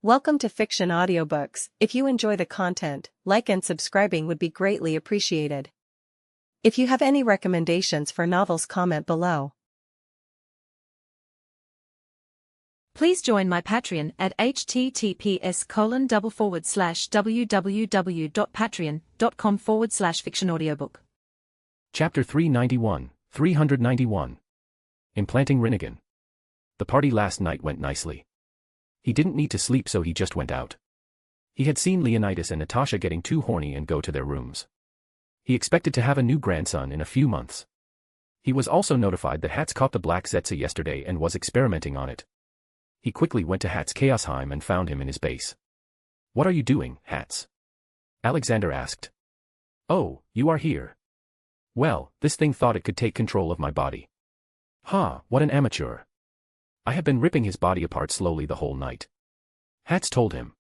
Welcome to Fiction Audiobooks. If you enjoy the content, like and subscribing would be greatly appreciated. If you have any recommendations for novels, comment below. Please join my Patreon at https://www.patreon.com/fictionaudiobook. Chapter 391. Implanting Rinnegan. The party last night went nicely. He didn't need to sleep, so he just went out. He had seen Leonidas and Natasha getting too horny and go to their rooms. He expected to have a new grandson in a few months. He was also notified that Hats caught the Black Zetsa yesterday and was experimenting on it. He quickly went to Hats' Chaosheim and found him in his base. "What are you doing, Hats?" Alexander asked. "Oh, you are here. Well, this thing thought it could take control of my body. Ha, what an amateur. I have been ripping his body apart slowly the whole night." Hats told him.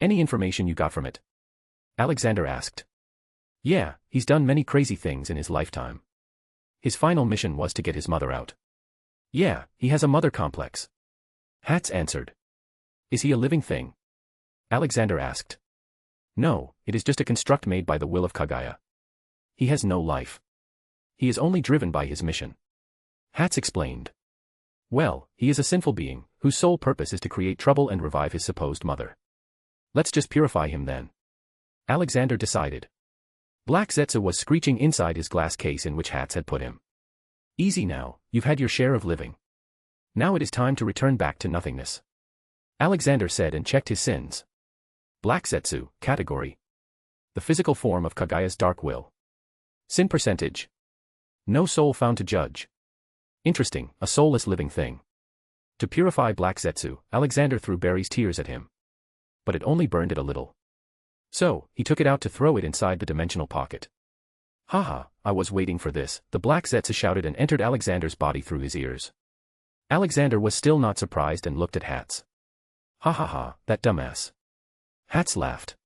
"Any information you got from it?" Alexander asked. "Yeah, he's done many crazy things in his lifetime. His final mission was to get his mother out." "Yeah, he has a mother complex." Hats answered. "Is he a living thing?" Alexander asked. "No, it is just a construct made by the will of Kaguya. He has no life. He is only driven by his mission." Hats explained. "Well, he is a sinful being, whose sole purpose is to create trouble and revive his supposed mother. Let's just purify him then," Alexander decided. Black Zetsa was screeching inside his glass case in which Hats had put him. "Easy now, you've had your share of living. Now it is time to return back to nothingness," Alexander said and checked his sins. Black Zetsu, category. The physical form of Kaguya's dark will. Sin percentage. No soul found to judge. Interesting, a soulless living thing. To purify Black Zetsu, Alexander threw Barry's tears at him. But it only burned it a little. So, he took it out to throw it inside the dimensional pocket. "Haha, I was waiting for this," the Black Zetsa shouted and entered Alexander's body through his ears. Alexander was still not surprised and looked at Hats. "Ha ha ha, that dumbass." Hats laughed.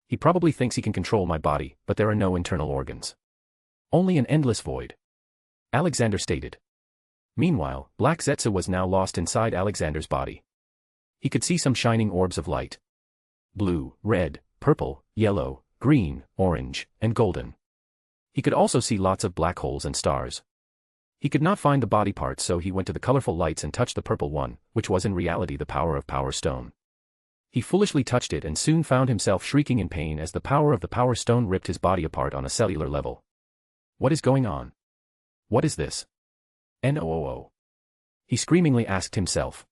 "He probably thinks he can control my body, but there are no internal organs. Only an endless void," Alexander stated. Meanwhile, Black Zetsa was now lost inside Alexander's body. He could see some shining orbs of light. Blue, red, purple, yellow, green, orange, and golden. He could also see lots of black holes and stars. He could not find the body parts, so he went to the colorful lights and touched the purple one, which was in reality the power of Power Stone. He foolishly touched it and soon found himself shrieking in pain as the power of the Power Stone ripped his body apart on a cellular level. What is going on? What is this? "No." He screamingly asked himself.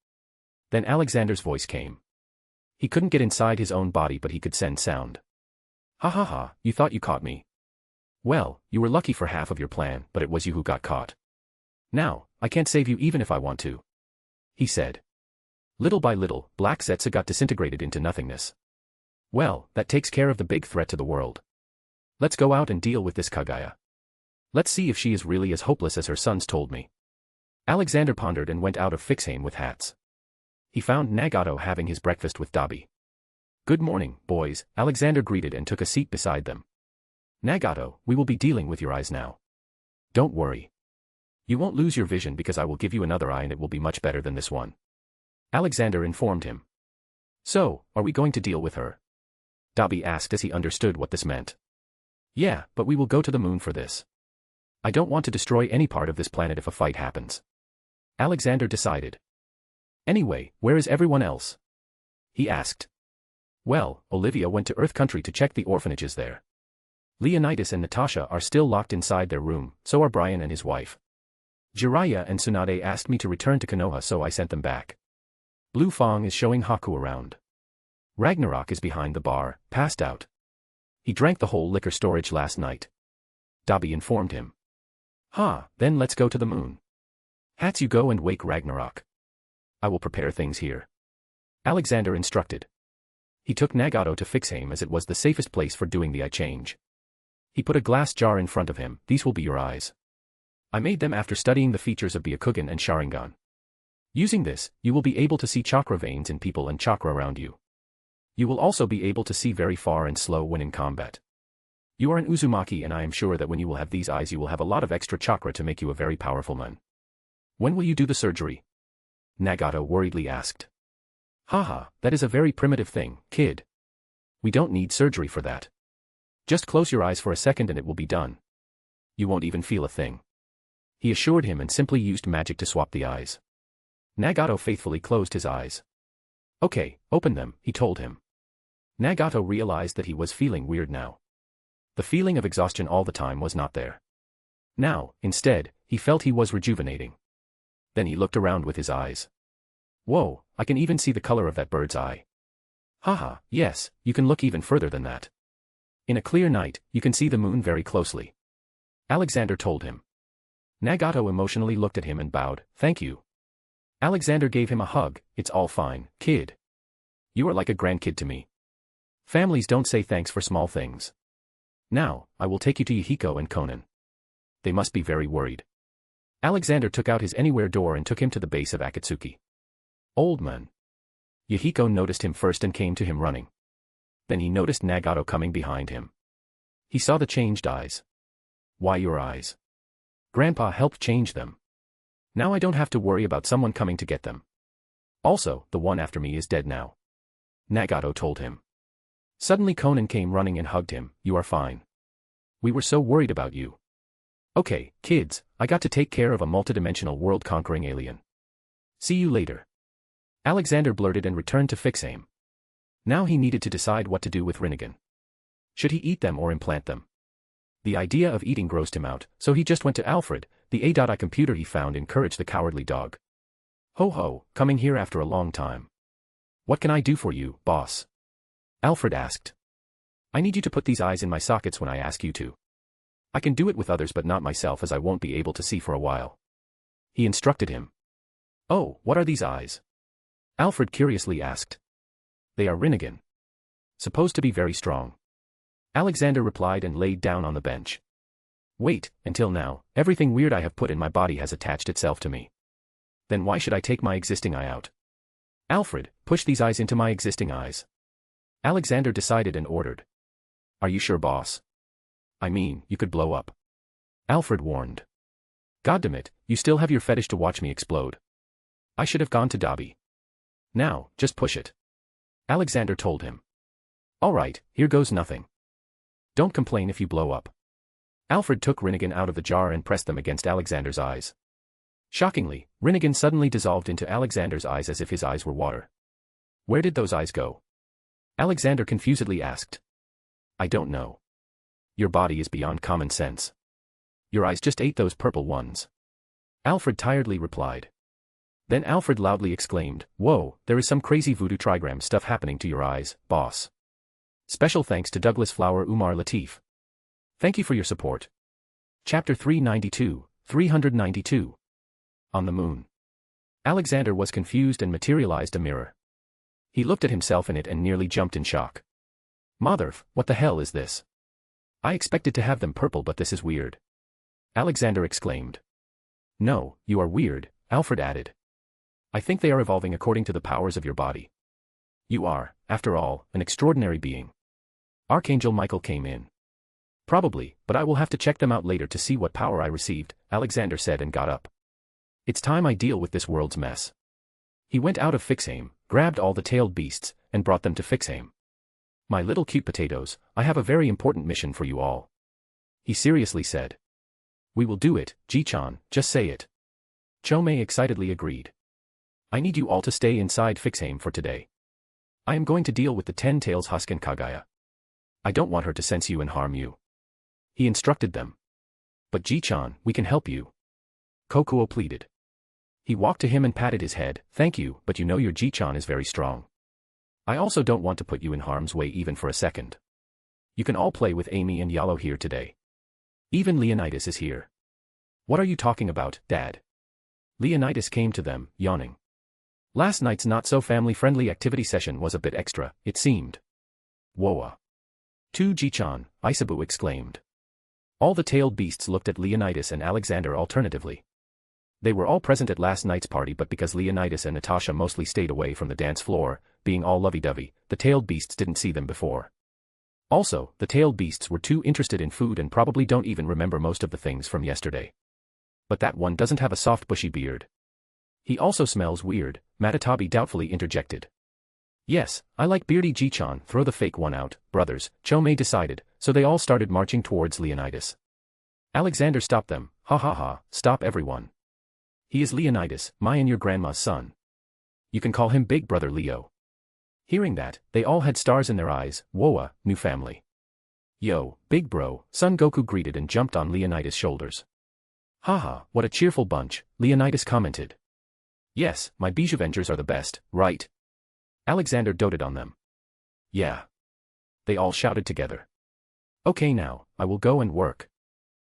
Then Alexander's voice came. He couldn't get inside his own body, but he could send sound. "Ha ha ha, you thought you caught me. Well, you were lucky for half of your plan, but it was you who got caught. Now, I can't save you even if I want to," he said. Little by little, Black Zetsa got disintegrated into nothingness. "Well, that takes care of the big threat to the world. Let's go out and deal with this Kaguya. Let's see if she is really as hopeless as her sons told me." Alexander pondered and went out of Fixheim with Hats. He found Nagato having his breakfast with Dabi. "Good morning, boys," Alexander greeted and took a seat beside them. "Nagato, we will be dealing with your eyes now. Don't worry. You won't lose your vision because I will give you another eye and it will be much better than this one," Alexander informed him. "So, are we going to deal with her?" Dabi asked as he understood what this meant. "Yeah, but we will go to the moon for this. I don't want to destroy any part of this planet if a fight happens," Alexander decided. "Anyway, where is everyone else?" he asked. "Well, Olivia went to Earth Country to check the orphanages there. Leonidas and Natasha are still locked inside their room, so are Brian and his wife. Jiraiya and Tsunade asked me to return to Konoha, so I sent them back. Blue Fong is showing Haku around. Ragnarok is behind the bar, passed out. He drank the whole liquor storage last night," Dabi informed him. Then let's go to the moon. Hats, you go and wake Ragnarok. I will prepare things here," Alexander instructed. He took Nagato to Fixheim as it was the safest place for doing the eye change. He put a glass jar in front of him. "These will be your eyes. I made them after studying the features of Byakugan and Sharingan. Using this, you will be able to see chakra veins in people and chakra around you. You will also be able to see very far and slow when in combat. You are an Uzumaki, and I am sure that when you will have these eyes you will have a lot of extra chakra to make you a very powerful man. When will you do the surgery?" Nagato worriedly asked. Haha, that is a very primitive thing, kid. We don't need surgery for that. Just close your eyes for a second and it will be done. You won't even feel a thing. He assured him and simply used magic to swap the eyes. Nagato faithfully closed his eyes. Okay, open them, he told him. Nagato realized that he was feeling weird now. The feeling of exhaustion all the time was not there. Now, instead, he felt he was rejuvenating. Then he looked around with his eyes. Whoa, I can even see the color of that bird's eye. Haha, yes, you can look even further than that. In a clear night, you can see the moon very closely. Alexander told him. Nagato emotionally looked at him and bowed, thank you. Alexander gave him a hug, it's all fine, kid. You are like a grandkid to me. Families don't say thanks for small things. Now, I will take you to Yahiko and Conan. They must be very worried. Alexander took out his anywhere door and took him to the base of Akatsuki. Old man. Yahiko noticed him first and came to him running. Then he noticed Nagato coming behind him. He saw the changed eyes. Why your eyes? Grandpa helped change them. Now I don't have to worry about someone coming to get them. Also, the one after me is dead now. Nagato told him. Suddenly Conan came running and hugged him, you are fine. We were so worried about you. Okay, kids, I got to take care of a multidimensional world-conquering alien. See you later. Alexander blurted and returned to Fixaim. Now he needed to decide what to do with Rinnegan. Should he eat them or implant them? The idea of eating grossed him out, so he just went to Alfred, the AI computer he found encouraged the cowardly dog. Ho ho, coming here after a long time. What can I do for you, boss? Alfred asked. I need you to put these eyes in my sockets when I ask you to. I can do it with others but not myself as I won't be able to see for a while. He instructed him. Oh, what are these eyes? Alfred curiously asked. They are Rinnegan. Supposed to be very strong. Alexander replied and laid down on the bench. Wait, until now, everything weird I have put in my body has attached itself to me. Then why should I take my existing eye out? Alfred, push these eyes into my existing eyes. Alexander decided and ordered. Are you sure, boss? I mean, you could blow up. Alfred warned. Goddammit, you still have your fetish to watch me explode. I should have gone to Dobby. Now, just push it. Alexander told him. Alright, here goes nothing. Don't complain if you blow up. Alfred took Rinnegan out of the jar and pressed them against Alexander's eyes. Shockingly, Rinnegan suddenly dissolved into Alexander's eyes as if his eyes were water. Where did those eyes go? Alexander confusedly asked. I don't know. Your body is beyond common sense. Your eyes just ate those purple ones. Alfred tiredly replied. Then Alfred loudly exclaimed, Whoa, there is some crazy voodoo trigram stuff happening to your eyes, boss. Special thanks to Douglas Flower Umar Latif. Thank you for your support. Chapter 392. On the moon. Alexander was confused and materialized a mirror. He looked at himself in it and nearly jumped in shock. Motherf, what the hell is this? I expected to have them purple but this is weird. Alexander exclaimed. No, you are weird, Alfred added. I think they are evolving according to the powers of your body. You are, after all, an extraordinary being. Archangel Michael came in. Probably, but I will have to check them out later to see what power I received, Alexander said and got up. It's time I deal with this world's mess. He went out of Fixaim, grabbed all the tailed beasts, and brought them to Fixaim. My little cute potatoes, I have a very important mission for you all. He seriously said. We will do it, Ji-chan, just say it. Chomei excitedly agreed. I need you all to stay inside Fixaim for today. I am going to deal with the 10 tails Husken Kagaya. I don't want her to sense you and harm you. He instructed them. But Ji-chan, we can help you. Kokuo pleaded. He walked to him and patted his head, thank you, but you know your Ji-chan is very strong. I also don't want to put you in harm's way even for a second. You can all play with Amy and Yalo here today. Even Leonidas is here. What are you talking about, Dad? Leonidas came to them, yawning. Last night's not-so-family-friendly activity session was a bit extra, it seemed. Woa. To Ji-chan, Isabu exclaimed. All the tailed beasts looked at Leonidas and Alexander alternatively. They were all present at last night's party but because Leonidas and Natasha mostly stayed away from the dance floor, being all lovey-dovey, the tailed beasts didn't see them before. Also, the tailed beasts were too interested in food and probably don't even remember most of the things from yesterday. But that one doesn't have a soft bushy beard. He also smells weird, Matatabi doubtfully interjected. Yes, I like Beardy Ji-chan, throw the fake one out, brothers, Cho-mei decided, so they all started marching towards Leonidas. Alexander stopped them, ha ha ha, stop everyone. He is Leonidas, my and your grandma's son. You can call him Big Brother Leo. Hearing that, they all had stars in their eyes, whoa, new family. Yo, big bro, Son Goku greeted and jumped on Leonidas' shoulders. Haha, what a cheerful bunch, Leonidas commented. Yes, my Bijavengers are the best, right? Alexander doted on them. Yeah. They all shouted together. Okay now, I will go and work.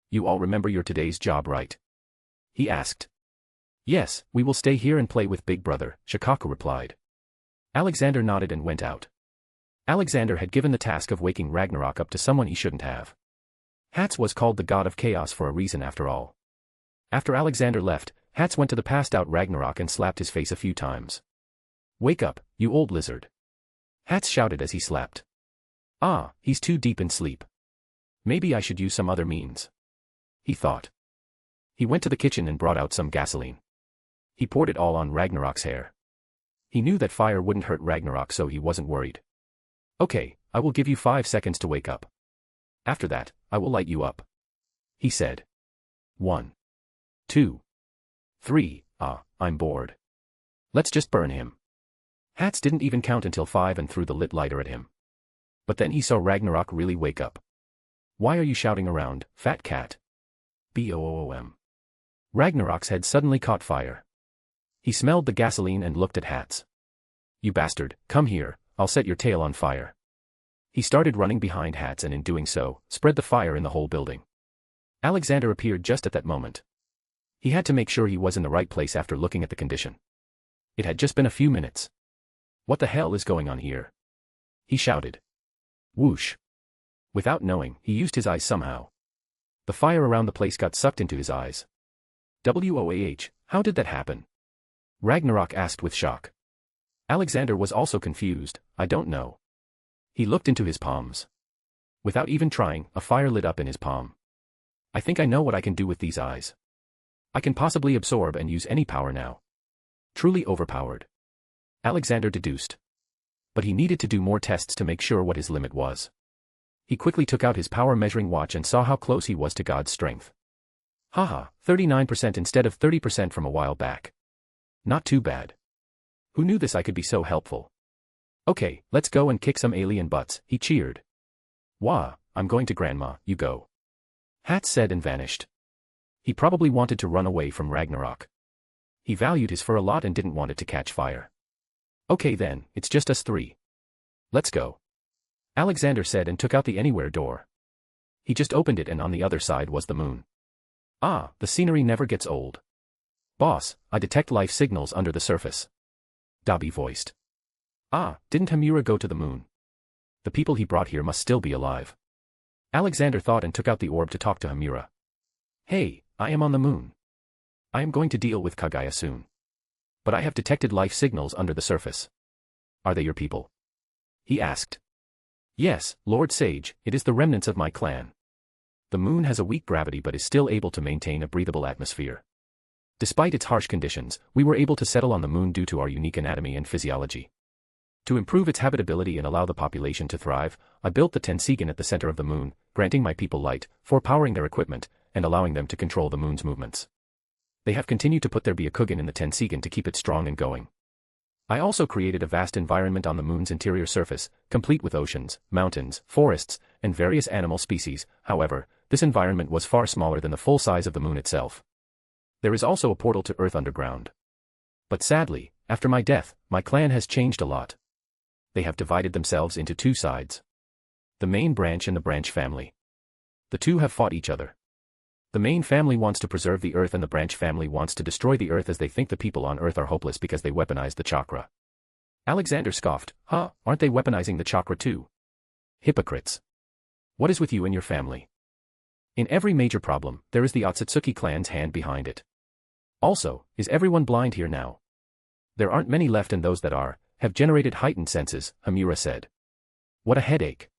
You all remember your today's job, right? He asked. Yes, we will stay here and play with Big Brother, Shikaku replied. Alexander nodded and went out. Alexander had given the task of waking Ragnarok up to someone he shouldn't have. Hats was called the god of chaos for a reason after all. After Alexander left, Hats went to the passed-out Ragnarok and slapped his face a few times. Wake up, you old lizard. Hats shouted as he slapped. Ah, he's too deep in sleep. Maybe I should use some other means. He thought. He went to the kitchen and brought out some gasoline. He poured it all on Ragnarok's hair. He knew that fire wouldn't hurt Ragnarok, so he wasn't worried. Okay, I will give you 5 seconds to wake up. After that, I will light you up. He said. 1. 2. 3, I'm bored. Let's just burn him. Hats didn't even count until 5 and threw the lit lighter at him. But then he saw Ragnarok really wake up. Why are you shouting around, fat cat? Boom. Ragnarok's head suddenly caught fire. He smelled the gasoline and looked at Hats. You bastard, come here, I'll set your tail on fire. He started running behind Hats and in doing so, spread the fire in the whole building. Alexander appeared just at that moment. He had to make sure he was in the right place after looking at the condition. It had just been a few minutes. What the hell is going on here? He shouted. Whoosh. Without knowing, he used his eyes somehow. The fire around the place got sucked into his eyes. Whoah, how did that happen? Ragnarok asked with shock. Alexander was also confused, I don't know. He looked into his palms. Without even trying, a fire lit up in his palm. I think I know what I can do with these eyes. I can possibly absorb and use any power now. Truly overpowered. Alexander deduced. But he needed to do more tests to make sure what his limit was. He quickly took out his power measuring watch and saw how close he was to God's strength. Haha, 39% instead of 30% from a while back. Not too bad. Who knew this I could be so helpful? Okay, let's go and kick some alien butts, he cheered. Wah, I'm going to Grandma, you go. Hats said and vanished. He probably wanted to run away from Ragnarok. He valued his fur a lot and didn't want it to catch fire. Okay then, it's just us 3. Let's go. Alexander said and took out the anywhere door. He just opened it and on the other side was the moon. Ah, the scenery never gets old. Boss, I detect life signals under the surface. Dabi voiced. Ah, didn't Hamura go to the moon? The people he brought here must still be alive. Alexander thought and took out the orb to talk to Hamura. Hey, I am on the moon. I am going to deal with Kagaya soon. But I have detected life signals under the surface. Are they your people? He asked. Yes, Lord Sage, it is the remnants of my clan. The moon has a weak gravity but is still able to maintain a breathable atmosphere. Despite its harsh conditions, we were able to settle on the moon due to our unique anatomy and physiology. To improve its habitability and allow the population to thrive, I built the Tensigan at the center of the moon, granting my people light, for powering their equipment, and allowing them to control the moon's movements. They have continued to put their Byakugan in the Tensigan to keep it strong and going. I also created a vast environment on the moon's interior surface, complete with oceans, mountains, forests, and various animal species. However, this environment was far smaller than the full size of the moon itself. There is also a portal to Earth underground. But sadly, after my death, my clan has changed a lot. They have divided themselves into 2 sides. The main branch and the branch family. The 2 have fought each other. The main family wants to preserve the Earth and the branch family wants to destroy the Earth as they think the people on Earth are hopeless because they weaponized the chakra. Alexander scoffed, huh, aren't they weaponizing the chakra too? Hypocrites. What is with you and your family? In every major problem, there is the Otsutsuki clan's hand behind it. Also, is everyone blind here now? There aren't many left and those that are, have generated heightened senses, Hamura said. What a headache.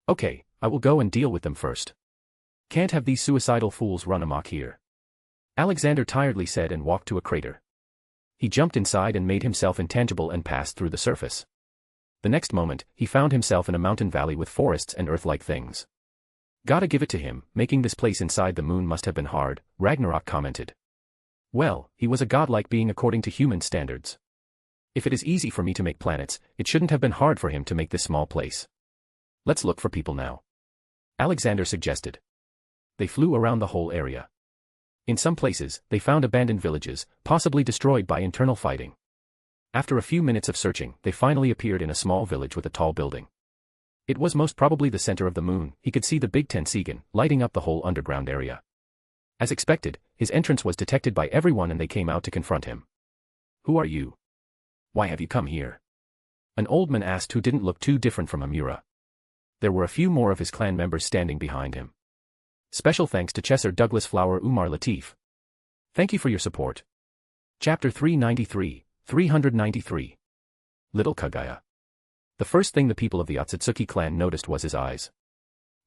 Okay, I will go and deal with them first. Can't have these suicidal fools run amok here. Alexander tiredly said and walked to a crater. He jumped inside and made himself intangible and passed through the surface. The next moment, he found himself in a mountain valley with forests and earth-like things. Gotta give it to him, making this place inside the moon must have been hard, Ragnarok commented. Well, he was a godlike being according to human standards. If it is easy for me to make planets, it shouldn't have been hard for him to make this small place. Let's look for people now. Alexander suggested. They flew around the whole area. In some places, they found abandoned villages, possibly destroyed by internal fighting. After a few minutes of searching, they finally appeared in a small village with a tall building. It was most probably the center of the moon. He could see the big Tensigan, lighting up the whole underground area. As expected, his entrance was detected by everyone and they came out to confront him. Who are you? Why have you come here? An old man asked who didn't look too different from Hamura. There were a few more of his clan members standing behind him. Special thanks to Chesser Douglas Flower Umar Latif. Thank you for your support. Chapter 393. Little Kagaya. The first thing the people of the Otsutsuki clan noticed was his eyes.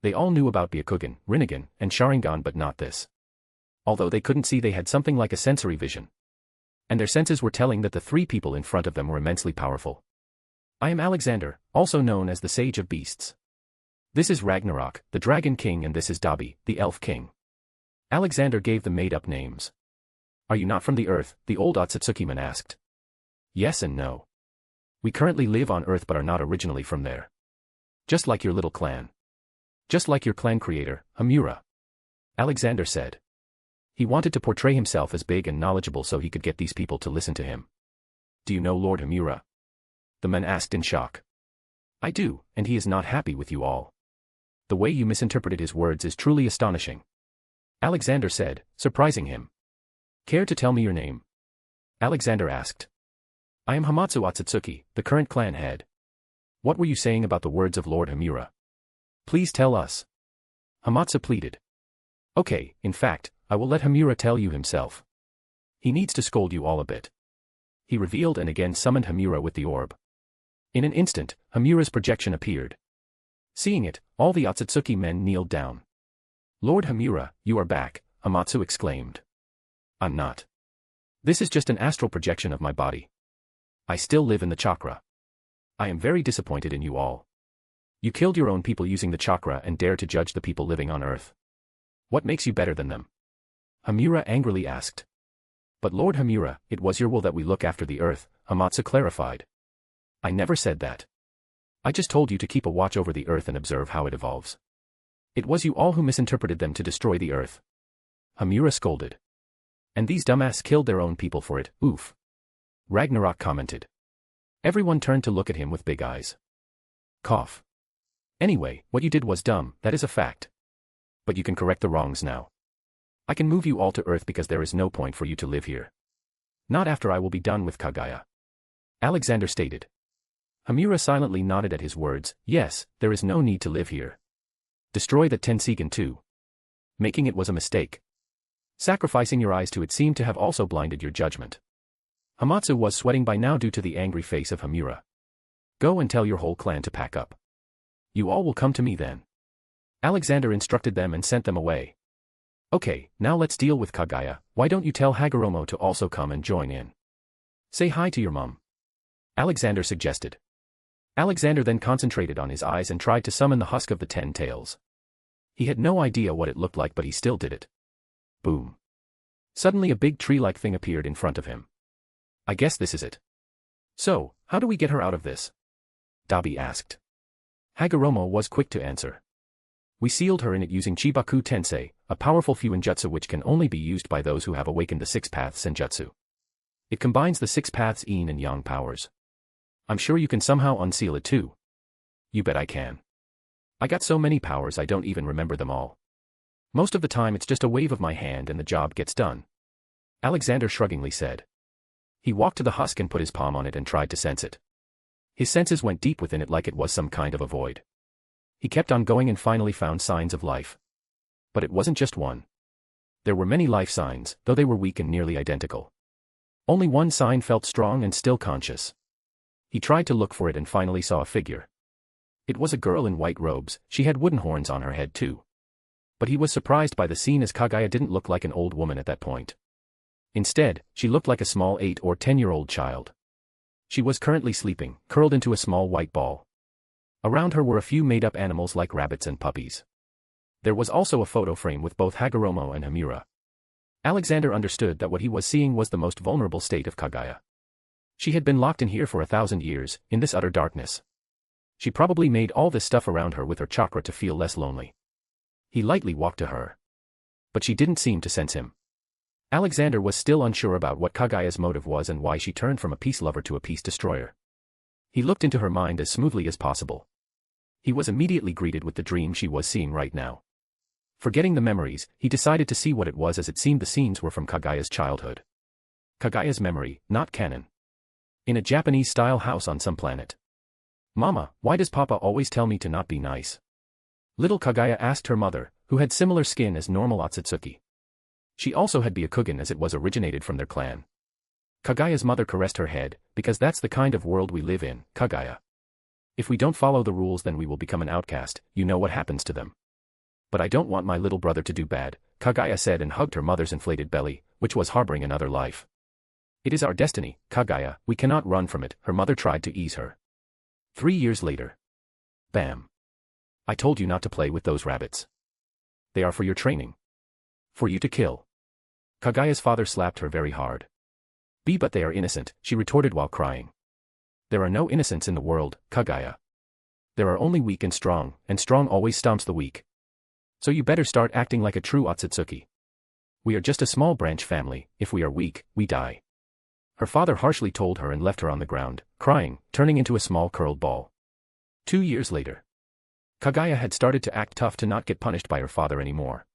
They all knew about Byakugan, Rinnegan, and Sharingan but not this. Although they couldn't see, they had something like a sensory vision. And their senses were telling that the three people in front of them were immensely powerful. I am Alexander, also known as the Sage of Beasts. This is Ragnarok, the Dragon King, and this is Dabi, the Elf King. Alexander gave them made-up names. Are you not from the Earth? The old Otsutsuki man asked. Yes and no. We currently live on Earth but are not originally from there. Just like your little clan. Just like your clan creator, Hamura. Alexander said. He wanted to portray himself as big and knowledgeable so he could get these people to listen to him. Do you know Lord Hamura? The man asked in shock. I do, and he is not happy with you all. The way you misinterpreted his words is truly astonishing. Alexander said, surprising him. Care to tell me your name? Alexander asked. I am Hamatsu Otsutsuki, the current clan head. What were you saying about the words of Lord Hamura? Please tell us. Hamatsu pleaded. Okay, in fact, I will let Hamura tell you himself. He needs to scold you all a bit. He revealed and again summoned Hamura with the orb. In an instant, Hamura's projection appeared. Seeing it, all the Otsutsuki men kneeled down. Lord Hamura, you are back, Hamatsu exclaimed. I'm not. This is just an astral projection of my body. I still live in the chakra. I am very disappointed in you all. You killed your own people using the chakra and dare to judge the people living on Earth. What makes you better than them? Hamura angrily asked. But Lord Hamura, it was your will that we look after the Earth, Hamatsu clarified. I never said that. I just told you to keep a watch over the Earth and observe how it evolves. It was you all who misinterpreted them to destroy the Earth. Hamura scolded. And these dumbass killed their own people for it, oof. Ragnarok commented. Everyone turned to look at him with big eyes. Cough. Anyway, what you did was dumb, that is a fact. But you can correct the wrongs now. I can move you all to Earth because there is no point for you to live here. Not after I will be done with Kagaya. Alexander stated. Hamura silently nodded at his words. Yes, there is no need to live here. Destroy the Tensigan too. Making it was a mistake. Sacrificing your eyes to it seemed to have also blinded your judgment. Hamatsu was sweating by now due to the angry face of Hamura. Go and tell your whole clan to pack up. You all will come to me then. Alexander instructed them and sent them away. Okay, now let's deal with Kagaya. Why don't you tell Hagoromo to also come and join in? Say hi to your mom. Alexander suggested. Alexander then concentrated on his eyes and tried to summon the husk of the 10 tails. He had no idea what it looked like but he still did it. Boom. Suddenly a big tree-like thing appeared in front of him. I guess this is it. So, how do we get her out of this? Dabi asked. Hagoromo was quick to answer. We sealed her in it using Chibaku Tensei, a powerful fuinjutsu which can only be used by those who have awakened the 6 paths senjutsu. It combines the 6 paths yin and yang powers. I'm sure you can somehow unseal it too. You bet I can. I got so many powers I don't even remember them all. Most of the time it's just a wave of my hand and the job gets done. Alexander shruggingly said. He walked to the husk and put his palm on it and tried to sense it. His senses went deep within it like it was some kind of a void. He kept on going and finally found signs of life. But it wasn't just one. There were many life signs, though they were weak and nearly identical. Only one sign felt strong and still conscious. He tried to look for it and finally saw a figure. It was a girl in white robes, she had wooden horns on her head too. But he was surprised by the scene as Kagaya didn't look like an old woman at that point. Instead, she looked like a small 8 or 10-year-old child. She was currently sleeping, curled into a small white ball. Around her were a few made-up animals like rabbits and puppies. There was also a photo frame with both Hagoromo and Hamura. Alexander understood that what he was seeing was the most vulnerable state of Kaguya. She had been locked in here for 1,000 years, in this utter darkness. She probably made all this stuff around her with her chakra to feel less lonely. He lightly walked to her. But she didn't seem to sense him. Alexander was still unsure about what Kaguya's motive was and why she turned from a peace lover to a peace destroyer. He looked into her mind as smoothly as possible. He was immediately greeted with the dream she was seeing right now. Forgetting the memories, he decided to see what it was, as it seemed the scenes were from Kaguya's childhood. Kaguya's memory, not canon. In a Japanese-style house on some planet. "Mama, why does Papa always tell me to not be nice?" Little Kaguya asked her mother, who had similar skin as normal Otsutsuki. She also had Byakugan, as it was originated from their clan. Kaguya's mother caressed her head, "Because that's the kind of world we live in, Kaguya. If we don't follow the rules, then we will become an outcast. You know what happens to them." "But I don't want my little brother to do bad," Kaguya said, and hugged her mother's inflated belly, which was harboring another life. "It is our destiny, Kaguya, we cannot run from it," her mother tried to ease her. 3 years later. Bam. "I told you not to play with those rabbits. They are for your training. For you to kill." Kaguya's father slapped her very hard. But they are innocent," she retorted while crying. "There are no innocents in the world, Kaguya. There are only weak and strong always stomps the weak. So you better start acting like a true Otsutsuki. We are just a small branch family, if we are weak, we die." Her father harshly told her and left her on the ground, crying, turning into a small curled ball. 2 years later. Kaguya had started to act tough to not get punished by her father anymore.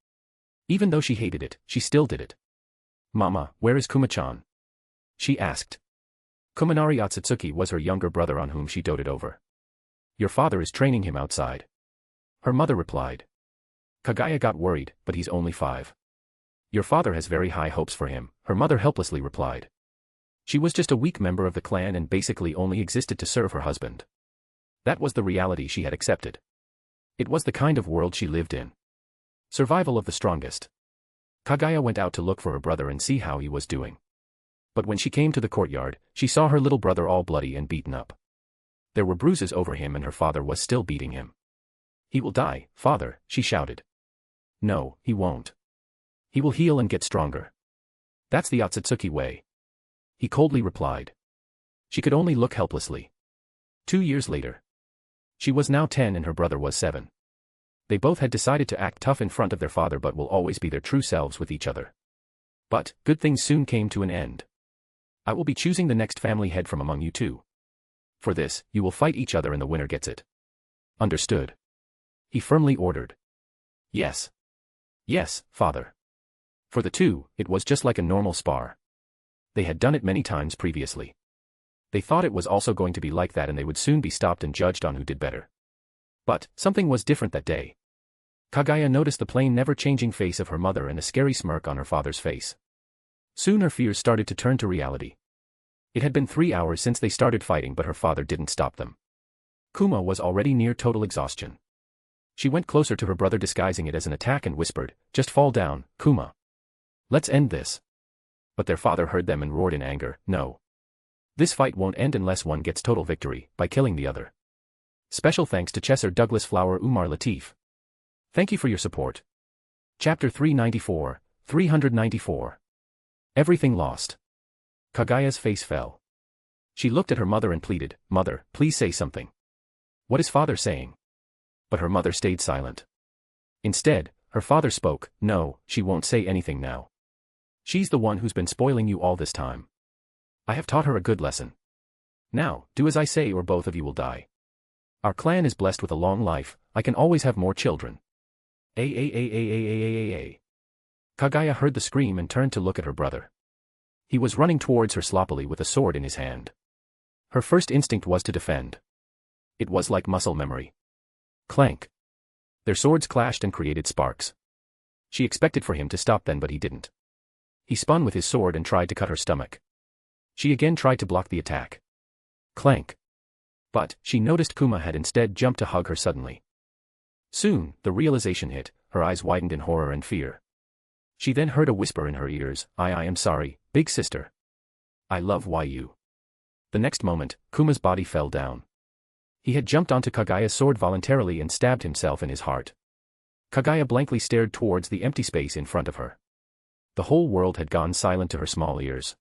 Even though she hated it, she still did it. "Mama, where is Kuma-chan?" she asked. Kuminari Otsutsuki was her younger brother on whom she doted over. "Your father is training him outside," her mother replied. Kaguya got worried, "But he's only 5. "Your father has very high hopes for him," her mother helplessly replied. She was just a weak member of the clan and basically only existed to serve her husband. That was the reality she had accepted. It was the kind of world she lived in. Survival of the strongest. Kaguya went out to look for her brother and see how he was doing. But when she came to the courtyard, she saw her little brother all bloody and beaten up. There were bruises over him and her father was still beating him. "He will die, father," she shouted. "No, he won't. He will heal and get stronger. That's the Otsutsuki way," he coldly replied. She could only look helplessly. 2 years later. She was now 10 and her brother was 7. They both had decided to act tough in front of their father but will always be their true selves with each other. But, good things soon came to an end. "I will be choosing the next family head from among you two. For this, you will fight each other and the winner gets it. Understood?" he firmly ordered. "Yes. Yes, father." For the two, it was just like a normal spar. They had done it many times previously. They thought it was also going to be like that and they would soon be stopped and judged on who did better. But, something was different that day. Kaguya noticed the plain never-changing face of her mother and a scary smirk on her father's face. Soon her fears started to turn to reality. It had been 3 hours since they started fighting but her father didn't stop them. Kuma was already near total exhaustion. She went closer to her brother disguising it as an attack and whispered, "Just fall down, Kuma. Let's end this." But their father heard them and roared in anger, "No. This fight won't end unless one gets total victory, by killing the other." Special thanks to Chesser Douglas Flower Umar Latif. Thank you for your support. Chapter 394. Everything lost. Kaguya's face fell. She looked at her mother and pleaded, "Mother, please say something. What is father saying?" But her mother stayed silent. Instead, her father spoke, "No, she won't say anything now. She's the one who's been spoiling you all this time. I have taught her a good lesson. Now, do as I say or both of you will die. Our clan is blessed with a long life, I can always have more children." Kaguya heard the scream and turned to look at her brother. He was running towards her sloppily with a sword in his hand. Her first instinct was to defend. It was like muscle memory. Clank. Their swords clashed and created sparks. She expected for him to stop then but he didn't. He spun with his sword and tried to cut her stomach. She again tried to block the attack. Clank. But, she noticed Kuma had instead jumped to hug her suddenly. Soon, the realization hit, her eyes widened in horror and fear. She then heard a whisper in her ears, I am sorry, big sister. I love you. The next moment, Kuma's body fell down. He had jumped onto Kagaya's sword voluntarily and stabbed himself in his heart. Kagaya blankly stared towards the empty space in front of her. The whole world had gone silent to her small ears.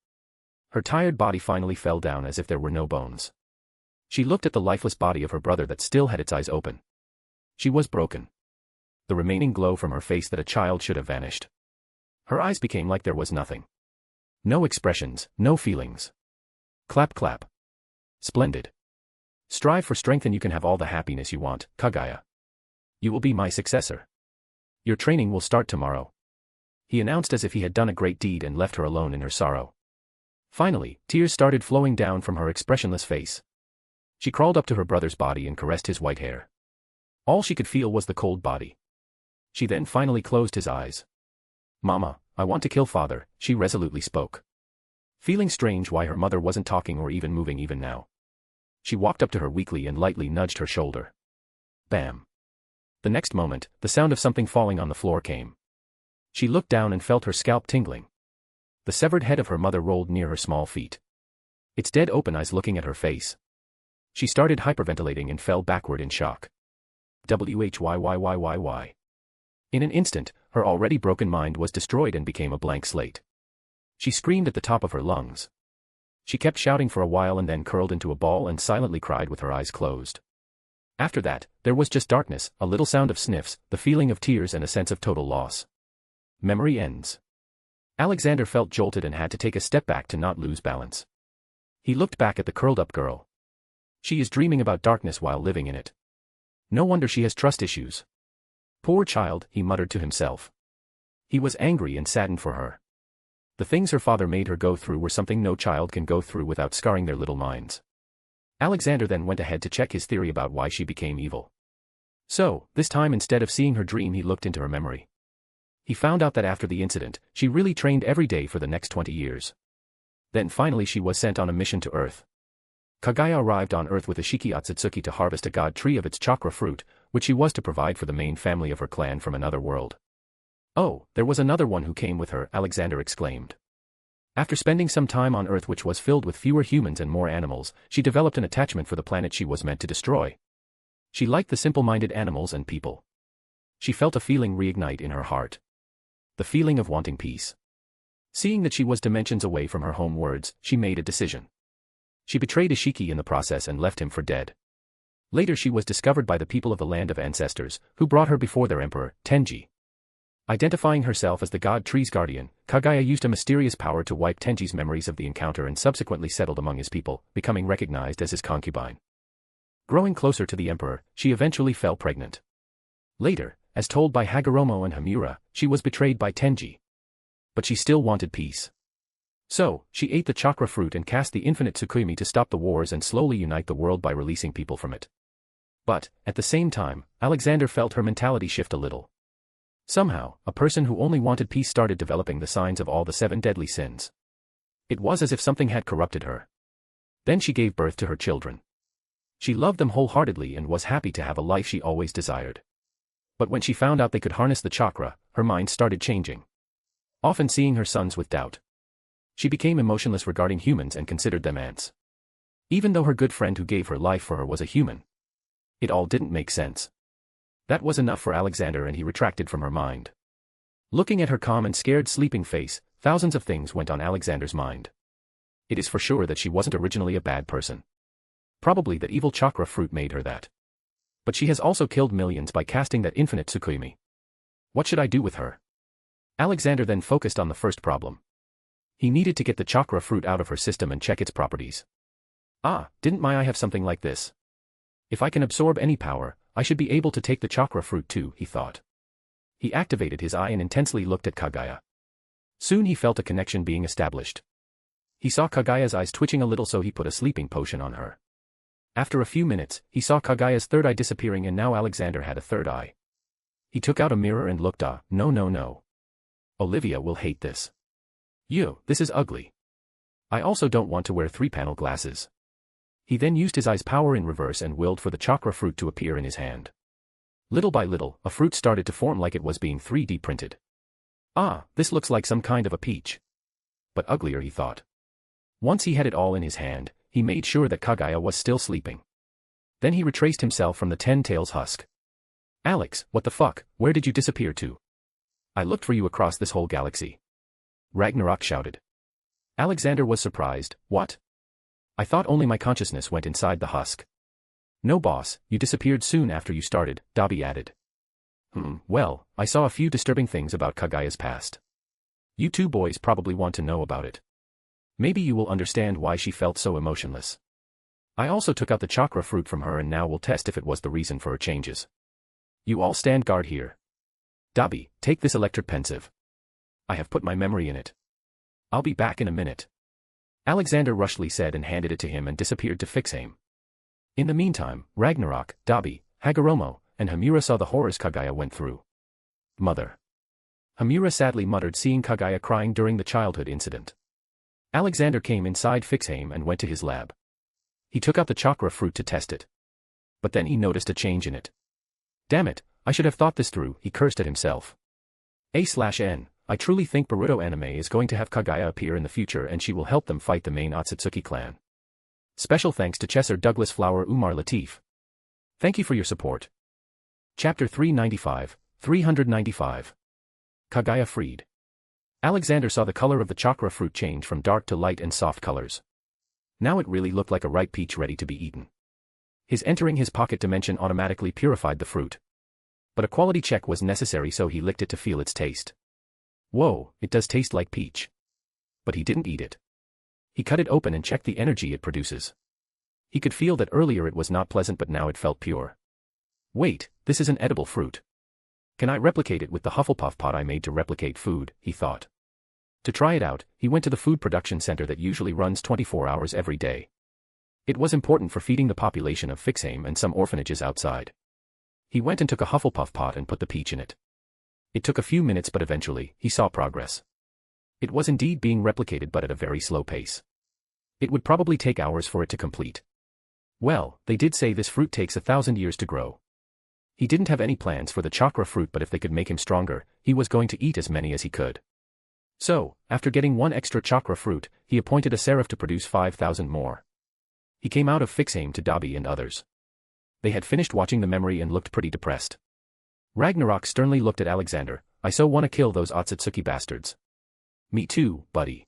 Her tired body finally fell down as if there were no bones. She looked at the lifeless body of her brother that still had its eyes open. She was broken. The remaining glow from her face that a child should have vanished. Her eyes became like there was nothing. No expressions, no feelings. Clap clap. Splendid. Strive for strength and you can have all the happiness you want, Kagaya. You will be my successor. Your training will start tomorrow. He announced as if he had done a great deed and left her alone in her sorrow. Finally, tears started flowing down from her expressionless face. She crawled up to her brother's body and caressed his white hair. All she could feel was the cold body. She then finally closed his eyes. Mama, I want to kill father, she resolutely spoke. Feeling strange why her mother wasn't talking or even moving even now. She walked up to her weakly and lightly nudged her shoulder. Bam. The next moment, the sound of something falling on the floor came. She looked down and felt her scalp tingling. The severed head of her mother rolled near her small feet. Its dead open eyes looking at her face. She started hyperventilating and fell backward in shock. Whyy. In an instant, her already broken mind was destroyed and became a blank slate. She screamed at the top of her lungs. She kept shouting for a while and then curled into a ball and silently cried with her eyes closed. After that, there was just darkness, a little sound of sniffs, the feeling of tears and a sense of total loss. Memory ends. Alexander felt jolted and had to take a step back to not lose balance. He looked back at the curled-up girl. She is dreaming about darkness while living in it. No wonder she has trust issues. Poor child, he muttered to himself. He was angry and saddened for her. The things her father made her go through were something no child can go through without scarring their little minds. Alexander then went ahead to check his theory about why she became evil. So, this time instead of seeing her dream he looked into her memory. He found out that after the incident, she really trained every day for the next 20 years. Then finally she was sent on a mission to Earth. Kagaya arrived on Earth with Ishiki Otsutsuki to harvest a god tree of its chakra fruit, which she was to provide for the main family of her clan from another world. Oh, there was another one who came with her, Alexander exclaimed. After spending some time on Earth which was filled with fewer humans and more animals, she developed an attachment for the planet she was meant to destroy. She liked the simple-minded animals and people. She felt a feeling reignite in her heart. The feeling of wanting peace. Seeing that she was dimensions away from her home worlds, she made a decision. She betrayed Ishiki in the process and left him for dead. Later she was discovered by the people of the land of ancestors, who brought her before their emperor, Tenji. Identifying herself as the god tree's guardian, Kagaya used a mysterious power to wipe Tenji's memories of the encounter and subsequently settled among his people, becoming recognized as his concubine. Growing closer to the emperor, she eventually fell pregnant. Later, as told by Hagoromo and Hamura, she was betrayed by Tenji. But she still wanted peace. So, she ate the chakra fruit and cast the infinite Tsukumi to stop the wars and slowly unite the world by releasing people from it. But, at the same time, Alexander felt her mentality shift a little. Somehow, a person who only wanted peace started developing the signs of all the 7 deadly sins. It was as if something had corrupted her. Then she gave birth to her children. She loved them wholeheartedly and was happy to have a life she always desired. But when she found out they could harness the chakra, her mind started changing. Often seeing her sons with doubt. She became emotionless regarding humans and considered them ants. Even though her good friend who gave her life for her was a human. It all didn't make sense. That was enough for Alexander and he retracted from her mind. Looking at her calm and scared sleeping face, thousands of things went on Alexander's mind. It is for sure that she wasn't originally a bad person. Probably that evil chakra fruit made her that. But she has also killed millions by casting that infinite Tsukumi. What should I do with her? Alexander then focused on the first problem. He needed to get the chakra fruit out of her system and check its properties. Ah, didn't my eye have something like this? If I can absorb any power, I should be able to take the chakra fruit too, he thought. He activated his eye and intensely looked at Kagaya. Soon he felt a connection being established. He saw Kagaya's eyes twitching a little so he put a sleeping potion on her. After a few minutes, he saw Kagaya's third eye disappearing and now Alexander had a third eye. He took out a mirror and looked no. Olivia will hate this. This is ugly. I also don't want to wear 3-panel glasses. He then used his eye's power in reverse and willed for the chakra fruit to appear in his hand. Little by little, a fruit started to form like it was being 3D printed. Ah, this looks like some kind of a peach. But uglier, he thought. Once he had it all in his hand, he made sure that Kaguya was still sleeping. Then he retraced himself from the 10 Tails husk. Alex, what the fuck, where did you disappear to? I looked for you across this whole galaxy. Ragnarok shouted. Alexander was surprised. What? I thought only my consciousness went inside the husk. No boss, you disappeared soon after you started, Dabi added. Well, I saw a few disturbing things about Kaguya's past. You two boys probably want to know about it. Maybe you will understand why she felt so emotionless. I also took out the chakra fruit from her and now will test if it was the reason for her changes. You all stand guard here. Dabi, take this electric pensive. I have put my memory in it. I'll be back in a minute. Alexander rushly said and handed it to him and disappeared to Fixame. In the meantime, Ragnarok, Dabi, Hagoromo, and Hamura saw the horrors Kaguya went through. Mother. Hamura sadly muttered seeing Kaguya crying during the childhood incident. Alexander came inside Fixame and went to his lab. He took out the chakra fruit to test it. But then he noticed a change in it. Damn it, I should have thought this through, he cursed at himself. A/N, I truly think Boruto anime is going to have Kaguya appear in the future and she will help them fight the main Otsutsuki clan. Special thanks to Chesser Douglas Flower Umar Latif. Thank you for your support. Chapter 395. Kaguya freed. Alexander saw the color of the chakra fruit change from dark to light and soft colors. Now it really looked like a ripe peach ready to be eaten. His entering his pocket dimension automatically purified the fruit. But a quality check was necessary, so he licked it to feel its taste. Whoa, it does taste like peach. But he didn't eat it. He cut it open and checked the energy it produces. He could feel that earlier it was not pleasant, but now it felt pure. Wait, this is an edible fruit. Can I replicate it with the Hufflepuff pot I made to replicate food, he thought. To try it out, he went to the food production center that usually runs 24 hours every day. It was important for feeding the population of Fixame and some orphanages outside. He went and took a Hufflepuff pot and put the peach in it. It took a few minutes, but eventually, he saw progress. It was indeed being replicated, but at a very slow pace. It would probably take hours for it to complete. Well, they did say this fruit takes 1,000 years to grow. He didn't have any plans for the chakra fruit, but if they could make him stronger, he was going to eat as many as he could. So, after getting one extra chakra fruit, he appointed a seraph to produce 5,000 more. He came out of Fixame to Dabi and others. They had finished watching the memory and looked pretty depressed. Ragnarok sternly looked at Alexander. I so want to kill those Otsutsuki bastards. Me too, buddy.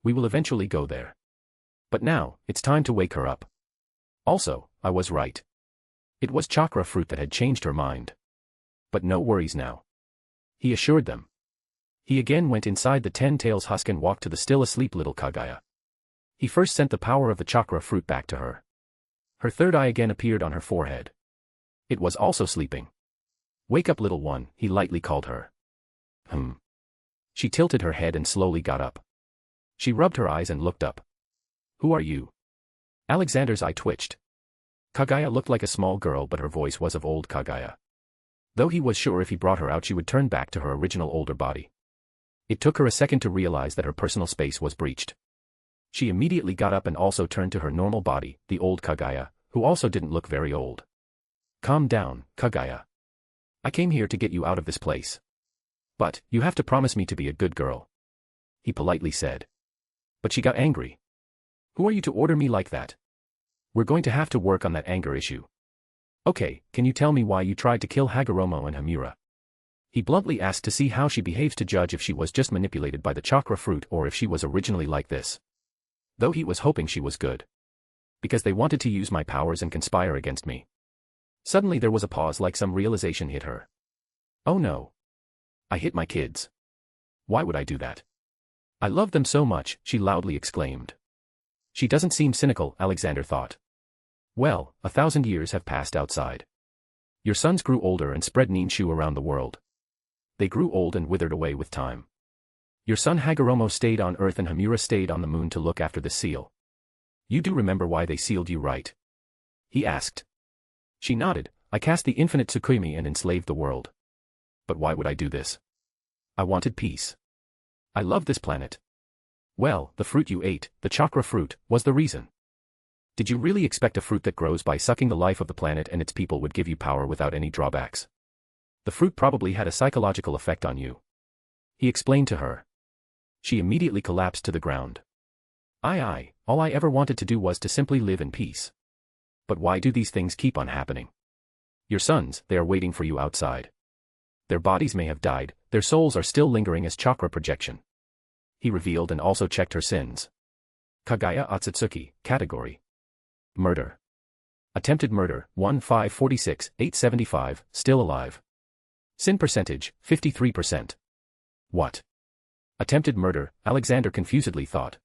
We will eventually go there. But now, it's time to wake her up. Also, I was right. It was chakra fruit that had changed her mind. But no worries now. He assured them. He again went inside the 10 Tails husk and walked to the still asleep little Kaguya. He first sent the power of the chakra fruit back to her. Her third eye again appeared on her forehead. It was also sleeping. Wake up, little one, he lightly called her. She tilted her head and slowly got up. She rubbed her eyes and looked up. Who are you? Alexander's eye twitched. Kaguya looked like a small girl, but her voice was of old Kaguya. Though he was sure if he brought her out she would turn back to her original older body. It took her a second to realize that her personal space was breached. She immediately got up and also turned to her normal body, the old Kaguya, who also didn't look very old. Calm down, Kaguya. I came here to get you out of this place. But, you have to promise me to be a good girl. He politely said. But she got angry. Who are you to order me like that? We're going to have to work on that anger issue. Okay, can you tell me why you tried to kill Hagoromo and Hamura? He bluntly asked to see how she behaves, to judge if she was just manipulated by the chakra fruit or if she was originally like this. Though he was hoping she was good. Because they wanted to use my powers and conspire against me. Suddenly there was a pause, like some realization hit her. Oh no. I hit my kids. Why would I do that? I love them so much, she loudly exclaimed. She doesn't seem cynical, Alexander thought. Well, 1,000 years have passed outside. Your sons grew older and spread Ninshu around the world. They grew old and withered away with time. Your son Hagoromo stayed on Earth and Hamura stayed on the moon to look after the seal. You do remember why they sealed you, right? He asked. She nodded. I cast the infinite Tsukuyomi and enslaved the world. But why would I do this? I wanted peace. I love this planet. Well, the fruit you ate, the chakra fruit, was the reason. Did you really expect a fruit that grows by sucking the life of the planet and its people would give you power without any drawbacks? The fruit probably had a psychological effect on you. He explained to her. She immediately collapsed to the ground. All I ever wanted to do was to simply live in peace. But why do these things keep on happening? Your sons, they are waiting for you outside. Their bodies may have died, their souls are still lingering as chakra projection. He revealed and also checked her sins. Kaguya Otsutsuki, category. Murder. Attempted murder, 1,546, 875, still alive. Sin percentage, 53%. What? Attempted murder, Alexander confusedly thought.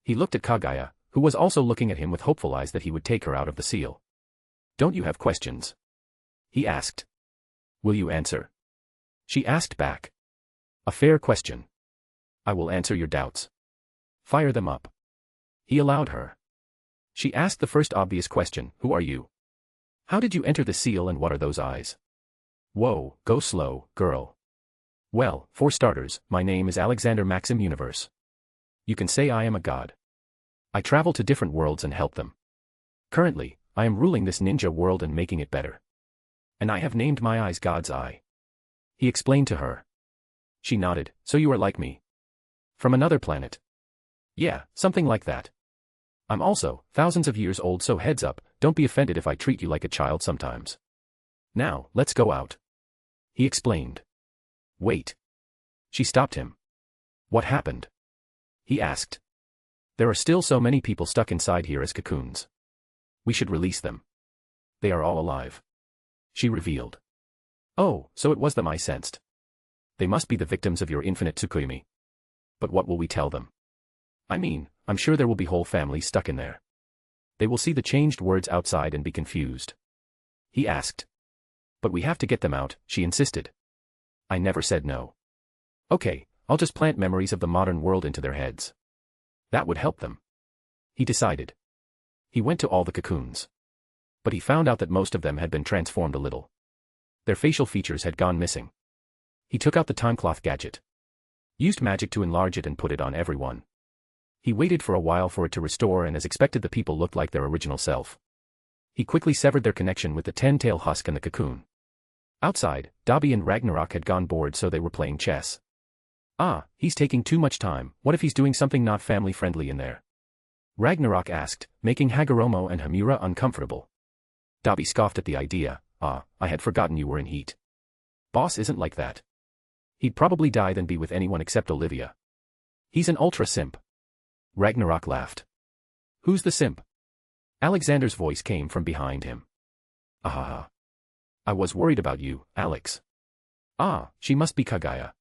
He looked at Kaguya, who was also looking at him with hopeful eyes that he would take her out of the seal. Don't you have questions? He asked. Will you answer? She asked back. A fair question. I will answer your doubts. Fire them up. He allowed her. She asked the first obvious question, who are you? How did you enter the seal and what are those eyes? Whoa, go slow, girl. Well, for starters, my name is Alexander Maxim Universe. You can say I am a god. I travel to different worlds and help them. Currently, I am ruling this ninja world and making it better. And I have named my eyes God's Eye. He explained to her. She nodded, so you are like me. From another planet. Yeah, something like that. I'm also thousands of years old, so heads up, don't be offended if I treat you like a child sometimes. Now, let's go out. He explained. Wait. She stopped him. What happened? He asked. There are still so many people stuck inside here as cocoons. We should release them. They are all alive. She revealed. Oh, so it was them I sensed. They must be the victims of your infinite Tsukuyomi. But what will we tell them? I mean, I'm sure there will be whole families stuck in there. They will see the changed words outside and be confused. He asked. But we have to get them out, she insisted. I never said no. Okay, I'll just plant memories of the modern world into their heads. That would help them. He decided. He went to all the cocoons. But he found out that most of them had been transformed a little. Their facial features had gone missing. He took out the timecloth gadget. Used magic to enlarge it and put it on everyone. He waited for a while for it to restore, and as expected the people looked like their original self. He quickly severed their connection with the 10-tail husk and the cocoon. Outside, Dabi and Ragnarok had gone bored, so they were playing chess. Ah, he's taking too much time, what if he's doing something not family-friendly in there? Ragnarok asked, making Hagoromo and Hamura uncomfortable. Dabi scoffed at the idea. Ah, I had forgotten you were in heat. Boss isn't like that. He'd probably die than be with anyone except Olivia. He's an ultra simp. Ragnarok laughed. Who's the simp? Alexander's voice came from behind him. Ahaha. I was worried about you, Alex. Ah, she must be Kaguya.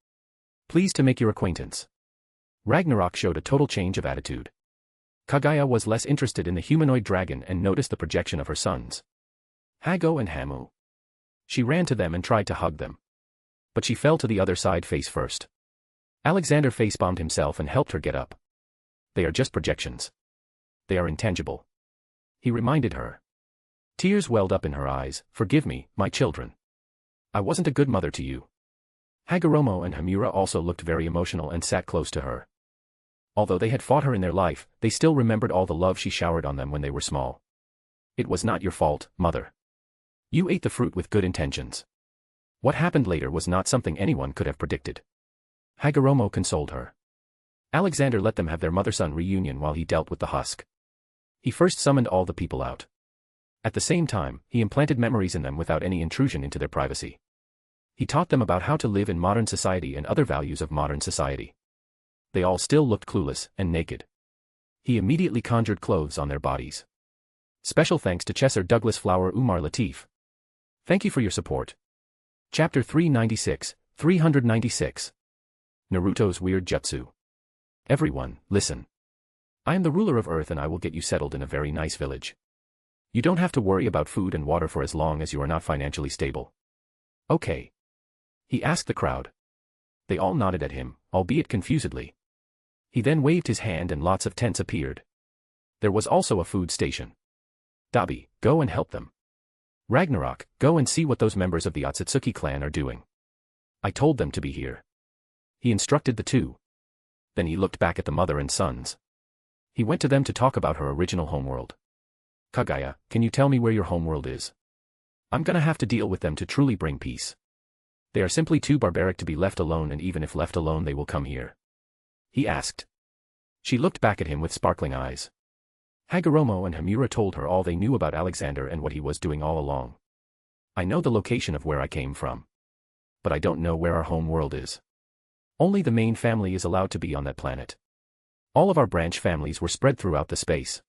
Pleased to make your acquaintance. Ragnarok showed a total change of attitude. Kaguya was less interested in the humanoid dragon and noticed the projection of her sons. Hago and Hamu. She ran to them and tried to hug them. But she fell to the other side face first. Alexander face-bombed himself and helped her get up. They are just projections. They are intangible. He reminded her. Tears welled up in her eyes. Forgive me, my children. I wasn't a good mother to you. Hagoromo and Hamura also looked very emotional and sat close to her. Although they had fought her in their life, they still remembered all the love she showered on them when they were small. It was not your fault, mother. You ate the fruit with good intentions. What happened later was not something anyone could have predicted. Hagoromo consoled her. Alexander let them have their mother-son reunion while he dealt with the husk. He first summoned all the people out. At the same time, he implanted memories in them without any intrusion into their privacy. He taught them about how to live in modern society and other values of modern society. They all still looked clueless and naked. He immediately conjured clothes on their bodies. Special thanks to Chesser Douglas Flower Umar Latif. Thank you for your support. Chapter 396. Naruto's Weird Jutsu. Everyone, listen. I am the ruler of Earth and I will get you settled in a very nice village. You don't have to worry about food and water for as long as you are not financially stable. Okay. He asked the crowd. They all nodded at him, albeit confusedly. He then waved his hand and lots of tents appeared. There was also a food station. Dabi, go and help them. Ragnarok, go and see what those members of the Otsutsuki clan are doing. I told them to be here. He instructed the two. Then he looked back at the mother and sons. He went to them to talk about her original homeworld. Kaguya, can you tell me where your homeworld is? I'm gonna have to deal with them to truly bring peace. They are simply too barbaric to be left alone, and even if left alone they will come here. He asked. She looked back at him with sparkling eyes. Hagoromo and Hamura told her all they knew about Alexander and what he was doing all along. I know the location of where I came from. But I don't know where our home world is. Only the main family is allowed to be on that planet. All of our branch families were spread throughout the space.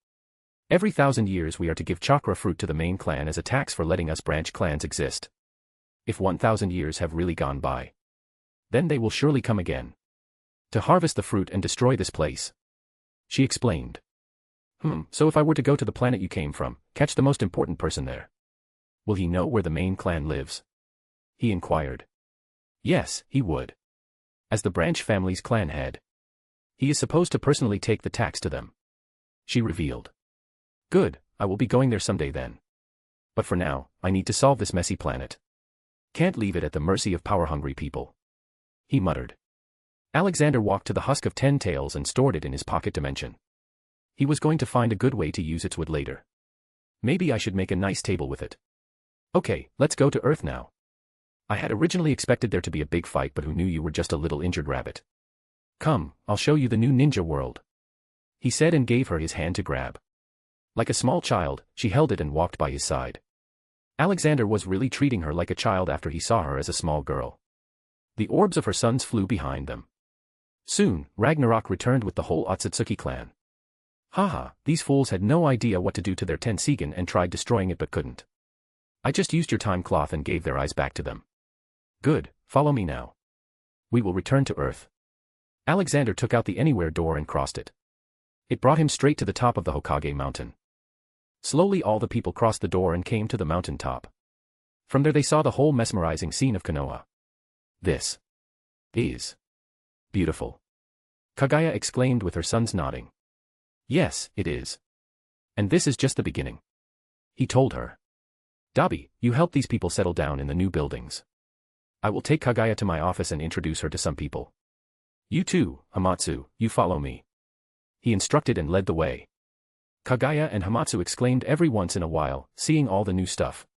Every 1,000 years we are to give chakra fruit to the main clan as a tax for letting us branch clans exist. If 1,000 years have really gone by, then they will surely come again. To harvest the fruit and destroy this place. She explained. So if I were to go to the planet you came from, catch the most important person there, will he know where the main clan lives? He inquired. Yes, he would. As the branch family's clan head, he is supposed to personally take the tax to them. She revealed. Good, I will be going there someday then. But for now, I need to solve this messy planet. Can't leave it at the mercy of power-hungry people. He muttered. Alexander walked to the husk of 10 tails and stored it in his pocket dimension. He was going to find a good way to use its wood later. Maybe I should make a nice table with it. Okay, let's go to Earth now. I had originally expected there to be a big fight, but who knew you were just a little injured rabbit. Come, I'll show you the new ninja world. He said and gave her his hand to grab. Like a small child, she held it and walked by his side. Alexander was really treating her like a child after he saw her as a small girl. The orbs of her sons flew behind them. Soon, Ragnarok returned with the whole Otsutsuki clan. Haha, these fools had no idea what to do to their Tensigen and tried destroying it but couldn't. I just used your time cloth and gave their eyes back to them. Good, follow me now. We will return to Earth. Alexander took out the Anywhere door and crossed it. It brought him straight to the top of the Hokage mountain. Slowly all the people crossed the door and came to the mountain top. From there they saw the whole mesmerizing scene of Konoha. This is beautiful. Kagaya exclaimed with her sons nodding. Yes, it is. And this is just the beginning. He told her. Dabi, you help these people settle down in the new buildings. I will take Kagaya to my office and introduce her to some people. You too, Hamatsu, you follow me. He instructed and led the way. Kagaya and Hamatsu exclaimed every once in a while, seeing all the new stuff.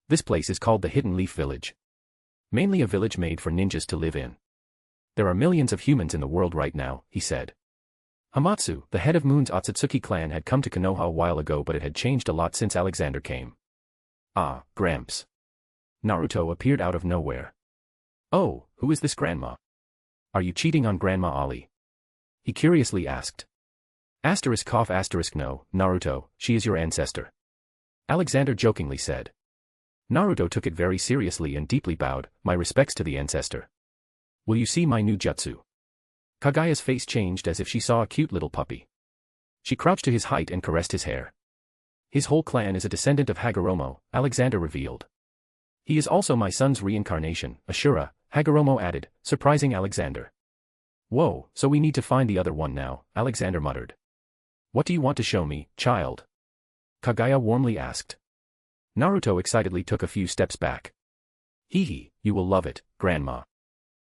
This place is called the Hidden Leaf Village. Mainly a village made for ninjas to live in. There are millions of humans in the world right now, he said. Hamatsu, the head of Moon's Otsutsuki clan, had come to Konoha a while ago, but it had changed a lot since Alexander came. Ah, Gramps. Naruto appeared out of nowhere. Oh, who is this grandma? Are you cheating on Grandma Ali? He curiously asked. Asterisk cough asterisk no, Naruto, she is your ancestor. Alexander jokingly said. Naruto took it very seriously and deeply bowed, my respects to the ancestor. Will you see my new jutsu? Kagaya's face changed as if she saw a cute little puppy. She crouched to his height and caressed his hair. His whole clan is a descendant of Hagoromo, Alexander revealed. He is also my son's reincarnation, Ashura, Hagoromo added, surprising Alexander. Whoa, so we need to find the other one now, Alexander muttered. What do you want to show me, child? Kagaya warmly asked. Naruto excitedly took a few steps back. Hee, you will love it, Grandma.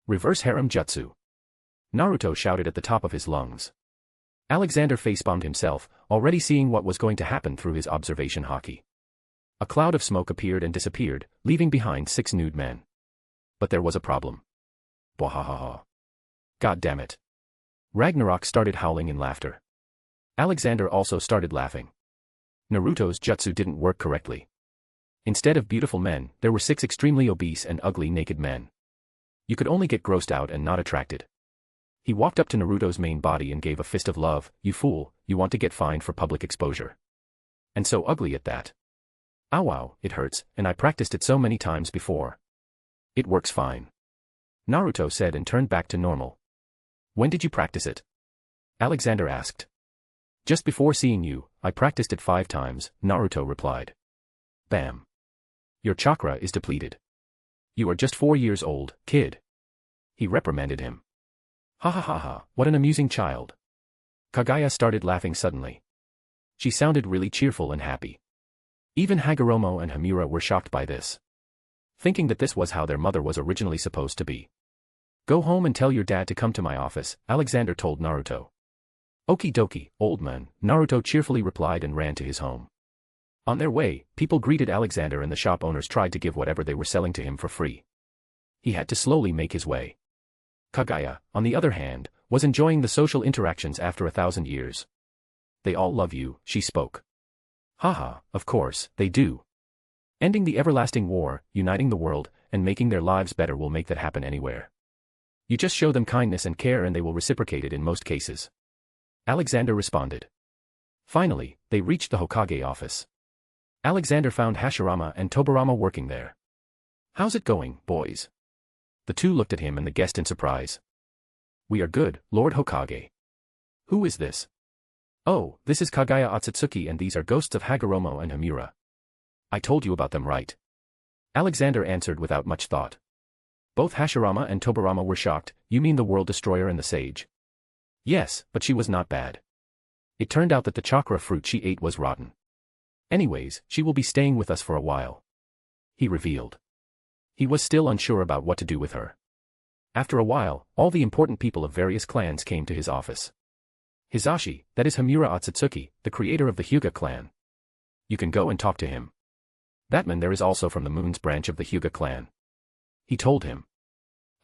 Reverse harem jutsu. Naruto shouted at the top of his lungs. Alexander facepalmed himself, already seeing what was going to happen through his observation haki. A cloud of smoke appeared and disappeared, leaving behind 6 nude men. But there was a problem. Bwahahaha. God damn it. Ragnarok started howling in laughter. Alexander also started laughing. Naruto's jutsu didn't work correctly. Instead of beautiful men, there were 6 extremely obese and ugly naked men. You could only get grossed out and not attracted. He walked up to Naruto's main body and gave a fist of love. You fool, you want to get fined for public exposure. And so ugly at that. Ow wow, it hurts, and I practiced it so many times before. It works fine. Naruto said and turned back to normal. When did you practice it? Alexander asked. Just before seeing you, I practiced it 5 times, Naruto replied. Bam. Your chakra is depleted. You are just 4 years old, kid. He reprimanded him. Ha ha ha ha, what an amusing child. Kagaya started laughing suddenly. She sounded really cheerful and happy. Even Hagoromo and Hamura were shocked by this. Thinking that this was how their mother was originally supposed to be. Go home and tell your dad to come to my office, Alexander told Naruto. Okie dokie, old man, Naruto cheerfully replied and ran to his home. On their way, people greeted Alexander and the shop owners tried to give whatever they were selling to him for free. He had to slowly make his way. Kagaya, on the other hand, was enjoying the social interactions after 1,000 years. They all love you, she spoke. Haha, of course, they do. Ending the everlasting war, uniting the world, and making their lives better will make that happen anywhere. You just show them kindness and care and they will reciprocate it in most cases. Alexander responded. Finally, they reached the Hokage office. Alexander found Hashirama and Tobirama working there. How's it going, boys? The two looked at him and the guest in surprise. We are good, Lord Hokage. Who is this? Oh, this is Kagaya Otsutsuki and these are ghosts of Hagoromo and Hamura. I told you about them, right? Alexander answered without much thought. Both Hashirama and Tobirama were shocked. You mean the World Destroyer and the Sage? Yes, but she was not bad. It turned out that the chakra fruit she ate was rotten. Anyways, she will be staying with us for a while. He revealed. He was still unsure about what to do with her. After a while, all the important people of various clans came to his office. Hizashi, that is Hamura Otsutsuki, the creator of the Hyuga clan. You can go and talk to him. That man there is also from the Moon's branch of the Hyuga clan. He told him.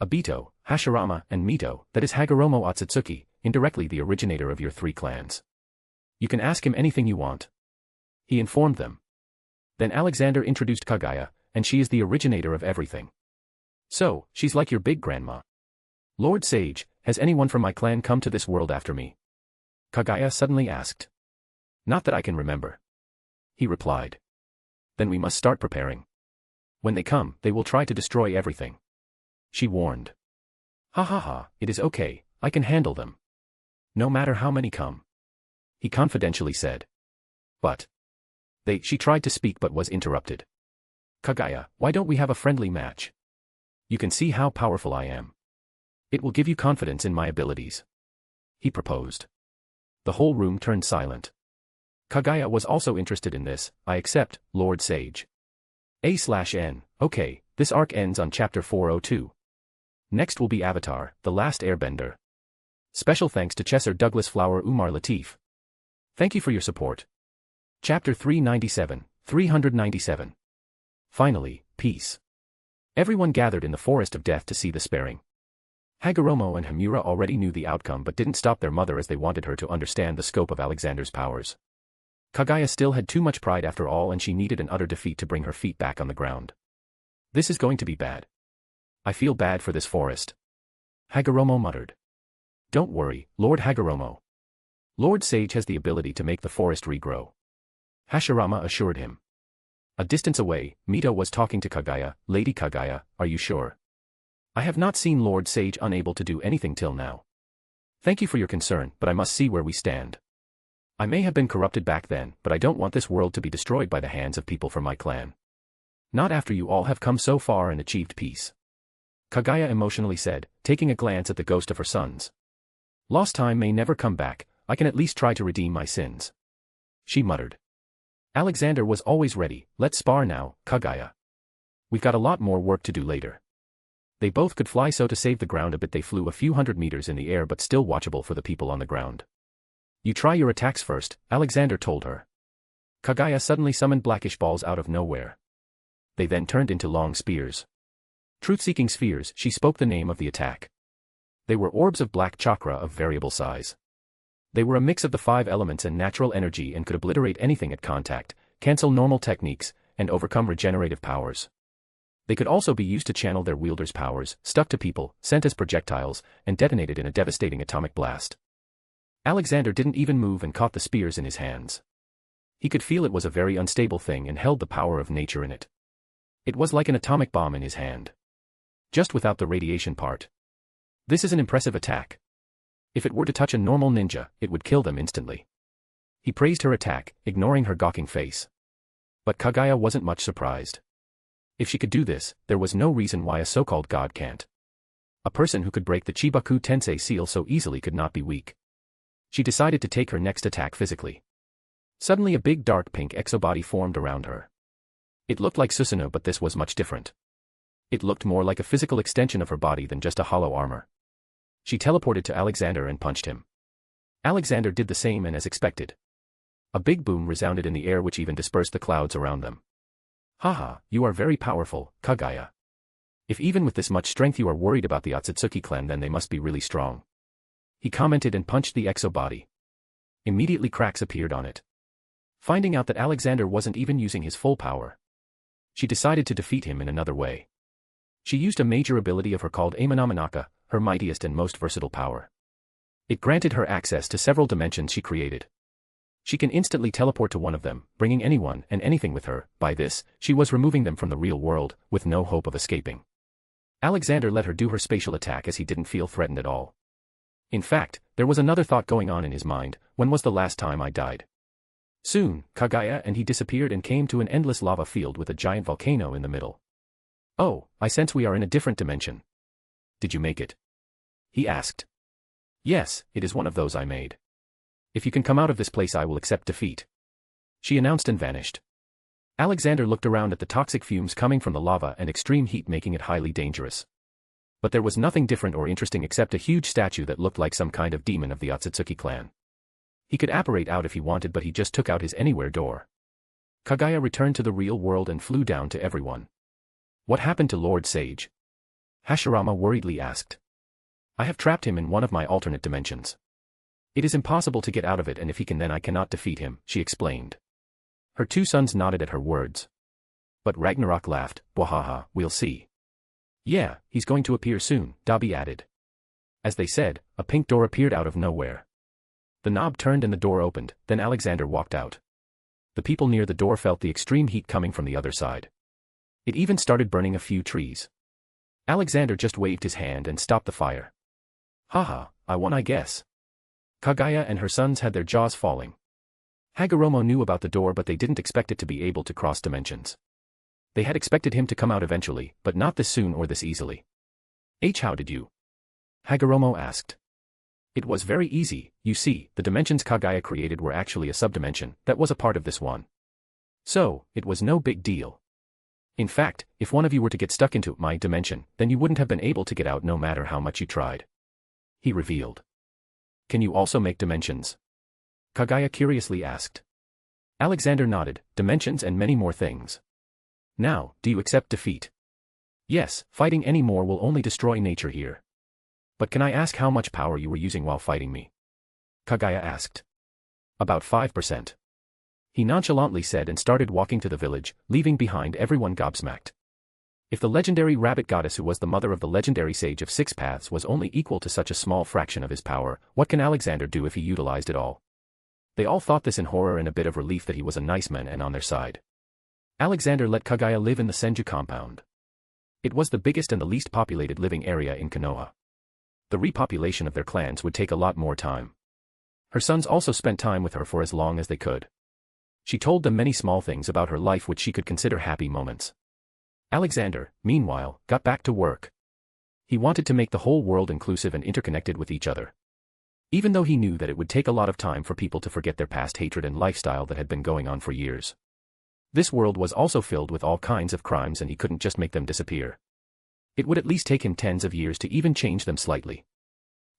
Obito, Hashirama, and Mito, that is Hagoromo Otsutsuki, indirectly the originator of your three clans. You can ask him anything you want. He informed them. Then Alexander introduced Kagaya, and she is the originator of everything. So, she's like your big grandma. Lord Sage, has anyone from my clan come to this world after me? Kagaya suddenly asked. Not that I can remember. He replied. Then we must start preparing. When they come, they will try to destroy everything. She warned. Ha ha ha, it is okay, I can handle them. No matter how many come. He confidentially said. But. She tried to speak but was interrupted. Kagaya, why don't we have a friendly match? You can see how powerful I am. It will give you confidence in my abilities. He proposed. The whole room turned silent. Kagaya was also interested in this. I accept, Lord Sage. A/N, okay, this arc ends on chapter 402. Next will be Avatar, The Last Airbender. Special thanks to Chesser Douglas Flower Umar Latif. Thank you for your support. Chapter 397. Finally, peace. Everyone gathered in the Forest of Death to see the sparing. Hagoromo and Hamura already knew the outcome but didn't stop their mother as they wanted her to understand the scope of Alexander's powers. Kagaya still had too much pride after all and she needed an utter defeat to bring her feet back on the ground. This is going to be bad. I feel bad for this forest. Hagoromo muttered. Don't worry, Lord Hagoromo. Lord Sage has the ability to make the forest regrow. Hashirama assured him. A distance away, Mito was talking to Kagaya. Lady Kagaya, are you sure? I have not seen Lord Sage unable to do anything till now. Thank you for your concern, but I must see where we stand. I may have been corrupted back then, but I don't want this world to be destroyed by the hands of people from my clan. Not after you all have come so far and achieved peace. Kagaya emotionally said, taking a glance at the ghost of her sons. Lost time may never come back, I can at least try to redeem my sins. She muttered. Alexander was always ready, let's spar now, Kagaya. We've got a lot more work to do later. They both could fly, so to save the ground a bit they flew a few hundred meters in the air but still watchable for the people on the ground. You try your attacks first, Alexander told her. Kagaya suddenly summoned blackish balls out of nowhere. They then turned into long spears. Truth-seeking spheres, she spoke the name of the attack. They were orbs of black chakra of variable size. They were a mix of the 5 elements and natural energy and could obliterate anything at contact, cancel normal techniques, and overcome regenerative powers. They could also be used to channel their wielders' powers, stuck to people, sent as projectiles, and detonated in a devastating atomic blast. Alexander didn't even move and caught the spears in his hands. He could feel it was a very unstable thing and held the power of nature in it. It was like an atomic bomb in his hand. Just without the radiation part. This is an impressive attack. If it were to touch a normal ninja, it would kill them instantly. He praised her attack, ignoring her gawking face. But Kagaya wasn't much surprised. If she could do this, there was no reason why a so-called god can't. A person who could break the Chibaku Tensei seal so easily could not be weak. She decided to take her next attack physically. Suddenly a big dark pink exobody formed around her. It looked like Susanoo, but this was much different. It looked more like a physical extension of her body than just a hollow armor. She teleported to Alexander and punched him. Alexander did the same and as expected. A big boom resounded in the air which even dispersed the clouds around them. Haha, you are very powerful, Kagaya. If even with this much strength you are worried about the Otsutsuki clan, then they must be really strong. He commented and punched the exo body. Immediately cracks appeared on it. Finding out that Alexander wasn't even using his full power, she decided to defeat him in another way. She used a major ability of her called Amanamanaka, her mightiest and most versatile power. It granted her access to several dimensions she created. She can instantly teleport to one of them, bringing anyone and anything with her. By this, she was removing them from the real world, with no hope of escaping. Alexander let her do her spatial attack as he didn't feel threatened at all. In fact, there was another thought going on in his mind: when was the last time I died? Soon, Kagaya and he disappeared and came to an endless lava field with a giant volcano in the middle. Oh, I sense we are in a different dimension. Did you make it? He asked. Yes, it is one of those I made. If you can come out of this place I will accept defeat, she announced and vanished. Alexander looked around at the toxic fumes coming from the lava and extreme heat making it highly dangerous. But there was nothing different or interesting except a huge statue that looked like some kind of demon of the Otsutsuki clan. He could apparate out if he wanted, but he just took out his anywhere door. Kagaya returned to the real world and flew down to everyone. What happened to Lord Sage? Hashirama worriedly asked. I have trapped him in one of my alternate dimensions. It is impossible to get out of it, and if he can then I cannot defeat him, she explained. Her two sons nodded at her words. But Ragnarok laughed. Bwahaha, we'll see. Yeah, he's going to appear soon, Dabi added. As they said, a pink door appeared out of nowhere. The knob turned and the door opened, then Alexander walked out. The people near the door felt the extreme heat coming from the other side. It even started burning a few trees. Alexander just waved his hand and stopped the fire. Haha, I won I guess. Kagaya and her sons had their jaws falling. Hagoromo knew about the door, but they didn't expect it to be able to cross dimensions. They had expected him to come out eventually, but not this soon or this easily. How did you? Hagoromo asked. It was very easy. You see, the dimensions Kagaya created were actually a subdimension that was a part of this one. So, it was no big deal. In fact, if one of you were to get stuck into my dimension, then you wouldn't have been able to get out no matter how much you tried. He revealed. Can you also make dimensions? Kagaya curiously asked. Alexander nodded. Dimensions and many more things. Now, do you accept defeat? Yes, fighting any more will only destroy nature here. But can I ask how much power you were using while fighting me? Kagaya asked. About 5%. He nonchalantly said and started walking to the village, leaving behind everyone gobsmacked. If the legendary rabbit goddess who was the mother of the legendary sage of six paths was only equal to such a small fraction of his power, what can Alexander do if he utilized it all? They all thought this in horror and a bit of relief that he was a nice man and on their side. Alexander let Kagaya live in the Senju compound. It was the biggest and the least populated living area in Konoha. The repopulation of their clans would take a lot more time. Her sons also spent time with her for as long as they could. She told them many small things about her life which she could consider happy moments. Alexander, meanwhile, got back to work. He wanted to make the whole world inclusive and interconnected with each other. Even though he knew that it would take a lot of time for people to forget their past hatred and lifestyle that had been going on for years. This world was also filled with all kinds of crimes and he couldn't just make them disappear. It would at least take him tens of years to even change them slightly.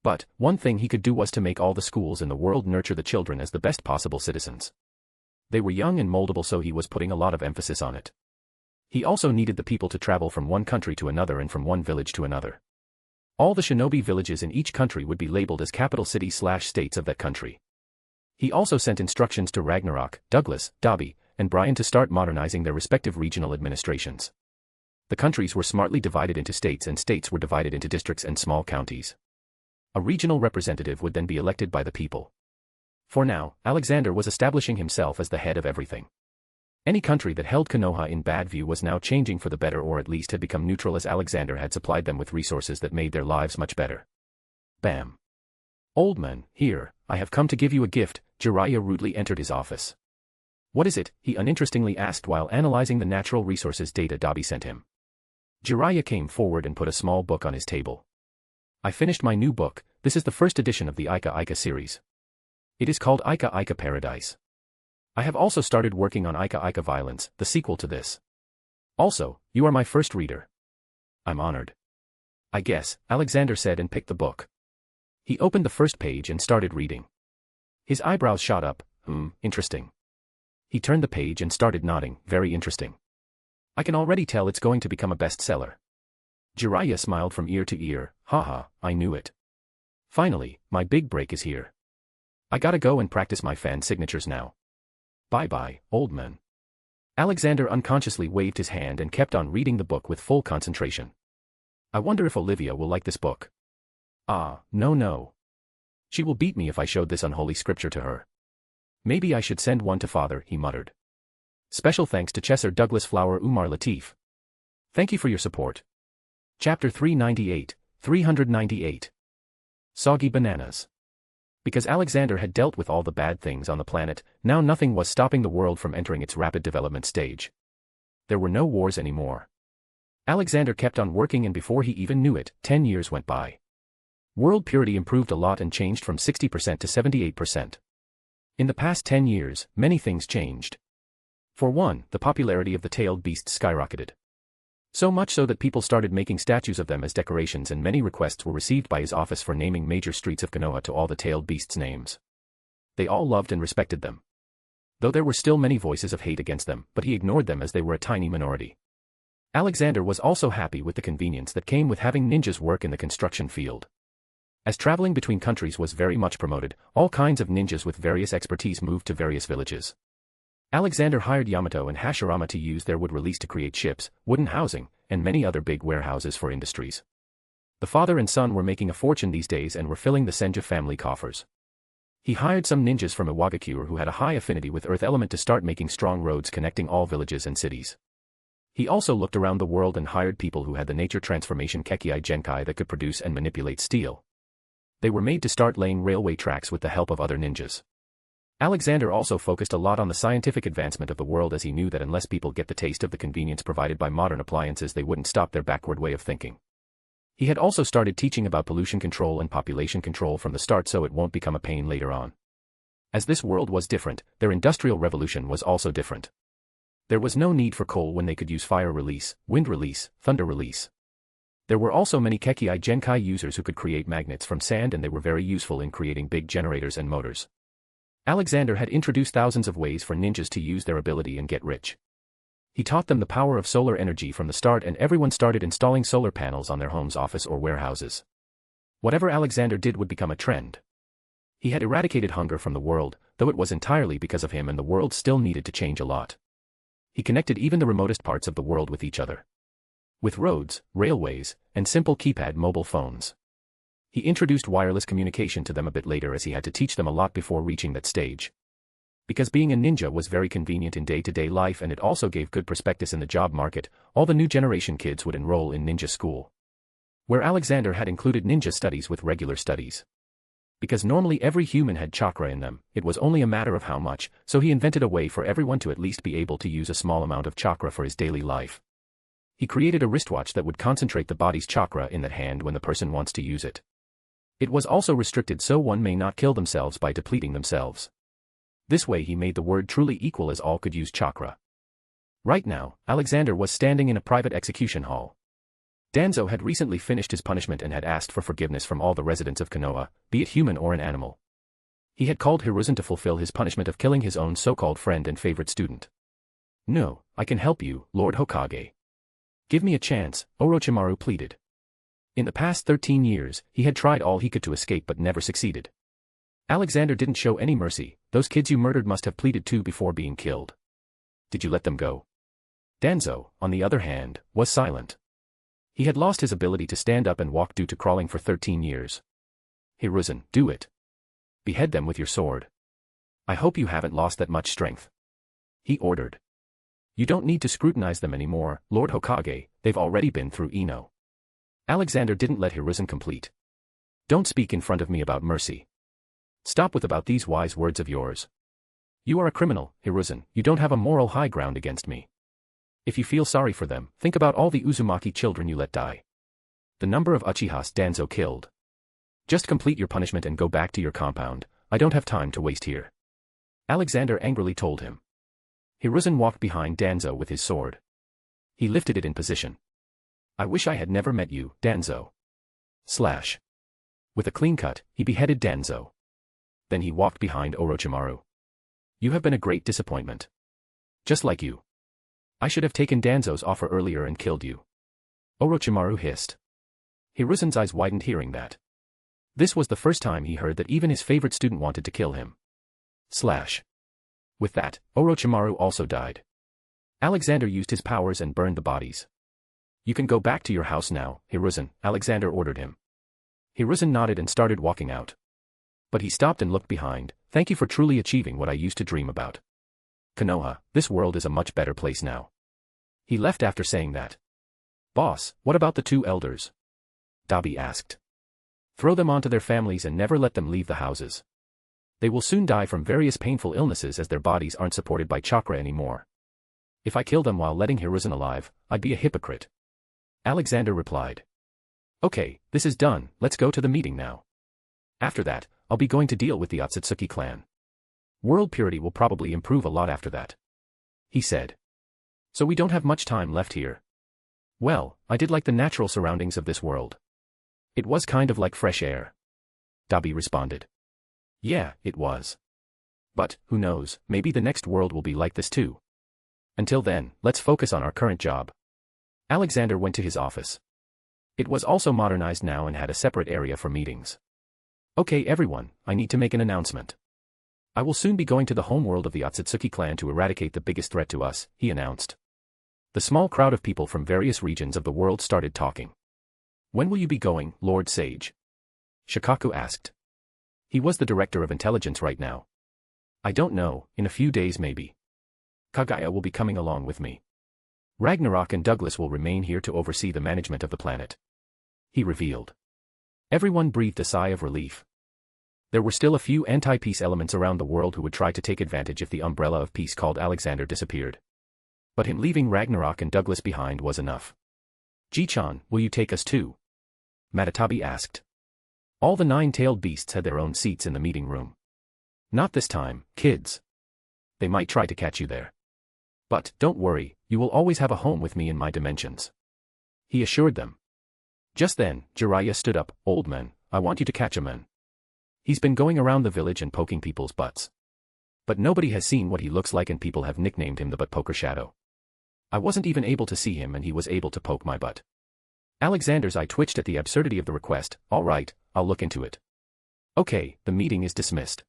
But, one thing he could do was to make all the schools in the world nurture the children as the best possible citizens. They were young and moldable, so he was putting a lot of emphasis on it. He also needed the people to travel from one country to another and from one village to another. All the shinobi villages in each country would be labeled as capital cities/states of that country. He also sent instructions to Ragnarok, Douglas, Dabi, and Brian to start modernizing their respective regional administrations. The countries were smartly divided into states and states were divided into districts and small counties. A regional representative would then be elected by the people. For now, Alexander was establishing himself as the head of everything. Any country that held Konoha in bad view was now changing for the better, or at least had become neutral, as Alexander had supplied them with resources that made their lives much better. Bam. Old man, here, I have come to give you a gift. Jiraiya rudely entered his office. What is it? He uninterestingly asked while analyzing the natural resources data Dabi sent him. Jiraiya came forward and put a small book on his table. I finished my new book. This is the first edition of the Ika Ika series. It is called Ika Ika Paradise. I have also started working on Ika Ika Violence, the sequel to this. Also, you are my first reader. I'm honored. I guess, Alexander said and picked the book. He opened the first page and started reading. His eyebrows shot up. Interesting. He turned the page and started nodding. Very interesting. I can already tell it's going to become a bestseller. Jiraiya smiled from ear to ear. Haha, I knew it. Finally, my big break is here. I gotta go and practice my fan signatures now. Bye-bye, old man. Alexander unconsciously waved his hand and kept on reading the book with full concentration. I wonder if Olivia will like this book. Ah, no. She will beat me if I showed this unholy scripture to her. Maybe I should send one to father, he muttered. Special thanks to Chesser Douglas Flower Umar Latif. Thank you for your support. Chapter 398. Soggy Bananas. Because Alexander had dealt with all the bad things on the planet, now nothing was stopping the world from entering its rapid development stage. There were no wars anymore. Alexander kept on working, and before he even knew it, 10 years went by. World purity improved a lot and changed from 60% to 78%. In the past 10 years, many things changed. For one, the popularity of the tailed beasts skyrocketed. So much so that people started making statues of them as decorations, and many requests were received by his office for naming major streets of Konoha to all the tailed beasts' names. They all loved and respected them. Though there were still many voices of hate against them, but he ignored them as they were a tiny minority. Alexander was also happy with the convenience that came with having ninjas work in the construction field. As traveling between countries was very much promoted, all kinds of ninjas with various expertise moved to various villages. Alexander hired Yamato and Hashirama to use their wood release to create ships, wooden housing, and many other big warehouses for industries. The father and son were making a fortune these days and were filling the Senja family coffers. He hired some ninjas from Iwagakure who had a high affinity with earth element to start making strong roads connecting all villages and cities. He also looked around the world and hired people who had the nature transformation Kekii Genkai that could produce and manipulate steel. They were made to start laying railway tracks with the help of other ninjas. Alexander also focused a lot on the scientific advancement of the world, as he knew that unless people get the taste of the convenience provided by modern appliances, they wouldn't stop their backward way of thinking. He had also started teaching about pollution control and population control from the start, so it won't become a pain later on. As this world was different, their industrial revolution was also different. There was no need for coal when they could use fire release, wind release, thunder release. There were also many Kekii Genkai users who could create magnets from sand, and they were very useful in creating big generators and motors. Alexander had introduced thousands of ways for ninjas to use their ability and get rich. He taught them the power of solar energy from the start, and everyone started installing solar panels on their homes, office or warehouses. Whatever Alexander did would become a trend. He had eradicated hunger from the world, though it was entirely because of him, and the world still needed to change a lot. He connected even the remotest parts of the world with each other. With roads, railways, and simple keypad mobile phones. He introduced wireless communication to them a bit later, as he had to teach them a lot before reaching that stage. Because being a ninja was very convenient in day-to-day life, and it also gave good prospectus in the job market, all the new generation kids would enroll in ninja school. Where Alexander had included ninja studies with regular studies. Because normally every human had chakra in them, it was only a matter of how much, so he invented a way for everyone to at least be able to use a small amount of chakra for his daily life. He created a wristwatch that would concentrate the body's chakra in that hand when the person wants to use it. It was also restricted so one may not kill themselves by depleting themselves. This way he made the word truly equal, as all could use chakra. Right now, Alexander was standing in a private execution hall. Danzo had recently finished his punishment and had asked for forgiveness from all the residents of Konoha, be it human or an animal. He had called Hiruzen to fulfill his punishment of killing his own so-called friend and favorite student. No, I can help you, Lord Hokage. Give me a chance, Orochimaru pleaded. In the past 13 years, he had tried all he could to escape but never succeeded. Alexander didn't show any mercy. Those kids you murdered must have pleaded too before being killed. Did you let them go? Danzo, on the other hand, was silent. He had lost his ability to stand up and walk due to crawling for 13 years. Hiruzen, do it. Behead them with your sword. I hope you haven't lost that much strength. He ordered. You don't need to scrutinize them anymore, Lord Hokage, they've already been through Ino. Alexander didn't let Hiruzen complete. Don't speak in front of me about mercy. Stop with about these wise words of yours. You are a criminal, Hiruzen, you don't have a moral high ground against me. If you feel sorry for them, think about all the Uzumaki children you let die. The number of Uchihas Danzo killed. Just complete your punishment and go back to your compound, I don't have time to waste here. Alexander angrily told him. Hiruzen walked behind Danzo with his sword. He lifted it in position. I wish I had never met you, Danzo. Slash. With a clean cut, he beheaded Danzo. Then he walked behind Orochimaru. You have been a great disappointment. Just like you. I should have taken Danzo's offer earlier and killed you. Orochimaru hissed. Hiruzen's eyes widened hearing that. This was the first time he heard that even his favorite student wanted to kill him. With that, Orochimaru also died. Alexander used his powers and burned the bodies. You can go back to your house now, Hiruzen, Alexander ordered him. Hiruzen nodded and started walking out. But he stopped and looked behind. Thank you for truly achieving what I used to dream about. Konoha, this world is a much better place now. He left after saying that. Boss, what about the two elders? Dabi asked. Throw them onto their families and never let them leave the houses. They will soon die from various painful illnesses as their bodies aren't supported by chakra anymore. If I kill them while letting Hiruzen alive, I'd be a hypocrite. Alexander replied. Okay, this is done, let's go to the meeting now. After that, I'll be going to deal with the Otsutsuki clan. World purity will probably improve a lot after that. He said. So we don't have much time left here. Well, I did like the natural surroundings of this world. It was kind of like fresh air. Dabi responded. Yeah, it was. But, who knows, maybe the next world will be like this too. Until then, let's focus on our current job. Alexander went to his office. It was also modernized now and had a separate area for meetings. Okay everyone, I need to make an announcement. I will soon be going to the homeworld of the Otsutsuki clan to eradicate the biggest threat to us, he announced. The small crowd of people from various regions of the world started talking. When will you be going, Lord Sage? Shikaku asked. He was the director of intelligence right now. I don't know, in a few days maybe. Kagaya will be coming along with me. Ragnarok and Douglas will remain here to oversee the management of the planet. He revealed. Everyone breathed a sigh of relief. There were still a few anti-peace elements around the world who would try to take advantage if the umbrella of peace called Alexander disappeared. But him leaving Ragnarok and Douglas behind was enough. Ji-chan, will you take us too? Matatabi asked. All the nine-tailed beasts had their own seats in the meeting room. Not this time, kids. They might try to catch you there. But, don't worry, you will always have a home with me in my dimensions. He assured them. Just then, Jiraiya stood up, old man, I want you to catch a man. He's been going around the village and poking people's butts. But nobody has seen what he looks like and people have nicknamed him the Butt Poker Shadow. I wasn't even able to see him and he was able to poke my butt. Alexander's eye twitched at the absurdity of the request. All right, I'll look into it. Okay, the meeting is dismissed.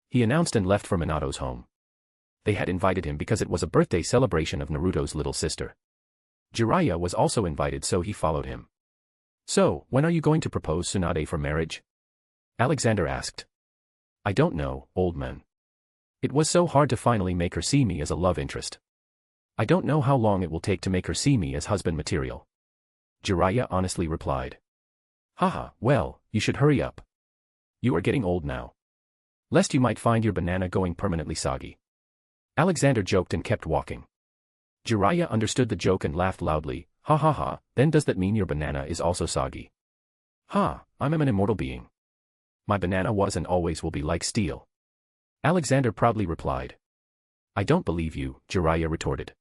He announced and left for Minato's home. They had invited him because it was a birthday celebration of Naruto's little sister. Jiraiya was also invited so he followed him. So, when are you going to propose Tsunade for marriage? Alexander asked. I don't know, old man. It was so hard to finally make her see me as a love interest. I don't know how long it will take to make her see me as husband material. Jiraiya honestly replied. Haha, well, you should hurry up. You are getting old now. Lest you might find your banana going permanently soggy. Alexander joked and kept walking. Jiraiya understood the joke and laughed loudly. Ha ha ha, then does that mean your banana is also soggy? Ha, I'm an immortal being. My banana was and always will be like steel. Alexander proudly replied. I don't believe you, Jiraiya retorted.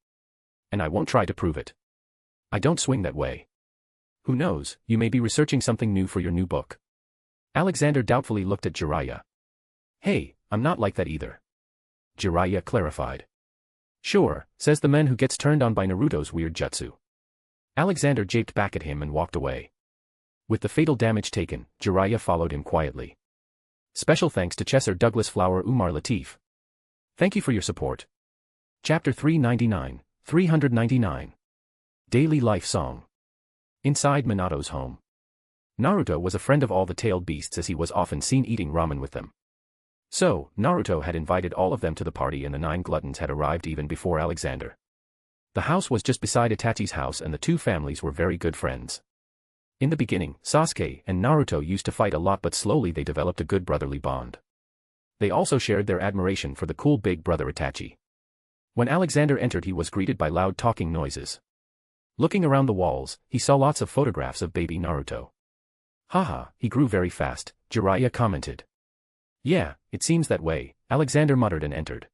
And I won't try to prove it. I don't swing that way. Who knows, you may be researching something new for your new book. Alexander doubtfully looked at Jiraiya. Hey, I'm not like that either. Jiraiya clarified. Sure, says the man who gets turned on by Naruto's weird jutsu. Alexander japed back at him and walked away. With the fatal damage taken, Jiraiya followed him quietly. Special thanks to Chesser Douglas Flower Umar Latif. Thank you for your support. Chapter 399. Daily Life Song. Inside Minato's home. Naruto was a friend of all the tailed beasts as he was often seen eating ramen with them. So, Naruto had invited all of them to the party and the 9 gluttons had arrived even before Alexander. The house was just beside Itachi's house and the two families were very good friends. In the beginning, Sasuke and Naruto used to fight a lot but slowly they developed a good brotherly bond. They also shared their admiration for the cool big brother Itachi. When Alexander entered he was greeted by loud talking noises. Looking around the walls, he saw lots of photographs of baby Naruto. Haha, he grew very fast, Jiraiya commented. Yeah, it seems that way, Alexander muttered and entered.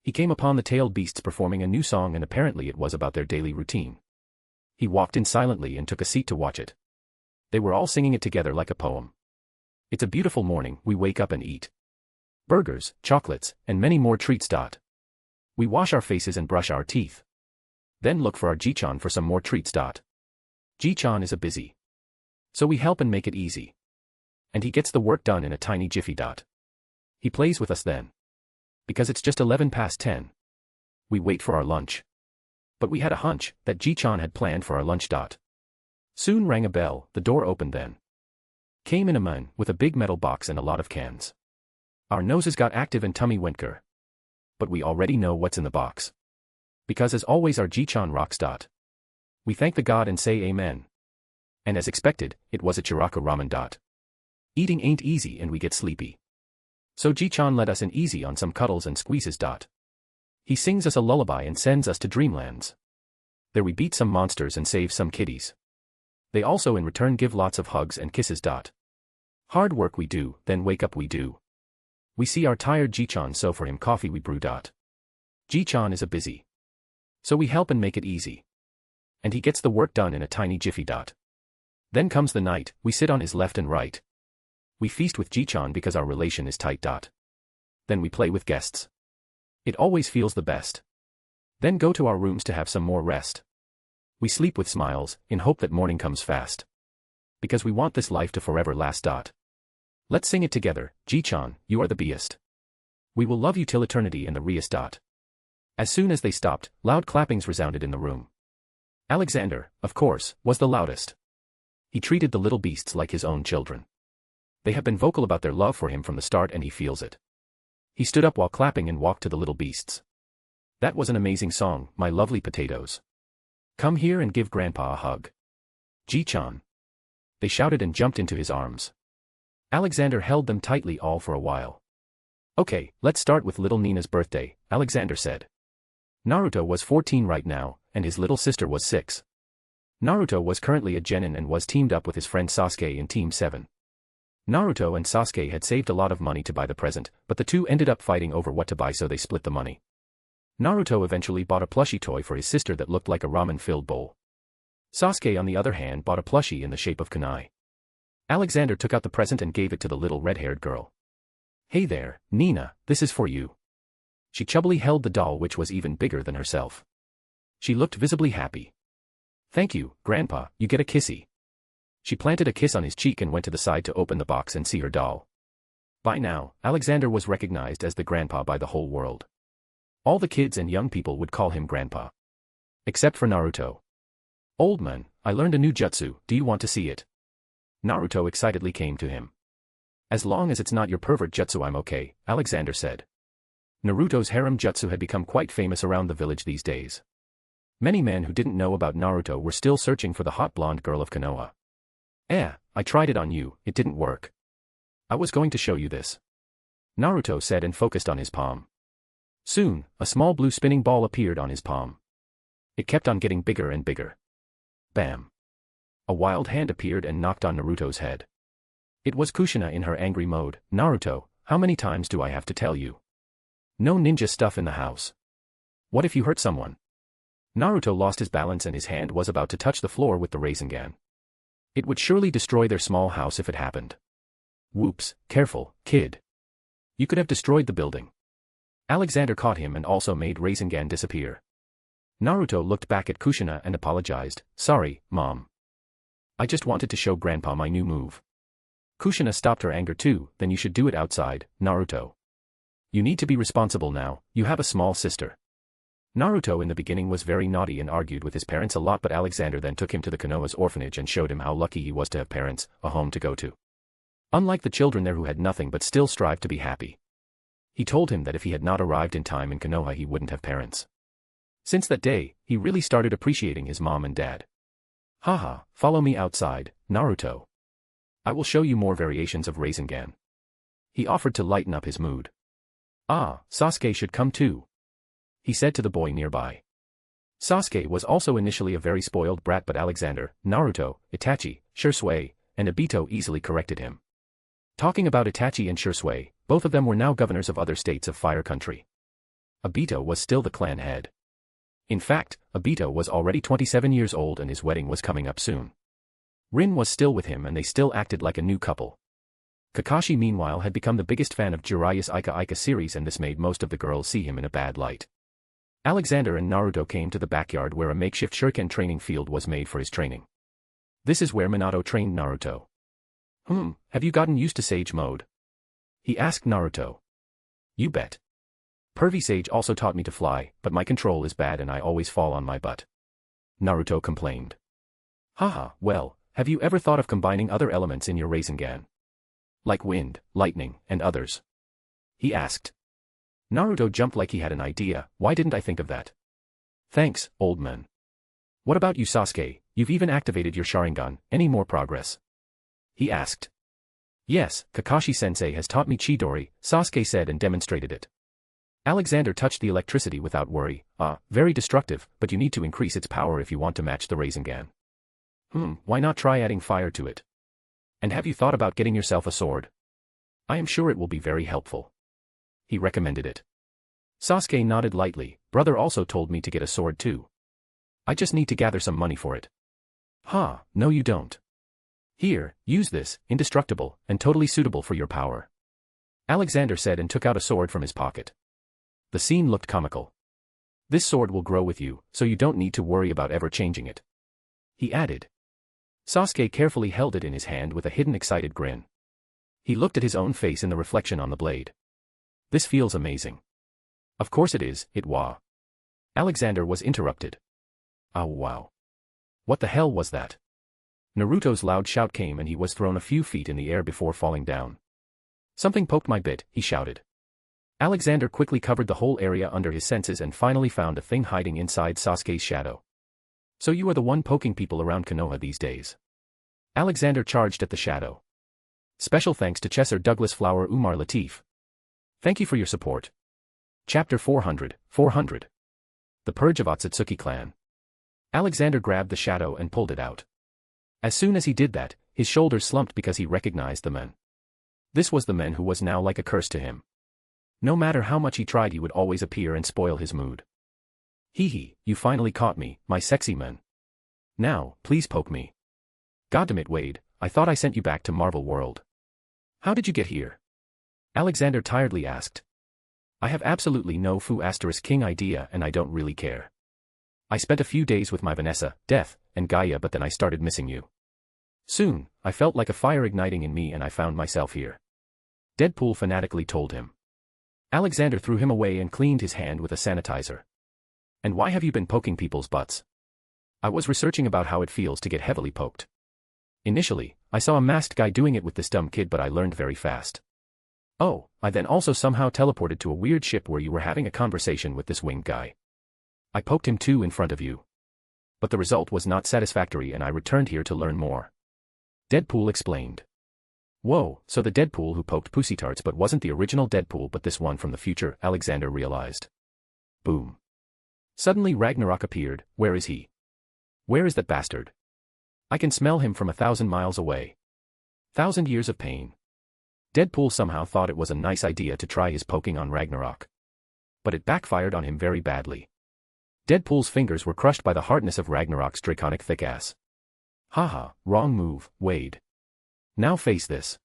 He came upon the tailed beasts performing a new song and apparently it was about their daily routine. He walked in silently and took a seat to watch it. They were all singing it together like a poem. It's a beautiful morning, we wake up and eat burgers, chocolates, and many more treats. We wash our faces and brush our teeth. Then look for our Ji-chan for some more treats. Ji-chan is a busy. So we help and make it easy. And he gets the work done in a tiny jiffy. He plays with us then. Because it's just 11 past 10. We wait for our lunch. But we had a hunch that Ji-chan had planned for our lunch. Soon rang a bell, the door opened then. Came in a man with a big metal box and a lot of cans. Our noses got active and tummy went grr. But we already know what's in the box. Because as always our Ji-chan rocks. We thank the God and say amen. And as expected, it was a chiraku ramen. Eating ain't easy and we get sleepy. So Ji-chan let us in easy on some cuddles and squeezes. He sings us a lullaby and sends us to dreamlands. There we beat some monsters and save some kiddies. They also in return give lots of hugs and kisses. Hard work we do, then wake up we do. We see our tired Ji-chan, so for him coffee we brew. Ji-chan is a busy. So we help and make it easy. And he gets the work done in a tiny jiffy. Then comes the night, we sit on his left and right. We feast with Ji-chan because our relation is tight. Then we play with guests. It always feels the best. Then go to our rooms to have some more rest. We sleep with smiles, in hope that morning comes fast. Because we want this life to forever last. Let's sing it together, Ji-chan, you are the beest. We will love you till eternity and the reest. As soon as they stopped, loud clappings resounded in the room. Alexander, of course, was the loudest. He treated the little beasts like his own children. They have been vocal about their love for him from the start and he feels it. He stood up while clapping and walked to the little beasts. That was an amazing song, my lovely potatoes. Come here and give Grandpa a hug. Ji-chan. They shouted and jumped into his arms. Alexander held them tightly all for a while. Okay, let's start with little Nina's birthday, Alexander said. Naruto was 14 right now, and his little sister was 6. Naruto was currently a genin and was teamed up with his friend Sasuke in Team 7. Naruto and Sasuke had saved a lot of money to buy the present, but the two ended up fighting over what to buy, so they split the money. Naruto eventually bought a plushie toy for his sister that looked like a ramen-filled bowl. Sasuke on the other hand bought a plushie in the shape of kunai. Alexander took out the present and gave it to the little red-haired girl. Hey there, Nina, this is for you. She chubbily held the doll, which was even bigger than herself. She looked visibly happy. Thank you, Grandpa, you get a kissy. She planted a kiss on his cheek and went to the side to open the box and see her doll. By now, Alexander was recognized as the grandpa by the whole world. All the kids and young people would call him Grandpa. Except for Naruto. Old man, I learned a new jutsu, do you want to see it? Naruto excitedly came to him. As long as it's not your pervert jutsu I'm okay, Alexander said. Naruto's harem jutsu had become quite famous around the village these days. Many men who didn't know about Naruto were still searching for the hot blonde girl of Konoha. I tried it on you, it didn't work. I was going to show you this. Naruto said and focused on his palm. Soon, a small blue spinning ball appeared on his palm. It kept on getting bigger and bigger. Bam. A wild hand appeared and knocked on Naruto's head. It was Kushina in her angry mode. Naruto, how many times do I have to tell you? No ninja stuff in the house. What if you hurt someone? Naruto lost his balance and his hand was about to touch the floor with the Rasengan. It would surely destroy their small house if it happened. Whoops, careful, kid. You could have destroyed the building. Alexander caught him and also made Rasengan disappear. Naruto looked back at Kushina and apologized, sorry, Mom. I just wanted to show Grandpa my new move. Kushina stopped her anger too, then you should do it outside, Naruto. You need to be responsible now, you have a small sister. Naruto in the beginning was very naughty and argued with his parents a lot, but Alexander then took him to the Konoha's orphanage and showed him how lucky he was to have parents, a home to go to. Unlike the children there who had nothing but still strived to be happy. He told him that if he had not arrived in time in Konoha he wouldn't have parents. Since that day, he really started appreciating his mom and dad. Haha, follow me outside, Naruto. I will show you more variations of Rasengan. He offered to lighten up his mood. Ah, Sasuke should come too, he said to the boy nearby. Sasuke was also initially a very spoiled brat, but Alexander, Naruto, Itachi, Shisui, and Obito easily corrected him. Talking about Itachi and Shisui, both of them were now governors of other states of Fire Country. Obito was still the clan head. In fact, Obito was already 27 years old and his wedding was coming up soon. Rin was still with him and they still acted like a new couple. Kakashi meanwhile had become the biggest fan of Jiraiya's Ika Ika series, and this made most of the girls see him in a bad light. Alexander and Naruto came to the backyard where a makeshift shuriken training field was made for his training. This is where Minato trained Naruto. Have you gotten used to Sage mode? He asked Naruto. You bet. Pervy Sage also taught me to fly, but my control is bad and I always fall on my butt. Naruto complained. Haha, well, have you ever thought of combining other elements in your Rasengan? Like wind, lightning, and others? He asked. Naruto jumped like he had an idea. Why didn't I think of that? Thanks, old man. What about you, Sasuke? You've even activated your Sharingan. Any more progress? He asked. Yes, Kakashi-sensei has taught me Chidori, Sasuke said and demonstrated it. Alexander touched the electricity without worry. Very destructive, but you need to increase its power if you want to match the Rasengan. Why not try adding fire to it? And have you thought about getting yourself a sword? I am sure it will be very helpful. He recommended it. Sasuke nodded lightly. Brother also told me to get a sword too. I just need to gather some money for it. No you don't. Here, use this, indestructible, and totally suitable for your power. Alexander said and took out a sword from his pocket. The scene looked comical. This sword will grow with you, so you don't need to worry about ever changing it. He added. Sasuke carefully held it in his hand with a hidden excited grin. He looked at his own face in the reflection on the blade. This feels amazing. Of course it is, Alexander was interrupted. Oh wow. What the hell was that? Naruto's loud shout came and he was thrown a few feet in the air before falling down. Something poked my bit, he shouted. Alexander quickly covered the whole area under his senses and finally found a thing hiding inside Sasuke's shadow. So you are the one poking people around Konoha these days. Alexander charged at the shadow. Special thanks to Chesser Douglas Flower Umar Latif. Thank you for your support. Chapter 400. The Purge of Otsutsuki Clan. Alexander grabbed the shadow and pulled it out. As soon as he did that, his shoulders slumped because he recognized the man. This was the man who was now like a curse to him. No matter how much he tried he would always appear and spoil his mood. Hee, you finally caught me, my sexy man. Now, please poke me. Goddamn Wade, I thought I sent you back to Marvel World. How did you get here? Alexander tiredly asked. I have absolutely no king idea and I don't really care. I spent a few days with my Vanessa, Death, and Gaia but then I started missing you. Soon, I felt like a fire igniting in me and I found myself here. Deadpool fanatically told him. Alexander threw him away and cleaned his hand with a sanitizer. And why have you been poking people's butts? I was researching about how it feels to get heavily poked. Initially, I saw a masked guy doing it with this dumb kid but I learned very fast. Oh, I then also somehow teleported to a weird ship where you were having a conversation with this winged guy. I poked him too in front of you. But the result was not satisfactory and I returned here to learn more. Deadpool explained. Whoa, so the Deadpool who poked Pussytarts but wasn't the original Deadpool but this one from the future, Alexander realized. Boom. Suddenly Ragnarok appeared. Where is he? Where is that bastard? I can smell him from 1,000 miles away. 1,000 years of pain. Deadpool somehow thought it was a nice idea to try his poking on Ragnarok. But it backfired on him very badly. Deadpool's fingers were crushed by the hardness of Ragnarok's draconic thick ass. Haha, wrong move, Wade. Now face this.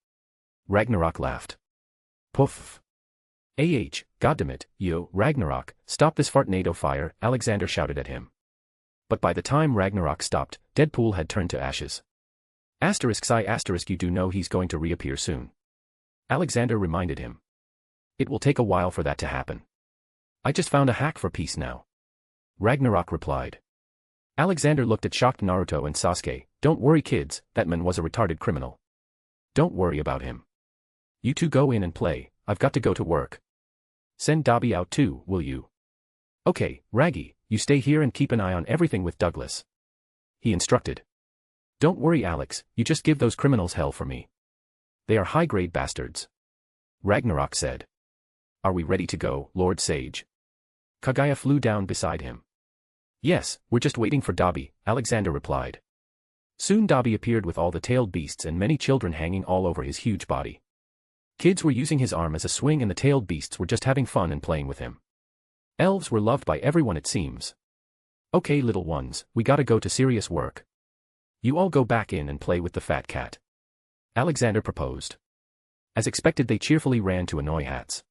Ragnarok laughed. Poof. Goddammit, yo, Ragnarok, stop this fartnado fire, Alexander shouted at him. But by the time Ragnarok stopped, Deadpool had turned to ashes. You do know he's going to reappear soon. Alexander reminded him. It will take a while for that to happen. I just found a hack for peace now. Ragnarok replied. Alexander looked at shocked Naruto and Sasuke. Don't worry kids, that man was a retarded criminal. Don't worry about him. You two go in and play, I've got to go to work. Send Dabi out too, will you? Okay, Raggy, you stay here and keep an eye on everything with Douglas. He instructed. Don't worry Alex, you just give those criminals hell for me. They are high-grade bastards. Ragnarok said. Are we ready to go, Lord Sage? Kaguya flew down beside him. Yes, we're just waiting for Dabi, Alexander replied. Soon Dabi appeared with all the tailed beasts and many children hanging all over his huge body. Kids were using his arm as a swing and the tailed beasts were just having fun and playing with him. Elves were loved by everyone it seems. Okay little ones, we gotta go to serious work. You all go back in and play with the fat cat. Alexander proposed. As expected they cheerfully ran to annoy Hats.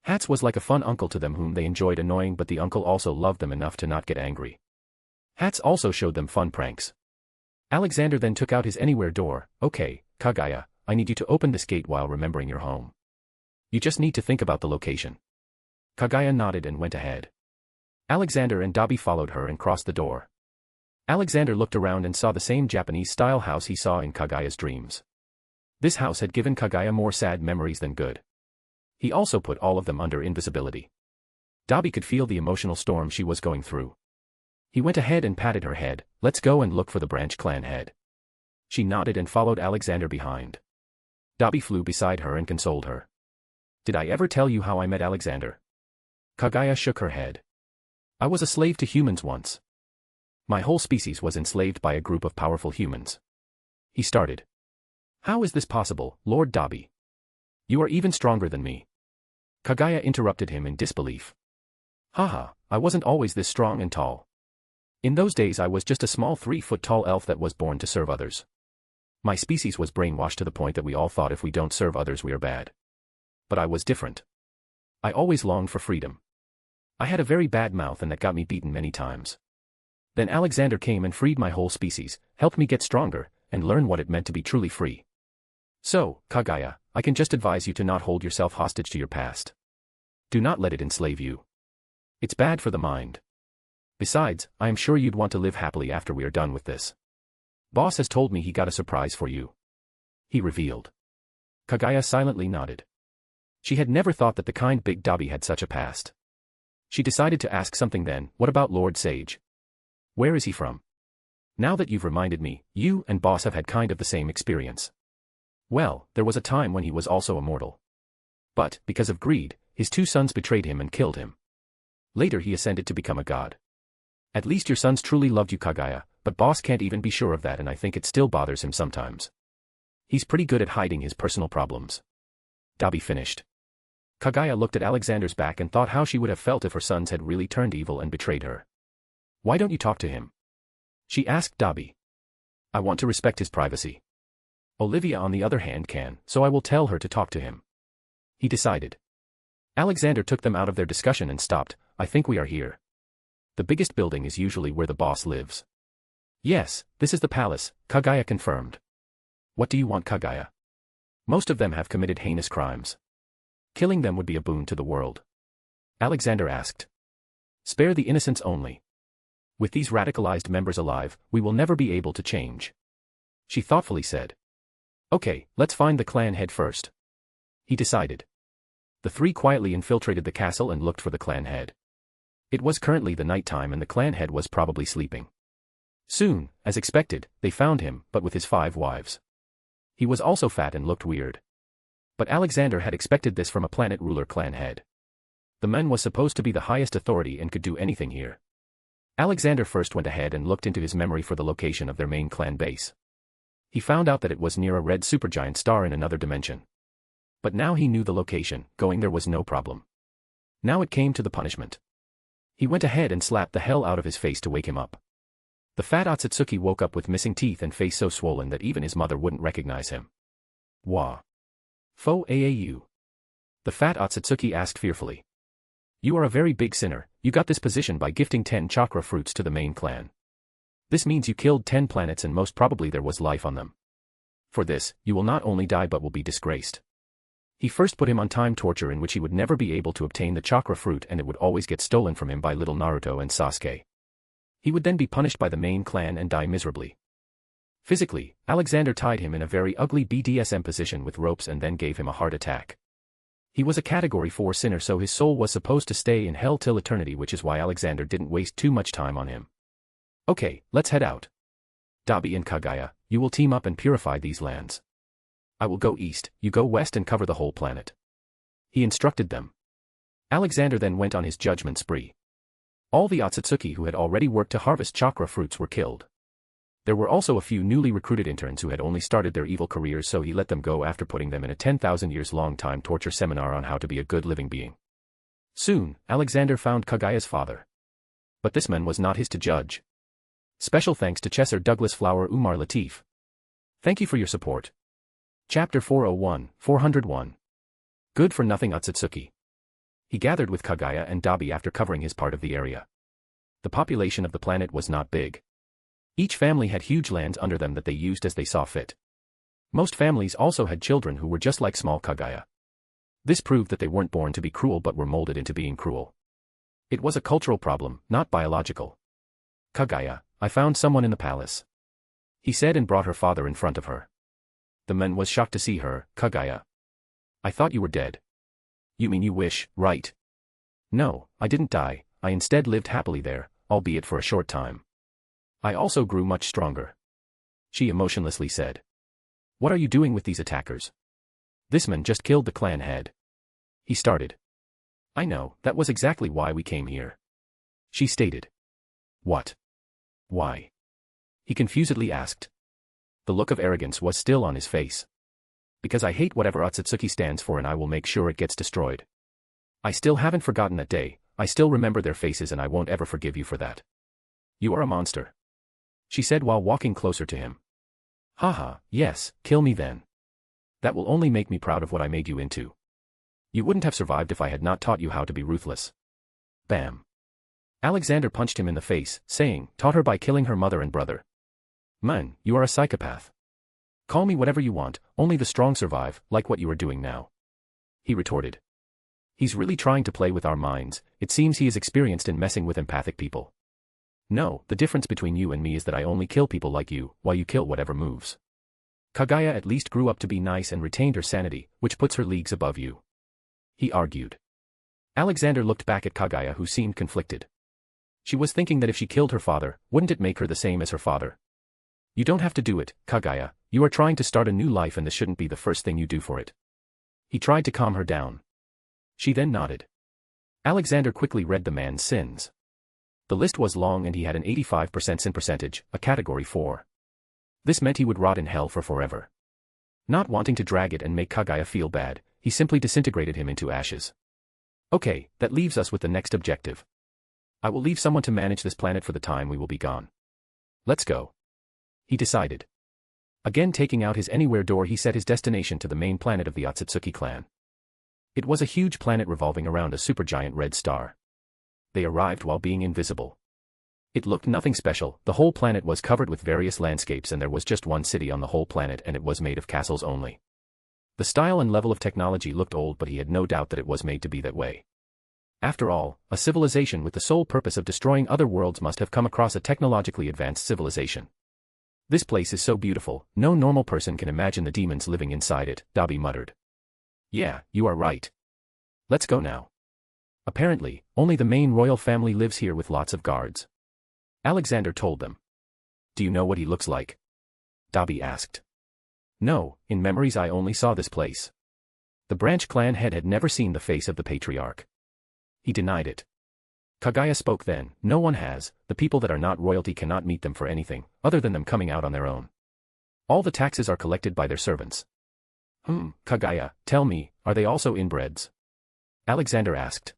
Hats was like a fun uncle to them whom they enjoyed annoying but the uncle also loved them enough to not get angry. Hats also showed them fun pranks. Alexander then took out his anywhere door. Okay, Kagaya, I need you to open this gate while remembering your home. You just need to think about the location. Kagaya nodded and went ahead. Alexander and Dabi followed her and crossed the door. Alexander looked around and saw the same Japanese-style house he saw in Kagaya's dreams. This house had given Kagaya more sad memories than good. He also put all of them under invisibility. Dabi could feel the emotional storm she was going through. He went ahead and patted her head. Let's go and look for the branch clan head. She nodded and followed Alexander behind. Dabi flew beside her and consoled her. Did I ever tell you how I met Alexander? Kagaya shook her head. I was a slave to humans once. My whole species was enslaved by a group of powerful humans. He started. How is this possible, Lord Dabi? You are even stronger than me. Kagaya interrupted him in disbelief. Haha, I wasn't always this strong and tall. In those days I was just a small 3-foot-tall elf that was born to serve others. My species was brainwashed to the point that we all thought if we don't serve others we are bad. But I was different. I always longed for freedom. I had a very bad mouth and that got me beaten many times. Then Alexander came and freed my whole species, helped me get stronger, and learn what it meant to be truly free. So, Kagaya, I can just advise you to not hold yourself hostage to your past. Do not let it enslave you. It's bad for the mind. Besides, I am sure you'd want to live happily after we are done with this. Boss has told me he got a surprise for you. He revealed. Kagaya silently nodded. She had never thought that the kind Big Dabi had such a past. She decided to ask something then. What about Lord Sage? Where is he from? Now that you've reminded me, you and Boss have had kind of the same experience. Well, there was a time when he was also immortal. But, because of greed, his 2 sons betrayed him and killed him. Later he ascended to become a god. At least your sons truly loved you, Kagaya, but Boss can't even be sure of that and I think it still bothers him sometimes. He's pretty good at hiding his personal problems. Dabi finished. Kagaya looked at Alexander's back and thought how she would have felt if her sons had really turned evil and betrayed her. Why don't you talk to him? She asked Dabi. I want to respect his privacy. Olivia on the other hand can, so I will tell her to talk to him. He decided. Alexander took them out of their discussion and stopped. I think we are here. The biggest building is usually where the boss lives. Yes, this is the palace, Kagaya confirmed. What do you want, Kagaya? Most of them have committed heinous crimes. Killing them would be a boon to the world. Alexander asked. Spare the innocents only. With these radicalized members alive, we will never be able to change. She thoughtfully said. Okay, let's find the clan head first. He decided. The 3 quietly infiltrated the castle and looked for the clan head. It was currently the nighttime and the clan head was probably sleeping. Soon, as expected, they found him, but with his 5 wives. He was also fat and looked weird. But Alexander had expected this from a planet ruler clan head. The man was supposed to be the highest authority and could do anything here. Alexander first went ahead and looked into his memory for the location of their main clan base. He found out that it was near a red supergiant star in another dimension. But now he knew the location, going there was no problem. Now it came to the punishment. He went ahead and slapped the hell out of his face to wake him up. The fat Otsutsuki woke up with missing teeth and face so swollen that even his mother wouldn't recognize him. Wah. Fo aau. The fat Otsutsuki asked fearfully. You are a very big sinner, you got this position by gifting 10 chakra fruits to the main clan. This means you killed 10 planets and most probably there was life on them. For this, you will not only die but will be disgraced. He first put him on time torture in which he would never be able to obtain the chakra fruit and it would always get stolen from him by little Naruto and Sasuke. He would then be punished by the main clan and die miserably. Physically, Alexander tied him in a very ugly BDSM position with ropes and then gave him a heart attack. He was a category 4 sinner so his soul was supposed to stay in hell till eternity, which is why Alexander didn't waste too much time on him. Okay, let's head out. Dabi and Kagaya, you will team up and purify these lands. I will go east, you go west and cover the whole planet. He instructed them. Alexander then went on his judgment spree. All the Otsutsuki who had already worked to harvest chakra fruits were killed. There were also a few newly recruited interns who had only started their evil careers, so he let them go after putting them in a 10,000 years long time torture seminar on how to be a good living being. Soon, Alexander found Kagaya's father. But this man was not his to judge. Special thanks to Chesser Douglas Flower Umar Latif. Thank you for your support. Chapter 401, 401. Good for nothing Otsutsuki. He gathered with Kagaya and Dabi after covering his part of the area. The population of the planet was not big. Each family had huge lands under them that they used as they saw fit. Most families also had children who were just like small Kagaya. This proved that they weren't born to be cruel but were molded into being cruel. It was a cultural problem, not biological. Kagaya, I found someone in the palace. He said and brought her father in front of her. The man was shocked to see her. Kagaya. I thought you were dead. You mean you wish, right? No, I didn't die, I instead lived happily there, albeit for a short time. I also grew much stronger. She emotionlessly said. What are you doing with these attackers? This man just killed the clan head. He started. I know, that was exactly why we came here. She stated. What? Why? He confusedly asked. The look of arrogance was still on his face. Because I hate whatever Otsutsuki stands for and I will make sure it gets destroyed. I still haven't forgotten that day, I still remember their faces and I won't ever forgive you for that. You are a monster. She said while walking closer to him. Haha, yes, kill me then. That will only make me proud of what I made you into. You wouldn't have survived if I had not taught you how to be ruthless. Bam. Alexander punched him in the face, saying, taught her by killing her mother and brother. Man, you are a psychopath. Call me whatever you want, only the strong survive, like what you are doing now. He retorted. He's really trying to play with our minds, it seems he is experienced in messing with empathic people. No, the difference between you and me is that I only kill people like you, while you kill whatever moves. Kagaya at least grew up to be nice and retained her sanity, which puts her leagues above you. He argued. Alexander looked back at Kagaya who seemed conflicted. She was thinking that if she killed her father, wouldn't it make her the same as her father? You don't have to do it, Kagaya, you are trying to start a new life and this shouldn't be the first thing you do for it. He tried to calm her down. She then nodded. Alexander quickly read the man's sins. The list was long and he had an 85% sin percentage, a category 4. This meant he would rot in hell for forever. Not wanting to drag it and make Kagaya feel bad, he simply disintegrated him into ashes. Okay, that leaves us with the next objective. I will leave someone to manage this planet for the time we will be gone. Let's go. He decided. Again taking out his anywhere door he set his destination to the main planet of the Otsutsuki clan. It was a huge planet revolving around a supergiant red star. They arrived while being invisible. It looked nothing special, the whole planet was covered with various landscapes and there was just one city on the whole planet and it was made of castles only. The style and level of technology looked old but he had no doubt that it was made to be that way. After all, a civilization with the sole purpose of destroying other worlds must have come across a technologically advanced civilization. This place is so beautiful, no normal person can imagine the demons living inside it, Dabi muttered. Yeah, you are right. Let's go now. Apparently, only the main royal family lives here with lots of guards. Alexander told them. Do you know what he looks like? Dabi asked. No, in memories I only saw this place. The branch clan head had never seen the face of the patriarch. He denied it. Kagaya spoke then, no one has, the people that are not royalty cannot meet them for anything, other than them coming out on their own. All the taxes are collected by their servants. Kagaya, tell me, are they also inbreds? Alexander asked.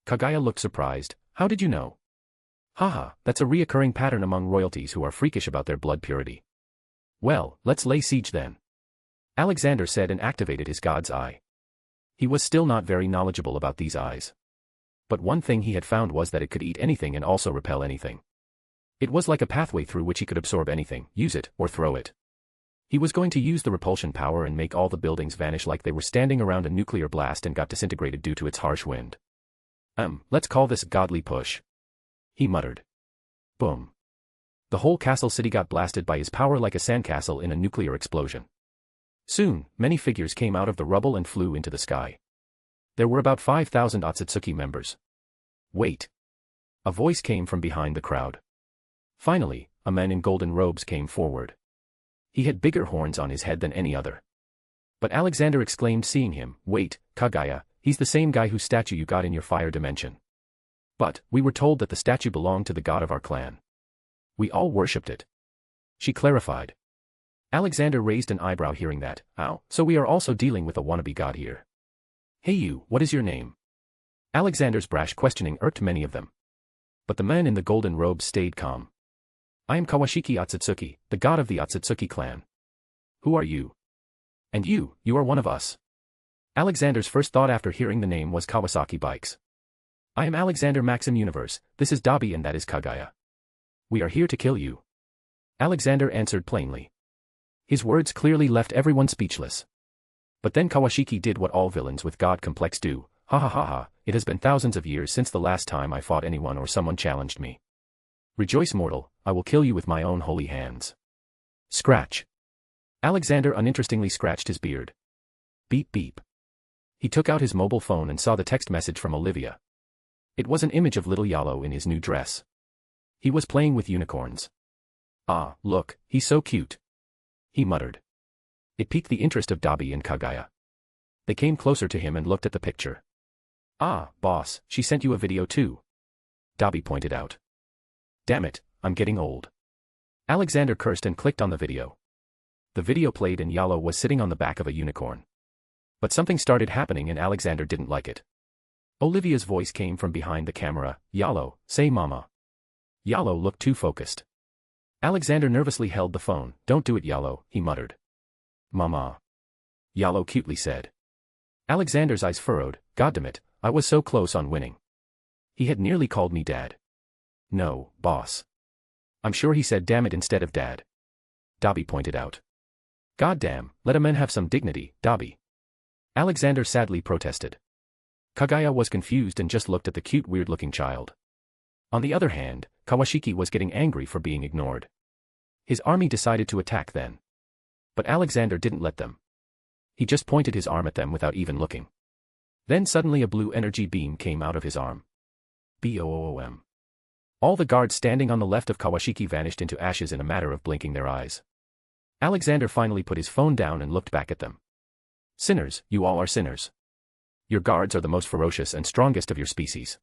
Kagaya looked surprised, how did you know? Haha, that's a reoccurring pattern among royalties who are freakish about their blood purity. Well, let's lay siege then. Alexander said and activated his god's eye. He was still not very knowledgeable about these eyes. But one thing he had found was that it could eat anything and also repel anything. It was like a pathway through which he could absorb anything, use it, or throw it. He was going to use the repulsion power and make all the buildings vanish like they were standing around a nuclear blast and got disintegrated due to its harsh wind. Let's call this godly push. He muttered. Boom. The whole castle city got blasted by his power like a sandcastle in a nuclear explosion. Soon, many figures came out of the rubble and flew into the sky. There were about 5,000 Otsutsuki members. Wait. A voice came from behind the crowd. Finally, a man in golden robes came forward. He had bigger horns on his head than any other. But Alexander exclaimed seeing him, wait, Kagaya, he's the same guy whose statue you got in your fire dimension. But, we were told that the statue belonged to the god of our clan. We all worshipped it. She clarified. Alexander raised an eyebrow hearing that, so we are also dealing with a wannabe god here. Hey you, what is your name? Alexander's brash questioning irked many of them. But the man in the golden robes stayed calm. I am Kawashiki Otsutsuki, the god of the Otsutsuki clan. Who are you? And you are one of us. Alexander's first thought after hearing the name was Kawasaki Bikes. I am Alexander Maxim Universe, this is Dabi and that is Kagaya. We are here to kill you. Alexander answered plainly. His words clearly left everyone speechless. But then Kawashiki did what all villains with God complex do. Ha ha ha ha, it has been thousands of years since the last time I fought anyone or someone challenged me. Rejoice, mortal, I will kill you with my own holy hands. Scratch. Alexander uninterestingly scratched his beard. Beep beep. He took out his mobile phone and saw the text message from Olivia. It was an image of little Yalo in his new dress. He was playing with unicorns. Ah, look, he's so cute. He muttered. It piqued the interest of Dabi and Kagaya. They came closer to him and looked at the picture. Ah, boss, she sent you a video too. Dabi pointed out. Damn it, I'm getting old. Alexander cursed and clicked on the video. The video played and Yalo was sitting on the back of a unicorn. But something started happening and Alexander didn't like it. Olivia's voice came from behind the camera. Yalo, say mama. Yalo looked too focused. Alexander nervously held the phone. Don't do it, Yalo, he muttered. Mama. Yalo cutely said. Alexander's eyes furrowed. Goddammit, I was so close on winning. He had nearly called me dad. No, boss. I'm sure he said damn it instead of dad. Dabi pointed out. Goddamn, let a man have some dignity, Dabi. Alexander sadly protested. Kagaya was confused and just looked at the cute weird-looking child. On the other hand, Kawashiki was getting angry for being ignored. His army decided to attack then. But Alexander didn't let them. He just pointed his arm at them without even looking. Then suddenly a blue energy beam came out of his arm. Boom. All the guards standing on the left of Kawashiki vanished into ashes in a matter of blinking their eyes. Alexander finally put his phone down and looked back at them. Sinners, you all are sinners. Your guards are the most ferocious and strongest of your species.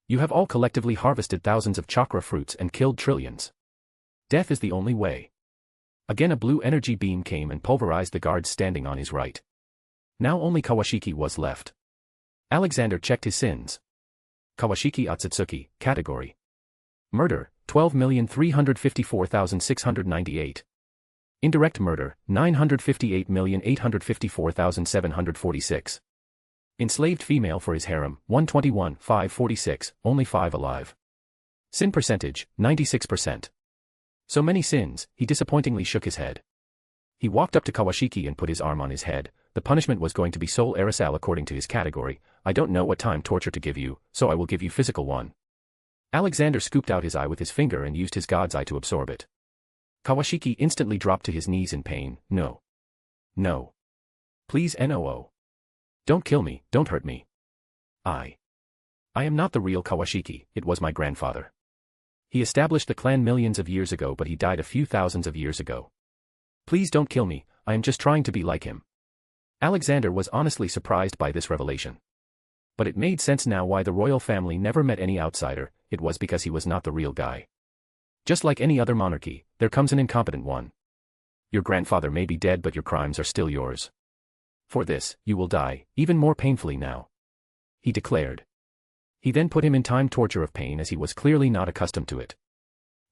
You have all collectively harvested thousands of chakra fruits and killed trillions. Death is the only way. Again a blue energy beam came and pulverized the guards standing on his right. Now only Kawashiki was left. Alexander checked his sins. Kawashiki Otsutsuki, category. Murder, 12,354,698. Indirect murder, 958,854,746. Enslaved female for his harem, 121,546, only 5 alive. Sin percentage, 96%. So many sins, he disappointingly shook his head. He walked up to Kawashiki and put his arm on his head. The punishment was going to be soul aerosol according to his category. I don't know what time torture to give you, so I will give you physical one. Alexander scooped out his eye with his finger and used his god's eye to absorb it. Kawashiki instantly dropped to his knees in pain. No. No. Please NOO. Don't kill me, don't hurt me. I am not the real Kawashiki, it was my grandfather. He established the clan millions of years ago but he died a few thousands of years ago. Please don't kill me, I am just trying to be like him. Alexander was honestly surprised by this revelation. But it made sense now why the royal family never met any outsider, it was because he was not the real guy. Just like any other monarchy, there comes an incompetent one. Your grandfather may be dead but your crimes are still yours. For this, you will die, even more painfully now. He declared. He then put him in time torture of pain as he was clearly not accustomed to it.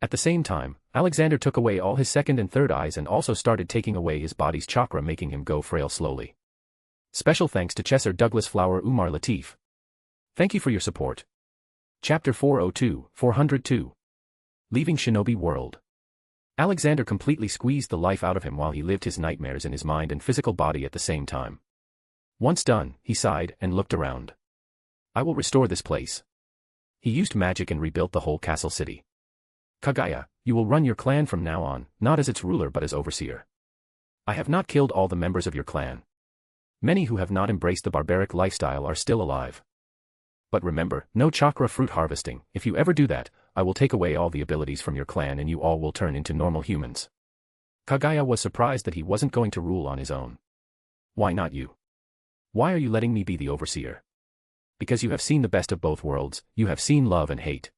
At the same time, Alexander took away all his second and third eyes and also started taking away his body's chakra making him go frail slowly. Special thanks to Chesser Douglas Flower Umar Latif. Thank you for your support. Chapter 402. Leaving Shinobi World. Alexander completely squeezed the life out of him while he lived his nightmares in his mind and physical body at the same time. Once done, he sighed and looked around. I will restore this place. He used magic and rebuilt the whole castle city. Kagaya, you will run your clan from now on, not as its ruler but as overseer. I have not killed all the members of your clan. Many who have not embraced the barbaric lifestyle are still alive. But remember, no chakra fruit harvesting. If you ever do that, I will take away all the abilities from your clan and you all will turn into normal humans. Kagaya was surprised that he wasn't going to rule on his own. Why not you? Why are you letting me be the overseer? Because you have seen the best of both worlds, you have seen love and hate.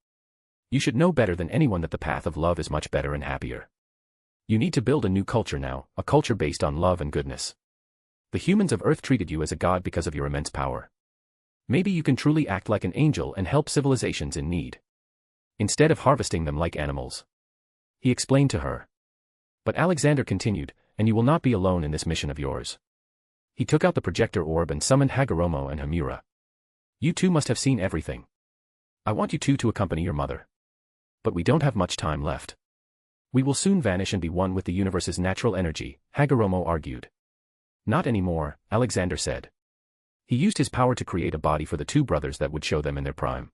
You should know better than anyone that the path of love is much better and happier. You need to build a new culture now, a culture based on love and goodness. The humans of Earth treated you as a god because of your immense power. Maybe you can truly act like an angel and help civilizations in need. Instead of harvesting them like animals. He explained to her. But Alexander continued, and you will not be alone in this mission of yours. He took out the projector orb and summoned Hagoromo and Hamura. You two must have seen everything. I want you two to accompany your mother. But we don't have much time left. We will soon vanish and be one with the universe's natural energy, Hagoromo argued. Not anymore, Alexander said. He used his power to create a body for the two brothers that would show them in their prime.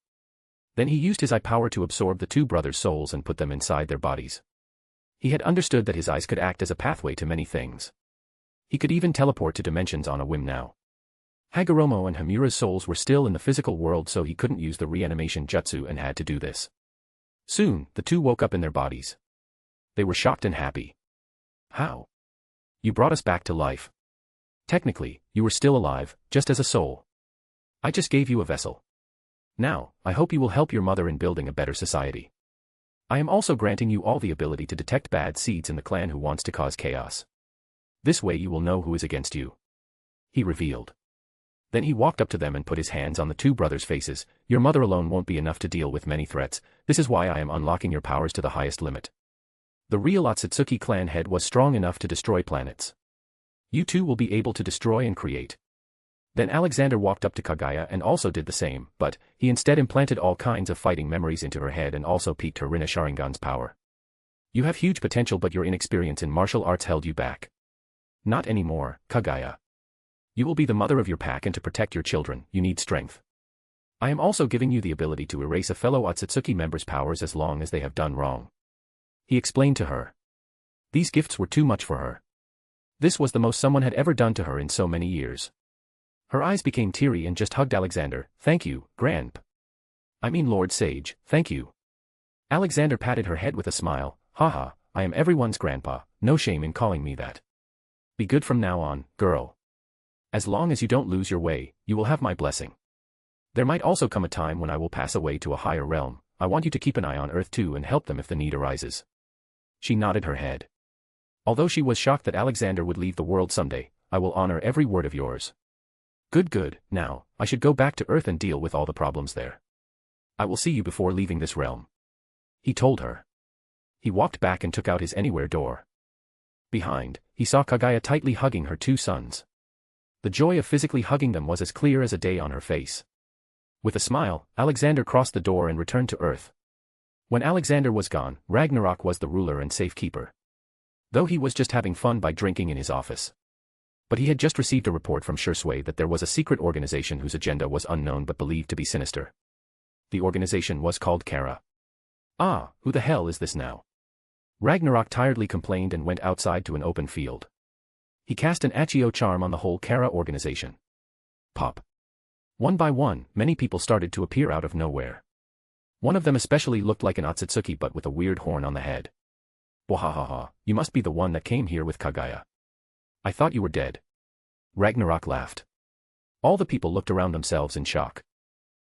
Then he used his eye power to absorb the two brothers' souls and put them inside their bodies. He had understood that his eyes could act as a pathway to many things. He could even teleport to dimensions on a whim now. Hagoromo and Hamura's souls were still in the physical world, so he couldn't use the reanimation jutsu and had to do this. Soon, the two woke up in their bodies. They were shocked and happy. How? You brought us back to life. Technically, you were still alive, just as a soul. I just gave you a vessel. Now, I hope you will help your mother in building a better society. I am also granting you all the ability to detect bad seeds in the clan who wants to cause chaos. This way you will know who is against you. He revealed. Then he walked up to them and put his hands on the two brothers' faces. Your mother alone won't be enough to deal with many threats. This is why I am unlocking your powers to the highest limit. The real Otsutsuki clan head was strong enough to destroy planets. You too will be able to destroy and create. Then Alexander walked up to Kaguya and also did the same, but he instead implanted all kinds of fighting memories into her head and also piqued her Rinna Sharingan's power. You have huge potential, but your inexperience in martial arts held you back. Not anymore, Kaguya. You will be the mother of your pack, and to protect your children, you need strength. I am also giving you the ability to erase a fellow Otsutsuki member's powers as long as they have done wrong. He explained to her. These gifts were too much for her. This was the most someone had ever done to her in so many years. Her eyes became teary and just hugged Alexander. Thank you, Lord Sage, thank you. Alexander patted her head with a smile. Haha, I am everyone's grandpa, no shame in calling me that. Be good from now on, girl. As long as you don't lose your way, you will have my blessing. There might also come a time when I will pass away to a higher realm. I want you to keep an eye on Earth too and help them if the need arises. She nodded her head. Although she was shocked that Alexander would leave the world someday, I will honor every word of yours. Good, now, I should go back to Earth and deal with all the problems there. I will see you before leaving this realm. He told her. He walked back and took out his anywhere door. Behind, he saw Kaguya tightly hugging her two sons. The joy of physically hugging them was as clear as a day on her face. With a smile, Alexander crossed the door and returned to Earth. When Alexander was gone, Ragnarok was the ruler and safekeeper. Though he was just having fun by drinking in his office. But he had just received a report from Shursui that there was a secret organization whose agenda was unknown but believed to be sinister. The organization was called Kara. Ah, who the hell is this now? Ragnarok tiredly complained and went outside to an open field. He cast an Achio charm on the whole Kara organization. Pop. One by one, many people started to appear out of nowhere. One of them especially looked like an Otsutsuki but with a weird horn on the head. Wahahaha, you must be the one that came here with Kaguya. I thought you were dead. Ragnarok laughed. All the people looked around themselves in shock.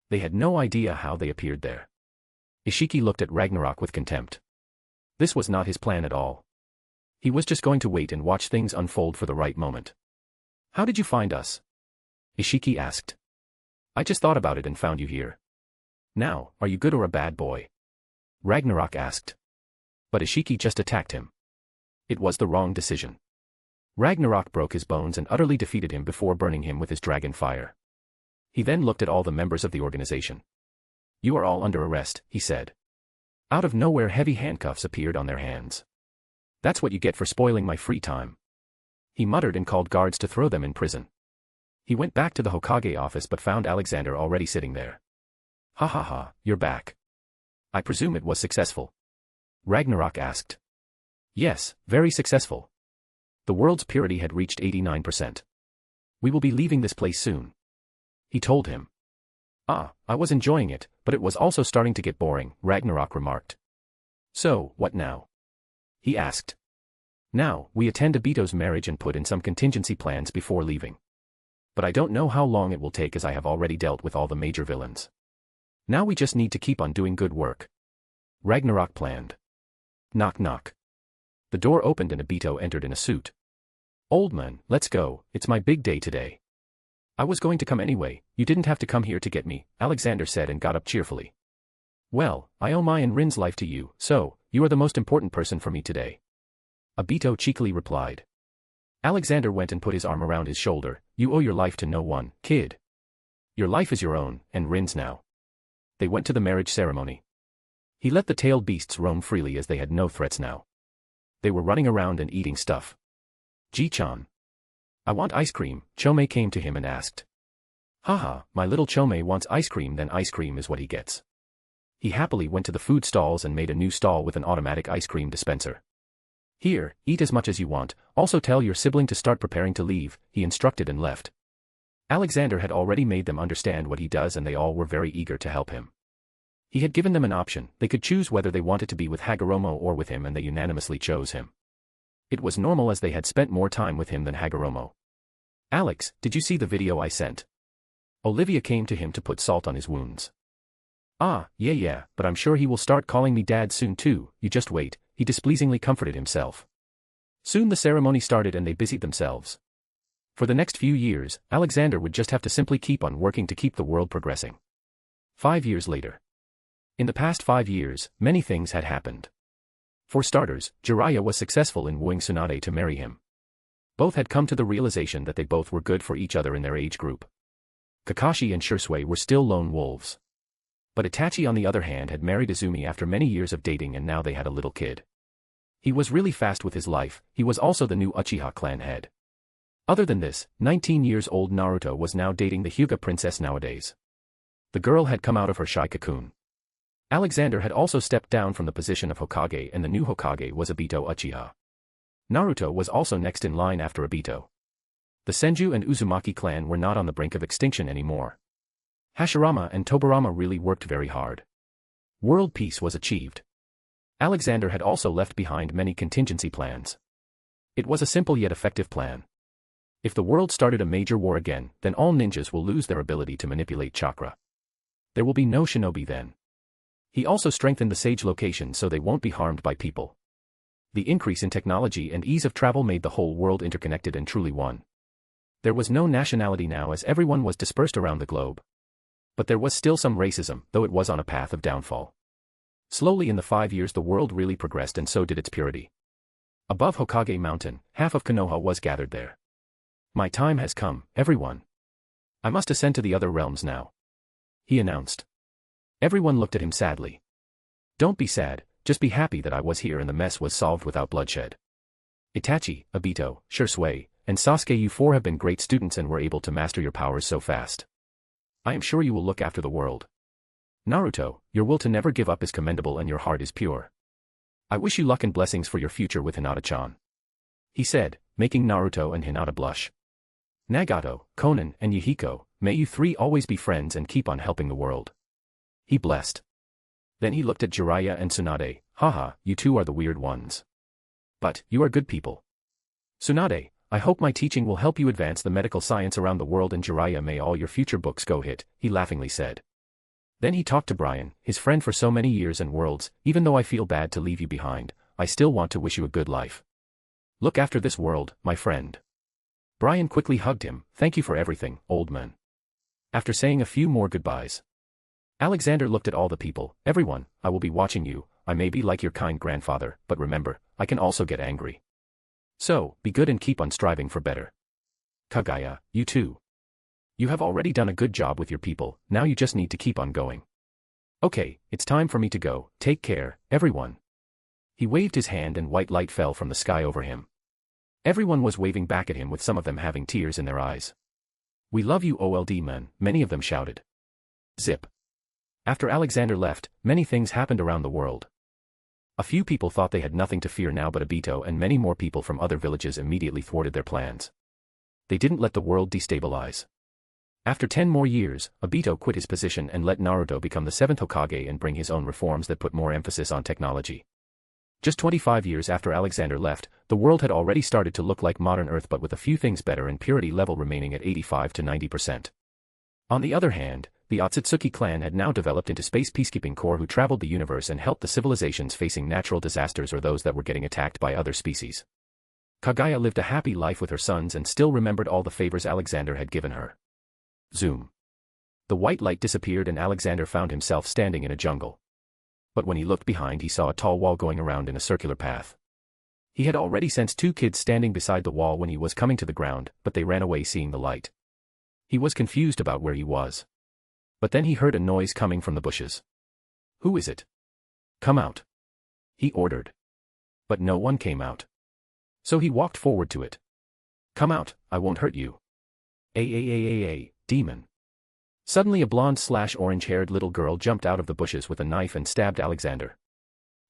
They had no idea how they appeared there. Ishiki looked at Ragnarok with contempt. This was not his plan at all. He was just going to wait and watch things unfold for the right moment. How did you find us? Ishiki asked. I just thought about it and found you here. Now, are you good or a bad boy? Ragnarok asked. But Ishiki just attacked him. It was the wrong decision. Ragnarok broke his bones and utterly defeated him before burning him with his dragon fire. He then looked at all the members of the organization. You are all under arrest, he said. Out of nowhere, heavy handcuffs appeared on their hands. That's what you get for spoiling my free time. He muttered and called guards to throw them in prison. He went back to the Hokage office but found Alexander already sitting there. Ha ha ha, you're back. I presume it was successful? Ragnarok asked. Yes, very successful. The world's purity had reached 89%. We will be leaving this place soon. He told him. Ah, I was enjoying it, but it was also starting to get boring, Ragnarok remarked. So, what now? He asked. Now, we attend Obito's marriage and put in some contingency plans before leaving. But I don't know how long it will take as I have already dealt with all the major villains. Now we just need to keep on doing good work. Ragnarok planned. Knock knock. The door opened and Obito entered in a suit. Old man, let's go, it's my big day today. I was going to come anyway, you didn't have to come here to get me, Alexander said and got up cheerfully. Well, I owe my and Rin's life to you, so, you are the most important person for me today. Obito cheekily replied. Alexander went and put his arm around his shoulder. You owe your life to no one, kid. Your life is your own, and Rin's now. They went to the marriage ceremony. He let the tailed beasts roam freely as they had no threats now. They were running around and eating stuff. Ji-chan. I want ice cream, Chomei came to him and asked. Haha, my little Chomei wants ice cream, then ice cream is what he gets. He happily went to the food stalls and made a new stall with an automatic ice cream dispenser. Here, eat as much as you want, also tell your sibling to start preparing to leave, he instructed and left. Alexander had already made them understand what he does and they all were very eager to help him. He had given them an option, they could choose whether they wanted to be with Hagoromo or with him and they unanimously chose him. It was normal as they had spent more time with him than Hagoromo. Alex, did you see the video I sent? Olivia came to him to put salt on his wounds. Ah, yeah, but I'm sure he will start calling me dad soon too, you just wait, he displeasingly comforted himself. Soon the ceremony started and they busied themselves. For the next few years, Alexander would just have to simply keep on working to keep the world progressing. 5 years later. In the past 5 years, many things had happened. For starters, Jiraiya was successful in wooing Tsunade to marry him. Both had come to the realization that they both were good for each other in their age group. Kakashi and Shisui were still lone wolves. But Itachi on the other hand had married Izumi after many years of dating and now they had a little kid. He was really fast with his life, he was also the new Uchiha clan head. Other than this, 19 years old Naruto was now dating the Hyuga princess nowadays. The girl had come out of her shy cocoon. Alexander had also stepped down from the position of Hokage and the new Hokage was Obito Uchiha. Naruto was also next in line after Obito. The Senju and Uzumaki clan were not on the brink of extinction anymore. Hashirama and Tobirama really worked very hard. World peace was achieved. Alexander had also left behind many contingency plans. It was a simple yet effective plan. If the world started a major war again, then all ninjas will lose their ability to manipulate chakra. There will be no shinobi then. He also strengthened the sage location so they won't be harmed by people. The increase in technology and ease of travel made the whole world interconnected and truly one. There was no nationality now as everyone was dispersed around the globe. But there was still some racism, though it was on a path of downfall. Slowly in the 5 years the world really progressed and so did its purity. Above Hokage Mountain, half of Konoha was gathered there. My time has come, everyone. I must ascend to the other realms now. He announced. Everyone looked at him sadly. Don't be sad, just be happy that I was here and the mess was solved without bloodshed. Itachi, Obito, Shisui, and Sasuke, you four have been great students and were able to master your powers so fast. I am sure you will look after the world. Naruto, your will to never give up is commendable and your heart is pure. I wish you luck and blessings for your future with Hinata-chan. He said, making Naruto and Hinata blush. Nagato, Konan, and Yahiko, may you three always be friends and keep on helping the world. He blessed. Then he looked at Jiraiya and Tsunade, haha, you two are the weird ones. But, you are good people. Tsunade, I hope my teaching will help you advance the medical science around the world and Jiraiya may all your future books go hit, he laughingly said. Then he talked to Brian, his friend for so many years and worlds, even though I feel bad to leave you behind, I still want to wish you a good life. Look after this world, my friend. Brian quickly hugged him, thank you for everything, old man. After saying a few more goodbyes. Alexander looked at all the people, everyone, I will be watching you, I may be like your kind grandfather, but remember, I can also get angry. So, be good and keep on striving for better. Kaguya, you too. You have already done a good job with your people, now you just need to keep on going. Okay, it's time for me to go, take care, everyone. He waved his hand and white light fell from the sky over him. Everyone was waving back at him with some of them having tears in their eyes. We love you old man, many of them shouted. Zip. After Alexander left, many things happened around the world. A few people thought they had nothing to fear now but Obito and many more people from other villages immediately thwarted their plans. They didn't let the world destabilize. After 10 more years, Obito quit his position and let Naruto become the 7th Hokage and bring his own reforms that put more emphasis on technology. Just 25 years after Alexander left, the world had already started to look like modern Earth but with a few things better and purity level remaining at 85 to 90%. On the other hand, the Otsutsuki clan had now developed into space peacekeeping corps who traveled the universe and helped the civilizations facing natural disasters or those that were getting attacked by other species. Kaguya lived a happy life with her sons and still remembered all the favors Alexander had given her. Zoom. The white light disappeared and Alexander found himself standing in a jungle. But when he looked behind he saw a tall wall going around in a circular path. He had already sensed 2 kids standing beside the wall when he was coming to the ground, but they ran away seeing the light. He was confused about where he was. But then he heard a noise coming from the bushes. Who is it? Come out. He ordered. But no one came out. So he walked forward to it. Come out, I won't hurt you. Demon. Suddenly a blonde/orange-haired little girl jumped out of the bushes with a knife and stabbed Alexander.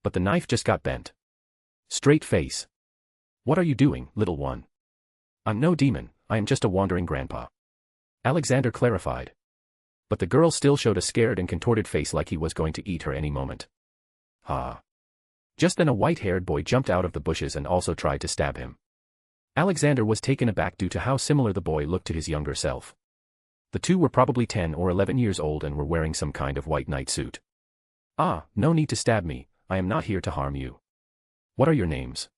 But the knife just got bent. Straight face. What are you doing, little one? I'm no demon, I am just a wandering grandpa. Alexander clarified. But the girl still showed a scared and contorted face like he was going to eat her any moment. Ha. Just then a white-haired boy jumped out of the bushes and also tried to stab him. Alexander was taken aback due to how similar the boy looked to his younger self. The two were probably 10 or 11 years old and were wearing some kind of white night suit. Ah, no need to stab me, I am not here to harm you. What are your names?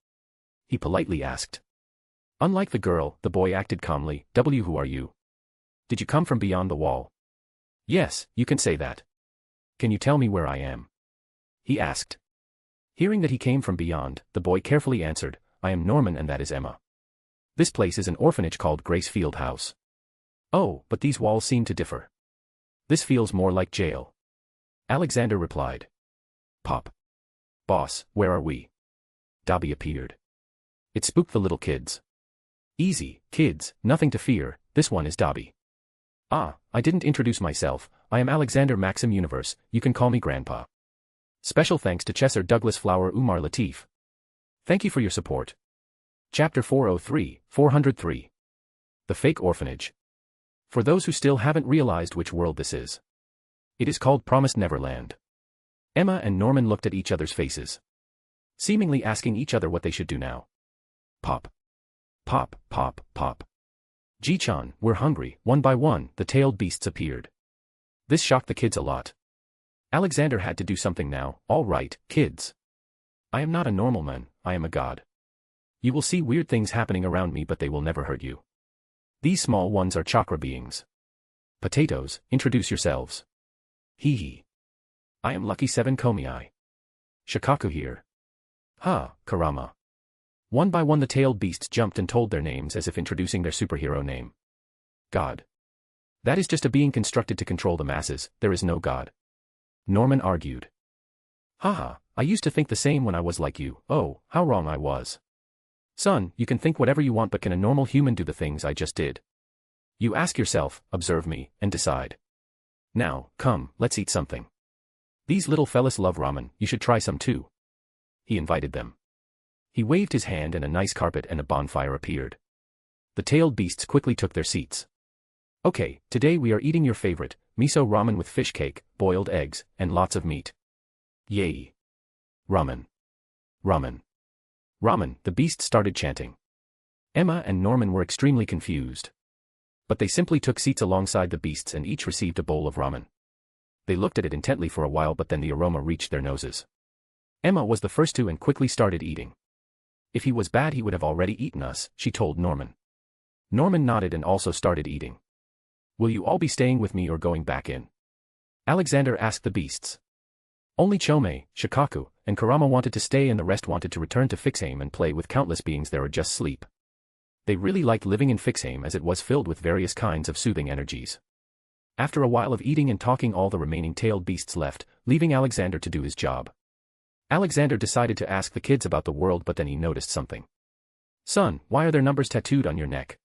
He politely asked. Unlike the girl, the boy acted calmly. Who are you? Did you come from beyond the wall? Yes, you can say that. Can you tell me where I am? He asked. Hearing that he came from beyond, the boy carefully answered, I am Norman and that is Emma. This place is an orphanage called Gracefield House. Oh, but these walls seem to differ. This feels more like jail. Alexander replied. Pop. Boss, where are we? Dobby appeared. It spooked the little kids. Easy, kids, nothing to fear, this one is Dobby. Ah, I didn't introduce myself, I am Alexander Maxim Universe, you can call me Grandpa. Special thanks to Chesser Douglas Flower Umar Latif. Thank you for your support. Chapter 403. The Fake Orphanage. For those who still haven't realized which world this is. It is called Promised Neverland. Emma and Norman looked at each other's faces, seemingly asking each other what they should do now. Pop. Pop, pop, pop. Ji-chan, we're hungry. One by one, the tailed beasts appeared. This shocked the kids a lot. Alexander had to do something now. All right, kids. I am not a normal man, I am a god. You will see weird things happening around me but they will never hurt you. These small ones are chakra beings. Potatoes, introduce yourselves. Hee hee. I am Lucky 7 Komei. Shikaku here. Ha, Karama. One by one the tailed beasts jumped and told their names as if introducing their superhero name. God. That is just a being constructed to control the masses, there is no God. Norman argued. Haha, I used to think the same when I was like you, oh, how wrong I was. Son, you can think whatever you want but can a normal human do the things I just did? You ask yourself, observe me, and decide. Now, come, let's eat something. These little fellas love ramen, you should try some too. He invited them. He waved his hand and a nice carpet and a bonfire appeared. The tailed beasts quickly took their seats. Okay, today we are eating your favorite, miso ramen with fish cake, boiled eggs, and lots of meat. Yay. Ramen. Ramen. Ramen, the beasts started chanting. Emma and Norman were extremely confused. But they simply took seats alongside the beasts and each received a bowl of ramen. They looked at it intently for a while but then the aroma reached their noses. Emma was the first to and quickly started eating. If he was bad he would have already eaten us, she told Norman. Norman nodded and also started eating. Will you all be staying with me or going back in? Alexander asked the beasts. Only Chome, Shikaku, and Karama wanted to stay and the rest wanted to return to Fixheim and play with countless beings there or just sleep. They really liked living in Fixheim as it was filled with various kinds of soothing energies. After a while of eating and talking all the remaining tailed beasts left, leaving Alexander to do his job. Alexander decided to ask the kids about the world but then he noticed something. Son, why are there numbers tattooed on your neck?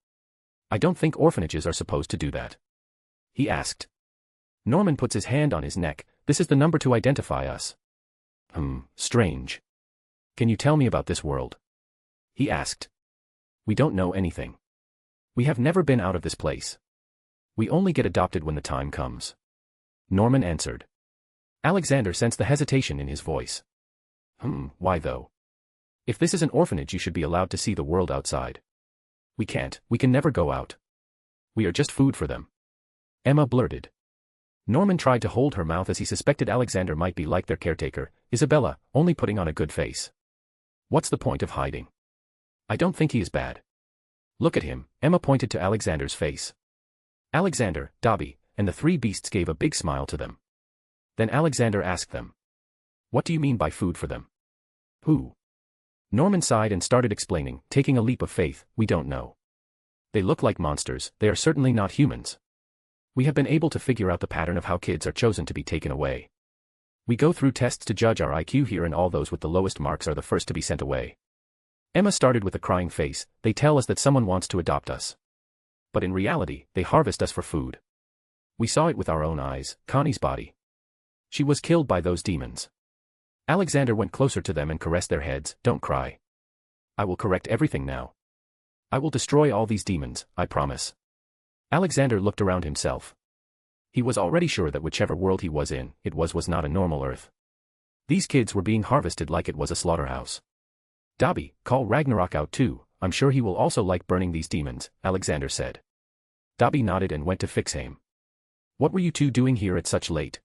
I don't think orphanages are supposed to do that. He asked. Norman puts his hand on his neck, this is the number to identify us. Strange. Can you tell me about this world? He asked. We don't know anything. We have never been out of this place. We only get adopted when the time comes. Norman answered. Alexander sensed the hesitation in his voice. Why though? If this is an orphanage you should be allowed to see the world outside. We can't, we can never go out. We are just food for them. Emma blurted. Norman tried to hold her mouth as he suspected Alexander might be like their caretaker, Isabella, only putting on a good face. What's the point of hiding? I don't think he is bad. Look at him, Emma pointed to Alexander's face. Alexander, Dobby, and the three beasts gave a big smile to them. Then Alexander asked them. What do you mean by food for them? Who? Norman sighed and started explaining, taking a leap of faith, we don't know. They look like monsters, they are certainly not humans. We have been able to figure out the pattern of how kids are chosen to be taken away. We go through tests to judge our IQ here, and all those with the lowest marks are the first to be sent away. Emma started with a crying face. They tell us that someone wants to adopt us. But in reality, they harvest us for food. We saw it with our own eyes. Connie's body. She was killed by those demons. Alexander went closer to them and caressed their heads. Don't cry. I will correct everything now. I will destroy all these demons, I promise. Alexander looked around himself. He was already sure that whichever world he was in, it was not a normal Earth. These kids were being harvested like it was a slaughterhouse. Dobby, call Ragnarok out too. I'm sure he will also like burning these demons, Alexander said. Dobby nodded and went to fix him. What were you two doing here at such late?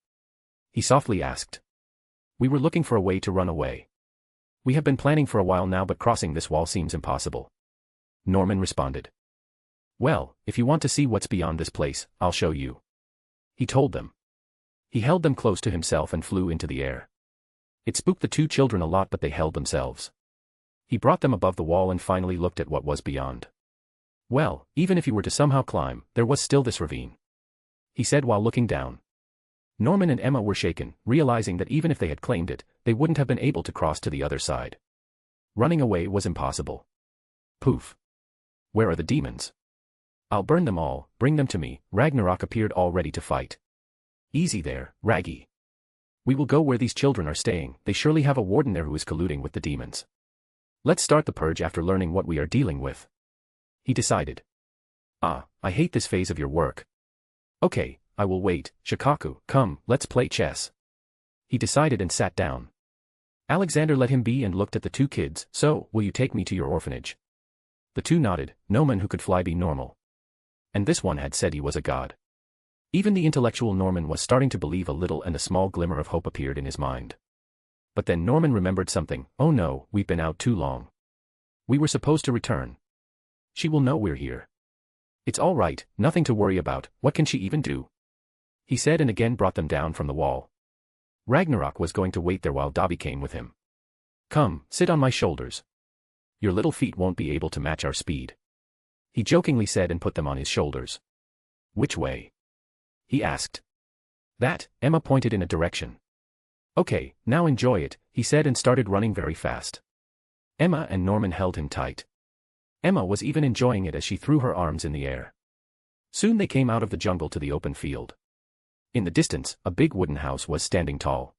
He softly asked. We were looking for a way to run away. We have been planning for a while now, but crossing this wall seems impossible. Norman responded. Well, if you want to see what's beyond this place, I'll show you. He told them. He held them close to himself and flew into the air. It spooked the two children a lot, but they held themselves. He brought them above the wall and finally looked at what was beyond. Well, even if you were to somehow climb, there was still this ravine. He said while looking down. Norman and Emma were shaken, realizing that even if they had claimed it, they wouldn't have been able to cross to the other side. Running away was impossible. Poof. Where are the demons? I'll burn them all, bring them to me. Ragnarok appeared all ready to fight. Easy there, Raggy. We will go where these children are staying. They surely have a warden there who is colluding with the demons. Let's start the purge after learning what we are dealing with. He decided. I hate this phase of your work. Okay, I will wait. Shikaku, come, let's play chess. He decided and sat down. Alexander let him be and looked at the two kids. So, will you take me to your orphanage? The two nodded. No man who could fly be normal. And this one had said he was a god. Even the intellectual Norman was starting to believe a little, and a small glimmer of hope appeared in his mind. But then Norman remembered something. Oh no, we've been out too long. We were supposed to return. She will know we're here. It's all right, nothing to worry about. What can she even do? He said and again brought them down from the wall. Ragnarok was going to wait there while Dobby came with him. Come, sit on my shoulders. Your little feet won't be able to match our speed. He jokingly said and put them on his shoulders. Which way? He asked. That, Emma pointed in a direction. Okay, now enjoy it, he said and started running very fast. Emma and Norman held him tight. Emma was even enjoying it as she threw her arms in the air. Soon they came out of the jungle to the open field. In the distance, a big wooden house was standing tall.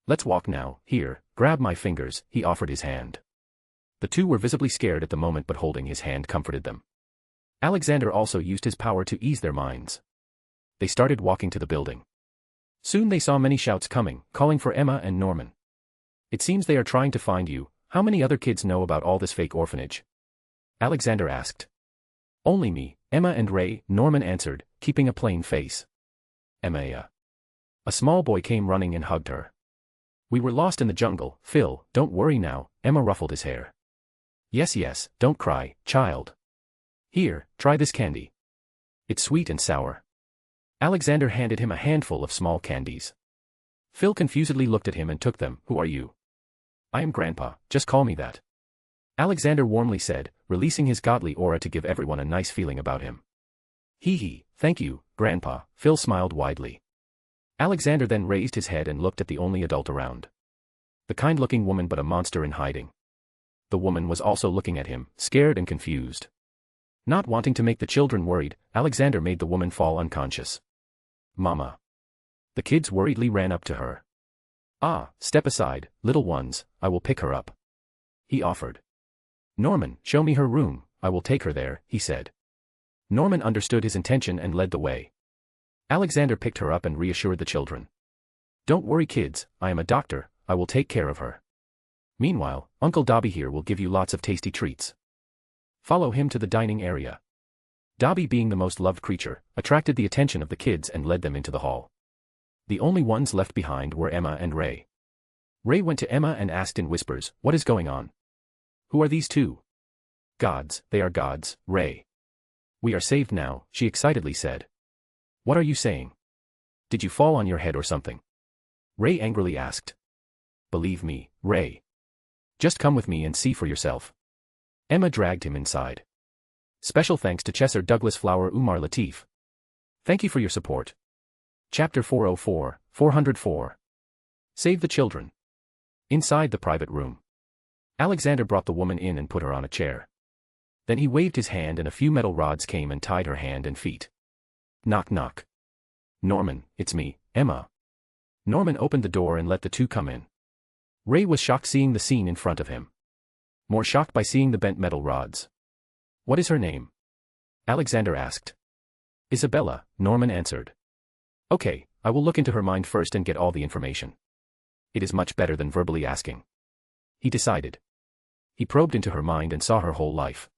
Let's walk now. Here, grab my fingers, he offered his hand. The two were visibly scared at the moment, but holding his hand comforted them. Alexander also used his power to ease their minds. They started walking to the building. Soon they saw many shouts coming, calling for Emma and Norman. It seems they are trying to find you. How many other kids know about all this fake orphanage? Alexander asked. Only me, Emma and Ray, Norman answered, keeping a plain face. Emma. A small boy came running and hugged her. We were lost in the jungle, Phil, don't worry now, Emma ruffled his hair. Yes, don't cry, child. Here, try this candy. It's sweet and sour. Alexander handed him a handful of small candies. Phil confusedly looked at him and took them. Who are you? I am Grandpa, just call me that. Alexander warmly said, releasing his godly aura to give everyone a nice feeling about him. Hee, thank you, Grandpa, Phil smiled widely. Alexander then raised his head and looked at the only adult around. The kind-looking woman, but a monster in hiding. The woman was also looking at him, scared and confused. Not wanting to make the children worried, Alexander made the woman fall unconscious. Mama. The kids worriedly ran up to her. Step aside, little ones, I will pick her up. He offered. Norman, show me her room, I will take her there, he said. Norman understood his intention and led the way. Alexander picked her up and reassured the children. Don't worry kids, I am a doctor, I will take care of her. Meanwhile, Uncle Dobby here will give you lots of tasty treats. Follow him to the dining area. Dobby, being the most loved creature, attracted the attention of the kids and led them into the hall. The only ones left behind were Emma and Ray. Ray went to Emma and asked in whispers, what is going on? Who are these two? Gods, they are gods, Ray. We are saved now, she excitedly said. What are you saying? Did you fall on your head or something? Ray angrily asked. Believe me, Ray. Just come with me and see for yourself. Emma dragged him inside. Special thanks to Chesser Douglas Flower Umar Latif. Thank you for your support. Chapter 404, 404. Save the children. Inside the private room, Alexander brought the woman in and put her on a chair. Then he waved his hand and a few metal rods came and tied her hand and feet. Knock knock. Norman, it's me, Emma. Norman opened the door and let the two come in. Ray was shocked seeing the scene in front of him. More shocked by seeing the bent metal rods. What is her name? Alexander asked. Isabella, Norman answered. Okay, I will look into her mind first and get all the information. It is much better than verbally asking. He decided. He probed into her mind and saw her whole life.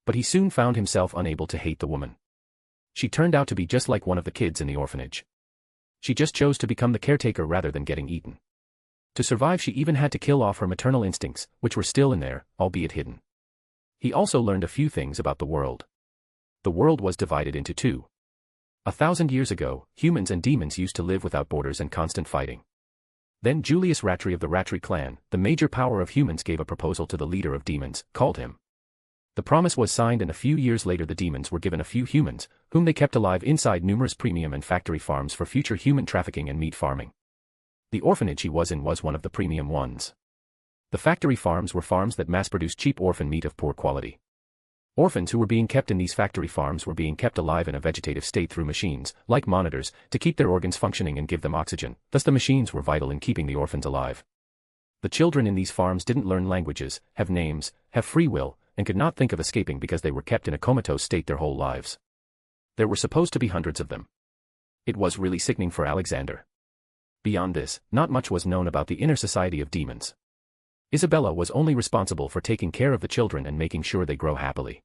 But he soon found himself unable to hate the woman. She turned out to be just like one of the kids in the orphanage. She just chose to become the caretaker rather than getting eaten. To survive she even had to kill off her maternal instincts, which were still in there, albeit hidden. He also learned a few things about the world. The world was divided into two. 1,000 years ago, humans and demons used to live without borders and constant fighting. Then Julius Rattray of the Rattray clan, the major power of humans, gave a proposal to the leader of demons, called him. The promise was signed and a few years later the demons were given a few humans, whom they kept alive inside numerous premium and factory farms for future human trafficking and meat farming. The orphanage he was in was one of the premium ones. The factory farms were farms that mass-produced cheap orphan meat of poor quality. Orphans who were being kept in these factory farms were being kept alive in a vegetative state through machines, like monitors, to keep their organs functioning and give them oxygen, thus the machines were vital in keeping the orphans alive. The children in these farms didn't learn languages, have names, have free will, and could not think of escaping because they were kept in a comatose state their whole lives. There were supposed to be hundreds of them. It was really sickening for Alexander. Beyond this, not much was known about the inner society of demons. Isabella was only responsible for taking care of the children and making sure they grow happily.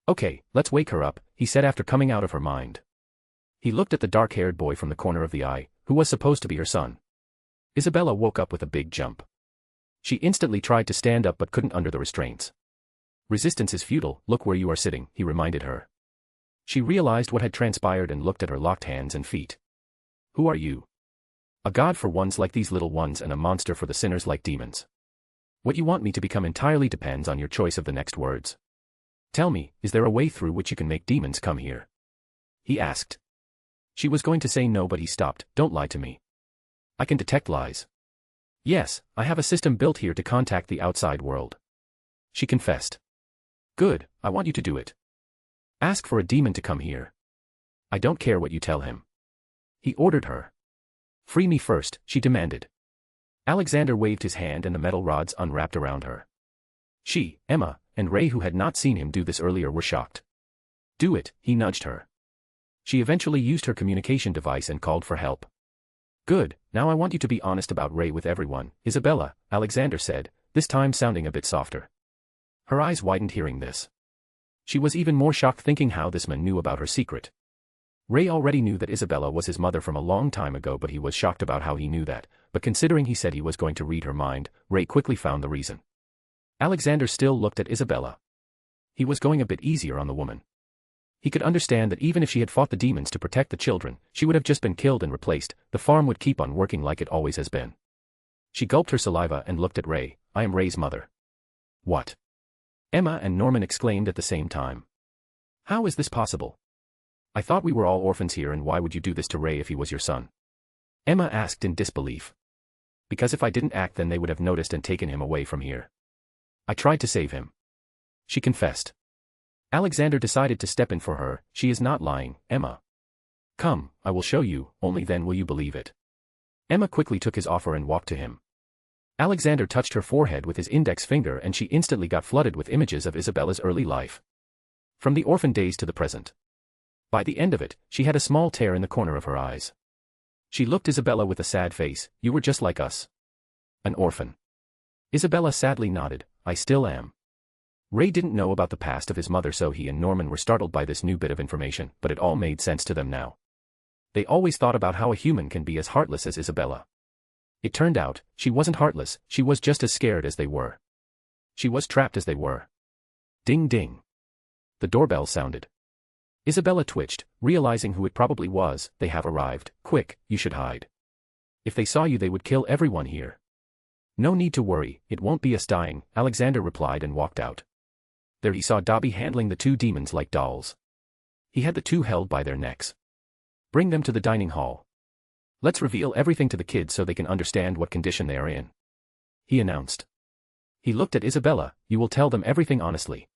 Okay, let's wake her up, he said after coming out of her mind. He looked at the dark-haired boy from the corner of the eye, who was supposed to be her son. Isabella woke up with a big jump. She instantly tried to stand up but couldn't under the restraints. Resistance is futile, look where you are sitting, he reminded her. She realized what had transpired and looked at her locked hands and feet. Who are you? A god for ones like these little ones and a monster for the sinners like demons. What you want me to become entirely depends on your choice of the next words. Tell me, is there a way through which you can make demons come here? He asked. She was going to say no but he stopped, don't lie to me. I can detect lies. Yes, I have a system built here to contact the outside world. She confessed. Good, I want you to do it. Ask for a demon to come here. I don't care what you tell him. He ordered her. Free me first, she demanded. Alexander waved his hand and the metal rods unwrapped around her. She, Emma, and Ray, who had not seen him do this earlier, were shocked. Do it, he nudged her. She eventually used her communication device and called for help. Good, now I want you to be honest about Ray with everyone, Isabella, Alexander said, this time sounding a bit softer. Her eyes widened hearing this. She was even more shocked thinking how this man knew about her secret. Ray already knew that Isabella was his mother from a long time ago, but he was shocked about how he knew that, but considering he said he was going to read her mind, Ray quickly found the reason. Alexander still looked at Isabella. He was going a bit easier on the woman. He could understand that even if she had fought the demons to protect the children, she would have just been killed and replaced, the farm would keep on working like it always has been. She gulped her saliva and looked at Ray. I am Ray's mother. What? Emma and Norman exclaimed at the same time. How is this possible? I thought we were all orphans here, and why would you do this to Ray if he was your son? Emma asked in disbelief. Because if I didn't act then they would have noticed and taken him away from here. I tried to save him. She confessed. Alexander decided to step in for her. She is not lying, Emma. Come, I will show you, only then will you believe it. Emma quickly took his offer and walked to him. Alexander touched her forehead with his index finger and she instantly got flooded with images of Isabella's early life. From the orphan days to the present. By the end of it, she had a small tear in the corner of her eyes. She looked Isabella with a sad face. You were just like us. An orphan. Isabella sadly nodded. I still am. Ray didn't know about the past of his mother, so he and Norman were startled by this new bit of information, but it all made sense to them now. They always thought about how a human can be as heartless as Isabella. It turned out, she wasn't heartless, she was just as scared as they were. She was trapped as they were. Ding ding. The doorbell sounded. Isabella twitched, realizing who it probably was. They have arrived. Quick, you should hide. If they saw you they would kill everyone here. No need to worry, it won't be us dying, Alexander replied and walked out. There he saw Dobby handling the two demons like dolls. He had the two held by their necks. Bring them to the dining hall. Let's reveal everything to the kids so they can understand what condition they are in," he announced. He looked at Isabella. "You will tell them everything honestly.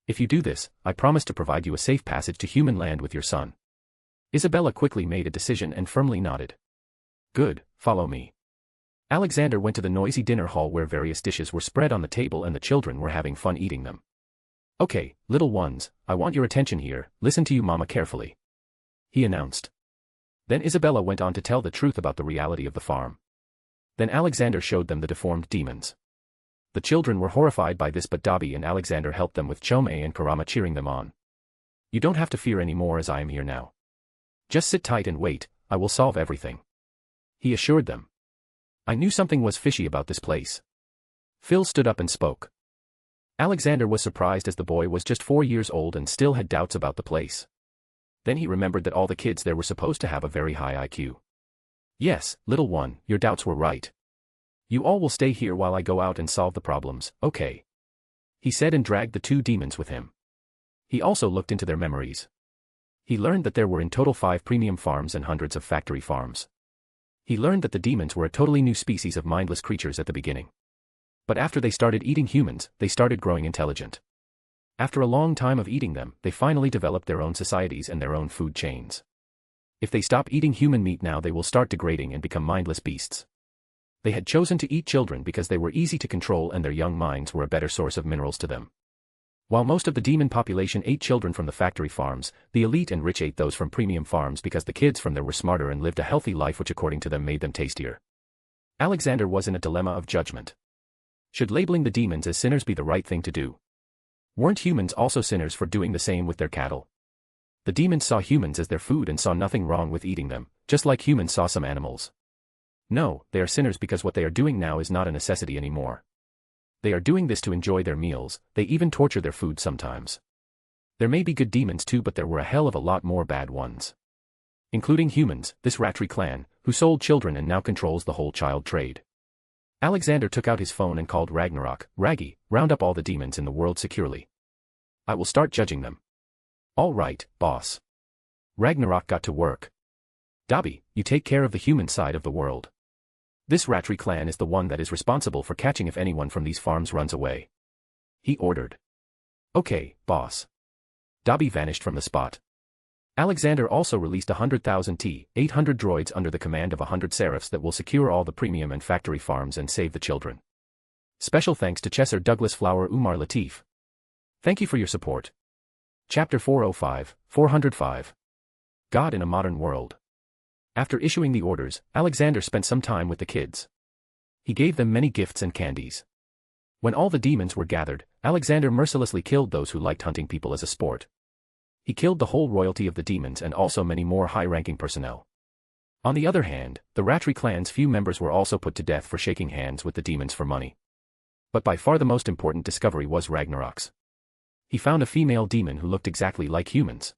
If you do this, I promise to provide you a safe passage to human land with your son." Isabella quickly made a decision and firmly nodded. "Good, follow me." Alexander went to the noisy dinner hall where various dishes were spread on the table and the children were having fun eating them. "Okay, little ones, I want your attention here, listen to you mama carefully," he announced. Then Isabella went on to tell the truth about the reality of the farm. Then Alexander showed them the deformed demons. The children were horrified by this, but Dobby and Alexander helped them with Chome and Karama cheering them on. "You don't have to fear anymore as I am here now. Just sit tight and wait, I will solve everything," he assured them. "I knew something was fishy about this place." Phil stood up and spoke. Alexander was surprised as the boy was just 4 years old and still had doubts about the place. Then he remembered that all the kids there were supposed to have a very high IQ. "Yes, little one, your doubts were right. You all will stay here while I go out and solve the problems, okay?" he said and dragged the 2 demons with him. He also looked into their memories. He learned that there were in total 5 premium farms and hundreds of factory farms. He learned that the demons were a totally new species of mindless creatures at the beginning. But after they started eating humans, they started growing intelligent. After a long time of eating them, they finally developed their own societies and their own food chains. If they stop eating human meat now, they will start degrading and become mindless beasts. They had chosen to eat children because they were easy to control and their young minds were a better source of minerals to them. While most of the demon population ate children from the factory farms, the elite and rich ate those from premium farms because the kids from there were smarter and lived a healthy life, which according to them made them tastier. Alexander was in a dilemma of judgment. Should labeling the demons as sinners be the right thing to do? Weren't humans also sinners for doing the same with their cattle? The demons saw humans as their food and saw nothing wrong with eating them, just like humans saw some animals. No, they are sinners because what they are doing now is not a necessity anymore. They are doing this to enjoy their meals, they even torture their food sometimes. There may be good demons too, but there were a hell of a lot more bad ones. Including humans, this Ratri clan, who sold children and now controls the whole child trade. Alexander took out his phone and called Ragnarok. "Raggy, round up all the demons in the world securely. I will start judging them." "All right, boss." Ragnarok got to work. "Dobby, you take care of the human side of the world. This Ratri clan is the one that is responsible for catching if anyone from these farms runs away," he ordered. "Okay, boss." Dobby vanished from the spot. Alexander also released 100,000 T-800 droids under the command of 100 seraphs that will secure all the premium and factory farms and save the children. Special thanks to Chesser Douglas Flower Umar Latif. Thank you for your support. Chapter 405, 405. God in a Modern World. After issuing the orders, Alexander spent some time with the kids. He gave them many gifts and candies. When all the demons were gathered, Alexander mercilessly killed those who liked hunting people as a sport. He killed the whole royalty of the demons and also many more high-ranking personnel. On the other hand, the Ratri clan's few members were also put to death for shaking hands with the demons for money. But by far the most important discovery was Ragnarok's. He found a female demon who looked exactly like humans.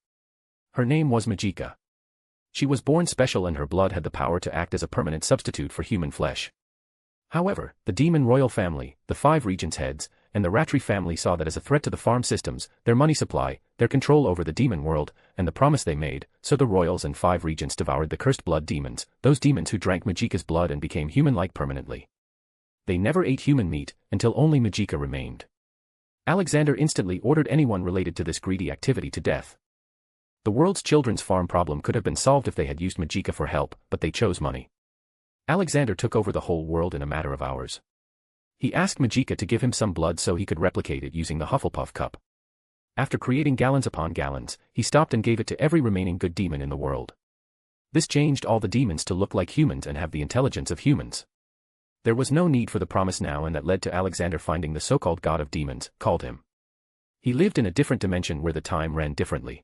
Her name was Magika. She was born special and her blood had the power to act as a permanent substitute for human flesh. However, the demon royal family, the 5 regents' heads, and the Ratri family saw that as a threat to the farm systems, their money supply, their control over the demon world, and the promise they made, so the royals and 5 regents devoured the cursed blood demons, those demons who drank Magika's blood and became human-like permanently. They never ate human meat, until only Magika remained. Alexander instantly ordered anyone related to this greedy activity to death. The world's children's farm problem could have been solved if they had used Magika for help, but they chose money. Alexander took over the whole world in a matter of hours. He asked Magika to give him some blood so he could replicate it using the Hufflepuff cup. After creating gallons upon gallons, he stopped and gave it to every remaining good demon in the world. This changed all the demons to look like humans and have the intelligence of humans. There was no need for the promise now, and that led to Alexander finding the so-called god of demons, called him. He lived in a different dimension where the time ran differently.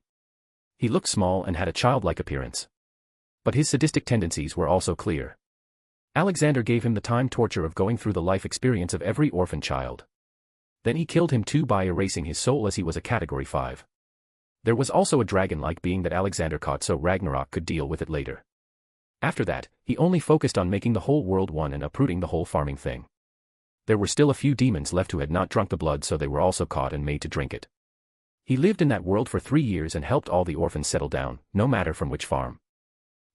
He looked small and had a childlike appearance. But his sadistic tendencies were also clear. Alexander gave him the time torture of going through the life experience of every orphan child. Then he killed him too by erasing his soul as he was a Category 5. There was also a dragon-like being that Alexander caught so Ragnarok could deal with it later. After that, he only focused on making the whole world one and uprooting the whole farming thing. There were still a few demons left who had not drunk the blood, so they were also caught and made to drink it. He lived in that world for 3 years and helped all the orphans settle down, no matter from which farm.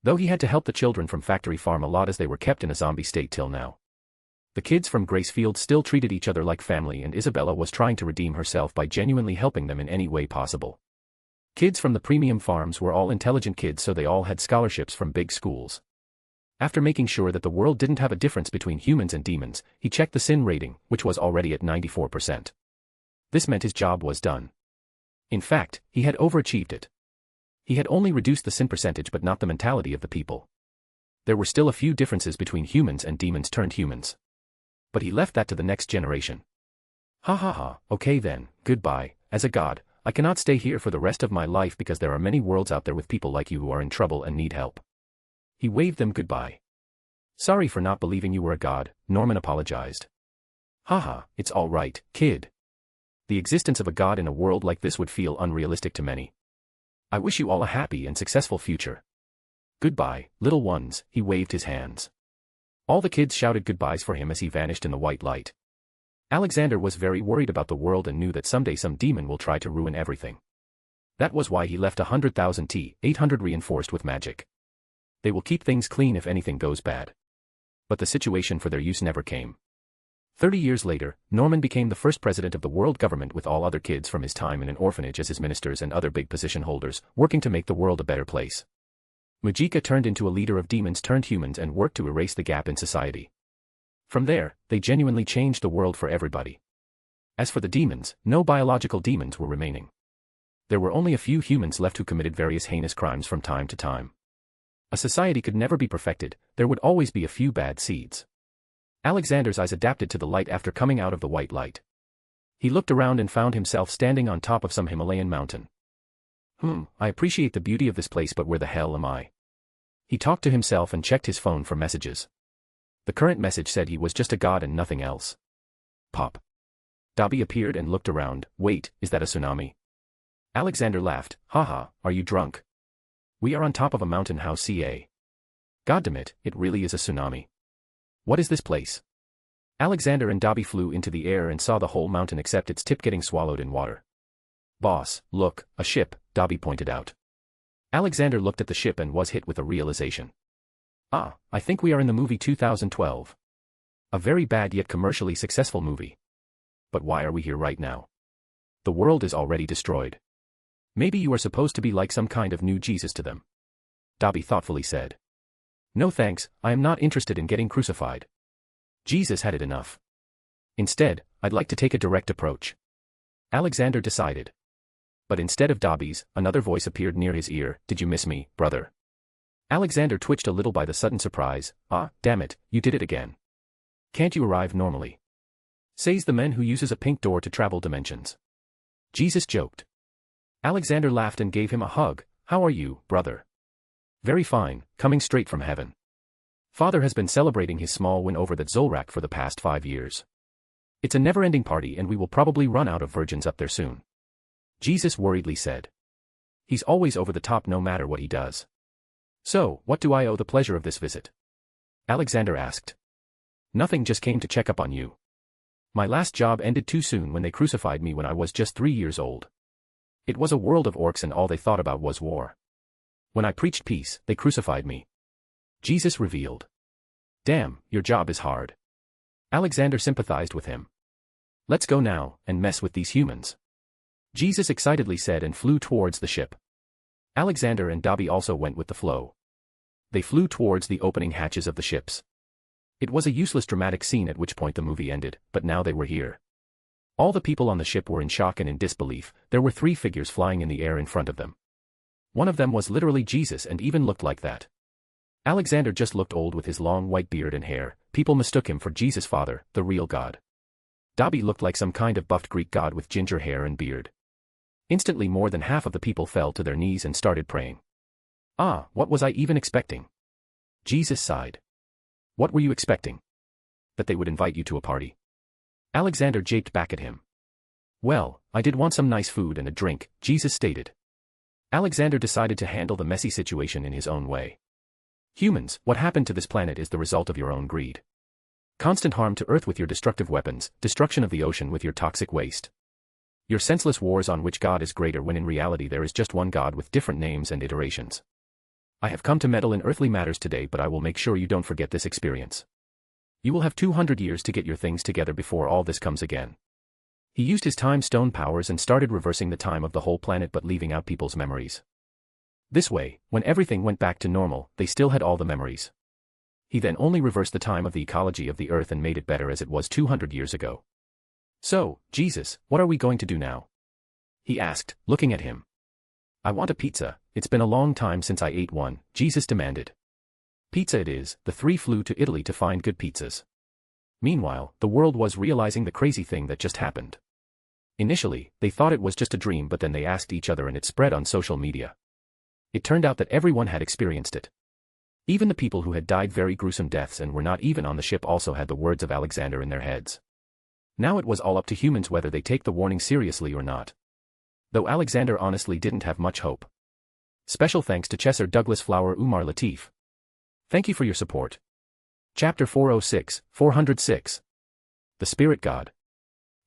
Though he had to help the children from Factory Farm a lot as they were kept in a zombie state till now. The kids from Gracefield still treated each other like family, and Isabella was trying to redeem herself by genuinely helping them in any way possible. Kids from the premium farms were all intelligent kids, so they all had scholarships from big schools. After making sure that the world didn't have a difference between humans and demons, he checked the sin rating, which was already at 94%. This meant his job was done. In fact, he had overachieved it. He had only reduced the sin percentage but not the mentality of the people. There were still a few differences between humans and demons turned humans. But he left that to the next generation. Ha ha ha, okay then, goodbye. As a god, I cannot stay here for the rest of my life because there are many worlds out there with people like you who are in trouble and need help. He waved them goodbye. Sorry for not believing you were a god, Norman apologized. Haha, it's all right, kid. The existence of a god in a world like this would feel unrealistic to many. I wish you all a happy and successful future. Goodbye, little ones, he waved his hands. All the kids shouted goodbyes for him as he vanished in the white light. Alexander was very worried about the world and knew that someday some demon will try to ruin everything. That was why he left 100,000 T-800 reinforced with magic. They will keep things clean if anything goes bad. But the situation for their use never came. 30 years later, Norman became the first president of the world government with all other kids from his time in an orphanage as his ministers and other big position holders, working to make the world a better place. Majika turned into a leader of demons turned humans and worked to erase the gap in society. From there, they genuinely changed the world for everybody. As for the demons, no biological demons were remaining. There were only a few humans left who committed various heinous crimes from time to time. A society could never be perfected, there would always be a few bad seeds. Alexander's eyes adapted to the light after coming out of the white light. He looked around and found himself standing on top of some Himalayan mountain. I appreciate the beauty of this place, but where the hell am I? He talked to himself and checked his phone for messages. The current message said he was just a god and nothing else. Pop. Dobby appeared and looked around. Wait, is that a tsunami? Alexander laughed. Haha, are you drunk? We are on top of a mountain, how ca? Goddamn it really is a tsunami. What is this place? Alexander and Dobby flew into the air and saw the whole mountain except its tip getting swallowed in water. Boss, look, a ship, Dobby pointed out. Alexander looked at the ship and was hit with a realization. I think we are in the movie 2012. A very bad yet commercially successful movie. But why are we here right now? The world is already destroyed. Maybe you are supposed to be like some kind of new Jesus to them. Dobby thoughtfully said. No thanks, I am not interested in getting crucified. Jesus had it enough. Instead, I'd like to take a direct approach. Alexander decided. But instead of Dobby's, another voice appeared near his ear. Did you miss me, brother? Alexander twitched a little by the sudden surprise. Damn it, you did it again. Can't you arrive normally? Says the man who uses a pink door to travel dimensions. Jesus joked. Alexander laughed and gave him a hug. How are you, brother? Very fine, coming straight from heaven. Father has been celebrating his small win over that Zolrak for the past 5 years. It's a never-ending party and we will probably run out of virgins up there soon. Jesus worriedly said. He's always over the top no matter what he does. So, what do I owe the pleasure of this visit? Alexander asked. Nothing, just came to check up on you. My last job ended too soon when they crucified me when I was just 3 years old. It was a world of orcs and all they thought about was war. When I preached peace, they crucified me. Jesus revealed. Damn, your job is hard. Alexander sympathized with him. Let's go now, and mess with these humans. Jesus excitedly said and flew towards the ship. Alexander and Dobby also went with the flow. They flew towards the opening hatches of the ships. It was a useless dramatic scene at which point the movie ended, but now they were here. All the people on the ship were in shock and in disbelief. There were 3 figures flying in the air in front of them. One of them was literally Jesus and even looked like that. Alexander just looked old with his long white beard and hair. People mistook him for Jesus' father, the real God. Dobby looked like some kind of buffed Greek god with ginger hair and beard. Instantly more than half of the people fell to their knees and started praying. What was I even expecting? Jesus sighed. What were you expecting? That they would invite you to a party? Alexander japed back at him. Well, I did want some nice food and a drink, Jesus stated. Alexander decided to handle the messy situation in his own way. Humans, what happened to this planet is the result of your own greed. Constant harm to Earth with your destructive weapons, destruction of the ocean with your toxic waste. Your senseless wars on which God is greater when in reality there is just one God with different names and iterations. I have come to meddle in earthly matters today, but I will make sure you don't forget this experience. You will have 200 years to get your things together before all this comes again. He used his time stone powers and started reversing the time of the whole planet but leaving out people's memories. This way, when everything went back to normal, they still had all the memories. He then only reversed the time of the ecology of the earth and made it better as it was 200 years ago. So, Jesus, what are we going to do now? He asked, looking at him. I want a pizza, it's been a long time since I ate one, Jesus demanded. Pizza it is, the three flew to Italy to find good pizzas. Meanwhile, the world was realizing the crazy thing that just happened. Initially, they thought it was just a dream, but then they asked each other and it spread on social media. It turned out that everyone had experienced it. Even the people who had died very gruesome deaths and were not even on the ship also had the words of Alexander in their heads. Now it was all up to humans whether they take the warning seriously or not. Though Alexander honestly didn't have much hope. Special thanks to Chesser Douglas Flower Umar Latif. Thank you for your support. Chapter 406. The Spirit God.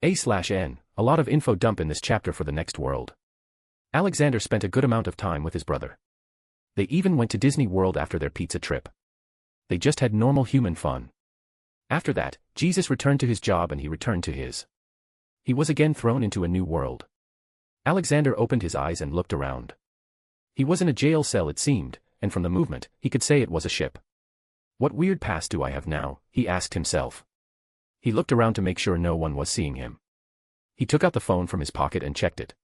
A/N, a lot of info dump in this chapter for the next world. Alexander spent a good amount of time with his brother. They even went to Disney World after their pizza trip. They just had normal human fun. After that, Jesus returned to his job and he returned to his. He was again thrown into a new world. Alexander opened his eyes and looked around. He was in a jail cell it seemed, and from the movement, he could say it was a ship. What weird past do I have now, he asked himself. He looked around to make sure no one was seeing him. He took out the phone from his pocket and checked it.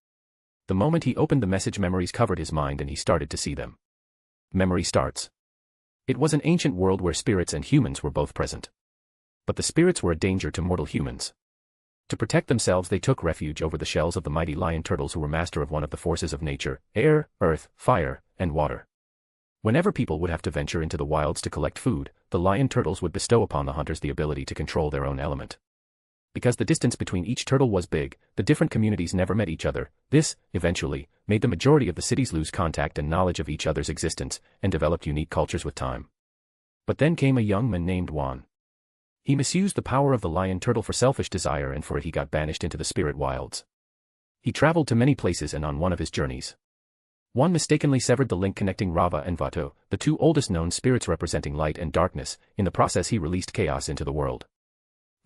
The moment he opened the message, memories covered his mind and he started to see them. Memory starts. It was an ancient world where spirits and humans were both present. But the spirits were a danger to mortal humans. To protect themselves they took refuge over the shells of the mighty lion turtles who were master of one of the forces of nature, air, earth, fire, and water. Whenever people would have to venture into the wilds to collect food, the lion turtles would bestow upon the hunters the ability to control their own element. Because the distance between each turtle was big, the different communities never met each other. This, eventually, made the majority of the cities lose contact and knowledge of each other's existence, and developed unique cultures with time. But then came a young man named Juan. He misused the power of the lion turtle for selfish desire, and for it he got banished into the spirit wilds. He traveled to many places, and on one of his journeys, Juan mistakenly severed the link connecting Rava and Vato, the two oldest known spirits representing light and darkness. In the process he released chaos into the world.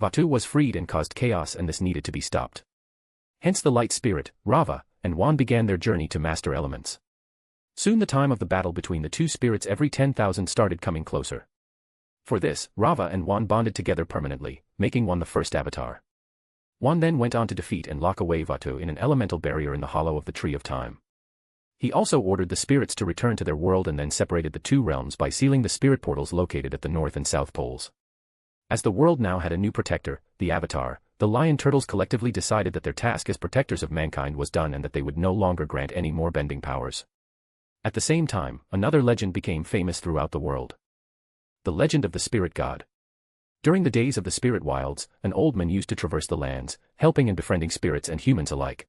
Vato was freed and caused chaos, and this needed to be stopped. Hence the light spirit, Rava, and Juan began their journey to master elements. Soon the time of the battle between the two spirits every 10,000 started coming closer. For this, Rava and Juan bonded together permanently, making Juan the first avatar. Juan then went on to defeat and lock away Vato in an elemental barrier in the hollow of the Tree of Time. He also ordered the spirits to return to their world and then separated the two realms by sealing the spirit portals located at the north and south poles. As the world now had a new protector, the Avatar, the lion turtles collectively decided that their task as protectors of mankind was done and that they would no longer grant any more bending powers. At the same time, another legend became famous throughout the world. The legend of the Spirit God. During the days of the spirit wilds, an old man used to traverse the lands, helping and befriending spirits and humans alike.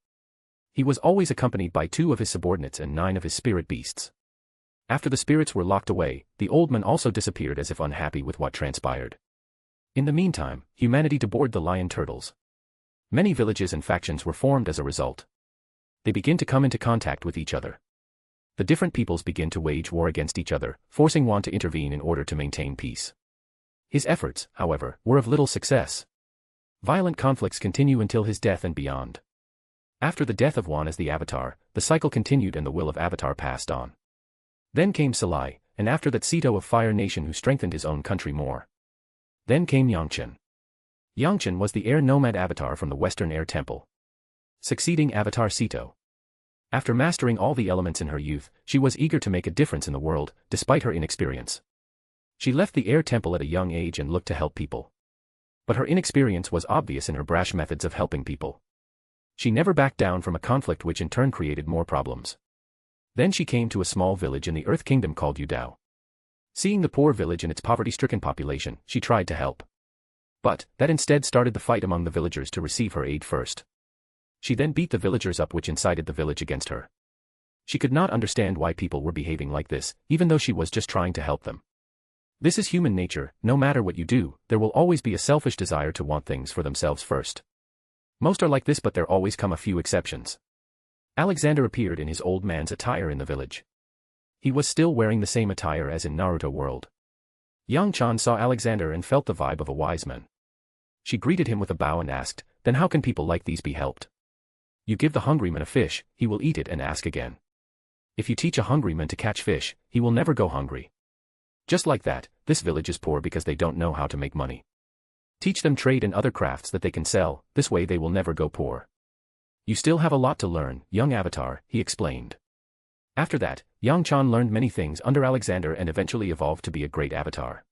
He was always accompanied by 2 of his subordinates and 9 of his spirit beasts. After the spirits were locked away, the old man also disappeared as if unhappy with what transpired. In the meantime, humanity deboarded the lion turtles. Many villages and factions were formed as a result. They begin to come into contact with each other. The different peoples begin to wage war against each other, forcing Juan to intervene in order to maintain peace. His efforts, however, were of little success. Violent conflicts continue until his death and beyond. After the death of Juan as the Avatar, the cycle continued and the will of Avatar passed on. Then came Salai, and after that Sito of Fire Nation, who strengthened his own country more. Then came Yangchen. Yangchen was the air nomad avatar from the Western Air Temple, succeeding Avatar Sito. After mastering all the elements in her youth, she was eager to make a difference in the world, despite her inexperience. She left the Air Temple at a young age and looked to help people. But her inexperience was obvious in her brash methods of helping people. She never backed down from a conflict, which in turn created more problems. Then she came to a small village in the Earth Kingdom called Yudao. Seeing the poor village and its poverty-stricken population, she tried to help. But that instead started the fight among the villagers to receive her aid first. She then beat the villagers up, which incited the village against her. She could not understand why people were behaving like this, even though she was just trying to help them. This is human nature. No matter what you do, there will always be a selfish desire to want things for themselves first. Most are like this, but there always come a few exceptions. Alexander appeared in his old man's attire in the village. He was still wearing the same attire as in Naruto world. Yang-chan saw Alexander and felt the vibe of a wise man. She greeted him with a bow and asked, "Then how can people like these be helped? You give the hungry man a fish, he will eat it and ask again. If you teach a hungry man to catch fish, he will never go hungry. Just like that, this village is poor because they don't know how to make money. Teach them trade and other crafts that they can sell, this way they will never go poor. You still have a lot to learn, young avatar," he explained. After that, Yang-chan learned many things under Alexander and eventually evolved to be a great avatar.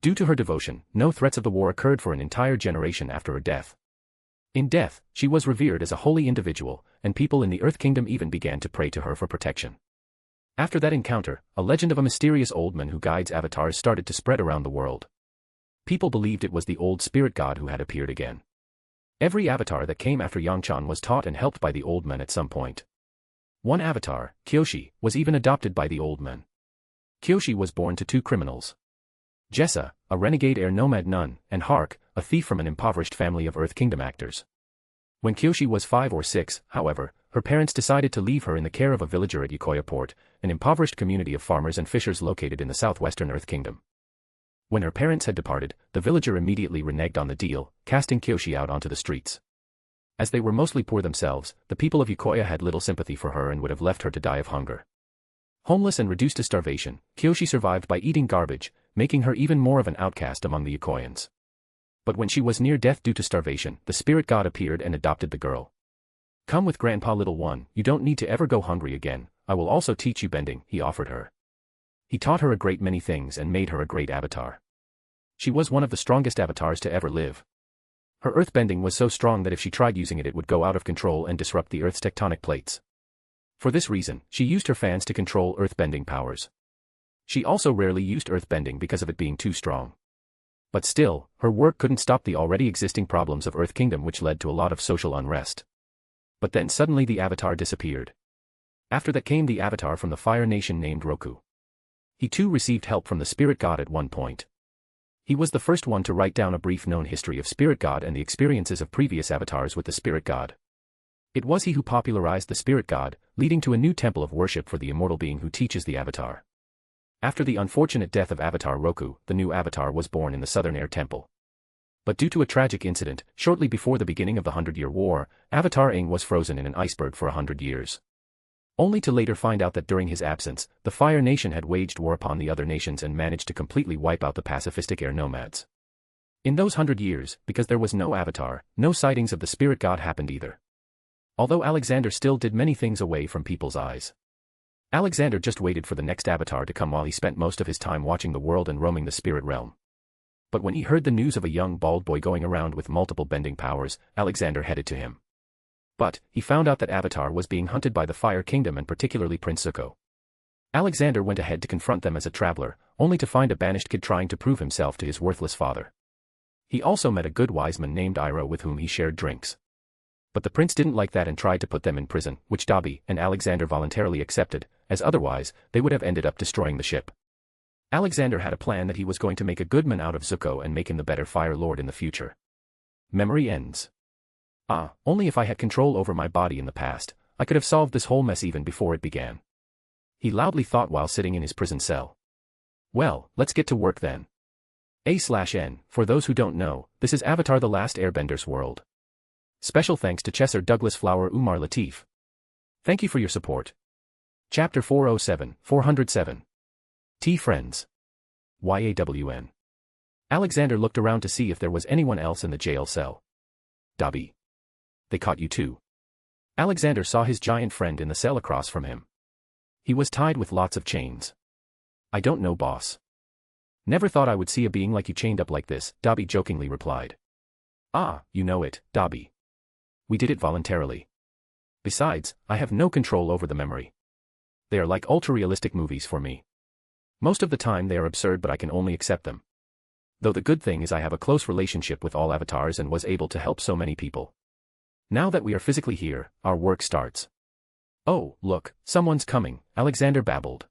Due to her devotion, no threats of the war occurred for an entire generation after her death. In death, she was revered as a holy individual, and people in the Earth Kingdom even began to pray to her for protection. After that encounter, a legend of a mysterious old man who guides avatars started to spread around the world. People believed it was the old spirit god who had appeared again. Every avatar that came after Yang-chan was taught and helped by the old man at some point. One avatar, Kyoshi, was even adopted by the old man. Kyoshi was born to two criminals. Jessa, a renegade air nomad nun, and Hark, a thief from an impoverished family of Earth Kingdom actors. When Kyoshi was 5 or 6, however, her parents decided to leave her in the care of a villager at Yokoya Port, an impoverished community of farmers and fishers located in the southwestern Earth Kingdom. When her parents had departed, the villager immediately reneged on the deal, casting Kyoshi out onto the streets. As they were mostly poor themselves, the people of Yokoya had little sympathy for her and would have left her to die of hunger. Homeless and reduced to starvation, Kyoshi survived by eating garbage, making her even more of an outcast among the Yokoyans. But when she was near death due to starvation, the spirit god appeared and adopted the girl. "Come with grandpa, little one, you don't need to ever go hungry again, I will also teach you bending," he offered her. He taught her a great many things and made her a great avatar. She was one of the strongest avatars to ever live. Her earthbending was so strong that if she tried using it, it would go out of control and disrupt the Earth's tectonic plates. For this reason, she used her fans to control earthbending powers. She also rarely used earthbending because of it being too strong. But still, her work couldn't stop the already existing problems of Earth Kingdom, which led to a lot of social unrest. But then suddenly the avatar disappeared. After that came the avatar from the Fire Nation named Roku. He too received help from the Spirit God at one point. He was the first one to write down a brief known history of Spirit God and the experiences of previous avatars with the Spirit God. It was he who popularized the Spirit God, leading to a new temple of worship for the immortal being who teaches the avatar. After the unfortunate death of Avatar Roku, the new avatar was born in the Southern Air Temple. But due to a tragic incident, shortly before the beginning of the 100-Year War, Avatar Aang was frozen in an iceberg for 100 years. Only to later find out that during his absence, the Fire Nation had waged war upon the other nations and managed to completely wipe out the pacifistic air nomads. In those 100 years, because there was no avatar, no sightings of the Spirit God happened either. Although Alexander still did many things away from people's eyes. Alexander just waited for the next avatar to come while he spent most of his time watching the world and roaming the spirit realm. But when he heard the news of a young bald boy going around with multiple bending powers, Alexander headed to him. But, he found out that Avatar was being hunted by the Fire Kingdom and particularly Prince Zuko. Alexander went ahead to confront them as a traveler, only to find a banished kid trying to prove himself to his worthless father. He also met a good wise man named Iroh with whom he shared drinks. But the prince didn't like that and tried to put them in prison, which Dabi and Alexander voluntarily accepted, as otherwise, they would have ended up destroying the ship. Alexander had a plan that he was going to make a good man out of Zuko and make him the better Fire Lord in the future. Memory ends. Only if I had control over my body in the past, I could have solved this whole mess even before it began. He loudly thought while sitting in his prison cell. Well, let's get to work then. A/N, for those who don't know, this is Avatar The Last Airbender's world. Special thanks to Chesser Douglas Flower Umar Latif. Thank you for your support. Chapter 407. Friends. YAWN. Alexander looked around to see if there was anyone else in the jail cell. Dabi. They caught you too. Alexander saw his giant friend in the cell across from him. He was tied with lots of chains. I don't know, boss. Never thought I would see a being like you chained up like this, Dabi jokingly replied. You know it, Dabi. We did it voluntarily. Besides, I have no control over the memory. They are like ultra-realistic movies for me. Most of the time they are absurd, but I can only accept them. Though the good thing is I have a close relationship with all avatars and was able to help so many people. Now that we are physically here, our work starts. Oh, look, someone's coming, Alexander babbled.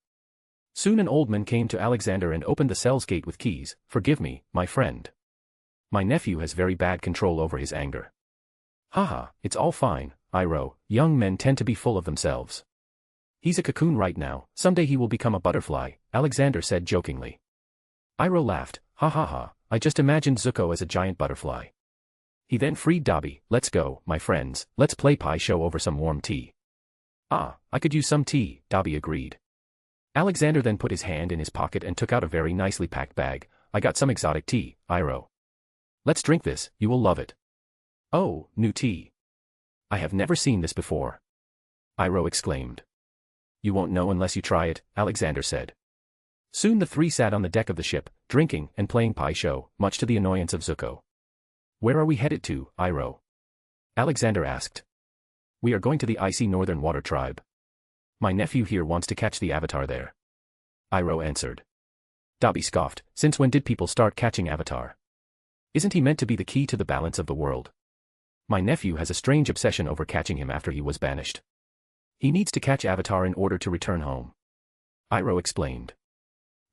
Soon an old man came to Alexander and opened the cell's gate with keys. Forgive me, my friend. My nephew has very bad control over his anger. Haha, it's all fine, Iroh, young men tend to be full of themselves. He's a cocoon right now, someday he will become a butterfly, Alexander said jokingly. Iroh laughed, ha ha ha, I just imagined Zuko as a giant butterfly. He then freed Dobby. Let's go, my friends, let's play pie show over some warm tea. Ah, I could use some tea, Dobby agreed. Alexander then put his hand in his pocket and took out a very nicely packed bag. I got some exotic tea, Iroh. Let's drink this, you will love it. Oh, new tea. I have never seen this before. Iroh exclaimed. You won't know unless you try it, Alexander said. Soon the three sat on the deck of the ship, drinking and playing pie show, much to the annoyance of Zuko. Where are we headed to, Iroh? Alexander asked. We are going to the icy northern water tribe. My nephew here wants to catch the avatar there. Iroh answered. Dobby scoffed, since when did people start catching avatar? Isn't he meant to be the key to the balance of the world? My nephew has a strange obsession over catching him after he was banished. He needs to catch avatar in order to return home. Iroh explained.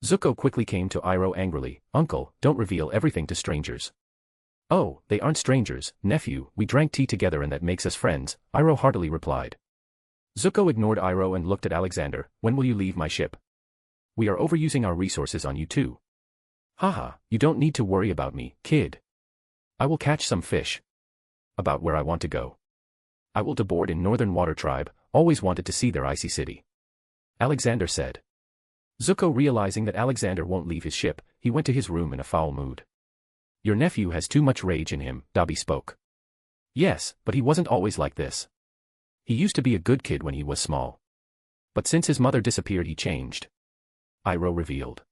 Zuko quickly came to Iroh angrily, Uncle, don't reveal everything to strangers. Oh, they aren't strangers, nephew, we drank tea together and that makes us friends, Iroh heartily replied. Zuko ignored Iroh and looked at Alexander, when will you leave my ship? We are overusing our resources on you too. Haha, you don't need to worry about me, kid. I will catch some fish. About where I want to go. I will board in Northern Water Tribe, always wanted to see their icy city. Alexander said. Zuko realizing that Alexander won't leave his ship, he went to his room in a foul mood. Your nephew has too much rage in him, Dobby spoke. Yes, but he wasn't always like this. He used to be a good kid when he was small. But since his mother disappeared he changed. Iroh revealed.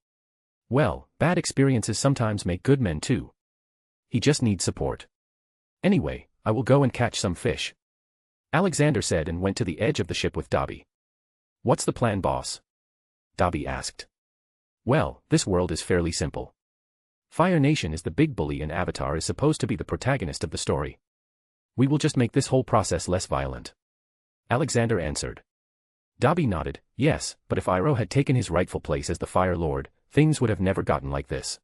Well, bad experiences sometimes make good men too. He just needs support. Anyway, I will go and catch some fish. Alexander said and went to the edge of the ship with Dobby. What's the plan, boss? Dobby asked. Well, this world is fairly simple. Fire Nation is the big bully and Avatar is supposed to be the protagonist of the story. We will just make this whole process less violent. Alexander answered. Dobby nodded, yes, but if Iroh had taken his rightful place as the Fire Lord, things would have never gotten like this.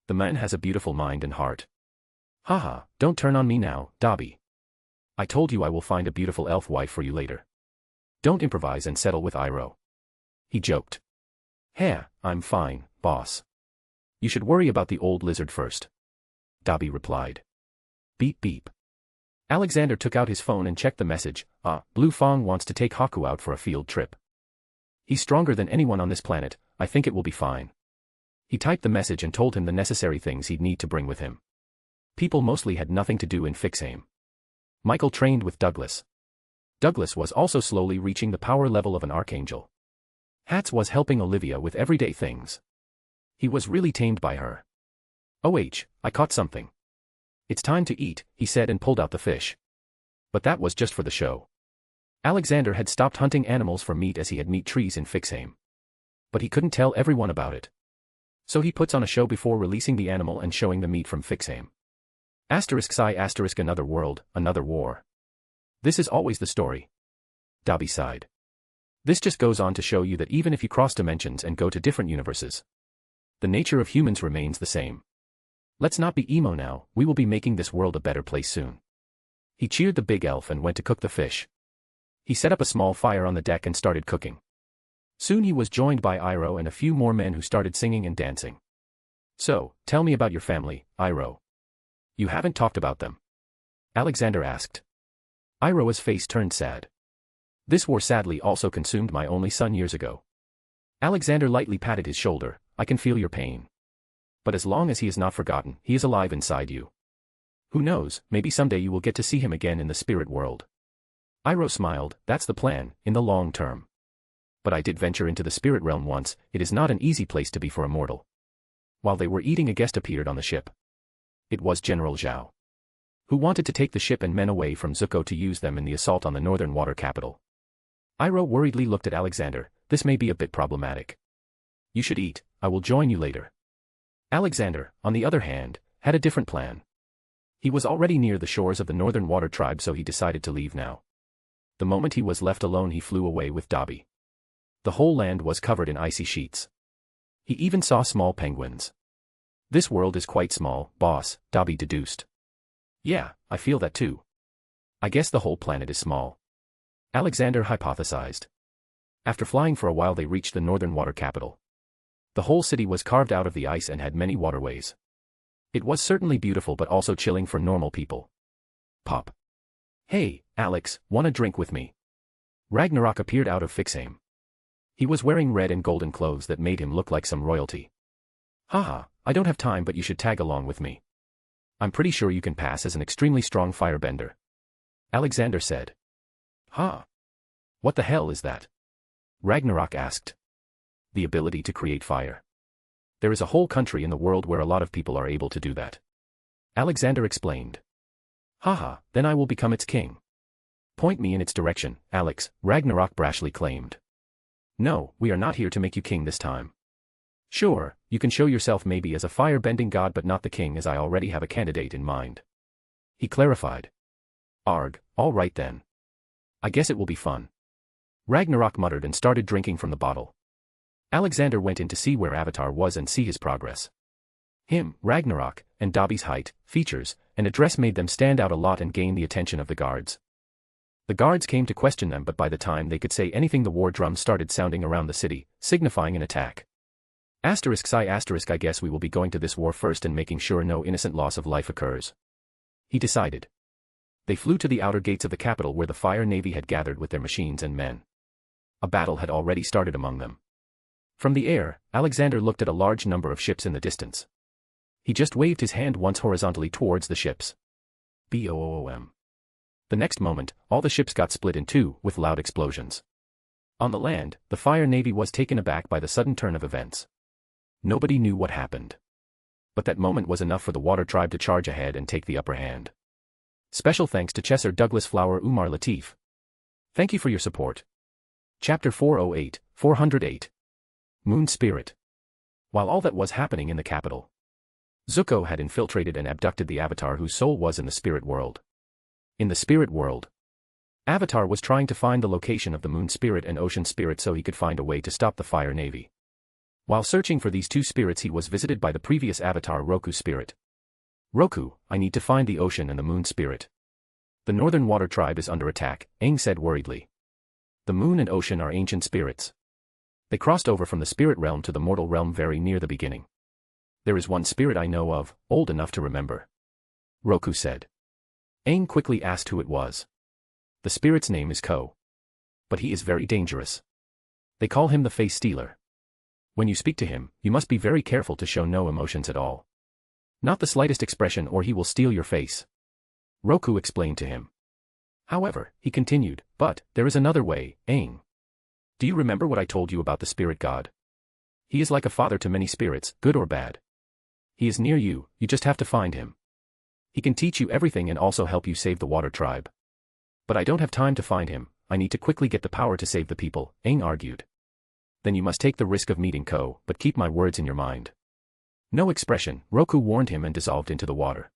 The man has a beautiful mind and heart. Haha, don't turn on me now, Dobby. I told you I will find a beautiful elf wife for you later. Don't improvise and settle with Iroh. He joked. Hey, I'm fine, boss. You should worry about the old lizard first. Dobby replied. Beep beep. Alexander took out his phone and checked the message. Blue Fong wants to take Haku out for a field trip. He's stronger than anyone on this planet, I think it will be fine. He typed the message and told him the necessary things he'd need to bring with him. People mostly had nothing to do in Fixame. Michael trained with Douglas. Douglas was also slowly reaching the power level of an archangel. Hats was helping Olivia with everyday things. He was really tamed by her. I caught something. It's time to eat, he said and pulled out the fish. But that was just for the show. Alexander had stopped hunting animals for meat as he had meat trees in Fixame. But he couldn't tell everyone about it. So he puts on a show before releasing the animal and showing the meat from Fixame. **** another world, another war. This is always the story. Dobby sighed. This just goes on to show you that even if you cross dimensions and go to different universes, the nature of humans remains the same. Let's not be emo now, we will be making this world a better place soon. He cheered the big elf and went to cook the fish. He set up a small fire on the deck and started cooking. Soon he was joined by Iroh and a few more men who started singing and dancing. So, tell me about your family, Iroh. You haven't talked about them. Alexander asked. Iroh's face turned sad. This war sadly also consumed my only son years ago. Alexander lightly patted his shoulder, I can feel your pain. But as long as he is not forgotten, he is alive inside you. Who knows, maybe someday you will get to see him again in the spirit world. Iroh smiled, that's the plan, in the long term. But I did venture into the spirit realm once, it is not an easy place to be for a mortal. While they were eating, a guest appeared on the ship. It was General Zhao, who wanted to take the ship and men away from Zuko to use them in the assault on the northern water capital. Iroh worriedly looked at Alexander, this may be a bit problematic. You should eat, I will join you later. Alexander, on the other hand, had a different plan. He was already near the shores of the Northern Water Tribe, so he decided to leave now. The moment he was left alone, he flew away with Dobby. The whole land was covered in icy sheets. He even saw small penguins. This world is quite small, boss, Dobby deduced. Yeah, I feel that too. I guess the whole planet is small. Alexander hypothesized. After flying for a while they reached the northern water capital. The whole city was carved out of the ice and had many waterways. It was certainly beautiful but also chilling for normal people. Pop. Hey, Alex, wanna drink with me? Ragnarok appeared out of Fixame. He was wearing red and golden clothes that made him look like some royalty. Haha, I don't have time but you should tag along with me. I'm pretty sure you can pass as an extremely strong firebender. Alexander said. Huh? What the hell is that? Ragnarok asked. The ability to create fire. There is a whole country in the world where a lot of people are able to do that. Alexander explained. Haha, then I will become its king. Point me in its direction, Alex, Ragnarok brashly claimed. No, we are not here to make you king this time. Sure, you can show yourself maybe as a fire-bending god but not the king as I already have a candidate in mind. He clarified. Arg, all right then. I guess it will be fun. Ragnarok muttered and started drinking from the bottle. Alexander went in to see where Avatar was and see his progress. Him, Ragnarok, and Dobby's height, features, and address made them stand out a lot and gain the attention of the guards. The guards came to question them but by the time they could say anything the war drums started sounding around the city, signifying an attack. I guess we will be going to this war first and making sure no innocent loss of life occurs. He decided. They flew to the outer gates of the capital where the Fire Navy had gathered with their machines and men. A battle had already started among them. From the air, Alexander looked at a large number of ships in the distance. He just waved his hand once horizontally towards the ships. Boom. The next moment, all the ships got split in two with loud explosions. On the land, the Fire Navy was taken aback by the sudden turn of events. Nobody knew what happened. But that moment was enough for the Water Tribe to charge ahead and take the upper hand. Special thanks to Chesser Douglas Flower Umar Latif. Thank you for your support. Chapter 408. Moon Spirit. While all that was happening in the capital, Zuko had infiltrated and abducted the Avatar whose soul was in the spirit world. In the spirit world, Avatar was trying to find the location of the Moon Spirit and Ocean Spirit so he could find a way to stop the Fire Navy. While searching for these two spirits he was visited by the previous Avatar Roku Spirit. Roku, I need to find the Ocean and the Moon Spirit. The Northern Water Tribe is under attack, Aang said worriedly. The Moon and Ocean are ancient spirits. They crossed over from the spirit realm to the mortal realm very near the beginning. There is one spirit I know of, old enough to remember. Roku said. Aang quickly asked who it was. The spirit's name is Ko. But he is very dangerous. They call him the Face Stealer. When you speak to him, you must be very careful to show no emotions at all. Not the slightest expression or he will steal your face. Roku explained to him. However, he continued, but there is another way, Aang. Do you remember what I told you about the spirit god? He is like a father to many spirits, good or bad. He is near you, you just have to find him. He can teach you everything and also help you save the Water Tribe. But I don't have time to find him, I need to quickly get the power to save the people, Aang argued. Then you must take the risk of meeting Ko, but keep my words in your mind. No expression, Roku warned him and dissolved into the water.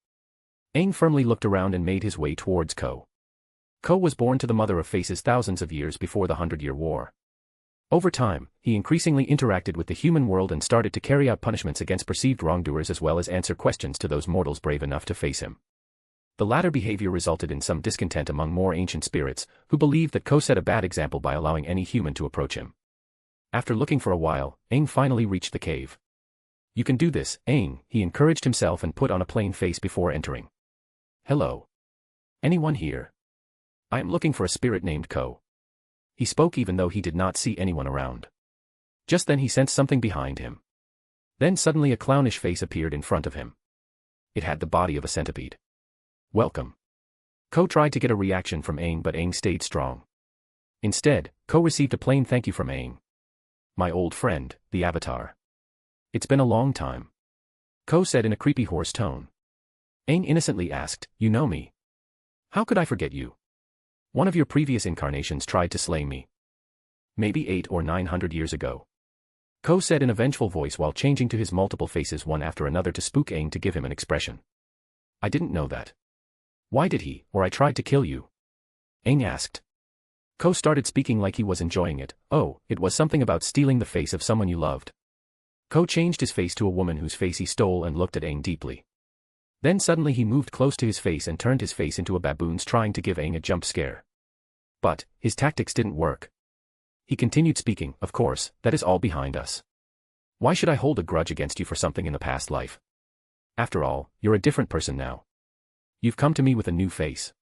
Aang firmly looked around and made his way towards Ko. Ko was born to the Mother of Faces thousands of years before the 100-Year War. Over time, he increasingly interacted with the human world and started to carry out punishments against perceived wrongdoers as well as answer questions to those mortals brave enough to face him. The latter behavior resulted in some discontent among more ancient spirits, who believed that Ko set a bad example by allowing any human to approach him. After looking for a while, Aang finally reached the cave. You can do this, Aang, he encouraged himself and put on a plain face before entering. Hello. Anyone here? I am looking for a spirit named Ko. He spoke even though he did not see anyone around. Just then he sensed something behind him. Then suddenly a clownish face appeared in front of him. It had the body of a centipede. Welcome. Ko tried to get a reaction from Aang but Aang stayed strong. Instead, Ko received a plain thank you from Aang. My old friend, the Avatar. It's been a long time. Ko said in a creepy hoarse tone. Aang innocently asked, you know me? How could I forget you? One of your previous incarnations tried to slay me. Maybe 800 or 900 years ago. Ko said in a vengeful voice while changing to his multiple faces one after another to spook Aang to give him an expression. I didn't know that. Why did he, or I tried to kill you? Aang asked. Ko started speaking like he was enjoying it. Oh, it was something about stealing the face of someone you loved. Ko changed his face to a woman whose face he stole and looked at Aang deeply. Then suddenly he moved close to his face and turned his face into a baboon's trying to give Aang a jump scare. But, his tactics didn't work. He continued speaking, of course, that is all behind us. Why should I hold a grudge against you for something in the past life? After all, you're a different person now. You've come to me with a new face.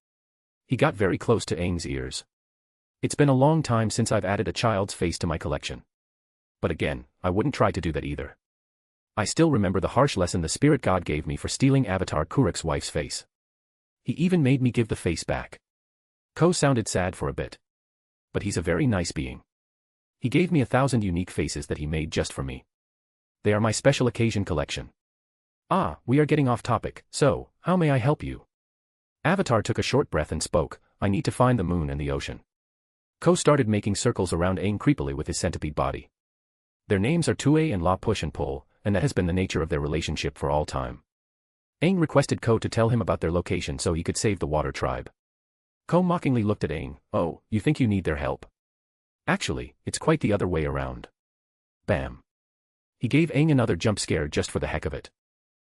He got very close to Aang's ears. It's been a long time since I've added a child's face to my collection. But again, I wouldn't try to do that either. I still remember the harsh lesson the spirit god gave me for stealing Avatar Kurek's wife's face. He even made me give the face back. Ko sounded sad for a bit. But he's a very nice being. He gave me 1,000 unique faces that he made just for me. They are my special occasion collection. Ah, we are getting off topic, so, how may I help you? Avatar took a short breath and spoke, I need to find the moon and the ocean. Ko started making circles around Aang creepily with his centipede body. Their names are Tue and La Push and Pull, and that has been the nature of their relationship for all time. Aang requested Ko to tell him about their location so he could save the water tribe. Ko mockingly looked at Aang, oh, you think you need their help? Actually, it's quite the other way around. Bam. He gave Aang another jump scare just for the heck of it.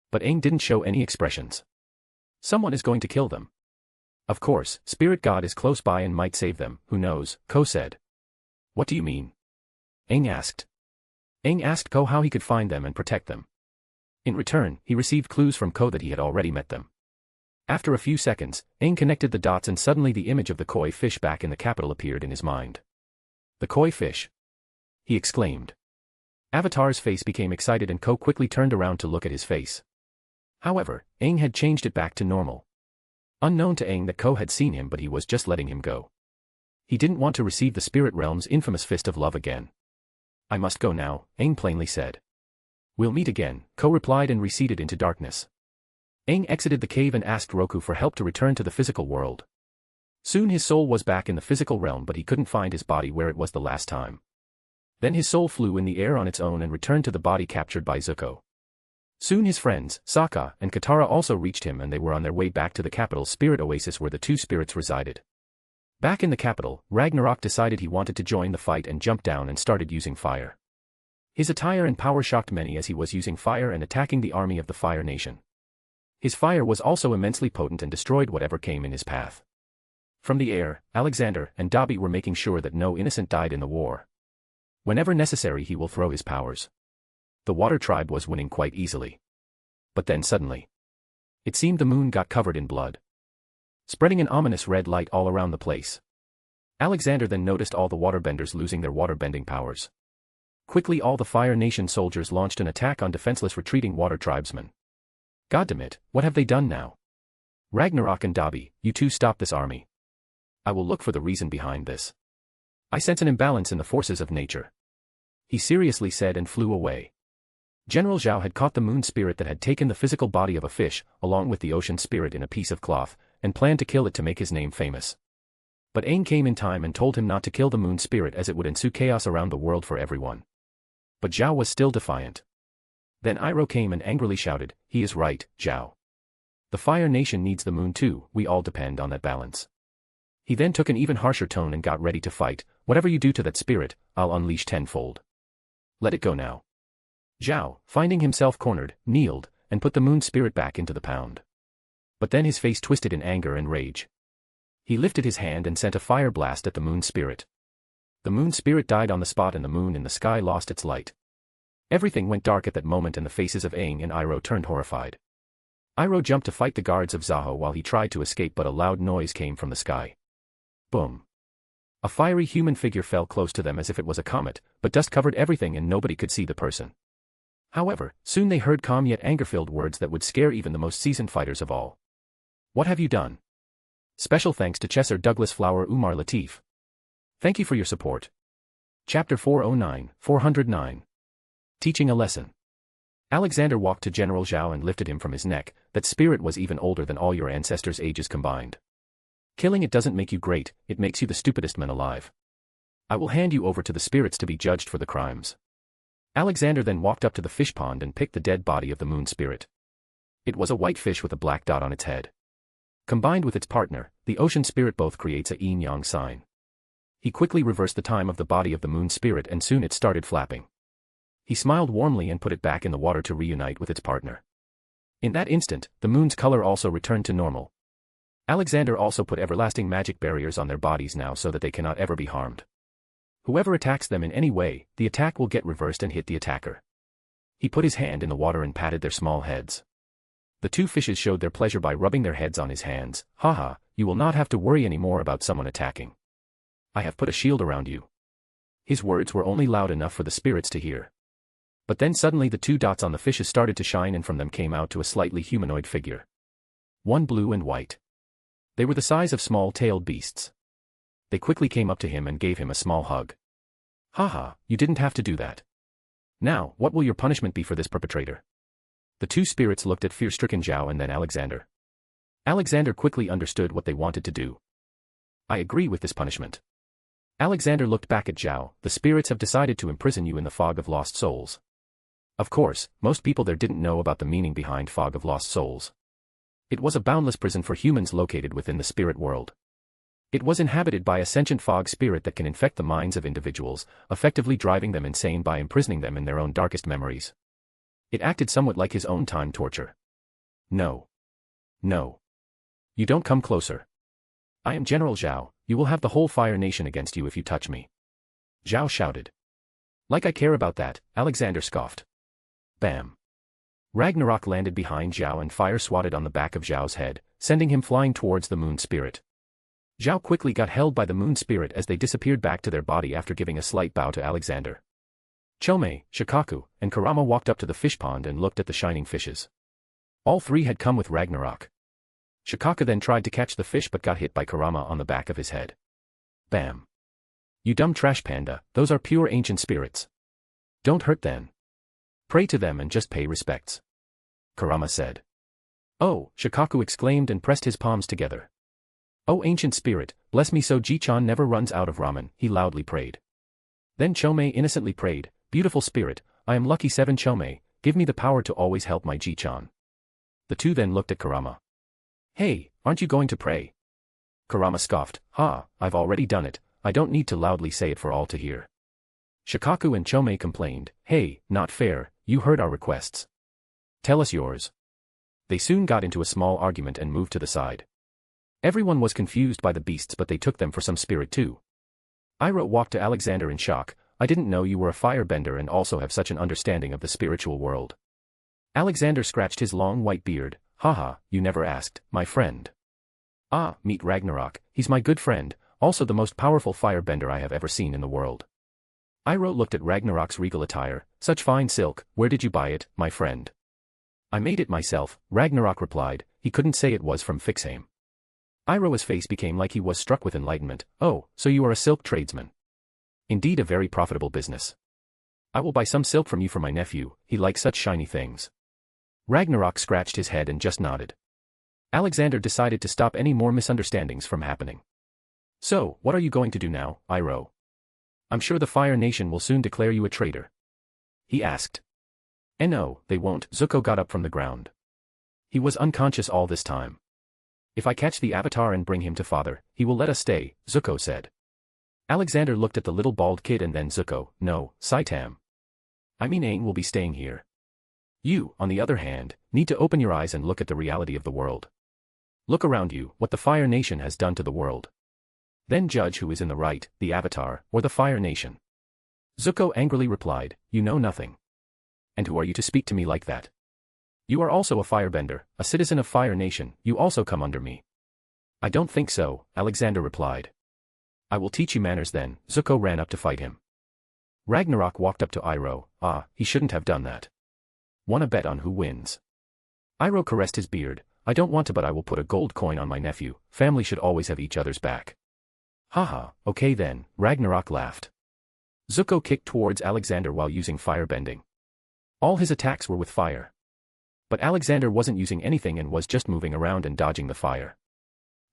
But Aang didn't show any expressions. Someone is going to kill them. Of course, Spirit God is close by and might save them, who knows, Ko said. What do you mean? Aang asked. Aang asked Ko how he could find them and protect them. In return, he received clues from Ko that he had already met them. After a few seconds, Aang connected the dots and suddenly the image of the koi fish back in the capital appeared in his mind. The koi fish? He exclaimed. Avatar's face became excited and Ko quickly turned around to look at his face. However, Aang had changed it back to normal. Unknown to Aang that Ko had seen him but he was just letting him go. He didn't want to receive the spirit realm's infamous fist of love again. I must go now, Aang plainly said. We'll meet again, Ko replied and receded into darkness. Aang exited the cave and asked Roku for help to return to the physical world. Soon his soul was back in the physical realm but he couldn't find his body where it was the last time. Then his soul flew in the air on its own and returned to the body captured by Zuko. Soon his friends, Sokka and Katara also reached him and they were on their way back to the capital's spirit oasis where the two spirits resided. Back in the capital, Ragnarok decided he wanted to join the fight and jumped down and started using fire. His attire and power shocked many as he was using fire and attacking the army of the Fire Nation. His fire was also immensely potent and destroyed whatever came in his path. From the air, Alexander and Dobby were making sure that no innocent died in the war. Whenever necessary he will throw his powers. The water tribe was winning quite easily. But then suddenly, it seemed the moon got covered in blood, spreading an ominous red light all around the place. Alexander then noticed all the waterbenders losing their waterbending powers. Quickly all the Fire Nation soldiers launched an attack on defenseless retreating water tribesmen. Goddammit, what have they done now? Ragnarok and Dobby, you two stop this army. I will look for the reason behind this. I sense an imbalance in the forces of nature. He seriously said and flew away. General Zhao had caught the moon spirit that had taken the physical body of a fish, along with the ocean spirit in a piece of cloth, and planned to kill it to make his name famous. But Aang came in time and told him not to kill the moon spirit as it would ensue chaos around the world for everyone. But Zhao was still defiant. Then Iroh came and angrily shouted, he is right, Zhao. The Fire Nation needs the moon too, we all depend on that balance. He then took an even harsher tone and got ready to fight, whatever you do to that spirit, I'll unleash tenfold. Let it go now. Zhao, finding himself cornered, kneeled, and put the moon spirit back into the pound. But then his face twisted in anger and rage. He lifted his hand and sent a fire blast at the moon spirit. The moon spirit died on the spot and the moon in the sky lost its light. Everything went dark at that moment and the faces of Aang and Iroh turned horrified. Iroh jumped to fight the guards of Zaho while he tried to escape but a loud noise came from the sky. Boom. A fiery human figure fell close to them as if it was a comet, but dust covered everything and nobody could see the person. However, soon they heard calm yet anger-filled words that would scare even the most seasoned fighters of all. What have you done? Special thanks to Chesser Douglas Flower Umar Latif. Thank you for your support. Chapter 409. Teaching a lesson. Alexander walked to General Zhao and lifted him from his neck. That spirit was even older than all your ancestors' ages combined. Killing it doesn't make you great, it makes you the stupidest man alive. I will hand you over to the spirits to be judged for the crimes. Alexander then walked up to the fish pond and picked the dead body of the moon spirit. It was a white fish with a black dot on its head. Combined with its partner, the ocean spirit both creates a yin-yang sign. He quickly reversed the time of the body of the moon spirit and soon it started flapping. He smiled warmly and put it back in the water to reunite with its partner. In that instant, the moon's color also returned to normal. Alexander also put everlasting magic barriers on their bodies now so that they cannot ever be harmed. Whoever attacks them in any way, the attack will get reversed and hit the attacker. He put his hand in the water and patted their small heads. The two fishes showed their pleasure by rubbing their heads on his hands. Haha, you will not have to worry anymore about someone attacking. I have put a shield around you. His words were only loud enough for the spirits to hear. But then suddenly the two dots on the fishes started to shine and from them came out to a slightly humanoid figure. One blue and white. They were the size of small-tailed beasts. They quickly came up to him and gave him a small hug. Haha, you didn't have to do that. Now, what will your punishment be for this perpetrator? The two spirits looked at fear-stricken Zhao and then Alexander. Alexander quickly understood what they wanted to do. I agree with this punishment. Alexander looked back at Zhao. The spirits have decided to imprison you in the Fog of Lost Souls. Of course, most people there didn't know about the meaning behind Fog of Lost Souls. It was a boundless prison for humans located within the spirit world. It was inhabited by a sentient fog spirit that can infect the minds of individuals, effectively driving them insane by imprisoning them in their own darkest memories. It acted somewhat like his own time torture. No. No. You don't come closer. I am General Zhao, you will have the whole Fire Nation against you if you touch me. Zhao shouted. Like I care about that, Alexander scoffed. Bam. Ragnarok landed behind Zhao and fire swatted on the back of Zhao's head, sending him flying towards the moon spirit. Zhao quickly got held by the moon spirit as they disappeared back to their body after giving a slight bow to Alexander. Chome, Shikaku, and Kurama walked up to the fish pond and looked at the shining fishes. All three had come with Ragnarok. Shikaku then tried to catch the fish but got hit by Kurama on the back of his head. Bam. You dumb trash panda, those are pure ancient spirits. Don't hurt them. Pray to them and just pay respects. Kurama said. Oh, Shikaku exclaimed and pressed his palms together. Oh ancient spirit, bless me so Ji-chan never runs out of ramen, he loudly prayed. Then Chome innocently prayed, beautiful spirit, I am lucky 7 Chome, give me the power to always help my Ji-chan. The two then looked at Kurama. Hey, aren't you going to pray? Kurama scoffed, ha, I've already done it, I don't need to loudly say it for all to hear. Shikaku and Chome complained, hey, not fair, you heard our requests. Tell us yours. They soon got into a small argument and moved to the side. Everyone was confused by the beasts but they took them for some spirit too. Iroh walked to Alexander in shock, I didn't know you were a firebender and also have such an understanding of the spiritual world. Alexander scratched his long white beard, haha, you never asked, my friend. Ah, meet Ragnarok, he's my good friend, also the most powerful firebender I have ever seen in the world. Iroh looked at Ragnarok's regal attire, such fine silk, where did you buy it, my friend? I made it myself, Ragnarok replied, he couldn't say it was from Fixheim. Iroh's face became like he was struck with enlightenment, oh, so you are a silk tradesman. Indeed a very profitable business. I will buy some silk from you for my nephew, he likes such shiny things. Ragnarok scratched his head and just nodded. Alexander decided to stop any more misunderstandings from happening. So, what are you going to do now, Iroh? I'm sure the Fire Nation will soon declare you a traitor. He asked. No, they won't, Zuko got up from the ground. He was unconscious all this time. If I catch the Avatar and bring him to father, he will let us stay, Zuko said. Alexander looked at the little bald kid and then Zuko, no, Saitam. I mean Aang will be staying here. You, on the other hand, need to open your eyes and look at the reality of the world. Look around you, what the Fire Nation has done to the world. Then judge who is in the right, the Avatar, or the Fire Nation. Zuko angrily replied, you know nothing. And who are you to speak to me like that? You are also a firebender, a citizen of Fire Nation, you also come under me. I don't think so, Alexander replied. I will teach you manners then, Zuko ran up to fight him. Ragnarok walked up to Iroh, he shouldn't have done that. Wanna bet on who wins? Iroh caressed his beard, I don't want to but I will put a gold coin on my nephew, family should always have each other's back. Haha, okay then, Ragnarok laughed. Zuko kicked towards Alexander while using firebending. All his attacks were with fire. But Alexander wasn't using anything and was just moving around and dodging the fire.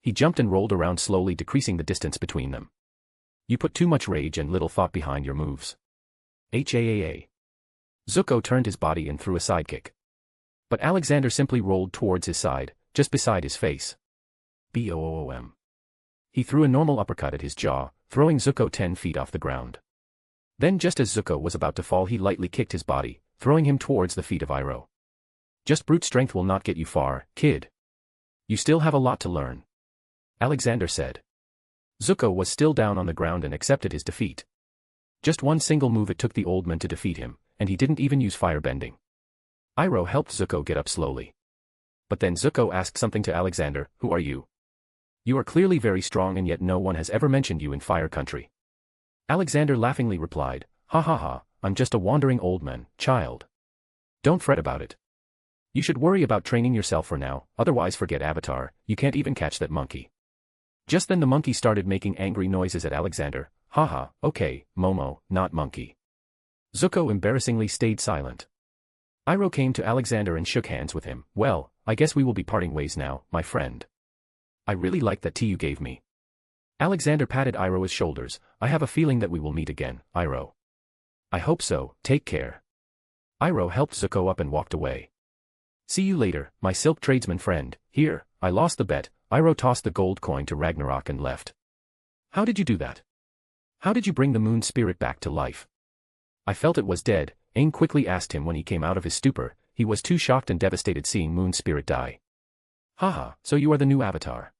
He jumped and rolled around slowly decreasing the distance between them. You put too much rage and little thought behind your moves. HAAA. Zuko turned his body and threw a sidekick. But Alexander simply rolled towards his side, just beside his face. BOOM. He threw a normal uppercut at his jaw, throwing Zuko 10 feet off the ground. Then just as Zuko was about to fall he lightly kicked his body, throwing him towards the feet of Iroh. Just brute strength will not get you far, kid. You still have a lot to learn. Alexander said. Zuko was still down on the ground and accepted his defeat. Just one single move it took the old man to defeat him, and he didn't even use firebending. Iroh helped Zuko get up slowly. But then Zuko asked something to Alexander, "Who are you? You are clearly very strong and yet no one has ever mentioned you in Fire Country." Alexander laughingly replied, "Ha ha ha, I'm just a wandering old man, child. Don't fret about it. You should worry about training yourself for now, otherwise forget Avatar, you can't even catch that monkey." Just then the monkey started making angry noises at Alexander. "Haha, okay, Momo, not monkey." Zuko embarrassingly stayed silent. Iroh came to Alexander and shook hands with him. "Well, I guess we will be parting ways now, my friend. I really like that tea you gave me." Alexander patted Iroh's shoulders. "I have a feeling that we will meet again, Iroh." "I hope so, take care." Iroh helped Zuko up and walked away. "See you later, my silk tradesman friend. Here, I lost the bet." Iroh tossed the gold coin to Ragnarok and left. "How did you do that? How did you bring the moon spirit back to life?" "I felt it was dead," Aang quickly asked him when he came out of his stupor. He was too shocked and devastated seeing moon spirit die. "Haha, so you are the new Avatar.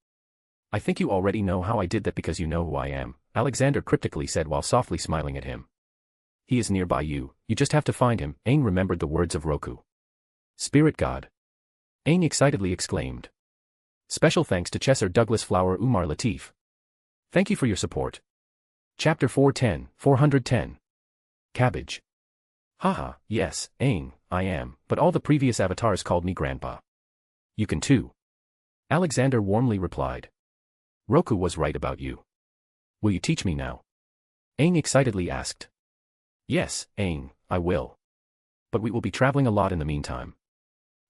I think you already know how I did that because you know who I am," Alexander cryptically said while softly smiling at him. "He is nearby you just have to find him." Aang remembered the words of Roku. "Spirit God!" Aang excitedly exclaimed. Special thanks to Chesser Douglas Flower Umar Latif. Thank you for your support. Chapter 410. Cabbage. Haha, yes, Aang, I am, but all the previous avatars called me Grandpa. You can too. Alexander warmly replied. Roku was right about you. Will you teach me now? Aang excitedly asked. Yes, Aang, I will. But we will be traveling a lot in the meantime.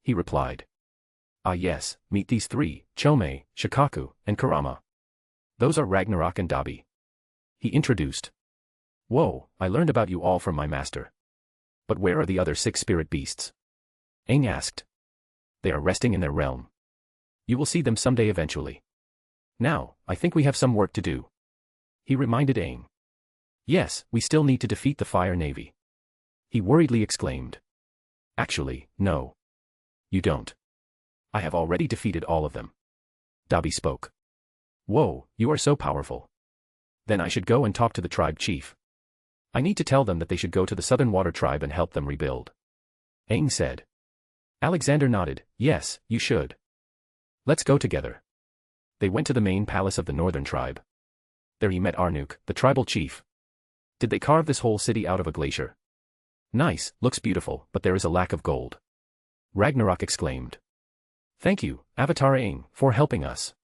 He replied. Ah yes, meet these three, Chome, Shikaku, and Kurama. Those are Ragnarok and Dabi. He introduced. Whoa, I learned about you all from my master. But where are the other 6 spirit beasts? Aang asked. They are resting in their realm. You will see them someday eventually. Now, I think we have some work to do. He reminded Aang. Yes, we still need to defeat the Fire Navy. He worriedly exclaimed. Actually, no. You don't. I have already defeated all of them. Dabi spoke. Whoa, you are so powerful. Then I should go and talk to the tribe chief. I need to tell them that they should go to the Southern Water Tribe and help them rebuild. Aang said. Alexander nodded, yes, you should. Let's go together. They went to the main palace of the Northern Tribe. There he met Arnuk, the tribal chief. Did they carve this whole city out of a glacier? Nice, looks beautiful, but there is a lack of gold. Ragnarok exclaimed. Thank you, Avatar Aang, for helping us.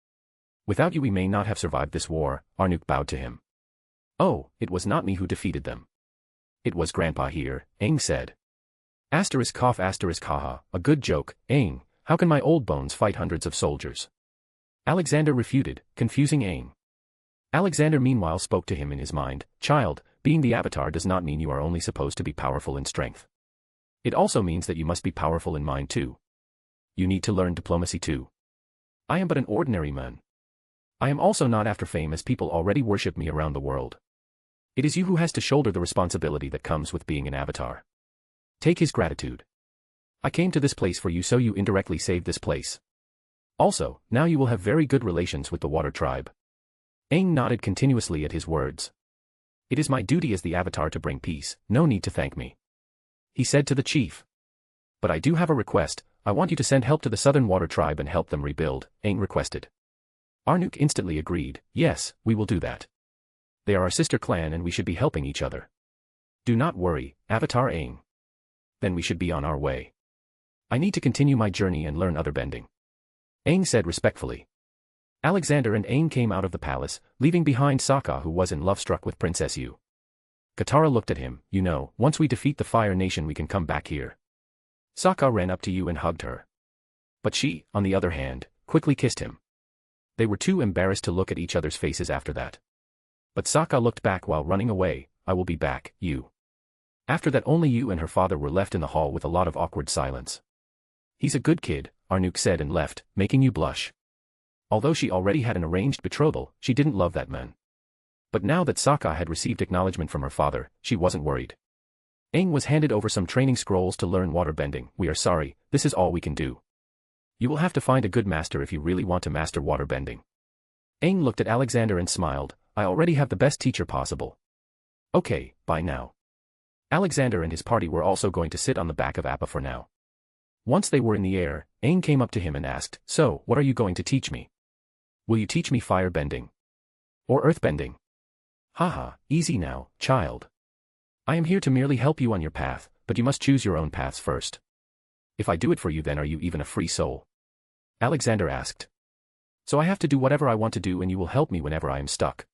Without you we may not have survived this war, Arnuk bowed to him. Oh, it was not me who defeated them. It was Grandpa here, Aang said. Asterisk cough asterisk haha, a good joke, Aang, how can my old bones fight hundreds of soldiers? Alexander refuted, confusing Aang. Alexander meanwhile spoke to him in his mind, child, being the Avatar does not mean you are only supposed to be powerful in strength. It also means that you must be powerful in mind too. You need to learn diplomacy too. I am but an ordinary man. I am also not after fame as people already worship me around the world. It is you who has to shoulder the responsibility that comes with being an Avatar. Take his gratitude. I came to this place for you so you indirectly saved this place. Also, now you will have very good relations with the Water Tribe. Aang nodded continuously at his words. It is my duty as the Avatar to bring peace, no need to thank me. He said to the chief. But I do have a request, I want you to send help to the Southern Water Tribe and help them rebuild, Aang requested. Arnuk instantly agreed, yes, we will do that. They are our sister clan and we should be helping each other. Do not worry, Avatar Aang. Then we should be on our way. I need to continue my journey and learn other bending. Aang said respectfully. Alexander and Aang came out of the palace, leaving behind Sokka who was in love struck with Princess Yu. Katara looked at him, you know, once we defeat the Fire Nation we can come back here. Sokka ran up to Yu and hugged her. But she, on the other hand, quickly kissed him. They were too embarrassed to look at each other's faces after that. But Sokka looked back while running away, I will be back, Yu. After that only Yu and her father were left in the hall with a lot of awkward silence. He's a good kid, Arnuk said and left, making Yu blush. Although she already had an arranged betrothal, she didn't love that man. But now that Sokka had received acknowledgement from her father, she wasn't worried. Aang was handed over some training scrolls to learn waterbending. We are sorry, this is all we can do. You will have to find a good master if you really want to master waterbending. Aang looked at Alexander and smiled, I already have the best teacher possible. Okay, bye now. Alexander and his party were also going to sit on the back of Appa for now. Once they were in the air, Aang came up to him and asked, "So, what are you going to teach me? Will you teach me fire bending? Or earth bending?" "Haha, easy now, child. I am here to merely help you on your path, but you must choose your own paths first. If I do it for you, then are you even a free soul?" Alexander asked. "So I have to do whatever I want to do and you will help me whenever I am stuck?"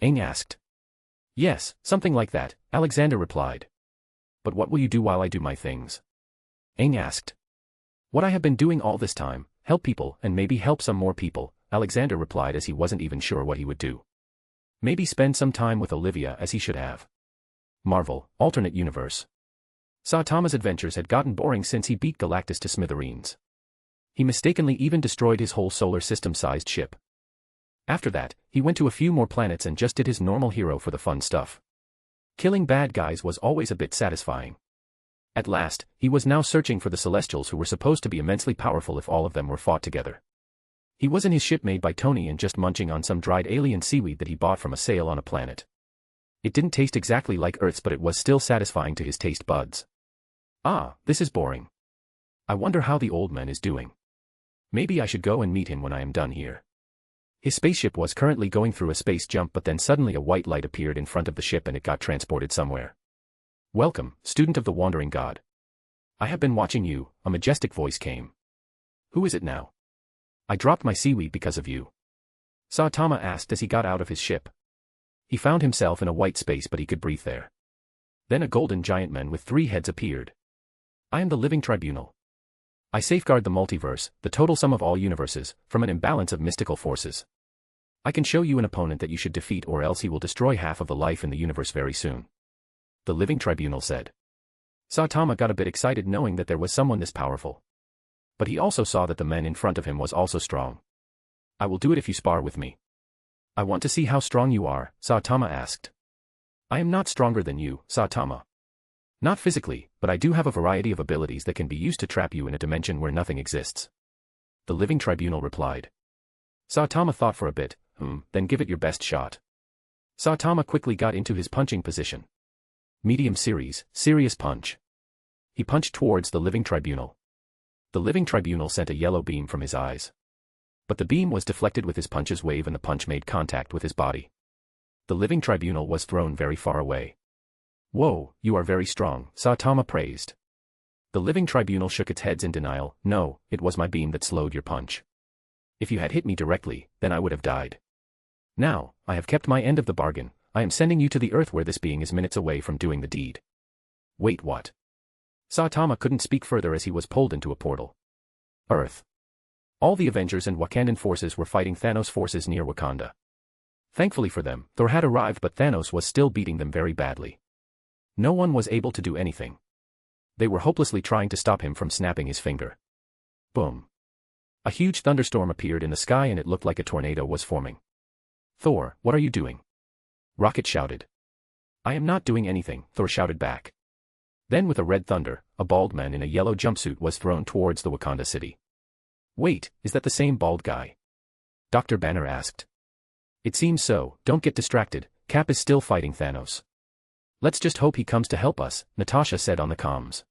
Aang asked. "Yes, something like that," Alexander replied. "But what will you do while I do my things?" Aang asked. "What I have been doing all this time, help people and maybe help some more people," Alexander replied, as he wasn't even sure what he would do. Maybe spend some time with Olivia as he should have. Marvel, alternate universe. Saitama's adventures had gotten boring since he beat Galactus to smithereens. He mistakenly even destroyed his whole solar system-sized ship. After that, he went to a few more planets and just did his normal hero for the fun stuff. Killing bad guys was always a bit satisfying. At last, he was now searching for the Celestials, who were supposed to be immensely powerful if all of them were fought together. He was in his ship made by Tony and just munching on some dried alien seaweed that he bought from a sale on a planet. It didn't taste exactly like Earth's, but it was still satisfying to his taste buds. Ah, this is boring. I wonder how the old man is doing. Maybe I should go and meet him when I am done here. His spaceship was currently going through a space jump, but then suddenly a white light appeared in front of the ship and it got transported somewhere. "Welcome, student of the Wandering God. I have been watching you," a majestic voice came. "Who is it now?" "I dropped my seaweed because of you," Saitama asked as he got out of his ship. He found himself in a white space, but he could breathe there. Then a golden giant man with 3 heads appeared. "I am the living tribunal. I safeguard the multiverse, the total sum of all universes, from an imbalance of mystical forces. I can show you an opponent that you should defeat, or else he will destroy half of the life in the universe very soon," the living tribunal said. Saitama got a bit excited knowing that there was someone this powerful. But he also saw that the man in front of him was also strong. "I will do it if you spar with me." "I want to see how strong you are," Saitama asked. "I am not stronger than you, Saitama. Not physically, but I do have a variety of abilities that can be used to trap you in a dimension where nothing exists," the living tribunal replied. Saitama thought for a bit, then give it your best shot. Saitama quickly got into his punching position. Medium series, serious punch. He punched towards the living tribunal. The living tribunal sent a yellow beam from his eyes. But the beam was deflected with his punch's wave and the punch made contact with his body. The living tribunal was thrown very far away. "Whoa, you are very strong," Saitama praised. The living tribunal shook its heads in denial. "No, it was my beam that slowed your punch. If you had hit me directly, then I would have died. Now, I have kept my end of the bargain. I am sending you to the Earth, where this being is minutes away from doing the deed." "Wait, what?" Saitama couldn't speak further as he was pulled into a portal. Earth. All the Avengers and Wakandan forces were fighting Thanos' forces near Wakanda. Thankfully for them, Thor had arrived, but Thanos was still beating them very badly. No one was able to do anything. They were hopelessly trying to stop him from snapping his finger. Boom. A huge thunderstorm appeared in the sky and it looked like a tornado was forming. "Thor, what are you doing?" Rocket shouted. "I am not doing anything," Thor shouted back. Then with a red thunder, a bald man in a yellow jumpsuit was thrown towards the Wakanda city. "Wait, is that the same bald guy?" Dr. Banner asked. "It seems so, don't get distracted, Cap is still fighting Thanos. Let's just hope he comes to help us," Natasha said on the comms.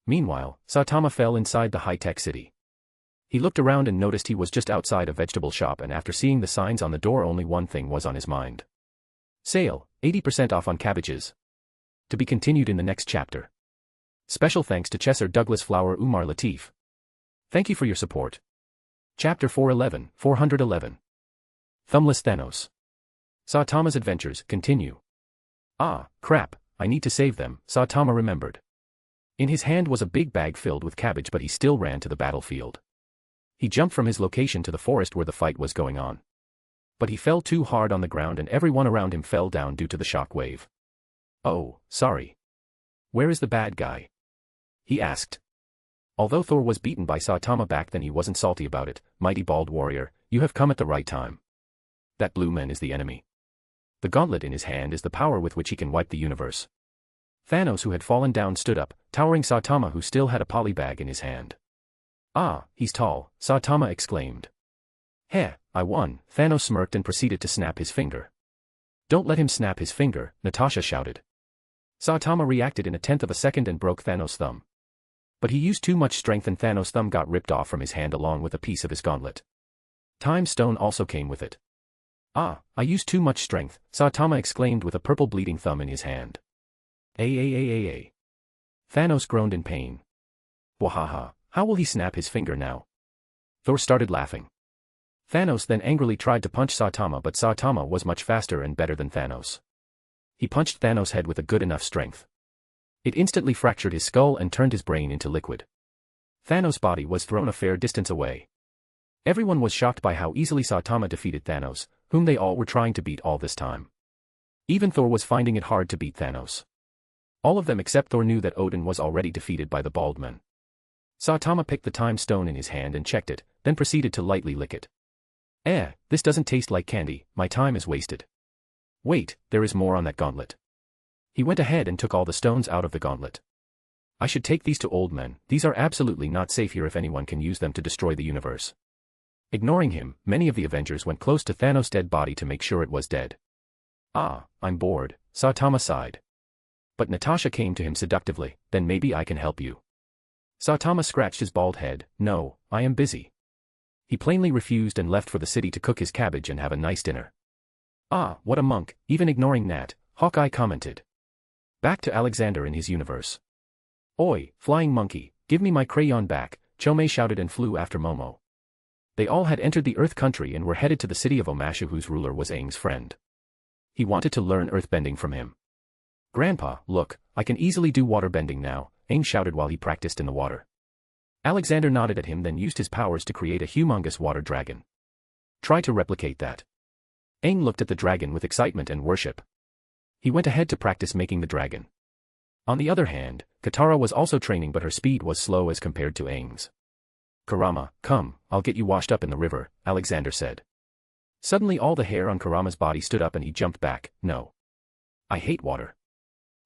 Meanwhile, Saitama fell inside the high-tech city. He looked around and noticed he was just outside a vegetable shop, and after seeing the signs on the door, only one thing was on his mind. Sale, 80% off on cabbages. To be continued in the next chapter. Special thanks to Chesser Douglas Flower Umar Latif. Thank you for your support. Chapter 411. Thumbless Thanos. Saitama's adventures continue. Ah, crap, I need to save them, Saitama remembered. In his hand was a big bag filled with cabbage, but he still ran to the battlefield. He jumped from his location to the forest where the fight was going on. But he fell too hard on the ground and everyone around him fell down due to the shock wave. "Oh, sorry. Where is the bad guy?" he asked. Although Thor was beaten by Saitama back then, he wasn't salty about it. "Mighty bald warrior, you have come at the right time. That blue man is the enemy. The gauntlet in his hand is the power with which he can wipe the universe." Thanos, who had fallen down, stood up, towering Saitama, who still had a polybag in his hand. "Ah, he's tall," Saitama exclaimed. "Heh, I won," Thanos smirked and proceeded to snap his finger. Don't let him snap his finger, Natasha shouted. Saitama reacted in a tenth of a second and broke Thanos' thumb. But he used too much strength and Thanos' thumb got ripped off from his hand along with a piece of his gauntlet. Time Stone also came with it. Ah, I used too much strength, Saitama exclaimed with a purple bleeding thumb in his hand. A. Thanos groaned in pain. Wahaha, how will he snap his finger now? Thor started laughing. Thanos then angrily tried to punch Saitama, but Saitama was much faster and better than Thanos. He punched Thanos' head with a good enough strength. It instantly fractured his skull and turned his brain into liquid. Thanos' body was thrown a fair distance away. Everyone was shocked by how easily Saitama defeated Thanos, whom they all were trying to beat all this time. Even Thor was finding it hard to beat Thanos. All of them except Thor knew that Odin was already defeated by the bald man. Saitama picked the time stone in his hand and checked it, then proceeded to lightly lick it. This doesn't taste like candy, my time is wasted. Wait, there is more on that gauntlet. He went ahead and took all the stones out of the gauntlet. I should take these to old men, these are absolutely not safe here if anyone can use them to destroy the universe. Ignoring him, many of the Avengers went close to Thanos' dead body to make sure it was dead. Ah, I'm bored, Saitama sighed. But Natasha came to him seductively, then maybe I can help you. Saitama scratched his bald head, no, I am busy. He plainly refused and left for the city to cook his cabbage and have a nice dinner. Ah, what a monk, even ignoring Nat, Hawkeye commented. Back to Alexander in his universe. Oi, flying monkey, give me my crayon back, Chome shouted and flew after Momo. They all had entered the Earth country and were headed to the city of Omashu, whose ruler was Aang's friend. He wanted to learn earthbending from him. Grandpa, look, I can easily do waterbending now, Aang shouted while he practiced in the water. Alexander nodded at him, then used his powers to create a humongous water dragon. Try to replicate that. Aang looked at the dragon with excitement and worship. He went ahead to practice making the dragon. On the other hand, Katara was also training, but her speed was slow as compared to Aang's. Kurama, come, I'll get you washed up in the river, Alexander said. Suddenly all the hair on Kurama's body stood up and he jumped back, no. I hate water.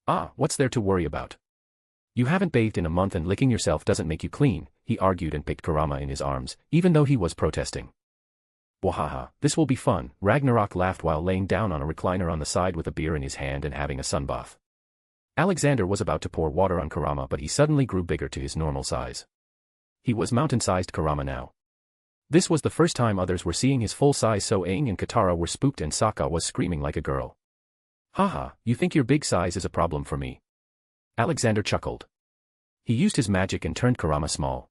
Ah, what's there to worry about? You haven't bathed in a month and licking yourself doesn't make you clean, he argued and picked Kurama in his arms, even though he was protesting. Wahaha, this will be fun, Ragnarok laughed while laying down on a recliner on the side with a beer in his hand and having a sunbath. Alexander was about to pour water on Kurama, but he suddenly grew bigger to his normal size. He was mountain-sized Kurama now. This was the first time others were seeing his full size, so Aang and Katara were spooked and Sokka was screaming like a girl. Haha, you think your big size is a problem for me? Alexander chuckled. He used his magic and turned Kurama small.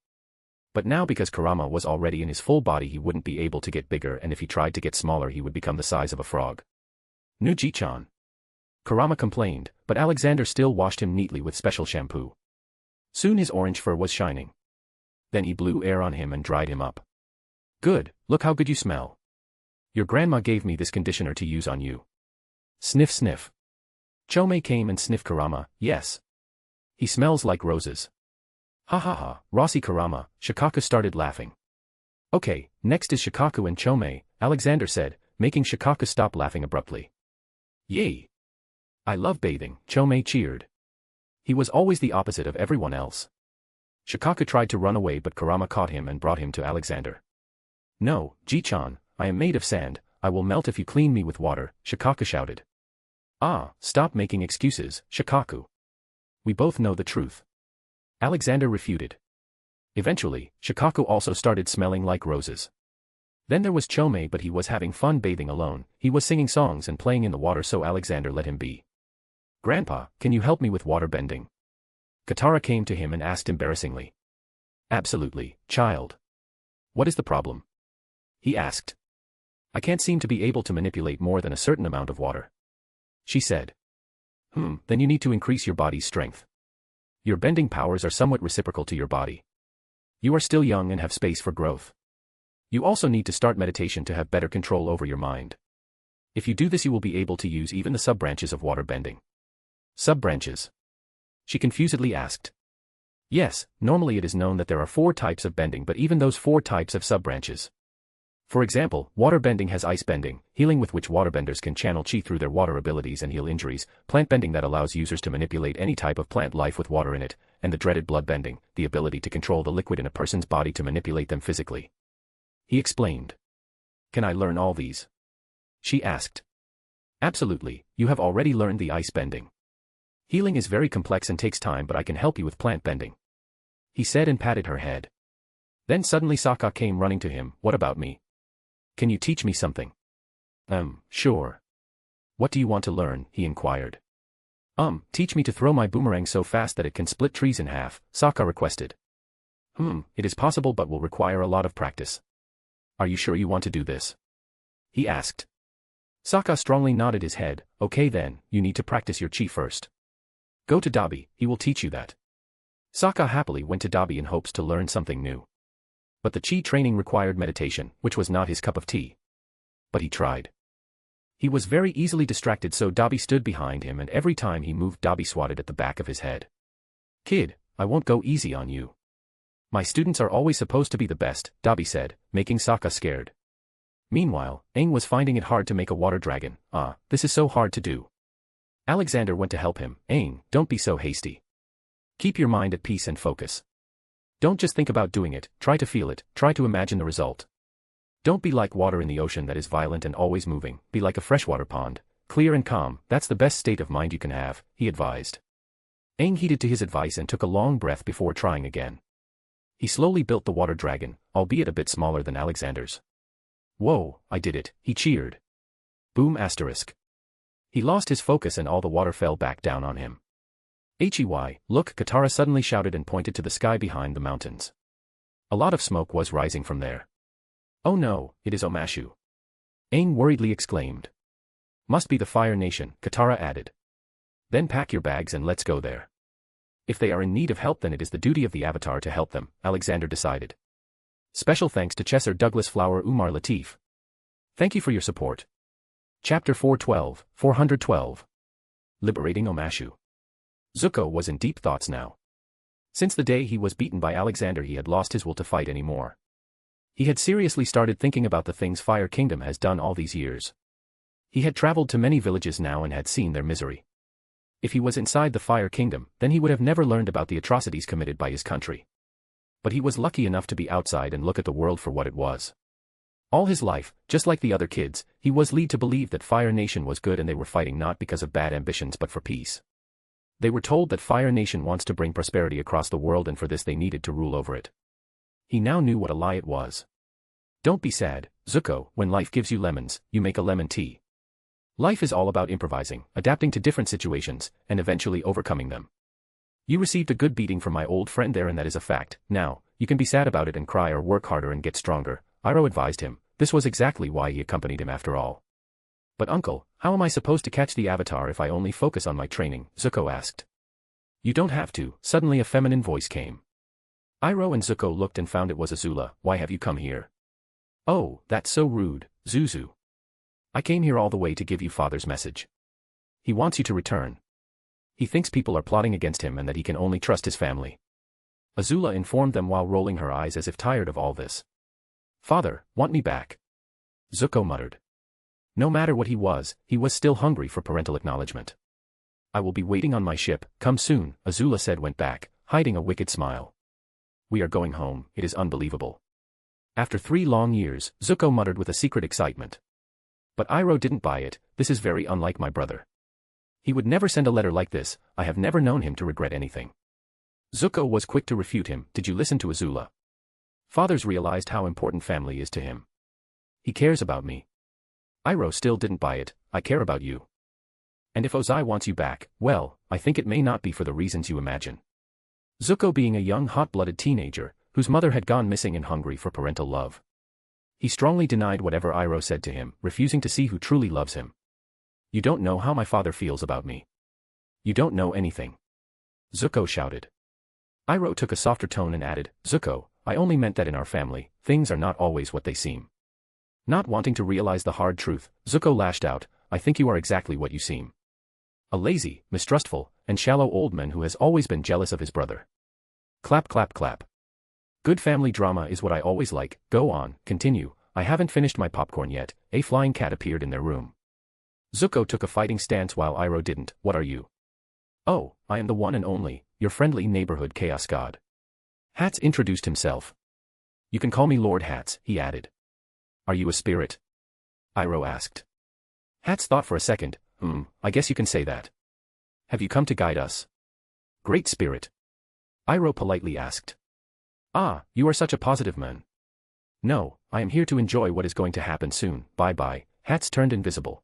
But now because Kurama was already in his full body he wouldn't be able to get bigger, and if he tried to get smaller he would become the size of a frog. Nuji-chan. Kurama complained, but Alexander still washed him neatly with special shampoo. Soon his orange fur was shining. Then he blew air on him and dried him up. Good, look how good you smell. Your grandma gave me this conditioner to use on you. Sniff sniff. Chome came and sniffed Kurama, yes. He smells like roses. Ha ha ha, Rossi Kurama, Shikaku started laughing. Okay, next is Shikaku and Chome, Alexander said, making Shikaku stop laughing abruptly. Yay! I love bathing, Chome cheered. He was always the opposite of everyone else. Shikaku tried to run away but Kurama caught him and brought him to Alexander. No, Ji-chan, I am made of sand, I will melt if you clean me with water, Shikaku shouted. Ah, stop making excuses, Shikaku. We both know the truth. Alexander refuted. Eventually, Shikaku also started smelling like roses. Then there was Chome, but he was having fun bathing alone, he was singing songs and playing in the water, so Alexander let him be. Grandpa, can you help me with water bending? Katara came to him and asked embarrassingly. Absolutely, child. What is the problem? He asked. I can't seem to be able to manipulate more than a certain amount of water. She said. Then you need to increase your body's strength. Your bending powers are somewhat reciprocal to your body. You are still young and have space for growth. You also need to start meditation to have better control over your mind. If you do this you will be able to use even the sub-branches of water bending. Sub-branches? She confusedly asked. Yes, normally it is known that there are 4 types of bending, but even those 4 types have sub-branches. For example, water bending has ice bending, healing with which waterbenders can channel chi through their water abilities and heal injuries, plant bending that allows users to manipulate any type of plant life with water in it, and the dreaded blood bending, the ability to control the liquid in a person's body to manipulate them physically. He explained. Can I learn all these? She asked. Absolutely, you have already learned the ice bending. Healing is very complex and takes time, but I can help you with plant bending. He said and patted her head. Then suddenly Sokka came running to him. What about me? Can you teach me something? Sure. What do you want to learn? He inquired. Teach me to throw my boomerang so fast that it can split trees in half, Sokka requested. It is possible but will require a lot of practice. Are you sure you want to do this? He asked. Sokka strongly nodded his head. Okay then, you need to practice your chi first. Go to Dabi, he will teach you that. Sokka happily went to Dabi in hopes to learn something new. But the chi training required meditation, which was not his cup of tea. But he tried. He was very easily distracted, so Dabi stood behind him, and every time he moved Dabi swatted at the back of his head. Kid, I won't go easy on you. My students are always supposed to be the best, Dabi said, making Sokka scared. Meanwhile, Aang was finding it hard to make a water dragon. This is so hard to do. Alexander went to help him. Aang, don't be so hasty. Keep your mind at peace and focus. Don't just think about doing it, try to feel it, try to imagine the result. Don't be like water in the ocean that is violent and always moving, be like a freshwater pond, clear and calm, that's the best state of mind you can have, he advised. Aang heeded to his advice and took a long breath before trying again. He slowly built the water dragon, albeit a bit smaller than Alexander's. Whoa, I did it, he cheered. Boom asterisk. He lost his focus and all the water fell back down on him. Look, Katara suddenly shouted and pointed to the sky behind the mountains. A lot of smoke was rising from there. Oh no, it is Omashu. Aang worriedly exclaimed. Must be the Fire Nation, Katara added. Then pack your bags and let's go there. If they are in need of help, then it is the duty of the Avatar to help them, Alexander decided. Special thanks to Chesser Douglas Flower Umar Latif. Thank you for your support. Chapter 412. Liberating Omashu. Zuko was in deep thoughts now. Since the day he was beaten by Alexander, he had lost his will to fight anymore. He had seriously started thinking about the things Fire Kingdom has done all these years. He had traveled to many villages now and had seen their misery. If he was inside the Fire Kingdom, then he would have never learned about the atrocities committed by his country. But he was lucky enough to be outside and look at the world for what it was. All his life, just like the other kids, he was led to believe that Fire Nation was good and they were fighting not because of bad ambitions but for peace. They were told that Fire Nation wants to bring prosperity across the world and for this they needed to rule over it. He now knew what a lie it was. Don't be sad, Zuko, when life gives you lemons, you make a lemon tea. Life is all about improvising, adapting to different situations, and eventually overcoming them. You received a good beating from my old friend there and that is a fact. Now, you can be sad about it and cry or work harder and get stronger, Iroh advised him. This was exactly why he accompanied him after all. But uncle, how am I supposed to catch the Avatar if I only focus on my training? Zuko asked. You don't have to, suddenly a feminine voice came. Iroh and Zuko looked and found it was Azula. Why have you come here? Oh, that's so rude, Zuzu. I came here all the way to give you father's message. He wants you to return. He thinks people are plotting against him and that he can only trust his family. Azula informed them while rolling her eyes as if tired of all this. Father, want me back? Zuko muttered. No matter what he was still hungry for parental acknowledgement. I will be waiting on my ship, come soon, Azula said went back, hiding a wicked smile. We are going home, it is unbelievable. After 3 long years, Zuko muttered with a secret excitement. But Iroh didn't buy it, this is very unlike my brother. He would never send a letter like this, I have never known him to regret anything. Zuko was quick to refute him, did you listen to Azula? Fathers realized how important family is to him. He cares about me. Iroh still didn't buy it, I care about you. And if Ozai wants you back, well, I think it may not be for the reasons you imagine. Zuko being a young hot-blooded teenager, whose mother had gone missing and hungry for parental love. He strongly denied whatever Iroh said to him, refusing to see who truly loves him. You don't know how my father feels about me. You don't know anything. Zuko shouted. Iroh took a softer tone and added, Zuko, I only meant that in our family, things are not always what they seem. Not wanting to realize the hard truth, Zuko lashed out, I think you are exactly what you seem. A lazy, mistrustful, and shallow old man who has always been jealous of his brother. Clap clap clap. Good family drama is what I always like, go on, continue, I haven't finished my popcorn yet, a flying cat appeared in their room. Zuko took a fighting stance while Iroh didn't, what are you? Oh, I am the one and only, your friendly neighborhood chaos god. Hats introduced himself. You can call me Lord Hats, he added. Are you a spirit? Iroh asked. Hats thought for a second. I guess you can say that. Have you come to guide us? Great Spirit. Iroh politely asked. Ah, you are such a positive man. No, I am here to enjoy what is going to happen soon. Bye-bye. Hats turned invisible.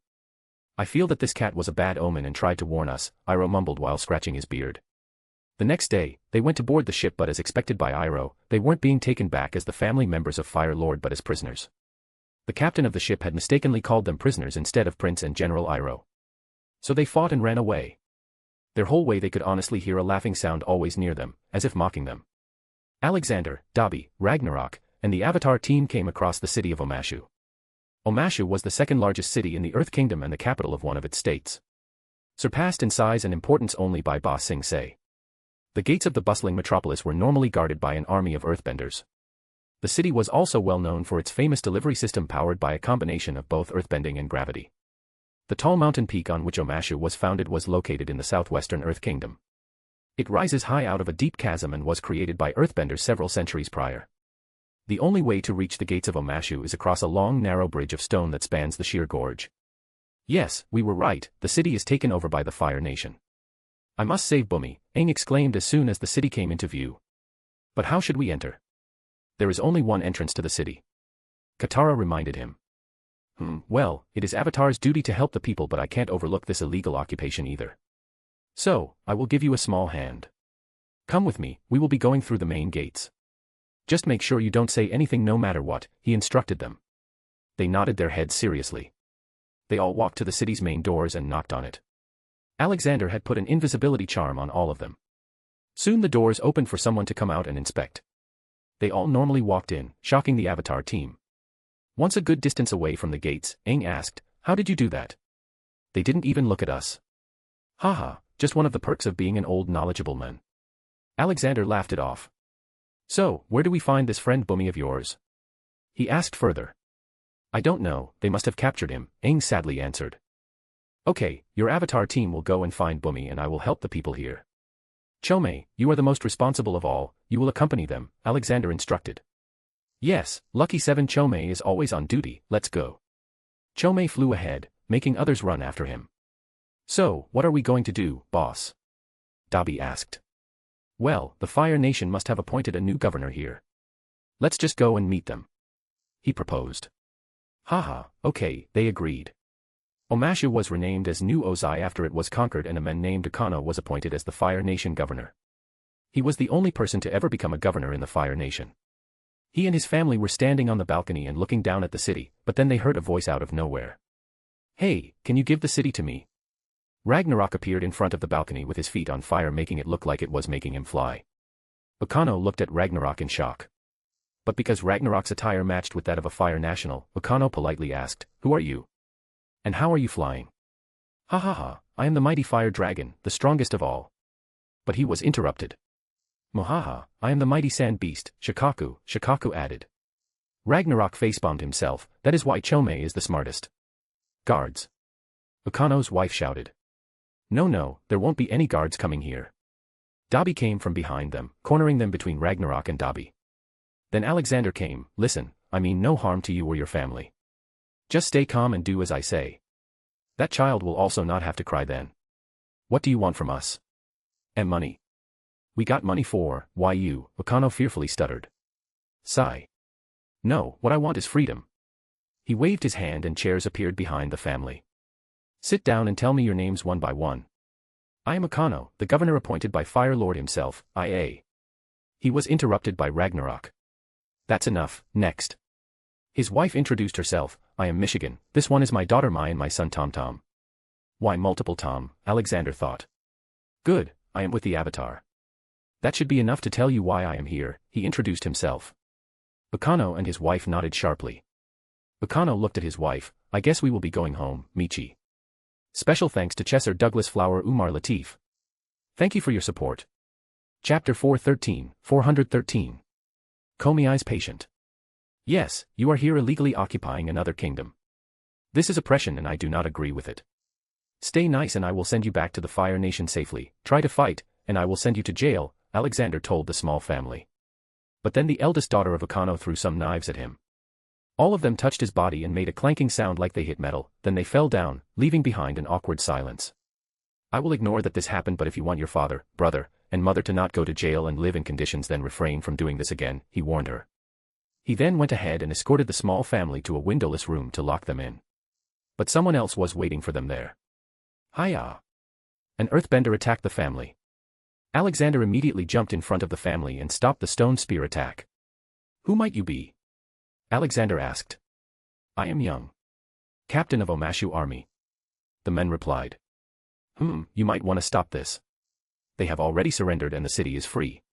I feel that this cat was a bad omen and tried to warn us, Iroh mumbled while scratching his beard. The next day, they went to board the ship, but as expected by Iroh, they weren't being taken back as the family members of Fire Lord but as prisoners. The captain of the ship had mistakenly called them prisoners instead of Prince and General Iroh. So they fought and ran away. Their whole way they could honestly hear a laughing sound always near them, as if mocking them. Alexander, Dobby, Ragnarok, and the Avatar team came across the city of Omashu. Omashu was the second largest city in the Earth Kingdom and the capital of one of its states. Surpassed in size and importance only by Ba Sing Se. The gates of the bustling metropolis were normally guarded by an army of earthbenders. The city was also well known for its famous delivery system powered by a combination of both earthbending and gravity. The tall mountain peak on which Omashu was founded was located in the southwestern Earth Kingdom. It rises high out of a deep chasm and was created by earthbenders several centuries prior. The only way to reach the gates of Omashu is across a long narrow bridge of stone that spans the sheer gorge. Yes, we were right, the city is taken over by the Fire Nation. I must save Bumi, Aang exclaimed as soon as the city came into view. But how should we enter? There is only one entrance to the city. Katara reminded him. Well, it is Avatar's duty to help the people, but I can't overlook this illegal occupation either. So, I will give you a small hand. Come with me, we will be going through the main gates. Just make sure you don't say anything no matter what, he instructed them. They nodded their heads seriously. They all walked to the city's main doors and knocked on it. Alexander had put an invisibility charm on all of them. Soon the doors opened for someone to come out and inspect. They all normally walked in, shocking the Avatar team. Once a good distance away from the gates, Aang asked, "How did you do that?" They didn't even look at us. Haha, just one of the perks of being an old knowledgeable man. Alexander laughed it off. So, where do we find this friend Bumi of yours? He asked further. I don't know, they must have captured him, Aang sadly answered. Okay, your Avatar team will go and find Bumi and I will help the people here. Chome, you are the most responsible of all, you will accompany them, Alexander instructed. Yes, Lucky 7 Chome is always on duty, let's go. Chome flew ahead, making others run after him. So, what are we going to do, boss? Dobby asked. Well, the Fire Nation must have appointed a new governor here. Let's just go and meet them. He proposed. Haha, okay, they agreed. Omashu was renamed as New Ozai after it was conquered and a man named Akano was appointed as the Fire Nation governor. He was the only person to ever become a governor in the Fire Nation. He and his family were standing on the balcony and looking down at the city, but then they heard a voice out of nowhere. Hey, can you give the city to me? Ragnarok appeared in front of the balcony with his feet on fire, making it look like it was making him fly. Akano looked at Ragnarok in shock. But because Ragnarok's attire matched with that of a Fire National, Akano politely asked, Who are you? And how are you flying? Ha ha ha, I am the mighty fire dragon, the strongest of all. But he was interrupted. Mohaha, I am the mighty sand beast, Shikaku added. Ragnarok facepalmed himself, that is why Chome is the smartest. Guards. Akano's wife shouted. No, there won't be any guards coming here. Dobby came from behind them, cornering them between Ragnarok and Dobby. Then Alexander came, listen, I mean no harm to you or your family. Just stay calm and do as I say. That child will also not have to cry then. What do you want from us? And money. We got money for, why you, Akano fearfully stuttered. Sigh. No, what I want is freedom. He waved his hand and chairs appeared behind the family. Sit down and tell me your names one by one. I am Akano, the governor appointed by Fire Lord himself, IA. He was interrupted by Ragnarok. That's enough, next. His wife introduced herself, I am Michigan, this one is my daughter Mai and my son Tom. Why multiple Tom, Alexander thought. Good, I am with the Avatar. That should be enough to tell you why I am here, he introduced himself. Akano and his wife nodded sharply. Akano looked at his wife, I guess we will be going home, Michi. Special thanks to Chesser Douglas Flower Umar Latif. Thank you for your support. Chapter 413. Komiai's patient. Yes, you are here illegally occupying another kingdom. This is oppression and I do not agree with it. Stay nice and I will send you back to the Fire Nation safely, try to fight, and I will send you to jail, Alexander told the small family. But then the eldest daughter of Akano threw some knives at him. All of them touched his body and made a clanking sound like they hit metal, then they fell down, leaving behind an awkward silence. I will ignore that this happened, but if you want your father, brother, and mother to not go to jail and live in conditions, then refrain from doing this again, he warned her. He then went ahead and escorted the small family to a windowless room to lock them in. But someone else was waiting for them there. Hiya! An earthbender attacked the family. Alexander immediately jumped in front of the family and stopped the stone spear attack. Who might you be? Alexander asked. I am Young, captain of Omashu army. The men replied. You might want to stop this. They have already surrendered and the city is free.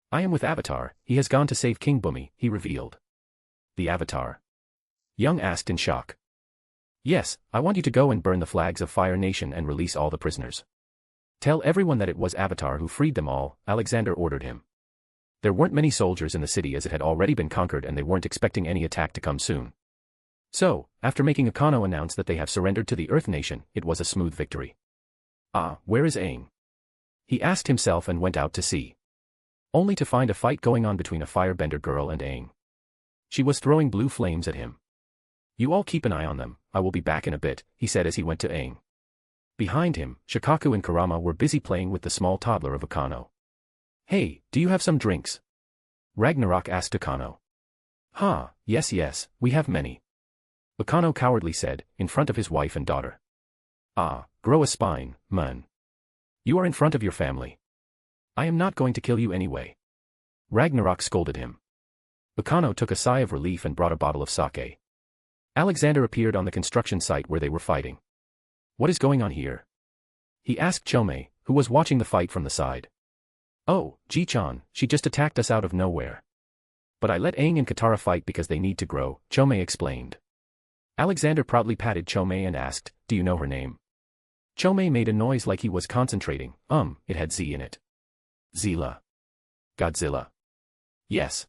I am with Avatar, he has gone to save King Bumi, he revealed. The Avatar? Young asked in shock. Yes, I want you to go and burn the flags of Fire Nation and release all the prisoners. Tell everyone that it was Avatar who freed them all, Alexander ordered him. There weren't many soldiers in the city as it had already been conquered and they weren't expecting any attack to come soon. So, after making Akano announce that they have surrendered to the Earth Nation, it was a smooth victory. Where is Aang? He asked himself and went out to see. Only to find a fight going on between a firebender girl and Aang. She was throwing blue flames at him. You all keep an eye on them, I will be back in a bit, he said as he went to Aang. Behind him, Shikaku and Kurama were busy playing with the small toddler of Akano. Hey, do you have some drinks? Ragnarok asked Akano. Yes, we have many. Akano cowardly said, in front of his wife and daughter. Grow a spine, man. You are in front of your family. I am not going to kill you anyway. Ragnarok scolded him. Akano took a sigh of relief and brought a bottle of sake. Alexander appeared on the construction site where they were fighting. What is going on here? He asked Chome, who was watching the fight from the side. Oh, Ji-chan, she just attacked us out of nowhere. But I let Aang and Katara fight because they need to grow, Chome explained. Alexander proudly patted Chome and asked, do you know her name? Chome made a noise like he was concentrating, it had Z in it. Zila. Godzilla. Yes.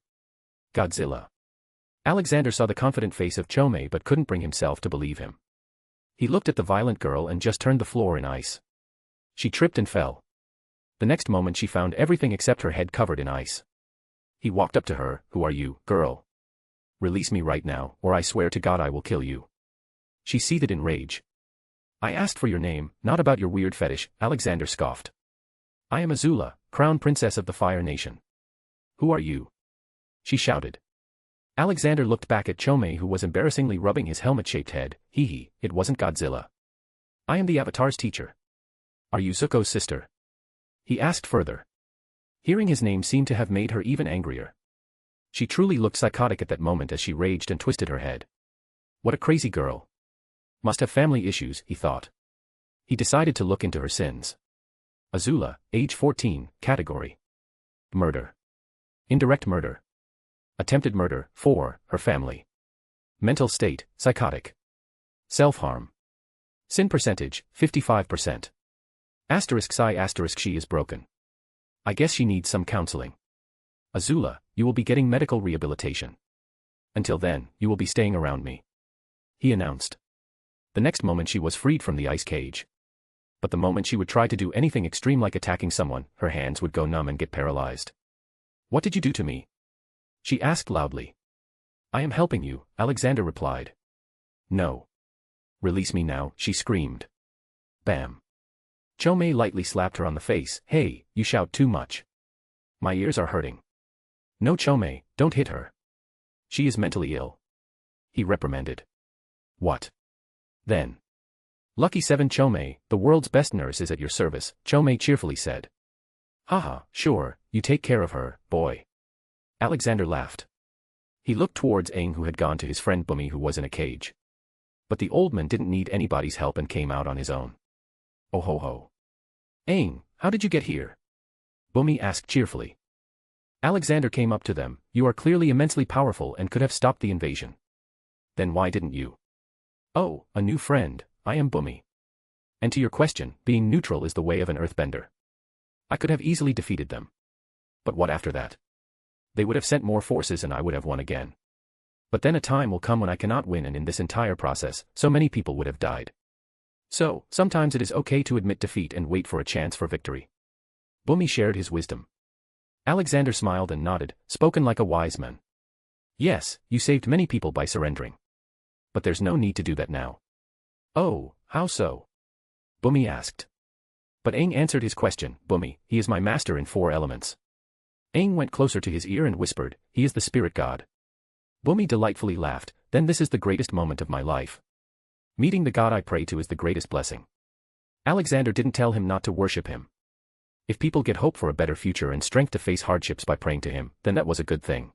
Godzilla. Alexander saw the confident face of Chome but couldn't bring himself to believe him. He looked at the violent girl and just turned the floor in ice. She tripped and fell. The next moment she found everything except her head covered in ice. He walked up to her, who are you, girl? Release me right now, or I swear to God I will kill you. She seethed in rage. I asked for your name, not about your weird fetish, Alexander scoffed. I am Azula, crown princess of the Fire Nation. Who are you? She shouted. Alexander looked back at Chome who was embarrassingly rubbing his helmet-shaped head, it wasn't Godzilla. I am the Avatar's teacher. Are you Zuko's sister? He asked further. Hearing his name seemed to have made her even angrier. She truly looked psychotic at that moment as she raged and twisted her head. What a crazy girl. Must have family issues, he thought. He decided to look into her sins. Azula, age 14, category. Murder. Indirect murder. Attempted murder, 4, her family. Mental state, psychotic. Self-harm. Sin percentage, 55%. Asterisk psi asterisk she is broken. I guess she needs some counseling. Azula, you will be getting medical rehabilitation. Until then, you will be staying around me. He announced. The next moment she was freed from the ice cage. But the moment she would try to do anything extreme like attacking someone, her hands would go numb and get paralyzed. What did you do to me? She asked loudly. I am helping you, Alexander replied. No. Release me now, she screamed. Bam. Chome lightly slapped her on the face. Hey, you shout too much. My ears are hurting. No Chome, don't hit her. She is mentally ill. He reprimanded. What? Then. Lucky 7 Chome, the world's best nurse is at your service, Chome cheerfully said. Haha, sure, you take care of her, boy. Alexander laughed. He looked towards Aang who had gone to his friend Bumi who was in a cage. But the old man didn't need anybody's help and came out on his own. Oh ho ho. Aang, how did you get here? Bumi asked cheerfully. Alexander came up to them. You are clearly immensely powerful and could have stopped the invasion. Then why didn't you? Oh, a new friend, I am Bumi. And to your question, being neutral is the way of an earthbender. I could have easily defeated them. But what after that? They would have sent more forces and I would have won again. But then a time will come when I cannot win, and in this entire process, so many people would have died. So, sometimes it is okay to admit defeat and wait for a chance for victory. Bumi shared his wisdom. Alexander smiled and nodded, spoken like a wise man. Yes, you saved many people by surrendering. But there's no need to do that now. Oh, how so? Bumi asked. But Aang answered his question. Bumi, he is my master in 4 elements. Aang went closer to his ear and whispered, he is the spirit god. Bumi delightfully laughed, then this is the greatest moment of my life. Meeting the god I pray to is the greatest blessing. Alexander didn't tell him not to worship him. If people get hope for a better future and strength to face hardships by praying to him, then that was a good thing.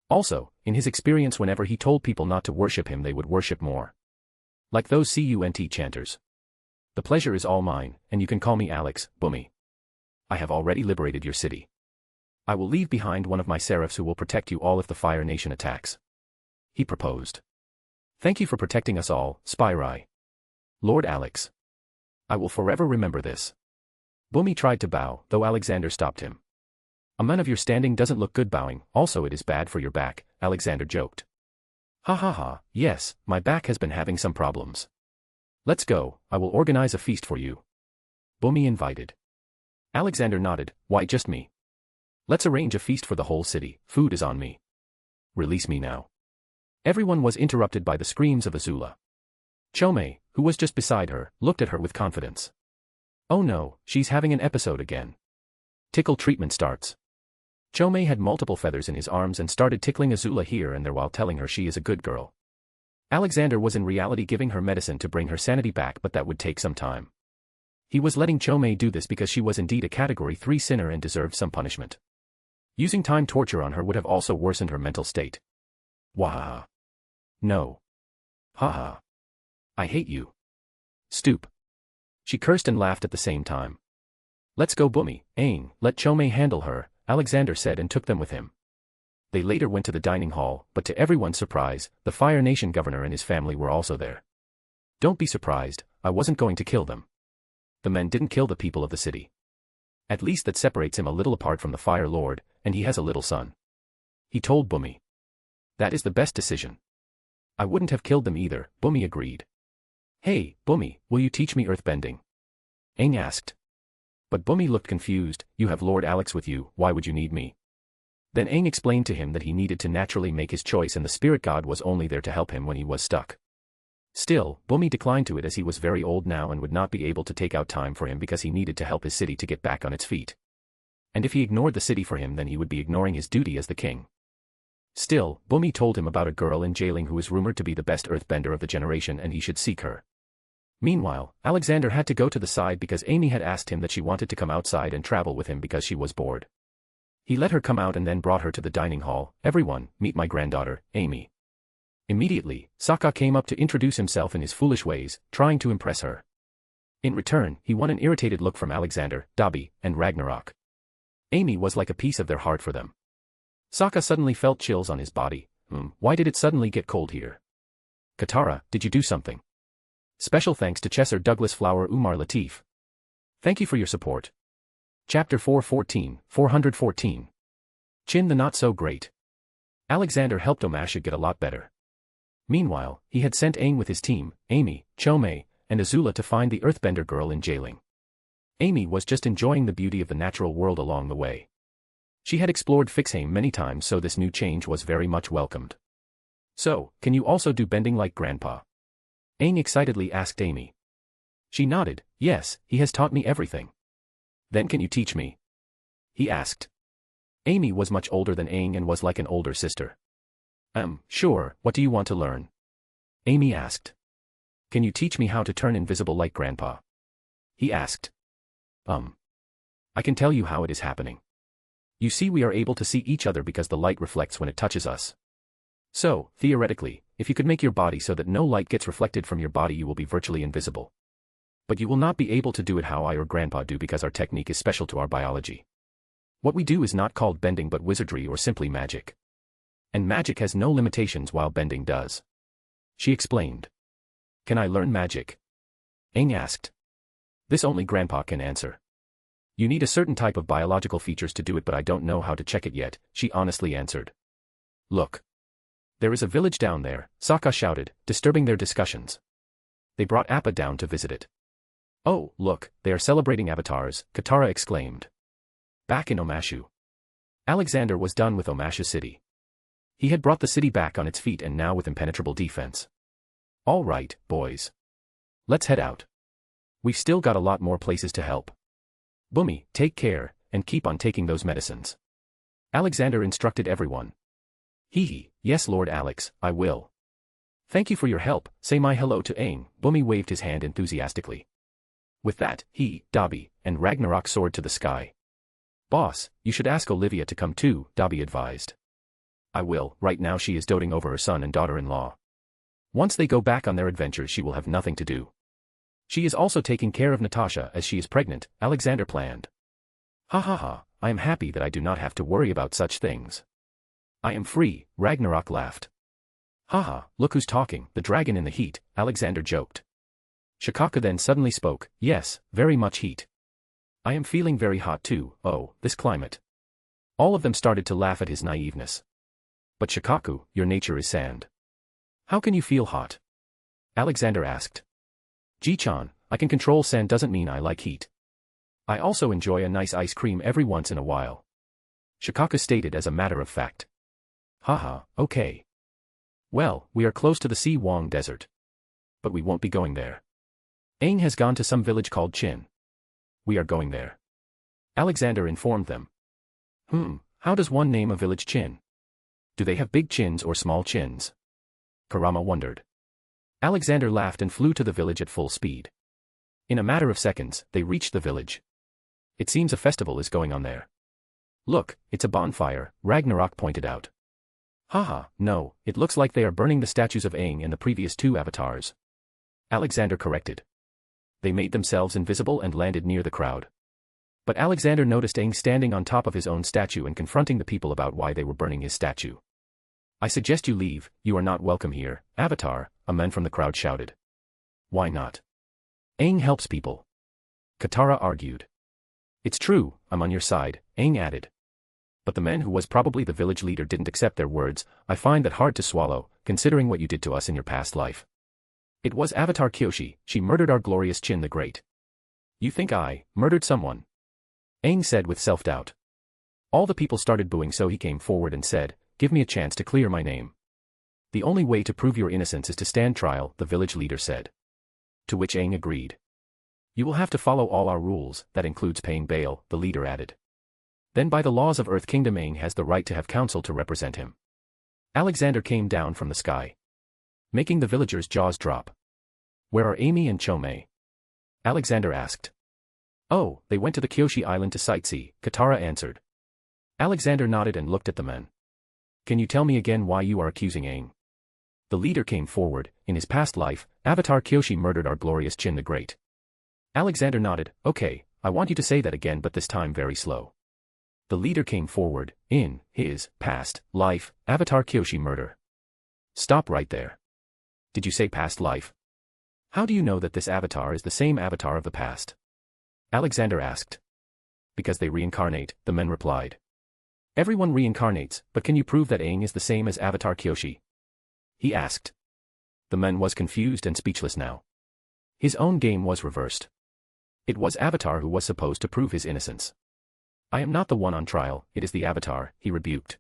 Also, in his experience, whenever he told people not to worship him, they would worship more. Like those CUNT chanters. The pleasure is all mine, and you can call me Alex, Bumi. I have already liberated your city. I will leave behind one of my seraphs who will protect you all if the Fire Nation attacks. He proposed. Thank you for protecting us all, Spyrai. Lord Alex. I will forever remember this. Bumi tried to bow, though Alexander stopped him. A man of your standing doesn't look good bowing, also it is bad for your back, Alexander joked. Ha ha ha, yes, my back has been having some problems. Let's go, I will organize a feast for you. Bumi invited. Alexander nodded, why just me? Let's arrange a feast for the whole city, food is on me. Release me now. Everyone was interrupted by the screams of Azula. Chome, who was just beside her, looked at her with confidence. Oh no, she's having an episode again. Tickle treatment starts. Chome had multiple feathers in his arms and started tickling Azula here and there while telling her she is a good girl. Alexander was in reality giving her medicine to bring her sanity back, but that would take some time. He was letting Chome do this because she was indeed a Category 3 sinner and deserved some punishment. Using time torture on her would have also worsened her mental state. Wah. No. Ha. I hate you. Stoop. She cursed and laughed at the same time. Let's go Bumi, Aang, let Chome handle her, Alexander said and took them with him. They later went to the dining hall, but to everyone's surprise, the Fire Nation governor and his family were also there. Don't be surprised, I wasn't going to kill them. The men didn't kill the people of the city. At least that separates him a little apart from the Fire Lord, and he has a little son. He told Bumi. That is the best decision. I wouldn't have killed them either, Bumi agreed. Hey, Bumi, will you teach me earthbending? Aang asked. But Bumi looked confused, you have Lord Alex with you, why would you need me? Then Aang explained to him that he needed to naturally make his choice and the spirit god was only there to help him when he was stuck. Still, Bumi declined to it as he was very old now and would not be able to take out time for him because he needed to help his city to get back on its feet. And if he ignored the city for him, then he would be ignoring his duty as the king. Still, Bumi told him about a girl in jailing who is rumored to be the best earthbender of the generation and he should seek her. Meanwhile, Alexander had to go to the side because Amy had asked him that she wanted to come outside and travel with him because she was bored. He let her come out and then brought her to the dining hall. Everyone, meet my granddaughter, Amy. Immediately, Sokka came up to introduce himself in his foolish ways, trying to impress her. In return, he won an irritated look from Alexander, Dobby, and Ragnarok. Amy was like a piece of their heart for them. Sokka suddenly felt chills on his body. Why did it suddenly get cold here? Katara, did you do something? Special thanks to Chesser Douglas Flower Umar Latif. Thank you for your support. Chapter 414. Chin the Not So Great. Alexander helped Omasha get a lot better. Meanwhile, he had sent Aang with his team, Amy, Chome, and Azula to find the earthbender girl in jailing. Amy was just enjoying the beauty of the natural world along the way. She had explored Fixheim many times, so this new change was very much welcomed. So, can you also do bending like Grandpa? Aang excitedly asked Amy. She nodded, yes, he has taught me everything. Then can you teach me? He asked. Amy was much older than Aang and was like an older sister. Sure, what do you want to learn? Amy asked. Can you teach me how to turn invisible like Grandpa? He asked. I can tell you how it is happening. You see, we are able to see each other because the light reflects when it touches us. So, theoretically, if you could make your body so that no light gets reflected from your body, you will be virtually invisible. But you will not be able to do it how I or Grandpa do because our technique is special to our biology. What we do is not called bending but wizardry or simply magic. And magic has no limitations while bending does. She explained. Can I learn magic? Aang asked. This only Grandpa can answer. You need a certain type of biological features to do it, but I don't know how to check it yet, she honestly answered. Look. There is a village down there, Sokka shouted, disturbing their discussions. They brought Appa down to visit it. Oh, look, they are celebrating avatars, Katara exclaimed. Back in Omashu. Alexander was done with Omashu City. He had brought the city back on its feet and now with impenetrable defense. All right, boys. Let's head out. We've still got a lot more places to help. Bumi, take care, and keep on taking those medicines. Alexander instructed everyone. Hee, yes Lord Alex, I will. Thank you for your help, say my hello to Aang. Bumi waved his hand enthusiastically. With that, he, Dobby, and Ragnarok soared to the sky. Boss, you should ask Olivia to come too, Dobby advised. I will, right now she is doting over her son and daughter-in-law. Once they go back on their adventures she will have nothing to do. She is also taking care of Natasha as she is pregnant, Alexander planned. Ha ha ha, I am happy that I do not have to worry about such things. I am free, Ragnarok laughed. Haha, look who's talking, the dragon in the heat, Alexander joked. Shikaka then suddenly spoke, yes, very much heat. I am feeling very hot too, oh, this climate. All of them started to laugh at his naiveness. But Shikaku, your nature is sand. How can you feel hot? Alexander asked. Ji-chan, I can control sand doesn't mean I like heat. I also enjoy a nice ice cream every once in a while. Shikaka stated as a matter of fact. Haha, okay. Well, we are close to the Si Wong Desert. But we won't be going there. Aang has gone to some village called Chin. We are going there. Alexander informed them. How does one name a village Chin? Do they have big chins or small chins? Kurama wondered. Alexander laughed and flew to the village at full speed. In a matter of seconds, they reached the village. It seems a festival is going on there. Look, it's a bonfire, Ragnarok pointed out. Haha, no, it looks like they are burning the statues of Aang and the previous two avatars. Alexander corrected. They made themselves invisible and landed near the crowd. But Alexander noticed Aang standing on top of his own statue and confronting the people about why they were burning his statue. I suggest you leave, you are not welcome here, Avatar, a man from the crowd shouted. Why not? Aang helps people. Katara argued. It's true, I'm on your side, Aang added. But the man who was probably the village leader didn't accept their words. I find that hard to swallow, considering what you did to us in your past life. It was Avatar Kyoshi, she murdered our glorious Chin the Great. You think I murdered someone? Aang said with self-doubt. All the people started booing, so he came forward and said, give me a chance to clear my name. The only way to prove your innocence is to stand trial, the village leader said. To which Aang agreed. You will have to follow all our rules, that includes paying bail, the leader added. Then by the laws of Earth Kingdom Aang has the right to have counsel to represent him. Alexander came down from the sky, making the villagers' jaws drop. Where are Amy and Chomei? Alexander asked. Oh, they went to the Kyoshi Island to sightsee, Katara answered. Alexander nodded and looked at the men. Can you tell me again why you are accusing Aang? The leader came forward. In his past life, Avatar Kyoshi murdered our glorious Chin the Great. Alexander nodded. Okay, I want you to say that again, but this time very slow. The leader came forward. In his past life, Avatar Kyoshi murder. Stop right there. Did you say past life? How do you know that this avatar is the same avatar of the past? Alexander asked. Because they reincarnate, the men replied. Everyone reincarnates, but can you prove that Aang is the same as Avatar Kyoshi? He asked. The man was confused and speechless now. His own game was reversed. It was Avatar who was supposed to prove his innocence. I am not the one on trial, it is the Avatar, he rebuked.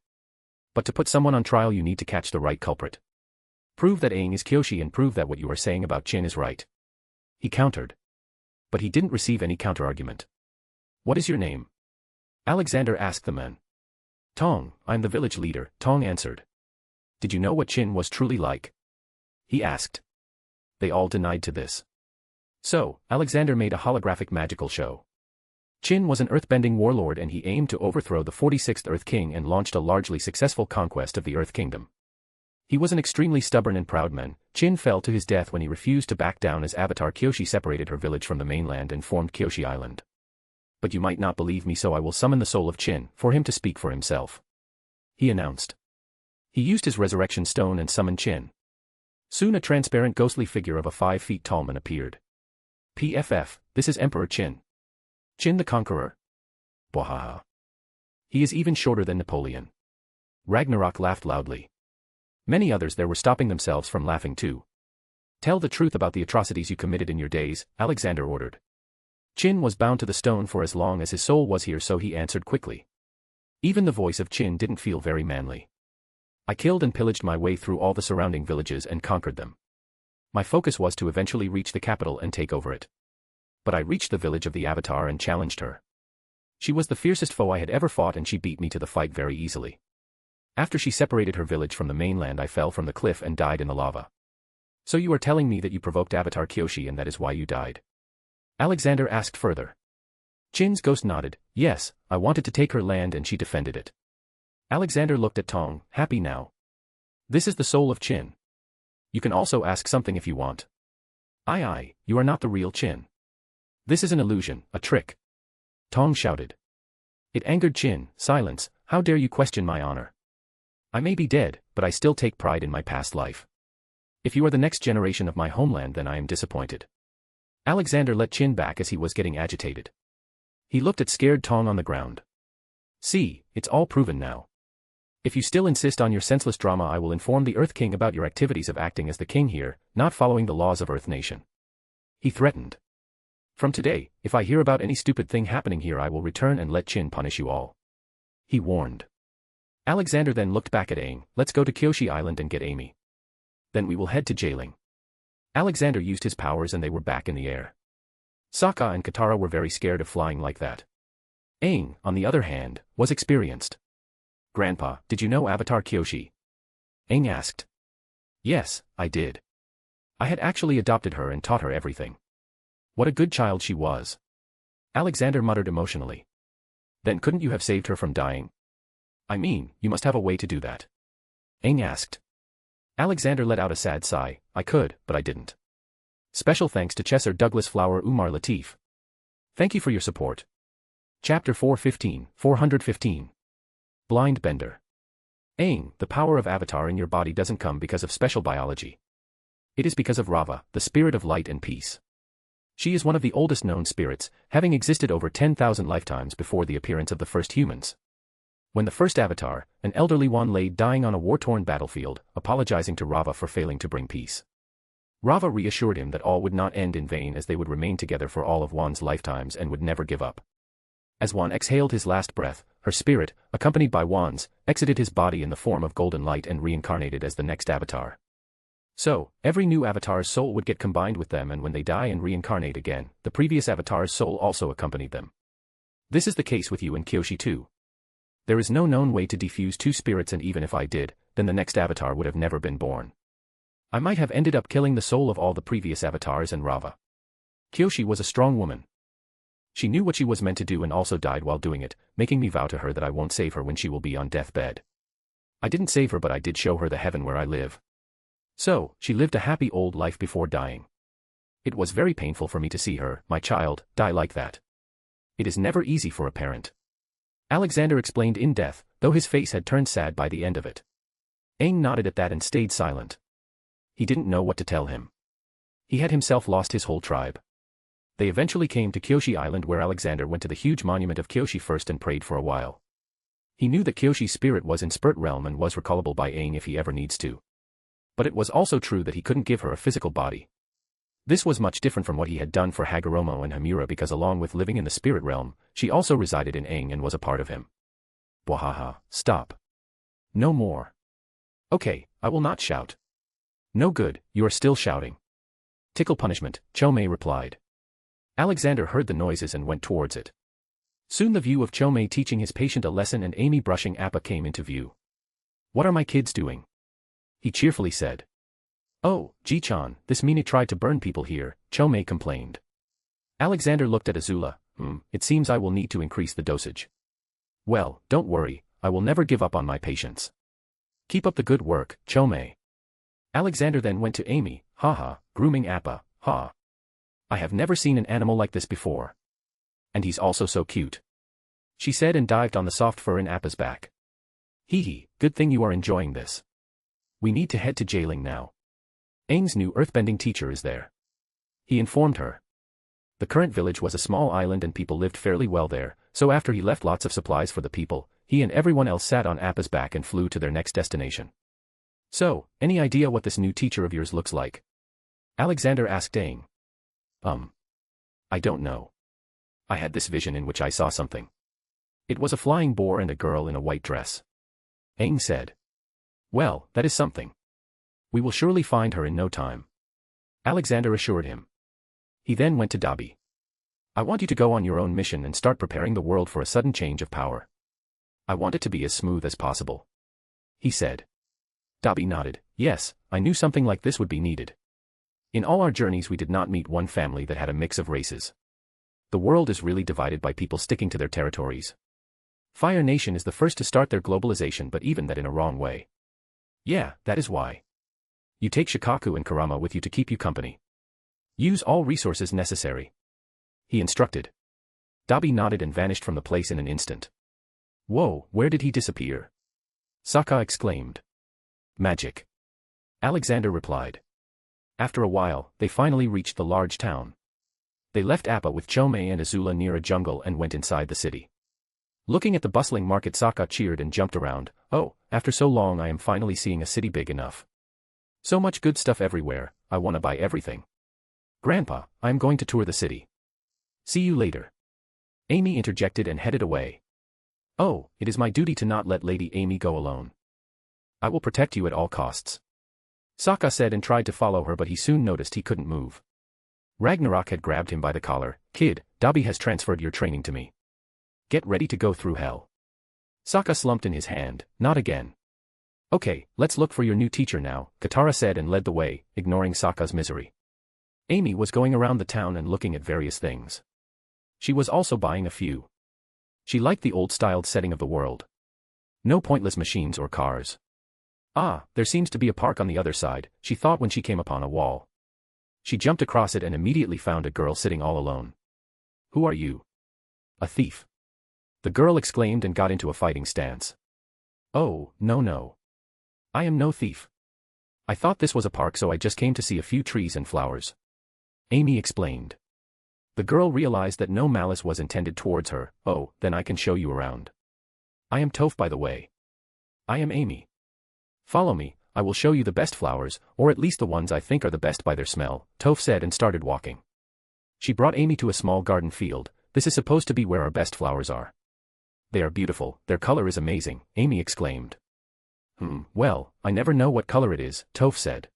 But to put someone on trial you need to catch the right culprit. Prove that Aang is Kyoshi and prove that what you are saying about Chin is right. He countered. But he didn't receive any counterargument. What is your name? Alexander asked the men. Tong, I'm the village leader, Tong answered. Did you know what Chin was truly like? He asked. They all denied to this. So, Alexander made a holographic magical show. Chin was an earthbending warlord and he aimed to overthrow the 46th Earth King and launched a largely successful conquest of the Earth Kingdom. He was an extremely stubborn and proud man. Chin fell to his death when he refused to back down as Avatar Kyoshi separated her village from the mainland and formed Kyoshi Island. But you might not believe me, so I will summon the soul of Chin for him to speak for himself. He announced. He used his resurrection stone and summoned Chin. Soon a transparent ghostly figure of a 5 feet tall man appeared. PFF, this is Emperor Chin. Chin the Conqueror. Bwahaha. He is even shorter than Napoleon. Ragnarok laughed loudly. Many others there were stopping themselves from laughing too. Tell the truth about the atrocities you committed in your days, Alexander ordered. Chin was bound to the stone for as long as his soul was here, so he answered quickly. Even the voice of Chin didn't feel very manly. I killed and pillaged my way through all the surrounding villages and conquered them. My focus was to eventually reach the capital and take over it. But I reached the village of the Avatar and challenged her. She was the fiercest foe I had ever fought and she beat me to the fight very easily. After she separated her village from the mainland, I fell from the cliff and died in the lava. So you are telling me that you provoked Avatar Kyoshi and that is why you died? Alexander asked further. Chin's ghost nodded. Yes, I wanted to take her land and she defended it. Alexander looked at Tong, happy now. This is the soul of Chin. You can also ask something if you want. Aye, you are not the real Chin. This is an illusion, a trick. Tong shouted. It angered Chin. Silence, how dare you question my honor? I may be dead, but I still take pride in my past life. If you are the next generation of my homeland, then I am disappointed. Alexander let Chin back as he was getting agitated. He looked at scared Tong on the ground. See, it's all proven now. If you still insist on your senseless drama, I will inform the Earth King about your activities of acting as the king here, not following the laws of Earth Nation. He threatened. From today, if I hear about any stupid thing happening here, I will return and let Chin punish you all. He warned. Alexander then looked back at Aang. Let's go to Kyoshi Island and get Amy. Then we will head to jailing. Alexander used his powers and they were back in the air. Sokka and Katara were very scared of flying like that. Aang, on the other hand, was experienced. Grandpa, did you know Avatar Kyoshi? Aang asked. Yes, I did. I had actually adopted her and taught her everything. What a good child she was. Alexander muttered emotionally. Then couldn't you have saved her from dying? I mean, you must have a way to do that. Aang asked. Alexander let out a sad sigh. I could, but I didn't. Special thanks to Chesser Douglas Flower Umar Latif. Thank you for your support. Chapter 415. Blind Bender. Aang, the power of Avatar in your body doesn't come because of special biology. It is because of Rava, the spirit of light and peace. She is one of the oldest known spirits, having existed over 10,000 lifetimes before the appearance of the first humans. When the first Avatar, an elderly one, lay dying on a war-torn battlefield, apologizing to Rava for failing to bring peace. Rava reassured him that all would not end in vain as they would remain together for all of Wan's lifetimes and would never give up. As Wan exhaled his last breath, her spirit, accompanied by Wan's, exited his body in the form of golden light and reincarnated as the next Avatar. So, every new Avatar's soul would get combined with them, and when they die and reincarnate again, the previous Avatar's soul also accompanied them. This is the case with you and Kyoshi too. There is no known way to defuse two spirits, and even if I did, then the next Avatar would have never been born. I might have ended up killing the soul of all the previous Avatars and Rava. Kyoshi was a strong woman. She knew what she was meant to do and also died while doing it, making me vow to her that I won't save her when she will be on deathbed. I didn't save her, but I did show her the heaven where I live. So, she lived a happy old life before dying. It was very painful for me to see her, my child, die like that. It is never easy for a parent. Alexander explained in depth, though his face had turned sad by the end of it. Aang nodded at that and stayed silent. He didn't know what to tell him. He had himself lost his whole tribe. They eventually came to Kyoshi Island, where Alexander went to the huge monument of Kyoshi first and prayed for a while. He knew that Kyoshi's spirit was in Spirit Realm and was recallable by Aang if he ever needs to. But it was also true that he couldn't give her a physical body. This was much different from what he had done for Hagoromo and Hamura, because along with living in the spirit realm, she also resided in Aang and was a part of him. Bwahaha, stop. No more. Okay, I will not shout. No good, you are still shouting. Tickle punishment, Chomei replied. Alexander heard the noises and went towards it. Soon the view of Chomei teaching his patient a lesson and Amy brushing Appa came into view. What are my kids doing? He cheerfully said. Oh, Ji-chan, this Mina tried to burn people here, Chomei complained. Alexander looked at Azula. It seems I will need to increase the dosage. Well, don't worry, I will never give up on my patients. Keep up the good work, Chomei. Alexander then went to Amy, haha, grooming Appa, ha. I have never seen an animal like this before. And he's also so cute. She said and dived on the soft fur in Appa's back. Hee hee, good thing you are enjoying this. We need to head to jailing now. Aang's new earthbending teacher is there. He informed her. The current village was a small island and people lived fairly well there, so after he left lots of supplies for the people, he and everyone else sat on Appa's back and flew to their next destination. So, any idea what this new teacher of yours looks like? Alexander asked Aang. I don't know. I had this vision in which I saw something. It was a flying boar and a girl in a white dress. Aang said. Well, that is something. We will surely find her in no time. Alexander assured him. He then went to Dabi. I want you to go on your own mission and start preparing the world for a sudden change of power. I want it to be as smooth as possible. He said. Dabi nodded. Yes, I knew something like this would be needed. In all our journeys we did not meet one family that had a mix of races. The world is really divided by people sticking to their territories. Fire Nation is the first to start their globalization, but even that in a wrong way. Yeah, that is why. You take Shikaku and Karama with you to keep you company. Use all resources necessary. He instructed. Dabi nodded and vanished from the place in an instant. Whoa, where did he disappear? Sokka exclaimed. Magic. Alexander replied. After a while, they finally reached the large town. They left Appa with Chome and Azula near a jungle and went inside the city. Looking at the bustling market, Sokka cheered and jumped around. Oh, after so long I am finally seeing a city big enough. So much good stuff everywhere, I wanna buy everything. Grandpa, I am going to tour the city. See you later. Amy interjected and headed away. Oh, it is my duty to not let Lady Amy go alone. I will protect you at all costs. Sokka said and tried to follow her, but he soon noticed he couldn't move. Ragnarok had grabbed him by the collar. Kid, Dabi has transferred your training to me. Get ready to go through hell. Sokka slumped in his hand. Not again. Okay, let's look for your new teacher now, Katara said and led the way, ignoring Sokka's misery. Amy was going around the town and looking at various things. She was also buying a few. She liked the old-styled setting of the world. No pointless machines or cars. Ah, there seems to be a park on the other side, she thought when she came upon a wall. She jumped across it and immediately found a girl sitting all alone. Who are you? A thief. The girl exclaimed and got into a fighting stance. Oh, no. I am no thief. I thought this was a park, so I just came to see a few trees and flowers. Amy explained. The girl realized that no malice was intended towards her. Oh, then I can show you around. I am Toph, by the way. I am Amy. Follow me, I will show you the best flowers, or at least the ones I think are the best by their smell, Toph said and started walking. She brought Amy to a small garden field. This is supposed to be where our best flowers are. They are beautiful, their color is amazing, Amy exclaimed. Well, I never know what color it is, Toph said.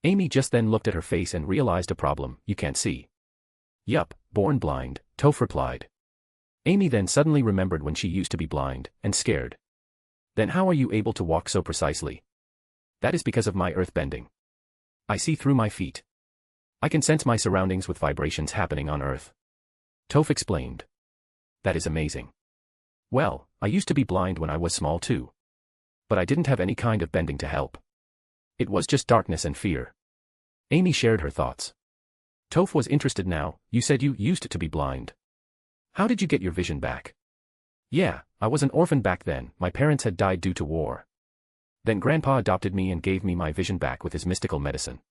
Amy just then looked at her face and realized a problem. You can't see. Yup, born blind, Toph replied. Amy then suddenly remembered when she used to be blind, and scared. Then how are you able to walk so precisely? That is because of my earthbending. I see through my feet. I can sense my surroundings with vibrations happening on Earth. Toph explained. That is amazing. Well, I used to be blind when I was small too. But I didn't have any kind of bending to help. It was just darkness and fear. Amy shared her thoughts. Toph was interested now. You said you used to be blind. How did you get your vision back? Yeah, I was an orphan back then, my parents had died due to war. Then Grandpa adopted me and gave me my vision back with his mystical medicine.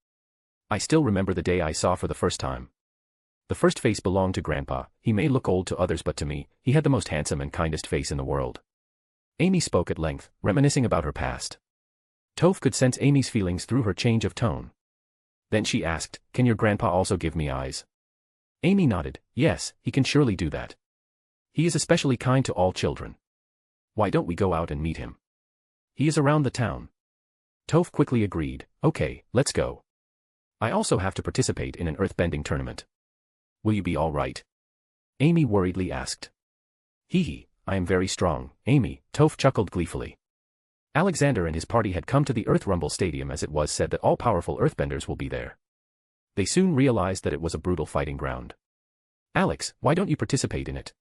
I still remember the day I saw for the first time. The first face belonged to Grandpa. He may look old to others, but to me, he had the most handsome and kindest face in the world. Amy spoke at length, reminiscing about her past. Toph could sense Amy's feelings through her change of tone. Then she asked, can your grandpa also give me eyes? Amy nodded. Yes, he can surely do that. He is especially kind to all children. Why don't we go out and meet him? He is around the town. Toph quickly agreed. Okay, let's go. I also have to participate in an earthbending tournament. Will you be all right? Amy worriedly asked. Hee, I am very strong, Amy, Toph chuckled gleefully. Alexander and his party had come to the Earth Rumble Stadium, as it was said that all powerful earthbenders will be there. They soon realized that it was a brutal fighting ground. Alex, why don't you participate in it?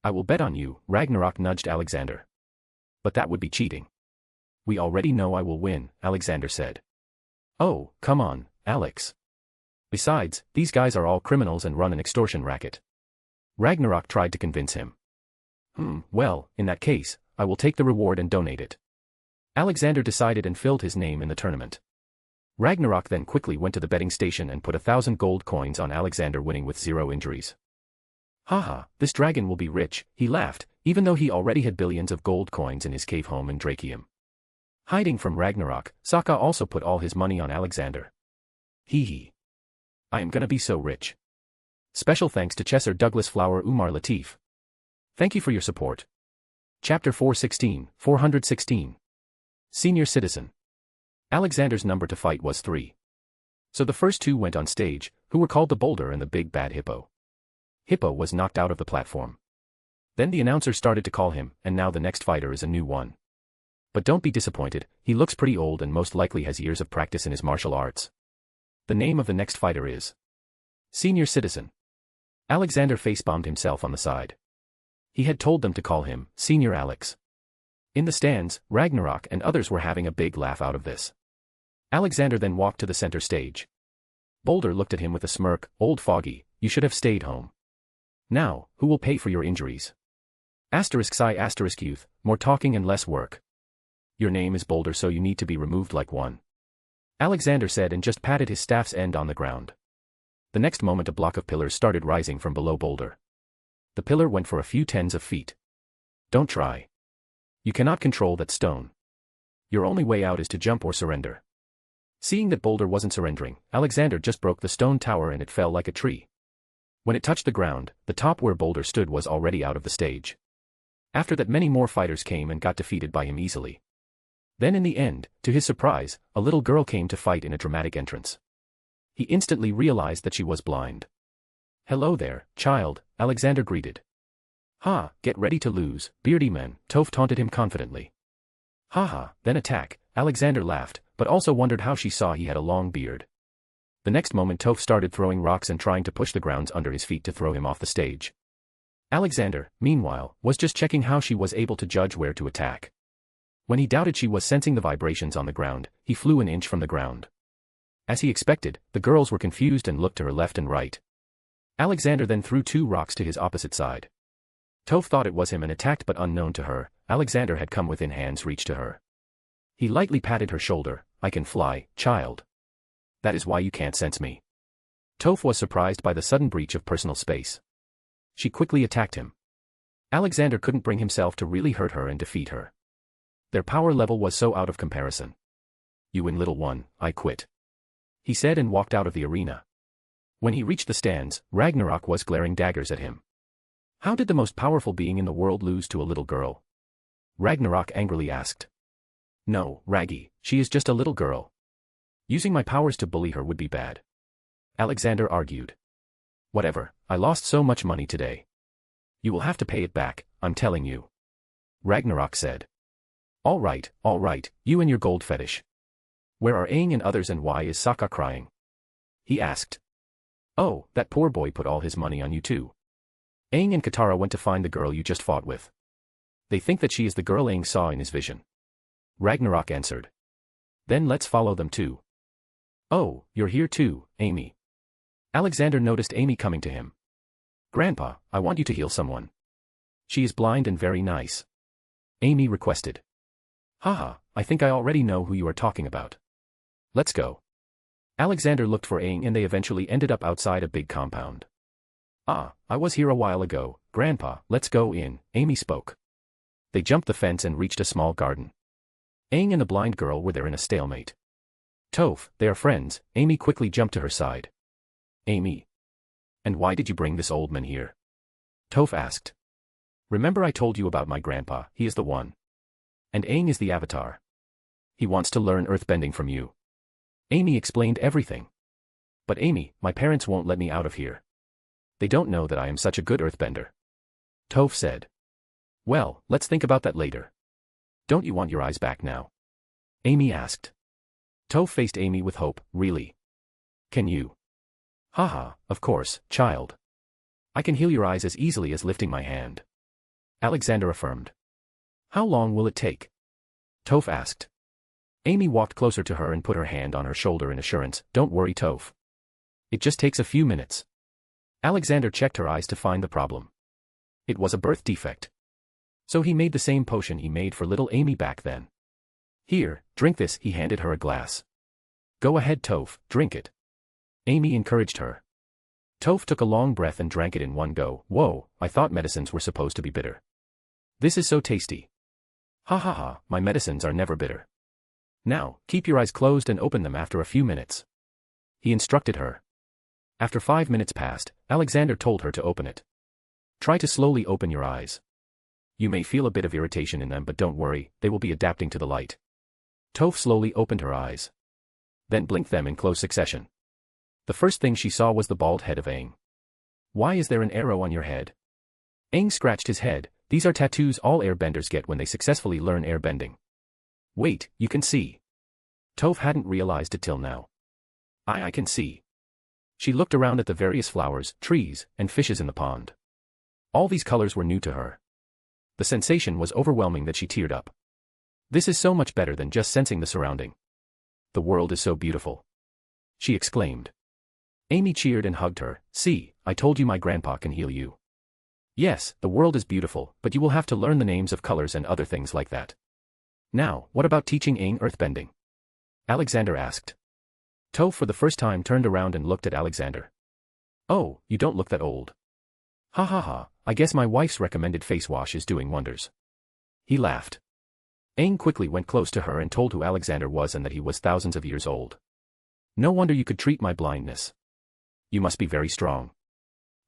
I will bet on you, Ragnarok nudged Alexander. But that would be cheating. We already know I will win, Alexander said. Oh, come on, Alex. Besides, these guys are all criminals and run an extortion racket. Ragnarok tried to convince him. Well, in that case, I will take the reward and donate it. Alexander decided and filled his name in the tournament. Ragnarok then quickly went to the betting station and put 1,000 gold coins on Alexander winning with 0 injuries. Haha, this dragon will be rich, he laughed, even though he already had billions of gold coins in his cave home in Drakium. Hiding from Ragnarok, Sokka also put all his money on Alexander. Hee. I am gonna be so rich. Special thanks to Chesser Douglas Flower Umar Latif. Thank you for your support. Chapter 416. Senior citizen. Alexander's number to fight was 3. So the first two went on stage, who were called the Boulder and the Big Bad Hippo. Hippo was knocked out of the platform. Then the announcer started to call him, and now the next fighter is a new one. But don't be disappointed, he looks pretty old and most likely has years of practice in his martial arts. The name of the next fighter is Senior Citizen. Alexander face-bombed himself on the side. He had told them to call him Senior Alex. In the stands, Ragnarok and others were having a big laugh out of this. Alexander then walked to the center stage. Boulder looked at him with a smirk. Old fogey, you should have stayed home. Now, who will pay for your injuries? **** youth, more talking and less work. Your name is Boulder, so you need to be removed like one. Alexander said and just patted his staff's end on the ground. The next moment a block of pillars started rising from below Boulder. The pillar went for a few tens of feet. Don't try. You cannot control that stone. Your only way out is to jump or surrender. Seeing that Boulder wasn't surrendering, Alexander just broke the stone tower and it fell like a tree. When it touched the ground, the top where Boulder stood was already out of the stage. After that many more fighters came and got defeated by him easily. Then in the end, to his surprise, a little girl came to fight in a dramatic entrance. He instantly realized that she was blind. Hello there, child, Alexander greeted. Ha, get ready to lose, beardy man, Toph taunted him confidently. Ha, then attack, Alexander laughed, but also wondered how she saw he had a long beard. The next moment Toph started throwing rocks and trying to push the ground under his feet to throw him off the stage. Alexander, meanwhile, was just checking how she was able to judge where to attack. When he doubted she was sensing the vibrations on the ground, he flew an inch from the ground. As he expected, the girls were confused and looked to her left and right. Alexander then threw 2 rocks to his opposite side. Toph thought it was him and attacked, but unknown to her, Alexander had come within hand's reach to her. He lightly patted her shoulder. I can fly, child. That is why you can't sense me. Toph was surprised by the sudden breach of personal space. She quickly attacked him. Alexander couldn't bring himself to really hurt her and defeat her. Their power level was so out of comparison. You win, little one, I quit. He said and walked out of the arena. When he reached the stands, Ragnarok was glaring daggers at him. How did the most powerful being in the world lose to a little girl? Ragnarok angrily asked. No, Raggy, she is just a little girl. Using my powers to bully her would be bad. Alexander argued. Whatever, I lost so much money today. You will have to pay it back, I'm telling you. Ragnarok said. All right, you and your gold fetish. Where are Aang and others, and why is Sokka crying? He asked. Oh, that poor boy put all his money on you too. Aang and Katara went to find the girl you just fought with. They think that she is the girl Aang saw in his vision. Ragnarok answered. Then let's follow them too. Oh, you're here too, Amy. Alexander noticed Amy coming to him. Grandpa, I want you to heal someone. She is blind and very nice. Amy requested. Haha, I think I already know who you are talking about. Let's go. Alexander looked for Aang and they eventually ended up outside a big compound. Ah, I was here a while ago, Grandpa, let's go in, Amy spoke. They jumped the fence and reached a small garden. Aang and the blind girl were there in a stalemate. Toph, they are friends, Amy quickly jumped to her side. Amy. And why did you bring this old man here? Toph asked. Remember I told you about my grandpa, he is the one. And Aang is the avatar. He wants to learn earthbending from you. Amy explained everything. But Amy, my parents won't let me out of here. They don't know that I am such a good earthbender. Toph said. Well, let's think about that later. Don't you want your eyes back now? Amy asked. Toph faced Amy with hope, really? Can you? Haha, of course, child. I can heal your eyes as easily as lifting my hand. Alexander affirmed. How long will it take? Toph asked. Amy walked closer to her and put her hand on her shoulder in assurance. Don't worry, Toph. It just takes a few minutes. Alexander checked her eyes to find the problem. It was a birth defect. So he made the same potion he made for little Amy back then. Here, drink this, he handed her a glass. Go ahead, Toph, drink it. Amy encouraged her. Toph took a long breath and drank it in one go. Whoa, I thought medicines were supposed to be bitter. This is so tasty. Ha ha ha, my medicines are never bitter. Now, keep your eyes closed and open them after a few minutes. He instructed her. After 5 minutes passed, Alexander told her to open it. Try to slowly open your eyes. You may feel a bit of irritation in them, but don't worry, they will be adapting to the light. Toph slowly opened her eyes. Then blinked them in close succession. The first thing she saw was the bald head of Aang. Why is there an arrow on your head? Aang scratched his head. These are tattoos all airbenders get when they successfully learn airbending. Wait, you can see. Toph hadn't realized it till now. I can see. She looked around at the various flowers, trees, and fishes in the pond. All these colors were new to her. The sensation was overwhelming that she teared up. This is so much better than just sensing the surrounding. The world is so beautiful. She exclaimed. Amy cheered and hugged her. See, I told you my grandpa can heal you. Yes, the world is beautiful, but you will have to learn the names of colors and other things like that. Now, what about teaching Aang earthbending? Alexander asked. Toph for the first time turned around and looked at Alexander. Oh, you don't look that old. Ha ha ha, I guess my wife's recommended face wash is doing wonders. He laughed. Aang quickly went close to her and told who Alexander was and that he was thousands of years old. No wonder you could treat my blindness. You must be very strong.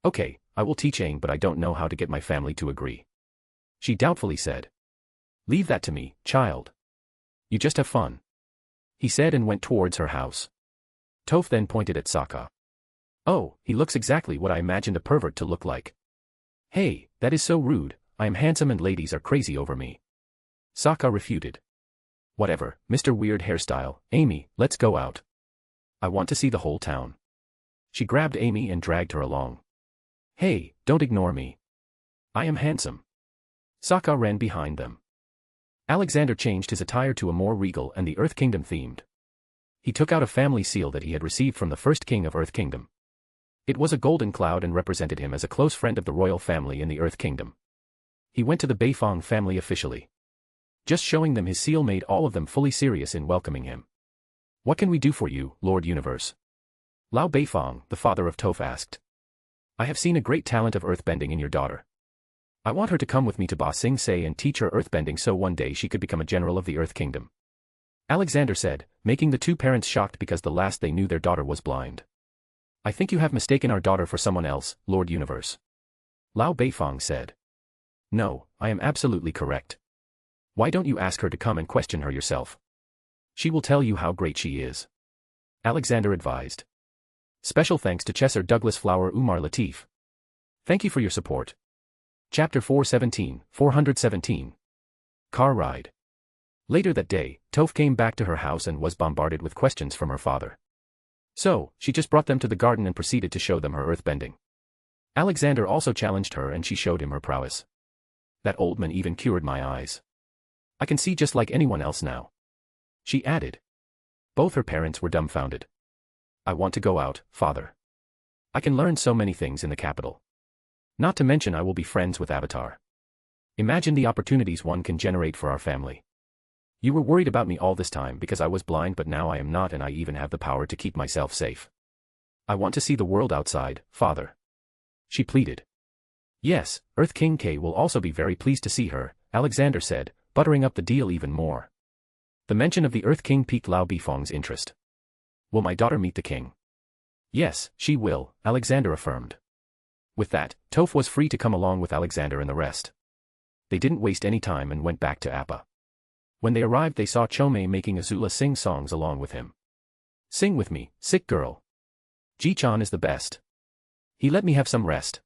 Okay, I will teach Aang, but I don't know how to get my family to agree. She doubtfully said. Leave that to me, child. You just have fun. He said and went towards her house. Toph then pointed at Sokka. Oh, he looks exactly what I imagined a pervert to look like. Hey, that is so rude, I am handsome and ladies are crazy over me. Sokka refuted. Whatever, Mr. Weird Hairstyle, Amy, let's go out. I want to see the whole town. She grabbed Amy and dragged her along. Hey, don't ignore me. I am handsome. Sokka ran behind them. Alexander changed his attire to a more regal and the Earth Kingdom themed. He took out a family seal that he had received from the first king of Earth Kingdom. It was a golden cloud and represented him as a close friend of the royal family in the Earth Kingdom. He went to the Beifong family officially. Just showing them his seal made all of them fully serious in welcoming him. What can we do for you, Lord Universe? Lao Beifong, the father of Toph, asked. I have seen a great talent of earthbending in your daughter. I want her to come with me to Ba Sing Se and teach her earthbending so one day she could become a general of the Earth Kingdom. Alexander said, making the two parents shocked because the last they knew their daughter was blind. I think you have mistaken our daughter for someone else, Lord Universe. Lao Beifong said. No, I am absolutely correct. Why don't you ask her to come and question her yourself? She will tell you how great she is. Alexander advised. Special thanks to Chesser Douglas Flower Umar Latif. Thank you for your support. Chapter 417. Car Ride. Later that day, Toph came back to her house and was bombarded with questions from her father. So, she just brought them to the garden and proceeded to show them her earthbending. Alexander also challenged her and she showed him her prowess. That old man even cured my eyes. I can see just like anyone else now. She added. Both her parents were dumbfounded. I want to go out, father. I can learn so many things in the capital. Not to mention I will be friends with Avatar. Imagine the opportunities one can generate for our family. You were worried about me all this time because I was blind, but now I am not and I even have the power to keep myself safe. I want to see the world outside, father. She pleaded. Yes, Earth King K will also be very pleased to see her, Alexander said, buttering up the deal even more. The mention of the Earth King piqued Lao Beifong's interest. Will my daughter meet the king? Yes, she will, Alexander affirmed. With that, Toph was free to come along with Alexander and the rest. They didn't waste any time and went back to Appa. When they arrived they saw Chomei making Azula sing songs along with him. Sing with me, sick girl. Ji-chan is the best. He let me have some rest.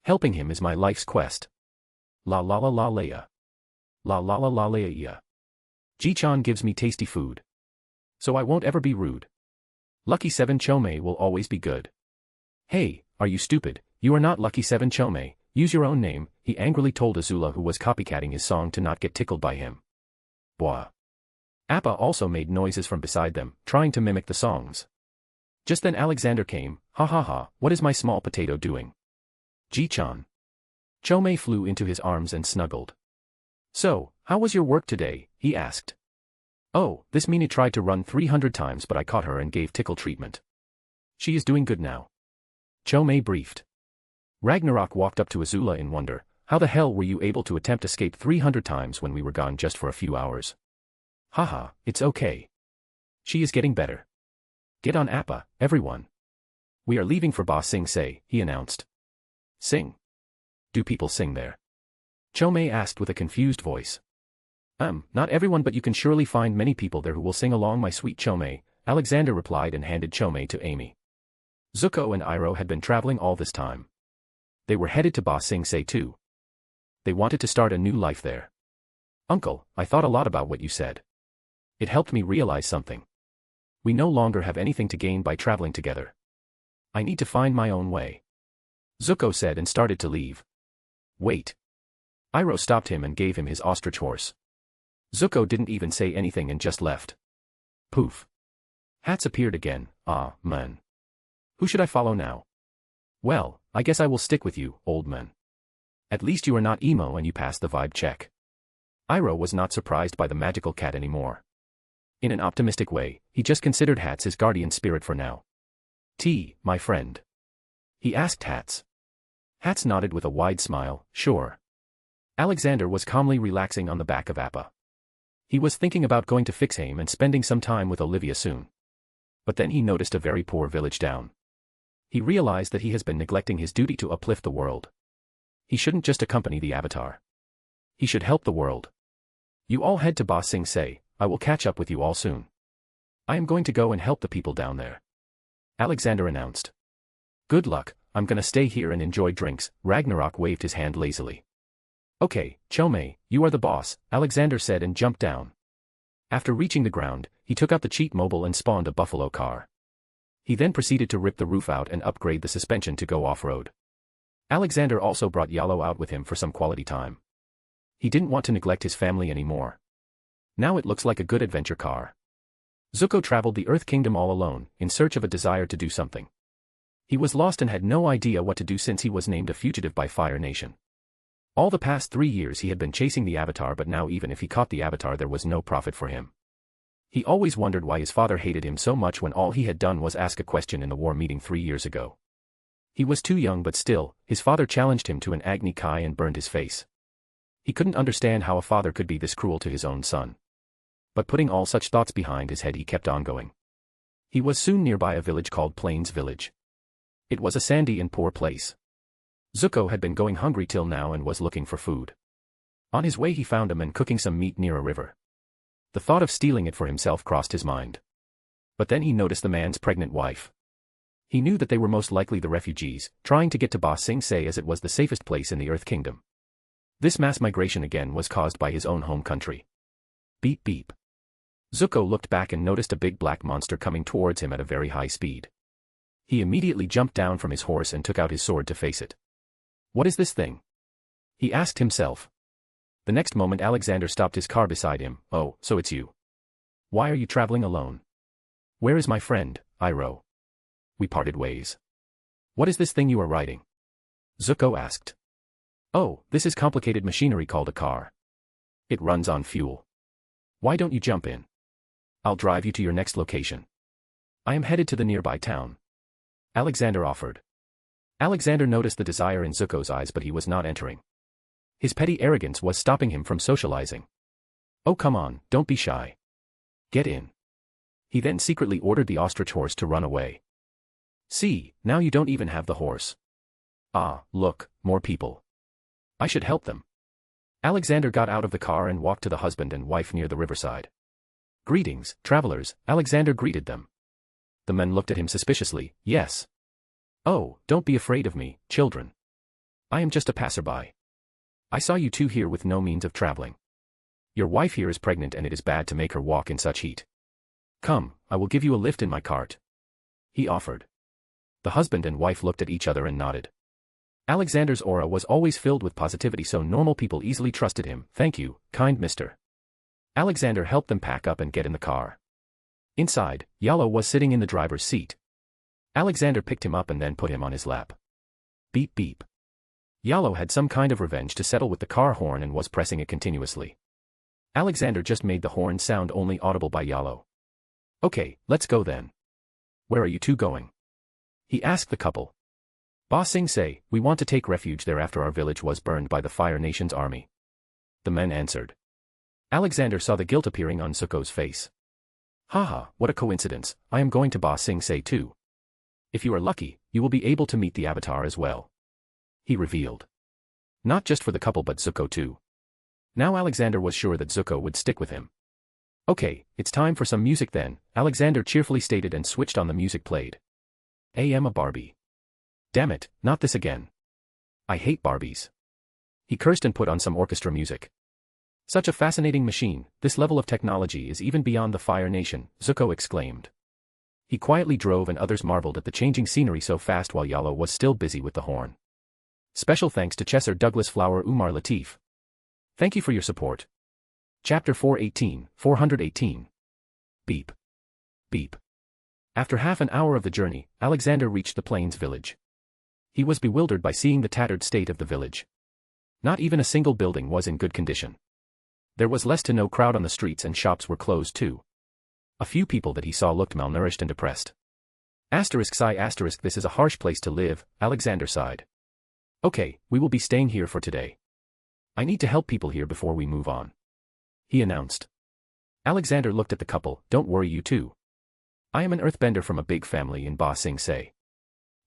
Helping him is my life's quest. La la la la Leia. La la la la Leia. Ji-chan gives me tasty food. So I won't ever be rude. Lucky 7 Chomei will always be good. Hey, are you stupid? You are not Lucky 7 Chomei, use your own name, he angrily told Azula, who was copycatting his song, to not get tickled by him. Bwah. Appa also made noises from beside them, trying to mimic the songs. Just then Alexander came. Ha ha ha, what is my small potato doing? Ji-chan. Chomei flew into his arms and snuggled. So, how was your work today? He asked. Oh, this Mina tried to run 300 times but I caught her and gave tickle treatment. She is doing good now. Chomei briefed. Ragnarok walked up to Azula in wonder. How the hell were you able to attempt escape 300 times when we were gone just for a few hours? Haha, it's okay. She is getting better. Get on Appa, everyone. We are leaving for Ba Sing Se, he announced. Sing. Do people sing there? Chomei asked with a confused voice. Not everyone, but you can surely find many people there who will sing along, my sweet Chome, Alexander replied and handed Chome to Amy. Zuko and Iroh had been traveling all this time. They were headed to Ba Sing Se too. They wanted to start a new life there. Uncle, I thought a lot about what you said. It helped me realize something. We no longer have anything to gain by traveling together. I need to find my own way. Zuko said and started to leave. Wait. Iroh stopped him and gave him his ostrich horse. Zuko didn't even say anything and just left. Poof. Hats appeared again. Ah, man. Who should I follow now? Well, I guess I will stick with you, old man. At least you are not emo and you passed the vibe check. Iroh was not surprised by the magical cat anymore. In an optimistic way, he just considered Hats his guardian spirit for now. My friend? He asked Hats. Hats nodded with a wide smile, sure. Alexander was calmly relaxing on the back of Appa. He was thinking about going to Fixhame and spending some time with Olivia soon. But then he noticed a very poor village down. He realized that he has been neglecting his duty to uplift the world. He shouldn't just accompany the Avatar. He should help the world. You all head to Ba Sing Se, I will catch up with you all soon. I am going to go and help the people down there. Alexander announced. Good luck, I'm gonna stay here and enjoy drinks, Ragnarok waved his hand lazily. Okay, Chome, you are the boss, Alexander said and jumped down. After reaching the ground, he took out the cheat mobile and spawned a buffalo car. He then proceeded to rip the roof out and upgrade the suspension to go off-road. Alexander also brought Yalo out with him for some quality time. He didn't want to neglect his family anymore. Now it looks like a good adventure car. Zuko traveled the Earth Kingdom all alone, in search of a desire to do something. He was lost and had no idea what to do since he was named a fugitive by Fire Nation. All the past 3 years he had been chasing the Avatar, but now even if he caught the Avatar there was no profit for him. He always wondered why his father hated him so much when all he had done was ask a question in the war meeting 3 years ago. He was too young, but still, his father challenged him to an Agni Kai and burned his face. He couldn't understand how a father could be this cruel to his own son. But putting all such thoughts behind his head, he kept on going. He was soon nearby a village called Plains Village. It was a sandy and poor place. Zuko had been going hungry till now and was looking for food. On his way he found a man cooking some meat near a river. The thought of stealing it for himself crossed his mind. But then he noticed the man's pregnant wife. He knew that they were most likely the refugees, trying to get to Ba Sing Se as it was the safest place in the Earth Kingdom. This mass migration again was caused by his own home country. Beep beep. Zuko looked back and noticed a big black monster coming towards him at a very high speed. He immediately jumped down from his horse and took out his sword to face it. What is this thing? He asked himself. The next moment Alexander stopped his car beside him. Oh, so it's you. Why are you traveling alone? Where is my friend, Iroh? We parted ways. What is this thing you are riding? Zuko asked. Oh, this is complicated machinery called a car. It runs on fuel. Why don't you jump in? I'll drive you to your next location. I am headed to the nearby town. Alexander offered. Alexander noticed the desire in Zuko's eyes, but he was not entering. His petty arrogance was stopping him from socializing. Oh come on, don't be shy. Get in. He then secretly ordered the ostrich horse to run away. See, now you don't even have the horse. Ah, look, more people. I should help them. Alexander got out of the car and walked to the husband and wife near the riverside. Greetings, travelers, Alexander greeted them. The men looked at him suspiciously. Yes. Oh, don't be afraid of me, children. I am just a passerby. I saw you two here with no means of traveling. Your wife here is pregnant and it is bad to make her walk in such heat. Come, I will give you a lift in my cart. He offered. The husband and wife looked at each other and nodded. Alexander's aura was always filled with positivity, so normal people easily trusted him. Thank you, kind mister. Alexander helped them pack up and get in the car. Inside, Yalo was sitting in the driver's seat. Alexander picked him up and then put him on his lap. Beep beep. Yalo had some kind of revenge to settle with the car horn and was pressing it continuously. Alexander just made the horn sound only audible by Yalo. Okay, let's go then. Where are you two going? He asked the couple. Ba Sing Se, we want to take refuge there after our village was burned by the Fire Nation's army. The men answered. Alexander saw the guilt appearing on Zuko's face. Haha, what a coincidence, I am going to Ba Sing Se too. If you are lucky, you will be able to meet the Avatar as well. He revealed. Not just for the couple but Zuko too. Now Alexander was sure that Zuko would stick with him. Okay, it's time for some music then, Alexander cheerfully stated and switched on the music played. I'm a Barbie. Damn it, not this again. I hate Barbies. He cursed and put on some orchestra music. Such a fascinating machine, this level of technology is even beyond the Fire Nation, Zuko exclaimed. He quietly drove and others marveled at the changing scenery so fast while Yalo was still busy with the horn. Special thanks to Chesser Douglas Flower Umar Latif. Thank you for your support. Chapter 418. Beep. Beep. After half an hour of the journey, Alexander reached the plains village. He was bewildered by seeing the tattered state of the village. Not even a single building was in good condition. There was less to no crowd on the streets and shops were closed too. A few people that he saw looked malnourished and depressed. Sigh, this is a harsh place to live, Alexander sighed. Okay, we will be staying here for today. I need to help people here before we move on, he announced. Alexander looked at the couple. Don't worry, you two. I am an earthbender from a big family in Ba Sing Se.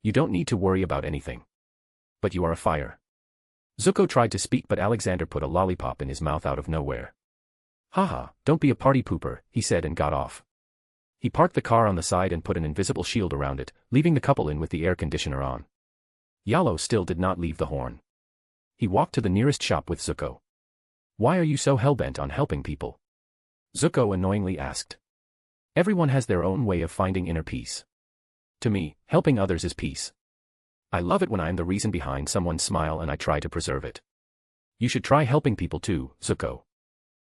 You don't need to worry about anything. But you are a fire. Zuko tried to speak but Alexander put a lollipop in his mouth out of nowhere. Haha, don't be a party pooper, he said and got off. He parked the car on the side and put an invisible shield around it, leaving the couple in with the air conditioner on. Yalo still did not leave the horn. He walked to the nearest shop with Zuko. Why are you so hellbent on helping people? Zuko annoyingly asked. Everyone has their own way of finding inner peace. To me, helping others is peace. I love it when I'm the reason behind someone's smile and I try to preserve it. You should try helping people too, Zuko.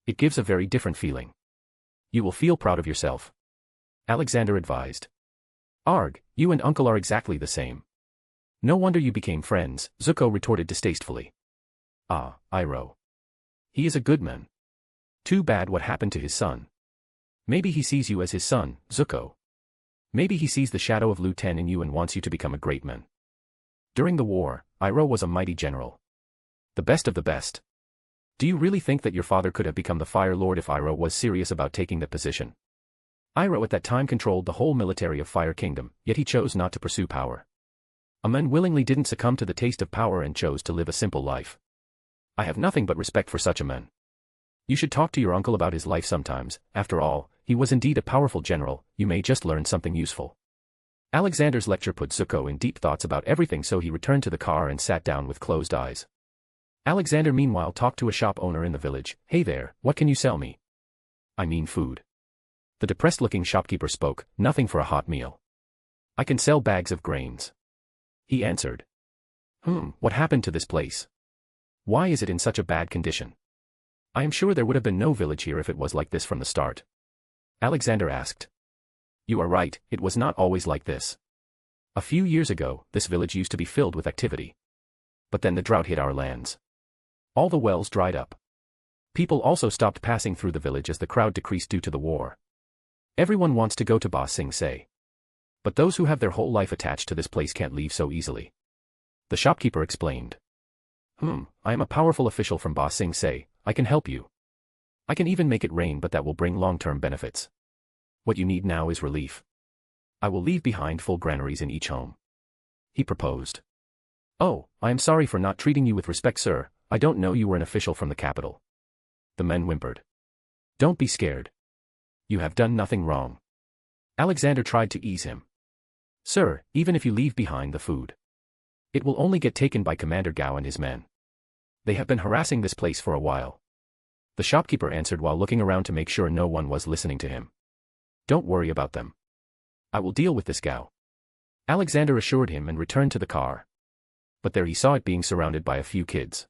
It gives a very different feeling. You will feel proud of yourself. Alexander advised. Arg, you and Uncle are exactly the same. No wonder you became friends, Zuko retorted distastefully. Ah, Iroh. He is a good man. Too bad what happened to his son. Maybe he sees you as his son, Zuko. Maybe he sees the shadow of Lu Ten in you and wants you to become a great man. During the war, Iroh was a mighty general. The best of the best. Do you really think that your father could have become the Fire Lord if Iroh was serious about taking that position? Iroh at that time controlled the whole military of Fire Kingdom, yet he chose not to pursue power. A man willingly didn't succumb to the taste of power and chose to live a simple life. I have nothing but respect for such a man. You should talk to your uncle about his life sometimes. After all, he was indeed a powerful general. You may just learn something useful. Alexander's lecture put Zuko in deep thoughts about everything, so he returned to the car and sat down with closed eyes. Alexander meanwhile talked to a shop owner in the village. Hey there, what can you sell me? I mean food. The depressed-looking shopkeeper spoke. Nothing for a hot meal. I can sell bags of grains. He answered. What happened to this place? Why is it in such a bad condition? I am sure there would have been no village here if it was like this from the start. Alexander asked. You are right, it was not always like this. A few years ago, this village used to be filled with activity. But then the drought hit our lands. All the wells dried up. People also stopped passing through the village as the crowd decreased due to the war. Everyone wants to go to Ba Sing Se. But those who have their whole life attached to this place can't leave so easily. The shopkeeper explained. I am a powerful official from Ba Sing Se, I can help you. I can even make it rain, but that will bring long-term benefits. What you need now is relief. I will leave behind full granaries in each home. He proposed. Oh, I am sorry for not treating you with respect, sir. I don't know you were an official from the capital. The men whimpered. Don't be scared. You have done nothing wrong. Alexander tried to ease him. Sir, even if you leave behind the food, it will only get taken by Commander Gao and his men. They have been harassing this place for a while. The shopkeeper answered while looking around to make sure no one was listening to him. Don't worry about them. I will deal with this Gao. Alexander assured him and returned to the car. But there he saw it being surrounded by a few kids.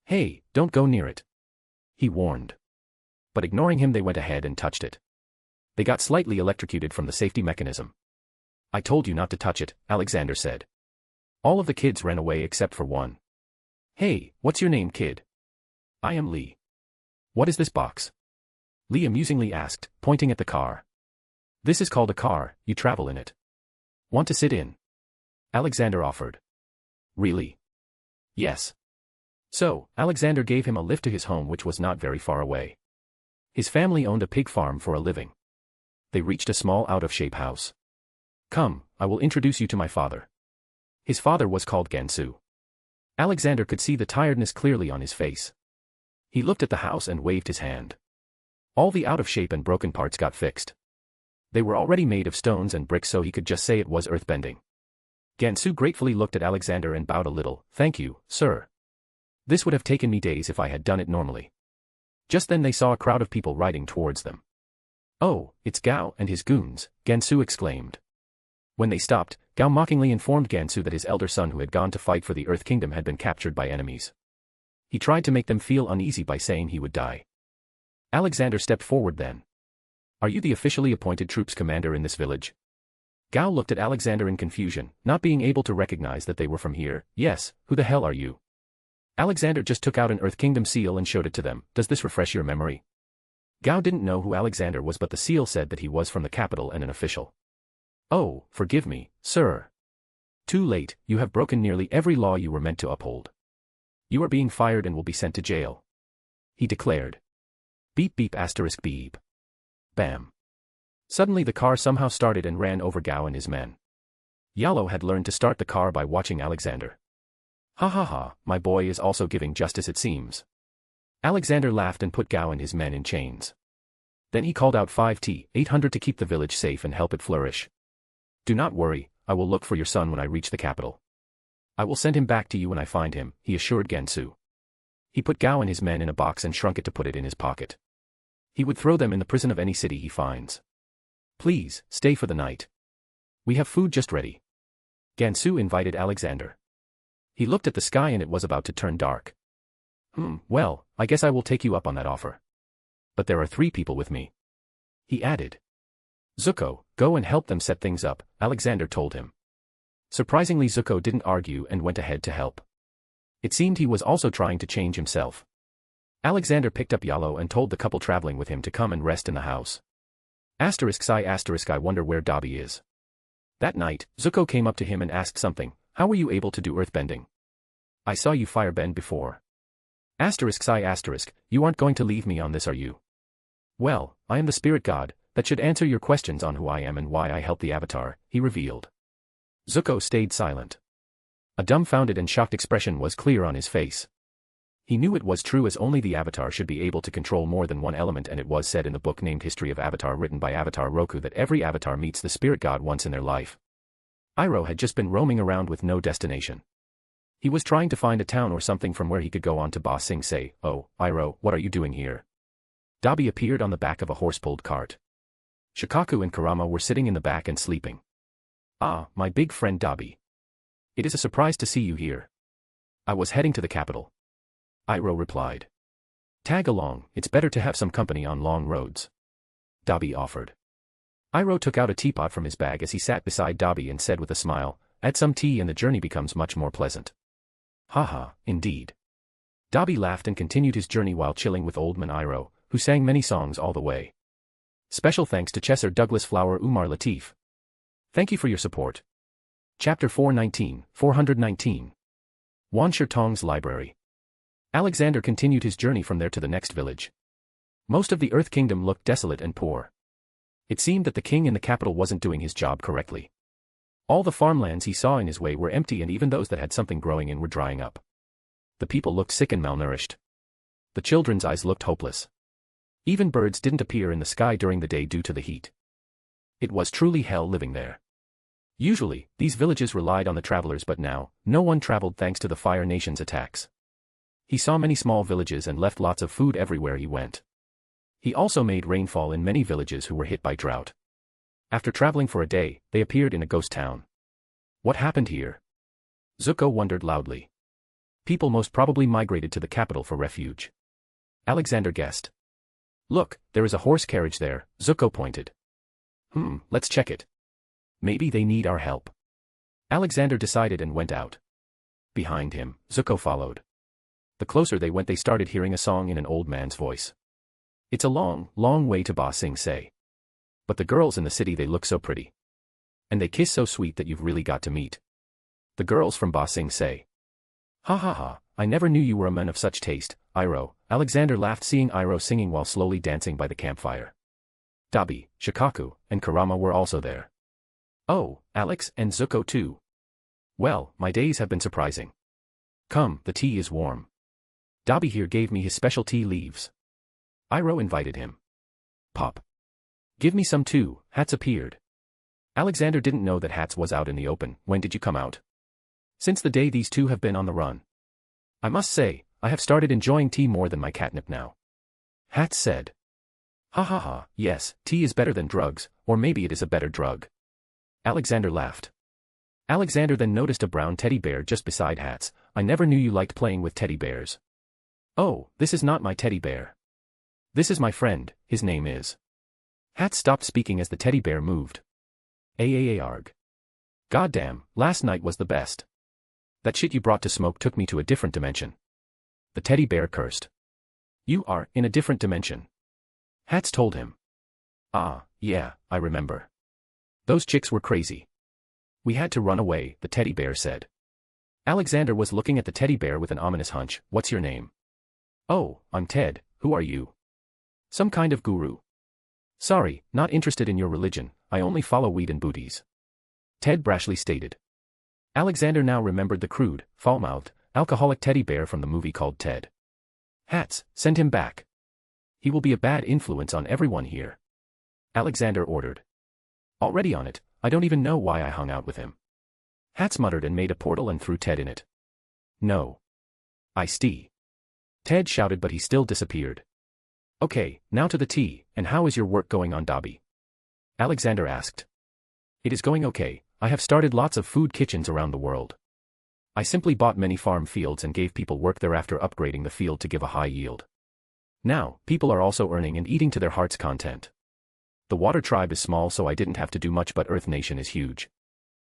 Hey, don't go near it. He warned. But ignoring him, they went ahead and touched it. They got slightly electrocuted from the safety mechanism. I told you not to touch it, Alexander said. All of the kids ran away except for one. Hey, what's your name, kid? I am Lee. What is this box? Lee amusingly asked, pointing at the car. This is called a car, you travel in it. Want to sit in? Alexander offered. Really? Yes. So, Alexander gave him a lift to his home, which was not very far away. His family owned a pig farm for a living. They reached a small out-of-shape house. Come, I will introduce you to my father. His father was called Gansu. Alexander could see the tiredness clearly on his face. He looked at the house and waved his hand. All the out of shape and broken parts got fixed. They were already made of stones and bricks, so he could just say it was earthbending. Gansu gratefully looked at Alexander and bowed a little. "Thank you, sir. This would have taken me days if I had done it normally." Just then they saw a crowd of people riding towards them. "Oh, it's Gao and his goons," Gansu exclaimed. When they stopped, Gao mockingly informed Gansu that his elder son who had gone to fight for the Earth Kingdom had been captured by enemies. He tried to make them feel uneasy by saying he would die. Alexander stepped forward then. "Are you the officially appointed troops commander in this village?" Gao looked at Alexander in confusion, not being able to recognize that they were from here. "Yes, who the hell are you?" Alexander just took out an Earth Kingdom seal and showed it to them. "Does this refresh your memory?" Gao didn't know who Alexander was, but the seal said that he was from the capital and an official. "Oh, forgive me, sir. Too late, you have broken nearly every law you were meant to uphold. You are being fired and will be sent to jail," he declared. Beep beep asterisk beep. Bam. Suddenly the car somehow started and ran over Gao and his men. Yalo had learned to start the car by watching Alexander. "Ha ha ha, my boy is also giving justice it seems." Alexander laughed and put Gao and his men in chains. Then he called out 5T-800 to keep the village safe and help it flourish. "Do not worry, I will look for your son when I reach the capital. I will send him back to you when I find him," he assured Gansu. He put Gao and his men in a box and shrunk it to put it in his pocket. He would throw them in the prison of any city he finds. "Please, stay for the night. We have food just ready." Gansu invited Alexander. He looked at the sky and it was about to turn dark. Well, I guess I will take you up on that offer. But there are 3 people with me," he added. "Zuko, go and help them set things up," Alexander told him. Surprisingly, Zuko didn't argue and went ahead to help. It seemed he was also trying to change himself. Alexander picked up Yalo and told the couple traveling with him to come and rest in the house. I wonder where Dobby is. That night, Zuko came up to him and asked something. "How were you able to do earthbending? I saw you firebend before." You aren't going to leave me on this, are you? "Well, I am the spirit god, that should answer your questions on who I am and why I helped the Avatar," he revealed. Zuko stayed silent. A dumbfounded and shocked expression was clear on his face. He knew it was true, as only the Avatar should be able to control more than one element, and it was said in the book named History of Avatar written by Avatar Roku that every Avatar meets the spirit god once in their life. Iroh had just been roaming around with no destination. He was trying to find a town or something from where he could go on to Ba Sing Se. "Oh, Iroh, what are you doing here?" Dobby appeared on the back of a horse-pulled cart. Shikaku and Kurama were sitting in the back and sleeping. "Ah, my big friend Dobby. It is a surprise to see you here." "I was heading to the capital," Iroh replied. "Tag along, it's better to have some company on long roads," Dobby offered. Iroh took out a teapot from his bag as he sat beside Dobby and said with a smile, "Add some tea and the journey becomes much more pleasant." "Haha, indeed." Dobby laughed and continued his journey while chilling with Old Man Iroh, who sang many songs all the way. Special thanks to Chesser Douglas Flower Umar Latif. Thank you for your support. Chapter 419. Wan Shi Tong's Library. Alexander continued his journey from there to the next village. Most of the Earth Kingdom looked desolate and poor. It seemed that the king in the capital wasn't doing his job correctly. All the farmlands he saw in his way were empty, and even those that had something growing in were drying up. The people looked sick and malnourished. The children's eyes looked hopeless. Even birds didn't appear in the sky during the day due to the heat. It was truly hell living there. Usually, these villages relied on the travelers, but now, no one traveled thanks to the Fire Nation's attacks. He saw many small villages and left lots of food everywhere he went. He also made rainfall in many villages who were hit by drought. After traveling for a day, they appeared in a ghost town. What happened here? Zuko wondered loudly. People most probably migrated to the capital for refuge. Alexander guessed. Look, there is a horse carriage there, Zuko pointed. Let's check it. Maybe they need our help. Alexander decided and went out. Behind him, Zuko followed. The closer they went, they started hearing a song in an old man's voice. It's a long, long way to Ba Sing Se. But the girls in the city, they look so pretty. And they kiss so sweet that you've really got to meet. The girls from Ba Sing Se. Ha ha ha, I never knew you were a man of such taste, Iroh. Alexander laughed seeing Iroh singing while slowly dancing by the campfire. Dobby, Shikaku, and Kurama were also there. Oh, Alex and Zuko too. Well, my days have been surprising. Come, the tea is warm. Dobby here gave me his special tea leaves. Iroh invited him. Pop. Give me some too, Hats appeared. Alexander didn't know that Hats was out in the open. When did you come out? Since the day these two have been on the run. I must say, I have started enjoying tea more than my catnip now. Hats said. Ha ha ha, yes, tea is better than drugs, or maybe it is a better drug. Alexander laughed. Alexander then noticed a brown teddy bear just beside Hats. I never knew you liked playing with teddy bears. Oh, this is not my teddy bear. This is my friend, his name is. Hats stopped speaking as the teddy bear moved. Arg. Goddamn, last night was the best. That shit you brought to smoke took me to a different dimension. The teddy bear cursed. You are in a different dimension. Hats told him. Ah, yeah, I remember. Those chicks were crazy. We had to run away, the teddy bear said. Alexander was looking at the teddy bear with an ominous hunch. What's your name? Oh, I'm Ted, who are you? Some kind of guru. Sorry, not interested in your religion, I only follow weed and booties. Ted brashly stated. Alexander now remembered the crude, foul-mouthed, alcoholic teddy bear from the movie called Ted. Hats, send him back. He will be a bad influence on everyone here. Alexander ordered. Already on it, I don't even know why I hung out with him. Hats muttered and made a portal and threw Ted in it. No. Ice-tea. Ted shouted but he still disappeared. Okay, now to the tea, and how is your work going on, Dobby? Alexander asked. It is going okay, I have started lots of food kitchens around the world. I simply bought many farm fields and gave people work there after upgrading the field to give a high yield. Now, people are also earning and eating to their heart's content. The water tribe is small so I didn't have to do much but Earth Nation is huge.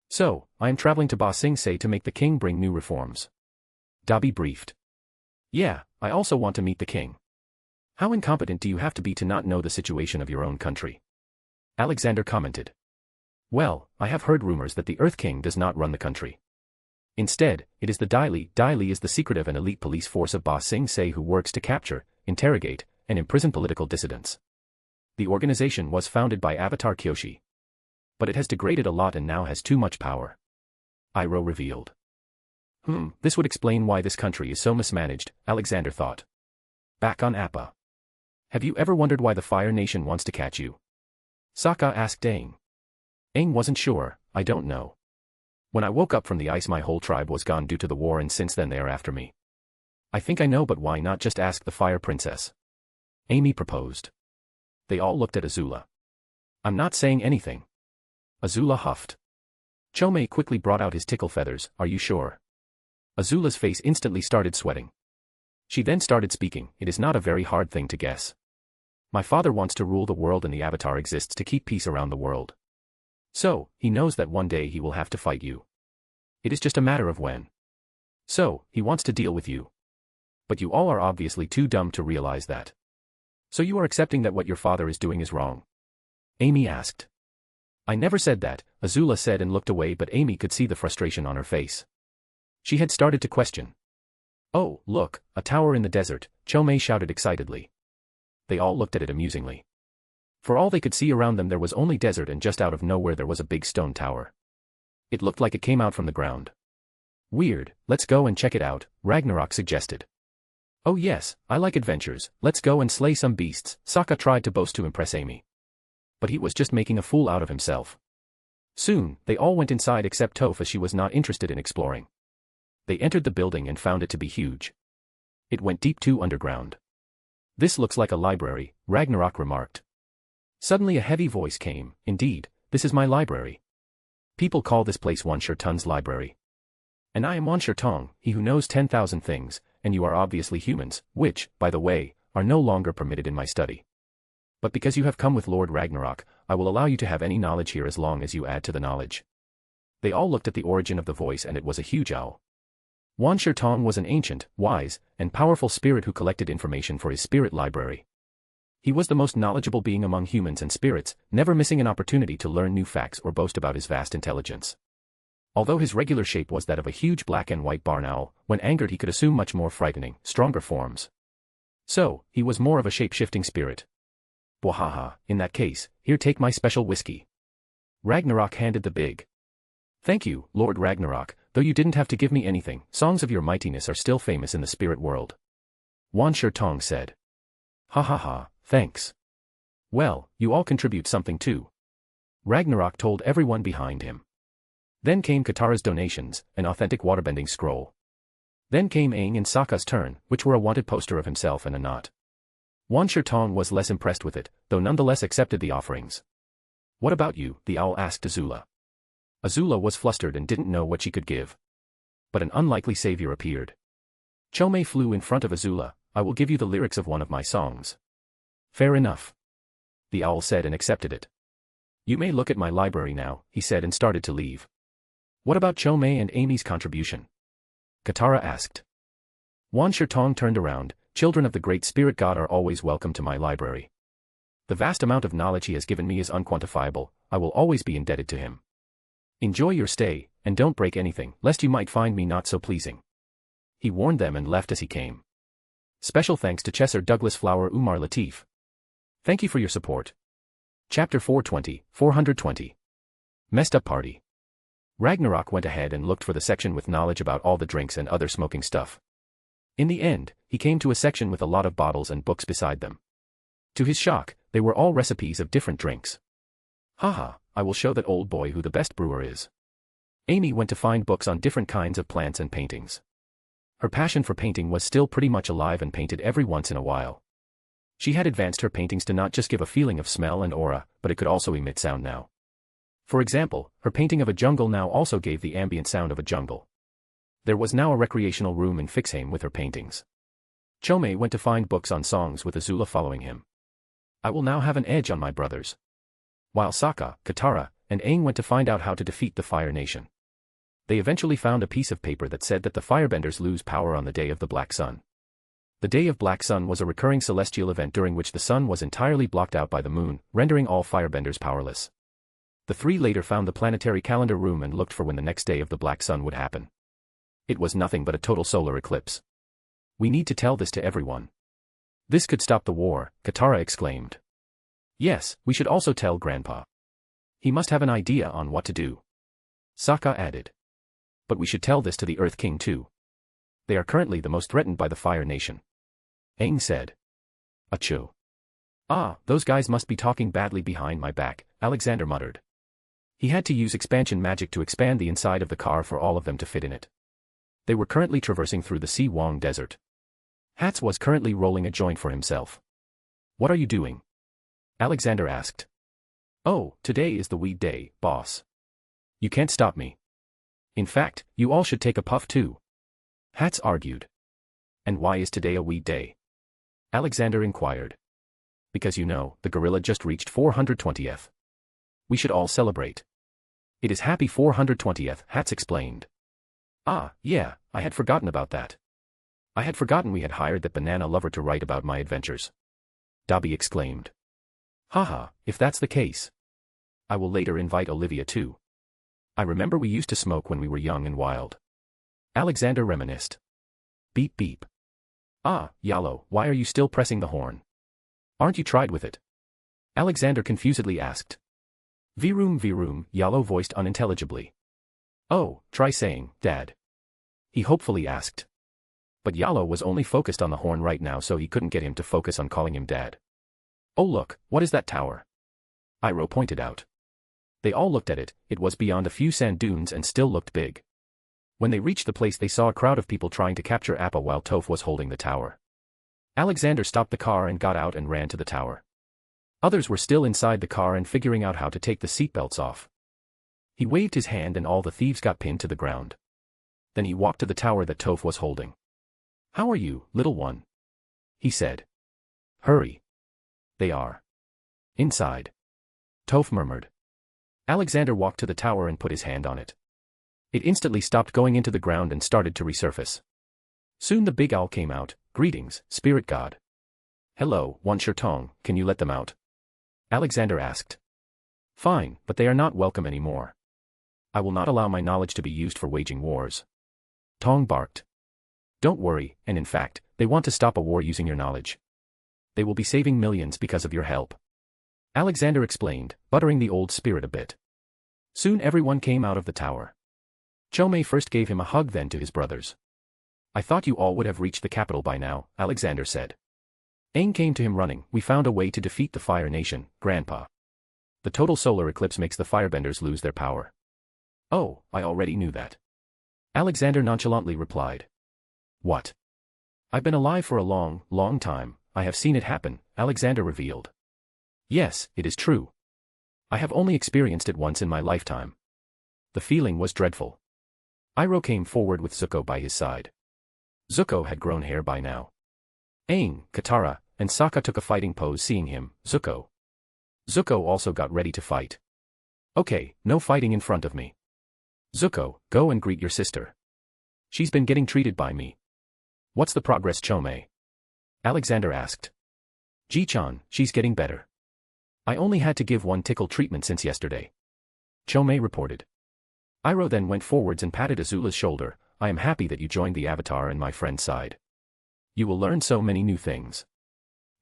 So, I am traveling to Ba Sing Se to make the king bring new reforms. Dobby briefed. Yeah, I also want to meet the king. How incompetent do you have to be to not know the situation of your own country? Alexander commented. Well, I have heard rumors that the Earth King does not run the country. Instead, it is the Dai Li. Dai Li is the secretive and elite police force of Ba Sing Se who works to capture, interrogate, and imprison political dissidents. The organization was founded by Avatar Kyoshi. But it has degraded a lot and now has too much power. Iroh revealed. This would explain why this country is so mismanaged, Alexander thought. Back on Appa. Have you ever wondered why the Fire Nation wants to catch you? Sokka asked Aang. Aang wasn't sure, I don't know. When I woke up from the ice my whole tribe was gone due to the war and since then they are after me. I think I know but why not just ask the Fire Princess? Amy proposed. They all looked at Azula. I'm not saying anything. Azula huffed. Chomei quickly brought out his tickle feathers, are you sure? Azula's face instantly started sweating. She then started speaking, it is not a very hard thing to guess. My father wants to rule the world and the Avatar exists to keep peace around the world. So, he knows that one day he will have to fight you. It is just a matter of when. So, he wants to deal with you. But you all are obviously too dumb to realize that. So you are accepting that what your father is doing is wrong? Amy asked. I never said that, Azula said and looked away but Amy could see the frustration on her face. She had started to question. Oh, look, a tower in the desert, Chomei shouted excitedly. They all looked at it amusingly. For all they could see around them there was only desert and just out of nowhere there was a big stone tower. It looked like it came out from the ground. Weird, let's go and check it out, Ragnarok suggested. Oh yes, I like adventures, let's go and slay some beasts, Sokka tried to boast to impress Amy. But he was just making a fool out of himself. Soon, they all went inside except Toph as she was not interested in exploring. They entered the building and found it to be huge. It went deep too underground. This looks like a library, Ragnarok remarked. Suddenly a heavy voice came, indeed, this is my library. People call this place Wan Shirtun's library. And I am Wan Shirtong, he who knows 10,000 things, and you are obviously humans, which, by the way, are no longer permitted in my study. But because you have come with Lord Ragnarok, I will allow you to have any knowledge here as long as you add to the knowledge. They all looked at the origin of the voice and it was a huge owl. Wan Shirtong was an ancient, wise, and powerful spirit who collected information for his spirit library. He was the most knowledgeable being among humans and spirits, never missing an opportunity to learn new facts or boast about his vast intelligence. Although his regular shape was that of a huge black and white barn owl, when angered he could assume much more frightening, stronger forms. So, he was more of a shape-shifting spirit. Bwahaha, in that case, here take my special whiskey. Ragnarok handed the big. Thank you, Lord Ragnarok, though you didn't have to give me anything, songs of your mightiness are still famous in the spirit world. Wan Tong said. Ha ha ha, thanks. Well, you all contribute something too. Ragnarok told everyone behind him. Then came Katara's donations, an authentic waterbending scroll. Then came Aang and Sokka's turn, which were a wanted poster of himself and a knot. Wan Tong was less impressed with it, though nonetheless accepted the offerings. What about you? The owl asked Azula. Azula was flustered and didn't know what she could give. But an unlikely savior appeared. Chome flew in front of Azula. I will give you the lyrics of one of my songs. Fair enough. The owl said and accepted it. You may look at my library now, he said and started to leave. What about Chome and Amy's contribution? Katara asked. Wan Tong turned around. Children of the Great Spirit God are always welcome to my library. The vast amount of knowledge he has given me is unquantifiable. I will always be indebted to him. Enjoy your stay, and don't break anything, lest you might find me not so pleasing. He warned them and left as he came. Special thanks to Chesser Douglas Flower Umar Latif. Thank you for your support. Chapter 420. Messed Up Party. Ragnarok went ahead and looked for the section with knowledge about all the drinks and other smoking stuff. In the end, he came to a section with a lot of bottles and books beside them. To his shock, they were all recipes of different drinks. Haha, I will show that old boy who the best brewer is. Amy went to find books on different kinds of plants and paintings. Her passion for painting was still pretty much alive and painted every once in a while. She had advanced her paintings to not just give a feeling of smell and aura, but it could also emit sound now. For example, her painting of a jungle now also gave the ambient sound of a jungle. There was now a recreational room in Fixheim with her paintings. Chome went to find books on songs with Azula following him. I will now have an edge on my brothers. While Sokka, Katara, and Aang went to find out how to defeat the Fire Nation. They eventually found a piece of paper that said that the Firebenders lose power on the Day of the Black Sun. The Day of Black Sun was a recurring celestial event during which the sun was entirely blocked out by the moon, rendering all Firebenders powerless. The three later found the planetary calendar room and looked for when the next day of the Black Sun would happen. It was nothing but a total solar eclipse. We need to tell this to everyone. This could stop the war, Katara exclaimed. Yes, we should also tell Grandpa. He must have an idea on what to do. Sokka added. But we should tell this to the Earth King too. They are currently the most threatened by the Fire Nation. Aang said. Achoo. Ah, those guys must be talking badly behind my back, Alexander muttered. He had to use expansion magic to expand the inside of the car for all of them to fit in it. They were currently traversing through the Si Wong Desert. Hats was currently rolling a joint for himself. What are you doing? Alexander asked. Oh, today is the weed day, boss. You can't stop me. In fact, you all should take a puff too. Hats argued. And why is today a weed day? Alexander inquired. Because you know, the gorilla just reached 420th. We should all celebrate. It is happy 420th, Hats explained. Ah, yeah, I had forgotten about that. I had forgotten we had hired that banana lover to write about my adventures. Dobby exclaimed. Haha, if that's the case. I will later invite Olivia too. I remember we used to smoke when we were young and wild. Alexander reminisced. Beep beep. Ah, Yallo, why are you still pressing the horn? Aren't you tried with it? Alexander confusedly asked. Virum, Yallo voiced unintelligibly. Oh, try saying, Dad. He hopefully asked. But Yallo was only focused on the horn right now, so he couldn't get him to focus on calling him Dad. Oh look, what is that tower? Iroh pointed out. They all looked at it. It was beyond a few sand dunes and still looked big. When they reached the place, they saw a crowd of people trying to capture Appa while Toph was holding the tower. Alexander stopped the car and got out and ran to the tower. Others were still inside the car and figuring out how to take the seatbelts off. He waved his hand and all the thieves got pinned to the ground. Then he walked to the tower that Toph was holding. How are you, little one? He said. Hurry. They are. Inside. Toph murmured. Alexander walked to the tower and put his hand on it. It instantly stopped going into the ground and started to resurface. Soon the big owl came out. Greetings, spirit god. Hello, Wan Tong, can you let them out? Alexander asked. Fine, but they are not welcome anymore. I will not allow my knowledge to be used for waging wars. Tong barked. Don't worry, and in fact, they want to stop a war using your knowledge. They will be saving millions because of your help. Alexander explained, buttering the old spirit a bit. Soon everyone came out of the tower. Chome first gave him a hug, then to his brothers. I thought you all would have reached the capital by now, Alexander said. Aang came to him running. We found a way to defeat the Fire Nation, Grandpa. The total solar eclipse makes the firebenders lose their power. Oh, I already knew that. Alexander nonchalantly replied. What? I've been alive for a long, long time. I have seen it happen, Alexander revealed. Yes, it is true. I have only experienced it once in my lifetime. The feeling was dreadful. Iroh came forward with Zuko by his side. Zuko had grown hair by now. Aang, Katara, and Sokka took a fighting pose seeing him. Zuko also got ready to fight. Okay, no fighting in front of me. Zuko, go and greet your sister. She's been getting treated by me. What's the progress, Chome? Alexander asked. Ji-chan, she's getting better. I only had to give one tickle treatment since yesterday. Chome reported. Iroh then went forwards and patted Azula's shoulder. I am happy that you joined the Avatar and my friend's side. You will learn so many new things.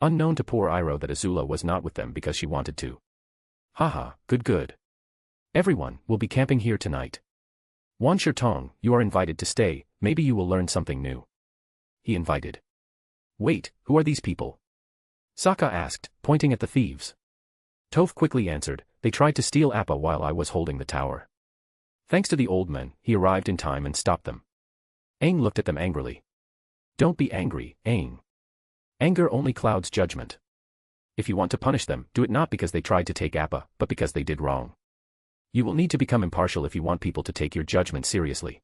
Unknown to poor Iroh that Azula was not with them because she wanted to. Haha, good. Everyone will be camping here tonight. Wan Shirtong, you are invited to stay, maybe you will learn something new. He invited. Wait, who are these people? Sokka asked, pointing at the thieves. Toph quickly answered, they tried to steal Appa while I was holding the tower. Thanks to the old men, he arrived in time and stopped them. Aang looked at them angrily. Don't be angry, Aang. Anger only clouds judgment. If you want to punish them, do it not because they tried to take Appa, but because they did wrong. You will need to become impartial if you want people to take your judgment seriously.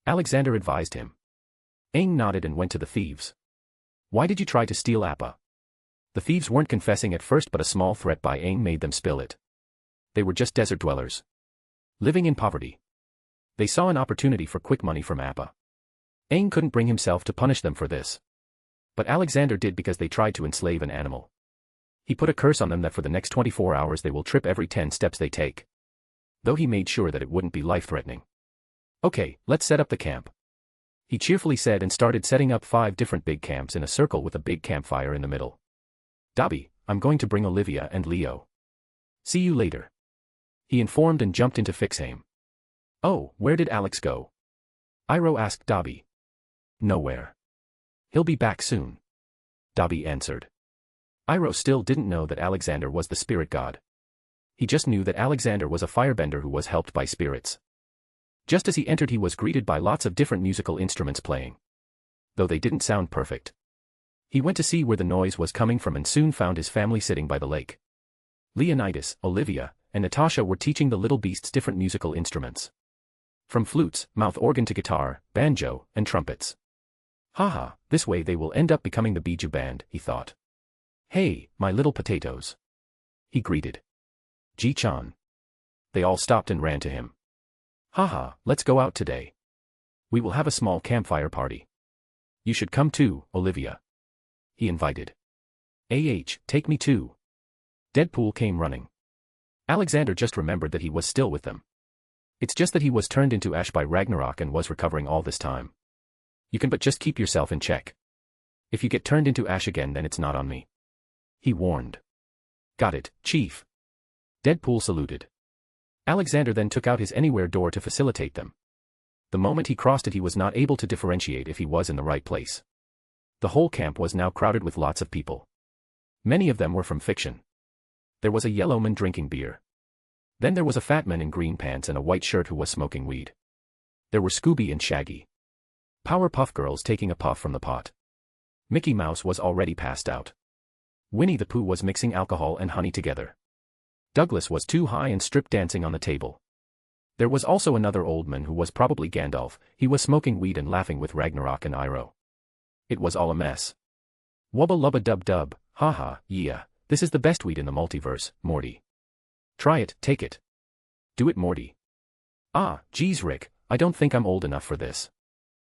Alexander advised him. Aang nodded and went to the thieves. Why did you try to steal Appa? The thieves weren't confessing at first, but a small threat by Aang made them spill it. They were just desert dwellers. Living in poverty. They saw an opportunity for quick money from Appa. Aang couldn't bring himself to punish them for this. But Alexander did because they tried to enslave an animal. He put a curse on them that for the next 24 hours they will trip every 10 steps they take. Though he made sure that it wouldn't be life-threatening. Okay, let's set up the camp. He cheerfully said and started setting up 5 different big camps in a circle with a big campfire in the middle. Dobby, I'm going to bring Olivia and Leo. See you later. He informed and jumped into Fixame. Oh, where did Alex go? Iroh asked Dobby. Nowhere. He'll be back soon. Dobby answered. Iroh still didn't know that Alexander was the spirit god. He just knew that Alexander was a firebender who was helped by spirits. Just as he entered he was greeted by lots of different musical instruments playing. Though they didn't sound perfect. He went to see where the noise was coming from and soon found his family sitting by the lake. Leonidas, Olivia, and Natasha were teaching the little beasts different musical instruments. From flutes, mouth organ to guitar, banjo, and trumpets. Haha, this way they will end up becoming the Biju band, he thought. Hey, my little potatoes. He greeted. Ji-chan. They all stopped and ran to him. Haha, let's go out today. We will have a small campfire party. You should come too, Olivia. He invited. Take me too. Deadpool came running. Alexander just remembered that he was still with them. It's just that he was turned into ash by Ragnarok and was recovering all this time. You can but just keep yourself in check. If you get turned into ash again then it's not on me. He warned. Got it, Chief. Deadpool saluted. Alexander then took out his anywhere door to facilitate them. The moment he crossed it he was not able to differentiate if he was in the right place. The whole camp was now crowded with lots of people. Many of them were from fiction. There was a yellow man drinking beer. Then there was a fat man in green pants and a white shirt who was smoking weed. There were Scooby and Shaggy. Powerpuff Girls taking a puff from the pot. Mickey Mouse was already passed out. Winnie the Pooh was mixing alcohol and honey together. Douglas was too high and strip dancing on the table. There was also another old man who was probably Gandalf. He was smoking weed and laughing with Ragnarok and Iroh. It was all a mess. Wubba lubba dub dub, haha, yeah, this is the best weed in the multiverse, Morty. Try it, take it. Do it, Morty. Ah, geez, Rick, I don't think I'm old enough for this.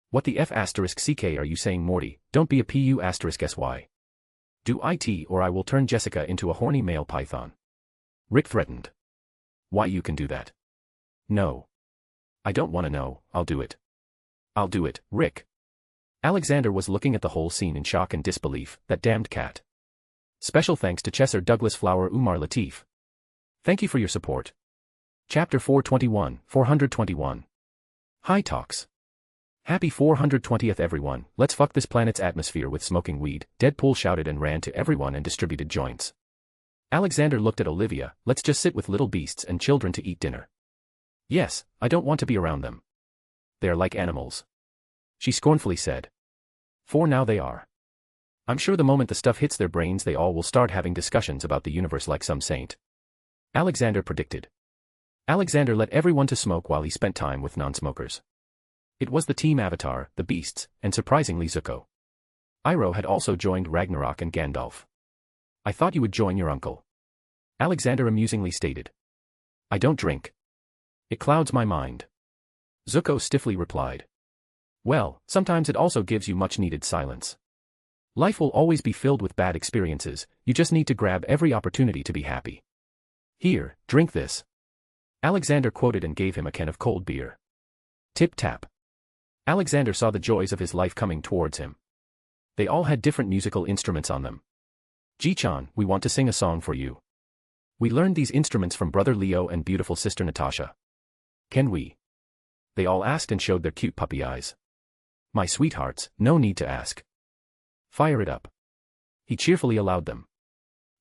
What the F***ck are you saying, Morty? Don't be a PU***sy. Do it or I will turn Jessica into a horny male python. Rick threatened. Why you can do that? No. I don't want to know, I'll do it. I'll do it, Rick. Alexander was looking at the whole scene in shock and disbelief, that damned cat. Special thanks to Chesser Douglas Flower Umar Latif. Thank you for your support. Chapter 421. High Talks. Happy 420th everyone, let's fuck this planet's atmosphere with smoking weed, Deadpool shouted and ran to everyone and distributed joints. Alexander looked at Olivia, let's just sit with little beasts and children to eat dinner. Yes, I don't want to be around them. They are like animals. She scornfully said. For now they are. I'm sure the moment the stuff hits their brains they all will start having discussions about the universe like some saint. Alexander predicted. Alexander let everyone to smoke while he spent time with non-smokers. It was the team Avatar, the Beasts, and surprisingly Zuko. Iroh had also joined Ragnarok and Gandalf. I thought you would join your uncle. Alexander amusingly stated. I don't drink. It clouds my mind. Zuko stiffly replied. Well, sometimes it also gives you much-needed silence. Life will always be filled with bad experiences, you just need to grab every opportunity to be happy. Here, drink this. Alexander quoted and gave him a can of cold beer. Tip-tap. Alexander saw the joys of his life coming towards him. They all had different musical instruments on them. Ji-chan, we want to sing a song for you. We learned these instruments from brother Leo and beautiful sister Natasha. Can we? They all asked and showed their cute puppy eyes. My sweethearts, no need to ask. Fire it up. He cheerfully allowed them.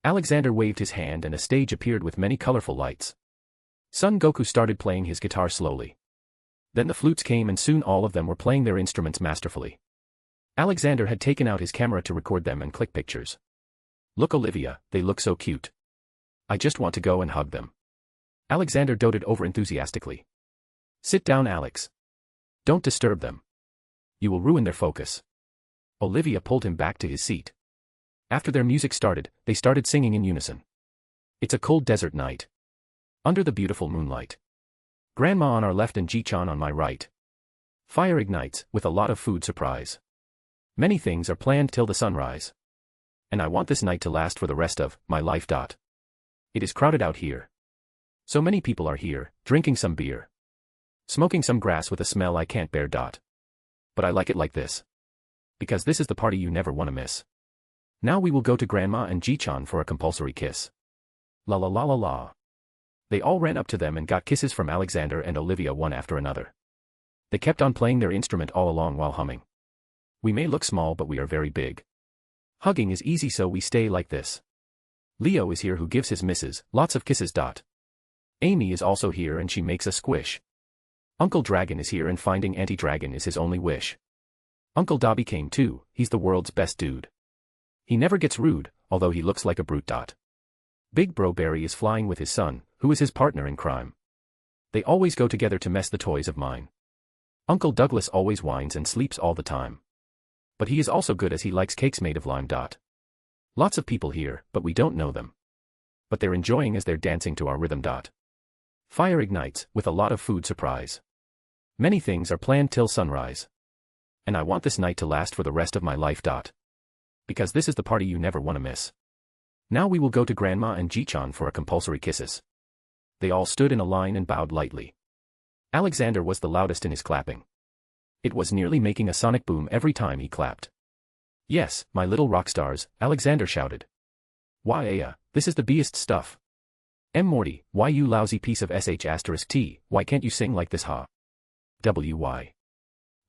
Alexander waved his hand and a stage appeared with many colorful lights. Son Goku started playing his guitar slowly. Then the flutes came and soon all of them were playing their instruments masterfully. Alexander had taken out his camera to record them and click pictures. Look Olivia, they look so cute. I just want to go and hug them. Alexander doted over enthusiastically. Sit down Alex. Don't disturb them. You will ruin their focus. Olivia pulled him back to his seat. After their music started, they started singing in unison. It's a cold desert night. Under the beautiful moonlight. Grandma on our left and Ji-chan on my right. Fire ignites, with a lot of food surprise. Many things are planned till the sunrise. And I want this night to last for the rest of my life. It is crowded out here. So many people are here, drinking some beer. Smoking some grass with a smell I can't bear. But I like it like this. Because this is the party you never want to miss. Now we will go to Grandma and Ji-chan for a compulsory kiss. La la la la la. They all ran up to them and got kisses from Alexander and Olivia one after another. They kept on playing their instrument all along while humming. We may look small but we are very big. Hugging is easy so we stay like this. Leo is here who gives his missus lots of kisses. Amy is also here and she makes a squish. Uncle Dragon is here and finding Auntie Dragon is his only wish. Uncle Dobby came too, he's the world's best dude. He never gets rude, although he looks like a brute. Big Bro Barry is flying with his son, who is his partner in crime. They always go together to mess the toys of mine. Uncle Douglas always whines and sleeps all the time. But he is also good as he likes cakes made of lime. Lots of people here, but we don't know them. But they're enjoying as they're dancing to our rhythm. Fire ignites, with a lot of food surprise. Many things are planned till sunrise. And I want this night to last for the rest of my life. Because this is the party you never want to miss. Now we will go to Grandma and Ji-chan for a compulsory kisses. They all stood in a line and bowed lightly. Alexander was the loudest in his clapping. It was nearly making a sonic boom every time he clapped. Yes, my little rock stars, Alexander shouted. Why this is the beest stuff. Morty, why you lousy piece of sh*t, why can't you sing like this Why?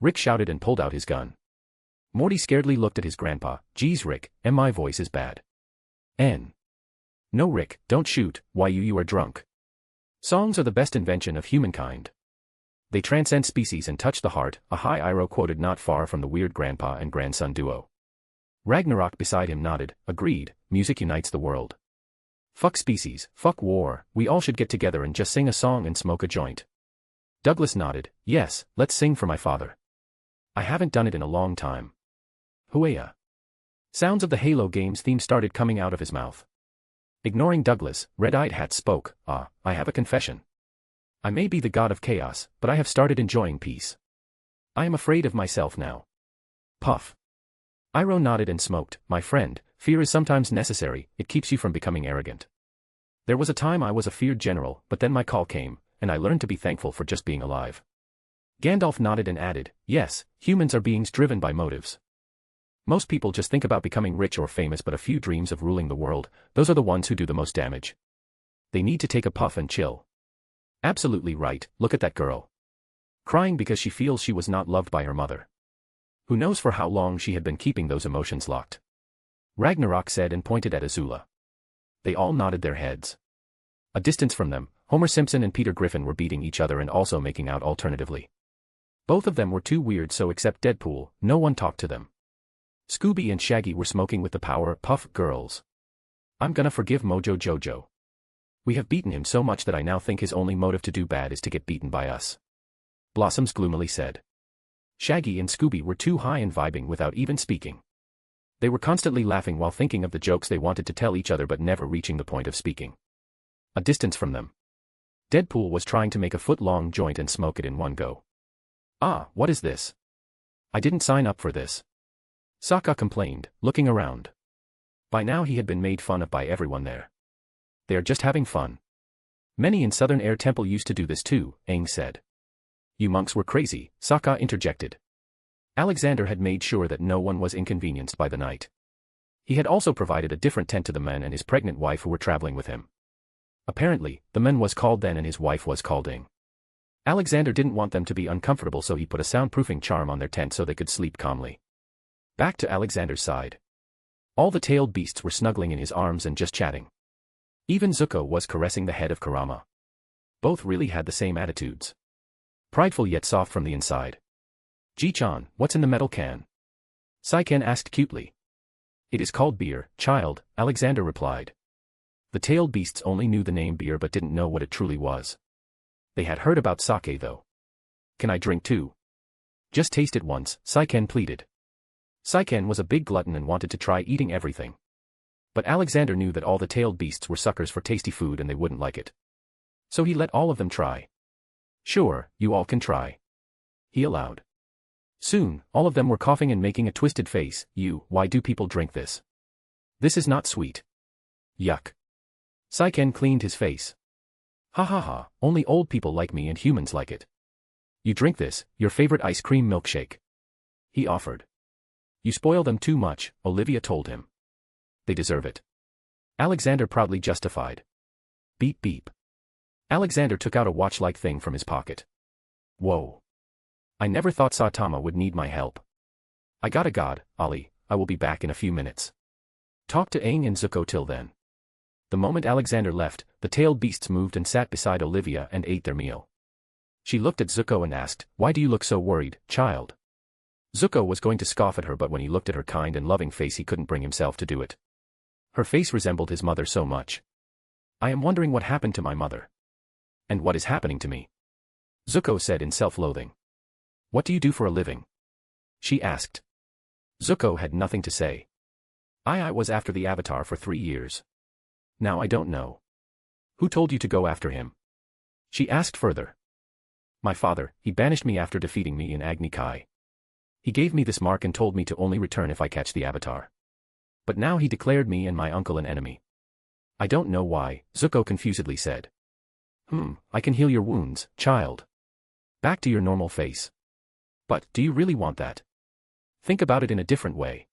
Rick shouted and pulled out his gun. Morty scaredly looked at his grandpa, geez Rick, my voice is bad. No Rick, don't shoot, why you are drunk. Songs are the best invention of humankind. They transcend species and touch the heart, a high Iroh quoted not far from the weird grandpa and grandson duo. Ragnarok beside him nodded, agreed, music unites the world. Fuck species, fuck war, we all should get together and just sing a song and smoke a joint. Douglas nodded, yes, let's sing for my father. I haven't done it in a long time. Hooah. Sounds of the Halo games theme started coming out of his mouth. Ignoring Douglas, Red-Eyed Hat spoke, I have a confession. I may be the god of chaos, but I have started enjoying peace. I am afraid of myself now. Puff. Iroh nodded and smoked, my friend, fear is sometimes necessary, it keeps you from becoming arrogant. There was a time I was a feared general, but then my call came, and I learned to be thankful for just being alive. Gandalf nodded and added, yes, humans are beings driven by motives. Most people just think about becoming rich or famous but a few dreams of ruling the world, those are the ones who do the most damage. They need to take a puff and chill. Absolutely right, look at that girl. Crying because she feels she was not loved by her mother. Who knows for how long she had been keeping those emotions locked. Ragnarok said and pointed at Azula. They all nodded their heads. A distance from them, Homer Simpson and Peter Griffin were beating each other and also making out alternatively. Both of them were too weird, so except Deadpool, no one talked to them. Scooby and Shaggy were smoking with the Powerpuff Girls. I'm gonna forgive Mojo Jojo. We have beaten him so much that I now think his only motive to do bad is to get beaten by us. Blossoms gloomily said. Shaggy and Scooby were too high and vibing without even speaking. They were constantly laughing while thinking of the jokes they wanted to tell each other but never reaching the point of speaking. A distance from them, Deadpool was trying to make a foot-long joint and smoke it in one go. Ah, what is this? I didn't sign up for this. Sokka complained, looking around. By now he had been made fun of by everyone there. They are just having fun. Many in Southern Air Temple used to do this too, Aang said. You monks were crazy, Sokka interjected. Alexander had made sure that no one was inconvenienced by the night. He had also provided a different tent to the men and his pregnant wife who were traveling with him. Apparently, the man was called then and his wife was called Aang. Alexander didn't want them to be uncomfortable, so he put a soundproofing charm on their tent so they could sleep calmly. Back to Alexander's side. All the tailed beasts were snuggling in his arms and just chatting. Even Zuko was caressing the head of Kurama. Both really had the same attitudes. Prideful yet soft from the inside. Ji-chan, what's in the metal can? Saiken asked cutely. It is called beer, child, Alexander replied. The tailed beasts only knew the name beer but didn't know what it truly was. They had heard about sake though. Can I drink too? Just taste it once, Saiken pleaded. Saiken was a big glutton and wanted to try eating everything. But Alexander knew that all the tailed beasts were suckers for tasty food and they wouldn't like it. So he let all of them try. Sure, you all can try. He allowed. Soon, all of them were coughing and making a twisted face. Why do people drink this? This is not sweet. Yuck. Saiken cleaned his face. Ha ha ha, only old people like me and humans like it. You drink this, your favorite ice cream milkshake. He offered. You spoil them too much, Olivia told him. They deserve it. Alexander proudly justified. Beep beep. Alexander took out a watch-like thing from his pocket. Whoa. I never thought Saitama would need my help. I got a god, Ali, I will be back in a few minutes. Talk to Aang and Zuko till then. The moment Alexander left, the tailed beasts moved and sat beside Olivia and ate their meal. She looked at Zuko and asked, why do you look so worried, child? Zuko was going to scoff at her, but when he looked at her kind and loving face he couldn't bring himself to do it. Her face resembled his mother so much. I am wondering what happened to my mother. And what is happening to me? Zuko said in self-loathing. What do you do for a living? She asked. Zuko had nothing to say. I was after the Avatar for 3 years. Now I don't know. Who told you to go after him? She asked further. My father, he banished me after defeating me in Agni Kai. He gave me this mark and told me to only return if I catch the Avatar. But now he declared me and my uncle an enemy. I don't know why, Zuko confusedly said. I can heal your wounds, child. Back to your normal face. But, do you really want that? Think about it in a different way.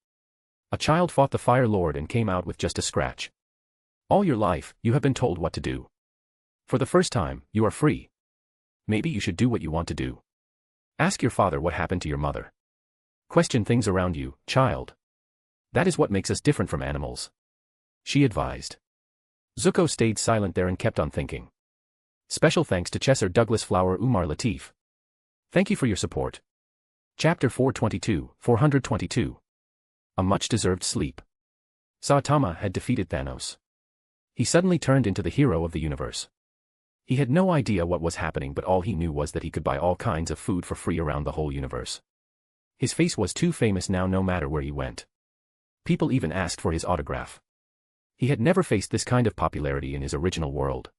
A child fought the Fire Lord and came out with just a scratch. All your life, you have been told what to do. For the first time, you are free. Maybe you should do what you want to do. Ask your father what happened to your mother. Question things around you, child. That is what makes us different from animals. She advised. Zuko stayed silent there and kept on thinking. Special thanks to Chesser Douglas Flower Umar Latif. Thank you for your support. Chapter 422. A much-deserved sleep. Saitama had defeated Thanos. He suddenly turned into the hero of the universe. He had no idea what was happening, but all he knew was that he could buy all kinds of food for free around the whole universe. His face was too famous now no matter where he went. People even asked for his autograph. He had never faced this kind of popularity in his original world.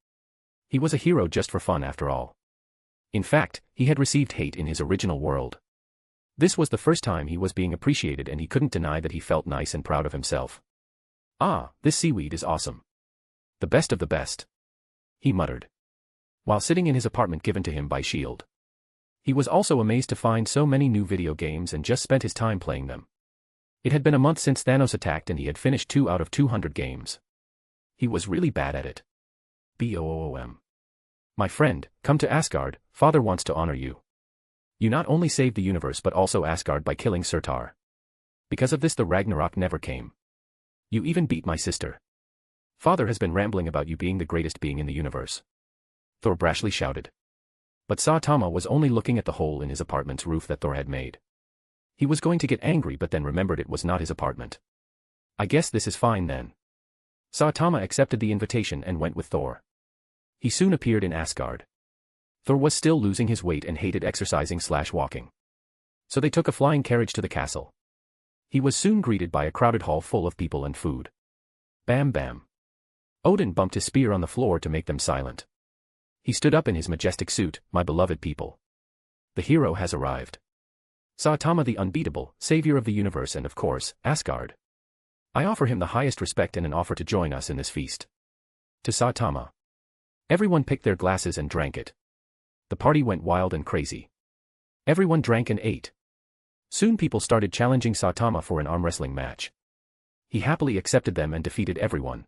He was a hero just for fun after all. In fact, he had received hate in his original world. This was the first time he was being appreciated and he couldn't deny that he felt nice and proud of himself. Ah, this seaweed is awesome. The best of the best. He muttered. While sitting in his apartment given to him by S.H.I.E.L.D. He was also amazed to find so many new video games and just spent his time playing them. It had been a month since Thanos attacked and he had finished 2 out of 200 games. He was really bad at it. BOOM. My friend, come to Asgard, father wants to honor you. You not only saved the universe but also Asgard by killing Surtar. Because of this the Ragnarok never came. You even beat my sister. Father has been rambling about you being the greatest being in the universe. Thor brashly shouted. But Saitama was only looking at the hole in his apartment's roof that Thor had made. He was going to get angry but then remembered it was not his apartment. I guess this is fine then. Saitama accepted the invitation and went with Thor. He soon appeared in Asgard. Thor was still losing his weight and hated exercising/walking. So they took a flying carriage to the castle. He was soon greeted by a crowded hall full of people and food. Bam bam. Odin bumped his spear on the floor to make them silent. He stood up in his majestic suit, my beloved people. The hero has arrived. Saitama the unbeatable, savior of the universe and of course, Asgard. I offer him the highest respect and an offer to join us in this feast. To Saitama. Everyone picked their glasses and drank it. The party went wild and crazy. Everyone drank and ate. Soon people started challenging Saitama for an arm wrestling match. He happily accepted them and defeated everyone.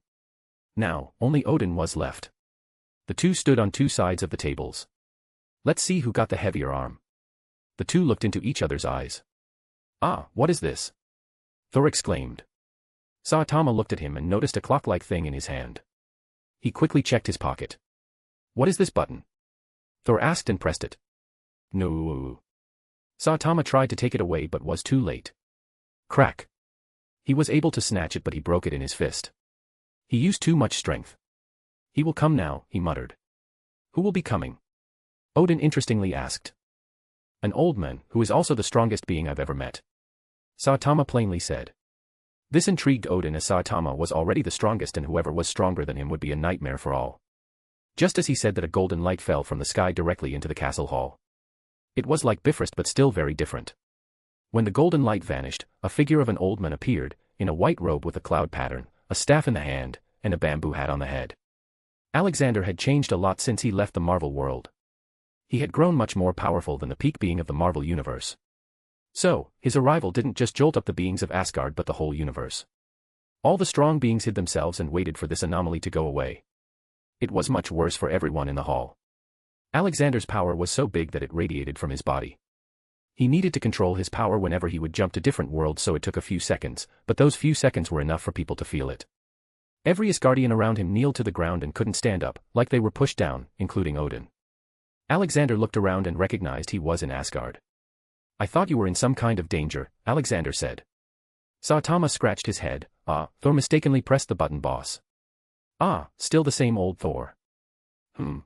Now, only Odin was left. The two stood on two sides of the tables. Let's see who got the heavier arm. The two looked into each other's eyes. Ah, what is this? Thor exclaimed. Saitama looked at him and noticed a clock-like thing in his hand. He quickly checked his pocket. What is this button? Thor asked and pressed it. No. Saitama tried to take it away but was too late. Crack. He was able to snatch it but he broke it in his fist. He used too much strength. He will come now, he muttered. Who will be coming? Odin interestingly asked. An old man, who is also the strongest being I've ever met. Saitama plainly said. This intrigued Odin as Saitama was already the strongest and whoever was stronger than him would be a nightmare for all. Just as he said that a golden light fell from the sky directly into the castle hall. It was like Bifrost but still very different. When the golden light vanished, a figure of an old man appeared, in a white robe with a cloud pattern, a staff in the hand, and a bamboo hat on the head. Alexander had changed a lot since he left the Marvel world. He had grown much more powerful than the peak being of the Marvel universe. So, his arrival didn't just jolt up the beings of Asgard but the whole universe. All the strong beings hid themselves and waited for this anomaly to go away. It was much worse for everyone in the hall. Alexander's power was so big that it radiated from his body. He needed to control his power whenever he would jump to different worlds, so it took a few seconds, but those few seconds were enough for people to feel it. Every Asgardian around him kneeled to the ground and couldn't stand up, like they were pushed down, including Odin. Alexander looked around and recognized he was in Asgard. I thought you were in some kind of danger, Alexander said. Saitama scratched his head. Thor mistakenly pressed the button, boss. Still the same old Thor.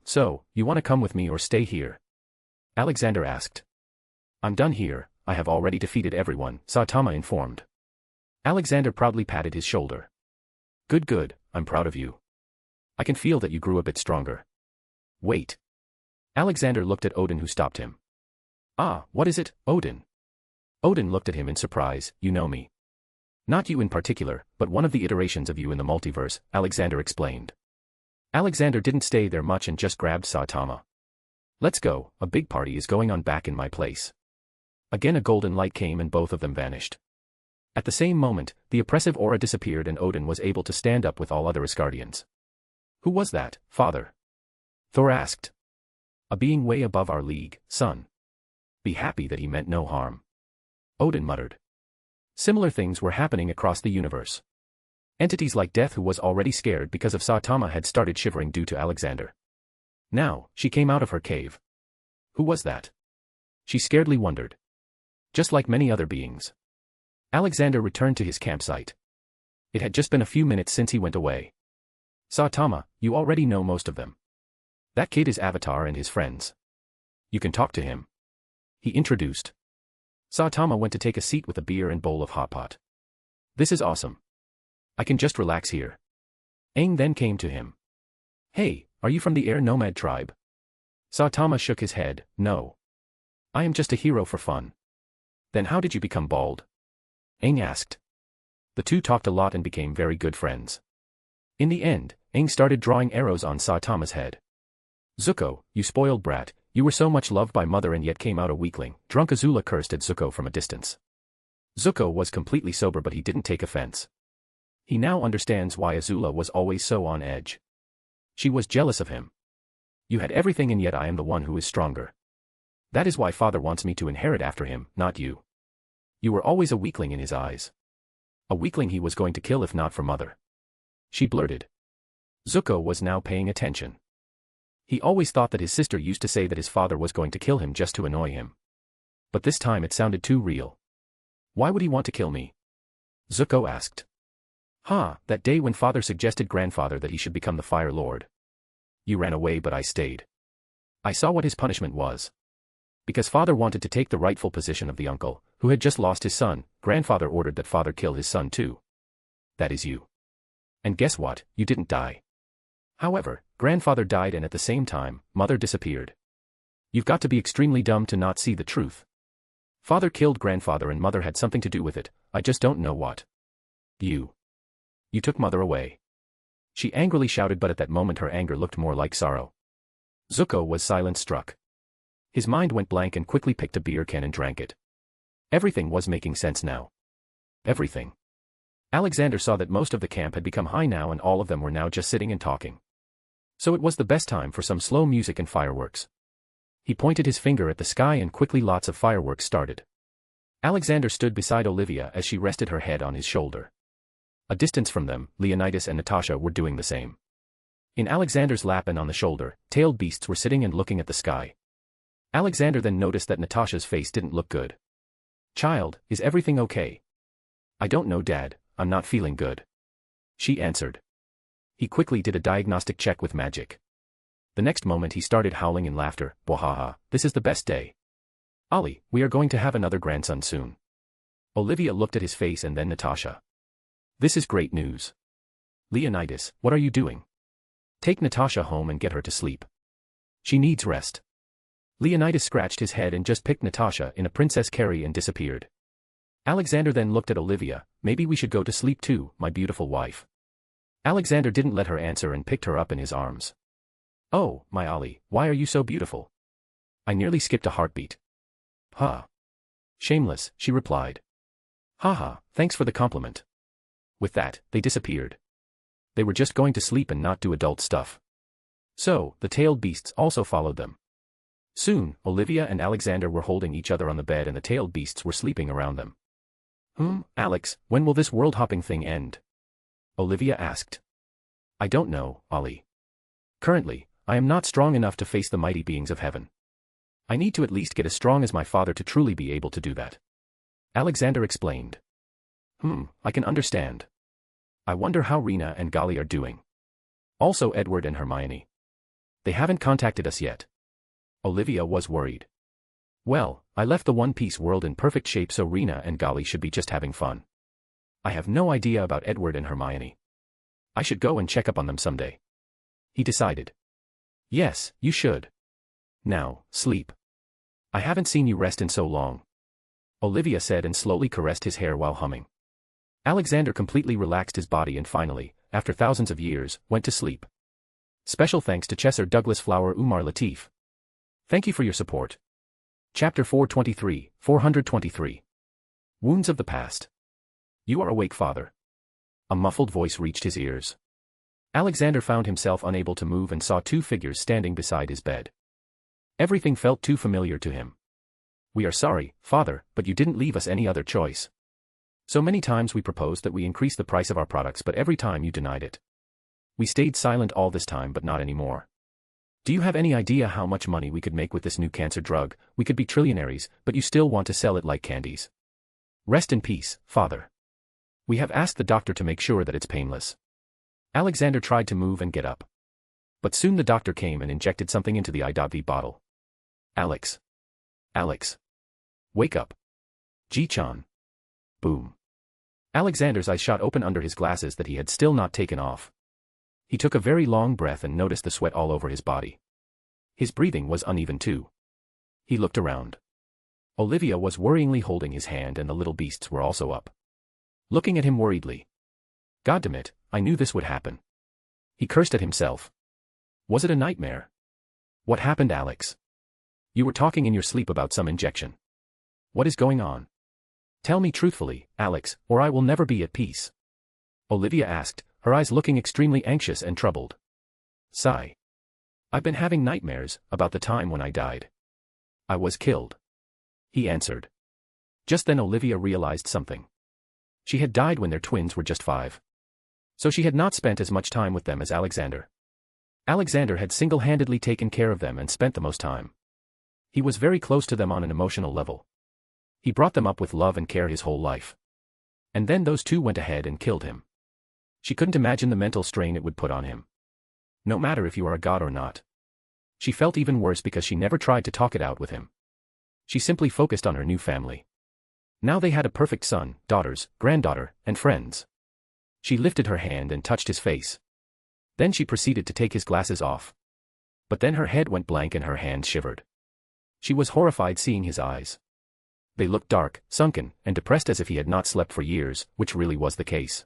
So, you want to come with me or stay here? Alexander asked. I'm done here, I have already defeated everyone, Saitama informed. Alexander proudly patted his shoulder. Good, I'm proud of you. I can feel that you grew a bit stronger. Wait. Alexander looked at Odin, who stopped him. What is it, Odin? Odin looked at him in surprise. You know me. Not you in particular, but one of the iterations of you in the multiverse, Alexander explained. Alexander didn't stay there much and just grabbed Saitama. Let's go, a big party is going on back in my place. Again a golden light came and both of them vanished. At the same moment, the oppressive aura disappeared and Odin was able to stand up with all other Asgardians. Who was that, father? Thor asked. A being way above our league, son. Be happy that he meant no harm. Odin muttered. Similar things were happening across the universe. Entities like Death, who was already scared because of Saitama, had started shivering due to Alexander. Now, she came out of her cave. Who was that? She scaredly wondered. Just like many other beings. Alexander returned to his campsite. It had just been a few minutes since he went away. Saitama, you already know most of them. That kid is Avatar and his friends. You can talk to him. He introduced. Saitama went to take a seat with a beer and bowl of hot pot. This is awesome. I can just relax here. Aang then came to him. Hey, are you from the Air Nomad tribe? Saitama shook his head. No. I am just a hero for fun. Then how did you become bald? Aang asked. The two talked a lot and became very good friends. In the end, Aang started drawing arrows on Saitama's head. Zuko, you spoiled brat, you were so much loved by mother and yet came out a weakling. Drunk Azula cursed at Zuko from a distance. Zuko was completely sober but he didn't take offense. He now understands why Azula was always so on edge. She was jealous of him. You had everything and yet I am the one who is stronger. That is why father wants me to inherit after him, not you. You were always a weakling in his eyes. A weakling he was going to kill if not for mother. She blurted. Zuko was now paying attention. He always thought that his sister used to say that his father was going to kill him just to annoy him. But this time it sounded too real. Why would he want to kill me? Zuko asked. That day when father suggested grandfather that he should become the Fire Lord. You ran away but I stayed. I saw what his punishment was. Because father wanted to take the rightful position of the uncle, who had just lost his son, grandfather ordered that father kill his son too. That is you. And guess what, you didn't die. However, grandfather died and at the same time, mother disappeared. You've got to be extremely dumb to not see the truth. Father killed grandfather and mother had something to do with it, I just don't know what. You took mother away. She angrily shouted, but at that moment her anger looked more like sorrow. Zuko was silence-struck. His mind went blank and quickly picked a beer can and drank it. Everything was making sense now. Everything. Alexander saw that most of the camp had become high now and all of them were now just sitting and talking. So it was the best time for some slow music and fireworks. He pointed his finger at the sky and quickly lots of fireworks started. Alexander stood beside Olivia as she rested her head on his shoulder. A distance from them, Leonidas and Natasha were doing the same. In Alexander's lap and on the shoulder, tailed beasts were sitting and looking at the sky. Alexander then noticed that Natasha's face didn't look good. Child, is everything okay? I don't know, Dad, I'm not feeling good. She answered. He quickly did a diagnostic check with magic. The next moment he started howling in laughter. Wahaha, this is the best day. Ollie, we are going to have another grandson soon. Olivia looked at his face and then Natasha. This is great news. Leonidas, what are you doing? Take Natasha home and get her to sleep. She needs rest. Leonidas scratched his head and just picked Natasha in a Princess Carrie and disappeared. Alexander then looked at Olivia. Maybe we should go to sleep too, my beautiful wife. Alexander didn't let her answer and picked her up in his arms. Oh, my Ollie, why are you so beautiful? I nearly skipped a heartbeat. Shameless, she replied. Thanks for the compliment. With that, they disappeared. They were just going to sleep and not do adult stuff. So, the tailed beasts also followed them. Soon, Olivia and Alexander were holding each other on the bed and the tailed beasts were sleeping around them. Alex, when will this world-hopping thing end? Olivia asked. I don't know, Ollie. Currently, I am not strong enough to face the mighty beings of heaven. I need to at least get as strong as my father to truly be able to do that. Alexander explained. I can understand. I wonder how Rena and Golly are doing. Also Edward and Hermione. They haven't contacted us yet. Olivia was worried. Well, I left the One Piece world in perfect shape so Rena and Golly should be just having fun. I have no idea about Edward and Hermione. I should go and check up on them someday. He decided. Yes, you should. Now, sleep. I haven't seen you rest in so long. Olivia said and slowly caressed his hair while humming. Alexander completely relaxed his body and finally, after thousands of years, went to sleep. Special thanks to Chesser Douglas Flower Umar Latif. Thank you for your support. Chapter 423. Wounds of the Past. You are awake, father. A muffled voice reached his ears. Alexander found himself unable to move and saw two figures standing beside his bed. Everything felt too familiar to him. We are sorry, father, but you didn't leave us any other choice. So many times we proposed that we increase the price of our products but every time you denied it. We stayed silent all this time but not anymore. Do you have any idea how much money we could make with this new cancer drug? We could be trillionaires, but you still want to sell it like candies. Rest in peace, father. We have asked the doctor to make sure that it's painless. Alexander tried to move and get up. But soon the doctor came and injected something into the IV bottle. Alex. Wake up. Ji-chan. Boom. Alexander's eyes shot open under his glasses that he had still not taken off. He took a very long breath and noticed the sweat all over his body. His breathing was uneven too. He looked around. Olivia was worryingly holding his hand and the little beasts were also up. Looking at him worriedly. Goddammit, I knew this would happen. He cursed at himself. Was it a nightmare? What happened, Alex? You were talking in your sleep about some injection. What is going on? Tell me truthfully, Alex, or I will never be at peace. Olivia asked, her eyes looking extremely anxious and troubled. Sigh. I've been having nightmares about the time when I died. I was killed, he answered. Just then Olivia realized something. She had died when their twins were just 5. So she had not spent as much time with them as Alexander. Alexander had single-handedly taken care of them and spent the most time. He was very close to them on an emotional level. He brought them up with love and care his whole life. And then those two went ahead and killed him. She couldn't imagine the mental strain it would put on him. No matter if you are a god or not. She felt even worse because she never tried to talk it out with him. She simply focused on her new family. Now they had a perfect son, daughters, granddaughter, and friends. She lifted her hand and touched his face. Then she proceeded to take his glasses off. But then her head went blank and her hand shivered. She was horrified seeing his eyes. They looked dark, sunken, and depressed as if he had not slept for years, which really was the case.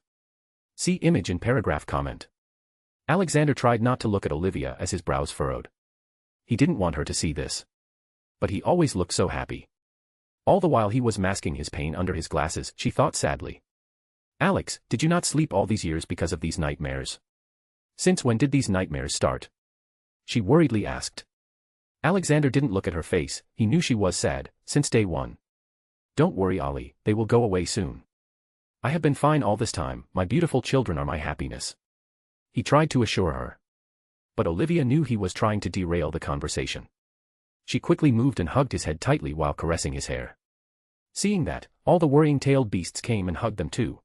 See image in paragraph comment. Alexander tried not to look at Olivia as his brows furrowed. He didn't want her to see this. But he always looked so happy. All the while he was masking his pain under his glasses, she thought sadly. Alex, did you not sleep all these years because of these nightmares? Since when did these nightmares start? She worriedly asked. Alexander didn't look at her face, he knew she was sad, since day one. Don't worry, Ollie, they will go away soon. I have been fine all this time, my beautiful children are my happiness. He tried to assure her. But Olivia knew he was trying to derail the conversation. She quickly moved and hugged his head tightly while caressing his hair. Seeing that, all the worrying-tailed beasts came and hugged them too.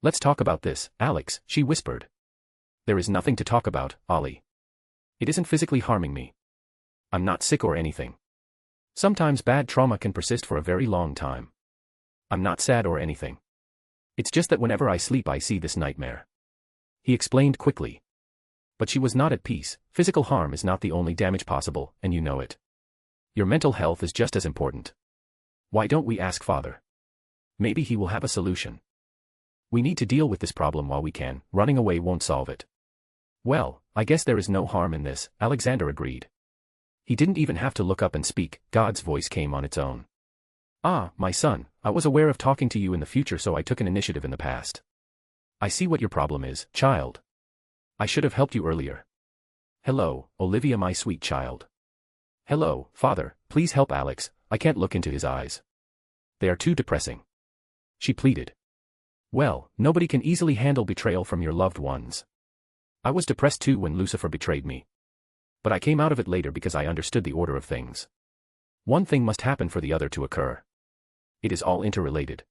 Let's talk about this, Alex, she whispered. There is nothing to talk about, Ollie. It isn't physically harming me. I'm not sick or anything. Sometimes bad trauma can persist for a very long time. I'm not sad or anything. It's just that whenever I sleep I see this nightmare. He explained quickly. But she was not at peace. Physical harm is not the only damage possible, and you know it. Your mental health is just as important. Why don't we ask Father? Maybe he will have a solution. We need to deal with this problem while we can, running away won't solve it. Well, I guess there is no harm in this, Alexander agreed. He didn't even have to look up and speak, God's voice came on its own. Ah, my son, I was aware of talking to you in the future so I took an initiative in the past. I see what your problem is, child. I should have helped you earlier. Hello, Olivia my sweet child. Hello, Father, please help Alex, I can't look into his eyes. They are too depressing. She pleaded. Well, nobody can easily handle betrayal from your loved ones. I was depressed too when Lucifer betrayed me. But I came out of it later because I understood the order of things. One thing must happen for the other to occur. It is all interrelated.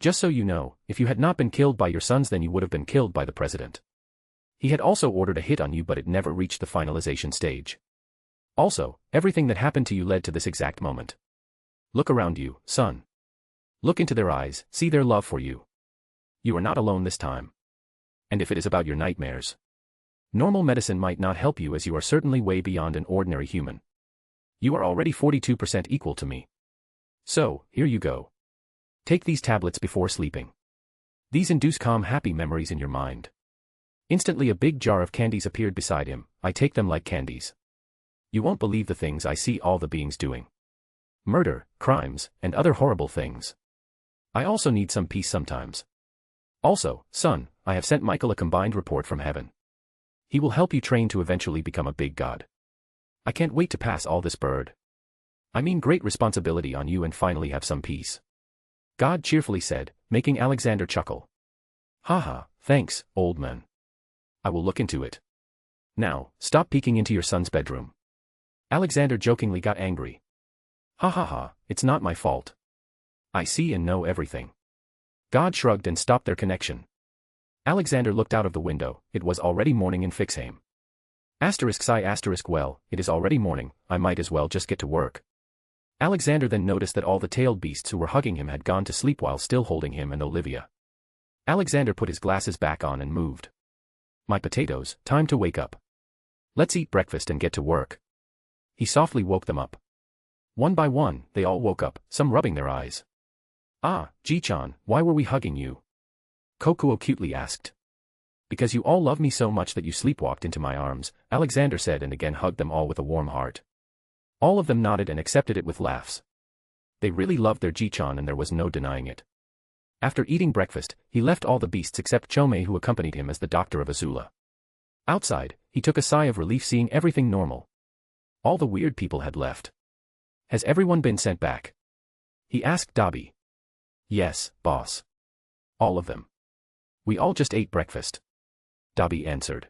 Just so you know, if you had not been killed by your sons then you would have been killed by the president. He had also ordered a hit on you but it never reached the finalization stage. Also, everything that happened to you led to this exact moment. Look around you, son. Look into their eyes, see their love for you. You are not alone this time. And if it is about your nightmares, normal medicine might not help you as you are certainly way beyond an ordinary human. You are already 42% equal to me. So, here you go. Take these tablets before sleeping. These induce calm happy memories in your mind. Instantly a big jar of candies appeared beside him, I take them like candies. You won't believe the things I see all the beings doing. Murder, crimes, and other horrible things. I also need some peace sometimes. Also, son, I have sent Michael a combined report from heaven. He will help you train to eventually become a big god. I can't wait to pass all this great responsibility on you and finally have some peace. God cheerfully said, making Alexander chuckle. Haha, thanks, old man. I will look into it. Now, stop peeking into your son's bedroom. Alexander jokingly got angry. Ha ha ha, it's not my fault. I see and know everything. God shrugged and stopped their connection. Alexander looked out of the window, it was already morning in Fixheim. Well, it is already morning, I might as well just get to work. Alexander then noticed that all the tailed beasts who were hugging him had gone to sleep while still holding him and Olivia. Alexander put his glasses back on and moved. My potatoes, time to wake up. Let's eat breakfast and get to work. He softly woke them up. One by one, they all woke up, some rubbing their eyes. Ah, Ji-chan, why were we hugging you? Kokuo cutely asked. Because you all love me so much that you sleepwalked into my arms, Alexander said and again hugged them all with a warm heart. All of them nodded and accepted it with laughs. They really loved their Ji-chan and there was no denying it. After eating breakfast, he left all the beasts except Chome who accompanied him as the doctor of Azula. Outside, he took a sigh of relief seeing everything normal. All the weird people had left. Has everyone been sent back? He asked Dabi. Yes, boss. All of them. We all just ate breakfast. Dabi answered.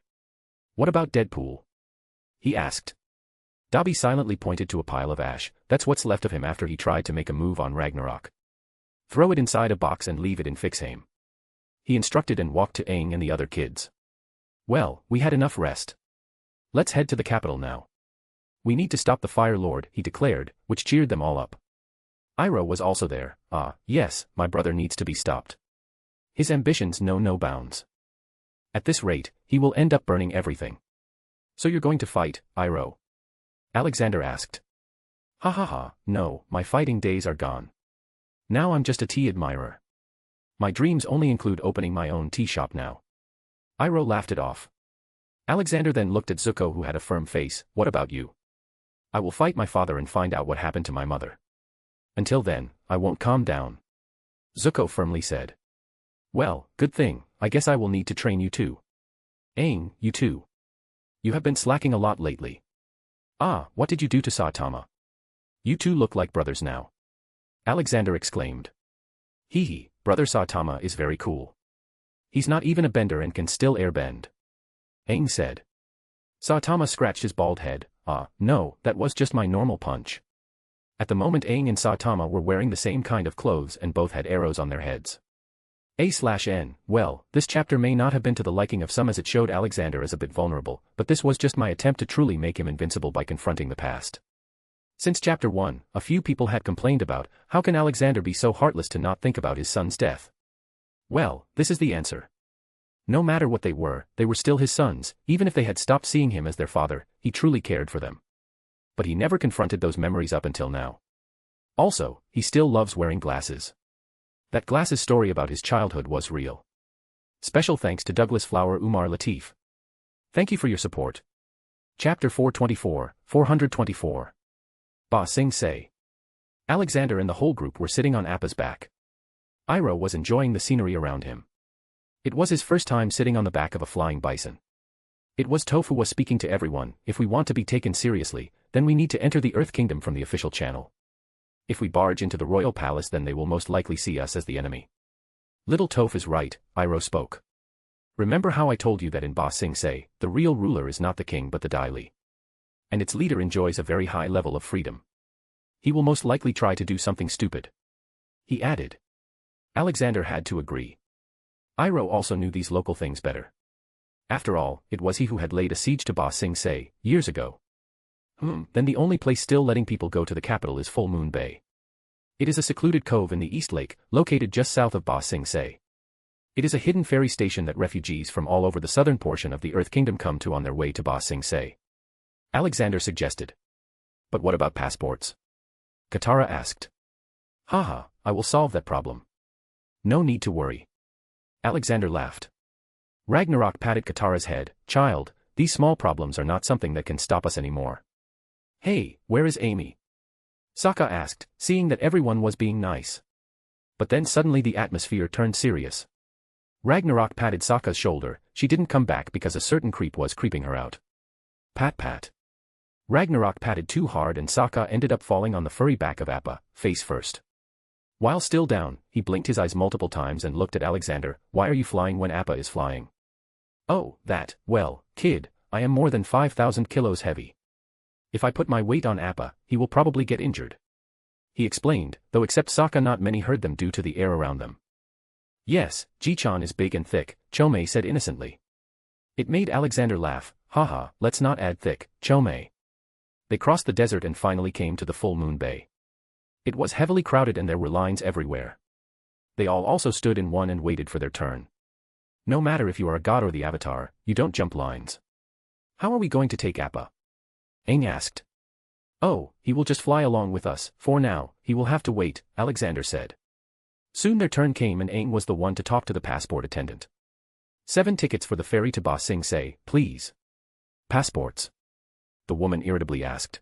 What about Deadpool? He asked. Dabi silently pointed to a pile of ash. That's what's left of him after he tried to make a move on Ragnarok. Throw it inside a box and leave it in Fixheim. He instructed and walked to Aang and the other kids. Well, we had enough rest. Let's head to the capital now. We need to stop the Fire Lord, he declared, which cheered them all up. Iroh was also there. Ah, yes, my brother needs to be stopped. His ambitions know no bounds. At this rate, he will end up burning everything. So you're going to fight, Iroh? Alexander asked. Ha ha ha, no, my fighting days are gone. Now I'm just a tea admirer. My dreams only include opening my own tea shop now. Iroh laughed it off. Alexander then looked at Zuko, who had a firm face. What about you? I will fight my father and find out what happened to my mother. Until then, I won't calm down. Zuko firmly said. Well, good thing, I guess I will need to train you too. Aang, you too. You have been slacking a lot lately. Ah, what did you do to Saitama? You two look like brothers now. Alexander exclaimed. Hee hee, brother Saitama is very cool. He's not even a bender and can still airbend. Aang said. Saitama scratched his bald head. Ah, no, that was just my normal punch. At the moment Aang and Saitama were wearing the same kind of clothes and both had arrows on their heads. A/N, well, this chapter may not have been to the liking of some as it showed Alexander as a bit vulnerable, but this was just my attempt to truly make him invincible by confronting the past. Since chapter 1, a few people had complained about, how can Alexander be so heartless to not think about his son's death? Well, this is the answer. No matter what they were still his sons, even if they had stopped seeing him as their father, he truly cared for them. But he never confronted those memories up until now. Also, he still loves wearing glasses. That glasses story about his childhood was real. Special thanks to Douglas Flower Umar Latif. Thank you for your support. Chapter 424. Ba Sing Se. Alexander and the whole group were sitting on Appa's back. Iroh was enjoying the scenery around him. It was his first time sitting on the back of a flying bison. It was Toph who was speaking to everyone. If we want to be taken seriously, then we need to enter the Earth Kingdom from the official channel. If we barge into the royal palace, then they will most likely see us as the enemy. Little Toph is right, Iroh spoke. Remember how I told you that in Ba Sing Se, the real ruler is not the king but the Dai Li. And its leader enjoys a very high level of freedom. He will most likely try to do something stupid. He added. Alexander had to agree. Iroh also knew these local things better. After all, it was he who had laid a siege to Ba Sing Se, years ago. Then the only place still letting people go to the capital is Full Moon Bay. It is a secluded cove in the East Lake, located just south of Ba Sing Se. It is a hidden ferry station that refugees from all over the southern portion of the Earth Kingdom come to on their way to Ba Sing Se. Alexander suggested. But what about passports? Katara asked. Haha, I will solve that problem. No need to worry. Alexander laughed. Ragnarok patted Katara's head. Child, these small problems are not something that can stop us anymore. Hey, where is Amy? Sokka asked, seeing that everyone was being nice. But then suddenly the atmosphere turned serious. Ragnarok patted Sokka's shoulder. She didn't come back because a certain creep was creeping her out. Pat pat. Ragnarok patted too hard and Sokka ended up falling on the furry back of Appa, face first. While still down, he blinked his eyes multiple times and looked at Alexander. Why are you flying when Appa is flying? Oh, that, well, kid, I am more than 5,000 kilos heavy. If I put my weight on Appa, he will probably get injured. He explained, though except Sokka not many heard them due to the air around them. Yes, Ji-chan is big and thick, Chomei said innocently. It made Alexander laugh. Haha, let's not add thick, Chomei. They crossed the desert and finally came to the Full Moon Bay. It was heavily crowded and there were lines everywhere. They all also stood in one and waited for their turn. No matter if you are a god or the Avatar, you don't jump lines. How are we going to take Appa? Aang asked. Oh, he will just fly along with us. For now, he will have to wait, Alexander said. Soon their turn came and Aang was the one to talk to the passport attendant. 7 tickets for the ferry to Ba Sing Se, please. Passports? The woman irritably asked.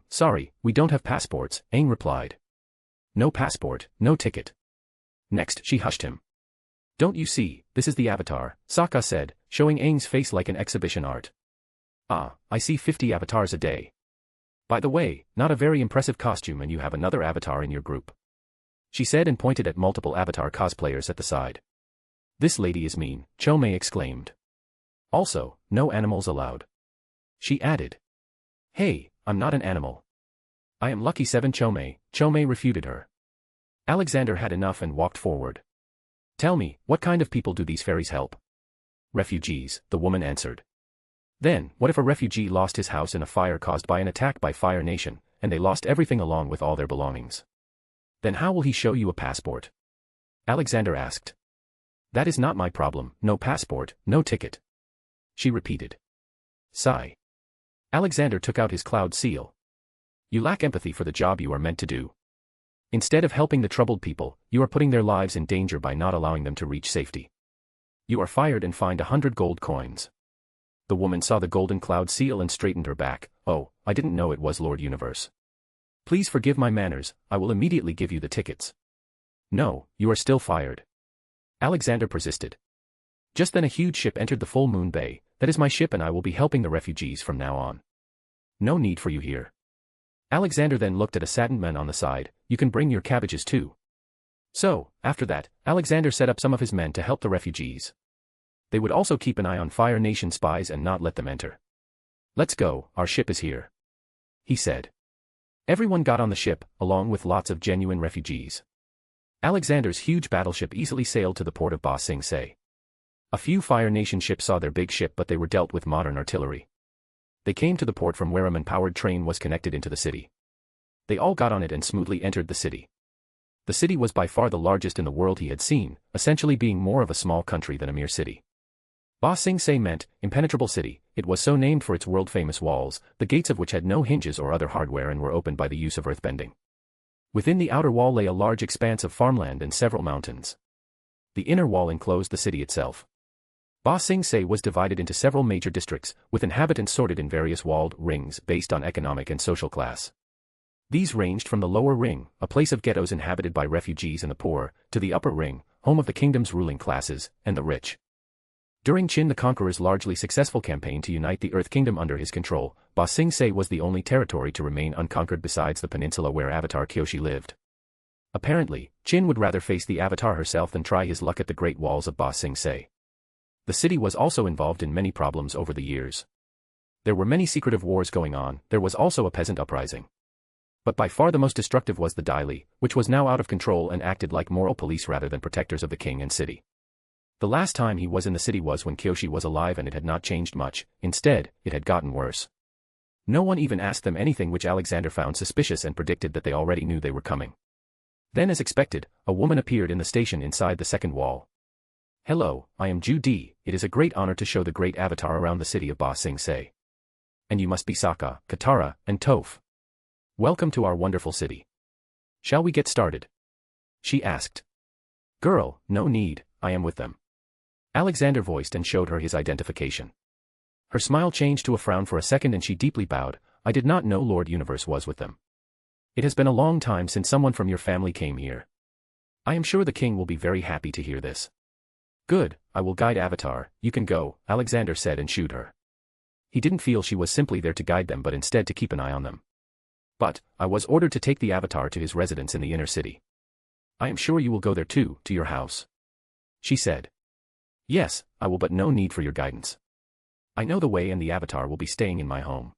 Sorry, we don't have passports, Aang replied. No passport, no ticket. Next, she hushed him. Don't you see, this is the Avatar, Sokka said, showing Aang's face like an exhibition art. Ah, I see 50 avatars a day. By the way, not a very impressive costume and you have another avatar in your group. She said and pointed at multiple avatar cosplayers at the side. This lady is mean, Chomei exclaimed. Also, no animals allowed. She added. Hey, I'm not an animal. I am Lucky 7 Chomei refuted her. Alexander had enough and walked forward. Tell me, what kind of people do these fairies help? Refugees, the woman answered. Then, what if a refugee lost his house in a fire caused by an attack by Fire Nation, and they lost everything along with all their belongings? Then how will he show you a passport? Alexander asked. That is not my problem, no passport, no ticket. She repeated. Sigh. Alexander took out his cloud seal. You lack empathy for the job you are meant to do. Instead of helping the troubled people, you are putting their lives in danger by not allowing them to reach safety. You are fired and fined 100 gold coins. The woman saw the golden cloud seal and straightened her back. Oh, I didn't know it was Lord Universe. Please forgive my manners, I will immediately give you the tickets. No, you are still fired. Alexander persisted. Just then a huge ship entered the full moon bay. That is my ship and I will be helping the refugees from now on. No need for you here. Alexander then looked at a satin man on the side. You can bring your cabbages too. So, after that, Alexander set up some of his men to help the refugees. They would also keep an eye on Fire Nation spies and not let them enter. Let's go, our ship is here. He said. Everyone got on the ship, along with lots of genuine refugees. Alexander's huge battleship easily sailed to the port of Ba Sing Se. A few Fire Nation ships saw their big ship but they were dealt with modern artillery. They came to the port from where a man-powered train was connected into the city. They all got on it and smoothly entered the city. The city was by far the largest in the world he had seen, essentially being more of a small country than a mere city. Ba Sing Se meant, impenetrable city. It was so named for its world-famous walls, the gates of which had no hinges or other hardware and were opened by the use of earthbending. Within the outer wall lay a large expanse of farmland and several mountains. The inner wall enclosed the city itself. Ba Sing Se was divided into several major districts, with inhabitants sorted in various walled rings based on economic and social class. These ranged from the lower ring, a place of ghettos inhabited by refugees and the poor, to the upper ring, home of the kingdom's ruling classes, and the rich. During Qin the Conqueror's largely successful campaign to unite the Earth Kingdom under his control, Ba Sing Se was the only territory to remain unconquered besides the peninsula where Avatar Kyoshi lived. Apparently, Qin would rather face the Avatar herself than try his luck at the Great Walls of Ba Sing Se. The city was also involved in many problems over the years. There were many secretive wars going on, there was also a peasant uprising. But by far the most destructive was the Daili, which was now out of control and acted like moral police rather than protectors of the king and city. The last time he was in the city was when Kyoshi was alive and it had not changed much, instead, it had gotten worse. No one even asked them anything which Alexander found suspicious and predicted that they already knew they were coming. Then as expected, a woman appeared in the station inside the second wall. Hello, I am Ju Di, it is a great honor to show the great Avatar around the city of Ba Sing Se. And you must be Sokka, Katara, and Toph. Welcome to our wonderful city. Shall we get started? She asked. Girl, no need, I am with them. Alexander voiced and showed her his identification. Her smile changed to a frown for a second and she deeply bowed. I did not know Lord Universe was with them. It has been a long time since someone from your family came here. I am sure the king will be very happy to hear this. Good, I will guide Avatar, you can go, Alexander said and shooed her. He didn't feel she was simply there to guide them but instead to keep an eye on them. But, I was ordered to take the Avatar to his residence in the inner city. I am sure you will go there too, to your house. She said. Yes, I will but no need for your guidance. I know the way and the Avatar will be staying in my home.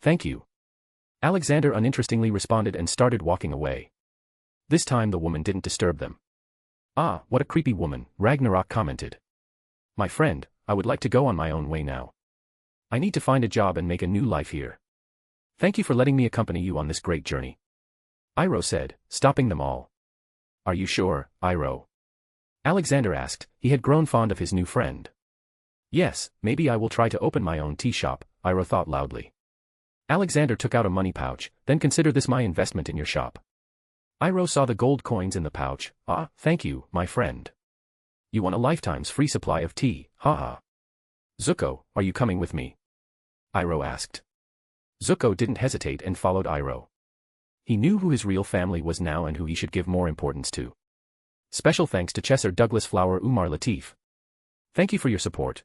Thank you. Alexander uninterestingly responded and started walking away. This time the woman didn't disturb them. Ah, what a creepy woman, Ragnarok commented. My friend, I would like to go on my own way now. I need to find a job and make a new life here. Thank you for letting me accompany you on this great journey. Iroh said, stopping them all. Are you sure, Iroh? Alexander asked, he had grown fond of his new friend. Yes, maybe I will try to open my own tea shop, Iroh thought loudly. Alexander took out a money pouch, then consider this my investment in your shop. Iroh saw the gold coins in the pouch. Ah, thank you, my friend. You won a lifetime's free supply of tea, haha. Zuko, are you coming with me? Iroh asked. Zuko didn't hesitate and followed Iroh. He knew who his real family was now and who he should give more importance to. Special thanks to Chesser Douglas Flower Umar Latif. Thank you for your support.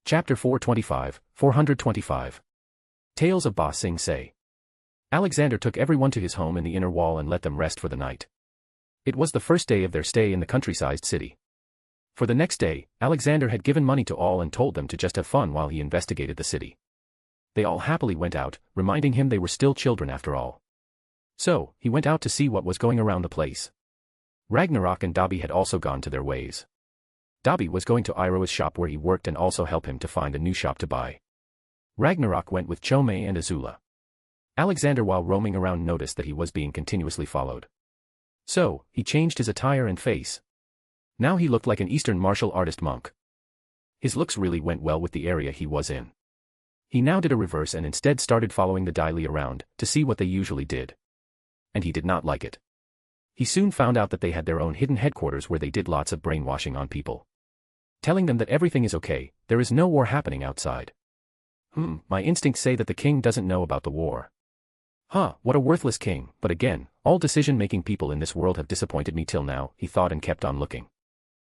Chapter 425, 425. Tales of Ba Sing Se. Alexander took everyone to his home in the inner wall and let them rest for the night. It was the first day of their stay in the countryside city. For the next day, Alexander had given money to all and told them to just have fun while he investigated the city. They all happily went out, reminding him they were still children after all. So, he went out to see what was going around the place. Ragnarok and Dobby had also gone to their ways. Dobby was going to Iroha's shop where he worked and also help him to find a new shop to buy. Ragnarok went with Chome and Azula. Alexander, while roaming around, noticed that he was being continuously followed. So, he changed his attire and face. Now he looked like an Eastern martial artist monk. His looks really went well with the area he was in. He now did a reverse and instead started following the Daily around to see what they usually did. And he did not like it. He soon found out that they had their own hidden headquarters where they did lots of brainwashing on people. Telling them that everything is okay, there is no war happening outside. My instincts say that the king doesn't know about the war. What a worthless king, but again, all decision-making people in this world have disappointed me till now, he thought and kept on looking.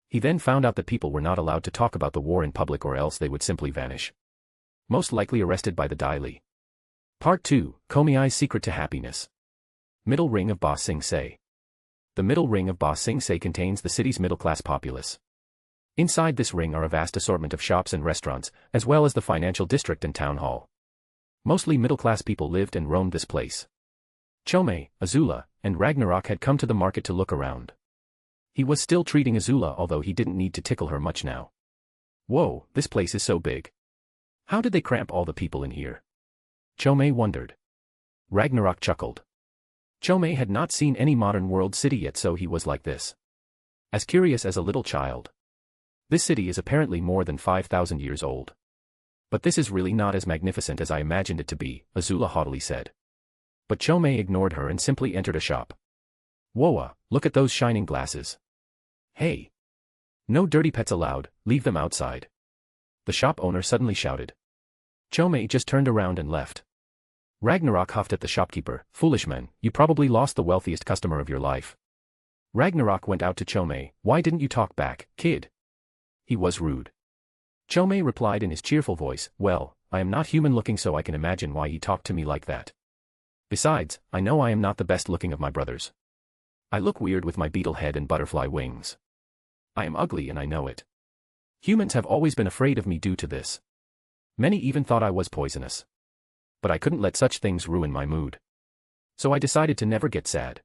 He then found out that people were not allowed to talk about the war in public or else they would simply vanish. Most likely arrested by the Daily. Part 2, Komiai's Secret to Happiness. Middle Ring of Ba Sing Se. The middle ring of Ba Sing Se contains the city's middle-class populace. Inside this ring are a vast assortment of shops and restaurants, as well as the financial district and town hall. Mostly middle-class people lived and roamed this place. Chome, Azula, and Ragnarok had come to the market to look around. He was still treating Azula, although he didn't need to tickle her much now. Whoa, this place is so big. How did they cramp all the people in here? Chome wondered. Ragnarok chuckled. Chome had not seen any modern world city yet, so he was like this. As curious as a little child. This city is apparently more than 5,000 years old. But this is really not as magnificent as I imagined it to be, Azula haughtily said. But Chome ignored her and simply entered a shop. Whoa, look at those shining glasses. Hey! No dirty pets allowed, leave them outside. The shop owner suddenly shouted. Chome just turned around and left. Ragnarok huffed at the shopkeeper, foolish man, you probably lost the wealthiest customer of your life. Ragnarok went out to Chome, why didn't you talk back, kid? He was rude. Chome replied in his cheerful voice, well, I am not human looking, so I can imagine why he talked to me like that. Besides, I know I am not the best looking of my brothers. I look weird with my beetle head and butterfly wings. I am ugly and I know it. Humans have always been afraid of me due to this. Many even thought I was poisonous. But I couldn't let such things ruin my mood. So I decided to never get sad.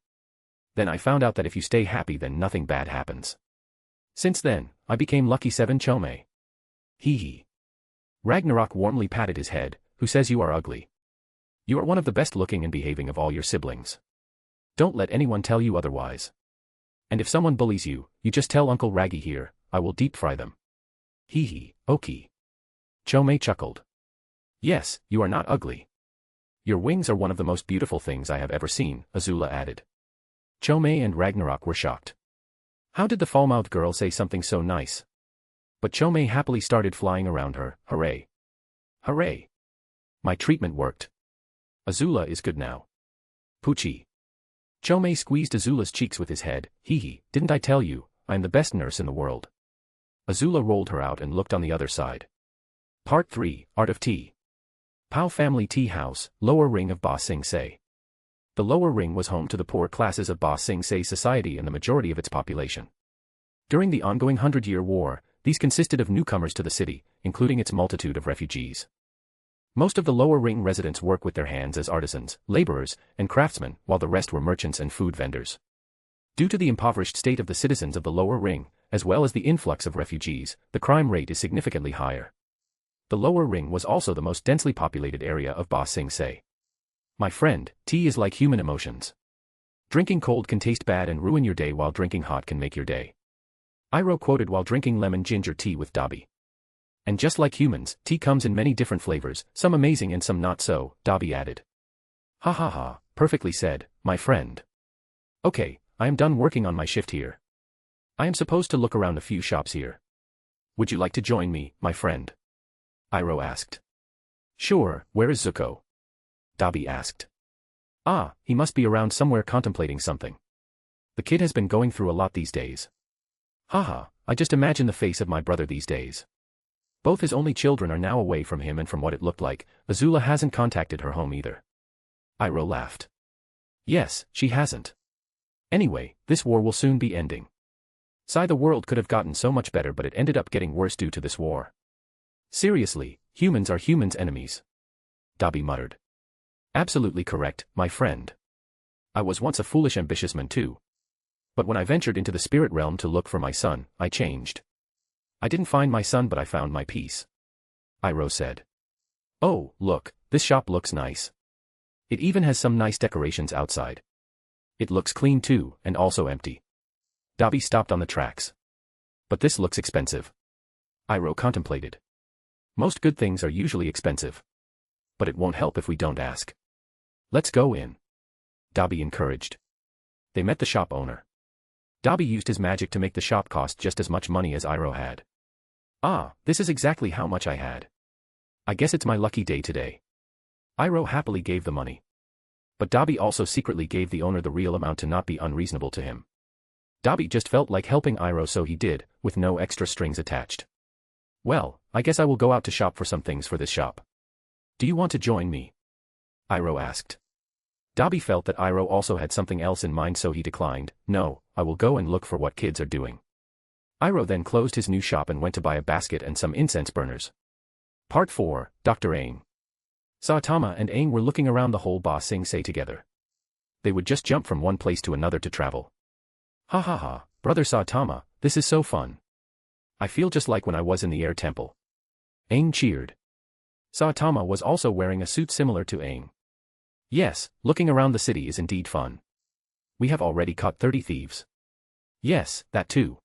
Then I found out that if you stay happy then nothing bad happens. Since then, I became Lucky 7 Chome. Hee hee. Ragnarok warmly patted his head, who says you are ugly? You are one of the best looking and behaving of all your siblings. Don't let anyone tell you otherwise. And if someone bullies you, you just tell Uncle Raggy here, I will deep fry them. Hee hee, okay. Chome chuckled. Yes, you are not ugly. Your wings are one of the most beautiful things I have ever seen, Azula added. Chome and Ragnarok were shocked. How did the foul-mouthed girl say something so nice? But Chome happily started flying around her, hooray. Hooray. My treatment worked. Azula is good now. Poochie. Chome squeezed Azula's cheeks with his head, hee hee, didn't I tell you, I am the best nurse in the world. Azula rolled her out and looked on the other side. Part 3, Art of Tea. Pao Family Tea House, Lower Ring of Ba Sing Se. The lower ring was home to the poor classes of Ba Sing Se society and the majority of its population. During the ongoing 100-Year War, these consisted of newcomers to the city, including its multitude of refugees. Most of the lower ring residents work with their hands as artisans, laborers, and craftsmen, while the rest were merchants and food vendors. Due to the impoverished state of the citizens of the lower ring, as well as the influx of refugees, the crime rate is significantly higher. The lower ring was also the most densely populated area of Ba Sing Se. My friend, tea is like human emotions. Drinking cold can taste bad and ruin your day, while drinking hot can make your day. Iroh quoted while drinking lemon ginger tea with Dobby. And just like humans, tea comes in many different flavors, some amazing and some not so, Dobby added. Ha ha ha, perfectly said, my friend. Okay, I am done working on my shift here. I am supposed to look around a few shops here. Would you like to join me, my friend? Iroh asked. Sure, where is Zuko? Dobby asked. Ah, he must be around somewhere contemplating something. The kid has been going through a lot these days. Haha, I just imagine the face of my brother these days. Both his only children are now away from him, and from what it looked like, Azula hasn't contacted her home either. Iroh laughed. Yes, she hasn't. Anyway, this war will soon be ending. The world could have gotten so much better, but it ended up getting worse due to this war. Seriously, humans are humans' enemies. Dobby muttered. Absolutely correct, my friend. I was once a foolish ambitious man too. But when I ventured into the spirit realm to look for my son, I changed. I didn't find my son, but I found my peace. Iroh said. Oh, look, this shop looks nice. It even has some nice decorations outside. It looks clean too, and also empty. Dobby stopped on the tracks. But this looks expensive. Iroh contemplated. Most good things are usually expensive. But it won't help if we don't ask. Let's go in. Dobby encouraged. They met the shop owner. Dobby used his magic to make the shop cost just as much money as Iroh had. Ah, this is exactly how much I had. I guess it's my lucky day today. Iroh happily gave the money. But Dobby also secretly gave the owner the real amount to not be unreasonable to him. Dobby just felt like helping Iroh, so he did, with no extra strings attached. Well, I guess I will go out to shop for some things for this shop. Do you want to join me? Iroh asked. Dobby felt that Iroh also had something else in mind, so he declined. No, I will go and look for what kids are doing. Iroh then closed his new shop and went to buy a basket and some incense burners. Part 4, Dr. Aang. Saitama and Aang were looking around the whole Ba Sing Se together. They would just jump from one place to another to travel. Ha ha ha, brother Saitama, this is so fun. I feel just like when I was in the air temple. Aang cheered. Saitama was also wearing a suit similar to Aang. Yes, looking around the city is indeed fun. We have already caught 30 thieves. Yes, that too.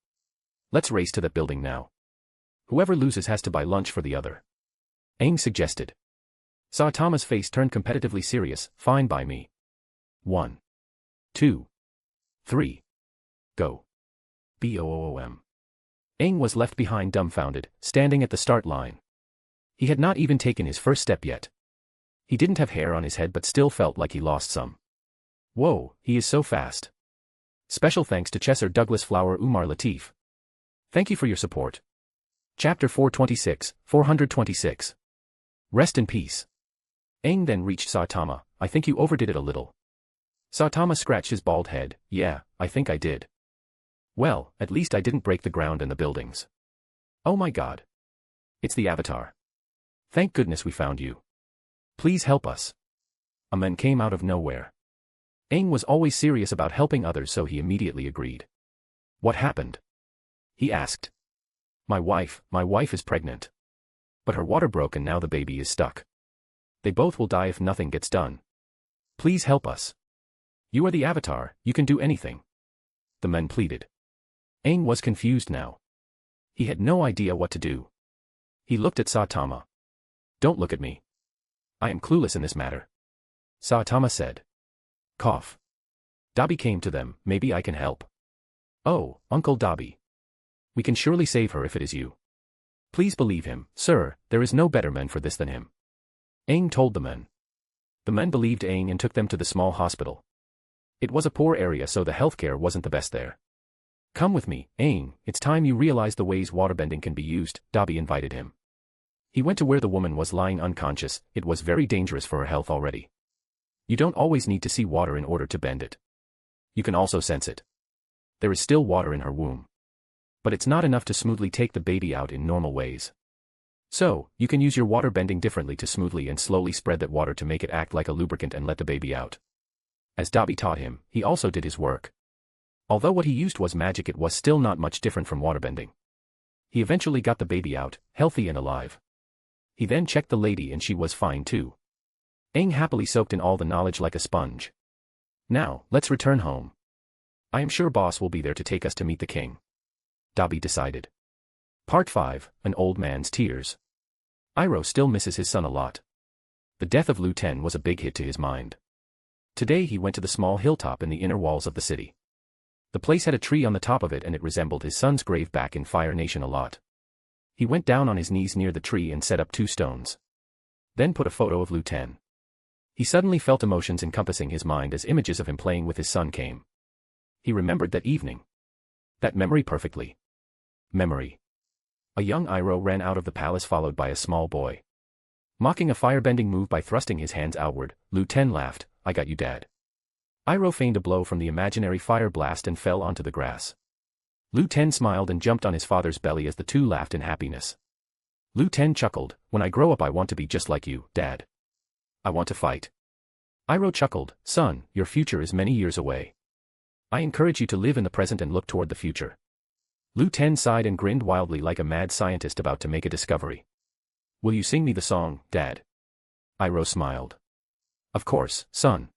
Let's race to that building now. Whoever loses has to buy lunch for the other. Aang suggested. Saitama's face turned competitively serious. Fine by me. 1, 2, 3. Go. Boom. Aang was left behind dumbfounded, standing at the start line. He had not even taken his first step yet. He didn't have hair on his head but still felt like he lost some. Whoa, he is so fast. Special thanks to Chesser Douglas Flower Umar Latif. Thank you for your support. Chapter 426. Rest in peace. Aang then reached Saitama. I think you overdid it a little. Saitama scratched his bald head. Yeah, I think I did. Well, at least I didn't break the ground and the buildings. Oh my god. It's the Avatar. Thank goodness we found you. Please help us. A man came out of nowhere. Aang was always serious about helping others, so he immediately agreed. What happened? He asked. My wife is pregnant. But her water broke and now the baby is stuck. They both will die if nothing gets done. Please help us. You are the Avatar, you can do anything. The men pleaded. Aang was confused now. He had no idea what to do. He looked at Saitama. Don't look at me. I am clueless in this matter. Saitama said. Cough. Dobby came to them. Maybe I can help. Oh, Uncle Dobby. We can surely save her if it is you. Please believe him, sir, there is no better man for this than him. Aang told the men. The men believed Aang and took them to the small hospital. It was a poor area, so the healthcare wasn't the best there. Come with me, Aang, it's time you realize the ways waterbending can be used, Dobby invited him. He went to where the woman was lying unconscious. It was very dangerous for her health already. You don't always need to see water in order to bend it. You can also sense it. There is still water in her womb. But it's not enough to smoothly take the baby out in normal ways. So, you can use your water bending differently to smoothly and slowly spread that water to make it act like a lubricant and let the baby out. As Dobby taught him, he also did his work. Although what he used was magic, it was still not much different from waterbending. He eventually got the baby out, healthy and alive. He then checked the lady and she was fine too. Aang happily soaked in all the knowledge like a sponge. Now, let's return home. I am sure Boss will be there to take us to meet the king. Dobby decided. Part 5, An Old Man's Tears. Iroh still misses his son a lot. The death of Lu Ten was a big hit to his mind. Today he went to the small hilltop in the inner walls of the city. The place had a tree on the top of it and it resembled his son's grave back in Fire Nation a lot. He went down on his knees near the tree and set up 2 stones. Then put a photo of Lu Ten. He suddenly felt emotions encompassing his mind as images of him playing with his son came. He remembered that evening. That memory perfectly. Memory. A young Iroh ran out of the palace followed by a small boy. Mocking a firebending move by thrusting his hands outward, Lu Ten laughed. I got you, Dad. Iroh feigned a blow from the imaginary fire blast and fell onto the grass. Lu Ten smiled and jumped on his father's belly as the two laughed in happiness. Lu Ten chuckled, when I grow up I want to be just like you, Dad. I want to fight. Iroh chuckled, son, your future is many years away. I encourage you to live in the present and look toward the future. Lu Ten sighed and grinned wildly like a mad scientist about to make a discovery. Will you sing me the song, Dad? Iroh smiled. Of course, son.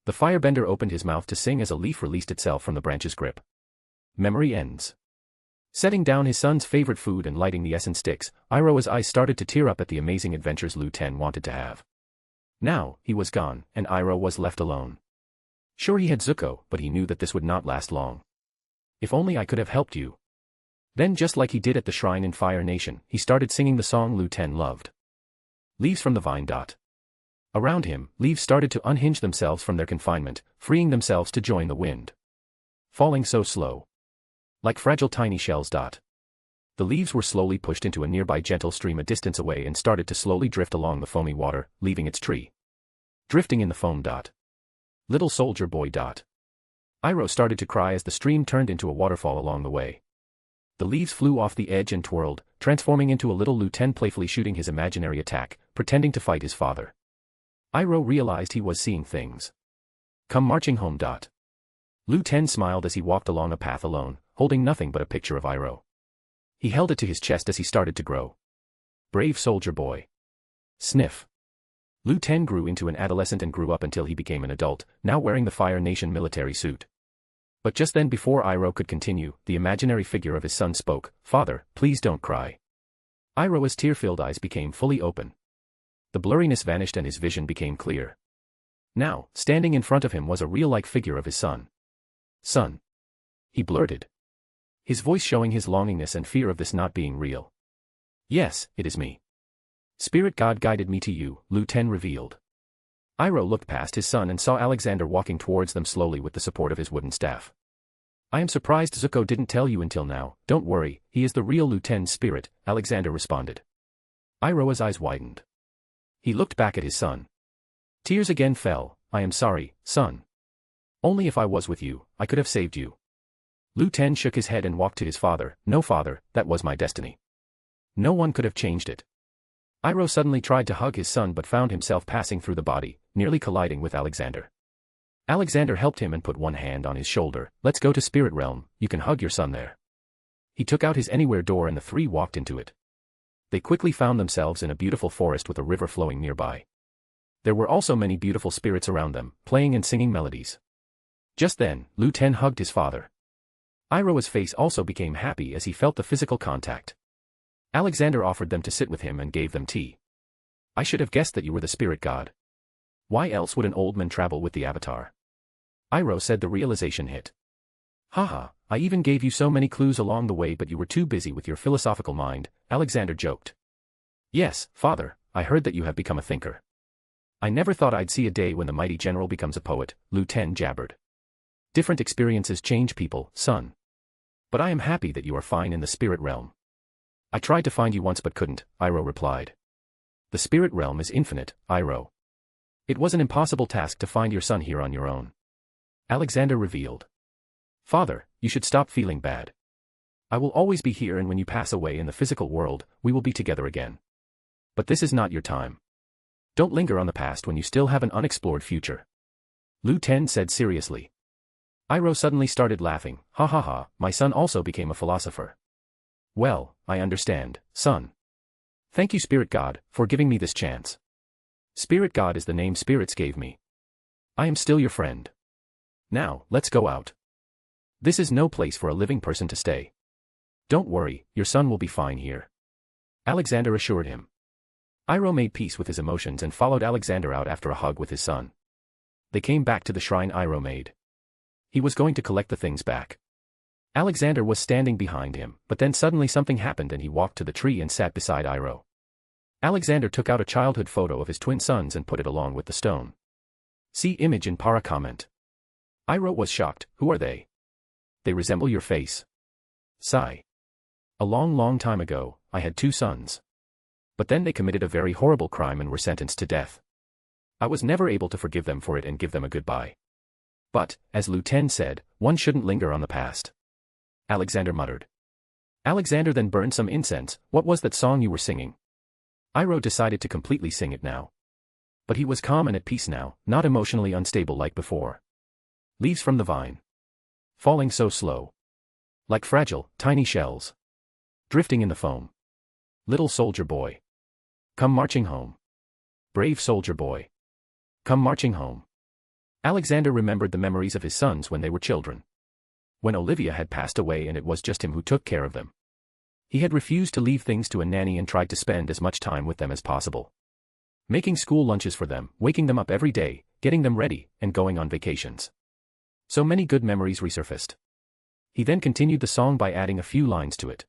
The firebender opened his mouth to sing as a leaf released itself from the branch's grip. Memory ends. Setting down his son's favorite food and lighting the essence sticks, Iroh's eyes started to tear up at the amazing adventures Lu Ten wanted to have. Now, he was gone, and Iroh was left alone. Sure, he had Zuko, but he knew that this would not last long. If only I could have helped you. Then, just like he did at the shrine in Fire Nation, he started singing the song Lu Ten loved. Leaves from the vine. Around him, leaves started to unhinge themselves from their confinement, freeing themselves to join the wind. Falling so slow. Like fragile tiny shells. The leaves were slowly pushed into a nearby gentle stream a distance away and started to slowly drift along the foamy water, leaving its tree. Drifting in the foam. Little soldier boy. Iroh started to cry as the stream turned into a waterfall along the way. The leaves flew off the edge and twirled, transforming into a little Lu Ten playfully shooting his imaginary attack, pretending to fight his father. Iroh realized he was seeing things. Come marching home. Lu Ten smiled as he walked along a path alone, holding nothing but a picture of Iroh. He held it to his chest as he started to grow. Brave soldier boy. Sniff. Lu Ten grew into an adolescent and grew up until he became an adult, now wearing the Fire Nation military suit. But just then, before Iroh could continue, the imaginary figure of his son spoke, Father, please don't cry. Iroh's tear-filled eyes became fully open. The blurriness vanished and his vision became clear. Now, standing in front of him was a real-like figure of his son. Son. He blurted. His voice showing his longingness and fear of this not being real. Yes, it is me. Spirit God guided me to you, Lu Ten revealed. Iroh looked past his son and saw Alexander walking towards them slowly with the support of his wooden staff. I am surprised Zuko didn't tell you until now. Don't worry, he is the real Lu Ten's spirit, Alexander responded. Iroh's eyes widened. He looked back at his son. Tears again fell. I am sorry, son. Only if I was with you, I could have saved you. Lu Ten shook his head and walked to his father. No, father, that was my destiny. No one could have changed it. Iroh suddenly tried to hug his son but found himself passing through the body, nearly colliding with Alexander. Alexander helped him and put one hand on his shoulder. Let's go to Spirit Realm, you can hug your son there. He took out his anywhere door and the three walked into it. They quickly found themselves in a beautiful forest with a river flowing nearby. There were also many beautiful spirits around them, playing and singing melodies. Just then, Lu Ten hugged his father. Iroh's face also became happy as he felt the physical contact. Alexander offered them to sit with him and gave them tea. I should have guessed that you were the spirit god. Why else would an old man travel with the avatar? Iroh said the realization hit. Haha, I even gave you so many clues along the way but you were too busy with your philosophical mind, Alexander joked. Yes, father, I heard that you have become a thinker. I never thought I'd see a day when the mighty general becomes a poet, Lu Ten jabbered. Different experiences change people, son. But I am happy that you are fine in the spirit realm. I tried to find you once but couldn't, Iroh replied. The spirit realm is infinite, Iroh. It was an impossible task to find your son here on your own. Alexander revealed. Father, you should stop feeling bad. I will always be here and when you pass away in the physical world, we will be together again. But this is not your time. Don't linger on the past when you still have an unexplored future. Lu Ten said seriously. Iroh suddenly started laughing. Ha ha ha, my son also became a philosopher. Well, I understand, son. Thank you Spirit God, for giving me this chance. Spirit God is the name spirits gave me. I am still your friend. Now, let's go out. This is no place for a living person to stay. Don't worry, your son will be fine here. Alexander assured him. Iroh made peace with his emotions and followed Alexander out after a hug with his son. They came back to the shrine Iroh made. He was going to collect the things back. Alexander was standing behind him, but then suddenly something happened and he walked to the tree and sat beside Iroh. Alexander took out a childhood photo of his twin sons and put it along with the stone. See image in para comment. Iroh was shocked. Who are they? They resemble your face. Sigh. A long time ago, I had two sons. But then they committed a very horrible crime and were sentenced to death. I was never able to forgive them for it and give them a goodbye. But, as Lu Ten said, one shouldn't linger on the past. Alexander muttered. Alexander then burned some incense. What was that song you were singing? Iroh decided to completely sing it now. But he was calm and at peace now, not emotionally unstable like before. Leaves from the vine. Falling so slow. Like fragile, tiny shells. Drifting in the foam. Little soldier boy. Come marching home. Brave soldier boy. Come marching home. Alexander remembered the memories of his sons when they were children. When Olivia had passed away and it was just him who took care of them. He had refused to leave things to a nanny and tried to spend as much time with them as possible. Making school lunches for them, waking them up every day, getting them ready, and going on vacations. So many good memories resurfaced. He then continued the song by adding a few lines to it.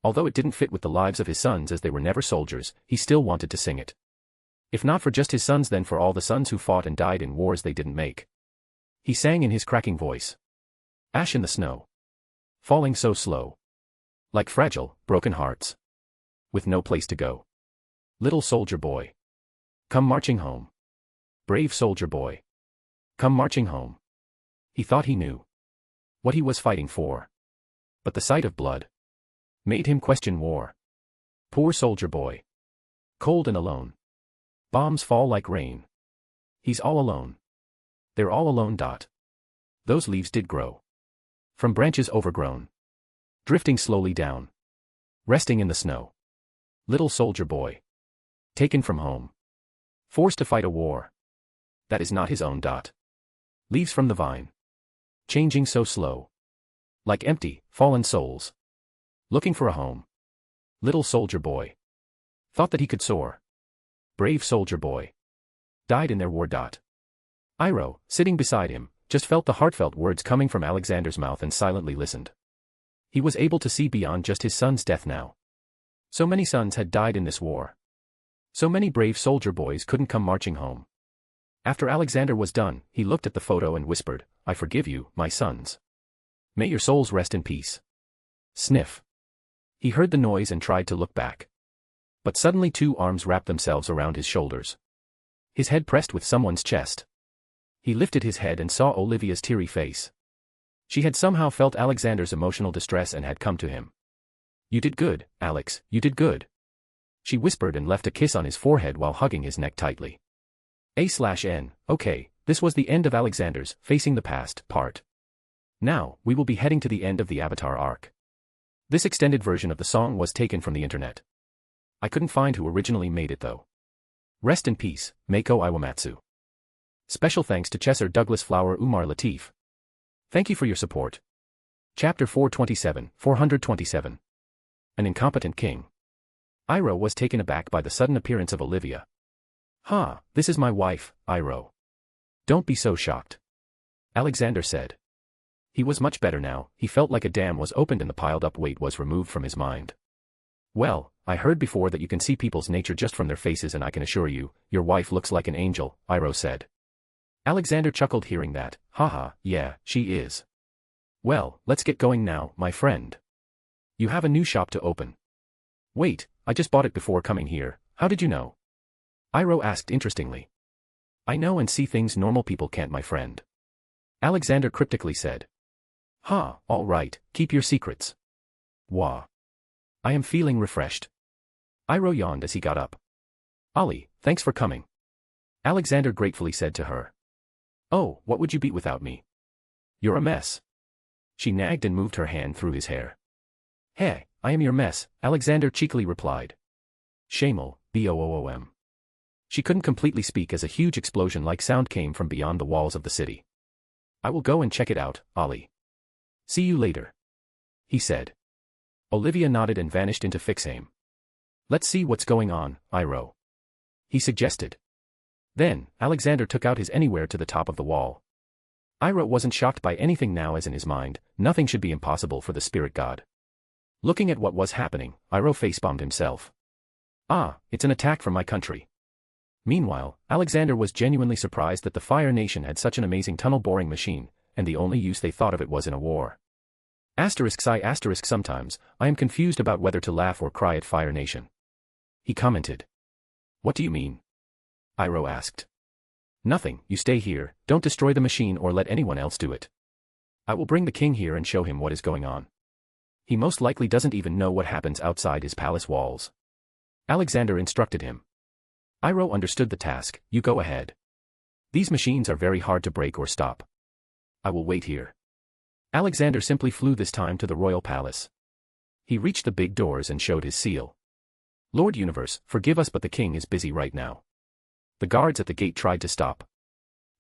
Although it didn't fit with the lives of his sons as they were never soldiers, he still wanted to sing it. If not for just his sons then for all the sons who fought and died in wars they didn't make. He sang in his cracking voice. Ash in the snow. Falling so slow. Like fragile, broken hearts. With no place to go. Little soldier boy. Come marching home. Brave soldier boy. Come marching home. He thought he knew what he was fighting for. But the sight of blood made him question war. Poor soldier boy. Cold and alone. Bombs fall like rain. He's all alone. They're all alone. Those leaves did grow. From branches overgrown. Drifting slowly down. Resting in the snow. Little soldier boy. Taken from home. Forced to fight a war. That is not his own. Leaves from the vine. Changing so slow. Like empty, fallen souls. Looking for a home. Little soldier boy. Thought that he could soar. Brave soldier boy. Died in their war. Iroh, sitting beside him, just felt the heartfelt words coming from Alexander's mouth and silently listened. He was able to see beyond just his son's death now. So many sons had died in this war. So many brave soldier boys couldn't come marching home. After Alexander was done, he looked at the photo and whispered, I forgive you, my sons. May your souls rest in peace. Sniff. He heard the noise and tried to look back. But suddenly 2 arms wrapped themselves around his shoulders. His head pressed with someone's chest. He lifted his head and saw Olivia's teary face. She had somehow felt Alexander's emotional distress and had come to him. You did good, Alex, you did good. She whispered and left a kiss on his forehead while hugging his neck tightly. A/N, okay, this was the end of Alexander's Facing the Past part. Now, we will be heading to the end of the Avatar arc. This extended version of the song was taken from the internet. I couldn't find who originally made it though. Rest in peace, Mako Iwamatsu. Special thanks to Chesser Douglas Flower Umar Latif. Thank you for your support. Chapter 427. An incompetent king. Iroh was taken aback by the sudden appearance of Olivia. This is my wife, Iroh. Don't be so shocked. Alexander said. He was much better now, he felt like a dam was opened and the piled-up weight was removed from his mind. Well, I heard before that you can see people's nature just from their faces and I can assure you, your wife looks like an angel, Iroh said. Alexander chuckled hearing that, yeah, she is. Well, let's get going now, my friend. You have a new shop to open. Wait, I just bought it before coming here, how did you know? Iroh asked interestingly. I know and see things normal people can't, my friend. Alexander cryptically said. All right, keep your secrets. Wah. I am feeling refreshed. Iroh yawned as he got up. Ollie, thanks for coming. Alexander gratefully said to her. Oh, what would you be without me? You're a mess. She nagged and moved her hand through his hair. Hey, I am your mess, Alexander cheekily replied. Shamel, boom. She couldn't completely speak as a huge explosion-like sound came from beyond the walls of the city. I will go and check it out, Ollie. See you later. He said. Olivia nodded and vanished into Fixame. Let's see what's going on, Iroh. He suggested. Then, Alexander took out his anywhere to the top of the wall. Iroh wasn't shocked by anything now as in his mind, nothing should be impossible for the spirit god. Looking at what was happening, Iroh facepalmed himself. It's an attack from my country. Meanwhile, Alexander was genuinely surprised that the Fire Nation had such an amazing tunnel-boring machine, and the only use they thought of it was in a war. Sometimes, I am confused about whether to laugh or cry at Fire Nation. He commented. What do you mean? Iroh asked. Nothing, you stay here, don't destroy the machine or let anyone else do it. I will bring the king here and show him what is going on. He most likely doesn't even know what happens outside his palace walls. Alexander instructed him. Iroh understood the task, you go ahead. These machines are very hard to break or stop. I will wait here. Alexander simply flew this time to the royal palace. He reached the big doors and showed his seal. Lord Universe, forgive us but the king is busy right now. The guards at the gate tried to stop.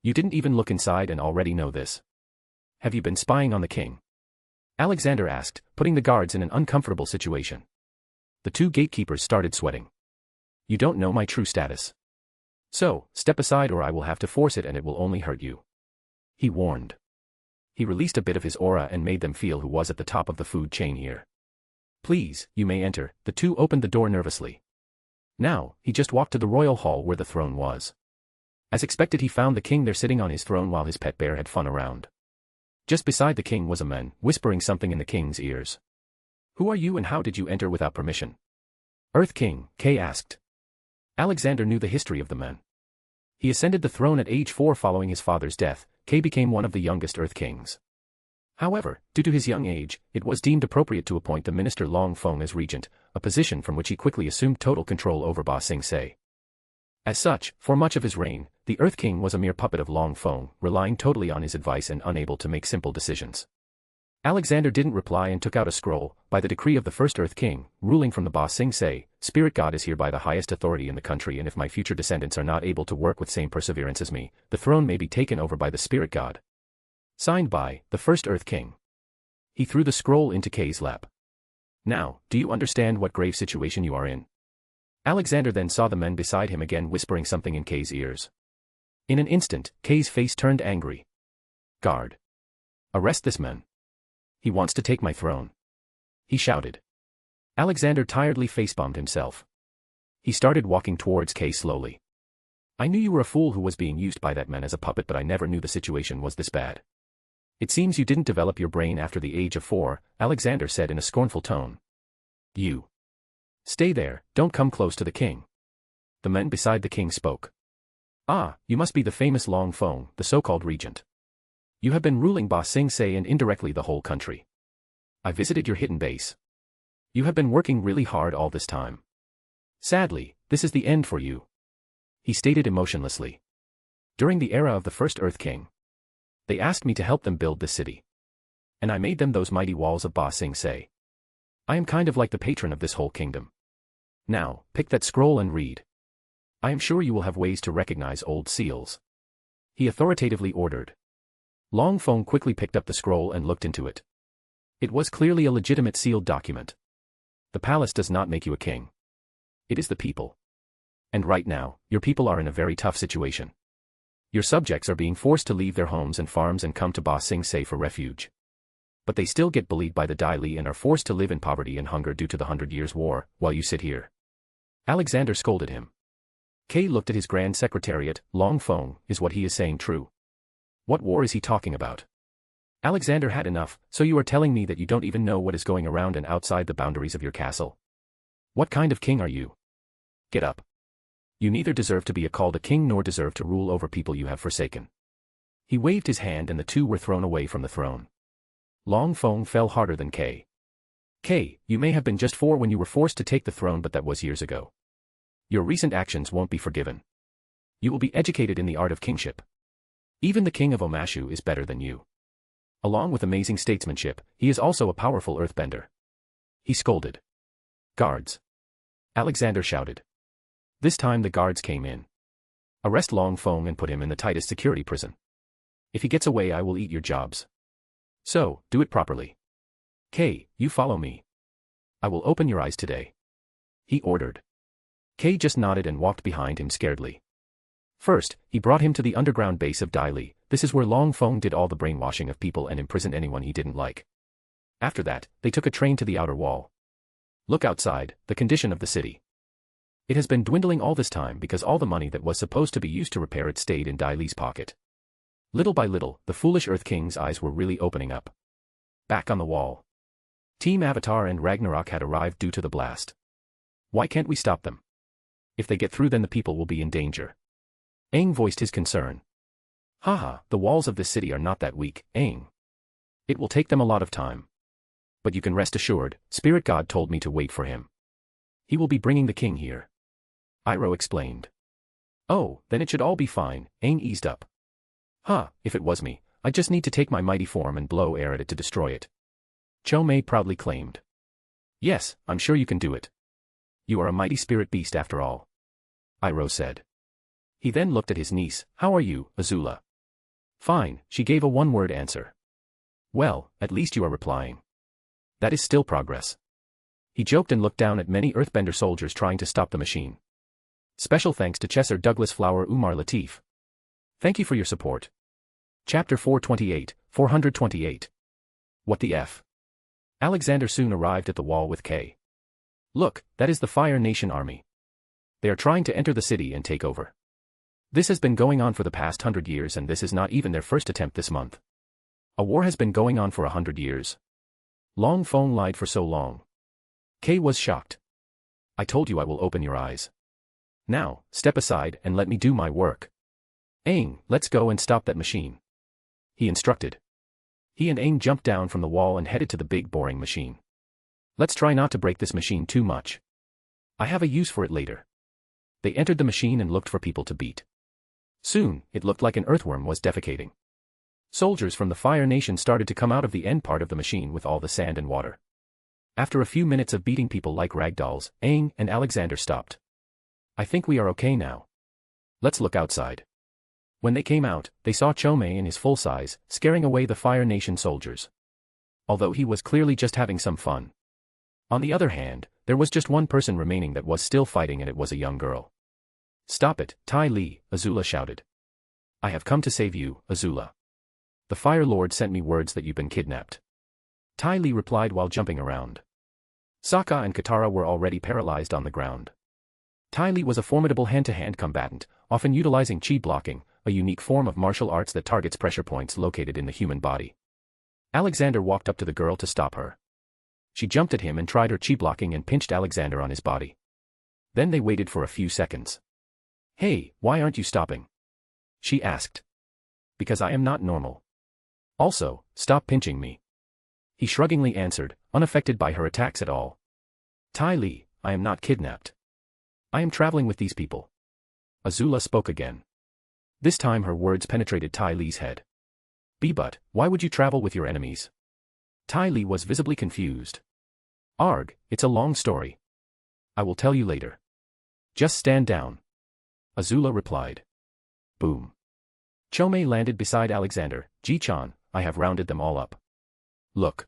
You didn't even look inside and already know this. Have you been spying on the king? Alexander asked, putting the guards in an uncomfortable situation. The two gatekeepers started sweating. You don't know my true status. So, step aside or I will have to force it and it will only hurt you. He warned. He released a bit of his aura and made them feel who was at the top of the food chain here. Please, you may enter. The two opened the door nervously. Now, he just walked to the royal hall where the throne was. As expected, he found the king there sitting on his throne while his pet bear had fun around. Just beside the king was a man, whispering something in the king's ears. Who are you and how did you enter without permission? Earth King, Kay asked. Alexander knew the history of the man. He ascended the throne at age 4 following his father's death. Kay became one of the youngest Earth Kings. However, due to his young age, it was deemed appropriate to appoint the minister Long Feng as regent, a position from which he quickly assumed total control over Ba Sing Se. As such, for much of his reign, the Earth King was a mere puppet of Long Feng, relying totally on his advice and unable to make simple decisions. Alexander didn't reply and took out a scroll. By the decree of the first Earth King, ruling from the Ba Sing Se, Spirit God is hereby the highest authority in the country, and if my future descendants are not able to work with same perseverance as me, the throne may be taken over by the Spirit God. Signed by, the first Earth King. He threw the scroll into Kay's lap. Now, do you understand what grave situation you are in? Alexander then saw the men beside him again whispering something in Kay's ears. In an instant, Kay's face turned angry. Guard. Arrest this man. He wants to take my throne. He shouted. Alexander tiredly facepalmed himself. He started walking towards Kay slowly. I knew you were a fool who was being used by that man as a puppet, but I never knew the situation was this bad. It seems you didn't develop your brain after the age of 4, Alexander said in a scornful tone. You. Stay there, don't come close to the king. The men beside the king spoke. Ah, you must be the famous Long Feng, the so-called regent. You have been ruling Ba Sing Se and indirectly the whole country. I visited your hidden base. You have been working really hard all this time. Sadly, this is the end for you. He stated emotionlessly. During the era of the first Earth King, they asked me to help them build this city. And I made them those mighty walls of Ba Sing Se. I am kind of like the patron of this whole kingdom. Now, pick that scroll and read. I am sure you will have ways to recognize old seals. He authoritatively ordered. Long Feng quickly picked up the scroll and looked into it. It was clearly a legitimate sealed document. The palace does not make you a king. It is the people. And right now, your people are in a very tough situation. Your subjects are being forced to leave their homes and farms and come to Ba Sing Se for refuge. But they still get bullied by the Dai Li and are forced to live in poverty and hunger due to the 100 Years' War, while you sit here. Alexander scolded him. Kay looked at his grand secretariat. Long Feng, is what he is saying true? What war is he talking about? Alexander had enough, so you are telling me that you don't even know what is going around and outside the boundaries of your castle? What kind of king are you? Get up. You neither deserve to be called a king nor deserve to rule over people you have forsaken. He waved his hand and the two were thrown away from the throne. Long Feng fell harder than Kay. Kay, you may have been just 4 when you were forced to take the throne, but that was years ago. Your recent actions won't be forgiven. You will be educated in the art of kingship. Even the king of Omashu is better than you. Along with amazing statesmanship, he is also a powerful earthbender. He scolded. Guards. Alexander shouted. This time the guards came in. Arrest Long Feng and put him in the tightest security prison. If he gets away, I will eat your jobs. So, do it properly. Kay, you follow me. I will open your eyes today. He ordered. Kay just nodded and walked behind him scaredly. First, he brought him to the underground base of Dai Li. This is where Long Feng did all the brainwashing of people and imprisoned anyone he didn't like. After that, they took a train to the outer wall. Look outside, the condition of the city. It has been dwindling all this time because all the money that was supposed to be used to repair it stayed in Dai Li's pocket. Little by little, the foolish Earth King's eyes were really opening up. Back on the wall. Team Avatar and Ragnarok had arrived due to the blast. Why can't we stop them? If they get through, then the people will be in danger. Aang voiced his concern. Haha, the walls of this city are not that weak, Aang. It will take them a lot of time. But you can rest assured, Spirit God told me to wait for him. He will be bringing the king here. Iroh explained. Oh, then it should all be fine, Aang eased up. If it was me, I just need to take my mighty form and blow air at it to destroy it. Cho-Mei proudly claimed. Yes, I'm sure you can do it. You are a mighty spirit beast after all. Iroh said. He then looked at his niece. How are you, Azula? Fine, she gave a one-word answer. Well, at least you are replying. That is still progress. He joked and looked down at many earthbender soldiers trying to stop the machine. Special thanks to Chesser Douglas Flower Umar Latif. Thank you for your support. Chapter 428. What the F? Alexander soon arrived at the wall with K. Look, that is the Fire Nation army. They are trying to enter the city and take over. This has been going on for the past 100 years and this is not even their first attempt this month. A war has been going on for 100 years. Long Phone lied for so long. K was shocked. I told you I will open your eyes. Now, step aside and let me do my work. Aang, let's go and stop that machine. He instructed. He and Aang jumped down from the wall and headed to the big boring machine. Let's try not to break this machine too much. I have a use for it later. They entered the machine and looked for people to beat. Soon, it looked like an earthworm was defecating. Soldiers from the Fire Nation started to come out of the end part of the machine with all the sand and water. After a few minutes of beating people like ragdolls, Aang and Alexander stopped. I think we are okay now. Let's look outside. When they came out, they saw Cho-Mei in his full size, scaring away the Fire Nation soldiers. Although he was clearly just having some fun. On the other hand, there was just one person remaining that was still fighting and it was a young girl. Stop it, Tai Li, Azula shouted. I have come to save you, Azula. The Fire Lord sent me words that you've been kidnapped. Tai Li replied while jumping around. Sokka and Katara were already paralyzed on the ground. Tai Li was a formidable hand-to-hand combatant, often utilizing chi blocking, a unique form of martial arts that targets pressure points located in the human body. Alexander walked up to the girl to stop her. She jumped at him and tried her chi blocking and pinched Alexander on his body. Then they waited for a few seconds. Hey, why aren't you stopping? She asked. Because I am not normal. Also, stop pinching me. He shruggingly answered, unaffected by her attacks at all. Tai Li, I am not kidnapped. I am traveling with these people. Azula spoke again. This time her words penetrated Tai Li's head. But, why would you travel with your enemies? Tai Li was visibly confused. Arg, it's a long story. I will tell you later. Just stand down. Azula replied. Boom. Cho-Mei landed beside Alexander. Ji-chan, I have rounded them all up. Look.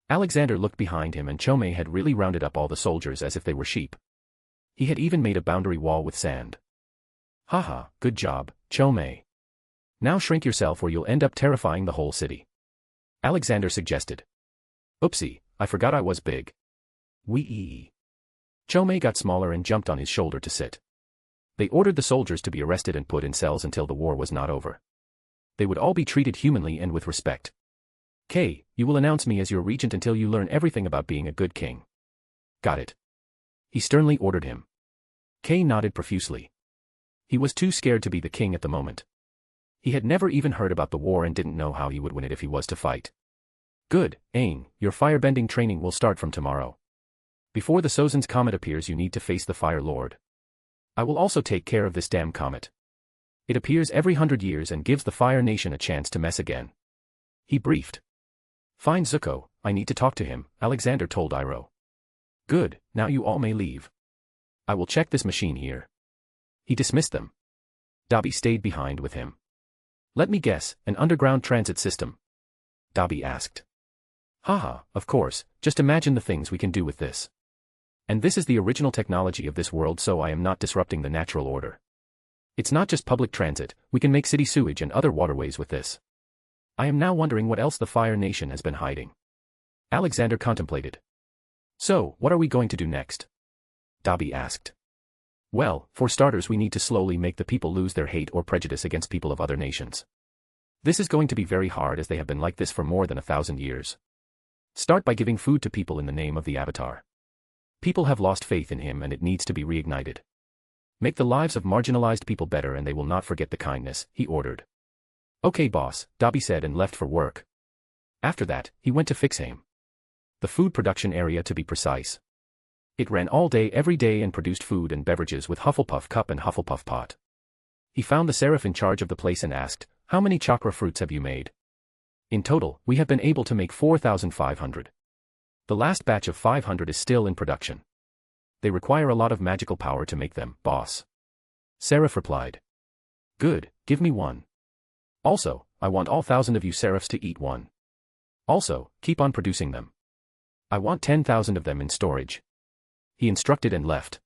Alexander looked behind him and Cho-Mei had really rounded up all the soldiers as if they were sheep. He had even made a boundary wall with sand. Haha, good job, Cho-Mei. Now shrink yourself or you'll end up terrifying the whole city. Alexander suggested. Oopsie, I forgot I was big. Wee. Cho-Mei got smaller and jumped on his shoulder to sit. They ordered the soldiers to be arrested and put in cells until the war was not over. They would all be treated humanly and with respect. K, you will announce me as your regent until you learn everything about being a good king. Got it. He sternly ordered him. K nodded profusely. He was too scared to be the king at the moment. He had never even heard about the war and didn't know how he would win it if he was to fight. Good, Aang, your firebending training will start from tomorrow. Before the Sozon's comet appears you need to face the Fire Lord. I will also take care of this damn comet. It appears every 100 years and gives the Fire Nation a chance to mess again. He briefed. Fine Zuko, I need to talk to him, Alexander told Iroh. Good, now you all may leave. I will check this machine here. He dismissed them. Dobby stayed behind with him. Let me guess, an underground transit system? Dobby asked. Haha, of course, just imagine the things we can do with this. And this is the original technology of this world so I am not disrupting the natural order. It's not just public transit, we can make city sewage and other waterways with this. I am now wondering what else the Fire Nation has been hiding. Alexander contemplated. So, what are we going to do next? Dobby asked. Well, for starters we need to slowly make the people lose their hate or prejudice against people of other nations. This is going to be very hard as they have been like this for more than 1,000 years. Start by giving food to people in the name of the Avatar. People have lost faith in him and it needs to be reignited. Make the lives of marginalized people better and they will not forget the kindness, he ordered. Okay boss, Dobby said and left for work. After that, he went to Fixham, the food production area to be precise. It ran all day every day and produced food and beverages with Hufflepuff cup and Hufflepuff pot. He found the seraph in charge of the place and asked, "How many chakra fruits have you made?" "In total, we have been able to make 4,500. The last batch of 500 is still in production. They require a lot of magical power to make them, boss." Seraph replied. "Good, give me one. Also, I want all 1,000 of you seraphs to eat one. Also, keep on producing them. I want 10,000 of them in storage." He instructed and left.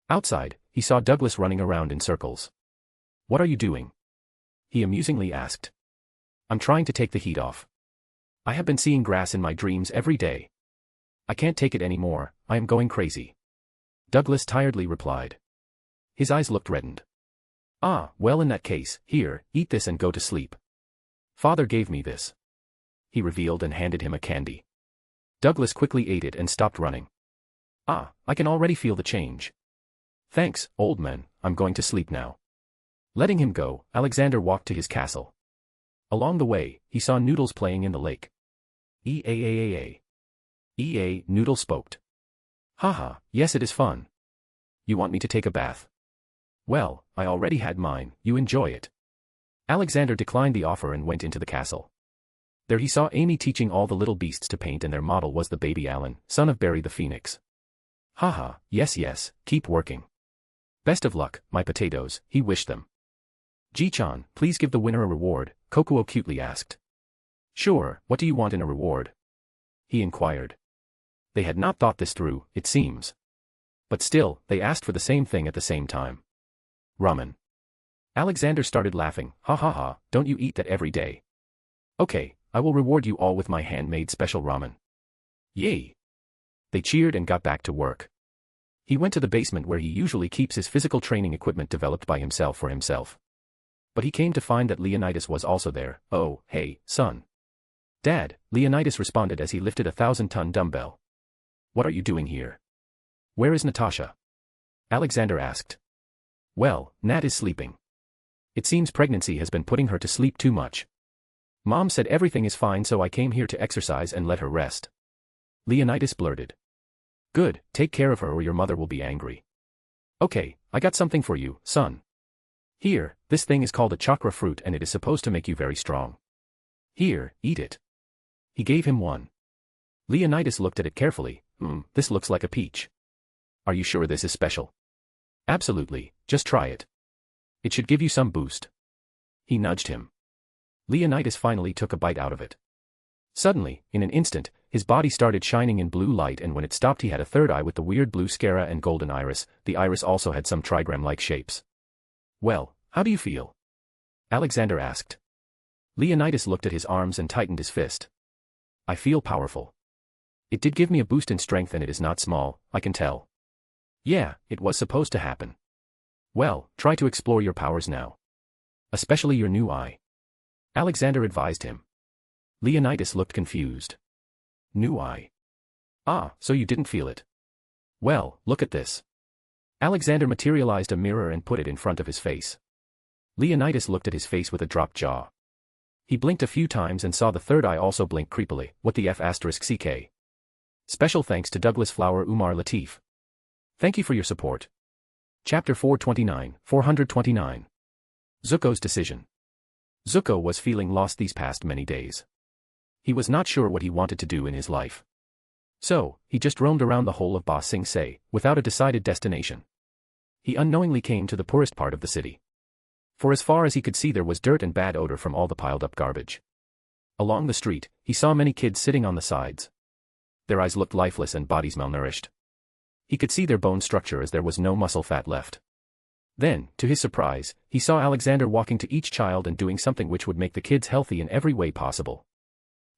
Outside, he saw Douglas running around in circles. "What are you doing?" he amusingly asked. "I'm trying to take the heat off. I have been seeing grass in my dreams every day. I can't take it anymore, I am going crazy." Douglas tiredly replied. His eyes looked reddened. "Ah, well in that case, here, eat this and go to sleep. Father gave me this," he revealed and handed him a candy. Douglas quickly ate it and stopped running. "Ah, I can already feel the change. Thanks, old man, I'm going to sleep now." Letting him go, Alexander walked to his castle. Along the way, he saw Noodles playing in the lake. "Ea," Noodle spoke. "Haha, yes it is fun. You want me to take a bath?" "Well, I already had mine, you enjoy it." Alexander declined the offer and went into the castle. There he saw Amy teaching all the little beasts to paint and their model was the baby Alan, son of Barry the Phoenix. "Haha, yes, keep working. Best of luck, my potatoes," he wished them. "Ji-chan, please give the winner a reward," Kokuo cutely asked. "Sure, what do you want in a reward?" he inquired. They had not thought this through, it seems. But still, they asked for the same thing at the same time. Ramen. Alexander started laughing. "Ha ha ha, don't you eat that every day?" "Okay, I will reward you all with my handmade special ramen." Yay! They cheered and got back to work. He went to the basement where he usually keeps his physical training equipment developed by himself for himself. But he came to find that Leonidas was also there. "Oh, hey, son." "Dad," Leonidas responded as he lifted a 1,000-ton dumbbell. "What are you doing here?" "Where is Natasha?" Alexander asked. "Well, Nat is sleeping. It seems pregnancy has been putting her to sleep too much. Mom said everything is fine so I came here to exercise and let her rest." Leonidas blurted. "Good, take care of her or your mother will be angry." "Okay, I got something for you, son. Here, this thing is called a chakra fruit and it is supposed to make you very strong. Here, eat it." He gave him one. Leonidas looked at it carefully. This looks like a peach. "Are you sure this is special?" "Absolutely, just try it. It should give you some boost." He nudged him. Leonidas finally took a bite out of it. Suddenly, in an instant, his body started shining in blue light and when it stopped he had a third eye with the weird blue sclera and golden iris. The iris also had some trigram-like shapes. "Well, how do you feel?" Alexander asked. Leonidas looked at his arms and tightened his fist. "I feel powerful. It did give me a boost in strength and it is not small, I can tell." "Yeah, it was supposed to happen." "Well, try to explore your powers now. Especially your new eye," Alexander advised him. Leonidas looked confused. "New eye? Ah, so you didn't feel it. Well, look at this." Alexander materialized a mirror and put it in front of his face. Leonidas looked at his face with a dropped jaw. He blinked a few times and saw the third eye also blink creepily. "What the F***ck? Special thanks to Douglas Flower Umar Latif. Thank you for your support. Chapter 429. Zuko's decision. Zuko was feeling lost these past many days. He was not sure what he wanted to do in his life. So, he just roamed around the whole of Ba Sing Se, without a decided destination. He unknowingly came to the poorest part of the city. For as far as he could see there was dirt and bad odor from all the piled-up garbage. Along the street, he saw many kids sitting on the sides. Their eyes looked lifeless and bodies malnourished. He could see their bone structure as there was no muscle fat left. Then, to his surprise, he saw Alexander walking to each child and doing something which would make the kids healthy in every way possible.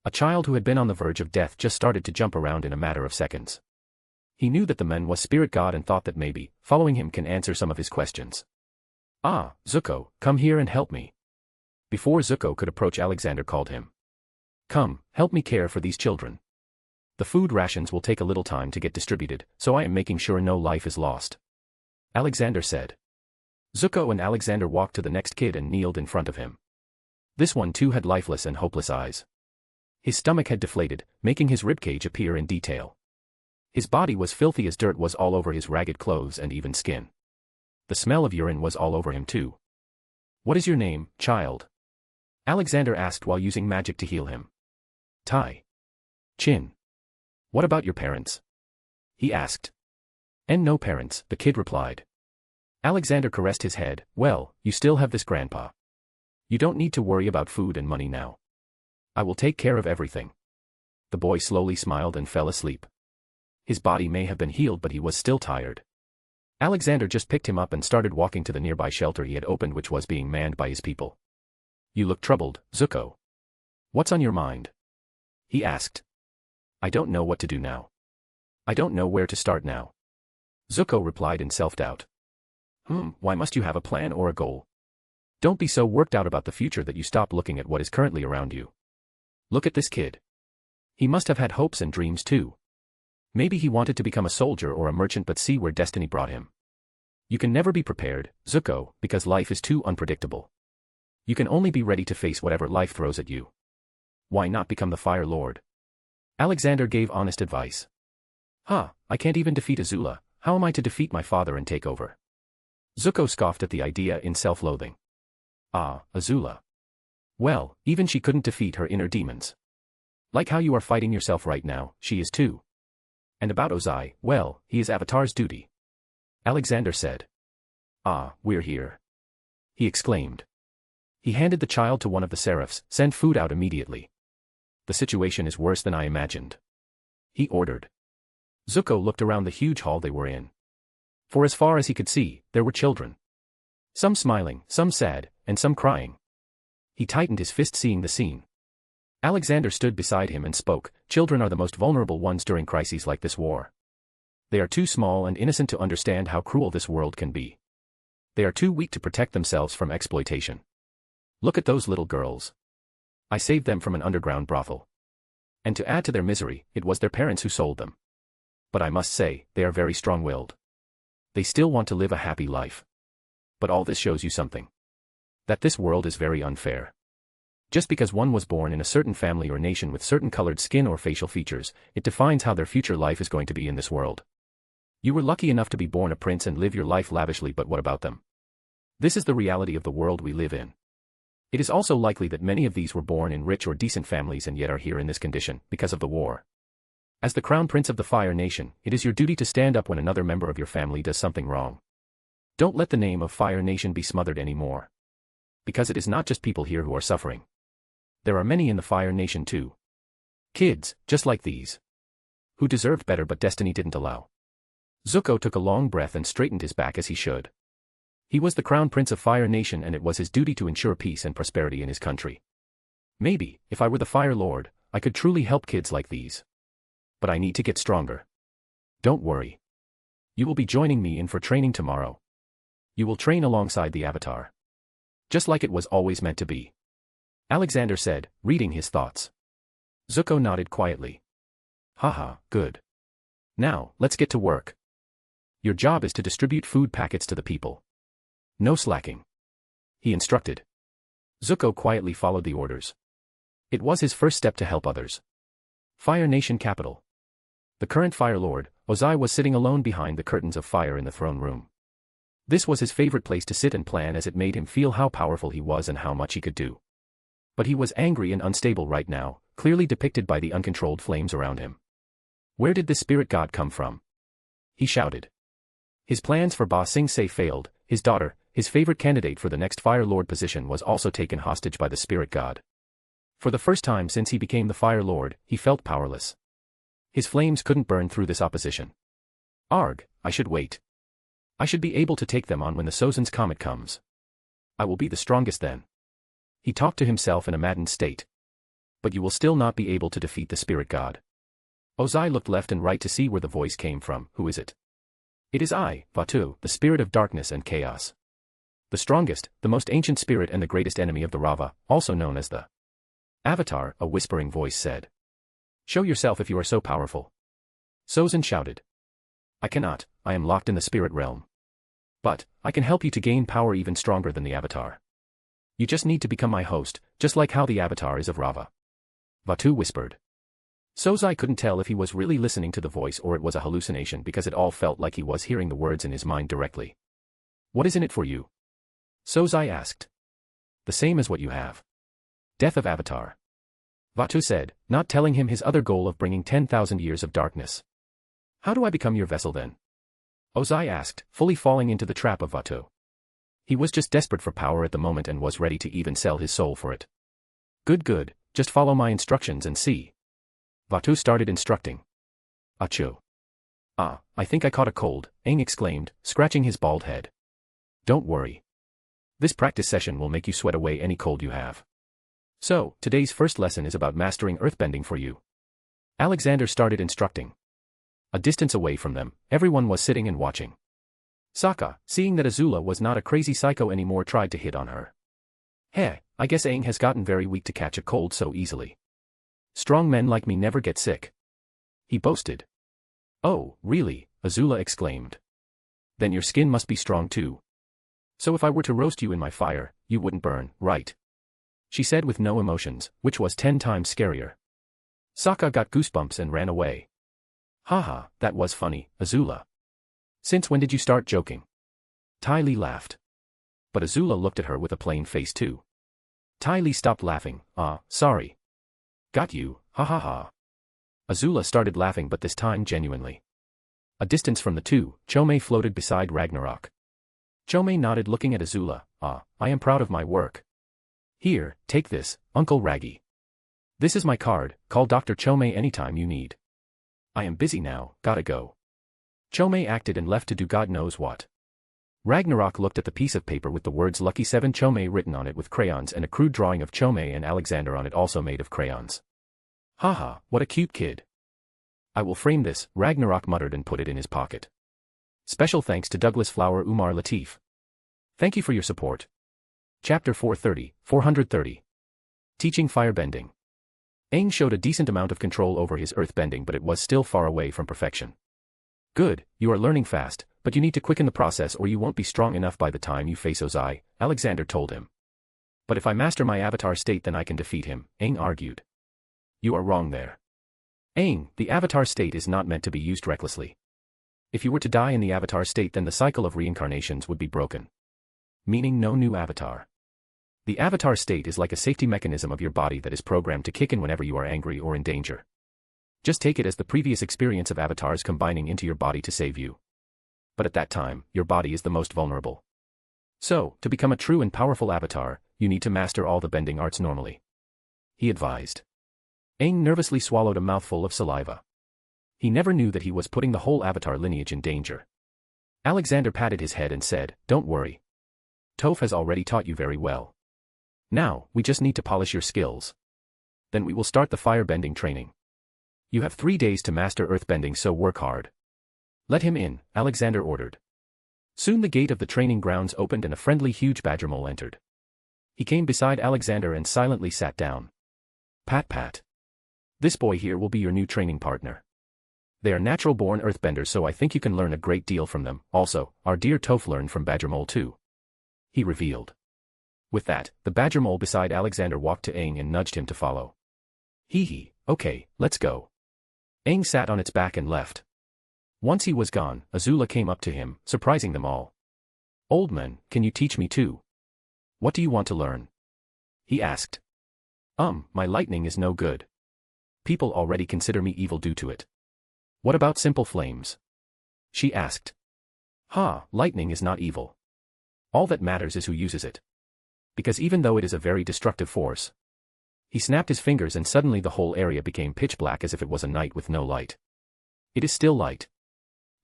A child who had been on the verge of death just started to jump around in a matter of seconds. He knew that the man was spirit god and thought that maybe, following him can answer some of his questions. "Ah, Zuko, come here and help me." Before Zuko could approach, Alexander called him. "Come, help me care for these children. The food rations will take a little time to get distributed, so I am making sure no life is lost," Alexander said. Zuko and Alexander walked to the next kid and kneeled in front of him. This one too had lifeless and hopeless eyes. His stomach had deflated, making his ribcage appear in detail. His body was filthy as dirt was all over his ragged clothes and even skin. The smell of urine was all over him too. "What is your name, child?" Alexander asked while using magic to heal him. "Tai. Chin." "What about your parents?" he asked. "And no parents," the kid replied. Alexander caressed his head. "Well, you still have this grandpa. You don't need to worry about food and money now. I will take care of everything." The boy slowly smiled and fell asleep. His body may have been healed, but he was still tired. Alexander just picked him up and started walking to the nearby shelter he had opened, which was being manned by his people. "You look troubled, Zuko. What's on your mind?" he asked. "I don't know what to do now. I don't know where to start now," Zuko replied in self-doubt. Why must you have a plan or a goal? Don't be so worked out about the future that you stop looking at what is currently around you. Look at this kid. He must have had hopes and dreams too. Maybe he wanted to become a soldier or a merchant, but see where destiny brought him. You can never be prepared, Zuko, because life is too unpredictable. You can only be ready to face whatever life throws at you. Why not become the Fire Lord? Alexander gave honest advice. I can't even defeat Azula. How am I to defeat my father and take over? Zuko scoffed at the idea in self-loathing. Azula. Well, even she couldn't defeat her inner demons. Like how you are fighting yourself right now, she is too. And about Ozai, well, he is Avatar's duty. Alexander said. We're here. He exclaimed. He handed the child to one of the seraphs. "Send food out immediately. The situation is worse than I imagined," he ordered. Zuko looked around the huge hall they were in. For as far as he could see, there were children. Some smiling, some sad, and some crying. He tightened his fist seeing the scene. Alexander stood beside him and spoke. "Children are the most vulnerable ones during crises like this war. They are too small and innocent to understand how cruel this world can be. They are too weak to protect themselves from exploitation. Look at those little girls. I saved them from an underground brothel. And to add to their misery, it was their parents who sold them. But I must say, they are very strong-willed. They still want to live a happy life. But all this shows you something. That this world is very unfair. Just because one was born in a certain family or nation with certain colored skin or facial features, it defines how their future life is going to be in this world. You were lucky enough to be born a prince and live your life lavishly, but what about them? This is the reality of the world we live in. It is also likely that many of these were born in rich or decent families and yet are here in this condition, because of the war. As the crown prince of the Fire Nation, it is your duty to stand up when another member of your family does something wrong. Don't let the name of Fire Nation be smothered anymore. Because it is not just people here who are suffering. There are many in the Fire Nation too. Kids, just like these. Who deserved better but destiny didn't allow." Zuko took a long breath and straightened his back as he should. He was the crown prince of Fire Nation and it was his duty to ensure peace and prosperity in his country. Maybe, if I were the Fire Lord, I could truly help kids like these. But I need to get stronger. Don't worry. You will be joining me in for training tomorrow. You will train alongside the Avatar. Just like it was always meant to be. Alexander said, reading his thoughts. Zuko nodded quietly. Good. Now, let's get to work. Your job is to distribute food packets to the people. No slacking. He instructed. Zuko quietly followed the orders. It was his first step to help others. Fire Nation capital. The current Fire Lord, Ozai, was sitting alone behind the curtains of fire in the throne room. This was his favorite place to sit and plan as it made him feel how powerful he was and how much he could do. But he was angry and unstable right now, clearly depicted by the uncontrolled flames around him. Where did this spirit god come from? He shouted. His plans for Ba Sing Se failed. His daughter, his favorite candidate for the next Fire Lord position, was also taken hostage by the spirit god. For the first time since he became the Fire Lord, he felt powerless. His flames couldn't burn through this opposition. Arg, I should wait. I should be able to take them on when the Sozon's comet comes. I will be the strongest then. He talked to himself in a maddened state. But you will still not be able to defeat the spirit god. Ozai looked left and right to see where the voice came from. Who is it? It is I, Vatu, the spirit of darkness and chaos. The strongest, the most ancient spirit and the greatest enemy of the Rava, also known as the Avatar, a whispering voice said. Show yourself if you are so powerful. Sozon shouted. I cannot, I am locked in the spirit realm. But, I can help you to gain power even stronger than the Avatar. You just need to become my host, just like how the Avatar is of Rava. Vatu whispered. Sozai couldn't tell if he was really listening to the voice or it was a hallucination because it all felt like he was hearing the words in his mind directly. What is in it for you? Sozai asked. The same as what you have. Death of Avatar. Vatu said, not telling him his other goal of bringing 10,000 years of darkness. How do I become your vessel then? Ozai asked, fully falling into the trap of Vatu. He was just desperate for power at the moment and was ready to even sell his soul for it. Good, just follow my instructions and see. Vatu started instructing. Achoo. I think I caught a cold, Aang exclaimed, scratching his bald head. Don't worry. This practice session will make you sweat away any cold you have. So, today's first lesson is about mastering earthbending for you. Alexander started instructing. A distance away from them, everyone was sitting and watching. Sokka, seeing that Azula was not a crazy psycho anymore, tried to hit on her. Heh, I guess Aang has gotten very weak to catch a cold so easily. Strong men like me never get sick. He boasted. Oh, really? Azula exclaimed. Then your skin must be strong too. So if I were to roast you in my fire, you wouldn't burn, right? She said with no emotions, which was 10 times scarier. Sokka got goosebumps and ran away. Haha, that was funny, Azula. Since when did you start joking? Ty Lee laughed. But Azula looked at her with a plain face too. Ty Lee stopped laughing. Sorry. Got you, ha ha ha. Azula started laughing but this time genuinely. A distance from the two, Chomei floated beside Ragnarok. Chomei nodded looking at Azula. I am proud of my work. Here, take this, Uncle Raggy. This is my card, call Dr. Chomei anytime you need. I am busy now, gotta go. Chomei acted and left to do God knows what. Ragnarok looked at the piece of paper with the words Lucky 7 Chomei written on it with crayons and a crude drawing of Chomei and Alexander on it also made of crayons. Haha, what a cute kid. I will frame this, Ragnarok muttered and put it in his pocket. Special thanks to Douglas Flower Umar Latif. Thank you for your support. Chapter 430. Teaching Firebending. Aang showed a decent amount of control over his earthbending but it was still far away from perfection. Good, you are learning fast, but you need to quicken the process or you won't be strong enough by the time you face Ozai, Alexander told him. But if I master my avatar state then I can defeat him, Aang argued. You are wrong there. Aang, the avatar state is not meant to be used recklessly. If you were to die in the avatar state then the cycle of reincarnations would be broken. Meaning no new avatar. The avatar state is like a safety mechanism of your body that is programmed to kick in whenever you are angry or in danger. Just take it as the previous experience of avatars combining into your body to save you. But at that time, your body is the most vulnerable. So, to become a true and powerful avatar, you need to master all the bending arts normally. He advised. Aang nervously swallowed a mouthful of saliva. He never knew that he was putting the whole avatar lineage in danger. Alexander patted his head and said, Don't worry. Toph has already taught you very well. Now, we just need to polish your skills. Then we will start the firebending training. You have 3 days to master earthbending so work hard. Let him in, Alexander ordered. Soon the gate of the training grounds opened and a friendly huge badger mole entered. He came beside Alexander and silently sat down. Pat pat. This boy here will be your new training partner. They are natural-born earthbenders so I think you can learn a great deal from them. Also, our dear Toph learned from Badger Mole too. He revealed. With that, the Badger Mole beside Alexander walked to Aang and nudged him to follow. Hee, okay, let's go. Aang sat on its back and left. Once he was gone, Azula came up to him, surprising them all. Old man, can you teach me too? What do you want to learn? He asked. My lightning is no good. People already consider me evil due to it. What about simple flames? She asked. Lightning is not evil. All that matters is who uses it. Because even though it is a very destructive force. He snapped his fingers and suddenly the whole area became pitch black as if it was a night with no light. It is still light.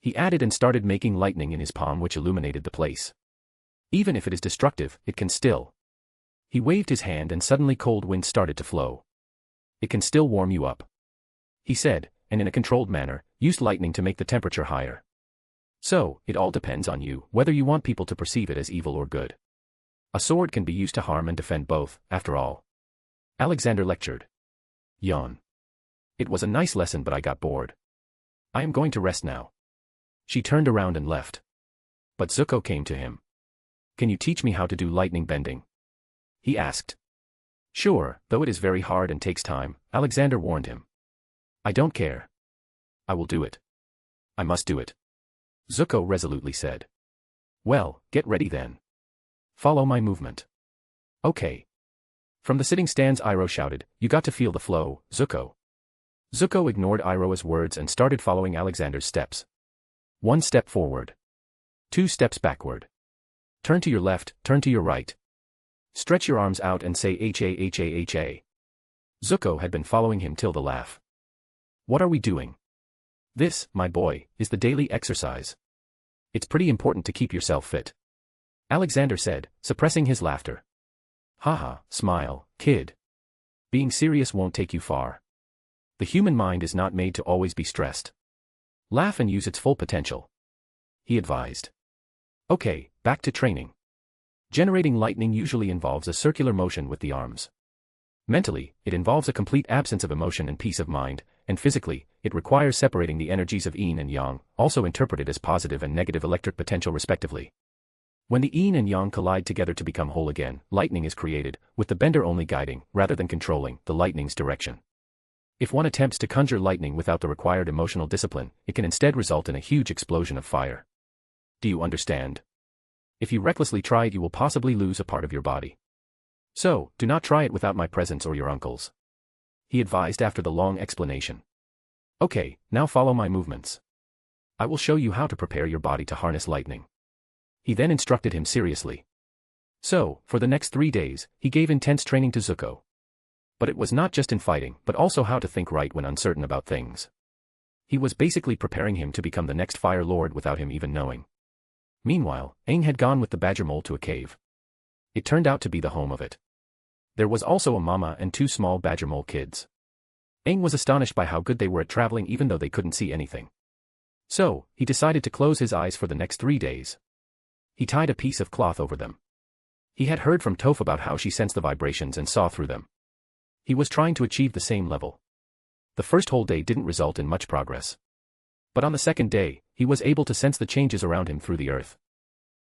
He added and started making lightning in his palm which illuminated the place. Even if it is destructive, it can still. He waved his hand and suddenly cold wind started to flow. It can still warm you up. He said, and in a controlled manner, used lightning to make the temperature higher. So, it all depends on you, whether you want people to perceive it as evil or good. A sword can be used to harm and defend both, after all. Alexander lectured. Yawn. It was a nice lesson but I got bored. I am going to rest now. She turned around and left. But Zuko came to him. Can you teach me how to do lightning bending? He asked. Sure, though it is very hard and takes time, Alexander warned him. I don't care. I will do it. I must do it. Zuko resolutely said. Well, get ready then. Follow my movement. Okay. From the sitting stands Iroh shouted, you got to feel the flow, Zuko. Zuko ignored Iroh's words and started following Alexander's steps. 1 step forward. 2 steps backward. Turn to your left, turn to your right. Stretch your arms out and say ha-ha-ha-ha. Zuko had been following him till the laugh. What are we doing? This, my boy, is the daily exercise. It's pretty important to keep yourself fit. Alexander said, suppressing his laughter. Haha, smile, kid. Being serious won't take you far. The human mind is not made to always be stressed. Laugh and use its full potential. He advised. Okay, back to training. Generating lightning usually involves a circular motion with the arms. Mentally, it involves a complete absence of emotion and peace of mind, and physically, it requires separating the energies of yin and yang, also interpreted as positive and negative electric potential respectively. When the yin and yang collide together to become whole again, lightning is created, with the bender only guiding, rather than controlling, the lightning's direction. If one attempts to conjure lightning without the required emotional discipline, it can instead result in a huge explosion of fire. Do you understand? If you recklessly try it, you will possibly lose a part of your body. So, do not try it without my presence or your uncle's. He advised after the long explanation. Okay, now follow my movements. I will show you how to prepare your body to harness lightning. He then instructed him seriously. So, for the next 3 days, he gave intense training to Zuko. But it was not just in fighting, but also how to think right when uncertain about things. He was basically preparing him to become the next Fire Lord without him even knowing. Meanwhile, Aang had gone with the badger mole to a cave. It turned out to be the home of it. There was also a mama and 2 small badger mole kids. Aang was astonished by how good they were at traveling even though they couldn't see anything. So, he decided to close his eyes for the next 3 days. He tied a piece of cloth over them. He had heard from Toph about how she sensed the vibrations and saw through them. He was trying to achieve the same level. The first whole day didn't result in much progress. But on the second day, he was able to sense the changes around him through the earth.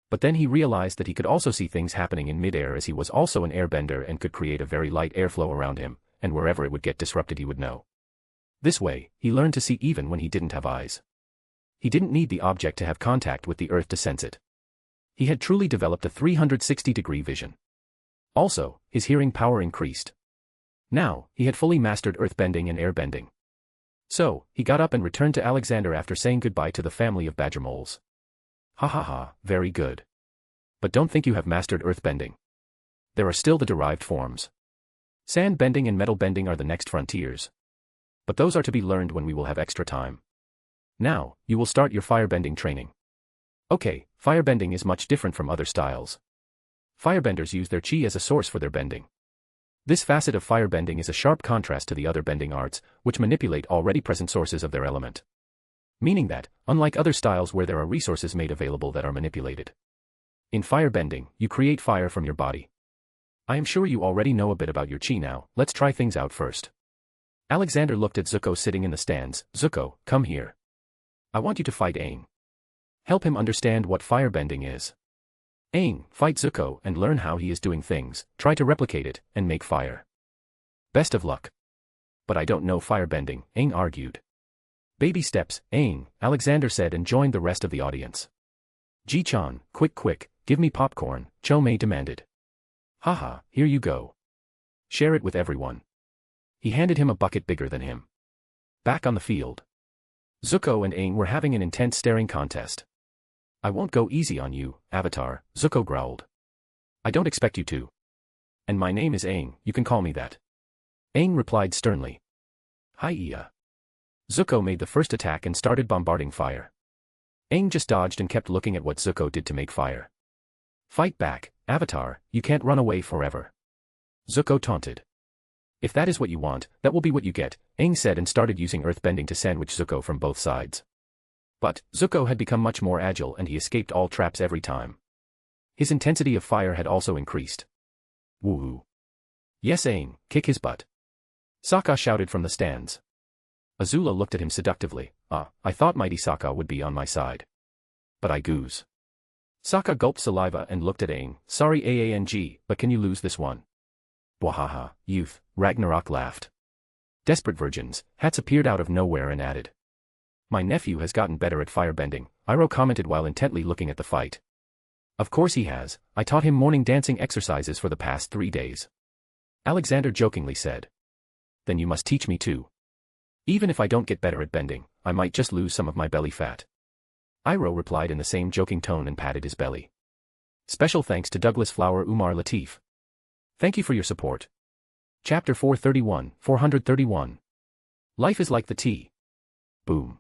But then he realized that he could also see things happening in midair as he was also an airbender and could create a very light airflow around him, and wherever it would get disrupted he would know. This way, he learned to see even when he didn't have eyes. He didn't need the object to have contact with the earth to sense it. He had truly developed a 360-degree vision. Also, his hearing power increased. Now, he had fully mastered earthbending and airbending. So, he got up and returned to Alexander after saying goodbye to the family of badger moles. Ha ha ha, very good. But don't think you have mastered earthbending. There are still the derived forms. Sand bending and metal bending are the next frontiers. But those are to be learned when we will have extra time. Now, you will start your firebending training. Okay, firebending is much different from other styles. Firebenders use their chi as a source for their bending. This facet of firebending is a sharp contrast to the other bending arts, which manipulate already present sources of their element. Meaning that, unlike other styles where there are resources made available that are manipulated. In firebending, you create fire from your body. I am sure you already know a bit about your chi now, let's try things out first. Alexander looked at Zuko sitting in the stands. Zuko, come here. I want you to fight Aang. Help him understand what firebending is. Aang, fight Zuko and learn how he is doing things, try to replicate it, and make fire. Best of luck. But I don't know firebending, Aang argued. Baby steps, Aang, Alexander said and joined the rest of the audience. Ji-chan, quick, give me popcorn, Cho-mei demanded. Haha, here you go. Share it with everyone. He handed him a bucket bigger than him. Back on the field. Zuko and Aang were having an intense staring contest. I won't go easy on you, Avatar, Zuko growled. I don't expect you to. And my name is Aang, you can call me that. Aang replied sternly. Hi-ya. Zuko made the first attack and started bombarding fire. Aang just dodged and kept looking at what Zuko did to make fire. Fight back, Avatar, you can't run away forever. Zuko taunted. If that is what you want, that will be what you get, Aang said and started using earthbending to sandwich Zuko from both sides. But, Zuko had become much more agile and he escaped all traps every time. His intensity of fire had also increased. Woo-hoo. Yes Aang, kick his butt. Sokka shouted from the stands. Azula looked at him seductively. I thought mighty Sokka would be on my side. But I goose. Sokka gulped saliva and looked at Aang. Sorry Aang, but can you lose this one? Bwahaha, youth, Ragnarok laughed. Desperate virgins, Hats appeared out of nowhere and added. My nephew has gotten better at firebending, Iroh commented while intently looking at the fight. Of course he has, I taught him morning dancing exercises for the past 3 days. Alexander jokingly said. Then you must teach me too. Even if I don't get better at bending, I might just lose some of my belly fat. Iroh replied in the same joking tone and patted his belly. Special thanks to Douglas Flower Umar Latif. Thank you for your support. Chapter 431. Life is like the tea. Boom.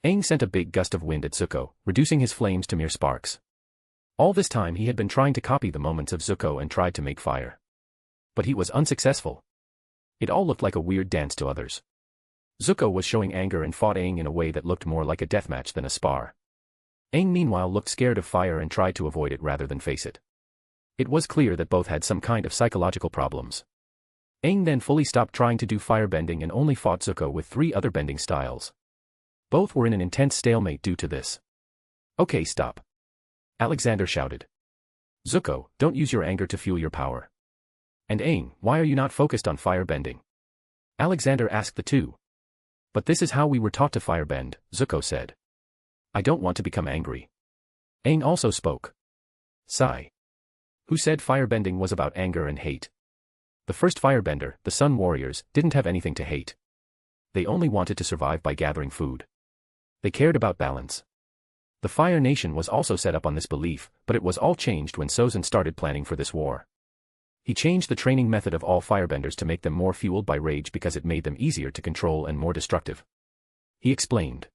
Aang sent a big gust of wind at Zuko, reducing his flames to mere sparks. All this time he had been trying to copy the movements of Zuko and tried to make fire. But he was unsuccessful. It all looked like a weird dance to others. Zuko was showing anger and fought Aang in a way that looked more like a deathmatch than a spar. Aang meanwhile looked scared of fire and tried to avoid it rather than face it. It was clear that both had some kind of psychological problems. Aang then fully stopped trying to do firebending and only fought Zuko with 3 other bending styles. Both were in an intense stalemate due to this. Okay, stop. Alexander shouted. Zuko, don't use your anger to fuel your power. And Aang, why are you not focused on firebending? Alexander asked the two. But this is how we were taught to firebend, Zuko said. I don't want to become angry. Aang also spoke. Sigh. Who said firebending was about anger and hate? The first firebender, the Sun Warriors, didn't have anything to hate. They only wanted to survive by gathering food. They cared about balance. The Fire Nation was also set up on this belief, but it was all changed when Sozin started planning for this war. He changed the training method of all firebenders to make them more fueled by rage because it made them easier to control and more destructive. He explained.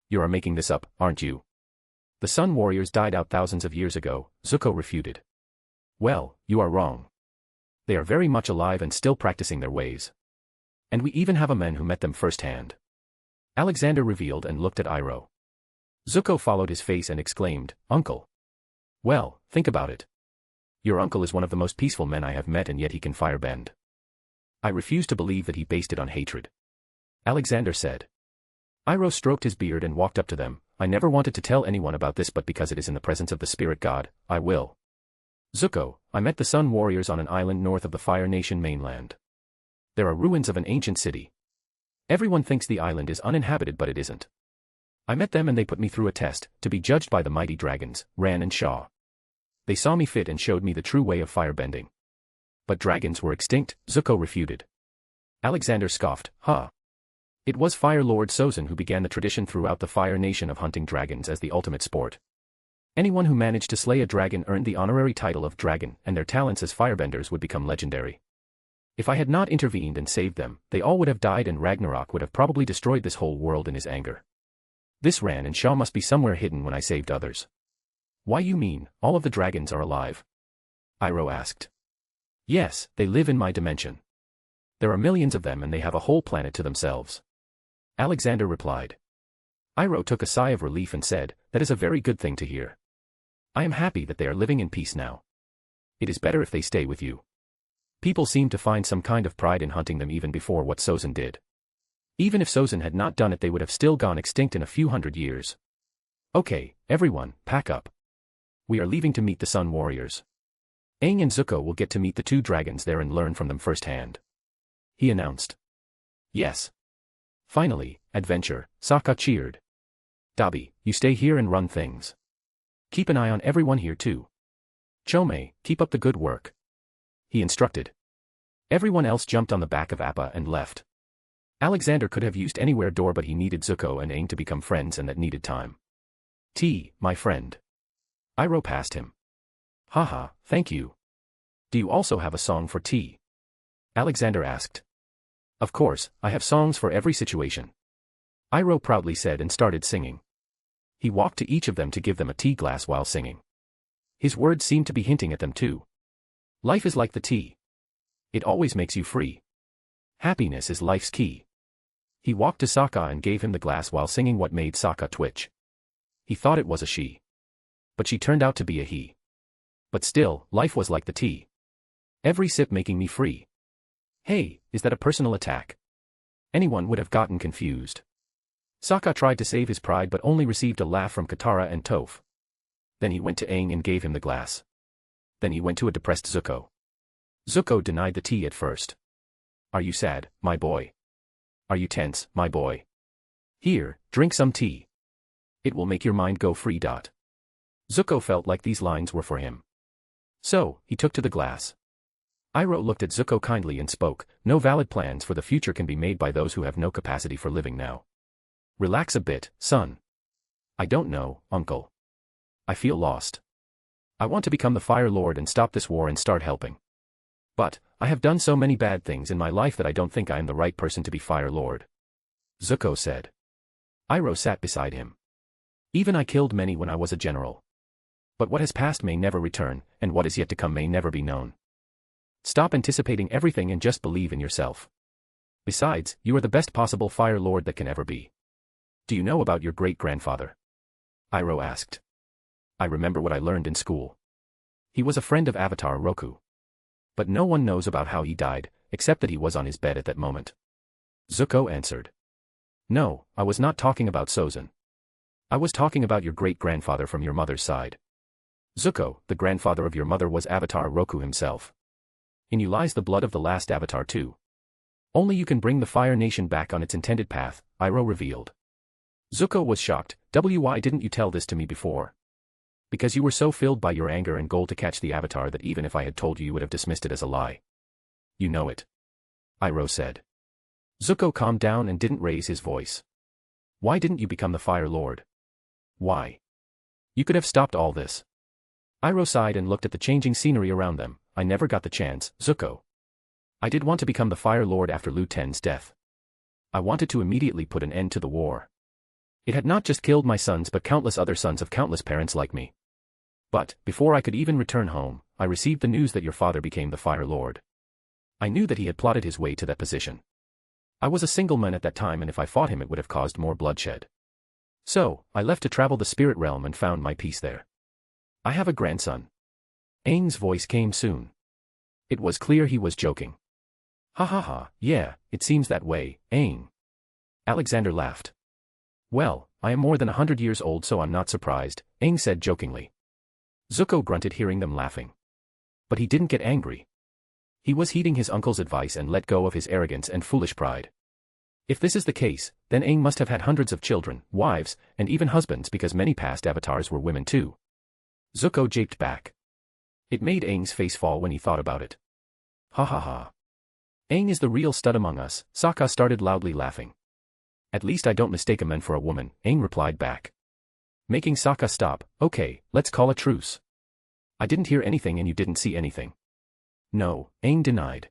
You are making this up, aren't you? The Sun Warriors died out thousands of years ago, Zuko refuted. Well, you are wrong. They are very much alive and still practicing their ways. And we even have a man who met them firsthand. Alexander revealed and looked at Iroh. Zuko followed his face and exclaimed, Uncle. Well, think about it. Your uncle is one of the most peaceful men I have met and yet he can firebend. I refuse to believe that he based it on hatred. Alexander said. Iroh stroked his beard and walked up to them. I never wanted to tell anyone about this, but because it is in the presence of the spirit god, I will. Zuko, I met the Sun Warriors on an island north of the Fire Nation mainland. There are ruins of an ancient city. Everyone thinks the island is uninhabited, but it isn't. I met them and they put me through a test, to be judged by the mighty dragons, Ran and Shaw. They saw me fit and showed me the true way of firebending. But dragons were extinct, Zuko refuted. Alexander scoffed, huh? It was Fire Lord Sozin who began the tradition throughout the Fire Nation of hunting dragons as the ultimate sport. Anyone who managed to slay a dragon earned the honorary title of dragon, and their talents as firebenders would become legendary. If I had not intervened and saved them, they all would have died and Ragnarok would have probably destroyed this whole world in his anger. This Ran and Shaw must be somewhere hidden when I saved others. Why you mean, all of the dragons are alive? Iroh asked. Yes, they live in my dimension. There are millions of them and they have a whole planet to themselves. Alexander replied. Iroh took a sigh of relief and said, that is a very good thing to hear. I am happy that they are living in peace now. It is better if they stay with you. People seem to find some kind of pride in hunting them even before what Sozin did. Even if Sozin had not done it, they would have still gone extinct in a few hundred years. Okay, everyone, pack up. We are leaving to meet the Sun Warriors. Aang and Zuko will get to meet the 2 dragons there and learn from them firsthand. He announced. Yes. Finally, adventure, Sokka cheered. Dabi, you stay here and run things. Keep an eye on everyone here too. Chome, keep up the good work. He instructed. Everyone else jumped on the back of Appa and left. Alexander could have used anywhere door, but he needed Zuko and Aang to become friends, and that needed time. My friend. Iroh passed him. Haha, thank you. Do you also have a song for T? Alexander asked. Of course, I have songs for every situation. Iroh proudly said and started singing. He walked to each of them to give them a tea glass while singing. His words seemed to be hinting at them too. Life is like the tea. It always makes you free. Happiness is life's key. He walked to Sokka and gave him the glass while singing what made Sokka twitch. He thought it was a she. But she turned out to be a he. But still, life was like the tea. Every sip making me free. Hey, is that a personal attack? Anyone would have gotten confused. Sokka tried to save his pride but only received a laugh from Katara and Toph. Then he went to Aang and gave him the glass. Then he went to a depressed Zuko. Zuko denied the tea at first. Are you sad, my boy? Are you tense, my boy? Here, drink some tea. It will make your mind go free. Zuko felt like these lines were for him. So, he took to the glass. Iroh looked at Zuko kindly and spoke, no valid plans for the future can be made by those who have no capacity for living now. Relax a bit, son. I don't know, uncle. I feel lost. I want to become the Fire Lord and stop this war and start helping. But, I have done so many bad things in my life that I don't think I am the right person to be Fire Lord. Zuko said. Iroh sat beside him. Even I killed many when I was a general. But what has passed may never return, and what is yet to come may never be known. Stop anticipating everything and just believe in yourself. Besides, you are the best possible Fire Lord that can ever be. Do you know about your great-grandfather? Iroh asked. I remember what I learned in school. He was a friend of Avatar Roku. But no one knows about how he died, except that he was on his bed at that moment. Zuko answered. No, I was not talking about Sozin. I was talking about your great-grandfather from your mother's side. Zuko, the grandfather of your mother was Avatar Roku himself. In you lies the blood of the last Avatar too. Only you can bring the Fire Nation back on its intended path, Iroh revealed. Zuko was shocked. Why didn't you tell this to me before? Because you were so filled by your anger and goal to catch the Avatar that even if I had told you you would have dismissed it as a lie. You know it. Iroh said. Zuko calmed down and didn't raise his voice. Why didn't you become the Fire Lord? Why? You could have stopped all this. Iroh sighed and looked at the changing scenery around them. I never got the chance, Zuko. I did want to become the Fire Lord after Lu Ten's death. I wanted to immediately put an end to the war. It had not just killed my sons but countless other sons of countless parents like me. But, before I could even return home, I received the news that your father became the Fire Lord. I knew that he had plotted his way to that position. I was a single man at that time and if I fought him it would have caused more bloodshed. So, I left to travel the spirit realm and found my peace there. I have a grandson. Aang's voice came soon. It was clear he was joking. Ha ha ha, yeah, it seems that way, Aang. Alexander laughed. Well, I am more than 100 years old so I'm not surprised, Aang said jokingly. Zuko grunted hearing them laughing. But he didn't get angry. He was heeding his uncle's advice and let go of his arrogance and foolish pride. If this is the case, then Aang must have had hundreds of children, wives, and even husbands because many past avatars were women too. Zuko japed back. It made Aang's face fall when he thought about it. Ha ha ha. Aang is the real stud among us, Sokka started loudly laughing. At least I don't mistake a man for a woman, Aang replied back. Making Sokka stop, okay, let's call a truce. I didn't hear anything and you didn't see anything. No, Aang denied.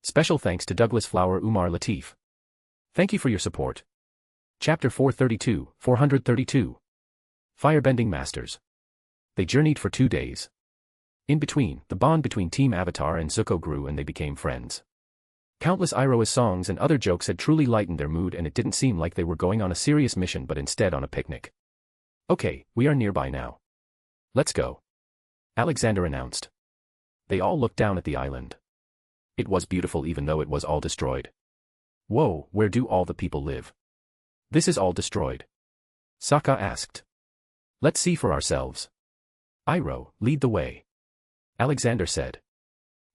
Special thanks to Douglas Flower Umar Latif. Thank you for your support. Chapter 432. Firebending Masters. They journeyed for 2 days. In between, the bond between Team Avatar and Zuko grew and they became friends. Countless Iroh's songs and other jokes had truly lightened their mood and it didn't seem like they were going on a serious mission but instead on a picnic. Okay, we are nearby now. Let's go. Alexander announced. They all looked down at the island. It was beautiful even though it was all destroyed. Whoa, where do all the people live? This is all destroyed. Sokka asked. Let's see for ourselves. Iroh, lead the way. Alexander said.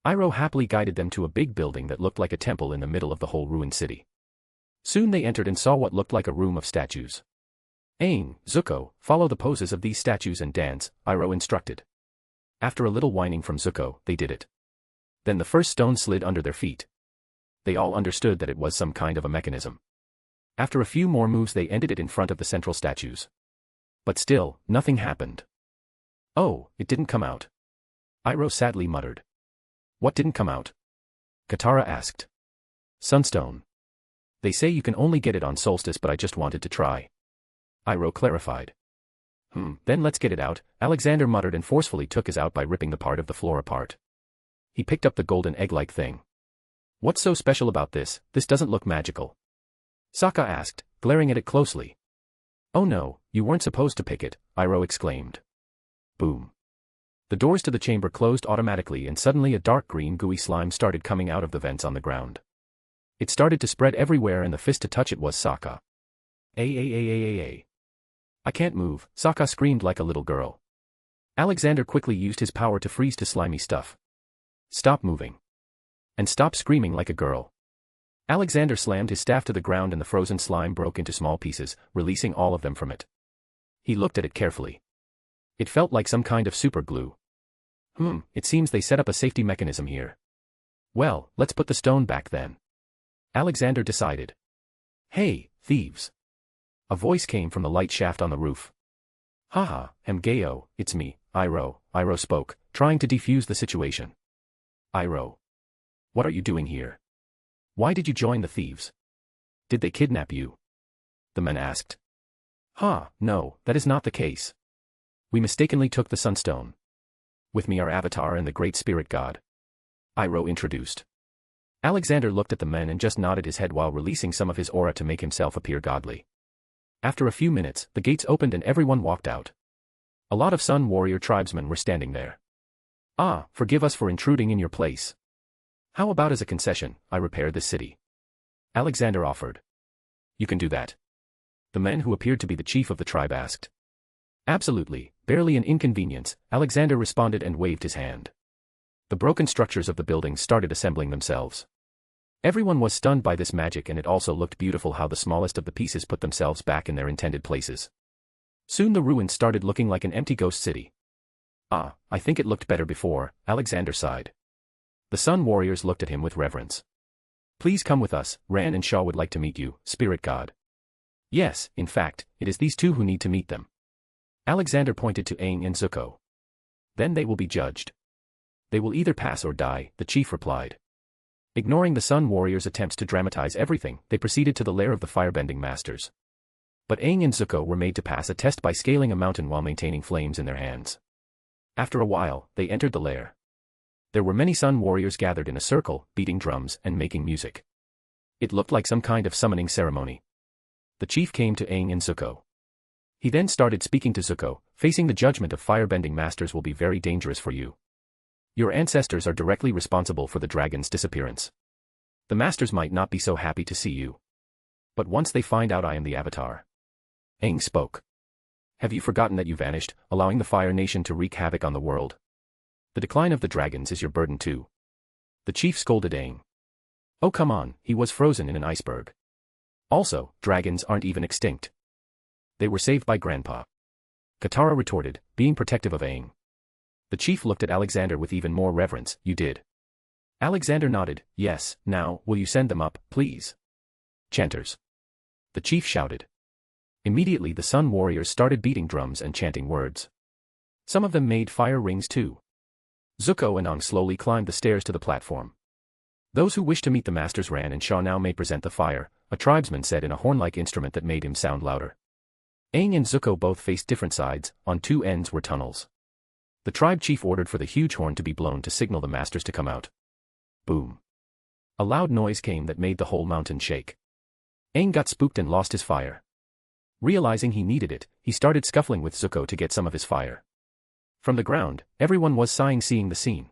Iroh happily guided them to a big building that looked like a temple in the middle of the whole ruined city. Soon they entered and saw what looked like a room of statues. Aang, Zuko, follow the poses of these statues and dance, Iroh instructed. After a little whining from Zuko, they did it. Then the first stone slid under their feet. They all understood that it was some kind of a mechanism. After a few more moves they ended it in front of the central statues. But still, nothing happened. Oh, it didn't come out. Iroh sadly muttered. What didn't come out? Katara asked. Sunstone. They say you can only get it on solstice but I just wanted to try. Iroh clarified. Then let's get it out, Alexander muttered and forcefully took his out by ripping the part of the floor apart. He picked up the golden egg-like thing. What's so special about this? This doesn't look magical. Sokka asked, glaring at it closely. Oh no, you weren't supposed to pick it, Iroh exclaimed. Boom. The doors to the chamber closed automatically and suddenly a dark green gooey slime started coming out of the vents on the ground. It started to spread everywhere and the fist to touch it was Sokka. I can't move, Sokka screamed like a little girl. Alexander quickly used his power to freeze to slimy stuff. Stop moving. And stop screaming like a girl. Alexander slammed his staff to the ground and the frozen slime broke into small pieces, releasing all of them from it. He looked at it carefully. It felt like some kind of super glue. It seems they set up a safety mechanism here. Well, let's put the stone back then. Alexander decided. Hey, thieves. A voice came from the light shaft on the roof. Haha, Mgayo, it's me, Iroh. Iroh spoke, trying to defuse the situation. Iroh. What are you doing here? Why did you join the thieves? Did they kidnap you? The man asked. No, that is not the case. We mistakenly took the Sunstone. With me are Avatar and the Great Spirit God. Iroh introduced. Alexander looked at the men and just nodded his head while releasing some of his aura to make himself appear godly. After a few minutes, the gates opened and everyone walked out. A lot of Sun Warrior tribesmen were standing there. Forgive us for intruding in your place. How about as a concession, I repair this city? Alexander offered. You can do that. The man who appeared to be the chief of the tribe asked. Absolutely, barely an inconvenience, Alexander responded and waved his hand. The broken structures of the buildings started assembling themselves. Everyone was stunned by this magic and it also looked beautiful how the smallest of the pieces put themselves back in their intended places. Soon the ruins started looking like an empty ghost city. I think it looked better before, Alexander sighed. The Sun Warriors looked at him with reverence. Please come with us, Ran and Shaw would like to meet you, Spirit God. Yes, in fact, it is these two who need to meet them. Alexander pointed to Aang and Zuko. Then they will be judged. They will either pass or die, the chief replied. Ignoring the Sun Warriors' attempts to dramatize everything, they proceeded to the lair of the firebending masters. But Aang and Zuko were made to pass a test by scaling a mountain while maintaining flames in their hands. After a while, they entered the lair. There were many Sun Warriors gathered in a circle, beating drums and making music. It looked like some kind of summoning ceremony. The chief came to Aang and Zuko. He then started speaking to Zuko, facing the judgment of firebending masters will be very dangerous for you. Your ancestors are directly responsible for the dragon's disappearance. The masters might not be so happy to see you. But once they find out I am the Avatar. Aang spoke. Have you forgotten that you vanished, allowing the Fire Nation to wreak havoc on the world? The decline of the dragons is your burden too. The chief scolded Aang. Oh come on, he was frozen in an iceberg. Also, dragons aren't even extinct. They were saved by Grandpa. Katara retorted, being protective of Aang. The chief looked at Alexander with even more reverence. You did. Alexander nodded. Yes, now, will you send them up, please? Chanters. The chief shouted. Immediately the Sun Warriors started beating drums and chanting words. Some of them made fire rings too. Zuko and Aang slowly climbed the stairs to the platform. Those who wish to meet the masters Ran and Shaw now may present the fire, a tribesman said in a horn-like instrument that made him sound louder. Aang and Zuko both faced different sides, on two ends were tunnels. The tribe chief ordered for the huge horn to be blown to signal the masters to come out. Boom. A loud noise came that made the whole mountain shake. Aang got spooked and lost his fire. Realizing he needed it, he started scuffling with Zuko to get some of his fire. From the ground, everyone was sighing seeing the scene.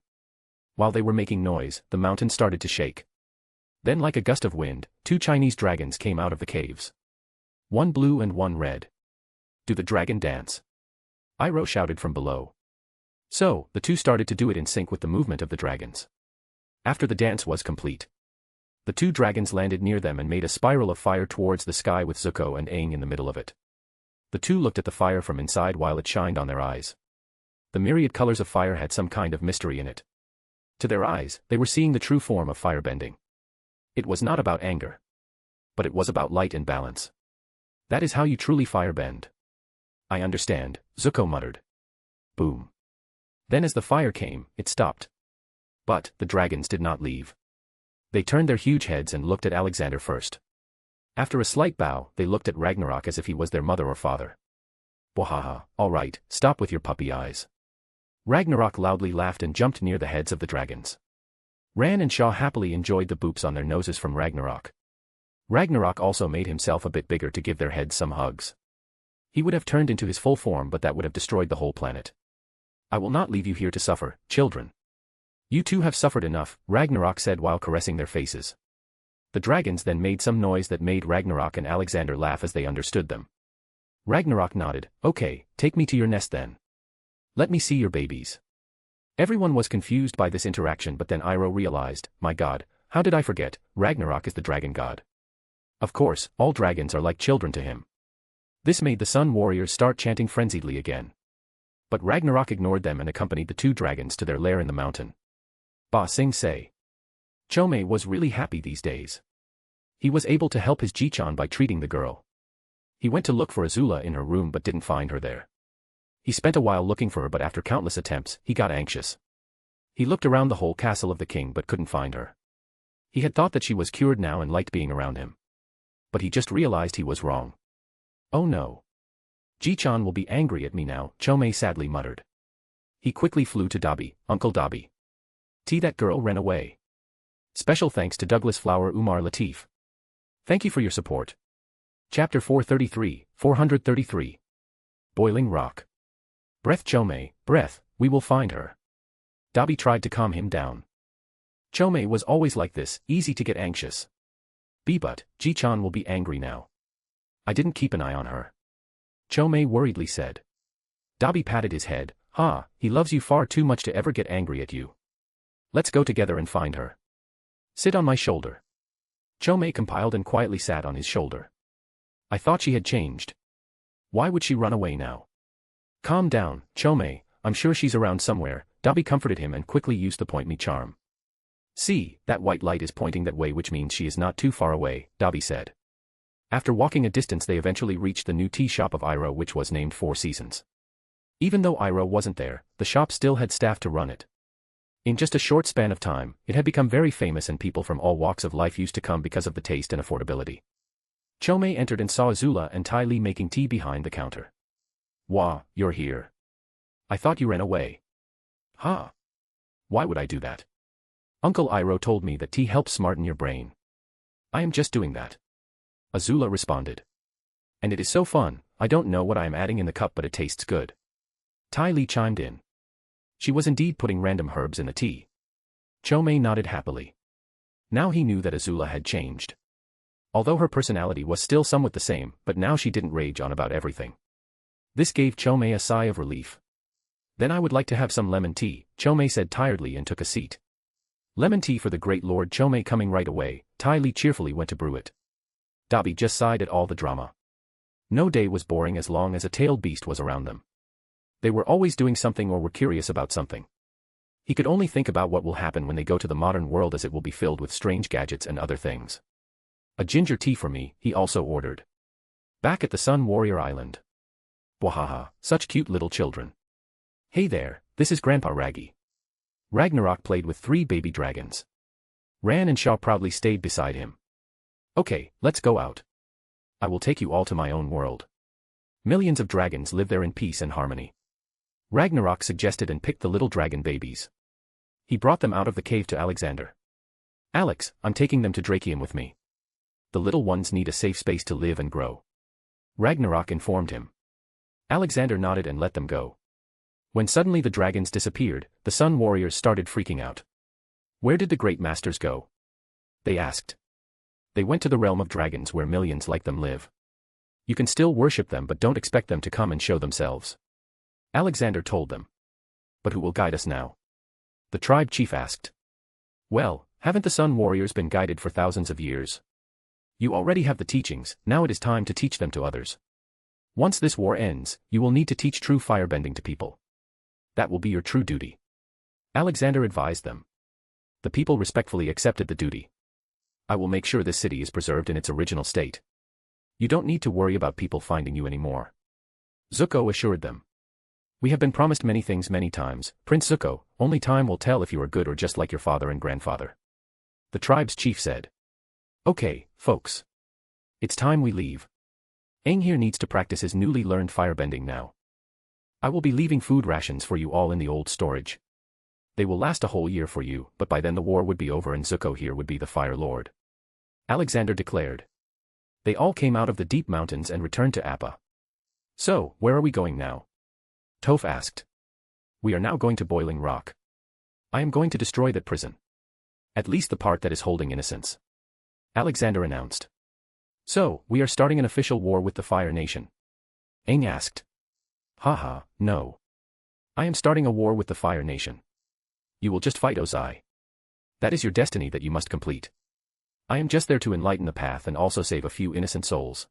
While they were making noise, the mountain started to shake. Then like a gust of wind, two Chinese dragons came out of the caves. One blue and one red. Do the dragon dance? Iroh shouted from below. So, the two started to do it in sync with the movement of the dragons. After the dance was complete, the two dragons landed near them and made a spiral of fire towards the sky with Zuko and Aang in the middle of it. The two looked at the fire from inside while it shined on their eyes. The myriad colors of fire had some kind of mystery in it. To their eyes, they were seeing the true form of firebending. It was not about anger. But it was about light and balance. That is how you truly firebend. I understand, Zuko muttered. Boom. Then as the fire came, it stopped. But, the dragons did not leave. They turned their huge heads and looked at Alexander first. After a slight bow, they looked at Ragnarok as if he was their mother or father. Wahaha, alright, stop with your puppy eyes. Ragnarok loudly laughed and jumped near the heads of the dragons. Ran and Shaw happily enjoyed the boops on their noses from Ragnarok. Ragnarok also made himself a bit bigger to give their heads some hugs. He would have turned into his full form but that would have destroyed the whole planet. I will not leave you here to suffer, children. You two have suffered enough, Ragnarok said while caressing their faces. The dragons then made some noise that made Ragnarok and Alexander laugh as they understood them. Ragnarok nodded, okay, take me to your nest then. Let me see your babies. Everyone was confused by this interaction, but then Iroh realized, my god, how did I forget, Ragnarok is the dragon god. Of course, all dragons are like children to him. This made the Sun Warriors start chanting frenziedly again. But Ragnarok ignored them and accompanied the two dragons to their lair in the mountain. Ba Sing Se. Chome was really happy these days. He was able to help his Ji-chan by treating the girl. He went to look for Azula in her room but didn't find her there. He spent a while looking for her, but after countless attempts, he got anxious. He looked around the whole castle of the king but couldn't find her. He had thought that she was cured now and liked being around him. But he just realized he was wrong. Oh no. Ji-chan will be angry at me now, Chome sadly muttered. He quickly flew to Dabi, Uncle Dabi. That girl ran away. Special thanks to Douglas Flower Umar Latif. Thank you for your support. Chapter 433. Boiling Rock. Breath Chome, breath, we will find her. Dabi tried to calm him down. Chome was always like this, easy to get anxious. But, Ji-chan will be angry now. I didn't keep an eye on her. Chome worriedly said. Dabi patted his head, he loves you far too much to ever get angry at you. Let's go together and find her. Sit on my shoulder. Chome compiled and quietly sat on his shoulder. I thought she had changed. Why would she run away now? Calm down, Chome, I'm sure she's around somewhere, Dabi comforted him and quickly used the point me charm. See, that white light is pointing that way, which means she is not too far away, Dabi said. After walking a distance they eventually reached the new tea shop of Iroh, which was named Four Seasons. Even though Iroh wasn't there, the shop still had staff to run it. In just a short span of time, it had become very famous and people from all walks of life used to come because of the taste and affordability. Chome entered and saw Azula and Ty Lee making tea behind the counter. Wah, you're here. I thought you ran away. Why would I do that? Uncle Iroh told me that tea helps smarten your brain. I am just doing that. Azula responded. And it is so fun, I don't know what I am adding in the cup but it tastes good. Ty Lee chimed in. She was indeed putting random herbs in the tea. Chome nodded happily. Now he knew that Azula had changed. Although her personality was still somewhat the same, but now she didn't rage on about everything. This gave Chome a sigh of relief. Then I would like to have some lemon tea, Chome said tiredly and took a seat. Lemon tea for the great Lord Chome coming right away, Ty Lee cheerfully went to brew it. Dabi just sighed at all the drama. No day was boring as long as a tailed beast was around them. They were always doing something or were curious about something. He could only think about what will happen when they go to the modern world, as it will be filled with strange gadgets and other things. A ginger tea for me, he also ordered. Back at the Sun Warrior Island. Wahaha, such cute little children. Hey there, this is Grandpa Raggy. Ragnarok played with 3 baby dragons. Ran and Shaw proudly stayed beside him. Okay, let's go out. I will take you all to my own world. Millions of dragons live there in peace and harmony. Ragnarok suggested and picked the little dragon babies. He brought them out of the cave to Alexander. Alex, I'm taking them to Drakium with me. The little ones need a safe space to live and grow. Ragnarok informed him. Alexander nodded and let them go. When suddenly the dragons disappeared, the Sun Warriors started freaking out. Where did the great masters go? They asked. They went to the realm of dragons where millions like them live. You can still worship them but don't expect them to come and show themselves. Alexander told them. But who will guide us now? The tribe chief asked. Well, haven't the Sun Warriors been guided for thousands of years? You already have the teachings, now it is time to teach them to others. Once this war ends, you will need to teach true firebending to people. That will be your true duty. Alexander advised them. The people respectfully accepted the duty. I will make sure this city is preserved in its original state. You don't need to worry about people finding you anymore. Zuko assured them. We have been promised many things many times, Prince Zuko, only time will tell if you are good or just like your father and grandfather. The tribe's chief said. Okay, folks. It's time we leave. Aang here needs to practice his newly learned firebending now. I will be leaving food rations for you all in the old storage. They will last a whole year for you, but by then the war would be over and Zuko here would be the Fire Lord. Alexander declared. They all came out of the deep mountains and returned to Appa. So, where are we going now? Toph asked. We are now going to Boiling Rock. I am going to destroy that prison. At least the part that is holding innocents. Alexander announced. So, we are starting an official war with the Fire Nation. Aang asked. Haha, no. I am starting a war with the Fire Nation. You will just fight Ozai. That is your destiny that you must complete. I am just there to enlighten the path and also save a few innocent souls.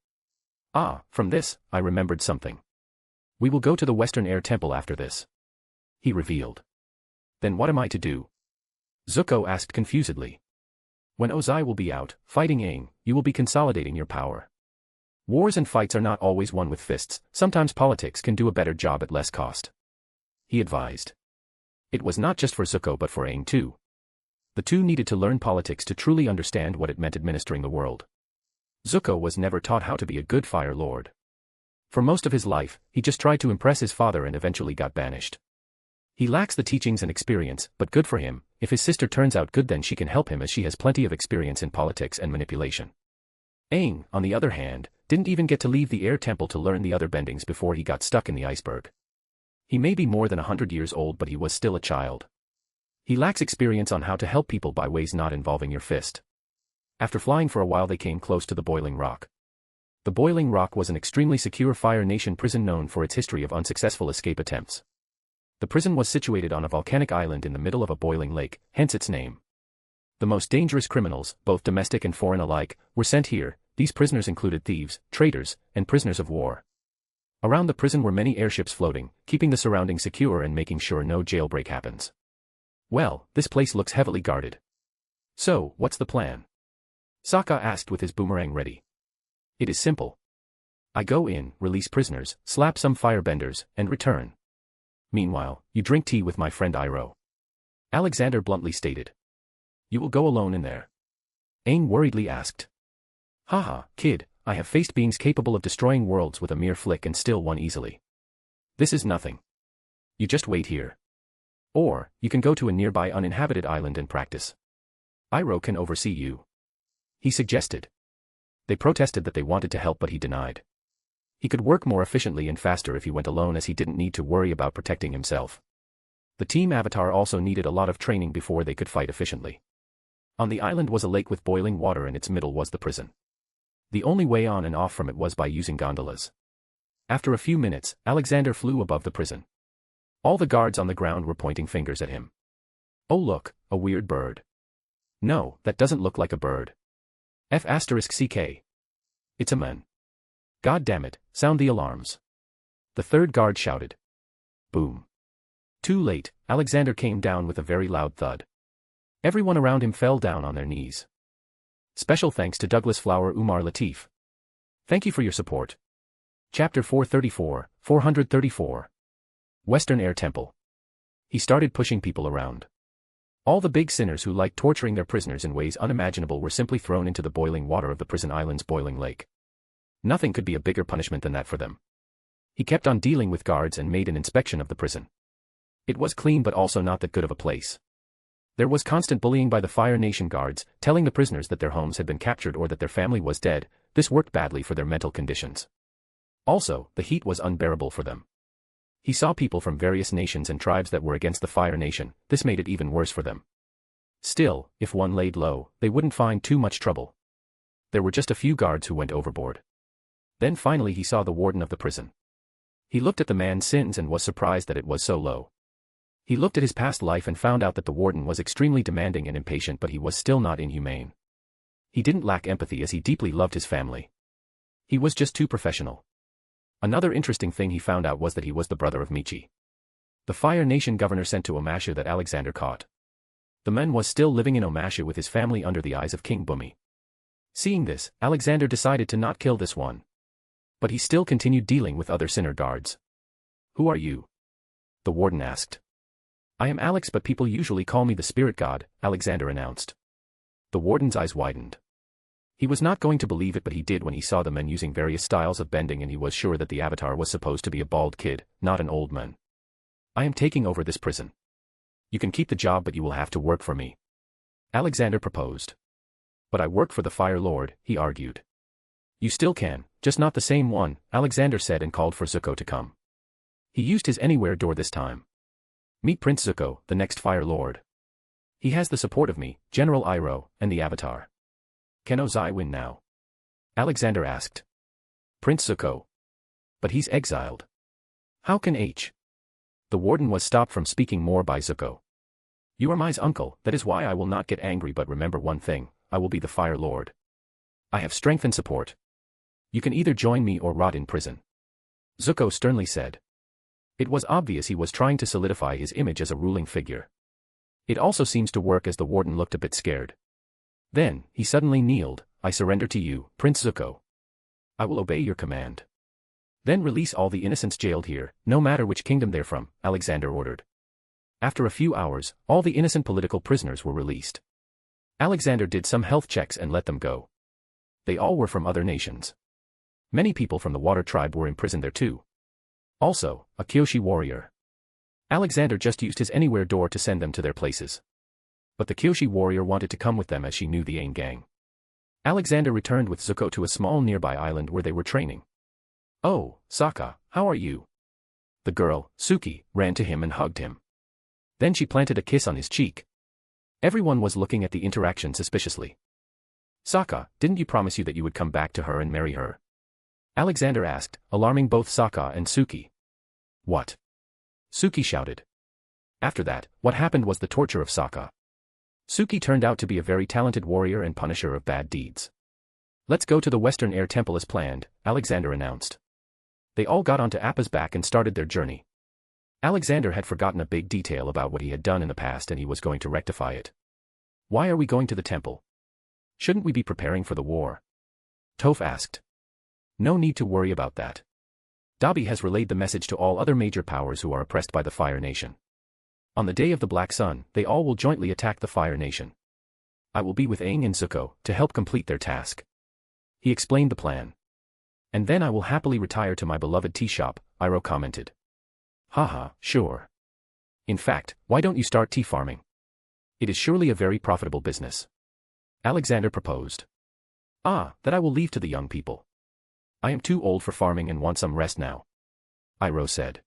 Ah, from this, I remembered something. We will go to the Western Air Temple after this. He revealed. Then what am I to do? Zuko asked confusedly. When Ozai will be out, fighting Aang, you will be consolidating your power. Wars and fights are not always won with fists, sometimes politics can do a better job at less cost. He advised. It was not just for Zuko but for Aang too. The two needed to learn politics to truly understand what it meant administering the world. Zuko was never taught how to be a good Fire Lord. For most of his life, he just tried to impress his father and eventually got banished. He lacks the teachings and experience, but good for him, if his sister turns out good then she can help him as she has plenty of experience in politics and manipulation. Aang, on the other hand, didn't even get to leave the Air Temple to learn the other bendings before he got stuck in the iceberg. He may be more than 100 years old but he was still a child. He lacks experience on how to help people by ways not involving your fist. After flying for a while they came close to the Boiling Rock. The Boiling Rock was an extremely secure Fire Nation prison known for its history of unsuccessful escape attempts. The prison was situated on a volcanic island in the middle of a boiling lake, hence its name. The most dangerous criminals, both domestic and foreign alike, were sent here. These prisoners included thieves, traitors, and prisoners of war. Around the prison were many airships floating, keeping the surroundings secure and making sure no jailbreak happens. Well, this place looks heavily guarded. So, what's the plan? Sokka asked with his boomerang ready. It is simple. I go in, release prisoners, slap some firebenders, and return. Meanwhile, you drink tea with my friend Iroh. Alexander bluntly stated. You will go alone in there? Aang worriedly asked. Haha, kid, I have faced beings capable of destroying worlds with a mere flick and still won easily. This is nothing. You just wait here. Or, you can go to a nearby uninhabited island and practice. Iroh can oversee you. He suggested. They protested that they wanted to help but he denied. He could work more efficiently and faster if he went alone as he didn't need to worry about protecting himself. The team Avatar also needed a lot of training before they could fight efficiently. On the island was a lake with boiling water and its middle was the prison. The only way on and off from it was by using gondolas. After a few minutes, Alexander flew above the prison. All the guards on the ground were pointing fingers at him. Oh look, a weird bird. No, that doesn't look like a bird. F***CK. It's a man. God damn it, sound the alarms. The third guard shouted. Boom. Too late, Alexander came down with a very loud thud. Everyone around him fell down on their knees. Special thanks to Douglas Flower Umar Latif. Thank you for your support. Chapter 434. Western Air Temple. He started pushing people around. All the big sinners who liked torturing their prisoners in ways unimaginable were simply thrown into the boiling water of the prison island's boiling lake. Nothing could be a bigger punishment than that for them. He kept on dealing with guards and made an inspection of the prison. It was clean but also not that good of a place. There was constant bullying by the Fire Nation guards, telling the prisoners that their homes had been captured or that their family was dead. This worked badly for their mental conditions. Also, the heat was unbearable for them. He saw people from various nations and tribes that were against the Fire Nation. This made it even worse for them. Still, if one laid low, they wouldn't find too much trouble. There were just a few guards who went overboard. Then finally he saw the warden of the prison. He looked at the man's sins and was surprised that it was so low. He looked at his past life and found out that the warden was extremely demanding and impatient but he was still not inhumane. He didn't lack empathy as he deeply loved his family. He was just too professional. Another interesting thing he found out was that he was the brother of Michi. The Fire Nation governor sent to Omashu that Alexander caught. The man was still living in Omashu with his family under the eyes of King Bumi. Seeing this, Alexander decided to not kill this one. But he still continued dealing with other sinner guards. Who are you? The warden asked. I am Alex but people usually call me the spirit god, Alexander announced. The warden's eyes widened. He was not going to believe it but he did when he saw the men using various styles of bending and he was sure that the avatar was supposed to be a bald kid, not an old man. I am taking over this prison. You can keep the job but you will have to work for me. Alexander proposed. But I work for the Fire Lord, he argued. You still can, just not the same one, Alexander said and called for Zuko to come. He used his anywhere door this time. Meet Prince Zuko, the next Fire Lord. He has the support of me, General Iroh, and the Avatar. Can Ozai win now? Alexander asked. Prince Zuko. But he's exiled. How can H? The warden was stopped from speaking more by Zuko. You are my uncle, that is why I will not get angry, but remember one thing, I will be the Fire Lord. I have strength and support. You can either join me or rot in prison. Zuko sternly said. It was obvious he was trying to solidify his image as a ruling figure. It also seems to work, as the warden looked a bit scared. Then, he suddenly kneeled. I surrender to you, Prince Zuko. I will obey your command. Then release all the innocents jailed here, no matter which kingdom they're from, Alexander ordered. After a few hours, all the innocent political prisoners were released. Alexander did some health checks and let them go. They all were from other nations. Many people from the Water Tribe were imprisoned there too. Also, a Kyoshi warrior. Alexander just used his anywhere door to send them to their places. But the Kyoshi warrior wanted to come with them, as she knew the Aang gang. Alexander returned with Zuko to a small nearby island where they were training. Oh, Sokka, how are you? The girl, Suki, ran to him and hugged him. Then she planted a kiss on his cheek. Everyone was looking at the interaction suspiciously. Sokka, didn't you promise you that you would come back to her and marry her? Alexander asked, alarming both Sokka and Suki. What? Suki shouted. After that, what happened was the torture of Sokka. Suki turned out to be a very talented warrior and punisher of bad deeds. Let's go to the Western Air Temple as planned, Alexander announced. They all got onto Appa's back and started their journey. Alexander had forgotten a big detail about what he had done in the past, and he was going to rectify it. Why are we going to the temple? Shouldn't we be preparing for the war? Toph asked. No need to worry about that. Dobby has relayed the message to all other major powers who are oppressed by the Fire Nation. On the day of the Black Sun, they all will jointly attack the Fire Nation. I will be with Aang and Zuko to help complete their task. He explained the plan. And then I will happily retire to my beloved tea shop, Iroh commented. Haha, sure. In fact, why don't you start tea farming? It is surely a very profitable business. Alexander proposed. That I will leave to the young people. I am too old for farming and want some rest now. Iroh said.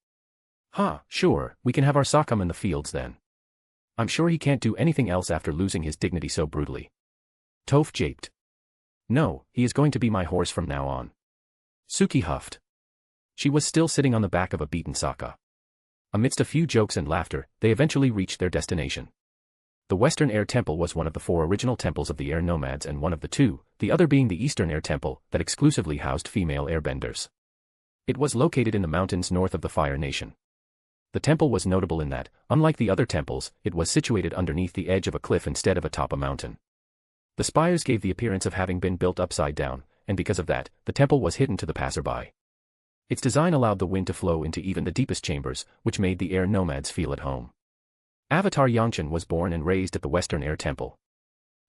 Sure, we can have our Sokka in the fields then. I'm sure he can't do anything else after losing his dignity so brutally. Toph japed. No, he is going to be my horse from now on. Suki huffed. She was still sitting on the back of a beaten Sokka. Amidst a few jokes and laughter, they eventually reached their destination. The Western Air Temple was one of the 4 original temples of the Air Nomads and one of the 2, the other being the Eastern Air Temple, that exclusively housed female airbenders. It was located in the mountains north of the Fire Nation. The temple was notable in that, unlike the other temples, it was situated underneath the edge of a cliff instead of atop a mountain. The spires gave the appearance of having been built upside down, and because of that, the temple was hidden to the passerby. Its design allowed the wind to flow into even the deepest chambers, which made the air nomads feel at home. Avatar Yangchen was born and raised at the Western Air Temple.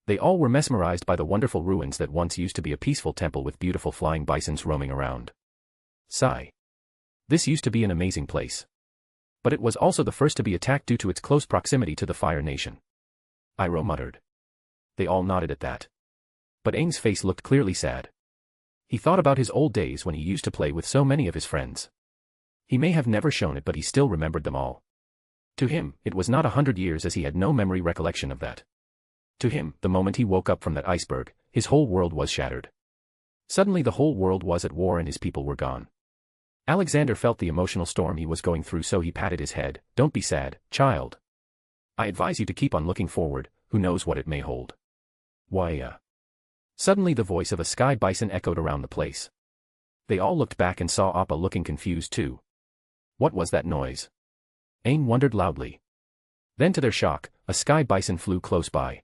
They all were mesmerized by the wonderful ruins that once used to be a peaceful temple with beautiful flying bisons roaming around. Sigh. This used to be an amazing place. But it was also the first to be attacked due to its close proximity to the Fire Nation. Iroh muttered. They all nodded at that. But Aang's face looked clearly sad. He thought about his old days when he used to play with so many of his friends. He may have never shown it, but he still remembered them all. To him, it was not 100 years, as he had no memory recollection of that. To him, the moment he woke up from that iceberg, his whole world was shattered. Suddenly the whole world was at war and his people were gone. Alexander felt the emotional storm he was going through, so he patted his head. Don't be sad, child. I advise you to keep on looking forward, who knows what it may hold. Why, Suddenly the voice of a sky bison echoed around the place. They all looked back and saw Appa looking confused too. What was that noise? Aang wondered loudly. Then to their shock, a sky bison flew close by.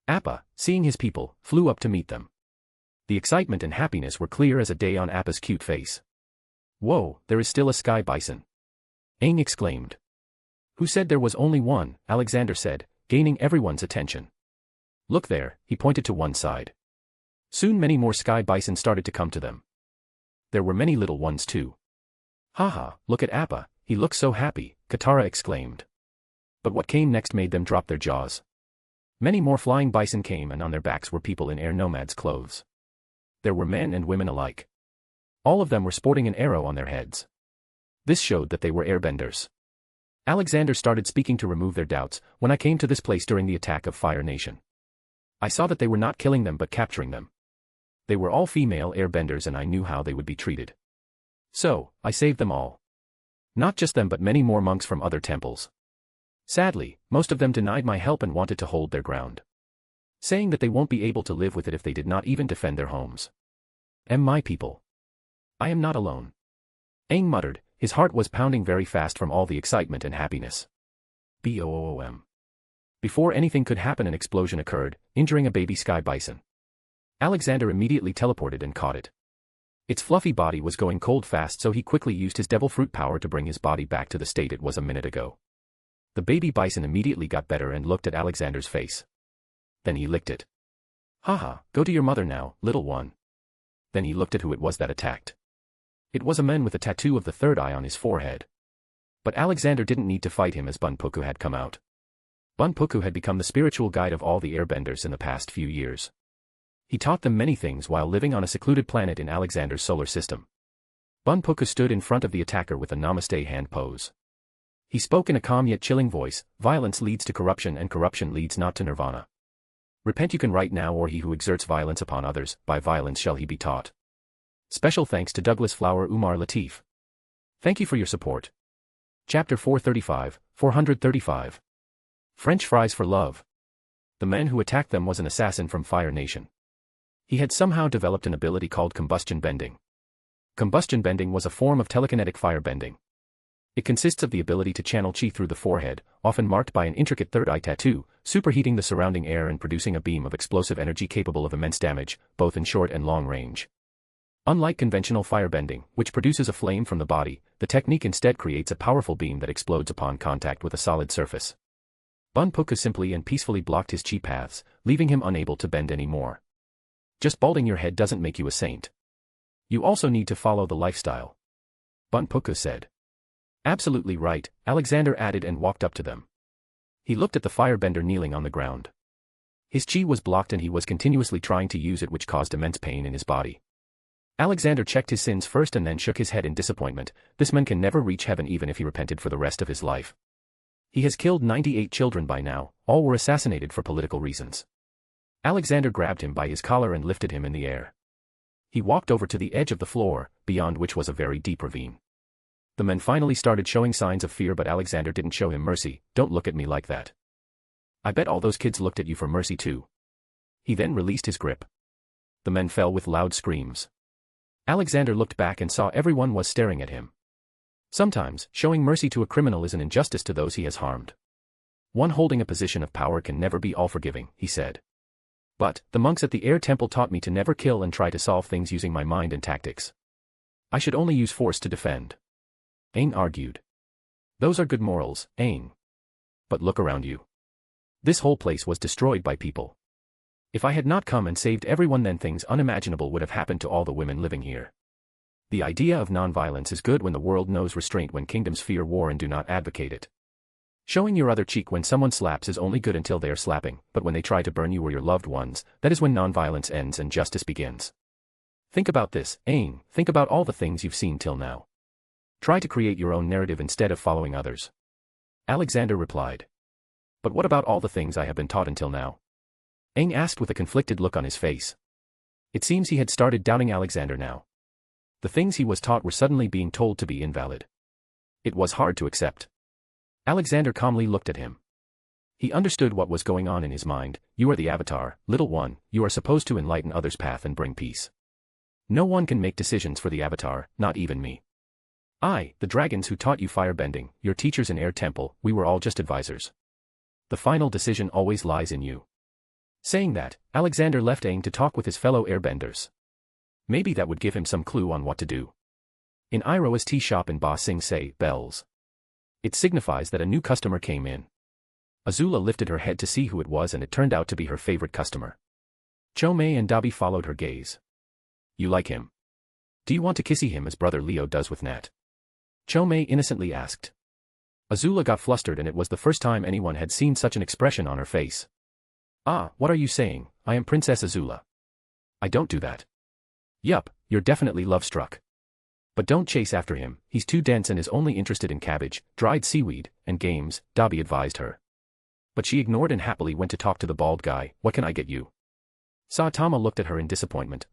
Appa, seeing his people, flew up to meet them. The excitement and happiness were clear as a day on Appa's cute face. Whoa, there is still a sky bison. Aang exclaimed. Who said there was only one? Alexander said, gaining everyone's attention. Look there, he pointed to one side. Soon many more sky bison started to come to them. There were many little ones too. Haha, look at Appa, he looks so happy, Katara exclaimed. But what came next made them drop their jaws. Many more flying bison came, and on their backs were people in air nomads' clothes. There were men and women alike. All of them were sporting an arrow on their heads. This showed that they were airbenders. Alexander started speaking to remove their doubts. When I came to this place during the attack of Fire Nation, I saw that they were not killing them but capturing them. They were all female airbenders and I knew how they would be treated. So, I saved them all. Not just them but many more monks from other temples. Sadly, most of them denied my help and wanted to hold their ground, saying that they won't be able to live with it if they did not even defend their homes. My people. I am not alone. Aang muttered, his heart was pounding very fast from all the excitement and happiness. Boom. Before anything could happen, an explosion occurred, injuring a baby sky bison. Alexander immediately teleported and caught it. Its fluffy body was going cold fast, so he quickly used his devil fruit power to bring his body back to the state it was a minute ago. The baby bison immediately got better and looked at Alexander's face. Then he licked it. Haha, go to your mother now, little one. Then he looked at who it was that attacked. It was a man with a tattoo of the third eye on his forehead. But Alexander didn't need to fight him as Bunpuku had come out. Bunpuku had become the spiritual guide of all the airbenders in the past few years. He taught them many things while living on a secluded planet in Alexander's solar system. Bunpuku stood in front of the attacker with a namaste hand pose. He spoke in a calm yet chilling voice, violence leads to corruption and corruption leads not to nirvana. Repent you can right now, or he who exerts violence upon others, by violence shall he be taught. Special thanks to Douglas Flower Umar Latif. Thank you for your support. Chapter 435. French fries for love. The man who attacked them was an assassin from Fire Nation. He had somehow developed an ability called combustion bending. Combustion bending was a form of telekinetic fire bending. It consists of the ability to channel chi through the forehead, often marked by an intricate third eye tattoo, superheating the surrounding air and producing a beam of explosive energy capable of immense damage, both in short and long range. Unlike conventional firebending, which produces a flame from the body, the technique instead creates a powerful beam that explodes upon contact with a solid surface. Bunpuku simply and peacefully blocked his chi paths, leaving him unable to bend anymore. Just balding your head doesn't make you a saint. You also need to follow the lifestyle. Bunpuku said. Absolutely right, Alexander added and walked up to them. He looked at the firebender kneeling on the ground. His chi was blocked and he was continuously trying to use it, which caused immense pain in his body. Alexander checked his sins first and then shook his head in disappointment. This man can never reach heaven even if he repented for the rest of his life. He has killed 98 children by now, all were assassinated for political reasons. Alexander grabbed him by his collar and lifted him in the air. He walked over to the edge of the floor, beyond which was a very deep ravine. The men finally started showing signs of fear, but Alexander didn't show him mercy. Don't look at me like that. I bet all those kids looked at you for mercy too. He then released his grip. The men fell with loud screams. Alexander looked back and saw everyone was staring at him. Sometimes, showing mercy to a criminal is an injustice to those he has harmed. One holding a position of power can never be all-forgiving, he said. But, the monks at the air temple taught me to never kill and try to solve things using my mind and tactics. I should only use force to defend. Aang argued. Those are good morals, Aang. But look around you. This whole place was destroyed by people. If I had not come and saved everyone, then things unimaginable would have happened to all the women living here. The idea of non-violence is good when the world knows restraint, when kingdoms fear war and do not advocate it. Showing your other cheek when someone slaps is only good until they are slapping, but when they try to burn you or your loved ones, that is when non-violence ends and justice begins. Think about this, Aang, think about all the things you've seen till now. Try to create your own narrative instead of following others. Alexander replied. But what about all the things I have been taught until now? Aang asked with a conflicted look on his face. It seems he had started doubting Alexander now. The things he was taught were suddenly being told to be invalid. It was hard to accept. Alexander calmly looked at him. He understood what was going on in his mind. You are the Avatar, little one, you are supposed to enlighten others' path and bring peace. No one can make decisions for the Avatar, not even me. The dragons who taught you firebending, your teachers in Air Temple, we were all just advisors. The final decision always lies in you. Saying that, Alexander left Aang to talk with his fellow airbenders. Maybe that would give him some clue on what to do. In Iroha's tea shop in Ba Sing Se, bells. It signifies that a new customer came in. Azula lifted her head to see who it was, and it turned out to be her favorite customer. Chomei and Dabi followed her gaze. You like him? Do you want to kissy him as brother Leo does with Nat? Chomei innocently asked. Azula got flustered, and it was the first time anyone had seen such an expression on her face. What are you saying? I am Princess Azula. I don't do that. Yup, you're definitely love-struck. But don't chase after him, he's too dense and is only interested in cabbage, dried seaweed, and games, Dabi advised her. But she ignored and happily went to talk to the bald guy. What can I get you? Saitama looked at her in disappointment.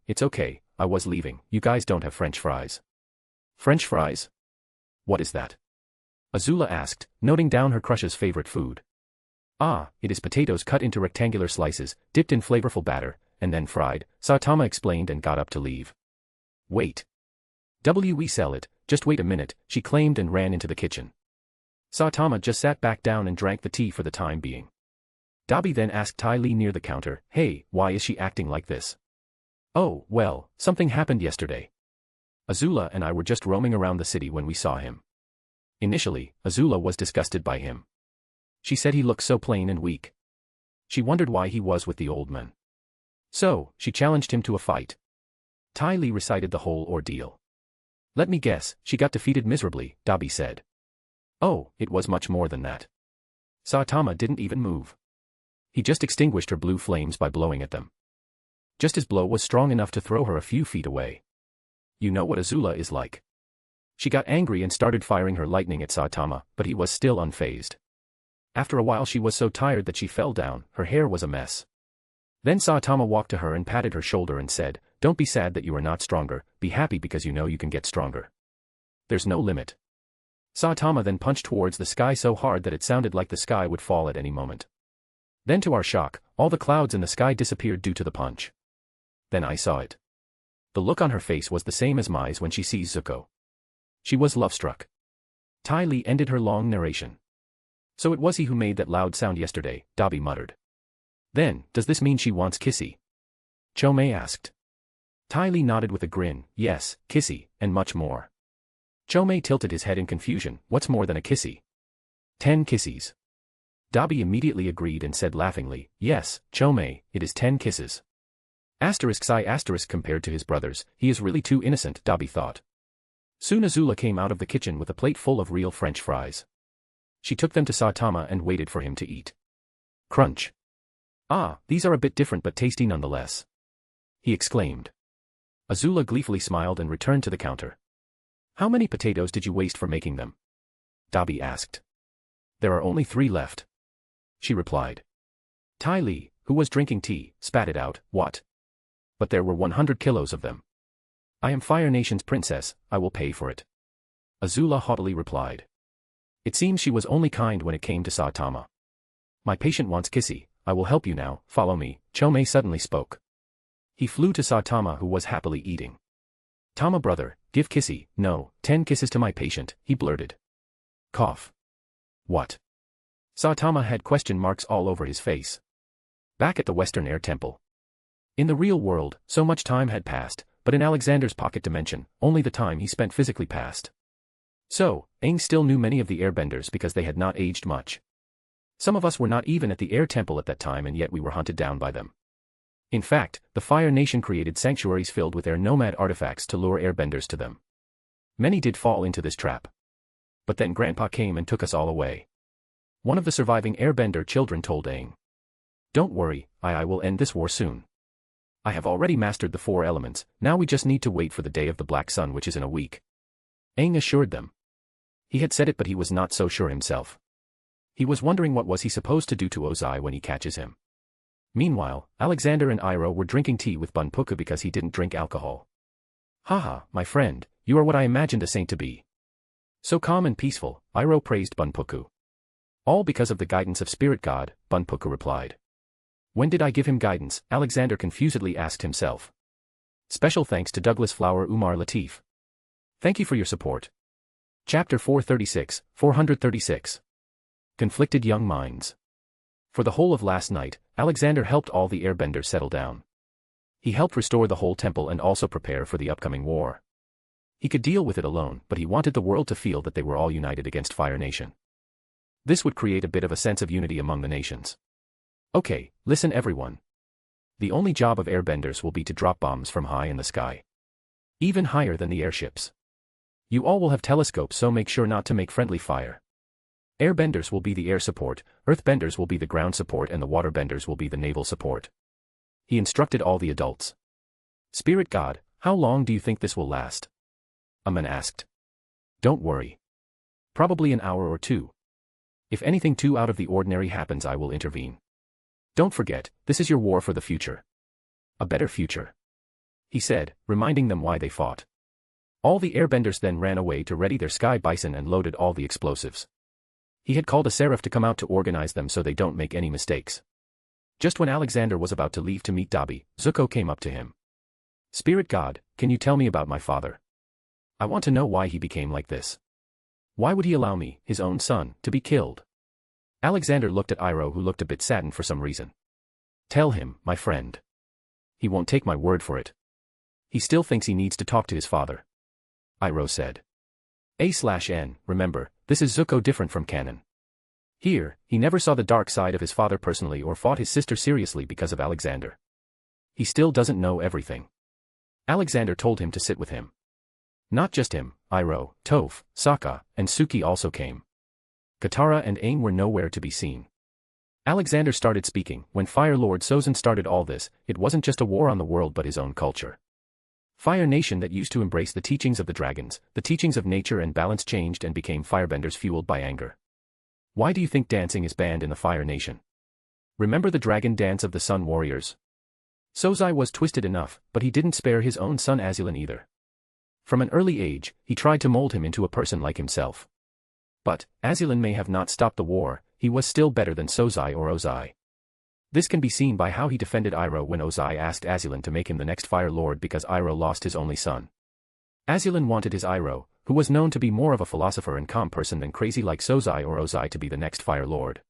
It's okay, I was leaving, you guys don't have French fries. French fries? What is that? Azula asked, noting down her crush's favorite food. Ah, it is potatoes cut into rectangular slices, dipped in flavorful batter, and then fried, Saitama explained and got up to leave. Wait. We sell it, just wait a minute, she claimed and ran into the kitchen. Saitama just sat back down and drank the tea for the time being. Dabi then asked Ty Lee near the counter, hey, why is she acting like this? Oh, well, something happened yesterday. Azula and I were just roaming around the city when we saw him. Initially, Azula was disgusted by him. She said he looked so plain and weak. She wondered why he was with the old man. So, she challenged him to a fight. Ty Lee recited the whole ordeal. Let me guess, she got defeated miserably, Dabi said. Oh, it was much more than that. Saitama didn't even move. He just extinguished her blue flames by blowing at them. Just his blow was strong enough to throw her a few feet away. You know what Azula is like. She got angry and started firing her lightning at Saitama, but he was still unfazed. After a while she was so tired that she fell down, her hair was a mess. Then Saitama walked to her and patted her shoulder and said, don't be sad that you are not stronger, be happy because you know you can get stronger. There's no limit. Saitama then punched towards the sky so hard that it sounded like the sky would fall at any moment. Then to our shock, all the clouds in the sky disappeared due to the punch. Then I saw it. The look on her face was the same as Mai's when she sees Zuko. She was love-struck. Ty Lee ended her long narration. So it was he who made that loud sound yesterday, Dabi muttered. Then, does this mean she wants Kissy? Chomei asked. Ty Lee nodded with a grin, yes, Kissy, and much more. Chomei tilted his head in confusion, what's more than a Kissy? 10 Kissies. Dabi immediately agreed and said laughingly, yes, Chomei, it is 10 kisses. *I* compared to his brothers, he is really too innocent, Dabi thought. Soon Azula came out of the kitchen with a plate full of real French fries. She took them to Saitama and waited for him to eat. Crunch. Ah, these are a bit different but tasty nonetheless. He exclaimed. Azula gleefully smiled and returned to the counter. How many potatoes did you waste for making them? Dabi asked. There are only 3 left. She replied. Ty Lee, who was drinking tea, spat it out, what? But there were 100 kilos of them. I am Fire Nation's princess, I will pay for it. Azula haughtily replied. It seems she was only kind when it came to Saitama. My patient wants Kissy, I will help you now, follow me, Chomei suddenly spoke. He flew to Saitama who was happily eating. Tama brother, give Kissy, no, 10 kisses to my patient, he blurted. Cough. What? Saitama had question marks all over his face. Back at the Western Air Temple. In the real world, so much time had passed, but in Alexander's pocket dimension, only the time he spent physically passed. So, Aang still knew many of the airbenders because they had not aged much. Some of us were not even at the Air Temple at that time and yet we were hunted down by them. In fact, the Fire Nation created sanctuaries filled with air nomad artifacts to lure airbenders to them. Many did fall into this trap. But then Grandpa came and took us all away. One of the surviving airbender children told Aang. Don't worry, I will end this war soon. I have already mastered the 4 elements, now we just need to wait for the day of the Black Sun which is in a week. Aang assured them. He had said it but he was not so sure himself. He was wondering what was he supposed to do to Ozai when he catches him. Meanwhile, Alexander and Iroh were drinking tea with Bunpuku because he didn't drink alcohol. Haha, my friend, you are what I imagined a saint to be. So calm and peaceful, Iroh praised Bunpuku. All because of the guidance of Spirit God, Bunpuku replied. When did I give him guidance? Alexander confusedly asked himself. Special thanks to Douglas Flower Umar Latif. Thank you for your support. Chapter 436. Conflicted Young Minds. For the whole of last night, Alexander helped all the airbenders settle down. He helped restore the whole temple and also prepare for the upcoming war. He could deal with it alone, but he wanted the world to feel that they were all united against Fire Nation. This would create a bit of a sense of unity among the nations. Okay, listen everyone. The only job of airbenders will be to drop bombs from high in the sky. Even higher than the airships. You all will have telescopes so make sure not to make friendly fire. Airbenders will be the air support, earthbenders will be the ground support and the waterbenders will be the naval support. He instructed all the adults. Spirit God, how long do you think this will last? Aman asked. Don't worry. Probably an hour or 2. If anything too out of the ordinary happens I will intervene. Don't forget, this is your war for the future. A better future. He said, reminding them why they fought. All the airbenders then ran away to ready their sky bison and loaded all the explosives. He had called a seraph to come out to organize them so they don't make any mistakes. Just when Alexander was about to leave to meet Dabi, Zuko came up to him. Spirit God, can you tell me about my father? I want to know why he became like this. Why would he allow me, his own son, to be killed? Alexander looked at Iroh, who looked a bit saddened for some reason. Tell him, my friend. He won't take my word for it. He still thinks he needs to talk to his father. Iroh said. A/N, remember, this is Zuko different from canon. Here, he never saw the dark side of his father personally or fought his sister seriously because of Alexander. He still doesn't know everything. Alexander told him to sit with him. Not just him, Iroh, Toph, Sokka, and Suki also came. Katara and Aang were nowhere to be seen. Alexander started speaking. When Fire Lord Sozin started all this, it wasn't just a war on the world but his own culture. Fire Nation that used to embrace the teachings of the dragons, the teachings of nature and balance changed and became firebenders fueled by anger. Why do you think dancing is banned in the Fire Nation? Remember the dragon dance of the Sun Warriors? Sozai was twisted enough, but he didn't spare his own son Azulin either. From an early age, he tried to mold him into a person like himself. But, Azulin may have not stopped the war, he was still better than Sozai or Ozai. This can be seen by how he defended Iroh when Ozai asked Azulin to make him the next Fire Lord because Iroh lost his only son. Azulin wanted his Iroh, who was known to be more of a philosopher and calm person than crazy like Sozai or Ozai, to be the next Fire Lord.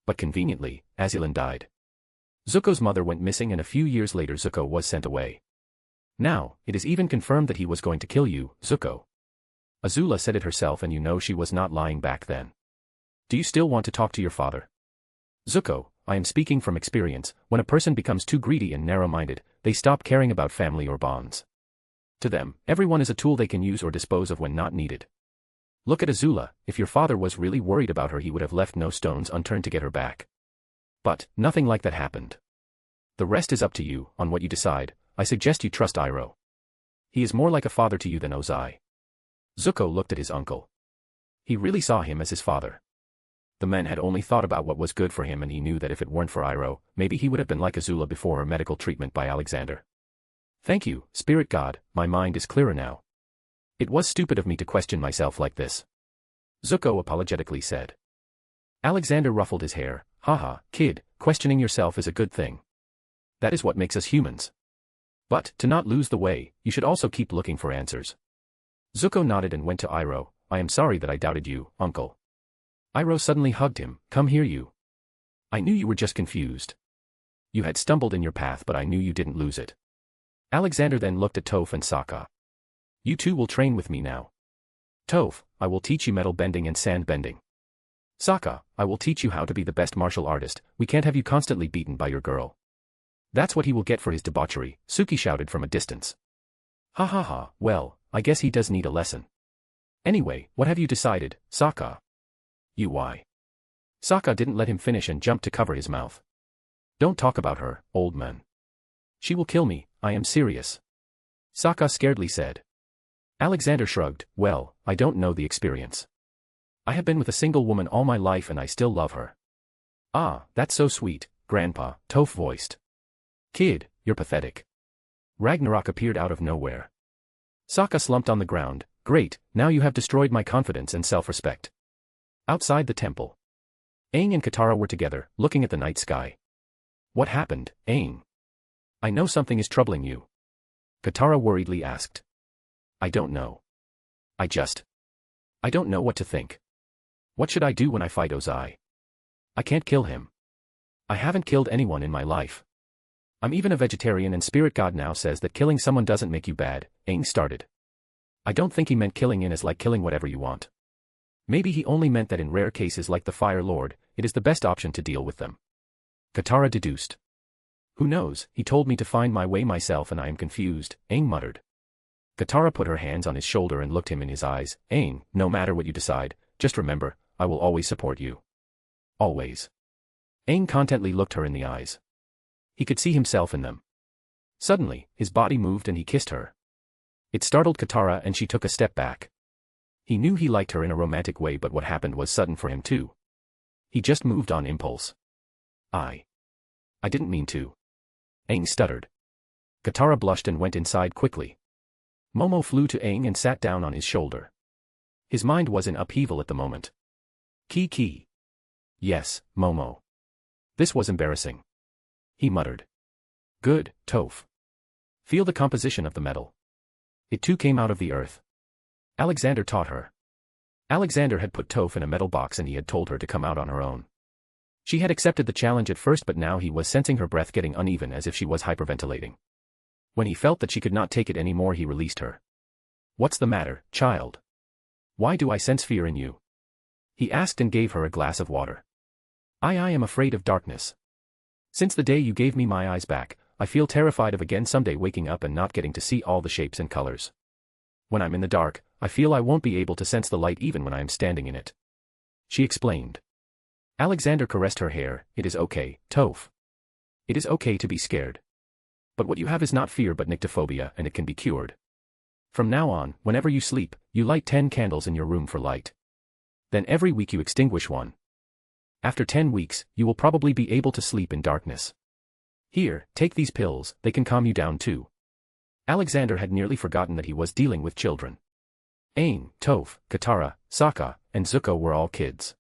But conveniently, Azulin died. Zuko's mother went missing and a few years later Zuko was sent away. Now, it is even confirmed that he was going to kill you, Zuko. Azula said it herself and you know she was not lying back then. Do you still want to talk to your father? Zuko, I am speaking from experience, when a person becomes too greedy and narrow-minded, they stop caring about family or bonds. To them, everyone is a tool they can use or dispose of when not needed. Look at Azula, if your father was really worried about her he would have left no stones unturned to get her back. But, nothing like that happened. The rest is up to you, on what you decide. I suggest you trust Iroh. He is more like a father to you than Ozai. Zuko looked at his uncle. He really saw him as his father. The man had only thought about what was good for him and he knew that if it weren't for Iroh, maybe he would have been like Azula before her medical treatment by Alexander. Thank you, Spirit God, my mind is clearer now. It was stupid of me to question myself like this. Zuko apologetically said. Alexander ruffled his hair. Haha, kid, questioning yourself is a good thing. That is what makes us humans. But, to not lose the way, you should also keep looking for answers. Zuko nodded and went to Iroh. I am sorry that I doubted you, uncle. Iroh suddenly hugged him. Come here you. I knew you were just confused. You had stumbled in your path but I knew you didn't lose it. Alexander then looked at Toph and Sokka. You two will train with me now. Toph, I will teach you metal bending and sand bending. Sokka, I will teach you how to be the best martial artist. We can't have you constantly beaten by your girl. That's what he will get for his debauchery, Suki shouted from a distance. Ha ha ha, well, I guess he does need a lesson. Anyway, what have you decided, Sokka? You why? Sokka didn't let him finish and jumped to cover his mouth. Don't talk about her, old man. She will kill me, I am serious. Sokka scaredly said. Alexander shrugged, well, I don't know the experience. I have been with a single woman all my life and I still love her. Ah, that's so sweet, Grandpa, Toph voiced. Kid, you're pathetic. Ragnarok appeared out of nowhere. Sokka slumped on the ground. Great, now you have destroyed my confidence and self-respect. Outside the temple. Aang and Katara were together, looking at the night sky. What happened, Aang? I know something is troubling you. Katara worriedly asked. I don't know. I don't know what to think. What should I do when I fight Ozai? I can't kill him. I haven't killed anyone in my life. I'm even a vegetarian and Spirit God now says that killing someone doesn't make you bad, Aang started. I don't think he meant killing in as like killing whatever you want. Maybe he only meant that in rare cases like the Fire Lord, it is the best option to deal with them. Katara deduced. Who knows, he told me to find my way myself and I am confused, Aang muttered. Katara put her hands on his shoulder and looked him in his eyes. Aang, no matter what you decide, just remember, I will always support you. Always. Aang contently looked her in the eyes. He could see himself in them. Suddenly, his body moved and he kissed her. It startled Katara and she took a step back. He knew he liked her in a romantic way but what happened was sudden for him too. He just moved on impulse. I didn't mean to. Aang stuttered. Katara blushed and went inside quickly. Momo flew to Aang and sat down on his shoulder. His mind was in upheaval at the moment. Ki. Yes, Momo. This was embarrassing. He muttered. Good, Toph. Feel the composition of the metal. It too came out of the earth. Alexander taught her. Alexander had put Toph in a metal box and he had told her to come out on her own. She had accepted the challenge at first, but now he was sensing her breath getting uneven as if she was hyperventilating. When he felt that she could not take it anymore, he released her. What's the matter, child? Why do I sense fear in you? He asked and gave her a glass of water. I am afraid of darkness. Since the day you gave me my eyes back, I feel terrified of again someday waking up and not getting to see all the shapes and colors. When I'm in the dark, I feel I won't be able to sense the light even when I am standing in it. She explained. Alexander caressed her hair. It is okay, Toph. It is okay to be scared. But what you have is not fear but nyctophobia, and it can be cured. From now on, whenever you sleep, you light 10 candles in your room for light. Then every week you extinguish one. After 10 weeks, you will probably be able to sleep in darkness. Here, take these pills, they can calm you down too. Alexander had nearly forgotten that he was dealing with children. Aang, Toph, Katara, Sokka, and Zuko were all kids.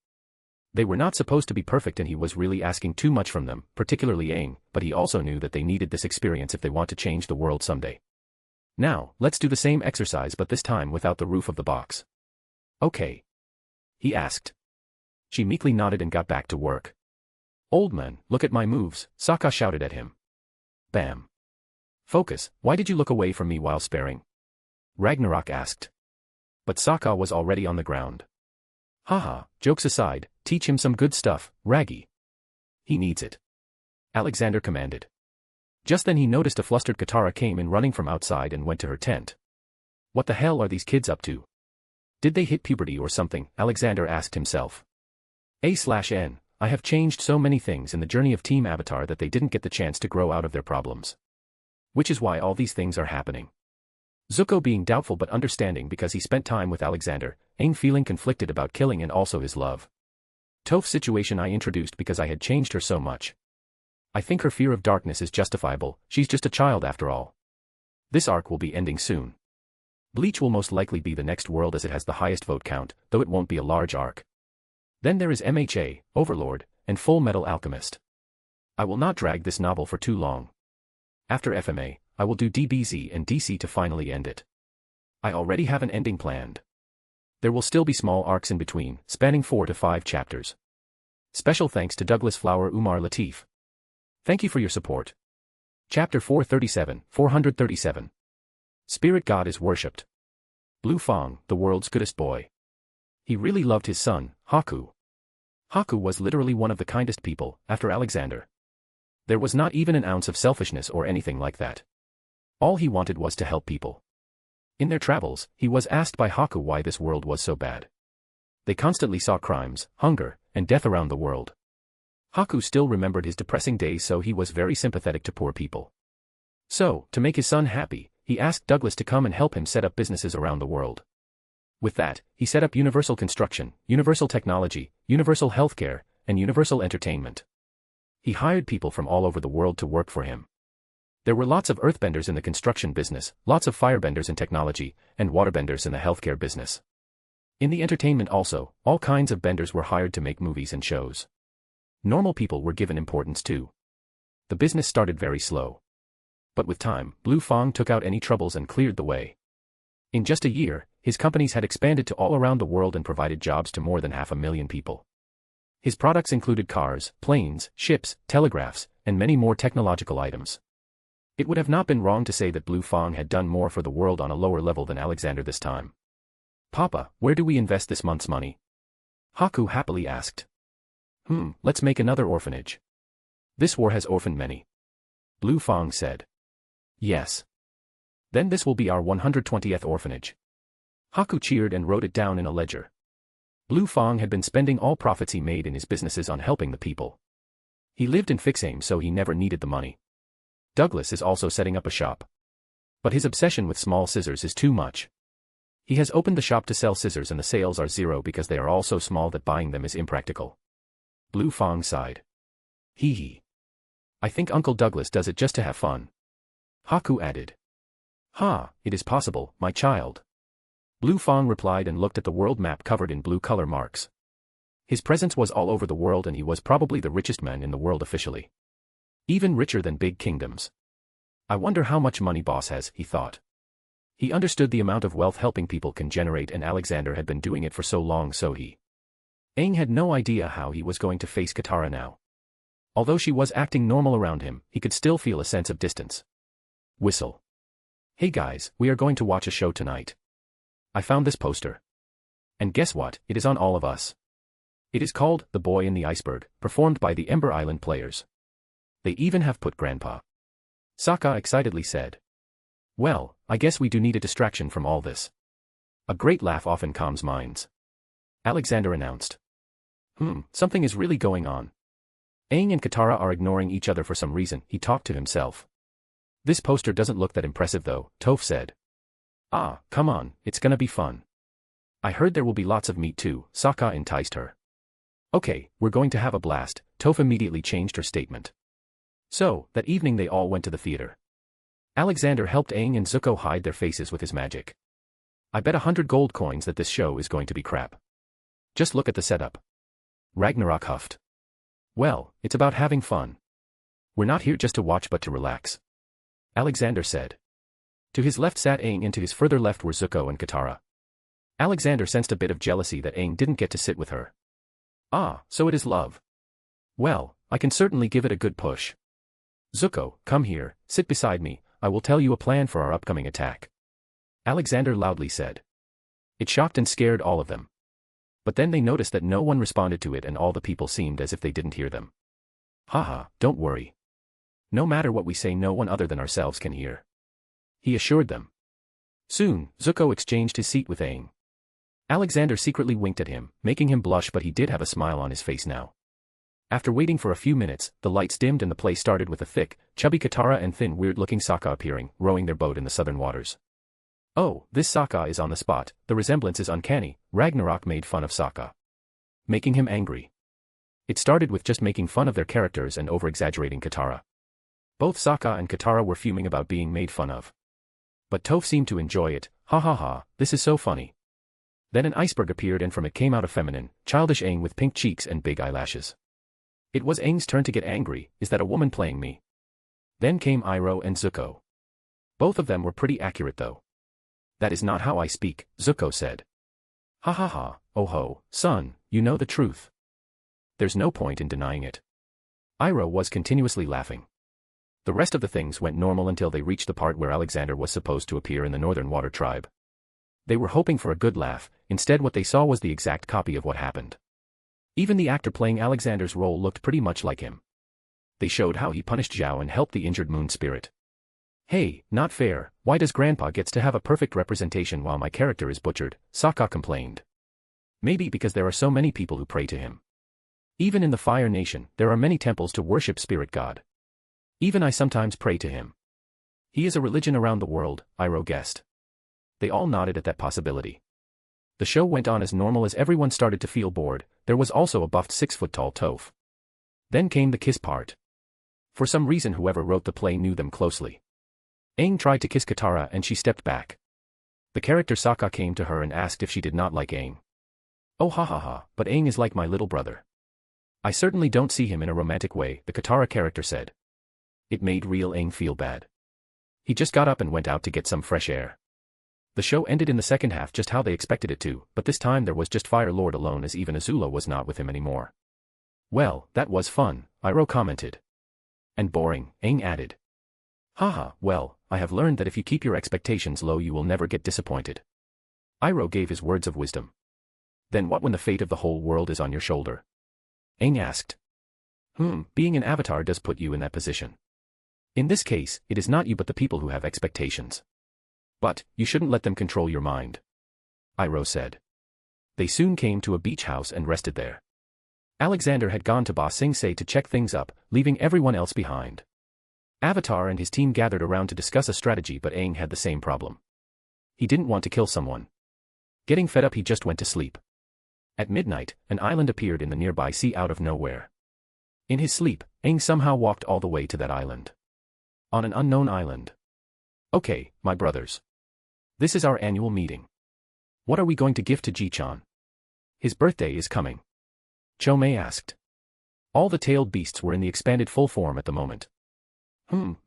They were not supposed to be perfect and he was really asking too much from them, particularly Aang, but he also knew that they needed this experience if they want to change the world someday. Now, let's do the same exercise but this time without the roof of the box. Okay. He asked. She meekly nodded and got back to work. Old man, look at my moves, Sokka shouted at him. Bam. Focus, why did you look away from me while sparring? Ragnarok asked. But Sokka was already on the ground. Haha, jokes aside, teach him some good stuff, Raggy. He needs it. Alexander commanded. Just then he noticed a flustered Katara came in running from outside and went to her tent. What the hell are these kids up to? Did they hit puberty or something? Alexander asked himself. A/N, I have changed so many things in the journey of Team Avatar that they didn't get the chance to grow out of their problems. Which is why all these things are happening. Zuko being doubtful but understanding because he spent time with Alexander, Aang feeling conflicted about killing and also his love. Toph's situation I introduced because I had changed her so much. I think her fear of darkness is justifiable, she's just a child after all. This arc will be ending soon. Bleach will most likely be the next world as it has the highest vote count, though it won't be a large arc. Then there is MHA, Overlord, and Full Metal Alchemist. I will not drag this novel for too long. After FMA, I will do DBZ and DC to finally end it. I already have an ending planned. There will still be small arcs in between, spanning 4 to 5 chapters. Special thanks to Douglas Flower Umar Latif. Thank you for your support. Chapter 437. Spirit God is worshipped. Blue Fang, the world's goodest boy. He really loved his son, Haku. Haku was literally one of the kindest people, after Alexander. There was not even an ounce of selfishness or anything like that. All he wanted was to help people. In their travels, he was asked by Haku why this world was so bad. They constantly saw crimes, hunger, and death around the world. Haku still remembered his depressing days, so he was very sympathetic to poor people. So, to make his son happy, he asked Douglas to come and help him set up businesses around the world. With that, he set up Universal Construction, Universal Technology, Universal Healthcare, and Universal Entertainment. He hired people from all over the world to work for him. There were lots of earthbenders in the construction business, lots of firebenders in technology, and waterbenders in the healthcare business. In the entertainment also, all kinds of benders were hired to make movies and shows. Normal people were given importance too. The business started very slow. But with time, Blue Fang took out any troubles and cleared the way. In just a year, his companies had expanded to all around the world and provided jobs to more than 500,000 people. His products included cars, planes, ships, telegraphs, and many more technological items. It would have not been wrong to say that Blue Fang had done more for the world on a lower level than Alexander this time. Papa, where do we invest this month's money? Haku happily asked. Let's make another orphanage. This war has orphaned many. Blue Fang said. Yes. Then this will be our 120th orphanage. Haku cheered and wrote it down in a ledger. Blue Fang had been spending all profits he made in his businesses on helping the people. He lived in Fixame, so he never needed the money. Douglas is also setting up a shop. But his obsession with small scissors is too much. He has opened the shop to sell scissors and the sales are zero because they are all so small that buying them is impractical. Blue Fang sighed. Hee hee. I think Uncle Douglas does it just to have fun. Haku added. Ha, it is possible, my child. Blue Fong replied and looked at the world map covered in blue color marks. His presence was all over the world and he was probably the richest man in the world officially. Even richer than big kingdoms. I wonder how much money boss has, he thought. He understood the amount of wealth helping people can generate and Alexander had been doing it for so long so he. Aang had no idea how he was going to face Katara now. Although she was acting normal around him, he could still feel a sense of distance. Whistle. Hey guys, we are going to watch a show tonight. I found this poster. And guess what, it is on all of us. It is called The Boy in the Iceberg, performed by the Ember Island Players. They even have put Grandpa. Sokka excitedly said. Well, I guess we do need a distraction from all this. A great laugh often calms minds. Alexander announced. Something is really going on. Aang and Katara are ignoring each other for some reason, he talked to himself. This poster doesn't look that impressive though, Toph said. Ah, come on, it's gonna be fun. I heard there will be lots of meat too, Sokka enticed her. Okay, we're going to have a blast, Toph immediately changed her statement. So, that evening they all went to the theater. Alexander helped Aang and Zuko hide their faces with his magic. I bet 100 gold coins that this show is going to be crap. Just look at the setup. Ragnarok huffed. Well, it's about having fun. We're not here just to watch but to relax. Alexander said. To his left sat Aang and to his further left were Zuko and Katara. Alexander sensed a bit of jealousy that Aang didn't get to sit with her. Ah, so it is love. Well, I can certainly give it a good push. Zuko, come here, sit beside me, I will tell you a plan for our upcoming attack. Alexander loudly said. It shocked and scared all of them. But then they noticed that no one responded to it and all the people seemed as if they didn't hear them. Haha, don't worry. No matter what we say no one other than ourselves can hear. He assured them. Soon, Zuko exchanged his seat with Aang. Alexander secretly winked at him, making him blush but he did have a smile on his face now. After waiting for a few minutes, the lights dimmed and the play started with a thick, chubby Katara and thin weird-looking Sokka appearing, rowing their boat in the southern waters. Oh, this Sokka is on the spot, the resemblance is uncanny, Ragnarok made fun of Sokka. Making him angry. It started with just making fun of their characters and over-exaggerating Katara. Both Sokka and Katara were fuming about being made fun of. But Toph seemed to enjoy it, ha ha ha, this is so funny. Then an iceberg appeared and from it came out a feminine, childish Aang with pink cheeks and big eyelashes. It was Aang's turn to get angry, is that a woman playing me? Then came Iroh and Zuko. Both of them were pretty accurate though. That is not how I speak, Zuko said. Ha ha ha, oh ho, son, you know the truth. There's no point in denying it. Iroh was continuously laughing. The rest of the things went normal until they reached the part where Alexander was supposed to appear in the Northern Water Tribe. They were hoping for a good laugh, instead what they saw was the exact copy of what happened. Even the actor playing Alexander's role looked pretty much like him. They showed how he punished Zhao and helped the injured moon spirit. Hey, not fair, why does Grandpa gets to have a perfect representation while my character is butchered, Sokka complained. Maybe because there are so many people who pray to him. Even in the Fire Nation, there are many temples to worship Spirit God. Even I sometimes pray to him. He is a religion around the world, Iroh guessed. They all nodded at that possibility. The show went on as normal as everyone started to feel bored, there was also a buffed 6-foot-tall Toph. Then came the kiss part. For some reason whoever wrote the play knew them closely. Aang tried to kiss Katara and she stepped back. The character Sokka came to her and asked if she did not like Aang. Oh ha ha ha, but Aang is like my little brother. I certainly don't see him in a romantic way, the Katara character said. It made real Aang feel bad. He just got up and went out to get some fresh air. The show ended in the second half just how they expected it to, but this time there was just Fire Lord alone as even Azula was not with him anymore. Well, that was fun, Iroh commented. And boring, Aang added. Haha, well, I have learned that if you keep your expectations low you will never get disappointed. Iroh gave his words of wisdom. Then what when the fate of the whole world is on your shoulder? Aang asked. Being an avatar does put you in that position. In this case, it is not you but the people who have expectations. But, you shouldn't let them control your mind. Iroh said. They soon came to a beach house and rested there. Alexander had gone to Ba Sing Se to check things up, leaving everyone else behind. Avatar and his team gathered around to discuss a strategy but Aang had the same problem. He didn't want to kill someone. Getting fed up he just went to sleep. At midnight, an island appeared in the nearby sea out of nowhere. In his sleep, Aang somehow walked all the way to that island. On an unknown island. Okay, my brothers. This is our annual meeting. What are we going to give to Ji-chan? His birthday is coming. Chomei asked. All the tailed beasts were in the expanded full form at the moment.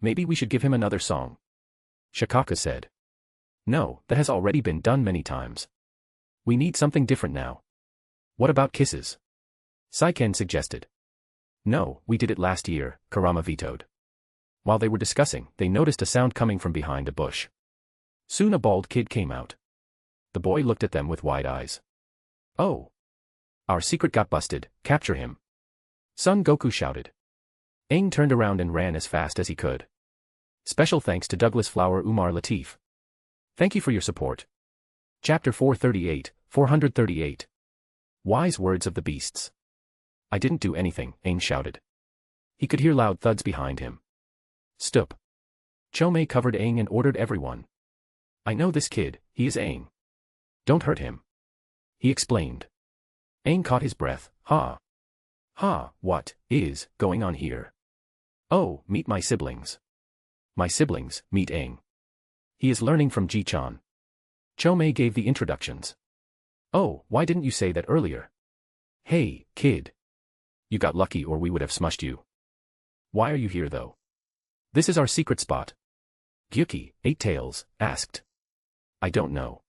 Maybe we should give him another song. Shikaka said. No, that has already been done many times. We need something different now. What about kisses? Saiken suggested. No, we did it last year, Kurama vetoed. While they were discussing, they noticed a sound coming from behind a bush. Soon a bald kid came out. The boy looked at them with wide eyes. Oh. Our secret got busted, capture him. Son Goku shouted. Aang turned around and ran as fast as he could. Special thanks to Douglas Flower Umar Latif. Thank you for your support. Chapter 438. Wise Words of the Beasts. I didn't do anything, Aang shouted. He could hear loud thuds behind him. Stop. Chomei covered Aang and ordered everyone. I know this kid, he is Aang. Don't hurt him. He explained. Aang caught his breath. What is going on here? Oh, meet my siblings. My siblings, meet Aang. He is learning from Ji-chan. Chomei gave the introductions. Oh, why didn't you say that earlier? Hey, kid. You got lucky or we would have smushed you. Why are you here though? This is our secret spot. Gyuki, Eight Tails, asked. I don't know.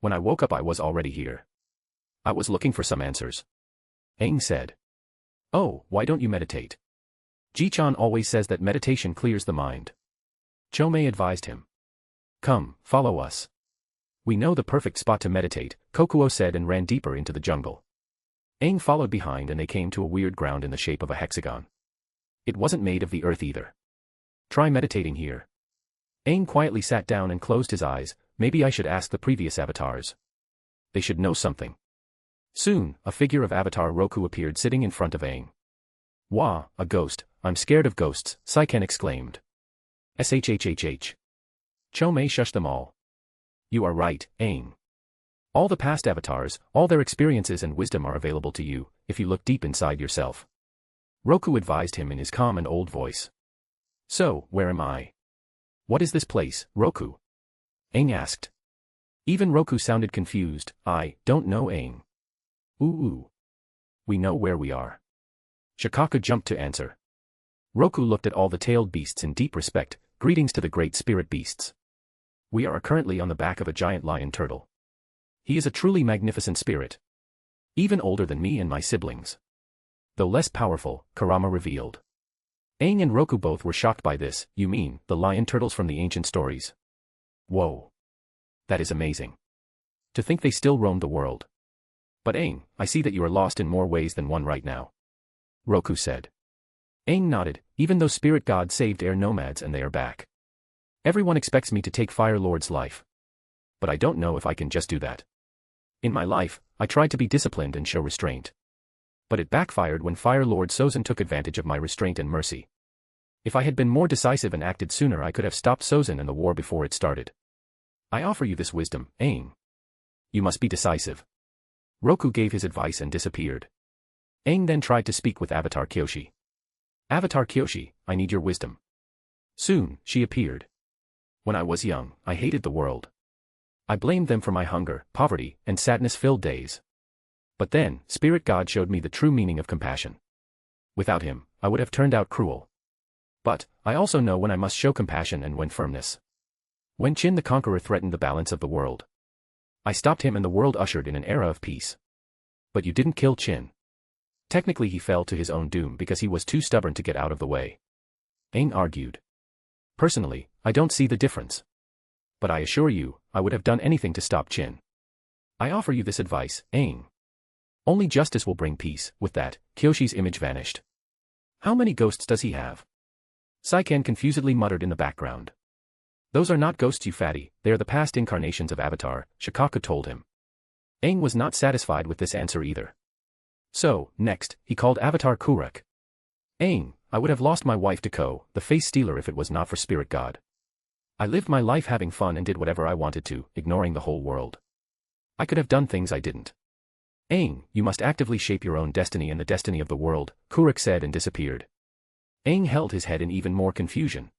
When I woke up I was already here. I was looking for some answers. Aang said. Oh, why don't you meditate? Ji-chan always says that meditation clears the mind. Chomei advised him. Come, follow us. We know the perfect spot to meditate, Kokuo said and ran deeper into the jungle. Aang followed behind and they came to a weird ground in the shape of a hexagon. It wasn't made of the earth either. Try meditating here. Aang quietly sat down and closed his eyes. Maybe I should ask the previous avatars. They should know something. Soon, a figure of Avatar Roku appeared sitting in front of Aang. Wah, a ghost, I'm scared of ghosts, Saiken exclaimed. Shhhh. Chomei shushed them all. You are right, Aang. All the past avatars, all their experiences and wisdom are available to you, if you look deep inside yourself. Roku advised him in his calm and old voice. So, where am I? What is this place, Roku? Aang asked. Even Roku sounded confused. I don't know, Aang. Ooh. We know where we are. Shikaka jumped to answer. Roku looked at all the tailed beasts in deep respect. Greetings to the great spirit beasts. We are currently on the back of a giant lion turtle. He is a truly magnificent spirit. Even older than me and my siblings. Though less powerful, Kurama revealed. Aang and Roku both were shocked by this. You mean, the lion turtles from the ancient stories? Whoa. That is amazing. To think they still roam the world. But Aang, I see that you are lost in more ways than one right now. Roku said. Aang nodded, even though spirit gods saved air nomads and they are back. Everyone expects me to take Fire Lord's life. But I don't know if I can just do that. In my life, I tried to be disciplined and show restraint. But it backfired when Fire Lord Sozin took advantage of my restraint and mercy. If I had been more decisive and acted sooner I could have stopped Sozin and the war before it started. I offer you this wisdom, Aang. You must be decisive. Roku gave his advice and disappeared. Aang then tried to speak with Avatar Kyoshi. Avatar Kyoshi, I need your wisdom. Soon, she appeared. When I was young, I hated the world. I blamed them for my hunger, poverty, and sadness-filled days. But then, Spirit God showed me the true meaning of compassion. Without him, I would have turned out cruel. But, I also know when I must show compassion and when firmness. When Qin the Conqueror threatened the balance of the world, I stopped him and the world ushered in an era of peace. But you didn't kill Qin. Technically he fell to his own doom because he was too stubborn to get out of the way. Aang argued. Personally, I don't see the difference. But I assure you, I would have done anything to stop Qin. I offer you this advice, Aang. Only justice will bring peace. With that, Kyoshi's image vanished. How many ghosts does he have? Saiken confusedly muttered in the background. Those are not ghosts, you fatty, they are the past incarnations of Avatar, Shikaka told him. Aang was not satisfied with this answer either. So, next, he called Avatar Kuruk. Aang, I would have lost my wife to Ko, the face stealer, if it was not for Spirit God. I lived my life having fun and did whatever I wanted to, ignoring the whole world. I could have done things I didn't. Aang, you must actively shape your own destiny and the destiny of the world, Kuruk said and disappeared. Aang held his head in even more confusion.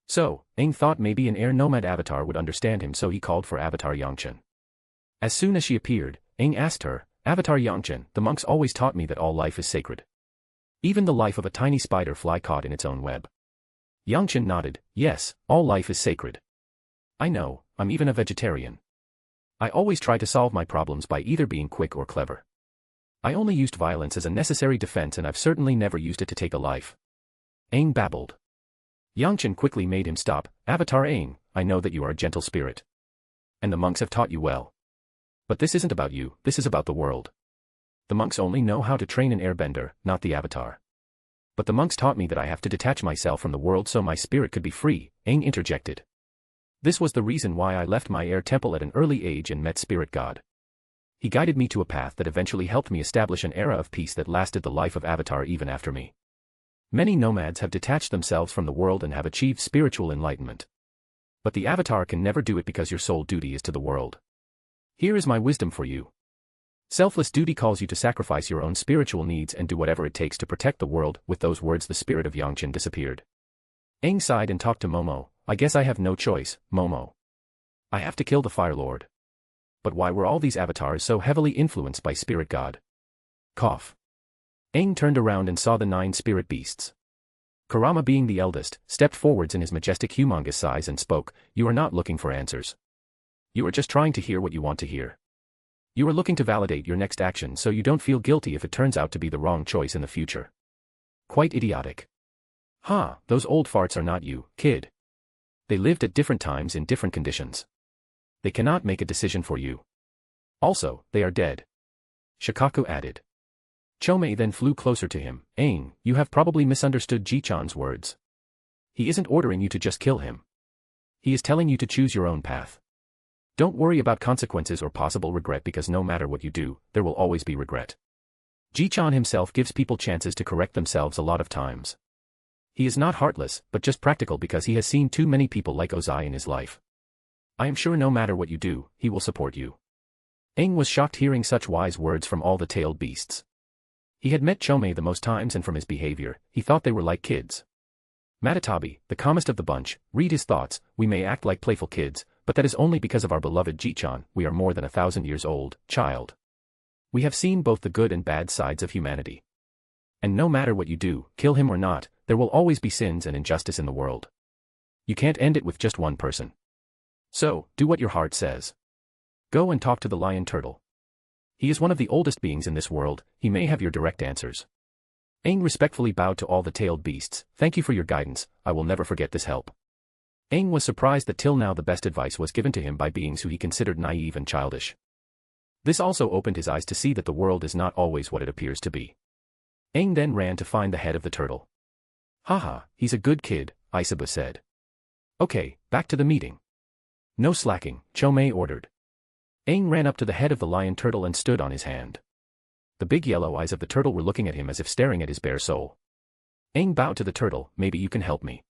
So, Aang thought maybe an air nomad avatar would understand him, so he called for Avatar Yangchen. As soon as she appeared, Aang asked her, "Avatar Yangchen, the monks always taught me that all life is sacred. Even the life of a tiny spider fly caught in its own web." Yangchen nodded, "Yes, all life is sacred. I know, I'm even a vegetarian. I always try to solve my problems by either being quick or clever. I only used violence as a necessary defense, and I've certainly never used it to take a life." Aang babbled. Yangchen quickly made him stop. "Avatar Aang, I know that you are a gentle spirit. And the monks have taught you well. But this isn't about you, this is about the world. The monks only know how to train an airbender, not the avatar. But the monks taught me that I have to detach myself from the world so my spirit could be free," Aang interjected. "This was the reason why I left my air temple at an early age and met Spirit God. He guided me to a path that eventually helped me establish an era of peace that lasted the life of Avatar even after me. Many nomads have detached themselves from the world and have achieved spiritual enlightenment. But the Avatar can never do it because your sole duty is to the world. Here is my wisdom for you. Selfless duty calls you to sacrifice your own spiritual needs and do whatever it takes to protect the world." With those words, the spirit of Yangchen disappeared. Aang sighed and talked to Momo. "I guess I have no choice, Momo. I have to kill the Fire Lord. But why were all these avatars so heavily influenced by Spirit God?" Cough. Aang turned around and saw the 9 spirit beasts. Kurama, being the eldest, stepped forwards in his majestic humongous size and spoke, "You are not looking for answers. You are just trying to hear what you want to hear. You are looking to validate your next action so you don't feel guilty if it turns out to be the wrong choice in the future. Quite idiotic. Ha, those old farts are not you, kid. They lived at different times in different conditions. They cannot make a decision for you. Also, they are dead." Shikaku added. Chomei then flew closer to him. "Aang, you have probably misunderstood Ji-chan's words. He isn't ordering you to just kill him. He is telling you to choose your own path. Don't worry about consequences or possible regret, because no matter what you do, there will always be regret. Ji-chan himself gives people chances to correct themselves a lot of times. He is not heartless, but just practical because he has seen too many people like Ozai in his life. I am sure no matter what you do, he will support you." Aang was shocked hearing such wise words from all the tailed beasts. He had met Chomei the most times, and from his behavior, he thought they were like kids. Matatabi, the calmest of the bunch, read his thoughts. "We may act like playful kids, but that is only because of our beloved Ji-chan. We are more than 1,000 years old, child. We have seen both the good and bad sides of humanity. And no matter what you do, kill him or not, there will always be sins and injustice in the world. You can't end it with just one person. So, do what your heart says. Go and talk to the lion turtle. He is one of the oldest beings in this world, he may have your direct answers." Aang respectfully bowed to all the tailed beasts. "Thank you for your guidance, I will never forget this help." Aang was surprised that till now the best advice was given to him by beings who he considered naive and childish. This also opened his eyes to see that the world is not always what it appears to be. Aang then ran to find the head of the turtle. "Haha, he's a good kid," Isabu said. "Okay, back to the meeting." "No slacking," Chomei ordered. Aang ran up to the head of the lion turtle and stood on his hand. The big yellow eyes of the turtle were looking at him as if staring at his bare soul. Aang bowed to the turtle. "Maybe you can help me.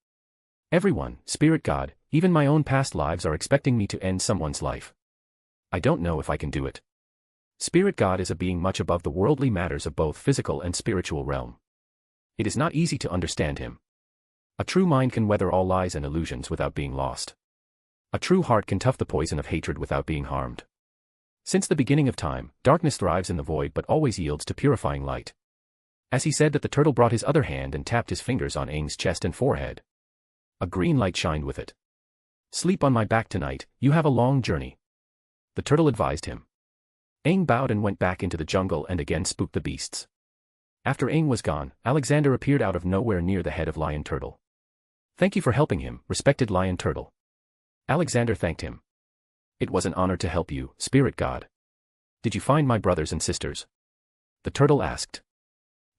Everyone, Spirit God, even my own past lives are expecting me to end someone's life. I don't know if I can do it." Spirit God is a being much above the worldly matters of both physical and spiritual realm. It is not easy to understand him. A true mind can weather all lies and illusions without being lost. A true heart can tough the poison of hatred without being harmed. Since the beginning of time, darkness thrives in the void but always yields to purifying light. As he said that, the turtle brought his other hand and tapped his fingers on Aang's chest and forehead. A green light shined with it. "Sleep on my back tonight, you have a long journey," the turtle advised him. Aang bowed and went back into the jungle and again spooked the beasts. After Aang was gone, Alexander appeared out of nowhere near the head of Lion Turtle. "Thank you for helping him, respected Lion Turtle." Alexander thanked him. "It was an honor to help you, Spirit God. Did you find my brothers and sisters?" the turtle asked.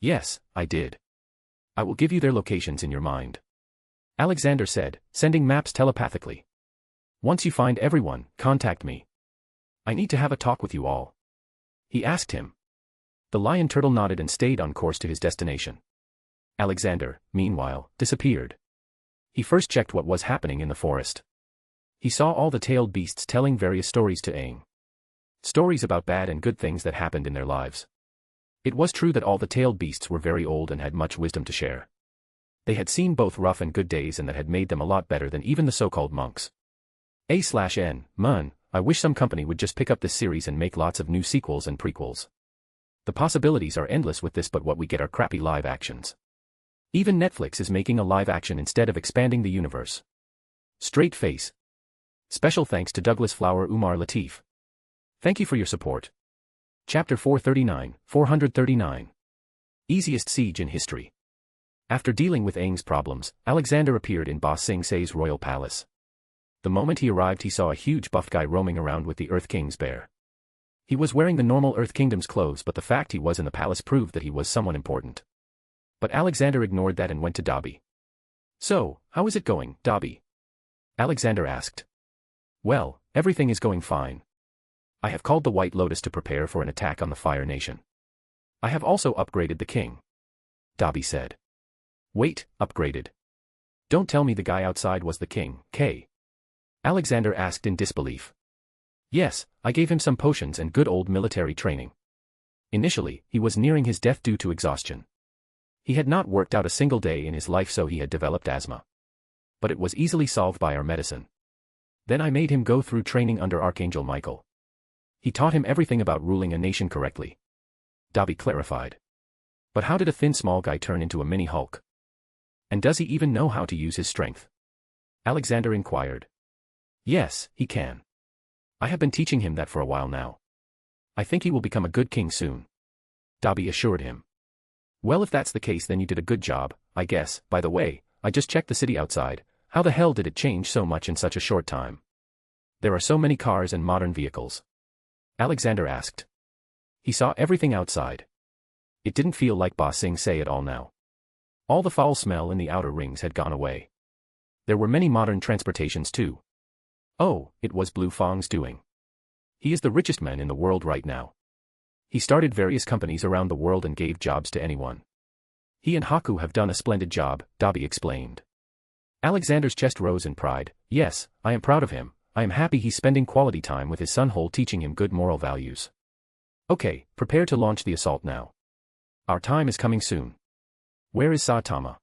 "Yes, I did. I will give you their locations in your mind," Alexander said, sending maps telepathically. "Once you find everyone, contact me. I need to have a talk with you all," he asked him. The lion turtle nodded and stayed on course to his destination. Alexander, meanwhile, disappeared. He first checked what was happening in the forest. He saw all the tailed beasts telling various stories to Aang. Stories about bad and good things that happened in their lives. It was true that all the tailed beasts were very old and had much wisdom to share. They had seen both rough and good days, and that had made them a lot better than even the so-called monks. I wish some company would just pick up this series and make lots of new sequels and prequels. The possibilities are endless with this, but what we get are crappy live actions. Even Netflix is making a live action instead of expanding the universe. Straight face. Special thanks to Douglas Flower Umar Latif. Thank you for your support. Chapter 439. Easiest siege in history. After dealing with Aang's problems, Alexander appeared in Ba Sing Se's royal palace. The moment he arrived, he saw a huge buffed guy roaming around with the Earth King's bear. He was wearing the normal Earth Kingdom's clothes, but the fact he was in the palace proved that he was someone important. But Alexander ignored that and went to Dobby. "So, how is it going, Dobby?" Alexander asked. "Well, everything is going fine. I have called the White Lotus to prepare for an attack on the Fire Nation. I have also upgraded the king," Dobby said. "Wait, upgraded? Don't tell me the guy outside was the king, K?" Alexander asked in disbelief. "Yes, I gave him some potions and good old military training. Initially, he was nearing his death due to exhaustion. He had not worked out a single day in his life, so he had developed asthma. But it was easily solved by our medicine. Then I made him go through training under Archangel Michael. He taught him everything about ruling a nation correctly," Dobby clarified. "But how did a thin small guy turn into a mini Hulk? And does he even know how to use his strength?" Alexander inquired. "Yes, he can. I have been teaching him that for a while now. I think he will become a good king soon," Dobby assured him. "Well, if that's the case, then you did a good job, I guess. By the way, I just checked the city outside. How the hell did it change so much in such a short time? There are so many cars and modern vehicles," Alexander asked. He saw everything outside. It didn't feel like Ba Sing Se at all now. All the foul smell in the outer rings had gone away. There were many modern transportations too. Oh, it was Blue Fong's doing. He is the richest man in the world right now. He started various companies around the world and gave jobs to anyone. He and Haku have done a splendid job, Dobby explained. Alexander's chest rose in pride. "Yes, I am proud of him. I am happy he's spending quality time with his son Hole, teaching him good moral values. Okay, prepare to launch the assault now. Our time is coming soon. Where is Saitama?"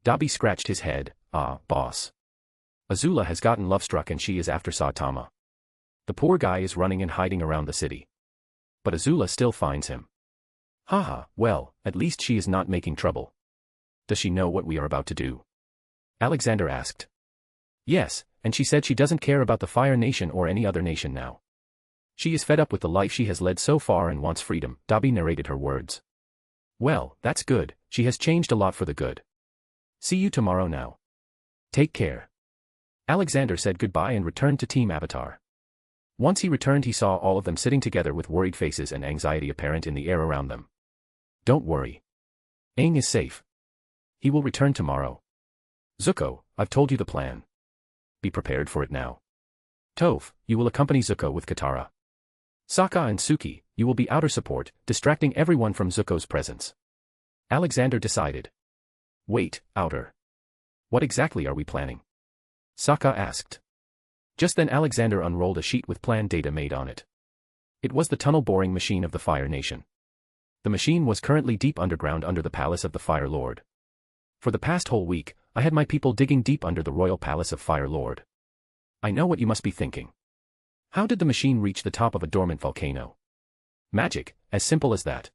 Dobby scratched his head. Boss. Azula has gotten love-struck and she is after Saitama. The poor guy is running and hiding around the city. But Azula still finds him. Haha, well, at least she is not making trouble. Does she know what we are about to do?" Alexander asked. "Yes, and she said she doesn't care about the Fire Nation or any other nation now. She is fed up with the life she has led so far and wants freedom," Dobby narrated her words. "Well, that's good, she has changed a lot for the good. See you tomorrow now. Take care." Alexander said goodbye and returned to Team Avatar. Once he returned, he saw all of them sitting together with worried faces and anxiety apparent in the air around them. "Don't worry. Aang is safe. He will return tomorrow. Zuko, I've told you the plan. Be prepared for it now. Toph, you will accompany Zuko with Katara. Sokka and Suki, you will be outer support, distracting everyone from Zuko's presence." Alexander decided. "Wait, outer? What exactly are we planning?" Sokka asked. Just then Alexander unrolled a sheet with plan data made on it. It was the tunnel boring machine of the Fire Nation. The machine was currently deep underground under the palace of the Fire Lord. For the past whole week, I had my people digging deep under the royal palace of Fire Lord. I know what you must be thinking. How did the machine reach the top of a dormant volcano? Magic, as simple as that.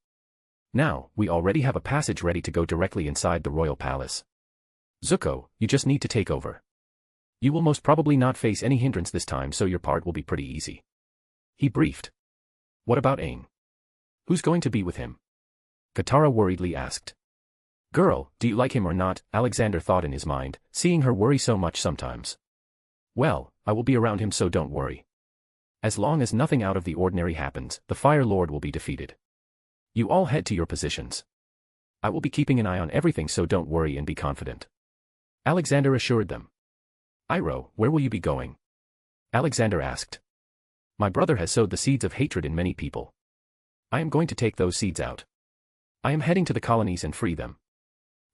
Now, we already have a passage ready to go directly inside the royal palace. Zuko, you just need to take over. You will most probably not face any hindrance this time, so your part will be pretty easy," he briefed. "What about Aang? Who's going to be with him?" Katara worriedly asked. "Girl, do you like him or not?" Alexander thought in his mind, seeing her worry so much sometimes. "Well, I will be around him, so don't worry. As long as nothing out of the ordinary happens, the Fire Lord will be defeated. You all head to your positions. I will be keeping an eye on everything, so don't worry and be confident," Alexander assured them. "Iroh, where will you be going?" Alexander asked. "My brother has sowed the seeds of hatred in many people. I am going to take those seeds out. I am heading to the colonies and free them,"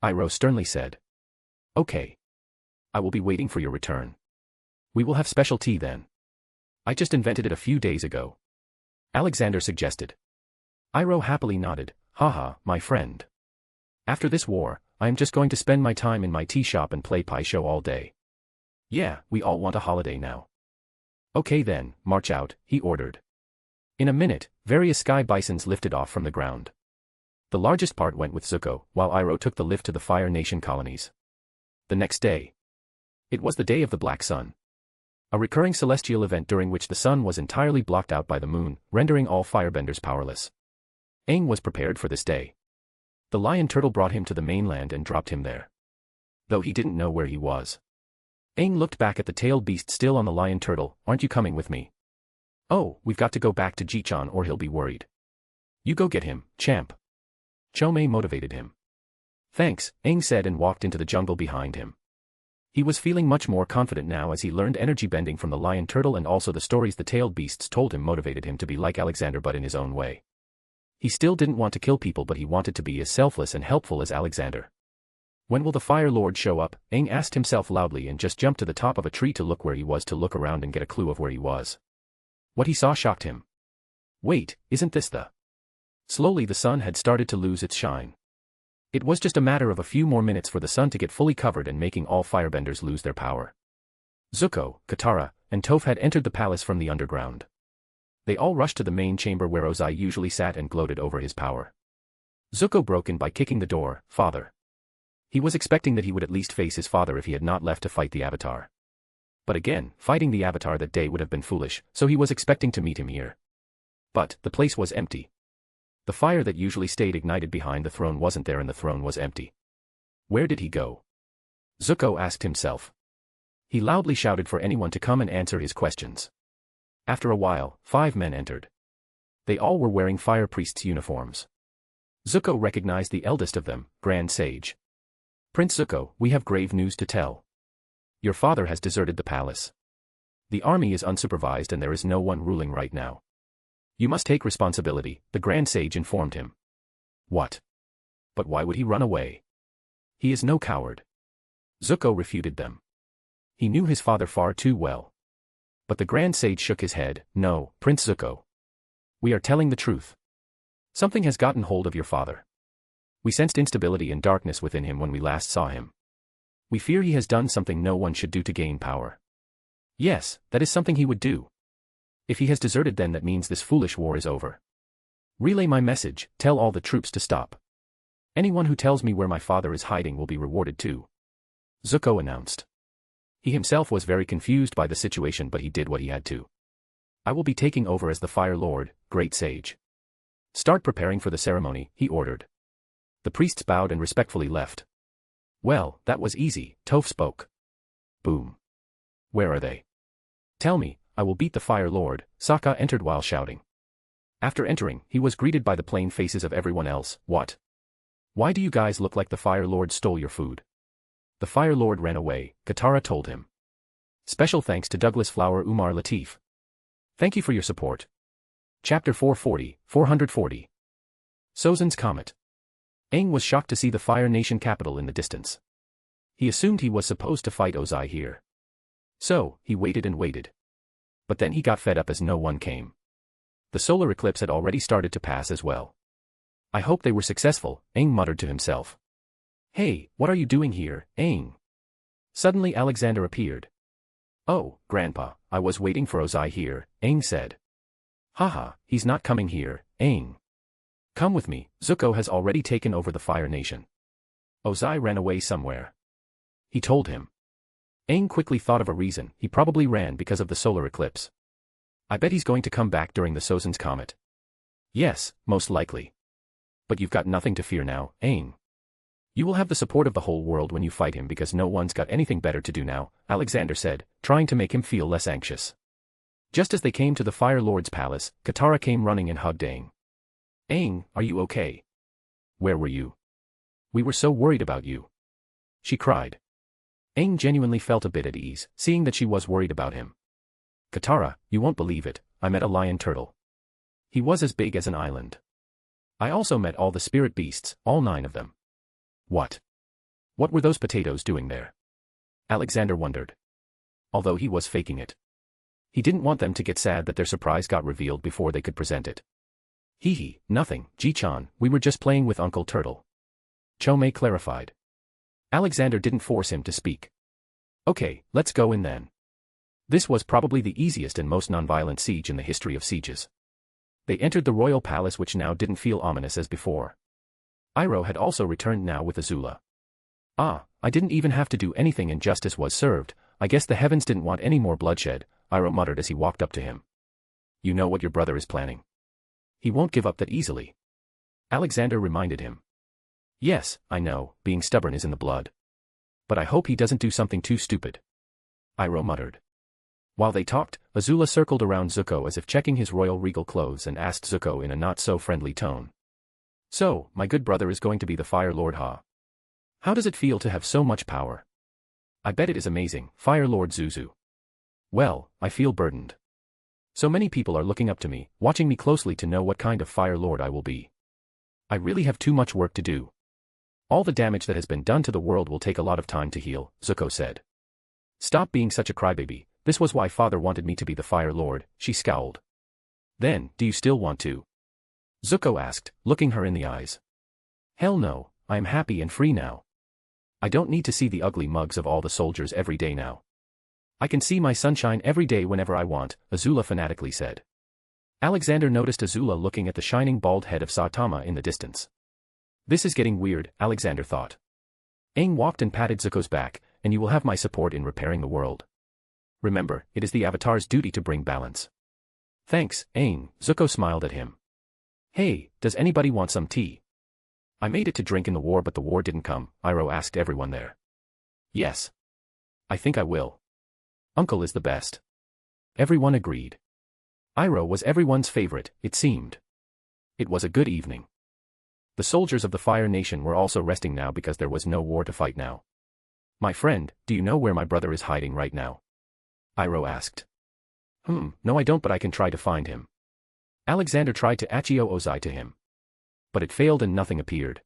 Iroh sternly said. "Okay. I will be waiting for your return. We will have special tea then. I just invented it a few days ago," Alexander suggested. Iroh happily nodded. "Haha, my friend. After this war, I am just going to spend my time in my tea shop and play pie show all day. Yeah, we all want a holiday now. Okay then, march out, he ordered. In a minute, various sky bisons lifted off from the ground. The largest part went with Zuko, while Iroh took the lift to the Fire Nation colonies. The next day. It was the Day of the Black Sun. A recurring celestial event during which the sun was entirely blocked out by the moon, rendering all firebenders powerless. Aang was prepared for this day. The lion turtle brought him to the mainland and dropped him there. Though he didn't know where he was. Aang looked back at the tailed beast still on the lion turtle. Aren't you coming with me? Oh, we've got to go back to Jichon or he'll be worried. You go get him, champ. Chomei motivated him. Thanks, Aang said and walked into the jungle behind him. He was feeling much more confident now as he learned energy bending from the lion turtle, and also the stories the tailed beasts told him motivated him to be like Alexander but in his own way. He still didn't want to kill people, but he wanted to be as selfless and helpful as Alexander. When will the Fire Lord show up? Aang asked himself loudly and just jumped to the top of a tree to look where he was, to look around and get a clue of where he was. What he saw shocked him. Wait, isn't this the... Slowly the sun had started to lose its shine. It was just a matter of a few more minutes for the sun to get fully covered and making all firebenders lose their power. Zuko, Katara, and Toph had entered the palace from the underground. They all rushed to the main chamber where Ozai usually sat and gloated over his power. Zuko broke in by kicking the door. Father. He was expecting that he would at least face his father if he had not left to fight the Avatar. But again, fighting the Avatar that day would have been foolish, so he was expecting to meet him here. But the place was empty. The fire that usually stayed ignited behind the throne wasn't there and the throne was empty. Where did he go? Zuko asked himself. He loudly shouted for anyone to come and answer his questions. After a while, 5 men entered. They all were wearing fire priests' uniforms. Zuko recognized the eldest of them, Grand Sage. Prince Zuko, we have grave news to tell. Your father has deserted the palace. The army is unsupervised and there is no one ruling right now. You must take responsibility, the Grand Sage informed him. What? But why would he run away? He is no coward. Zuko refuted them. He knew his father far too well. But the Grand Sage shook his head. No, Prince Zuko. We are telling the truth. Something has gotten hold of your father. We sensed instability and darkness within him when we last saw him. We fear he has done something no one should do to gain power. Yes, that is something he would do. If he has deserted, then that means this foolish war is over. Relay my message, tell all the troops to stop. Anyone who tells me where my father is hiding will be rewarded too. Zuko announced. He himself was very confused by the situation, but he did what he had to. I will be taking over as the Fire Lord, Great Sage. Start preparing for the ceremony, he ordered. The priests bowed and respectfully left. Well, that was easy, Toph spoke. Boom. Where are they? Tell me, I will beat the Fire Lord. Sokka entered while shouting. After entering, he was greeted by the plain faces of everyone else. What? Why do you guys look like the Fire Lord stole your food? The Fire Lord ran away, Katara told him. Special thanks to Douglas Flower Umar Latif. Thank you for your support. Chapter 440. Sozin's Comet. Aang was shocked to see the Fire Nation capital in the distance. He assumed he was supposed to fight Ozai here. So, he waited and waited. But then he got fed up as no one came. The solar eclipse had already started to pass as well. I hope they were successful, Aang muttered to himself. Hey, what are you doing here, Aang? Suddenly Alexander appeared. Oh, Grandpa, I was waiting for Ozai here, Aang said. Haha, he's not coming here, Aang. Come with me, Zuko has already taken over the Fire Nation. Ozai ran away somewhere. He told him. Aang quickly thought of a reason. He probably ran because of the solar eclipse. I bet he's going to come back during the Sozin's Comet. Yes, most likely. But you've got nothing to fear now, Aang. You will have the support of the whole world when you fight him because no one's got anything better to do now, Alexander said, trying to make him feel less anxious. Just as they came to the Fire Lord's palace, Katara came running and hugged Aang. Aang, are you okay? Where were you? We were so worried about you. She cried. Aang genuinely felt a bit at ease, seeing that she was worried about him. Katara, you won't believe it, I met a lion turtle. He was as big as an island. I also met all the spirit beasts, all 9 of them. What? What were those potatoes doing there? Alexander wondered. Although he was faking it. He didn't want them to get sad that their surprise got revealed before they could present it. Hee hee, nothing, Ji-chan, we were just playing with Uncle Turtle. Chomei clarified. Alexander didn't force him to speak. Okay, let's go in then. This was probably the easiest and most nonviolent siege in the history of sieges. They entered the royal palace, which now didn't feel ominous as before. Iroh had also returned now with Azula. Ah, I didn't even have to do anything and justice was served. I guess the heavens didn't want any more bloodshed, Iroh muttered as he walked up to him. You know what your brother is planning. He won't give up that easily. Alexander reminded him. Yes, I know, being stubborn is in the blood. But I hope he doesn't do something too stupid. Iroh muttered. While they talked, Azula circled around Zuko as if checking his royal regal clothes and asked Zuko in a not-so-friendly tone. So, my good brother is going to be the Fire Lord, huh? How does it feel to have so much power? I bet it is amazing, Fire Lord Zuzu. Well, I feel burdened. So many people are looking up to me, watching me closely to know what kind of Fire Lord I will be. I really have too much work to do. All the damage that has been done to the world will take a lot of time to heal, Zuko said. Stop being such a crybaby, this was why father wanted me to be the Fire Lord, she scowled. Then, do you still want to? Zuko asked, looking her in the eyes. Hell no, I am happy and free now. I don't need to see the ugly mugs of all the soldiers every day now. I can see my sunshine every day whenever I want, Azula fanatically said. Alexander noticed Azula looking at the shining bald head of Saitama in the distance. This is getting weird, Alexander thought. Aang walked and patted Zuko's back, and you will have my support in repairing the world. Remember, it is the Avatar's duty to bring balance. Thanks, Aang, Zuko smiled at him. Hey, does anybody want some tea? I made it to drink in the war but the war didn't come, Iroh asked everyone there. Yes. I think I will. Uncle is the best. Everyone agreed. Iroh was everyone's favorite, it seemed. It was a good evening. The soldiers of the Fire Nation were also resting now because there was no war to fight now. My friend, do you know where my brother is hiding right now? Iroh asked. No I don't, but I can try to find him. Alexander tried to Achio Ozai to him. But it failed and nothing appeared.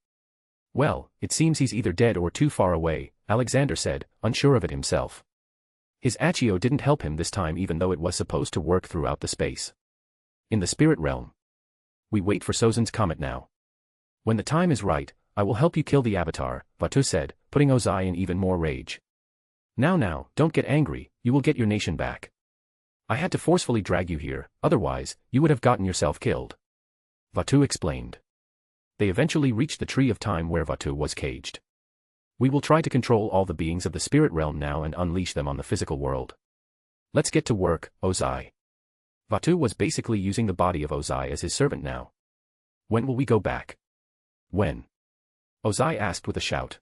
Well, it seems he's either dead or too far away, Alexander said, unsure of it himself. His Achio didn't help him this time even though it was supposed to work throughout the space. In the spirit realm. We wait for Sozin's comet now. When the time is right, I will help you kill the Avatar, Vaatu said, putting Ozai in even more rage. Now, don't get angry, you will get your nation back. I had to forcefully drag you here, otherwise, you would have gotten yourself killed. Vaatu explained. They eventually reached the Tree of Time where Vaatu was caged. We will try to control all the beings of the spirit realm now and unleash them on the physical world. Let's get to work, Ozai. Vaatu was basically using the body of Ozai as his servant now. When will we go back? When? Ozai asked with a shout.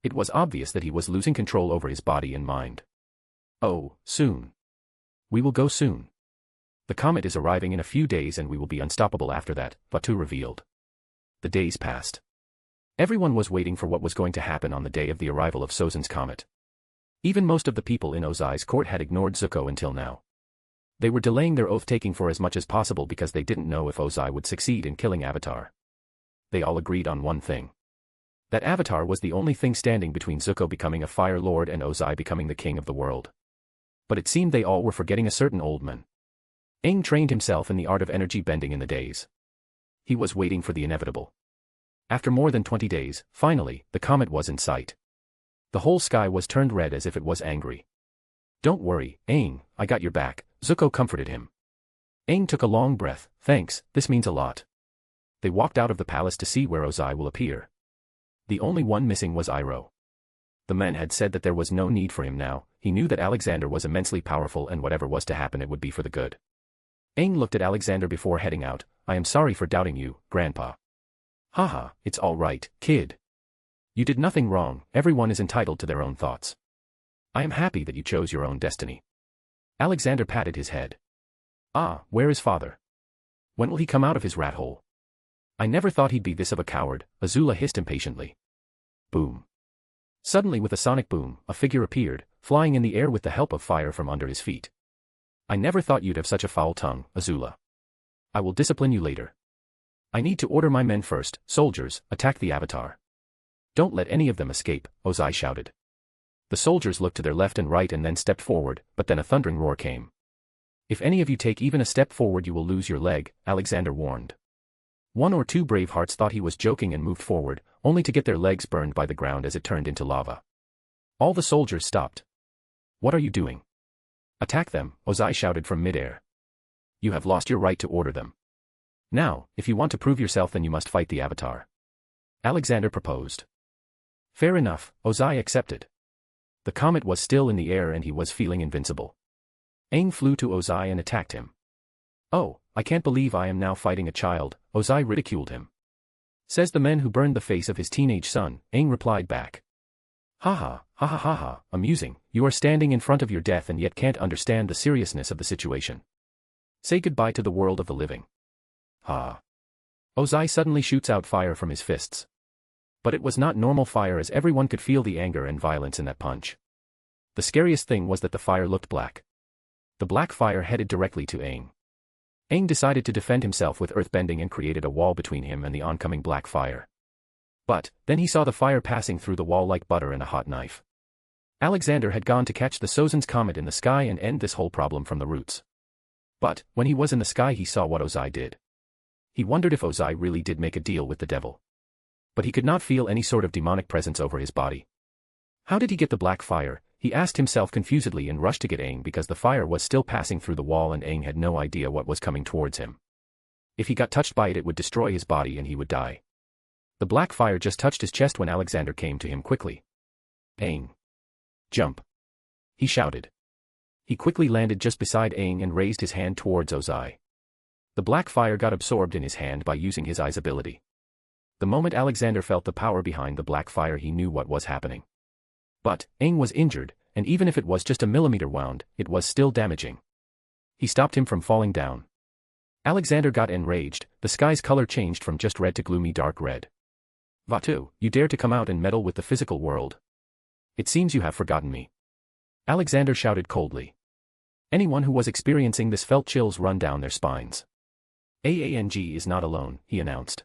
It was obvious that he was losing control over his body and mind. Oh, soon. We will go soon. The comet is arriving in a few days and we will be unstoppable after that, Vaatu revealed. The days passed. Everyone was waiting for what was going to happen on the day of the arrival of Sozin's comet. Even most of the people in Ozai's court had ignored Zuko until now. They were delaying their oath-taking for as much as possible because they didn't know if Ozai would succeed in killing Avatar. They all agreed on one thing. That Avatar was the only thing standing between Zuko becoming a Fire Lord and Ozai becoming the king of the world. But it seemed they all were forgetting a certain old man. Aang trained himself in the art of energy bending in the days. He was waiting for the inevitable. After more than 20 days, finally, the comet was in sight. The whole sky was turned red as if it was angry. Don't worry, Aang, I got your back, Zuko comforted him. Aang took a long breath, thanks, this means a lot. They walked out of the palace to see where Ozai will appear. The only one missing was Iroh. The men had said that there was no need for him now, he knew that Alexander was immensely powerful and whatever was to happen it would be for the good. Aang looked at Alexander before heading out, I am sorry for doubting you, Grandpa. Haha, it's all right, kid. You did nothing wrong, everyone is entitled to their own thoughts. I am happy that you chose your own destiny. Alexander patted his head. Ah, where is father? When will he come out of his rat hole? I never thought he'd be this of a coward, Azula hissed impatiently. Boom. Suddenly with a sonic boom, a figure appeared, flying in the air with the help of fire from under his feet. I never thought you'd have such a foul tongue, Azula. I will discipline you later. I need to order my men first, soldiers, attack the Avatar. Don't let any of them escape, Ozai shouted. The soldiers looked to their left and right and then stepped forward, but then a thundering roar came. If any of you take even a step forward you will lose your leg, Alexander warned. One or two brave hearts thought he was joking and moved forward, only to get their legs burned by the ground as it turned into lava. All the soldiers stopped. "What are you doing?" "Attack them," Ozai shouted from midair. "You have lost your right to order them. Now, if you want to prove yourself, then you must fight the Avatar," Alexander proposed. Fair enough, Ozai accepted. The comet was still in the air and he was feeling invincible. Aang flew to Ozai and attacked him. "Oh, I can't believe I am now fighting a child," Ozai ridiculed him. "Says the man who burned the face of his teenage son," Aang replied back. "Ha ha, ha ha ha ha, amusing, you are standing in front of your death and yet can't understand the seriousness of the situation. Say goodbye to the world of the living." Ha. Ozai suddenly shoots out fire from his fists. But it was not normal fire, as everyone could feel the anger and violence in that punch. The scariest thing was that the fire looked black. The black fire headed directly to Aang. Aang decided to defend himself with earthbending and created a wall between him and the oncoming black fire. But, then he saw the fire passing through the wall like butter in a hot knife. Alexander had gone to catch the Sozon's comet in the sky and end this whole problem from the roots. But, when he was in the sky he saw what Ozai did. He wondered if Ozai really did make a deal with the devil. But he could not feel any sort of demonic presence over his body. How did he get the black fire? He asked himself confusedly and rushed to get Aang because the fire was still passing through the wall and Aang had no idea what was coming towards him. If he got touched by it, it would destroy his body and he would die. The black fire just touched his chest when Alexander came to him quickly. "Aang. Jump!" he shouted. He quickly landed just beside Aang and raised his hand towards Ozai. The black fire got absorbed in his hand by using his eyes ability. The moment Alexander felt the power behind the black fire, he knew what was happening. But, Aang was injured, and even if it was just a millimeter wound, it was still damaging. He stopped him from falling down. Alexander got enraged, the sky's color changed from just red to gloomy dark red. "Vaatu, you dare to come out and meddle with the physical world? It seems you have forgotten me," Alexander shouted coldly. Anyone who was experiencing this felt chills run down their spines. "Aang is not alone," he announced.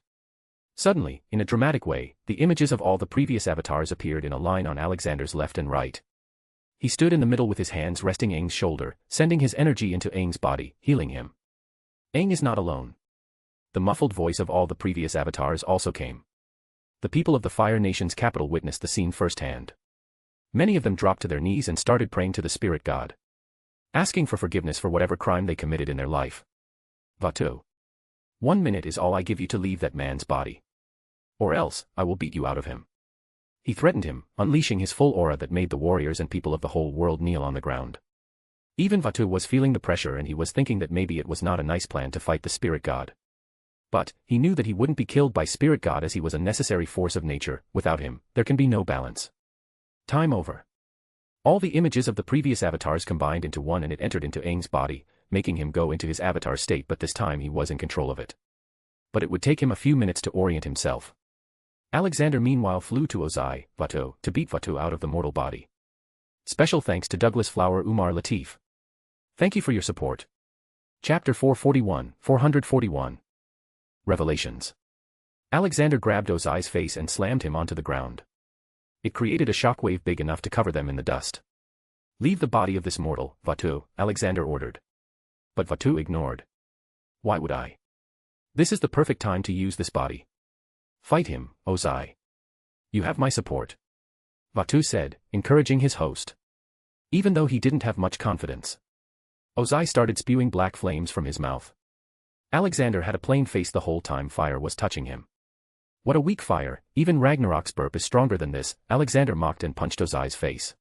Suddenly, in a dramatic way, the images of all the previous avatars appeared in a line on Alexander's left and right. He stood in the middle with his hands resting Aang's shoulder, sending his energy into Aang's body, healing him. "Aang is not alone." The muffled voice of all the previous avatars also came. The people of the Fire Nation's capital witnessed the scene firsthand. Many of them dropped to their knees and started praying to the spirit god, asking for forgiveness for whatever crime they committed in their life. "Vaatu. 1 minute is all I give you to leave that man's body. Or else, I will beat you out of him." He threatened him, unleashing his full aura that made the warriors and people of the whole world kneel on the ground. Even Vaatu was feeling the pressure and he was thinking that maybe it was not a nice plan to fight the spirit god. But, he knew that he wouldn't be killed by spirit god as he was a necessary force of nature. Without him, there can be no balance. Time over. All the images of the previous avatars combined into one and it entered into Aang's body, making him go into his avatar state, but this time he was in control of it. But it would take him a few minutes to orient himself. Alexander meanwhile flew to Ozai, Vaatu, to beat Vaatu out of the mortal body. Special thanks to Douglas Flower Umar Latif. Thank you for your support. Chapter 441. Revelations. Alexander grabbed Ozai's face and slammed him onto the ground. It created a shockwave big enough to cover them in the dust. "Leave the body of this mortal, Vaatu," Alexander ordered. But Vaatu ignored. "Why would I? This is the perfect time to use this body. Fight him, Ozai. You have my support," Vaatu said, encouraging his host. Even though he didn't have much confidence. Ozai started spewing black flames from his mouth. Alexander had a plain face the whole time fire was touching him. "What a weak fire, even Ragnarok's burp is stronger than this," Alexander mocked and punched Ozai's face.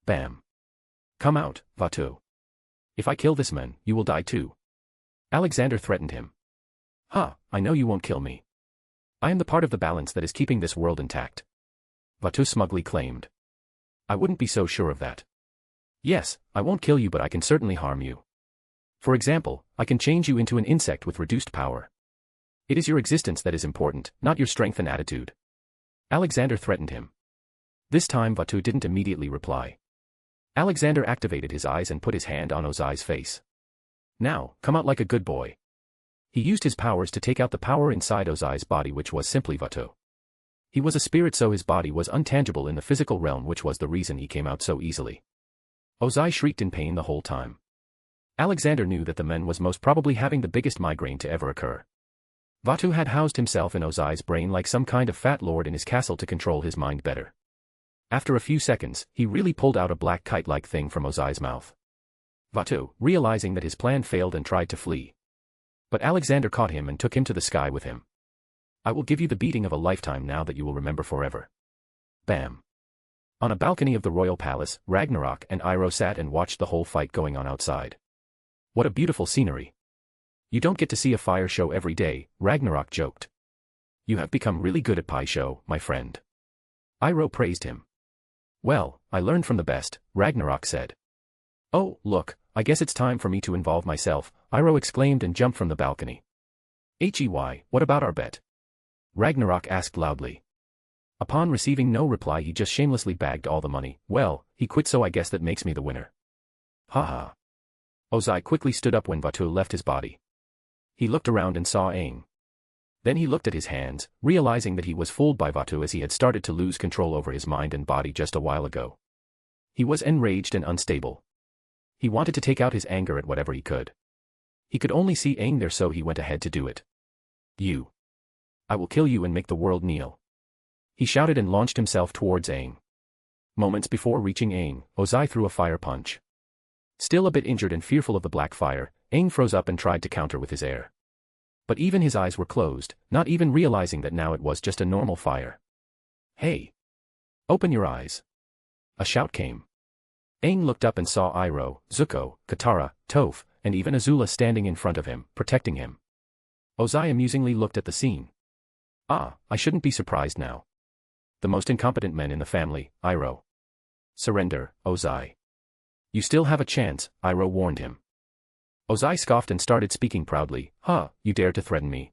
Bam. "Come out, Vaatu. If I kill this man, you will die too," Alexander threatened him. "Ha, I know you won't kill me. I am the part of the balance that is keeping this world intact," Vaatu smugly claimed. "I wouldn't be so sure of that. Yes, I won't kill you, but I can certainly harm you. For example, I can change you into an insect with reduced power. It is your existence that is important, not your strength and attitude," Alexander threatened him. This time Vaatu didn't immediately reply. Alexander activated his eyes and put his hand on Ozai's face. "Now, come out like a good boy." He used his powers to take out the power inside Ozai's body, which was simply Vaatu. He was a spirit, so his body was untangible in the physical realm, which was the reason he came out so easily. Ozai shrieked in pain the whole time. Alexander knew that the man was most probably having the biggest migraine to ever occur. Vatu had housed himself in Ozai's brain like some kind of fat lord in his castle to control his mind better. After a few seconds, he really pulled out a black kite-like thing from Ozai's mouth. Vatu, realizing that his plan failed and tried to flee. But Alexander caught him and took him to the sky with him. I will give you the beating of a lifetime now that you will remember forever. Bam. On a balcony of the royal palace, Ragnarok and Iroh sat and watched the whole fight going on outside. What a beautiful scenery. You don't get to see a fire show every day, Ragnarok joked. You have become really good at pie show, my friend. Iroh praised him. Well, I learned from the best, Ragnarok said. Oh, look, I guess it's time for me to involve myself, Iroh exclaimed and jumped from the balcony. What about our bet? Ragnarok asked loudly. Upon receiving no reply, he just shamelessly bagged all the money. Well, he quit, so I guess that makes me the winner. Haha. Ozai quickly stood up when Vatu left his body. He looked around and saw Aang. Then he looked at his hands, realizing that he was fooled by Vatu as he had started to lose control over his mind and body just a while ago. He was enraged and unstable. He wanted to take out his anger at whatever he could. He could only see Aang there, so he went ahead to do it. You. I will kill you and make the world kneel. He shouted and launched himself towards Aang. Moments before reaching Aang, Ozai threw a fire punch. Still a bit injured and fearful of the black fire, Aang froze up and tried to counter with his air. But even his eyes were closed, not even realizing that now it was just a normal fire. Hey! Open your eyes. A shout came. Aang looked up and saw Iroh, Zuko, Katara, Toph, and even Azula standing in front of him, protecting him. Ozai amusingly looked at the scene. Ah, I shouldn't be surprised now. The most incompetent men in the family, Iroh. Surrender, Ozai. You still have a chance, Iroh warned him. Ozai scoffed and started speaking proudly. You dare to threaten me?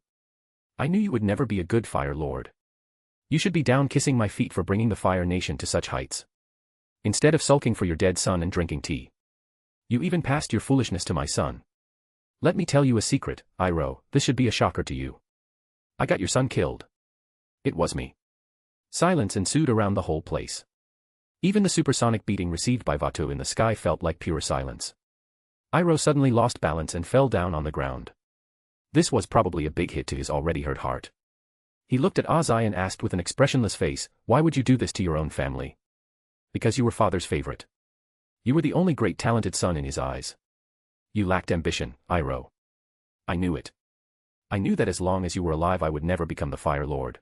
I knew you would never be a good Fire Lord. You should be down kissing my feet for bringing the Fire Nation to such heights. Instead of sulking for your dead son and drinking tea. You even passed your foolishness to my son. Let me tell you a secret, Iroh, this should be a shocker to you. I got your son killed. It was me. Silence ensued around the whole place. Even the supersonic beating received by Vatu in the sky felt like pure silence. Iroh suddenly lost balance and fell down on the ground. This was probably a big hit to his already hurt heart. He looked at Ozai and asked with an expressionless face, why would you do this to your own family? Because you were father's favorite. You were the only great talented son in his eyes. You lacked ambition, Iroh. I knew it. I knew that as long as you were alive I would never become the Fire Lord.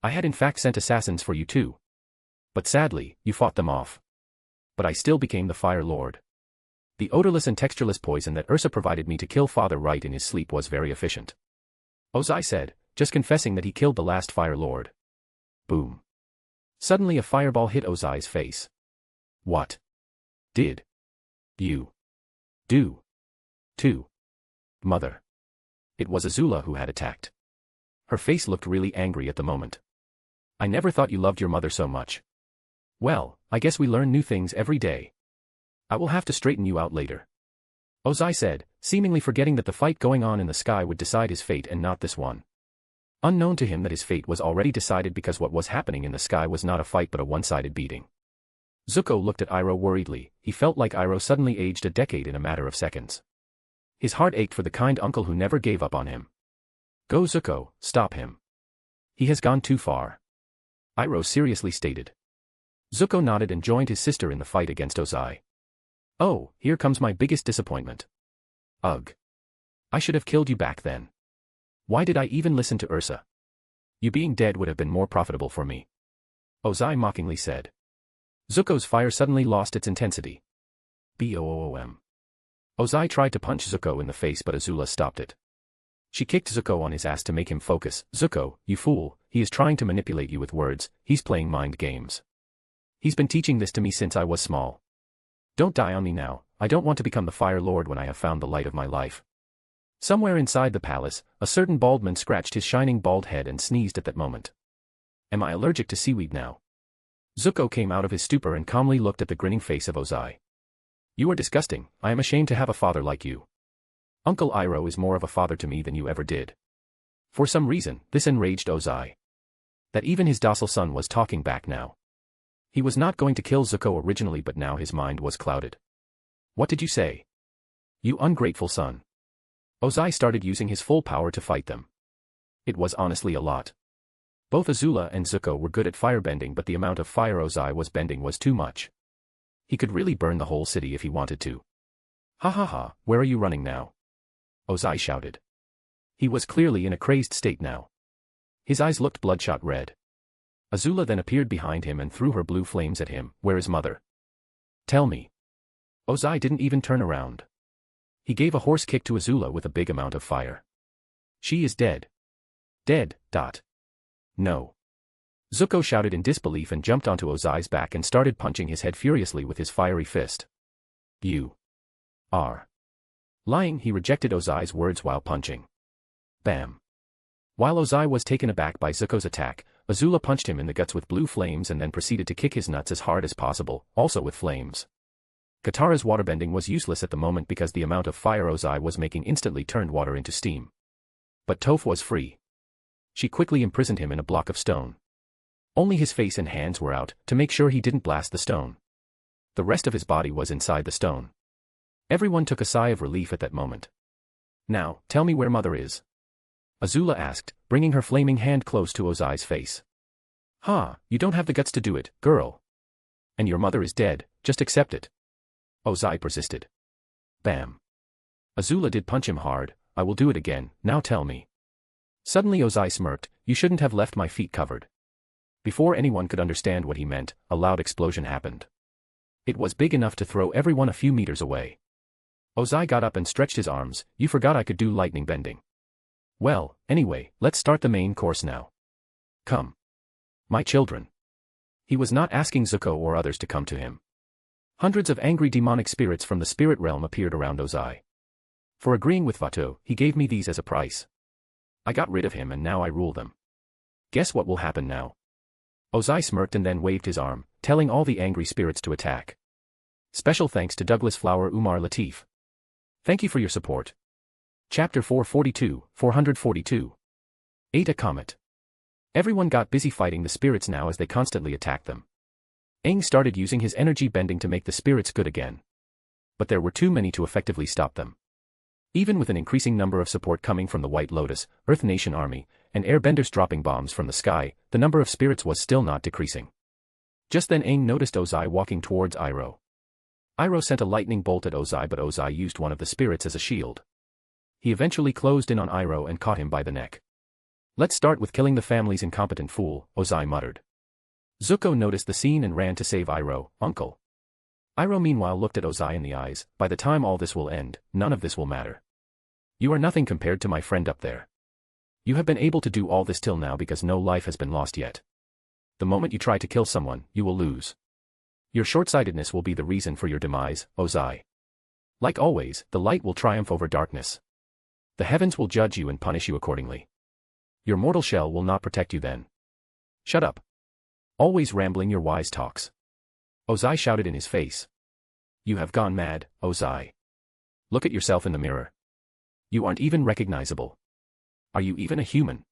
I had in fact sent assassins for you too. But sadly, you fought them off. But I still became the Fire Lord. The odorless and textureless poison that Ursa provided me to kill Father right in his sleep was very efficient. Ozai said, just confessing that he killed the last Fire Lord. Boom. Suddenly a fireball hit Ozai's face. What did you do to Mother? It was Azula who had attacked. Her face looked really angry at the moment. I never thought you loved your mother so much. Well, I guess we learn new things every day. I will have to straighten you out later. Ozai said, seemingly forgetting that the fight going on in the sky would decide his fate and not this one. Unknown to him that his fate was already decided because what was happening in the sky was not a fight but a one-sided beating. Zuko looked at Iroh worriedly. He felt like Iroh suddenly aged a decade in a matter of seconds. His heart ached for the kind uncle who never gave up on him. Go Zuko, stop him. He has gone too far. Iroh seriously stated. Zuko nodded and joined his sister in the fight against Ozai. Oh, here comes my biggest disappointment. Ugh. I should have killed you back then. Why did I even listen to Ursa? You being dead would have been more profitable for me. Ozai mockingly said. Zuko's fire suddenly lost its intensity. Boom. Ozai tried to punch Zuko in the face but Azula stopped it. She kicked Zuko on his ass to make him focus. Zuko, you fool, he is trying to manipulate you with words, he's playing mind games. He's been teaching this to me since I was small. Don't die on me now, I don't want to become the Fire Lord when I have found the light of my life. Somewhere inside the palace, a certain bald man scratched his shining bald head and sneezed at that moment. Am I allergic to seaweed now? Zuko came out of his stupor and calmly looked at the grinning face of Ozai. You are disgusting, I am ashamed to have a father like you. Uncle Iroh is more of a father to me than you ever did. For some reason, this enraged Ozai. That even his docile son was talking back now. He was not going to kill Zuko originally but now his mind was clouded. What did you say? You ungrateful son. Ozai started using his full power to fight them. It was honestly a lot. Both Azula and Zuko were good at firebending, but the amount of fire Ozai was bending was too much. He could really burn the whole city if he wanted to. Ha ha ha, where are you running now? Ozai shouted. He was clearly in a crazed state now. His eyes looked bloodshot red. Azula then appeared behind him and threw her blue flames at him. Where is Mother? Tell me. Ozai didn't even turn around. He gave a horse kick to Azula with a big amount of fire. She is dead. Dead. No. Zuko shouted in disbelief and jumped onto Ozai's back and started punching his head furiously with his fiery fist. You are lying, he rejected Ozai's words while punching. Bam. While Ozai was taken aback by Zuko's attack, Azula punched him in the guts with blue flames and then proceeded to kick his nuts as hard as possible, also with flames. Katara's waterbending was useless at the moment because the amount of fire Ozai was making instantly turned water into steam. But Toph was free. She quickly imprisoned him in a block of stone. Only his face and hands were out, to make sure he didn't blast the stone. The rest of his body was inside the stone. Everyone took a sigh of relief at that moment. Now, tell me where Mother is. Azula asked, bringing her flaming hand close to Ozai's face. Ha, you don't have the guts to do it, girl. And your mother is dead, just accept it. Ozai persisted. Bam. Azula did punch him hard. I will do it again, now tell me. Suddenly Ozai smirked, you shouldn't have left my feet covered. Before anyone could understand what he meant, a loud explosion happened. It was big enough to throw everyone a few meters away. Ozai got up and stretched his arms. You forgot I could do lightning bending. Well, anyway, let's start the main course now. Come. My children. He was not asking Zuko or others to come to him. Hundreds of angry demonic spirits from the spirit realm appeared around Ozai. For agreeing with Vato, he gave me these as a price. I got rid of him and now I rule them. Guess what will happen now? Ozai smirked and then waved his arm, telling all the angry spirits to attack. Special thanks to Douglas Flower Umar Latif. Thank you for your support. Chapter 442. Ate a comet. Everyone got busy fighting the spirits now as they constantly attacked them. Aang started using his energy bending to make the spirits good again. But there were too many to effectively stop them. Even with an increasing number of support coming from the White Lotus, Earth Nation army, and airbenders dropping bombs from the sky, the number of spirits was still not decreasing. Just then Aang noticed Ozai walking towards Iroh. Iroh sent a lightning bolt at Ozai, but Ozai used one of the spirits as a shield. He eventually closed in on Iroh and caught him by the neck. Let's start with killing the family's incompetent fool, Ozai muttered. Zuko noticed the scene and ran to save Iroh. Uncle. Iroh meanwhile looked at Ozai in the eyes. By the time all this will end, none of this will matter. You are nothing compared to my friend up there. You have been able to do all this till now because no life has been lost yet. The moment you try to kill someone, you will lose. Your short-sightedness will be the reason for your demise, Ozai. Like always, the light will triumph over darkness. The heavens will judge you and punish you accordingly. Your mortal shell will not protect you then. Shut up. Always rambling your wise talks. Ozai shouted in his face. You have gone mad, Ozai. Look at yourself in the mirror. You aren't even recognizable. Are you even a human?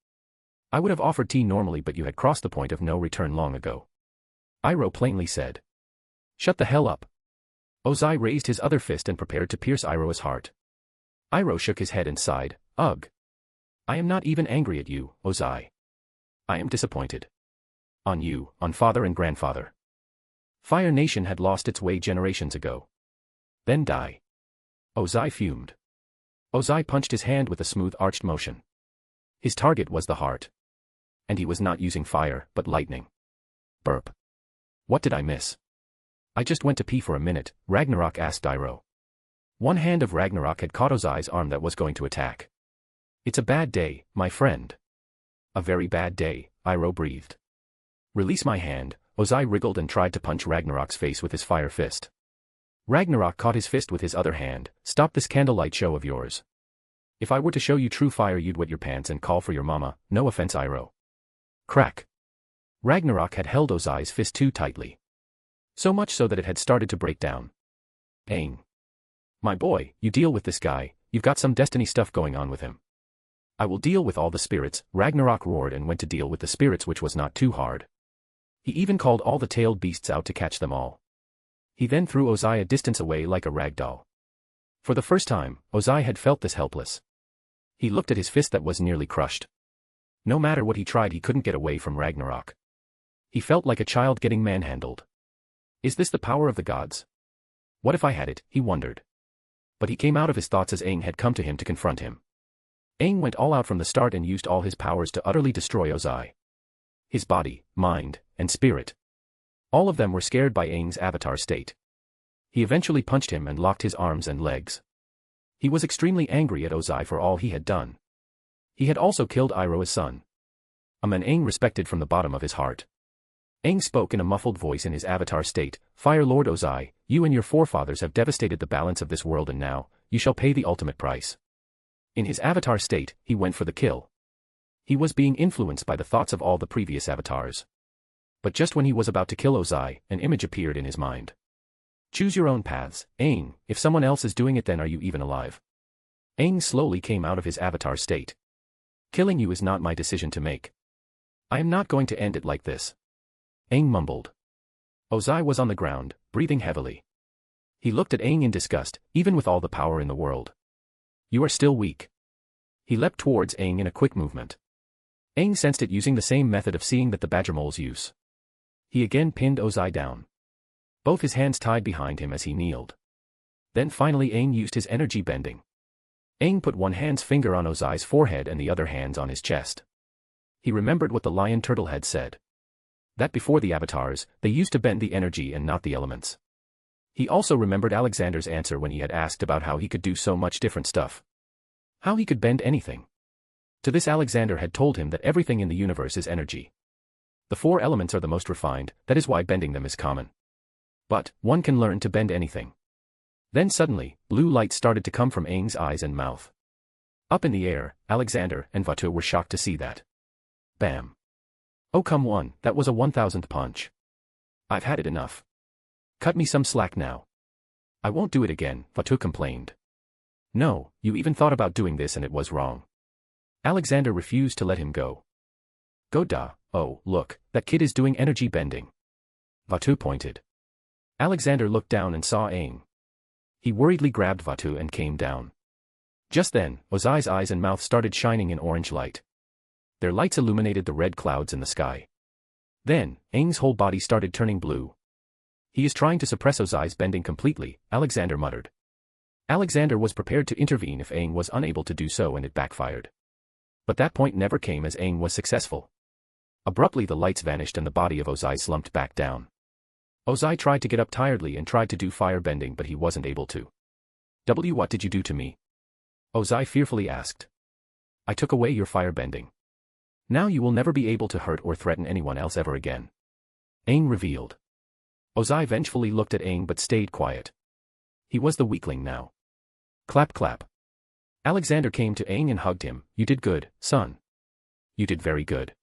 I would have offered tea normally, but you had crossed the point of no return long ago. Iroh plainly said. Shut the hell up. Ozai raised his other fist and prepared to pierce Iroh's heart. Iroh shook his head and sighed. Ugh. I am not even angry at you, Ozai. I am disappointed. On you, on father and grandfather. Fire Nation had lost its way generations ago. Then die. Ozai fumed. Ozai punched his hand with a smooth arched motion. His target was the heart. And he was not using fire, but lightning. Burp. What did I miss? I just went to pee for a minute, Ragnarok asked Iroh. One hand of Ragnarok had caught Ozai's arm that was going to attack. It's a bad day, my friend. A very bad day, Iroh breathed. Release my hand. Ozai wriggled and tried to punch Ragnarok's face with his fire fist. Ragnarok caught his fist with his other hand. Stop this candlelight show of yours. If I were to show you true fire, you'd wet your pants and call for your mama. No offense, Iroh. Crack. Ragnarok had held Ozai's fist too tightly. So much so that it had started to break down. Aang. My boy, you deal with this guy. You've got some destiny stuff going on with him. I will deal with all the spirits, Ragnarok roared and went to deal with the spirits, which was not too hard. He even called all the tailed beasts out to catch them all. He then threw Ozai a distance away like a rag doll. For the first time, Ozai had felt this helpless. He looked at his fist that was nearly crushed. No matter what he tried, he couldn't get away from Ragnarok. He felt like a child getting manhandled. Is this the power of the gods? What if I had it, he wondered. But he came out of his thoughts as Aang had come to him to confront him. Aang went all out from the start and used all his powers to utterly destroy Ozai. His body, mind, and spirit. All of them were scared by Aang's avatar state. He eventually punched him and locked his arms and legs. He was extremely angry at Ozai for all he had done. He had also killed Iroha's son. A man Aang respected from the bottom of his heart. Aang spoke in a muffled voice in his avatar state, "Fire Lord Ozai, you and your forefathers have devastated the balance of this world, and now, you shall pay the ultimate price." In his avatar state, he went for the kill. He was being influenced by the thoughts of all the previous avatars. But just when he was about to kill Ozai, an image appeared in his mind. "Choose your own paths, Aang. If someone else is doing it, then are you even alive?" Aang slowly came out of his avatar state. "Killing you is not my decision to make. I am not going to end it like this." Aang mumbled. Ozai was on the ground, breathing heavily. He looked at Aang in disgust, even with all the power in the world. "You are still weak." He leapt towards Aang in a quick movement. Aang sensed it, using the same method of seeing that the badger moles use. He again pinned Ozai down. Both his hands tied behind him as he kneeled. Then finally Aang used his energy bending. Aang put one hand's finger on Ozai's forehead and the other hand's on his chest. He remembered what the lion turtle had said. That before the avatars, they used to bend the energy and not the elements. He also remembered Alexander's answer when he had asked about how he could do so much different stuff. How he could bend anything. To this Alexander had told him that everything in the universe is energy. The four elements are the most refined, that is why bending them is common. But, one can learn to bend anything. Then suddenly, blue light started to come from Aang's eyes and mouth. Up in the air, Alexander and Vaatu were shocked to see that. Bam. "Oh come on, that was a 1000th punch. I've had it enough. Cut me some slack now." "I won't do it again," Vaatu complained. "No, you even thought about doing this and it was wrong." Alexander refused to let him go. "Go da, oh, look, that kid is doing energy bending." Vaatu pointed. Alexander looked down and saw Aang. He worriedly grabbed Vaatu and came down. Just then, Ozai's eyes and mouth started shining in orange light. Their lights illuminated the red clouds in the sky. Then, Aang's whole body started turning blue. "He is trying to suppress Ozai's bending completely," Alexander muttered. Alexander was prepared to intervene if Aang was unable to do so, and it backfired. But that point never came as Aang was successful. Abruptly the lights vanished and the body of Ozai slumped back down. Ozai tried to get up tiredly and tried to do fire bending, but he wasn't able to. What did you do to me?" Ozai fearfully asked. "I took away your fire bending. Now you will never be able to hurt or threaten anyone else ever again," Aang revealed. Ozai vengefully looked at Aang but stayed quiet. He was the weakling now. Clap clap. Alexander came to Aang and hugged him. "You did good, son. You did very good.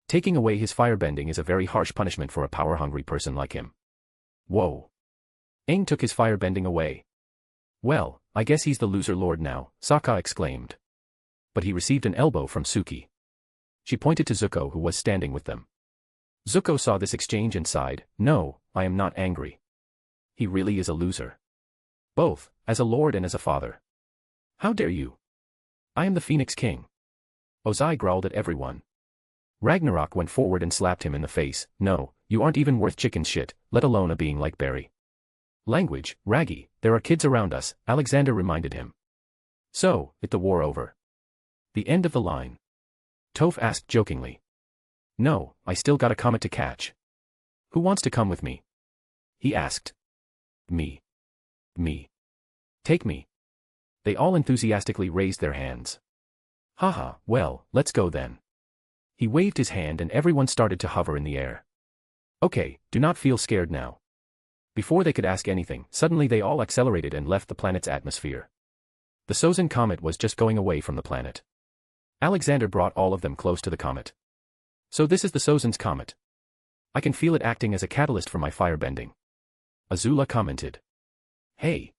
Taking away his firebending is a very harsh punishment for a power-hungry person like him." "Whoa." Aang took his firebending away. "Well, I guess he's the loser lord now," Sokka exclaimed. But he received an elbow from Suki. She pointed to Zuko, who was standing with them. Zuko saw this exchange and sighed, "No, I am not angry. He really is a loser. Both, as a lord and as a father. How dare you? I am the Phoenix King." Ozai growled at everyone. Ragnarok went forward and slapped him in the face. "No, you aren't even worth chicken shit, let alone a being like Barry." "Language, Raggy, there are kids around us," Alexander reminded him. "So, is the war over?" "The end of the line?" Toph asked jokingly. "No, I still got a comet to catch." "Who wants to come with me?" he asked. Me. Take me." They all enthusiastically raised their hands. "Haha, well, let's go then." He waved his hand and everyone started to hover in the air. "Okay, do not feel scared now." Before they could ask anything, suddenly they all accelerated and left the planet's atmosphere. The Sozin comet was just going away from the planet. Alexander brought all of them close to the comet. "So this is the Sozin's comet. I can feel it acting as a catalyst for my firebending," Azula commented. "Hey.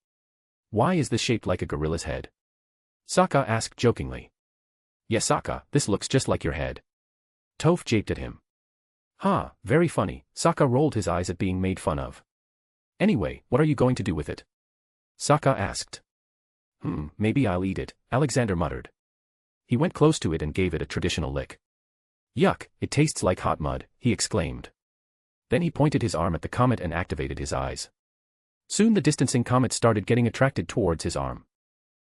Why is this shaped like a gorilla's head?" Sokka asked jokingly. "Yes, Sokka, this looks just like your head." Toph japed at him. "Ha, very funny." Sokka rolled his eyes at being made fun of. "Anyway, what are you going to do with it?" Sokka asked. Maybe I'll eat it," Alexander muttered. He went close to it and gave it a traditional lick. Yuck, it tastes like hot mud, he exclaimed. Then he pointed his arm at the comet and activated his eyes. Soon the distancing comet started getting attracted towards his arm.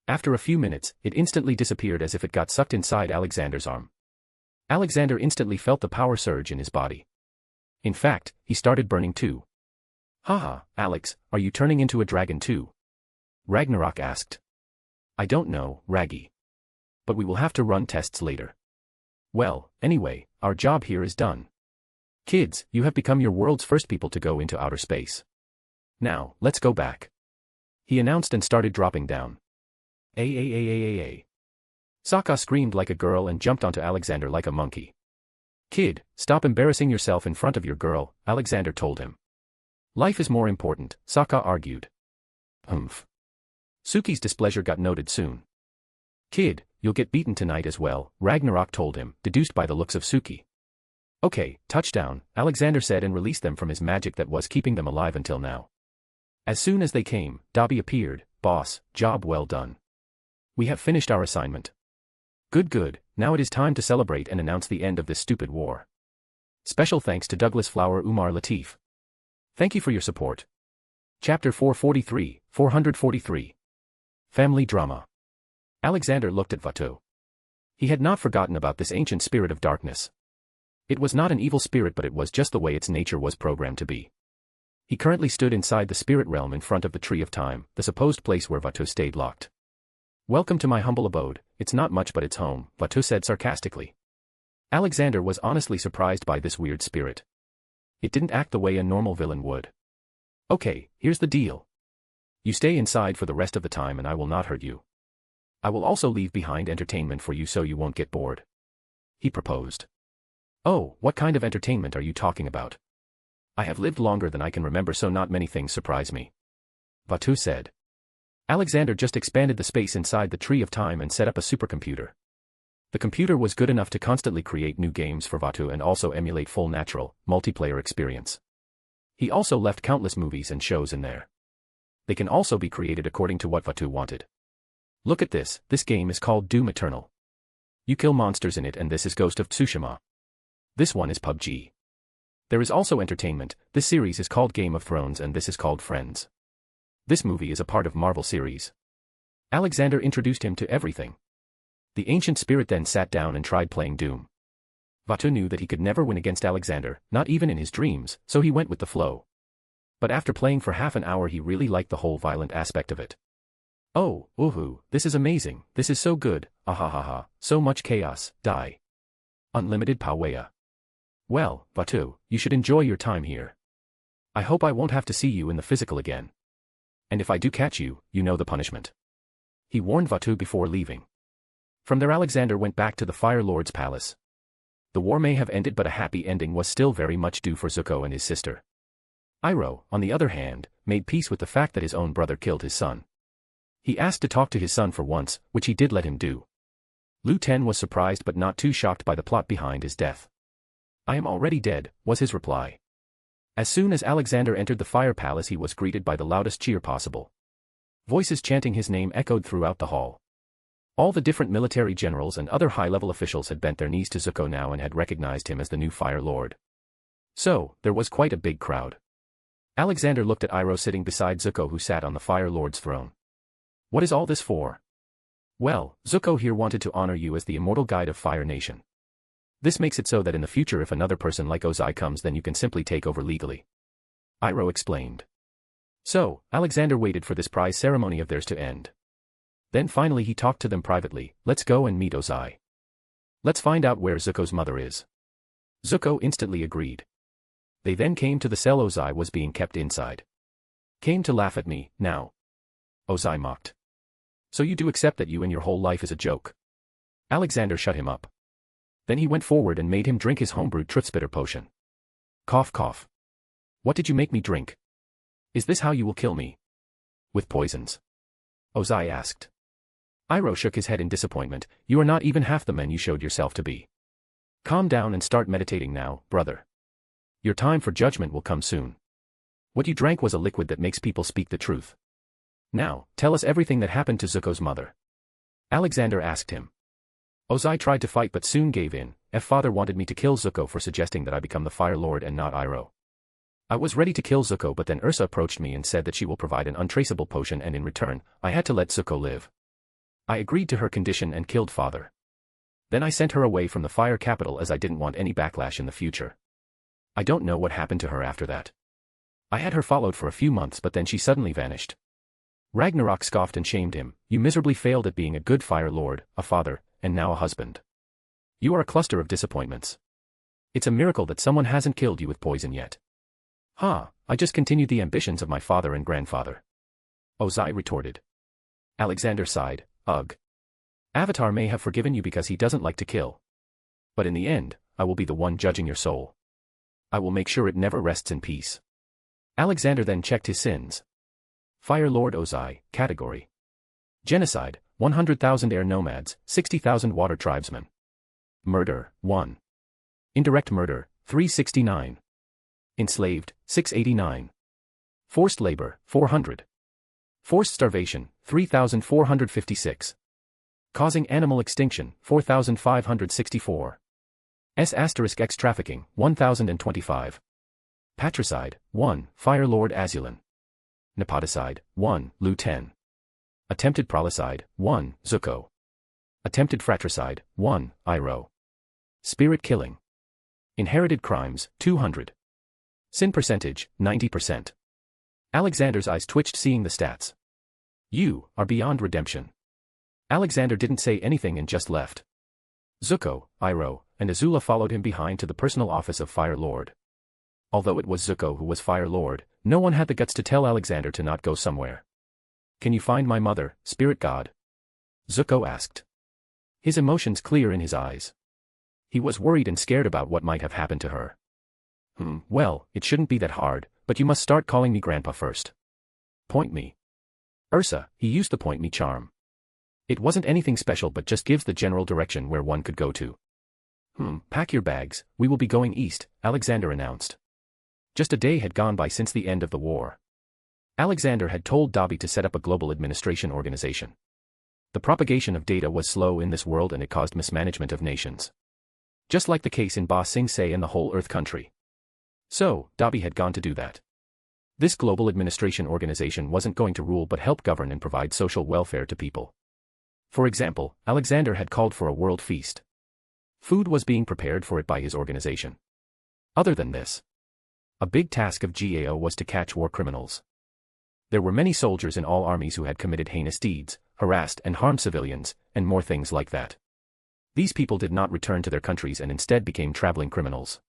After a few minutes, it instantly disappeared as if it got sucked inside Alexander's arm. Alexander instantly felt the power surge in his body. In fact, he started burning too. Haha, Alex, are you turning into a dragon too? Ragnarok asked. I don't know, Raggy. But we will have to run tests later. Well, anyway, our job here is done. Kids, you have become your world's first people to go into outer space. Now, let's go back. He announced and started dropping down. A. Sokka screamed like a girl and jumped onto Alexander like a monkey. Kid, stop embarrassing yourself in front of your girl, Alexander told him. Life is more important, Sokka argued. Humph. Suki's displeasure got noted soon. Kid, you'll get beaten tonight as well, Ragnarok told him, deduced by the looks of Suki. Okay, touchdown, Alexander said and released them from his magic that was keeping them alive until now. As soon as they came, Dobby appeared. Boss, job well done. We have finished our assignment. Good, now it is time to celebrate and announce the end of this stupid war. Special thanks to Douglas Flower Umar Latif. Thank you for your support. Chapter 443. Family Drama. Alexander looked at Vato. He had not forgotten about this ancient spirit of darkness. It was not an evil spirit, but it was just the way its nature was programmed to be. He currently stood inside the spirit realm in front of the Tree of Time, the supposed place where Vato stayed locked. Welcome to my humble abode, it's not much but it's home, Vato said sarcastically. Alexander was honestly surprised by this weird spirit. It didn't act the way a normal villain would. Okay, here's the deal. You stay inside for the rest of the time and I will not hurt you. I will also leave behind entertainment for you so you won't get bored. He proposed. Oh, what kind of entertainment are you talking about? I have lived longer than I can remember, so not many things surprise me. Vato said. Alexander just expanded the space inside the Tree of Time and set up a supercomputer. The computer was good enough to constantly create new games for Vato and also emulate full natural, multiplayer experience. He also left countless movies and shows in there. They can also be created according to what Vato wanted. Look at this game is called Doom Eternal. You kill monsters in it and this is Ghost of Tsushima. This one is PUBG. There is also entertainment, this series is called Game of Thrones and this is called Friends. This movie is a part of Marvel series. Alexander introduced him to everything. The ancient spirit then sat down and tried playing Doom. Vato knew that he could never win against Alexander, not even in his dreams, so he went with the flow. But after playing for half an hour he really liked the whole violent aspect of it. Oh, woohoo, this is amazing, this is so good, ahahaha, so much chaos, die. Unlimited power. Well, Vato, you should enjoy your time here. I hope I won't have to see you in the physical again. And if I do catch you, you know the punishment. He warned Vato before leaving. From there Alexander went back to the Fire Lord's palace. The war may have ended but a happy ending was still very much due for Zuko and his sister. Iroh, on the other hand, made peace with the fact that his own brother killed his son. He asked to talk to his son for once, which he did let him do. Lu Ten was surprised but not too shocked by the plot behind his death. I am already dead, was his reply. As soon as Alexander entered the Fire Palace he was greeted by the loudest cheer possible. Voices chanting his name echoed throughout the hall. All the different military generals and other high-level officials had bent their knees to Zuko now and had recognized him as the new Fire Lord. So, there was quite a big crowd. Alexander looked at Iroh sitting beside Zuko who sat on the Fire Lord's throne. What is all this for? Well, Zuko here wanted to honor you as the immortal guide of Fire Nation. This makes it so that in the future if another person like Ozai comes then you can simply take over legally. Iroh explained. So, Alexander waited for this prize ceremony of theirs to end. Then finally he talked to them privately, let's go and meet Ozai. Let's find out where Zuko's mother is. Zuko instantly agreed. They then came to the cell Ozai was being kept inside. Came to laugh at me, now. Ozai mocked. So you do accept that you and your whole life is a joke. Alexander shut him up. Then he went forward and made him drink his homebrewed truth-spitter potion. Cough cough. What did you make me drink? Is this how you will kill me? With poisons? Ozai asked. Iroh shook his head in disappointment, you are not even half the man you showed yourself to be. Calm down and start meditating now, brother. Your time for judgment will come soon. What you drank was a liquid that makes people speak the truth. Now, tell us everything that happened to Zuko's mother. Alexander asked him. Ozai tried to fight but soon gave in. Father wanted me to kill Zuko for suggesting that I become the Fire Lord and not Iroh. I was ready to kill Zuko but then Ursa approached me and said that she will provide an untraceable potion and in return, I had to let Zuko live. I agreed to her condition and killed Father. Then I sent her away from the Fire Capital as I didn't want any backlash in the future. I don't know what happened to her after that. I had her followed for a few months but then she suddenly vanished. Ragnarok scoffed and shamed him. You miserably failed at being a good Fire Lord, a father, and now a husband. You are a cluster of disappointments. It's a miracle that someone hasn't killed you with poison yet. I just continued the ambitions of my father and grandfather. Ozai retorted. Alexander sighed, ugh. Avatar may have forgiven you because he doesn't like to kill. But in the end, I will be the one judging your soul. I will make sure it never rests in peace. Alexander then checked his sins. Fire Lord Ozai, category. Genocide, 100,000 air nomads, 60,000 water tribesmen. Murder, 1. Indirect murder, 369. Enslaved, 689. Forced labor, 400. Forced starvation, 3,456. Causing animal extinction, 4,564. S**X trafficking, 1,025. Patricide, 1, Fire Lord Azulon. Nepoticide, 1, Lu Ten. Attempted prolicide, 1, Zuko. Attempted fratricide, 1, Iroh. Spirit killing. Inherited crimes, 200. Sin percentage, 90%. Alexander's eyes twitched seeing the stats. You are beyond redemption. Alexander didn't say anything and just left. Zuko, Iroh, and Azula followed him behind to the personal office of Fire Lord. Although it was Zuko who was Fire Lord, no one had the guts to tell Alexander to not go somewhere. Can you find my mother, Spirit God? Zuko asked. His emotions clear in his eyes. He was worried and scared about what might have happened to her. Well, it shouldn't be that hard, but you must start calling me Grandpa first. Point me. Ursa, he used the point me charm. It wasn't anything special but just gives the general direction where one could go to. Pack your bags, we will be going east, Alexander announced. Just a day had gone by since the end of the war. Alexander had told Dobby to set up a global administration organization. The propagation of data was slow in this world and it caused mismanagement of nations. Just like the case in Ba Sing Se and the whole Earth country. So, Dobby had gone to do that. This global administration organization wasn't going to rule but help govern and provide social welfare to people. For example, Alexander had called for a world feast. Food was being prepared for it by his organization. Other than this, a big task of GAO was to catch war criminals. There were many soldiers in all armies who had committed heinous deeds, harassed and harmed civilians, and more things like that. These people did not return to their countries and instead became traveling criminals.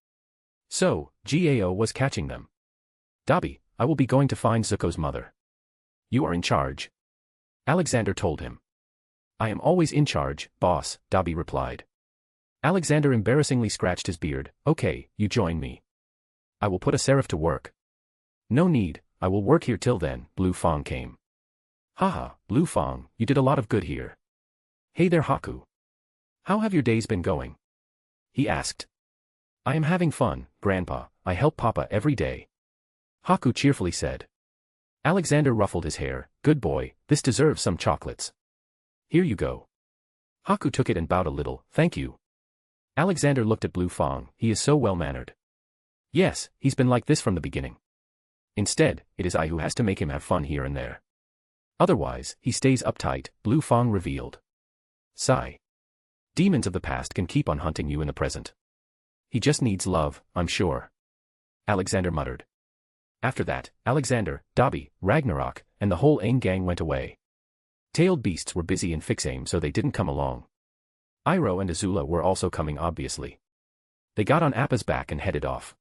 So, GAO was catching them. Dobby, I will be going to find Zuko's mother. You are in charge. Alexander told him. I am always in charge, boss, Dobby replied. Alexander embarrassingly scratched his beard. Okay, you join me. I will put a seraph to work. No need, I will work here till then, Blue Fong came. Haha, Blue Fong, you did a lot of good here. Hey there Haku. How have your days been going? He asked. I am having fun, Grandpa, I help Papa every day. Haku cheerfully said. Alexander ruffled his hair. Good boy, this deserves some chocolates. Here you go. Haku took it and bowed a little. Thank you. Alexander looked at Blue Fong. He is so well-mannered. Yes, he's been like this from the beginning. Instead, it is I who has to make him have fun here and there. Otherwise, he stays uptight, Blue Fong revealed. Sigh. Demons of the past can keep on hunting you in the present. He just needs love, I'm sure. Alexander muttered. After that, Alexander, Dobby, Ragnarok, and the whole Aang gang went away. Tailed beasts were busy in Fixame so they didn't come along. Iroh and Azula were also coming obviously. They got on Appa's back and headed off.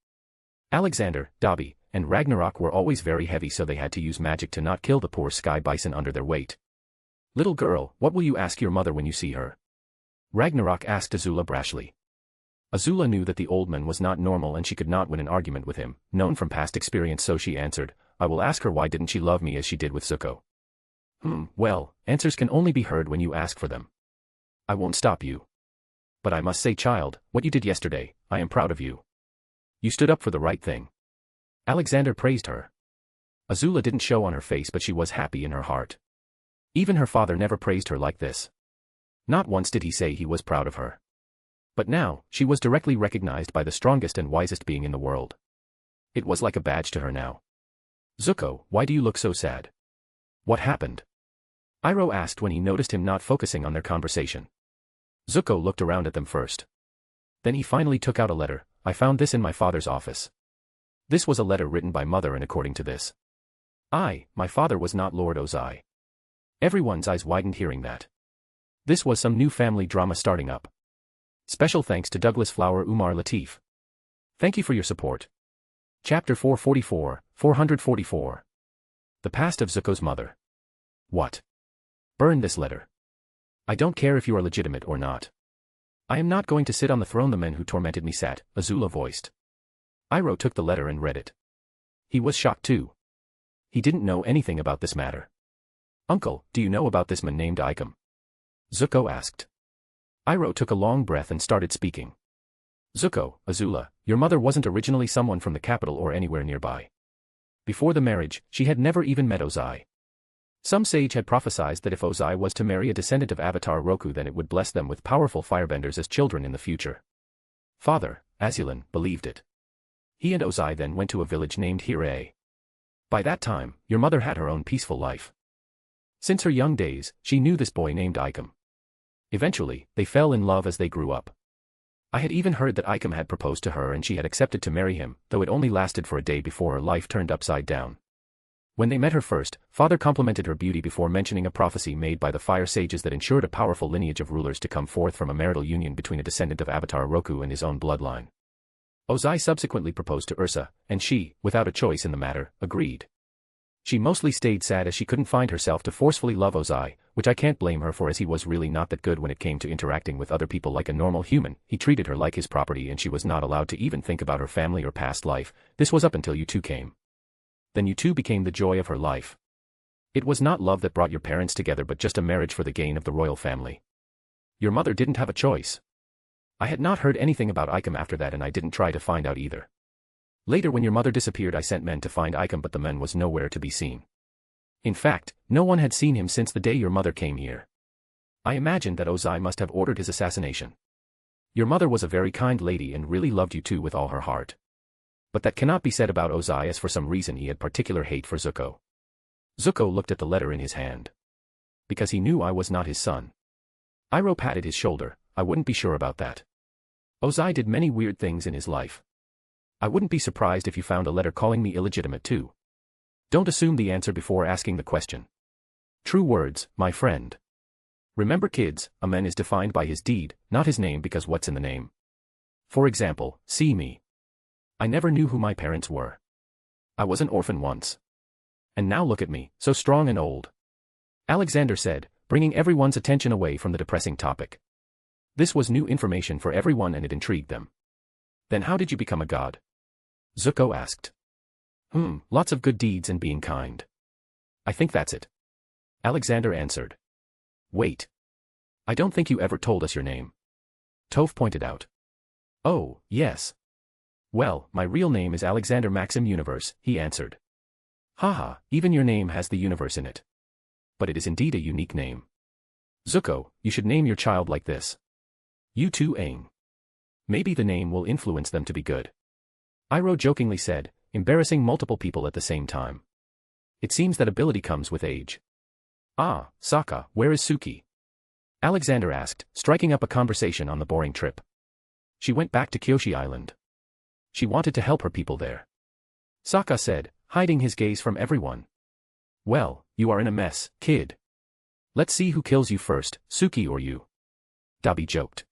Alexander, Dobby, and Ragnarok were always very heavy so they had to use magic to not kill the poor sky bison under their weight. Little girl, what will you ask your mother when you see her? Ragnarok asked Azula brashly. Azula knew that the old man was not normal and she could not win an argument with him, known from past experience, so she answered, I will ask her why didn't she love me as she did with Zuko. Well, answers can only be heard when you ask for them. I won't stop you. But I must say, child, what you did yesterday, I am proud of you. You stood up for the right thing. Alexander praised her. Azula didn't show on her face but she was happy in her heart. Even her father never praised her like this. Not once did he say he was proud of her. But now, she was directly recognized by the strongest and wisest being in the world. It was like a badge to her now. Zuko, why do you look so sad? What happened? Iroh asked when he noticed him not focusing on their conversation. Zuko looked around at them first. Then he finally took out a letter. I found this in my father's office. This was a letter written by Mother, and according to this, my father was not Lord Ozai. Everyone's eyes widened hearing that. This was some new family drama starting up. Special thanks to Douglas Flower Umar Latif. Thank you for your support. Chapter 444. The past of Zuko's mother. What? Burn this letter. I don't care if you are legitimate or not. I am not going to sit on the throne the men who tormented me sat, Azula voiced. Iroh took the letter and read it. He was shocked too. He didn't know anything about this matter. Uncle, do you know about this man named Ikem? Zuko asked. Iroh took a long breath and started speaking. Zuko, Azula, your mother wasn't originally someone from the capital or anywhere nearby. Before the marriage, she had never even met Ozai. Some sage had prophesied that if Ozai was to marry a descendant of Avatar Roku, then it would bless them with powerful firebenders as children in the future. Father, Azulin, believed it. He and Ozai then went to a village named Hirae. By that time, your mother had her own peaceful life. Since her young days, she knew this boy named Ikem. Eventually, they fell in love as they grew up. I had even heard that Ikem had proposed to her and she had accepted to marry him, though it only lasted for a day before her life turned upside down. When they met her first, Father complimented her beauty before mentioning a prophecy made by the fire sages that ensured a powerful lineage of rulers to come forth from a marital union between a descendant of Avatar Roku and his own bloodline. Ozai subsequently proposed to Ursa, and she, without a choice in the matter, agreed. She mostly stayed sad as she couldn't find herself to forcefully love Ozai, which I can't blame her for, as he was really not that good when it came to interacting with other people like a normal human. He treated her like his property and she was not allowed to even think about her family or past life. This was up until you two came. Then you two became the joy of her life. It was not love that brought your parents together but just a marriage for the gain of the royal family. Your mother didn't have a choice. I had not heard anything about Ikem after that and I didn't try to find out either. Later when your mother disappeared I sent men to find Ikem but the man was nowhere to be seen. In fact, no one had seen him since the day your mother came here. I imagined that Ozai must have ordered his assassination. Your mother was a very kind lady and really loved you two with all her heart. But that cannot be said about Ozai, as for some reason he had particular hate for Zuko. Zuko looked at the letter in his hand. Because he knew I was not his son. Iroh patted his shoulder. I wouldn't be sure about that. Ozai did many weird things in his life. I wouldn't be surprised if you found a letter calling me illegitimate too. Don't assume the answer before asking the question. True words, my friend. Remember kids, a man is defined by his deed, not his name, because what's in the name? For example, see me. I never knew who my parents were. I was an orphan once. And now look at me, so strong and old. Alexander said, bringing everyone's attention away from the depressing topic. This was new information for everyone and it intrigued them. Then how did you become a god? Zuko asked. Lots of good deeds and being kind. I think that's it. Alexander answered. Wait. I don't think you ever told us your name. Toph pointed out. Oh, yes. Well, my real name is Alexander Maxim Universe, he answered. Haha, even your name has the universe in it. But it is indeed a unique name. Zuko, you should name your child like this. You too, Aang. Maybe the name will influence them to be good. Iroh jokingly said, embarrassing multiple people at the same time. It seems that ability comes with age. Ah, Sokka, where is Suki? Alexander asked, striking up a conversation on the boring trip. She went back to Kyoshi Island. She wanted to help her people there. Sokka said, hiding his gaze from everyone. Well, you are in a mess, kid. Let's see who kills you first, Suki or you. Dabi joked.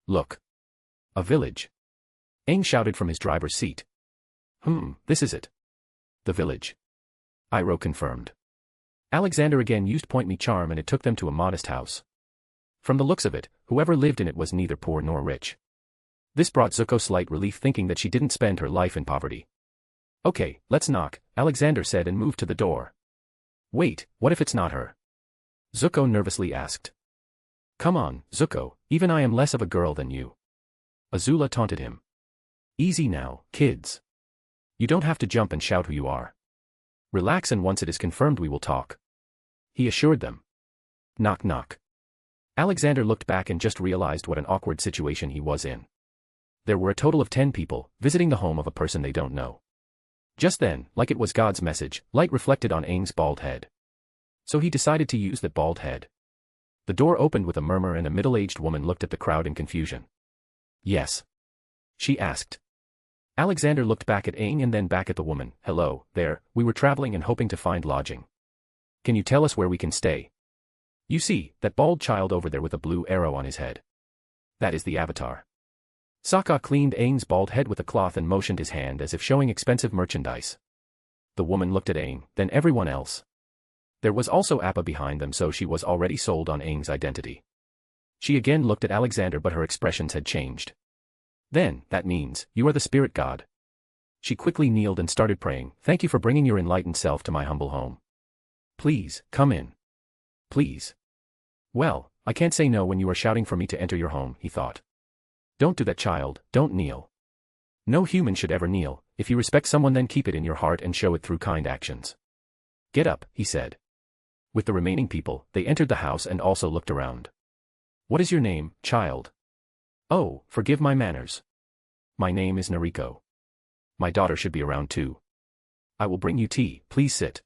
Look. A village. Aang shouted from his driver's seat. This is it. The village. Iroh confirmed. Alexander again used point me charm and it took them to a modest house. From the looks of it, whoever lived in it was neither poor nor rich. This brought Zuko slight relief, thinking that she didn't spend her life in poverty. Okay, let's knock, Alexander said and moved to the door. Wait, what if it's not her? Zuko nervously asked. Come on, Zuko, even I am less of a girl than you. Azula taunted him. Easy now, kids. You don't have to jump and shout who you are. Relax and once it is confirmed we will talk. He assured them. Knock knock. Alexander looked back and just realized what an awkward situation he was in. There were a total of 10 people visiting the home of a person they don't know. Just then, like it was God's message, light reflected on Aang's bald head. So he decided to use that bald head. The door opened with a murmur and a middle-aged woman looked at the crowd in confusion. Yes? She asked. Alexander looked back at Aang and then back at the woman. Hello, there, we were traveling and hoping to find lodging. Can you tell us where we can stay? You see, that bald child over there with a blue arrow on his head. That is the Avatar. Sokka cleaned Aang's bald head with a cloth and motioned his hand as if showing expensive merchandise. The woman looked at Aang, then everyone else. There was also Appa behind them, so she was already sold on Aang's identity. She again looked at Alexander, but her expressions had changed. Then, that means, you are the spirit god. She quickly kneeled and started praying. Thank you for bringing your enlightened self to my humble home. Please, come in. Please. Well, I can't say no when you are shouting for me to enter your home, he thought. Don't do that, child, don't kneel. No human should ever kneel. If you respect someone, then keep it in your heart and show it through kind actions. Get up, he said. With the remaining people, they entered the house and also looked around. What is your name, child? Oh, forgive my manners. My name is Nariko. My daughter should be around too. I will bring you tea, please sit.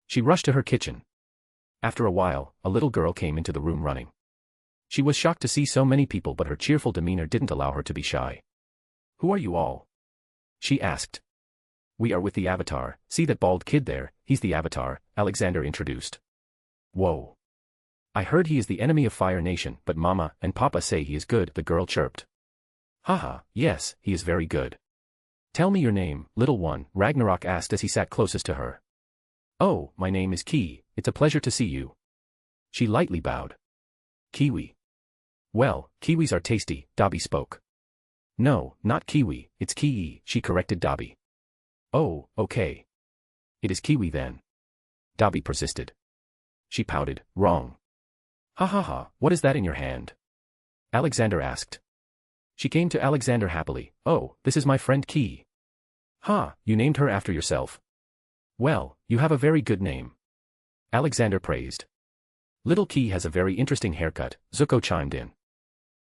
She rushed to her kitchen. After a while, a little girl came into the room running. She was shocked to see so many people, but her cheerful demeanor didn't allow her to be shy. Who are you all? She asked. We are with the Avatar. See that bald kid there, he's the Avatar, Alexander introduced. Whoa. I heard he is the enemy of Fire Nation, but Mama and Papa say he is good, the girl chirped. Haha, yes, he is very good. Tell me your name, little one, Ragnarok asked as he sat closest to her. Oh, my name is Ki, it's a pleasure to see you. She lightly bowed. Kiwi. Well, kiwis are tasty, Dobby spoke. No, not kiwi, it's ki, she corrected Dobby. Oh, okay. It is kiwi then. Dobby persisted. She pouted, wrong. Ha ha ha, what is that in your hand? Alexander asked. She came to Alexander happily. Oh, this is my friend Ki. Ha, you named her after yourself. Well, you have a very good name. Alexander praised. Little Ki has a very interesting haircut, Zuko chimed in.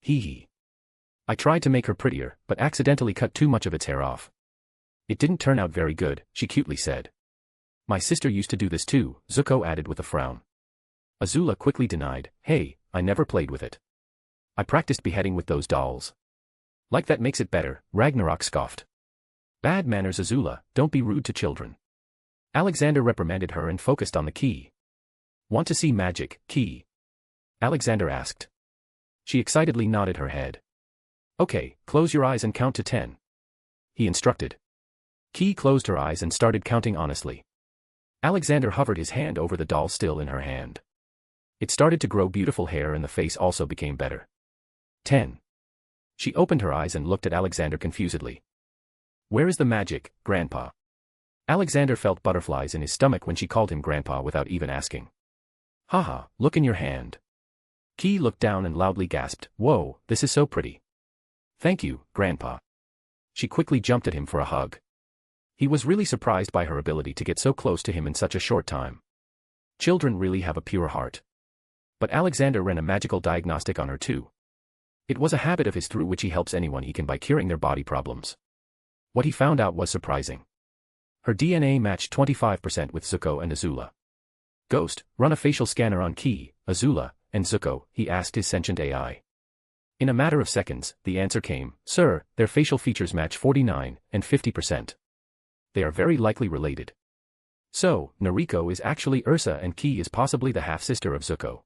Hee hee. I tried to make her prettier, but accidentally cut too much of its hair off. It didn't turn out very good, she cutely said. My sister used to do this too, Zuko added with a frown. Azula quickly denied, hey, I never played with it. I practiced beheading with those dolls. Like that makes it better, Ragnarok scoffed. Bad manners, Azula, don't be rude to children. Alexander reprimanded her and focused on the key. Want to see magic, Ki? Alexander asked. She excitedly nodded her head. Okay, close your eyes and count to 10. He instructed. Ki closed her eyes and started counting honestly. Alexander hovered his hand over the doll still in her hand. It started to grow beautiful hair and the face also became better. 10. She opened her eyes and looked at Alexander confusedly. Where is the magic, Grandpa? Alexander felt butterflies in his stomach when she called him Grandpa without even asking. Haha, look in your hand. Ki looked down and loudly gasped, whoa, this is so pretty. Thank you, Grandpa. She quickly jumped at him for a hug. He was really surprised by her ability to get so close to him in such a short time. Children really have a pure heart. But Alexander ran a magical diagnostic on her too. It was a habit of his through which he helps anyone he can by curing their body problems. What he found out was surprising. Her DNA matched 25% with Zuko and Azula. Ghost, run a facial scanner on Ki, Azula, and Zuko, he asked his sentient AI. In a matter of seconds, the answer came, Sir, their facial features match 49 and 50%. They are very likely related. So, Nariko is actually Ursa and Ki is possibly the half-sister of Zuko.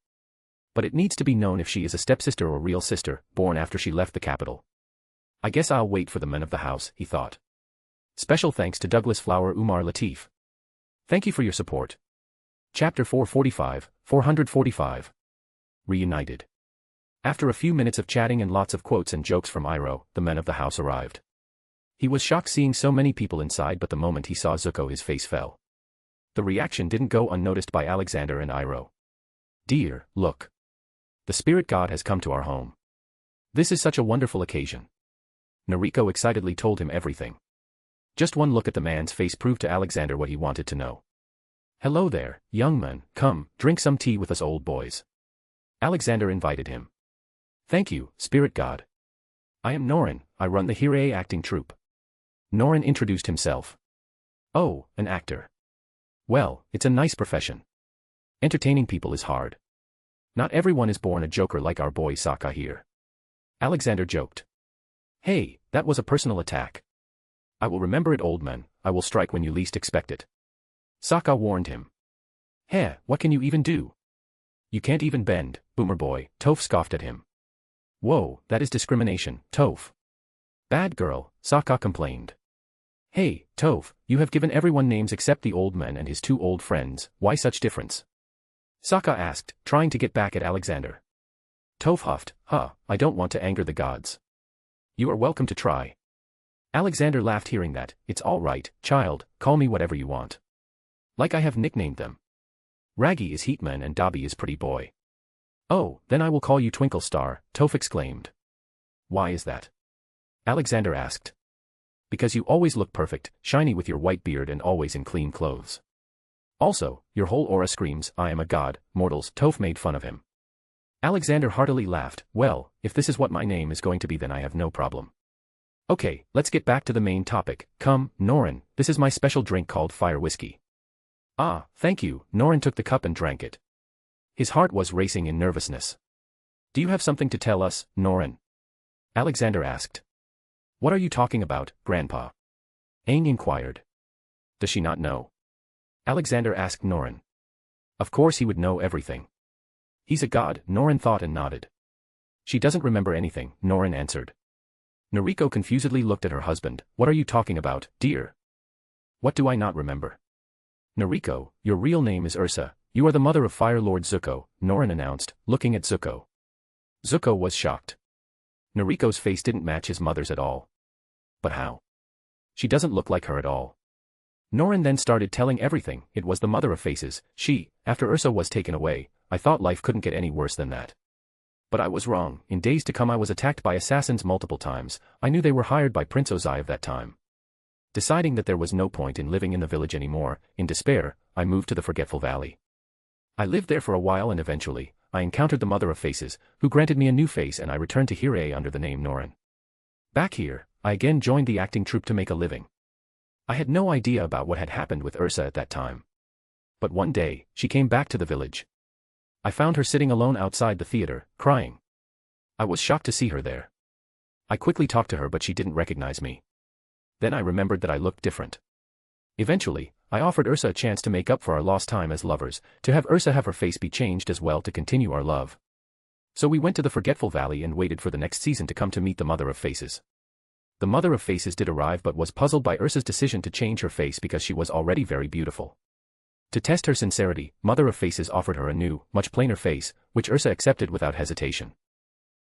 But it needs to be known if she is a stepsister or real sister, born after she left the capital. I guess I'll wait for the men of the house, he thought. Special thanks to Douglas Flower Umar Latif. Thank you for your support. Chapter 445. Reunited. After a few minutes of chatting and lots of quotes and jokes from Iroh, the men of the house arrived. He was shocked seeing so many people inside, but the moment he saw Zuko his face fell. The reaction didn't go unnoticed by Alexander and Iroh. Dear, look. The spirit god has come to our home. This is such a wonderful occasion. Nariko excitedly told him everything. Just one look at the man's face proved to Alexander what he wanted to know. Hello there, young man, come, drink some tea with us old boys. Alexander invited him. Thank you, spirit god. I am Norin, I run the Hirei acting troupe. Norin introduced himself. Oh, an actor. Well, it's a nice profession. Entertaining people is hard. Not everyone is born a joker like our boy Sokka here. Alexander joked. Hey, that was a personal attack. I will remember it, old man, I will strike when you least expect it. Sokka warned him. Heh, what can you even do? You can't even bend, boomer boy, Toph scoffed at him. Whoa, that is discrimination, Toph. Bad girl, Sokka complained. Hey, Toph, you have given everyone names except the old man and his two old friends, why such difference? Sokka asked, trying to get back at Alexander. Toph huffed, I don't want to anger the gods. You are welcome to try. Alexander laughed hearing that, it's all right, child, call me whatever you want. Like I have nicknamed them. Raggy is Heatman and Dobby is Pretty Boy. Oh, then I will call you Twinkle Star, Toph exclaimed. Why is that? Alexander asked. Because you always look perfect, shiny with your white beard and always in clean clothes. Also, your whole aura screams, I am a god, mortals, Toph made fun of him. Alexander heartily laughed, well, if this is what my name is going to be then I have no problem. Okay, let's get back to the main topic, come, Norin, this is my special drink called fire whiskey. Ah, thank you, Norin took the cup and drank it. His heart was racing in nervousness. Do you have something to tell us, Norin? Alexander asked. What are you talking about, Grandpa? Aang inquired. Does she not know? Alexander asked Norin. Of course he would know everything. He's a god, Norin thought and nodded. She doesn't remember anything, Norin answered. Noriko confusedly looked at her husband. What are you talking about, dear? What do I not remember? Noriko, your real name is Ursa, you are the mother of Fire Lord Zuko, Norin announced, looking at Zuko. Zuko was shocked. Noriko's face didn't match his mother's at all. But how? She doesn't look like her at all. Norin then started telling everything. It was the mother of faces. After Ursa was taken away, I thought life couldn't get any worse than that. But I was wrong. In days to come I was attacked by assassins multiple times. I knew they were hired by Prince Ozai of that time. Deciding that there was no point in living in the village anymore, in despair, I moved to the Forgetful Valley. I lived there for a while and eventually, I encountered the Mother of Faces, who granted me a new face and I returned to Hirei under the name Norin. Back here, I again joined the acting troupe to make a living. I had no idea about what had happened with Ursa at that time. But one day, she came back to the village. I found her sitting alone outside the theater, crying. I was shocked to see her there. I quickly talked to her but she didn't recognize me. Then I remembered that I looked different. Eventually, I offered Ursa a chance to make up for our lost time as lovers, to have Ursa have her face be changed as well to continue our love. So we went to the Forgetful Valley and waited for the next season to come to meet the Mother of Faces. The Mother of Faces did arrive but was puzzled by Ursa's decision to change her face because she was already very beautiful. To test her sincerity, Mother of Faces offered her a new, much plainer face, which Ursa accepted without hesitation.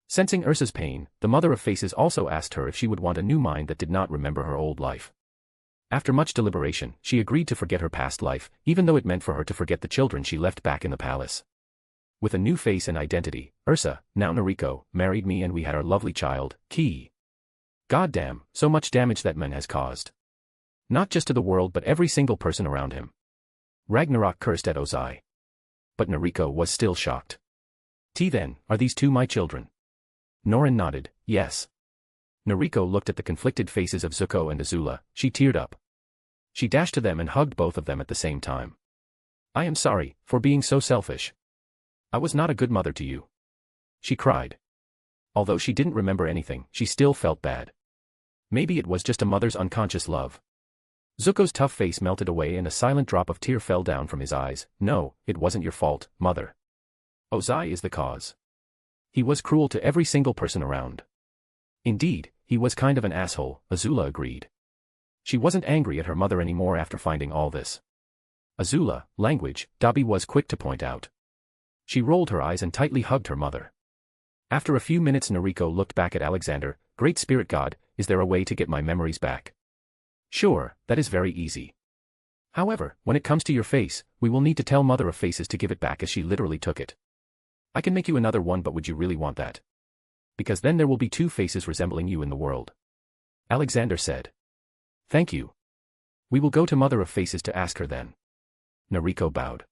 Sensing Ursa's pain, the Mother of Faces also asked her if she would want a new mind that did not remember her old life. After much deliberation, she agreed to forget her past life, even though it meant for her to forget the children she left back in the palace. With a new face and identity, Ursa, now Noriko, married me and we had our lovely child, Ki. Goddamn, so much damage that man has caused. Not just to the world but every single person around him. Ragnarok cursed at Ozai. But Noriko was still shocked. Then, are these two my children? Norin nodded, yes. Noriko looked at the conflicted faces of Zuko and Azula, she teared up. She dashed to them and hugged both of them at the same time. I am sorry, for being so selfish. I was not a good mother to you. She cried. Although she didn't remember anything, she still felt bad. Maybe it was just a mother's unconscious love. Zuko's tough face melted away and a silent drop of tear fell down from his eyes. No, it wasn't your fault, mother. Ozai is the cause. He was cruel to every single person around. Indeed, he was kind of an asshole, Azula agreed. She wasn't angry at her mother anymore after finding all this. Azula, language, Dobby was quick to point out. She rolled her eyes and tightly hugged her mother. After a few minutes Noriko looked back at Alexander, Great Spirit God, is there a way to get my memories back? Sure, that is very easy. However, when it comes to your face, we will need to tell Mother of Faces to give it back as she literally took it. I can make you another one but would you really want that? Because then there will be two faces resembling you in the world. Alexander said. Thank you. We will go to Mother of Faces to ask her then. Noriko bowed.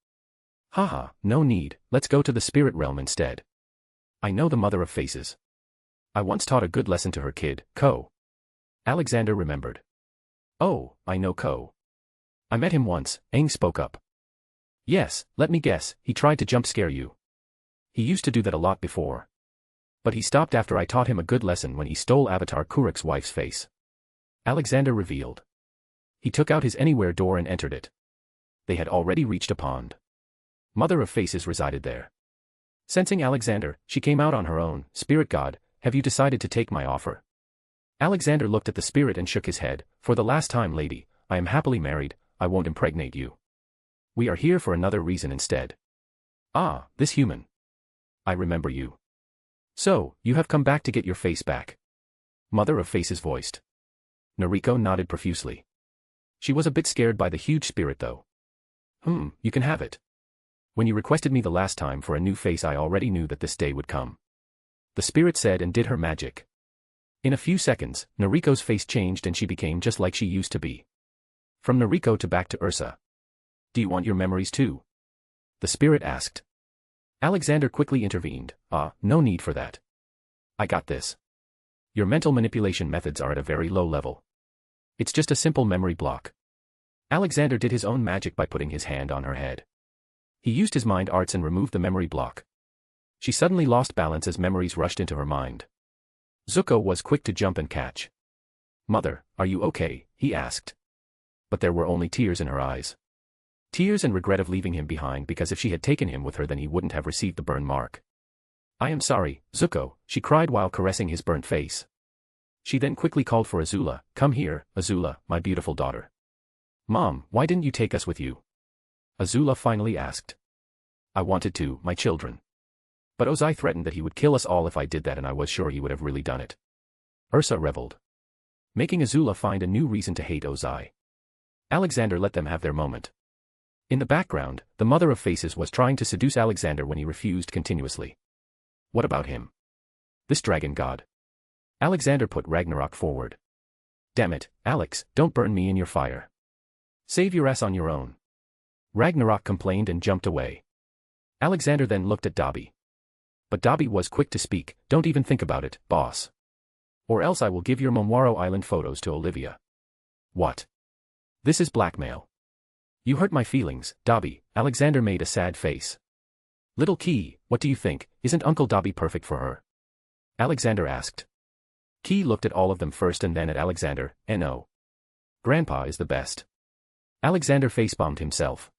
Haha, no need, let's go to the spirit realm instead. I know the mother of faces. I once taught a good lesson to her kid, Ko. Alexander remembered. Oh, I know Ko. I met him once, Aang spoke up. Yes, let me guess, he tried to jump scare you. He used to do that a lot before. But he stopped after I taught him a good lesson when he stole Avatar Kuruk's wife's face. Alexander revealed. He took out his anywhere door and entered it. They had already reached a pond. Mother of Faces resided there. Sensing Alexander, she came out on her own. Spirit God, have you decided to take my offer? Alexander looked at the spirit and shook his head. For the last time, lady, I am happily married, I won't impregnate you. We are here for another reason instead. Ah, this human. I remember you. So, you have come back to get your face back. Mother of Faces voiced. Noriko nodded profusely. She was a bit scared by the huge spirit though. You can have it. When you requested me the last time for a new face, I already knew that this day would come. The spirit said and did her magic. In a few seconds, Noriko's face changed and she became just like she used to be. From Noriko to back to Ursa. Do you want your memories too? The spirit asked. Alexander quickly intervened. No need for that. I got this. Your mental manipulation methods are at a very low level. It's just a simple memory block. Alexander did his own magic by putting his hand on her head. He used his mind arts and removed the memory block. She suddenly lost balance as memories rushed into her mind. Zuko was quick to jump and catch. Mother, are you okay? He asked. But there were only tears in her eyes. Tears and regret of leaving him behind, because if she had taken him with her then he wouldn't have received the burn mark. I am sorry, Zuko, she cried while caressing his burnt face. She then quickly called for Azula. Come here, Azula, my beautiful daughter. Mom, why didn't you take us with you? Azula finally asked. I wanted to, my children. But Ozai threatened that he would kill us all if I did that, and I was sure he would have really done it. Ursa reveled. Making Azula find a new reason to hate Ozai. Alexander let them have their moment. In the background, the Mother of Faces was trying to seduce Alexander when he refused continuously. What about him? This dragon god. Alexander put Ragnarok forward. Damn it, Alex, don't burn me in your fire. Save your ass on your own. Ragnarok complained and jumped away. Alexander then looked at Dobby. But Dobby was quick to speak. Don't even think about it, boss. Or else I will give your Momwaro Island photos to Olivia. What? This is blackmail. You hurt my feelings, Dobby. Alexander made a sad face. Little Key, what do you think? Isn't Uncle Dobby perfect for her? Alexander asked. Key looked at all of them first and then at Alexander. No. Grandpa is the best. Alexander facepalmed himself.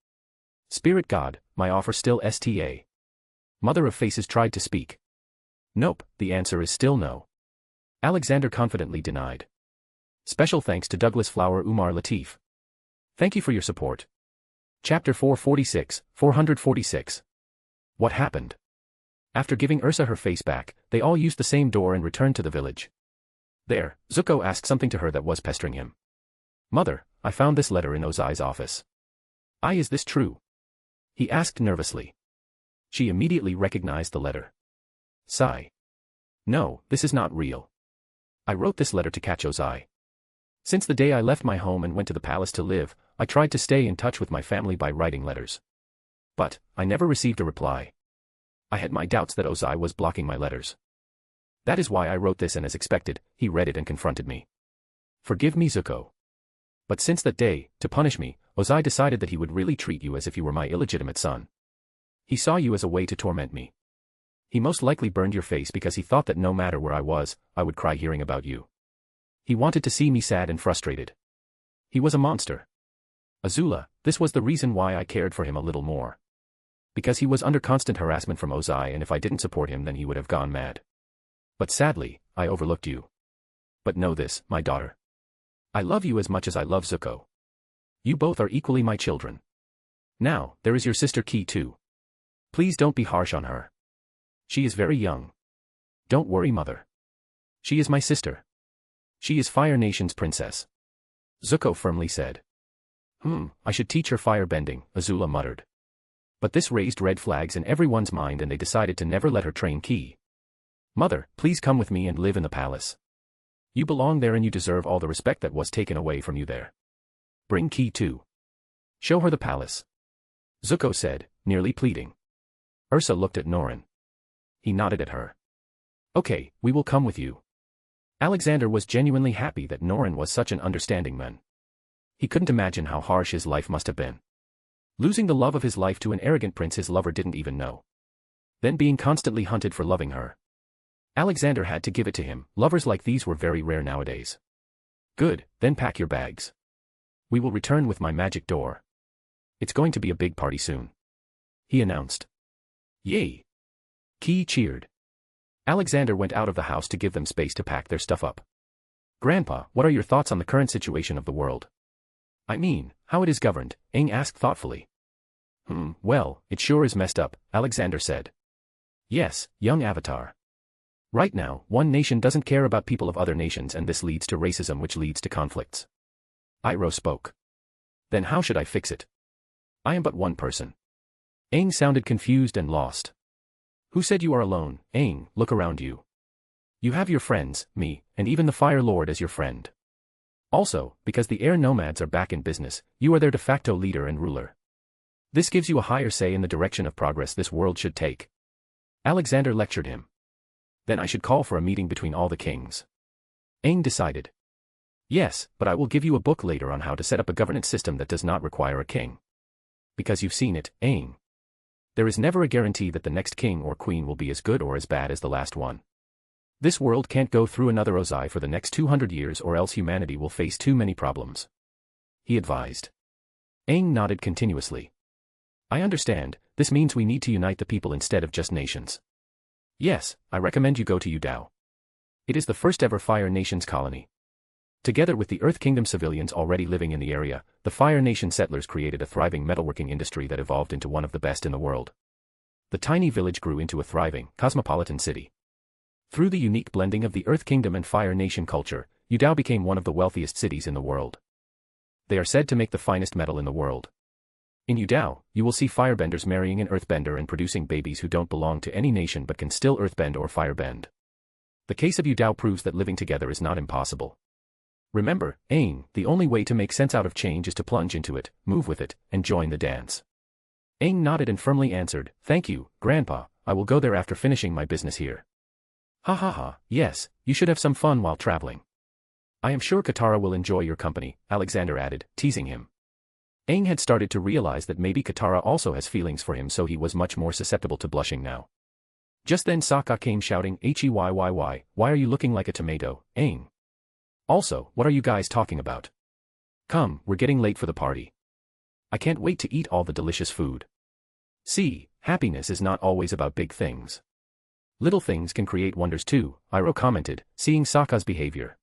Spirit God, my offer still sta. Mother of Faces tried to speak. Nope, the answer is still no. Alexander confidently denied. Special thanks to Douglas Flower Umar Latif. Thank you for your support. Chapter 446. What happened? After giving Ursa her face back, they all used the same door and returned to the village. There, Zuko asked something to her that was pestering him. Mother, I found this letter in Ozai's office. Is this true? He asked nervously. She immediately recognized the letter. Sigh. No, this is not real. I wrote this letter to catch Ozai. Since the day I left my home and went to the palace to live, I tried to stay in touch with my family by writing letters. But, I never received a reply. I had my doubts that Ozai was blocking my letters. That is why I wrote this, and as expected, he read it and confronted me. Forgive me, Zuko. But since that day, to punish me, Ozai decided that he would really treat you as if you were my illegitimate son. He saw you as a way to torment me. He most likely burned your face because he thought that no matter where I was, I would cry hearing about you. He wanted to see me sad and frustrated. He was a monster. Azula, this was the reason why I cared for him a little more. Because he was under constant harassment from Ozai, and if I didn't support him then he would have gone mad. But sadly, I overlooked you. But know this, my daughter. I love you as much as I love Zuko. You both are equally my children. Now, there is your sister Ki too. Please don't be harsh on her. She is very young. Don't worry, mother. She is my sister. She is Fire Nation's princess. Zuko firmly said. I should teach her fire bending, Azula muttered. But this raised red flags in everyone's mind and they decided to never let her train Ki. Mother, please come with me and live in the palace. You belong there and you deserve all the respect that was taken away from you there. Bring Ki too. Show her the palace. Zuko said, nearly pleading. Ursa looked at Norin. He nodded at her. Okay, we will come with you. Alexander was genuinely happy that Norin was such an understanding man. He couldn't imagine how harsh his life must have been. Losing the love of his life to an arrogant prince his lover didn't even know. Then being constantly hunted for loving her. Alexander had to give it to him, lovers like these were very rare nowadays. Good, then pack your bags. We will return with my magic door. It's going to be a big party soon. He announced. Yay! Key cheered. Alexander went out of the house to give them space to pack their stuff up. Grandpa, what are your thoughts on the current situation of the world? I mean, how it is governed, Aang asked thoughtfully. Well, it sure is messed up, Alexander said. Yes, young Avatar. Right now, one nation doesn't care about people of other nations and this leads to racism which leads to conflicts. Iroh spoke. Then how should I fix it? I am but one person. Aang sounded confused and lost. Who said you are alone, Aang? Look around you. You have your friends, me, and even the Fire Lord as your friend. Also, because the air nomads are back in business, you are their de facto leader and ruler. This gives you a higher say in the direction of progress this world should take. Alexander lectured him. Then I should call for a meeting between all the kings. Aang decided. Yes, but I will give you a book later on how to set up a governance system that does not require a king. Because you've seen it, Aang. There is never a guarantee that the next king or queen will be as good or as bad as the last one. This world can't go through another Ozai for the next 200 years or else humanity will face too many problems. He advised. Aang nodded continuously. I understand, this means we need to unite the people instead of just nations. Yes, I recommend you go to Udao. It is the first ever Fire Nation's colony. Together with the Earth Kingdom civilians already living in the area, the Fire Nation settlers created a thriving metalworking industry that evolved into one of the best in the world. The tiny village grew into a thriving, cosmopolitan city. Through the unique blending of the Earth Kingdom and Fire Nation culture, Udao became one of the wealthiest cities in the world. They are said to make the finest metal in the world. In Udao, you will see firebenders marrying an earthbender and producing babies who don't belong to any nation but can still earthbend or firebend. The case of Udao proves that living together is not impossible. Remember, Aang, the only way to make sense out of change is to plunge into it, move with it, and join the dance. Aang nodded and firmly answered, Thank you, Grandpa, I will go there after finishing my business here. Ha ha ha, yes, you should have some fun while traveling. I am sure Katara will enjoy your company, Alexander added, teasing him. Aang had started to realize that maybe Katara also has feelings for him so he was much more susceptible to blushing now. Just then Sokka came shouting, Heyy, why are you looking like a tomato, Aang? Also, what are you guys talking about? Come, we're getting late for the party. I can't wait to eat all the delicious food. See, happiness is not always about big things. Little things can create wonders too, Iroh commented, seeing Sokka's behavior.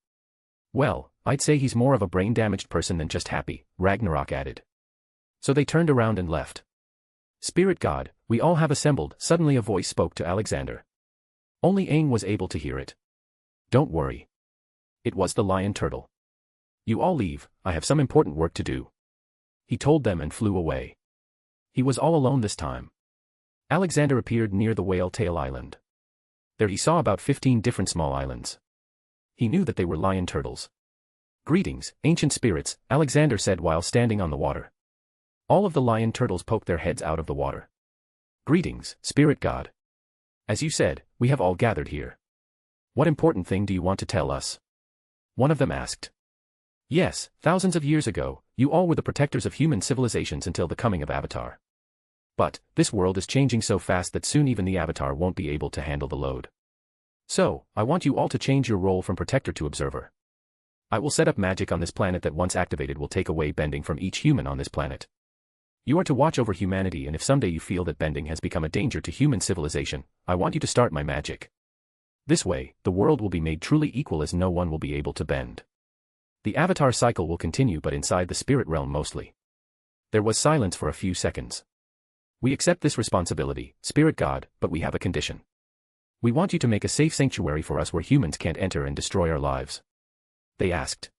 Well, I'd say he's more of a brain-damaged person than just happy, Ragnarok added. So they turned around and left. Spirit God, we all have assembled, suddenly a voice spoke to Alexander. Only Aang was able to hear it. Don't worry. It was the lion turtle. You all leave, I have some important work to do. He told them and flew away. He was all alone this time. Alexander appeared near the Whale Tail Island. There he saw about 15 different small islands. He knew that they were lion turtles. Greetings, ancient spirits, Alexander said while standing on the water. All of the lion turtles poked their heads out of the water. Greetings, Spirit God. As you said, we have all gathered here. What important thing do you want to tell us? One of them asked. Yes, thousands of years ago, you all were the protectors of human civilizations until the coming of Avatar. But, this world is changing so fast that soon even the Avatar won't be able to handle the load. So, I want you all to change your role from protector to observer. I will set up magic on this planet that once activated will take away bending from each human on this planet. You are to watch over humanity and if someday you feel that bending has become a danger to human civilization, I want you to start my magic. This way, the world will be made truly equal as no one will be able to bend. The Avatar cycle will continue but inside the spirit realm mostly. There was silence for a few seconds. We accept this responsibility, Spirit God, but we have a condition. We want you to make a safe sanctuary for us where humans can't enter and destroy our lives. They asked.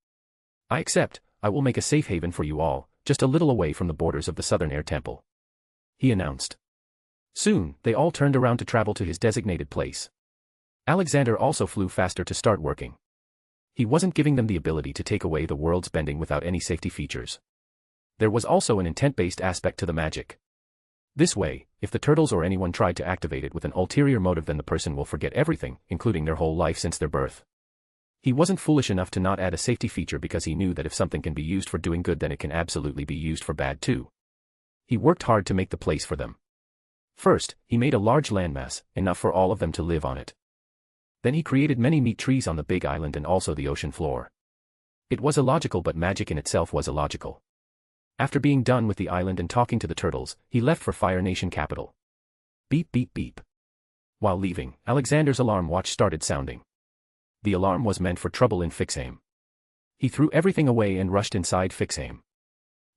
I accept, I will make a safe haven for you all, just a little away from the borders of the Southern Air Temple. He announced. Soon, they all turned around to travel to his designated place. Alexander also flew faster to start working. He wasn't giving them the ability to take away the world's bending without any safety features. There was also an intent-based aspect to the magic. This way, if the turtles or anyone tried to activate it with an ulterior motive, then the person will forget everything, including their whole life since their birth. He wasn't foolish enough to not add a safety feature because he knew that if something can be used for doing good, then it can absolutely be used for bad too. He worked hard to make the place for them. First, he made a large landmass, enough for all of them to live on it. Then he created many meat trees on the big island and also the ocean floor. It was illogical, but magic in itself was illogical. After being done with the island and talking to the turtles, he left for Fire Nation capital. Beep beep beep. While leaving, Alexander's alarm watch started sounding. The alarm was meant for trouble in Fixham. He threw everything away and rushed inside Fixham.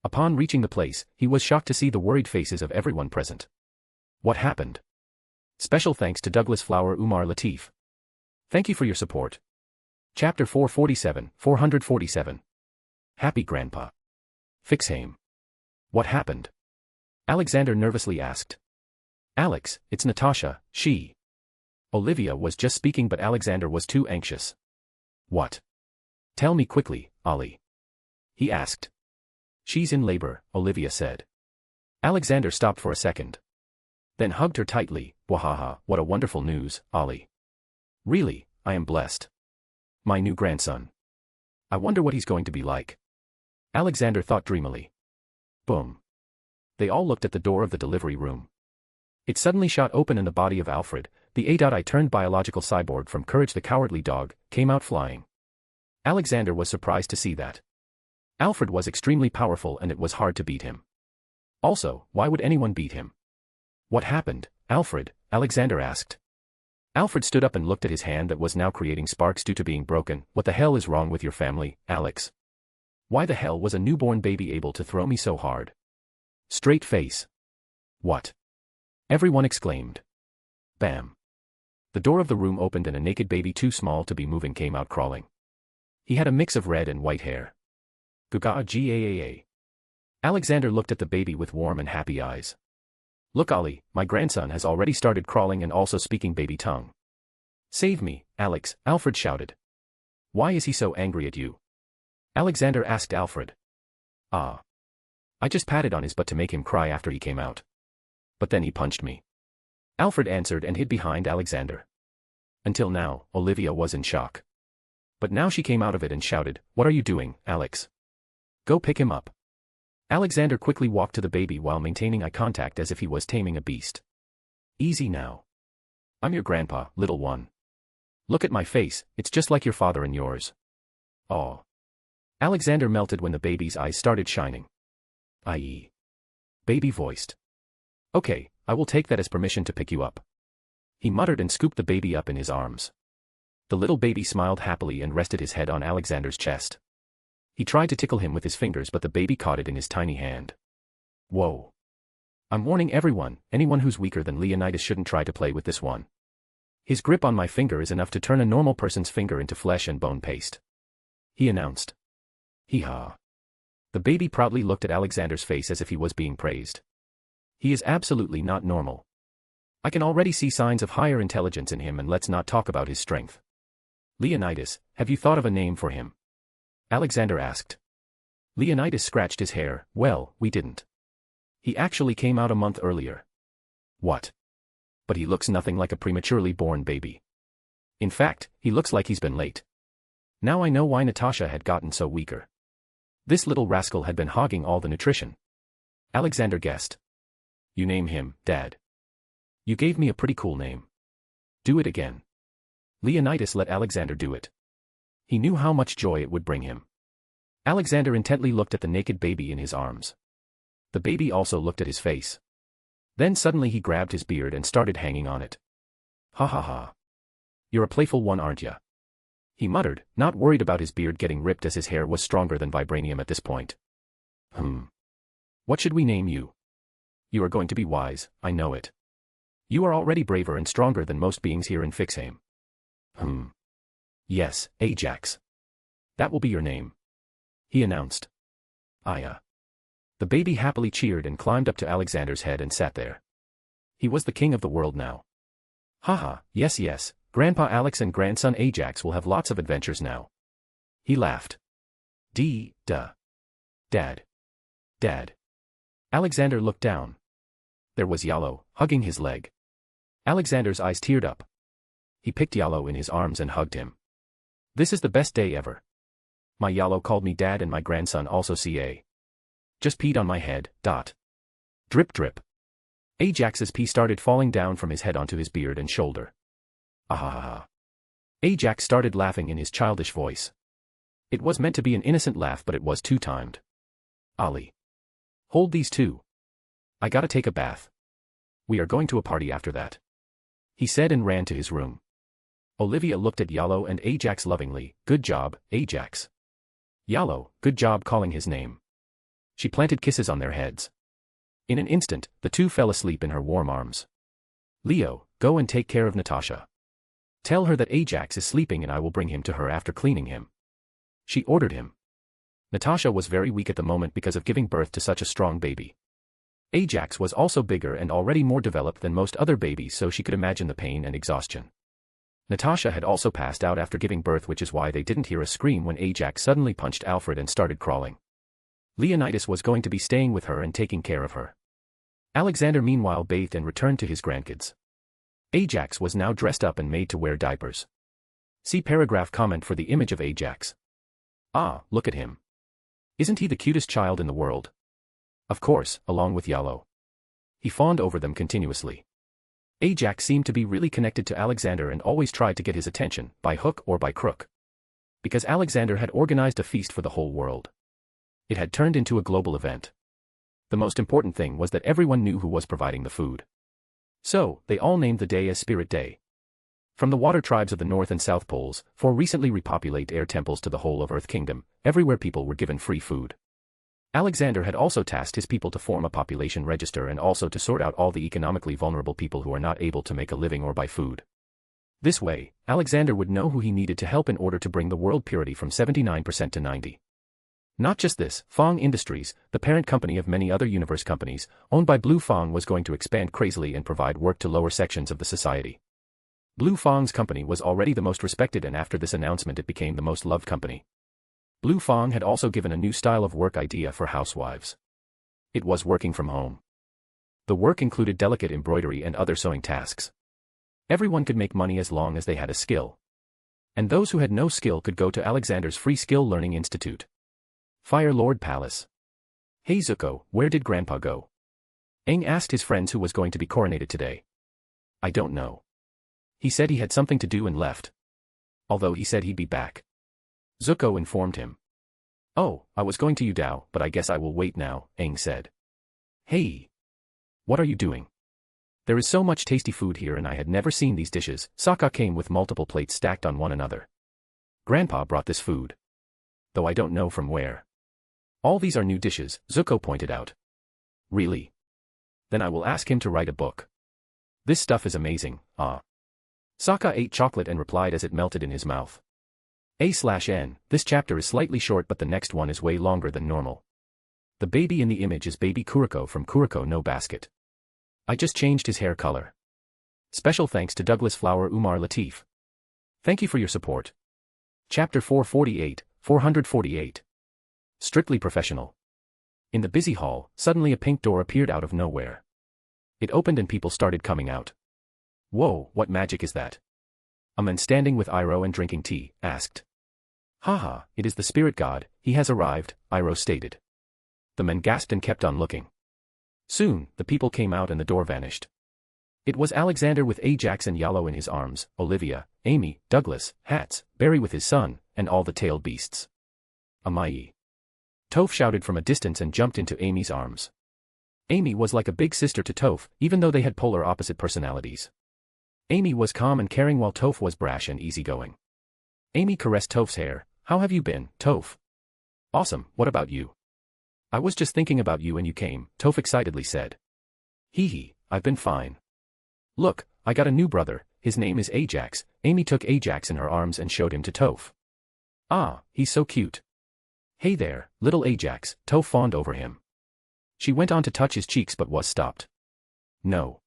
Upon reaching the place, he was shocked to see the worried faces of everyone present. What happened? Special thanks to Douglas Flower Umar Latif. Thank you for your support. Chapter 447. Happy Grandpa. Fixham. What happened? Alexander nervously asked. Alex, it's Natasha, she. Olivia was just speaking, but Alexander was too anxious. What? Tell me quickly, Ollie. He asked. She's in labor, Olivia said. Alexander stopped for a second. Then hugged her tightly. Wahaha, what a wonderful news, Ollie. Really, I am blessed. My new grandson. I wonder what he's going to be like. Alexander thought dreamily. Boom. They all looked at the door of the delivery room. It suddenly shot open and the body of Alfred, the A.I turned biological cyborg from Courage the Cowardly Dog, came out flying. Alexander was surprised to see that. Alfred was extremely powerful and it was hard to beat him. Also, why would anyone beat him? What happened, Alfred? Alexander asked. Alfred stood up and looked at his hand that was now creating sparks due to being broken. What the hell is wrong with your family, Alex? Why the hell was a newborn baby able to throw me so hard? Straight face. What? Everyone exclaimed. Bam. The door of the room opened and a naked baby too small to be moving came out crawling. He had a mix of red and white hair. Gaga. Alexander looked at the baby with warm and happy eyes. Look, Ollie, my grandson has already started crawling and also speaking baby tongue. Save me, Alex, Alfred shouted. Why is he so angry at you? Alexander asked Alfred. I just patted on his butt to make him cry after he came out. But then he punched me. Alfred answered and hid behind Alexander. Until now, Olivia was in shock. But now she came out of it and shouted, What are you doing, Alex? Go pick him up. Alexander quickly walked to the baby while maintaining eye contact as if he was taming a beast. Easy now. I'm your grandpa, little one. Look at my face, it's just like your father and yours. Aw. Alexander melted when the baby's eyes started shining. I.e. Baby voiced. Okay, I will take that as permission to pick you up. He muttered and scooped the baby up in his arms. The little baby smiled happily and rested his head on Alexander's chest. He tried to tickle him with his fingers, but the baby caught it in his tiny hand. Whoa. I'm warning everyone, anyone who's weaker than Leonidas shouldn't try to play with this one. His grip on my finger is enough to turn a normal person's finger into flesh and bone paste. He announced. Hee-haw. The baby proudly looked at Alexander's face as if he was being praised. He is absolutely not normal. I can already see signs of higher intelligence in him, and let's not talk about his strength. Leonidas, have you thought of a name for him? Alexander asked. Leonidas scratched his hair. Well, we didn't. He actually came out a month earlier. What? But he looks nothing like a prematurely born baby. In fact, he looks like he's been late. Now I know why Natasha had gotten so weaker. This little rascal had been hogging all the nutrition. Alexander guessed. You name him, Dad. You gave me a pretty cool name. Do it again. Leonidas let Alexander do it. He knew how much joy it would bring him. Alexander intently looked at the naked baby in his arms. The baby also looked at his face. Then suddenly he grabbed his beard and started hanging on it. Ha ha ha. You're a playful one, aren't ya? He muttered, not worried about his beard getting ripped as his hair was stronger than vibranium at this point. What should we name you? You are going to be wise, I know it. You are already braver and stronger than most beings here in Fixham. Yes, Ajax. That will be your name. He announced. Aya. The baby happily cheered and climbed up to Alexander's head and sat there. He was the king of the world now. Haha, yes, Grandpa Alex and grandson Ajax will have lots of adventures now. He laughed. Duh. Dad. Alexander looked down. There was Yalo, hugging his leg. Alexander's eyes teared up. He picked Yalo in his arms and hugged him. This is the best day ever. My Yalo called me dad and my grandson also CA. Just peed on my head, dot. Drip drip. Ajax's pee started falling down from his head onto his beard and shoulder. Ahahaha. Ajax started laughing in his childish voice. It was meant to be an innocent laugh, but it was two-timed. Ali. Hold these two. I gotta take a bath. We are going to a party after that. He said and ran to his room. Olivia looked at Yalo and Ajax lovingly. Good job, Ajax. Yalo, good job calling his name. She planted kisses on their heads. In an instant, the two fell asleep in her warm arms. Leo, go and take care of Natasha. Tell her that Ajax is sleeping and I will bring him to her after cleaning him. She ordered him. Natasha was very weak at the moment because of giving birth to such a strong baby. Ajax was also bigger and already more developed than most other babies, so she could imagine the pain and exhaustion. Natasha had also passed out after giving birth, which is why they didn't hear a scream when Ajax suddenly punched Alfred and started crawling. Leonidas was going to be staying with her and taking care of her. Alexander meanwhile bathed and returned to his grandkids. Ajax was now dressed up and made to wear diapers. See paragraph comment for the image of Ajax. Ah, look at him. Isn't he the cutest child in the world? Of course, along with Yalo. He fawned over them continuously. Ajax seemed to be really connected to Alexander and always tried to get his attention, by hook or by crook. Because Alexander had organized a feast for the whole world. It had turned into a global event. The most important thing was that everyone knew who was providing the food. So, they all named the day as Spirit Day. From the water tribes of the North and South Poles, for recently repopulate air temples to the whole of Earth Kingdom, everywhere people were given free food. Alexander had also tasked his people to form a population register and also to sort out all the economically vulnerable people who are not able to make a living or buy food. This way, Alexander would know who he needed to help in order to bring the world purity from 79% to 90%. Not just this, Fong Industries, the parent company of many other universe companies, owned by Blue Fong, was going to expand crazily and provide work to lower sections of the society. Blue Fong's company was already the most respected, and after this announcement it became the most loved company. Blue Fong had also given a new style of work idea for housewives. It was working from home. The work included delicate embroidery and other sewing tasks. Everyone could make money as long as they had a skill. And those who had no skill could go to Alexander's free skill learning institute. Fire Lord Palace. Hey Zuko, where did Grandpa go? Aang asked his friends who was going to be coronated today. I don't know. He said he had something to do and left. Although he said he'd be back. Zuko informed him. Oh, I was going to Yudao, but I guess I will wait now, Aang said. Hey. What are you doing? There is so much tasty food here and I had never seen these dishes. Sokka came with multiple plates stacked on one another. Grandpa brought this food. Though I don't know from where. All these are new dishes, Zuko pointed out. Really? Then I will ask him to write a book. This stuff is amazing, ah. Sokka ate chocolate and replied as it melted in his mouth. A/N, this chapter is slightly short but the next one is way longer than normal. The baby in the image is baby Kuriko from Kuriko no Basket. I just changed his hair color. Special thanks to Douglas Flower Umar Latif. Thank you for your support. Chapter 448. Strictly professional. In the busy hall, suddenly a pink door appeared out of nowhere. It opened and people started coming out. Whoa, what magic is that? A man standing with Iroh and drinking tea, asked. Haha, it is the spirit god, he has arrived, Iroh stated. The men gasped and kept on looking. Soon, the people came out and the door vanished. It was Alexander with Ajax and Yalo in his arms, Olivia, Amy, Douglas, Hats, Barry with his son, and all the tailed beasts. Amai. Toph shouted from a distance and jumped into Amy's arms. Amy was like a big sister to Toph, even though they had polar opposite personalities. Amy was calm and caring while Toph was brash and easygoing. Amy caressed Toph's hair. How have you been, Toph? Awesome, what about you? I was just thinking about you and you came, Toph excitedly said. Hee hee, I've been fine. Look, I got a new brother, his name is Ajax. Amy took Ajax in her arms and showed him to Toph. Ah, he's so cute. Hey there, little Ajax, Toph fawned over him. She went on to touch his cheeks but was stopped. No.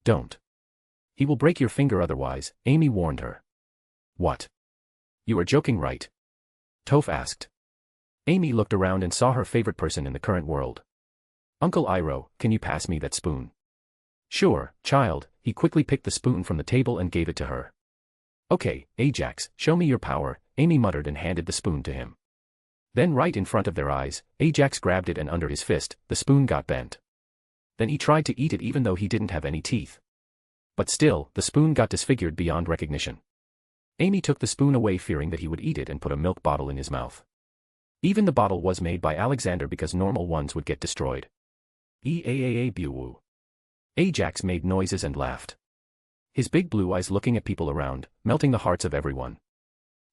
Don't. He will break your finger otherwise, Amy warned her. What? You are joking, right? Toph asked. Amy looked around and saw her favorite person in the current world. Uncle Iroh, can you pass me that spoon? Sure, child, he quickly picked the spoon from the table and gave it to her. Okay, Ajax, show me your power, Amy muttered and handed the spoon to him. Then right in front of their eyes, Ajax grabbed it and under his fist, the spoon got bent. Then he tried to eat it even though he didn't have any teeth. But still, the spoon got disfigured beyond recognition. Amy took the spoon away fearing that he would eat it and put a milk bottle in his mouth. Even the bottle was made by Alexander because normal ones would get destroyed. Eaaaa. Ajax made noises and laughed. His big blue eyes looking at people around, melting the hearts of everyone.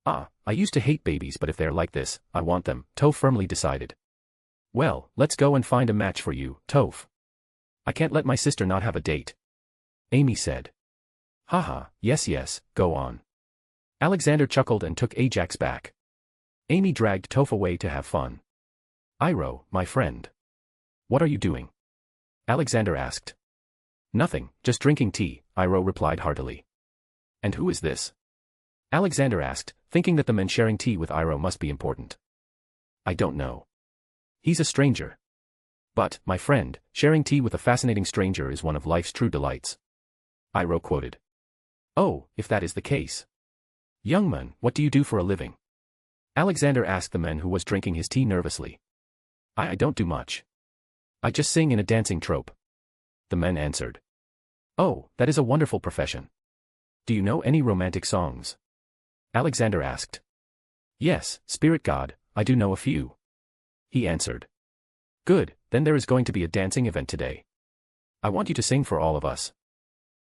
I used to hate babies but if they're like this, I want them, Toph firmly decided. Well, let's go and find a match for you, Toph. I can't let my sister not have a date. Amy said. Haha, yes, go on. Alexander chuckled and took Ajax back. Amy dragged Toph away to have fun. Iroh, my friend. What are you doing? Alexander asked. Nothing, just drinking tea, Iroh replied heartily. And who is this? Alexander asked, thinking that the men sharing tea with Iroh must be important. I don't know. He's a stranger. But, my friend, sharing tea with a fascinating stranger is one of life's true delights. Iroh quoted. Oh, if that is the case. Young man, what do you do for a living? Alexander asked the man who was drinking his tea nervously. I don't do much. I just sing in a dancing troupe. The man answered. Oh, that is a wonderful profession. Do you know any romantic songs? Alexander asked. Yes, spirit god, I do know a few. He answered. Good, then there is going to be a dancing event today. I want you to sing for all of us.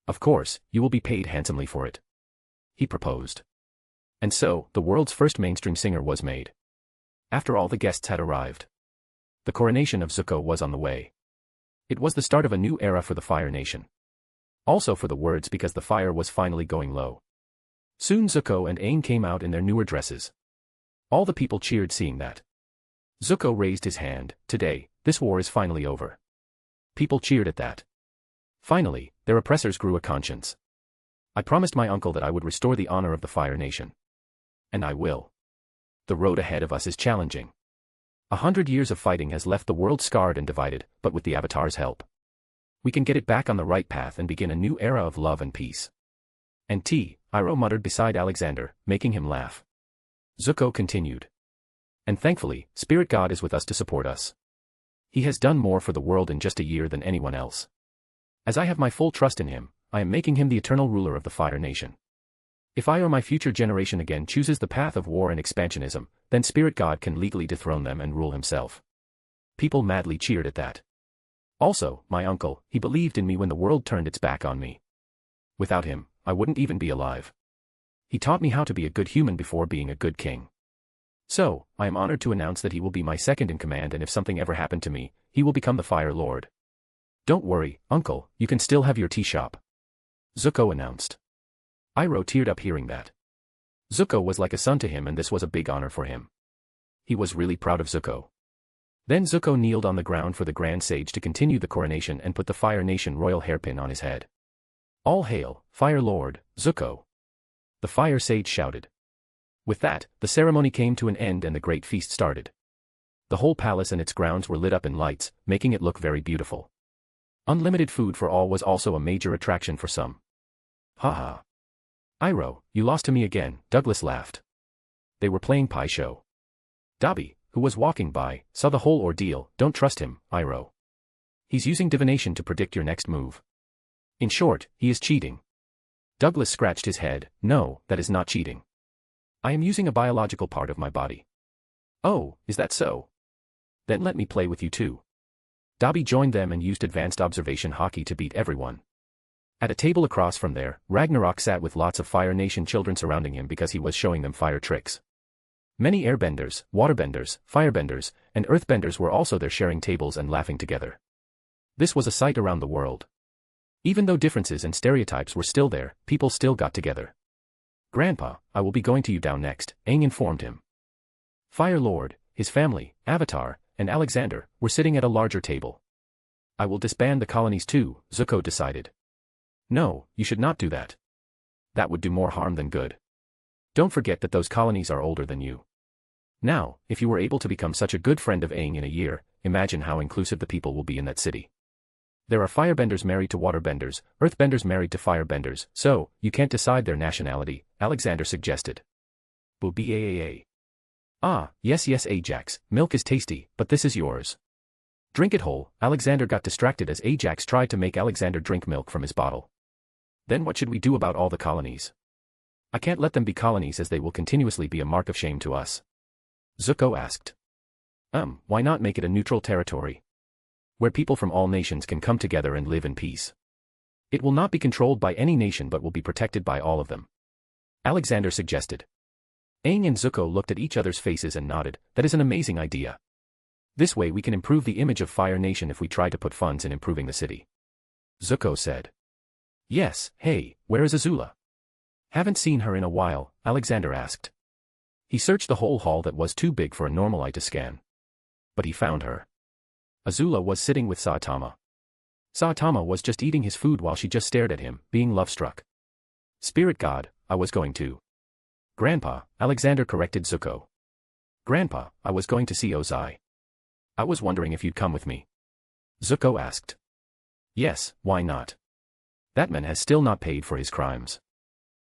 Of course, you will be paid handsomely for it. He proposed. And so, the world's first mainstream singer was made. After all the guests had arrived. The coronation of Zuko was on the way. It was the start of a new era for the Fire Nation. Also for the words because the fire was finally going low. Soon Zuko and Aang came out in their newer dresses. All the people cheered seeing that. Zuko raised his hand, today, this war is finally over. People cheered at that. Finally, their oppressors grew a conscience. I promised my uncle that I would restore the honor of the Fire Nation. And I will. The road ahead of us is challenging. 100 years of fighting has left the world scarred and divided, but with the Avatar's help, we can get it back on the right path and begin a new era of love and peace. And Iroh muttered beside Alexander, making him laugh. Zuko continued. And thankfully, Spirit God is with us to support us. He has done more for the world in just a year than anyone else. As I have my full trust in him, I am making him the eternal ruler of the Fire Nation. If I or my future generation again chooses the path of war and expansionism, then Spirit God can legally dethrone them and rule himself. People madly cheered at that. Also, my uncle, he believed in me when the world turned its back on me. Without him, I wouldn't even be alive. He taught me how to be a good human before being a good king. So, I am honored to announce that he will be my second in command and if something ever happened to me, he will become the Fire Lord. Don't worry, uncle, you can still have your tea shop. Zuko announced. Iroh teared up hearing that. Zuko was like a son to him and this was a big honor for him. He was really proud of Zuko. Then Zuko kneeled on the ground for the Grand Sage to continue the coronation and put the Fire Nation royal hairpin on his head. All hail, Fire Lord, Zuko. The Fire Sage shouted. With that, the ceremony came to an end and the great feast started. The whole palace and its grounds were lit up in lights, making it look very beautiful. Unlimited food for all was also a major attraction for some. Haha. Iroh, you lost to me again, Douglas laughed. They were playing Pie Show. Dobby, who was walking by, saw the whole ordeal. Don't trust him, Iroh. He's using divination to predict your next move. In short, he is cheating. Douglas scratched his head. No, that is not cheating. I am using a biological part of my body. Oh, is that so? Then let me play with you too. Dobby joined them and used advanced observation hockey to beat everyone. At a table across from there, Ragnarok sat with lots of Fire Nation children surrounding him because he was showing them fire tricks. Many airbenders, waterbenders, firebenders, and earthbenders were also there sharing tables and laughing together. This was a sight around the world. Even though differences and stereotypes were still there, people still got together. Grandpa, I will be going to you down next, Aang informed him. Fire Lord, his family, Avatar, and Alexander were sitting at a larger table. I will disband the colonies too, Zuko decided. No, you should not do that. That would do more harm than good. Don't forget that those colonies are older than you. Now, if you were able to become such a good friend of Aang in a year, imagine how inclusive the people will be in that city. There are firebenders married to waterbenders, earthbenders married to firebenders, so, you can't decide their nationality, Alexander suggested. Boo-baa. Ah, yes Ajax, milk is tasty, but this is yours. Drink it whole. Alexander got distracted as Ajax tried to make Alexander drink milk from his bottle. Then what should we do about all the colonies? I can't let them be colonies as they will continuously be a mark of shame to us. Zuko asked. Why not make it a neutral territory? Where people from all nations can come together and live in peace. It will not be controlled by any nation but will be protected by all of them. Alexander suggested. Aang and Zuko looked at each other's faces and nodded. That is an amazing idea. This way we can improve the image of Fire Nation if we try to put funds in improving the city. Zuko said. Yes, hey, where is Azula? Haven't seen her in a while, Alexander asked. He searched the whole hall that was too big for a normal eye to scan. But he found her. Azula was sitting with Saitama. Saitama was just eating his food while she just stared at him, being love-struck. Spirit God, I was going to. Grandpa, Alexander corrected Zuko. Grandpa, I was going to see Ozai. I was wondering if you'd come with me. Zuko asked. Yes, why not? That man has still not paid for his crimes.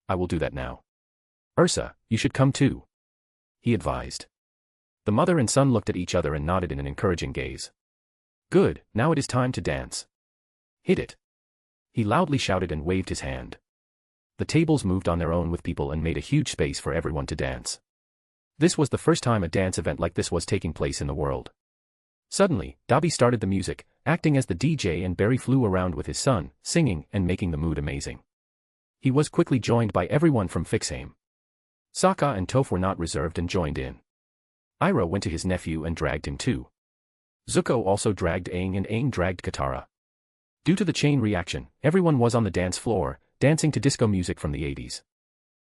I will do that now. Ursa, you should come too. He advised. The mother and son looked at each other and nodded in an encouraging gaze. Good, now it is time to dance. Hit it. He loudly shouted and waved his hand. The tables moved on their own with people and made a huge space for everyone to dance. This was the first time a dance event like this was taking place in the world. Suddenly, Dobby started the music, acting as the DJ, and Barry flew around with his son, singing and making the mood amazing. He was quickly joined by everyone from Fixame. Sokka and Toph were not reserved and joined in. Iroh went to his nephew and dragged him too. Zuko also dragged Aang and Aang dragged Katara. Due to the chain reaction, everyone was on the dance floor, dancing to disco music from the 80s.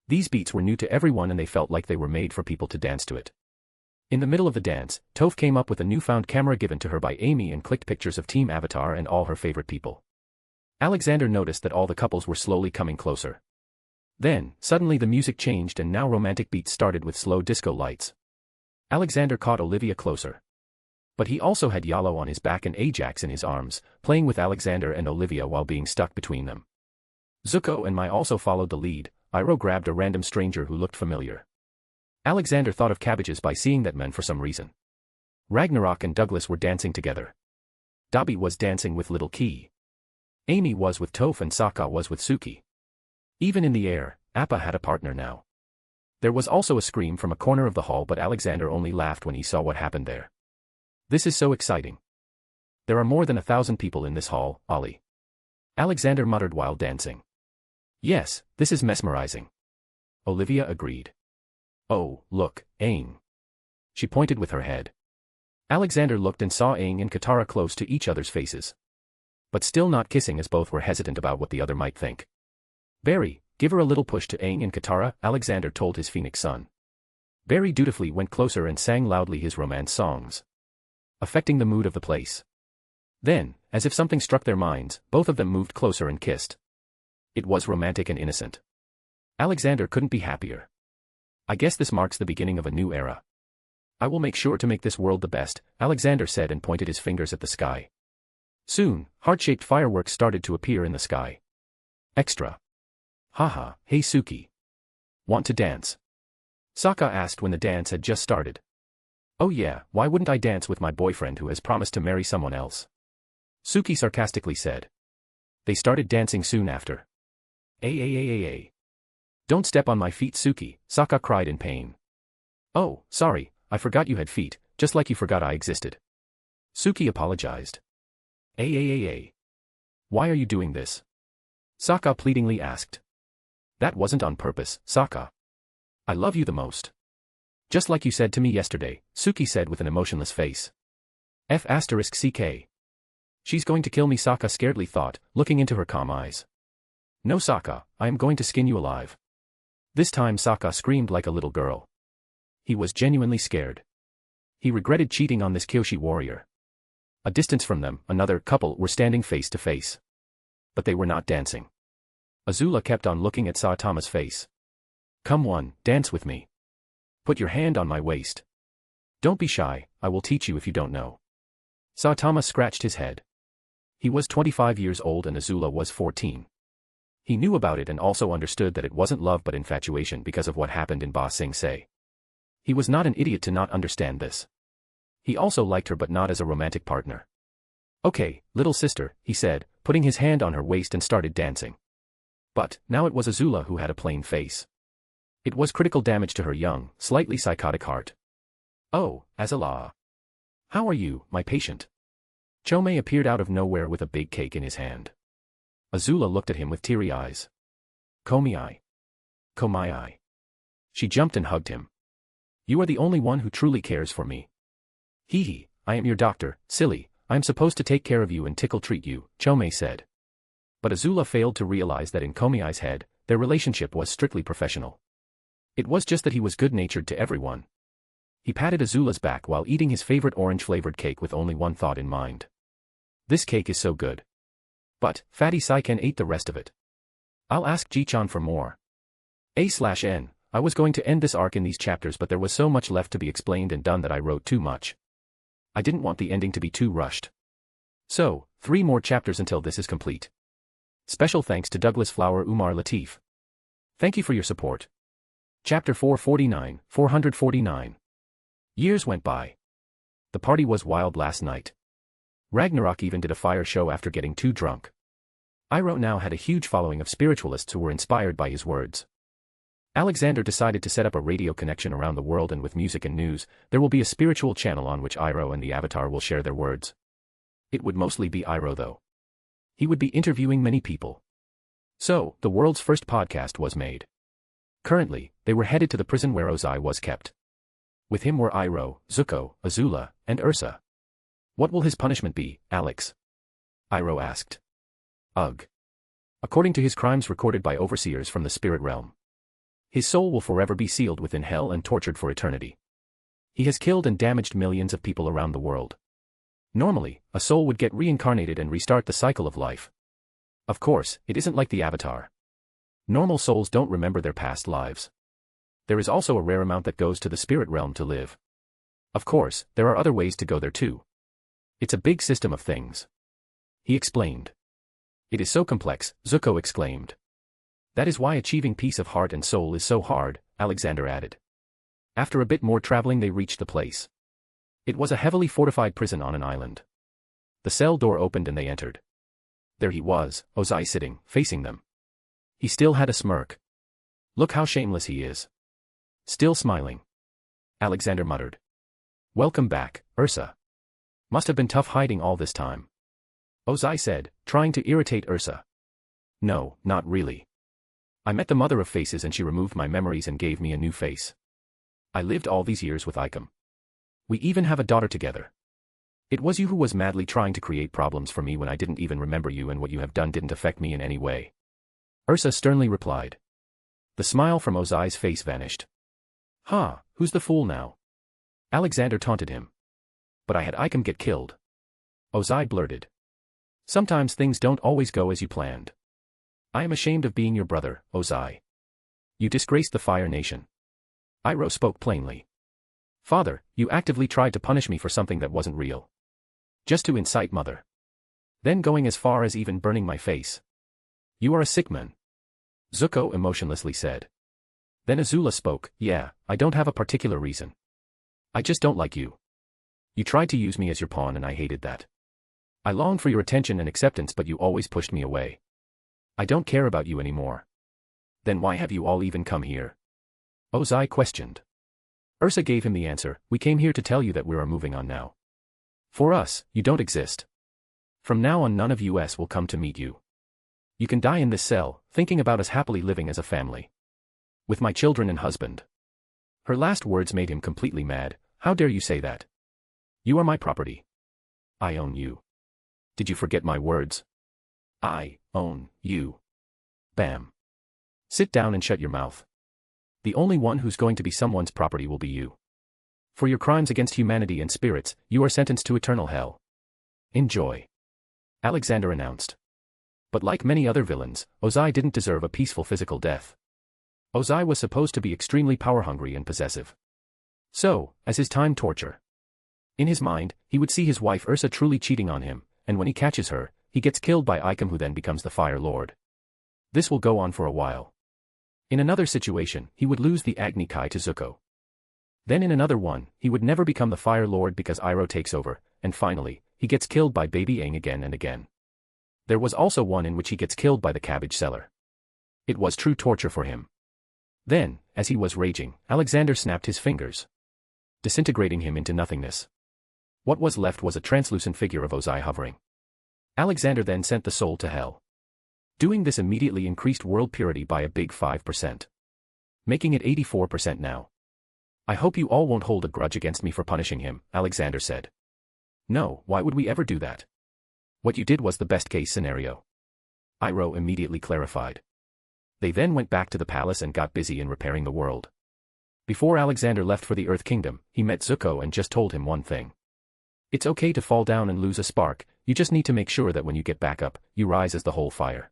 These beats were new to everyone and they felt like they were made for people to dance to it. In the middle of the dance, Toph came up with a newfound camera given to her by Amy and clicked pictures of Team Avatar and all her favorite people. Alexander noticed that all the couples were slowly coming closer. Then, suddenly the music changed and now romantic beats started with slow disco lights. Alexander caught Olivia closer. But he also had Yalo on his back and Ajax in his arms, playing with Alexander and Olivia while being stuck between them. Zuko and Mai also followed the lead. Iroh grabbed a random stranger who looked familiar. Alexander thought of cabbages by seeing that man for some reason. Ragnarok and Douglas were dancing together. Dobby was dancing with Little Key. Amy was with Toph and Sokka was with Suki. Even in the air, Appa had a partner now. There was also a scream from a corner of the hall, but Alexander only laughed when he saw what happened there. This is so exciting. There are more than 1,000 people in this hall, Ollie. Alexander muttered while dancing. Yes, this is mesmerizing. Olivia agreed. Oh, look, Aang. She pointed with her head. Alexander looked and saw Aang and Katara close to each other's faces. But still not kissing as both were hesitant about what the other might think. Barry, give her a little push to Aang and Katara, Alexander told his Phoenix son. Barry dutifully went closer and sang loudly his romance songs, affecting the mood of the place. Then, as if something struck their minds, both of them moved closer and kissed. It was romantic and innocent. Alexander couldn't be happier. I guess this marks the beginning of a new era. I will make sure to make this world the best, Alexander said and pointed his fingers at the sky. Soon, heart-shaped fireworks started to appear in the sky. Extra. Haha, hey Suki. Want to dance? Sokka asked when the dance had just started. Oh yeah, why wouldn't I dance with my boyfriend who has promised to marry someone else? Suki sarcastically said. They started dancing soon after. Ay. Don't step on my feet, Suki, Sokka cried in pain. Oh, sorry, I forgot you had feet, just like you forgot I existed. Suki apologized. Ay. Why are you doing this? Sokka pleadingly asked. That wasn't on purpose, Sokka. I love you the most. Just like you said to me yesterday, Suki said with an emotionless face. F***CK. She's going to kill me, Sokka scaredly thought, looking into her calm eyes. No, Sokka, I am going to skin you alive. This time Sokka screamed like a little girl. He was genuinely scared. He regretted cheating on this Kyoshi warrior. A distance from them, another couple were standing face to face. But they were not dancing. Azula kept on looking at Saitama's face. Come on, dance with me. Put your hand on my waist. Don't be shy, I will teach you if you don't know. Saitama scratched his head. He was 25 years old and Azula was 14. He knew about it and also understood that it wasn't love but infatuation because of what happened in Ba Sing Se. He was not an idiot to not understand this. He also liked her but not as a romantic partner. "Okay, little sister," he said, putting his hand on her waist and started dancing. But, now it was Azula who had a plain face. It was critical damage to her young, slightly psychotic heart. "Oh, Azula. How are you, my patient?" Chome appeared out of nowhere with a big cake in his hand. Azula looked at him with teary eyes. "Komai. Komai." She jumped and hugged him. "You are the only one who truly cares for me." "Hee, I am your doctor, silly, I am supposed to take care of you and tickle-treat you," Chome said. But Azula failed to realize that in Komai's head, their relationship was strictly professional. It was just that he was good-natured to everyone. He patted Azula's back while eating his favorite orange-flavored cake with only one thought in mind. "This cake is so good. But, Fatty Saiken ate the rest of it. I'll ask Ji-chan for more." A/N, I was going to end this arc in these chapters but there was so much left to be explained and done that I wrote too much. I didn't want the ending to be too rushed. So, 3 more chapters until this is complete. Special thanks to Douglas Flower Umar Latif. Thank you for your support. Chapter 449. Years went by. The party was wild last night. Ragnarok even did a fire show after getting too drunk. Iroh now had a huge following of spiritualists who were inspired by his words. Alexander decided to set up a radio connection around the world, and with music and news, there will be a spiritual channel on which Iroh and the Avatar will share their words. It would mostly be Iroh though. He would be interviewing many people. So, the world's first podcast was made. Currently, they were headed to the prison where Ozai was kept. With him were Iroh, Zuko, Azula, and Ursa. "What will his punishment be, Alex?" Iroh asked. "Ugh. According to his crimes recorded by overseers from the spirit realm, his soul will forever be sealed within hell and tortured for eternity. He has killed and damaged millions of people around the world. Normally, a soul would get reincarnated and restart the cycle of life. Of course, it isn't like the Avatar. Normal souls don't remember their past lives. There is also a rare amount that goes to the spirit realm to live. Of course, there are other ways to go there too. It's a big system of things," he explained. "It is so complex," Zuko exclaimed. "That is why achieving peace of heart and soul is so hard," Alexander added. After a bit more traveling they reached the place. It was a heavily fortified prison on an island. The cell door opened and they entered. There he was, Ozai sitting, facing them. He still had a smirk. "Look how shameless he is. Still smiling," Alexander muttered. "Welcome back, Ursa. Must have been tough hiding all this time," Ozai said, trying to irritate Ursa. "No, not really. I met the mother of faces and she removed my memories and gave me a new face. I lived all these years with Ikem. We even have a daughter together. It was you who was madly trying to create problems for me when I didn't even remember you, and what you have done didn't affect me in any way," Ursa sternly replied. The smile from Ozai's face vanished. "Huh, who's the fool now?" Alexander taunted him. "But I had Ikem get killed," Ozai blurted. "Sometimes things don't always go as you planned. I am ashamed of being your brother, Ozai. You disgraced the Fire Nation." Iroh spoke plainly. "Father, you actively tried to punish me for something that wasn't real. Just to incite Mother. Then going as far as even burning my face. You are a sick man," Zuko emotionlessly said. Then Azula spoke. "Yeah, I don't have a particular reason. I just don't like you. You tried to use me as your pawn and I hated that. I longed for your attention and acceptance but you always pushed me away. I don't care about you anymore." "Then why have you all even come here?" Ozai questioned. Ursa gave him the answer. "We came here to tell you that we are moving on now. For us, you don't exist. From now on none of us will come to meet you. You can die in this cell, thinking about us happily living as a family. With my children and husband." Her last words made him completely mad. "How dare you say that? You are my property. I own you. Did you forget my words? I own you. Bam. Sit down and shut your mouth. The only one who's going to be someone's property will be you. For your crimes against humanity and spirits, you are sentenced to eternal hell. Enjoy," Alexander announced. But like many other villains, Ozai didn't deserve a peaceful physical death. Ozai was supposed to be extremely power-hungry and possessive. So, as his time torture. In his mind, he would see his wife Ursa truly cheating on him, and when he catches her, he gets killed by Icum, who then becomes the Fire Lord. This will go on for a while. In another situation, he would lose the Agni Kai to Zuko. Then in another one, he would never become the Fire Lord because Iroh takes over, and finally, he gets killed by Baby Aang again and again. There was also one in which he gets killed by the cabbage seller. It was true torture for him. Then, as he was raging, Alexander snapped his fingers, disintegrating him into nothingness. What was left was a translucent figure of Ozai hovering. Alexander then sent the soul to hell. Doing this immediately increased world purity by a big 5%. Making it 84% now. I hope you all won't hold a grudge against me for punishing him, Alexander said. No, why would we ever do that? What you did was the best case scenario. Iroh immediately clarified. They then went back to the palace and got busy in repairing the world. Before Alexander left for the Earth Kingdom, he met Zuko and just told him one thing. It's okay to fall down and lose a spark, you just need to make sure that when you get back up, you rise as the whole fire.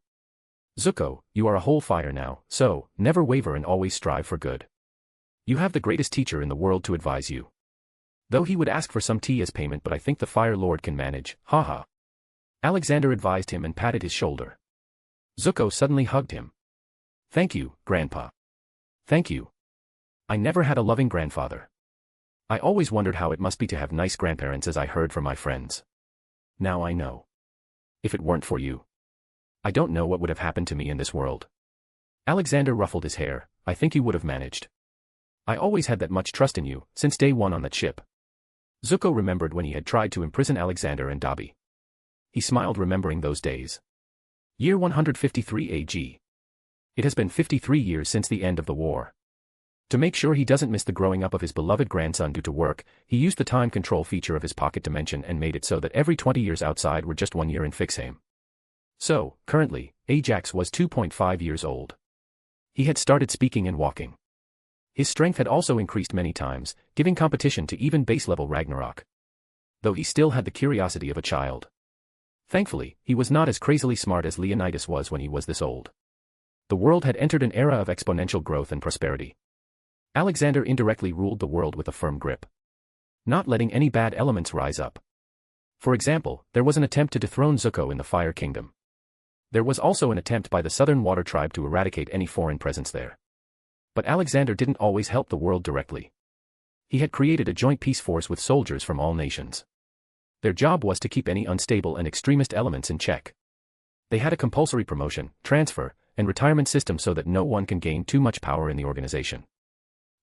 Zuko, you are a whole fire now, so, never waver and always strive for good. You have the greatest teacher in the world to advise you. Though he would ask for some tea as payment, but I think the Fire Lord can manage, haha. Alexander advised him and patted his shoulder. Zuko suddenly hugged him. Thank you, Grandpa. Thank you. I never had a loving grandfather. I always wondered how it must be to have nice grandparents, as I heard from my friends. Now I know. If it weren't for you, I don't know what would have happened to me in this world. Alexander ruffled his hair. I think you would have managed. I always had that much trust in you, since day one on that ship. Zuko remembered when he had tried to imprison Alexander and Dobby. He smiled remembering those days. Year 153 AG. It has been 53 years since the end of the war. To make sure he doesn't miss the growing up of his beloved grandson due to work, he used the time control feature of his pocket dimension and made it so that every 20 years outside were just 1 year in Fixame. So, currently, Ajax was 2.5 years old. He had started speaking and walking. His strength had also increased many times, giving competition to even base-level Ragnarok. Though he still had the curiosity of a child. Thankfully, he was not as crazily smart as Leonidas was when he was this old. The world had entered an era of exponential growth and prosperity. Alexander indirectly ruled the world with a firm grip, not letting any bad elements rise up. For example, there was an attempt to dethrone Zuko in the Fire Kingdom. There was also an attempt by the Southern Water Tribe to eradicate any foreign presence there. But Alexander didn't always help the world directly. He had created a joint peace force with soldiers from all nations. Their job was to keep any unstable and extremist elements in check. They had a compulsory promotion, transfer, and retirement system so that no one can gain too much power in the organization.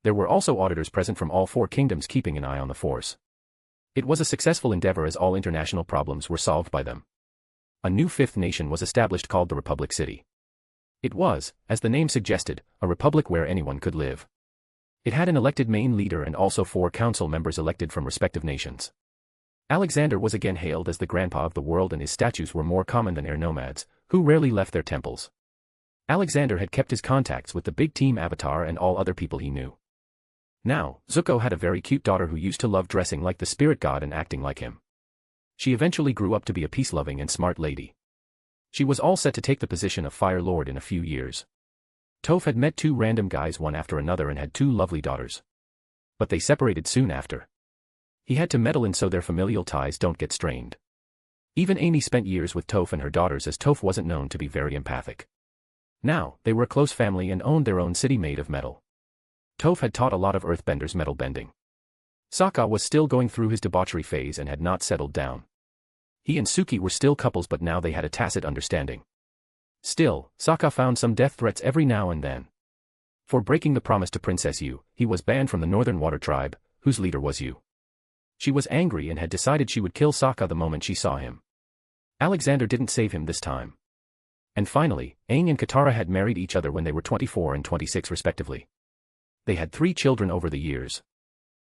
There were also auditors present from all 4 kingdoms keeping an eye on the force. It was a successful endeavor as all international problems were solved by them. A new 5th nation was established called the Republic City. It was, as the name suggested, a republic where anyone could live. It had an elected main leader and also 4 council members elected from respective nations. Alexander was again hailed as the grandpa of the world, and his statues were more common than air nomads, who rarely left their temples. Alexander had kept his contacts with the big team Avatar and all other people he knew. Now, Zuko had a very cute daughter who used to love dressing like the spirit god and acting like him. She eventually grew up to be a peace-loving and smart lady. She was all set to take the position of Fire Lord in a few years. Toph had met 2 random guys one after another and had 2 lovely daughters. But they separated soon after. He had to meddle in so their familial ties don't get strained. Even Amy spent years with Toph and her daughters, as Toph wasn't known to be very empathic. Now, they were a close family and owned their own city made of metal. Toph had taught a lot of earthbenders metal bending. Sokka was still going through his debauchery phase and had not settled down. He and Suki were still couples, but now they had a tacit understanding. Still, Sokka found some death threats every now and then. For breaking the promise to Princess Yu, he was banned from the Northern Water Tribe, whose leader was Yu. She was angry and had decided she would kill Sokka the moment she saw him. Alexander didn't save him this time. And finally, Aang and Katara had married each other when they were 24 and 26 respectively. They had 3 children over the years.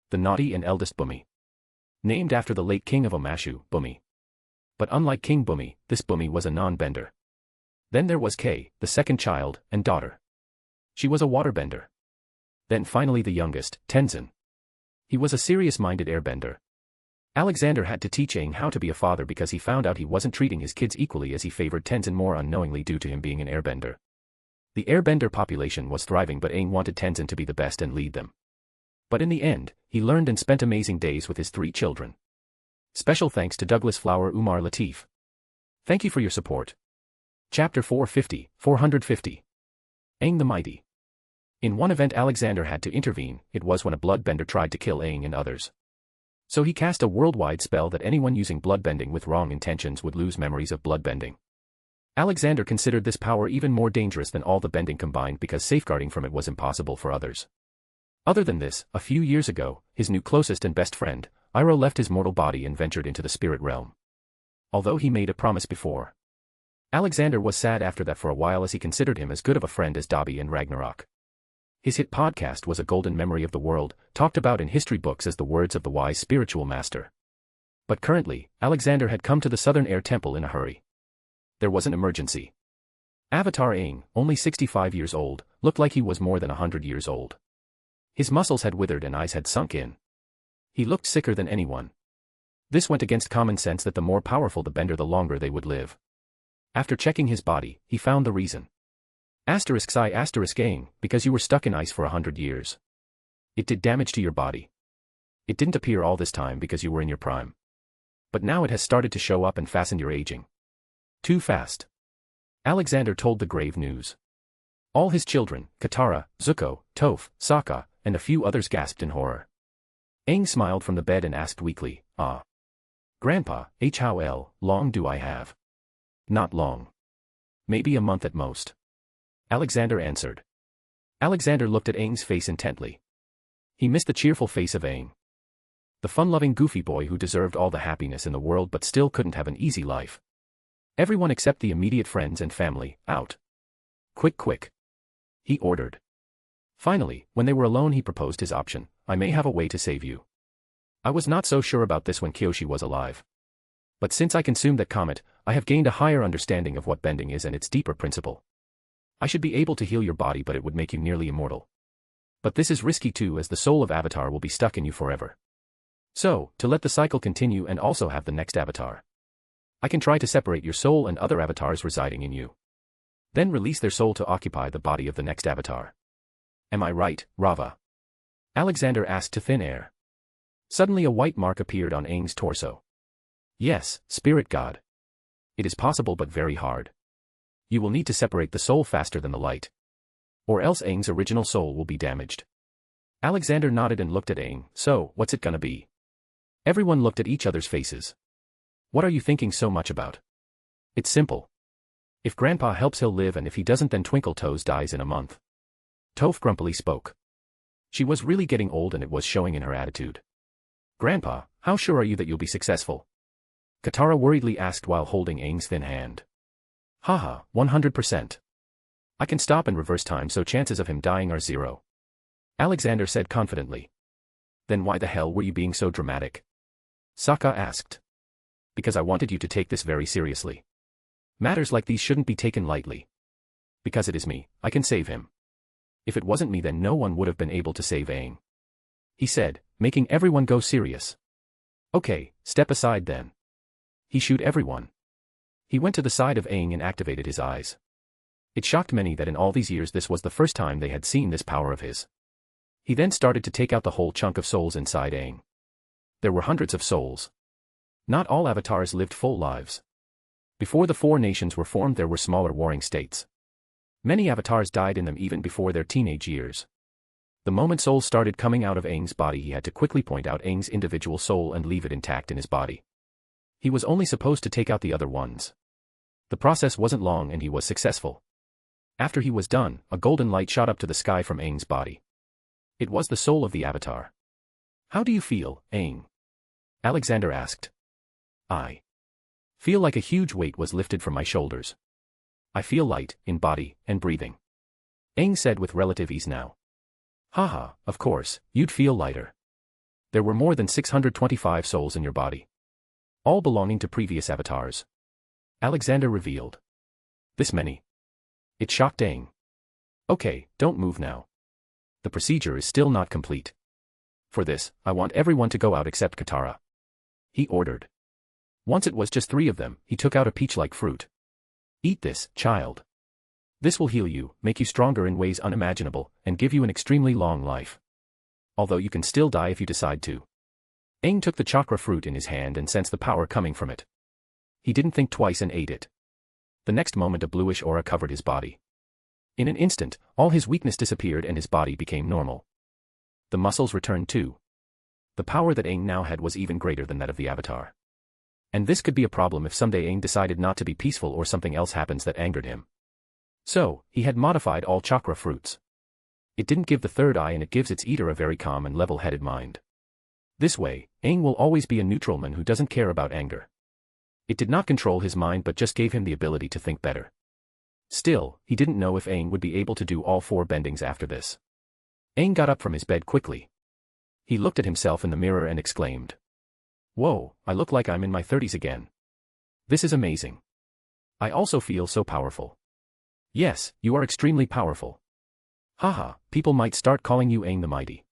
The naughty and eldest Bumi. Named after the late king of Omashu, Bumi. But unlike King Bumi, this Bumi was a non-bender. Then there was Kay, the second child and daughter. She was a waterbender. Then finally the youngest, Tenzin. He was a serious-minded airbender. Alexander had to teach Aang how to be a father because he found out he wasn't treating his kids equally, as he favored Tenzin more unknowingly due to him being an airbender. The airbender population was thriving, but Aang wanted Tenzin to be the best and lead them. But in the end, he learned and spent amazing days with his 3 children. Special thanks to Douglas Flower Umar Latif. Thank you for your support. Chapter 450. Aang the Mighty. In one event Alexander had to intervene. It was when a bloodbender tried to kill Aang and others. So he cast a worldwide spell that anyone using bloodbending with wrong intentions would lose memories of bloodbending. Alexander considered this power even more dangerous than all the bending combined because safeguarding from it was impossible for others. Other than this, a few years ago, his new closest and best friend, Iroh, left his mortal body and ventured into the spirit realm. Although he made a promise before. Alexander was sad after that for a while as he considered him as good of a friend as Dobby and Ragnarok. His hit podcast was a golden memory of the world, talked about in history books as the words of the wise spiritual master. But currently, Alexander had come to the Southern Air Temple in a hurry. There was an emergency. Avatar Aang, only 65 years old, looked like he was more than 100 years old. His muscles had withered and eyes had sunk in. He looked sicker than anyone. This went against common sense that the more powerful the bender the longer they would live. After checking his body, he found the reason. Aang, because you were stuck in ice for 100 years. It did damage to your body. It didn't appear all this time because you were in your prime. But now it has started to show up and fasten your aging. Too fast. Alexander told the grave news. All his children, Katara, Zuko, Toph, Sokka, and a few others gasped in horror. Aang smiled from the bed and asked weakly, "Ah. Grandpa, how long do I have?" "Not long. Maybe a month at most," Alexander answered. Alexander looked at Aang's face intently. He missed the cheerful face of Aang. The fun-loving goofy boy who deserved all the happiness in the world but still couldn't have an easy life. Everyone except the immediate friends and family, out. Quick. He ordered. Finally, when they were alone he proposed his option, "I may have a way to save you." I was not so sure about this when Kyoshi was alive. But since I consumed that comet, I have gained a higher understanding of what bending is and its deeper principle. I should be able to heal your body but it would make you nearly immortal. But this is risky too as the soul of Avatar will be stuck in you forever. So, to let the cycle continue and also have the next Avatar, I can try to separate your soul and other avatars residing in you. Then release their soul to occupy the body of the next Avatar. Am I right, Rava? Alexander asked to thin air. Suddenly a white mark appeared on Aang's torso. Yes, Spirit God. It is possible but very hard. You will need to separate the soul faster than the light. Or else Aang's original soul will be damaged. Alexander nodded and looked at Aang. "So, what's it gonna be?" Everyone looked at each other's faces. "What are you thinking so much about?" "It's simple. If Grandpa helps he'll live and if he doesn't then Twinkle Toes dies in a month." Toph grumpily spoke. She was really getting old and it was showing in her attitude. "Grandpa, how sure are you that you'll be successful?" Katara worriedly asked while holding Aang's thin hand. "Haha, 100%. I can stop and reverse time so chances of him dying are 0. Alexander said confidently. "Then why the hell were you being so dramatic?" Sokka asked. "Because I wanted you to take this very seriously. Matters like these shouldn't be taken lightly. Because it is me, I can save him. If it wasn't me then no one would have been able to save Aang," he said, making everyone go serious. "Okay, step aside then." He shoot everyone. He went to the side of Aang and activated his eyes. It shocked many that in all these years this was the first time they had seen this power of his. He then started to take out the whole chunk of souls inside Aang. There were hundreds of souls. Not all avatars lived full lives. Before the 4 nations were formed there were smaller warring states. Many avatars died in them even before their teenage years. The moment souls started coming out of Aang's body he had to quickly point out Aang's individual soul and leave it intact in his body. He was only supposed to take out the other ones. The process wasn't long and he was successful. After he was done, a golden light shot up to the sky from Aang's body. It was the soul of the Avatar. "How do you feel, Aang?" Alexander asked. "I feel like a huge weight was lifted from my shoulders. I feel light, in body, and breathing," Aang said with relative ease now. "Haha, of course, you'd feel lighter. There were more than 625 souls in your body. All belonging to previous avatars," Alexander revealed. "This many?" It shocked Aang. "Okay, don't move now. The procedure is still not complete. For this, I want everyone to go out except Katara," he ordered. Once it was just 3 of them, he took out a peach-like fruit. "Eat this, child. This will heal you, make you stronger in ways unimaginable, and give you an extremely long life. Although you can still die if you decide to." Aang took the chakra fruit in his hand and sensed the power coming from it. He didn't think twice and ate it. The next moment a bluish aura covered his body. In an instant, all his weakness disappeared and his body became normal. The muscles returned too. The power that Aang now had was even greater than that of the Avatar. And this could be a problem if someday Aang decided not to be peaceful or something else happens that angered him. So, he had modified all chakra fruits. It didn't give the third eye and it gives its eater a very calm and level-headed mind. This way, Aang will always be a neutral man who doesn't care about anger. It did not control his mind but just gave him the ability to think better. Still, he didn't know if Aang would be able to do all 4 bendings after this. Aang got up from his bed quickly. He looked at himself in the mirror and exclaimed. Whoa, I look like I'm in my 30s again. This is amazing. I also feel so powerful. Yes, you are extremely powerful. Haha, people might start calling you Aang the Mighty.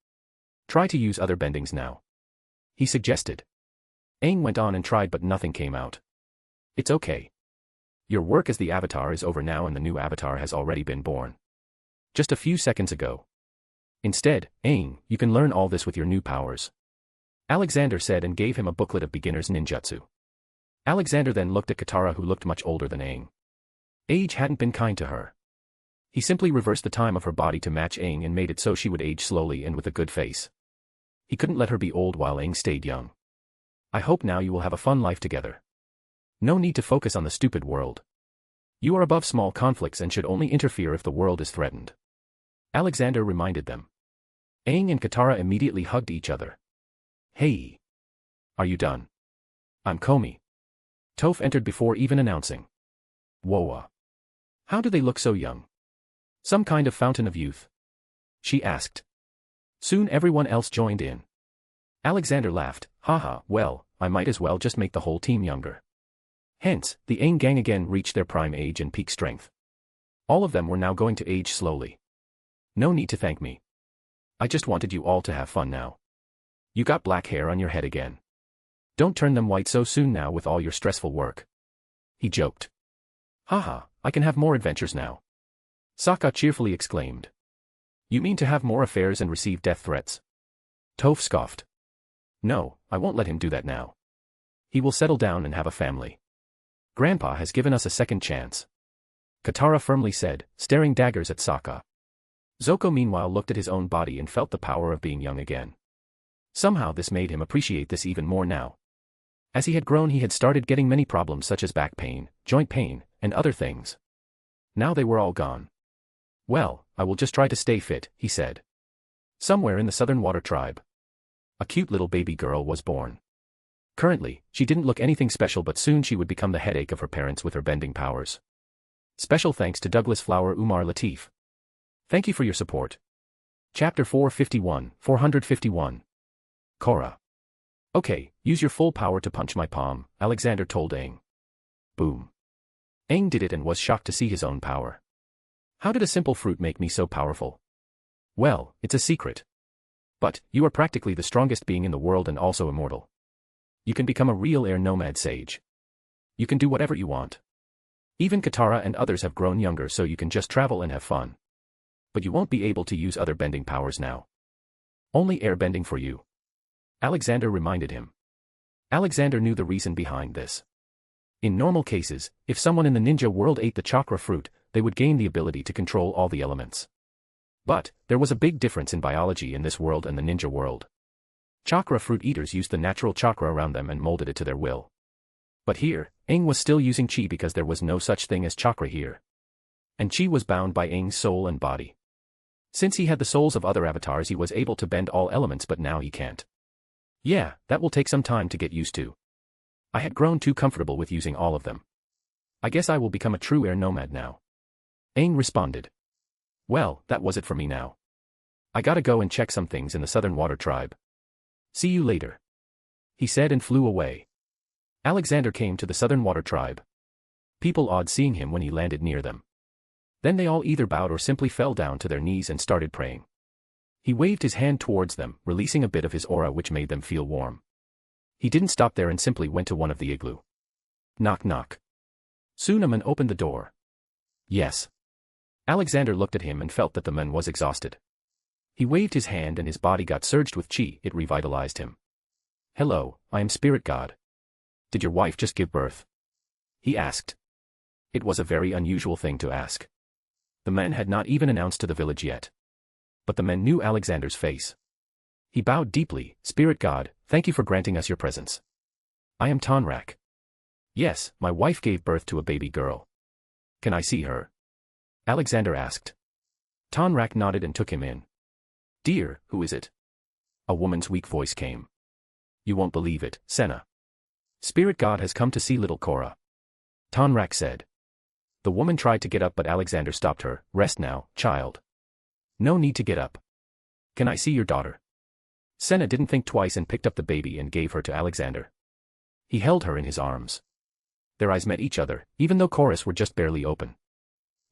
Try to use other bendings now. He suggested. Aang went on and tried but nothing came out. It's okay. Your work as the Avatar is over now and the new Avatar has already been born. Just a few seconds ago. Instead, Aang, you can learn all this with your new powers. Alexander said and gave him a booklet of beginner's ninjutsu. Alexander then looked at Katara who looked much older than Aang. Age hadn't been kind to her. He simply reversed the time of her body to match Aang and made it so she would age slowly and with a good face. He couldn't let her be old while Aang stayed young. I hope now you will have a fun life together. No need to focus on the stupid world. You are above small conflicts and should only interfere if the world is threatened. Alexander reminded them. Aang and Katara immediately hugged each other. Hey! Are you done? I'm Komi. Toph entered before even announcing. Whoa! How do they look so young? Some kind of fountain of youth? She asked. Soon everyone else joined in. Alexander laughed, haha, well, I might as well just make the whole team younger. Hence, the Aang gang again reached their prime age and peak strength. All of them were now going to age slowly. No need to thank me. I just wanted you all to have fun now. You got black hair on your head again. Don't turn them white so soon now with all your stressful work. He joked. Haha, I can have more adventures now. Sokka cheerfully exclaimed. You mean to have more affairs and receive death threats? Toph scoffed. No, I won't let him do that now. He will settle down and have a family. Grandpa has given us a second chance. Katara firmly said, staring daggers at Sokka. Zuko meanwhile looked at his own body and felt the power of being young again. Somehow this made him appreciate this even more now. As he had grown he had started getting many problems such as back pain, joint pain, and other things. Now they were all gone. Well, I will just try to stay fit, he said. Somewhere in the Southern Water Tribe, a cute little baby girl was born. Currently, she didn't look anything special but soon she would become the headache of her parents with her bending powers. Special thanks to Douglas Flower Umar Latif. Thank you for your support. Chapter 451. Korra. Okay, use your full power to punch my palm, Alexander told Aang. Boom. Aang did it and was shocked to see his own power. How did a simple fruit make me so powerful? Well, it's a secret. But, you are practically the strongest being in the world and also immortal. You can become a real air nomad sage. You can do whatever you want. Even Katara and others have grown younger so you can just travel and have fun. But you won't be able to use other bending powers now. Only air bending for you. Alexander reminded him. Alexander knew the reason behind this. In normal cases, if someone in the ninja world ate the chakra fruit, they would gain the ability to control all the elements. But, there was a big difference in biology in this world and the ninja world. Chakra fruit eaters used the natural chakra around them and molded it to their will. But here, Aang was still using chi because there was no such thing as chakra here. And chi was bound by Aang's soul and body. Since he had the souls of other avatars he was able to bend all elements but now he can't. Yeah, that will take some time to get used to. I had grown too comfortable with using all of them. I guess I will become a true air nomad now. Aang responded. Well, that was it for me now. I gotta go and check some things in the Southern Water Tribe. See you later. He said and flew away. Alexander came to the Southern Water Tribe. People awed seeing him when he landed near them. Then they all either bowed or simply fell down to their knees and started praying. He waved his hand towards them, releasing a bit of his aura which made them feel warm. He didn't stop there and simply went to one of the igloo. Knock knock. Soon a man opened the door. Yes. Alexander looked at him and felt that the man was exhausted. He waved his hand and his body got surged with chi, it revitalized him. Hello, I am Spirit God. Did your wife just give birth? he asked. It was a very unusual thing to ask. The men had not even announced to the village yet. But the men knew Alexander's face. He bowed deeply. Spirit God, thank you for granting us your presence. I am Tonrak. Yes, my wife gave birth to a baby girl. Can I see her? Alexander asked. Tonrak nodded and took him in. Dear, who is it? A woman's weak voice came. You won't believe it, Senna. Spirit God has come to see little Cora. Tonrak said. The woman tried to get up but Alexander stopped her. Rest now, child. No need to get up. Can I see your daughter? Senna didn't think twice and picked up the baby and gave her to Alexander. He held her in his arms. Their eyes met each other, even though Cora's were just barely open.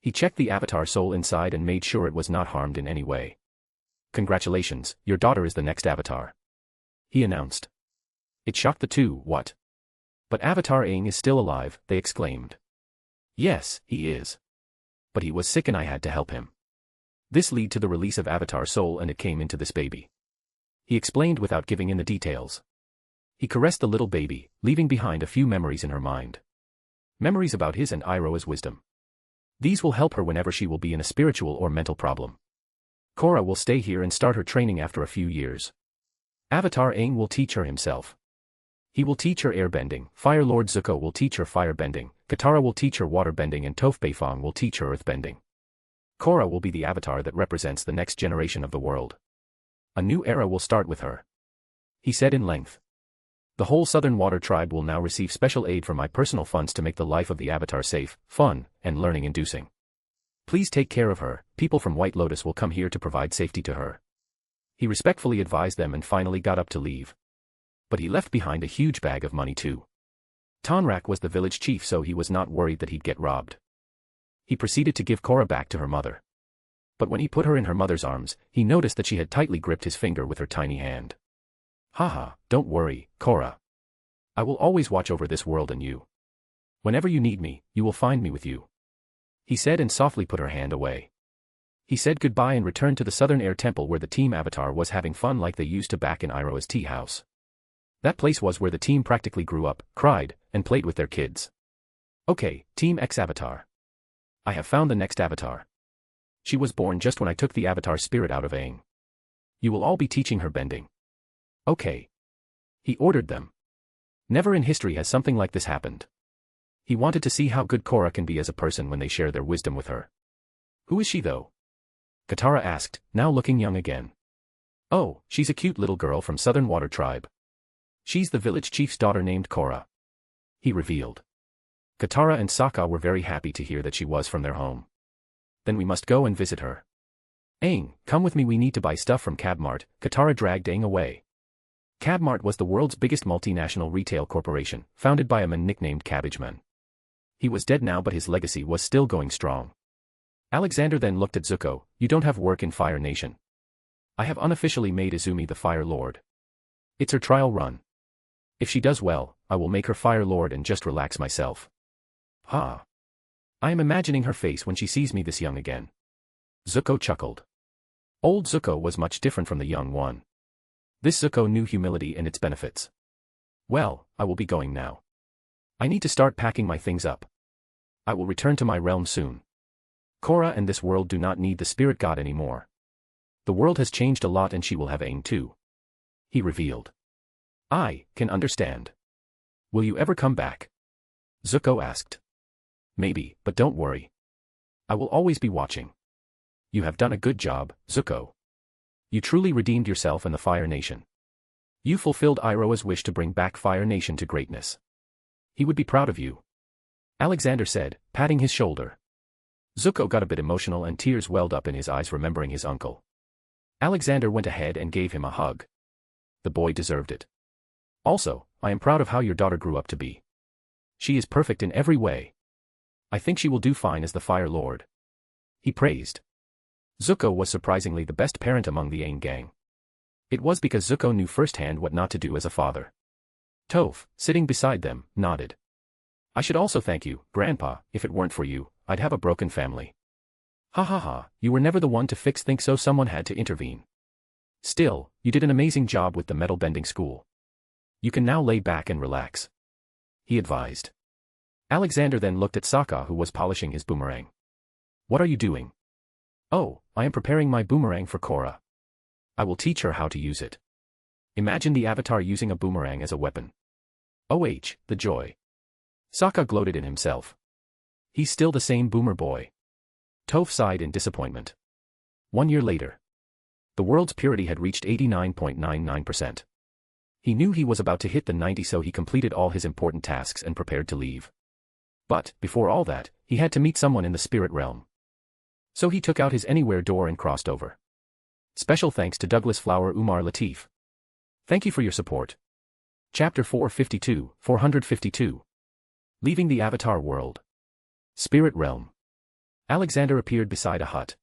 He checked the avatar soul inside and made sure it was not harmed in any way. Congratulations, your daughter is the next avatar. He announced. It shocked the two. What? But Avatar Aang is still alive, they exclaimed. Yes, he is. But he was sick and I had to help him. This led to the release of Avatar Soul and it came into this baby. He explained without giving in the details. He caressed the little baby, leaving behind a few memories in her mind. Memories about his and Iroha's wisdom. These will help her whenever she will be in a spiritual or mental problem. Cora will stay here and start her training after a few years. Avatar Aang will teach her himself. He will teach her airbending, Fire Lord Zuko will teach her firebending, Katara will teach her waterbending and Toph Beifong will teach her earthbending. Cora will be the avatar that represents the next generation of the world. A new era will start with her. He said in length. The whole Southern Water Tribe will now receive special aid from my personal funds to make the life of the avatar safe, fun, and learning-inducing. Please take care of her, people from White Lotus will come here to provide safety to her. He respectfully advised them and finally got up to leave. But he left behind a huge bag of money too. Tonrak was the village chief so he was not worried that he'd get robbed. He proceeded to give Cora back to her mother. But when he put her in her mother's arms, he noticed that she had tightly gripped his finger with her tiny hand. Haha, don't worry, Cora. I will always watch over this world and you. Whenever you need me, you will find me with you. He said and softly put her hand away. He said goodbye and returned to the Southern Air Temple where the team Avatar was having fun like they used to back in Iroha's tea house. That place was where the team practically grew up, cried, and played with their kids. Okay, Team X Avatar. I have found the next avatar. She was born just when I took the avatar spirit out of Aang. You will all be teaching her bending. Okay. He ordered them. Never in history has something like this happened. He wanted to see how good Cora can be as a person when they share their wisdom with her. Who is she though? Katara asked, now looking young again. Oh, she's a cute little girl from Southern Water Tribe. She's the village chief's daughter named Cora. He revealed. Katara and Sokka were very happy to hear that she was from their home. Then we must go and visit her. Aang, come with me, we need to buy stuff from Cabmart. Katara dragged Aang away. Cabmart was the world's biggest multinational retail corporation, founded by a man nicknamed Cabbageman. He was dead now but his legacy was still going strong. Alexander then looked at Zuko, you don't have work in Fire Nation. I have unofficially made Izumi the Fire Lord. It's her trial run. If she does well, I will make her Fire Lord and just relax myself. Ha! I am imagining her face when she sees me this young again. Zuko chuckled. Old Zuko was much different from the young one. This Zuko knew humility and its benefits. Well, I will be going now. I need to start packing my things up. I will return to my realm soon. Cora and this world do not need the spirit god anymore. The world has changed a lot and she will have Aang too. He revealed. I can understand. Will you ever come back? Zuko asked. Maybe, but don't worry. I will always be watching. You have done a good job, Zuko. You truly redeemed yourself and the Fire Nation. You fulfilled Iroha's wish to bring back Fire Nation to greatness. He would be proud of you. Alexander said, patting his shoulder. Zuko got a bit emotional and tears welled up in his eyes remembering his uncle. Alexander went ahead and gave him a hug. The boy deserved it. Also, I am proud of how your daughter grew up to be. She is perfect in every way. I think she will do fine as the Fire Lord. He praised. Zuko was surprisingly the best parent among the Aang gang. It was because Zuko knew firsthand what not to do as a father. Toph, sitting beside them, nodded. I should also thank you, Grandpa, if it weren't for you, I'd have a broken family. Ha ha ha, you were never the one to fix things so someone had to intervene. Still, you did an amazing job with the metal bending school. You can now lay back and relax. He advised. Alexander then looked at Sokka, who was polishing his boomerang. What are you doing? Oh, I am preparing my boomerang for Korra. I will teach her how to use it. Imagine the Avatar using a boomerang as a weapon. OH, the joy. Sokka gloated in himself. He's still the same boomer boy. Toph sighed in disappointment. 1 year later. The world's purity had reached 89.99%. He knew he was about to hit the 90, so he completed all his important tasks and prepared to leave. But, before all that, he had to meet someone in the spirit realm. So he took out his anywhere door and crossed over. Special thanks to Douglas Flower Umar Latif. Thank you for your support. Chapter 452. Leaving the Avatar world. Spirit realm. Alexander appeared beside a hut.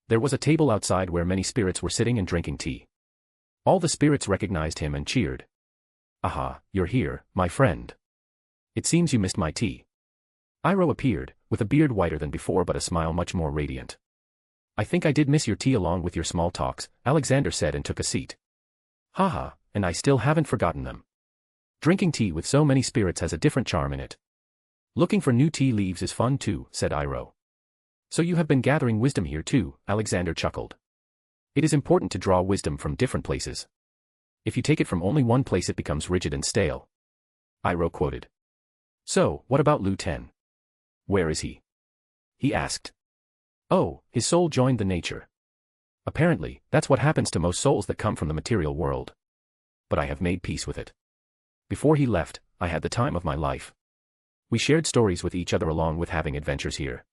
There was a table outside where many spirits were sitting and drinking tea. All the spirits recognized him and cheered. Aha, you're here, my friend. It seems you missed my tea. Iroh appeared, with a beard whiter than before but a smile much more radiant. I think I did miss your tea along with your small talks, Alexander said and took a seat. Haha, and I still haven't forgotten them. Drinking tea with so many spirits has a different charm in it. Looking for new tea leaves is fun too, said Iroh. So you have been gathering wisdom here too, Alexander chuckled. It is important to draw wisdom from different places. If you take it from only one place it becomes rigid and stale. Iroh quoted. So, what about Lu Ten? Where is he? He asked. Oh, his soul joined the nature. Apparently, that's what happens to most souls that come from the material world. But I have made peace with it. Before he left, I had the time of my life. We shared stories with each other along with having adventures here.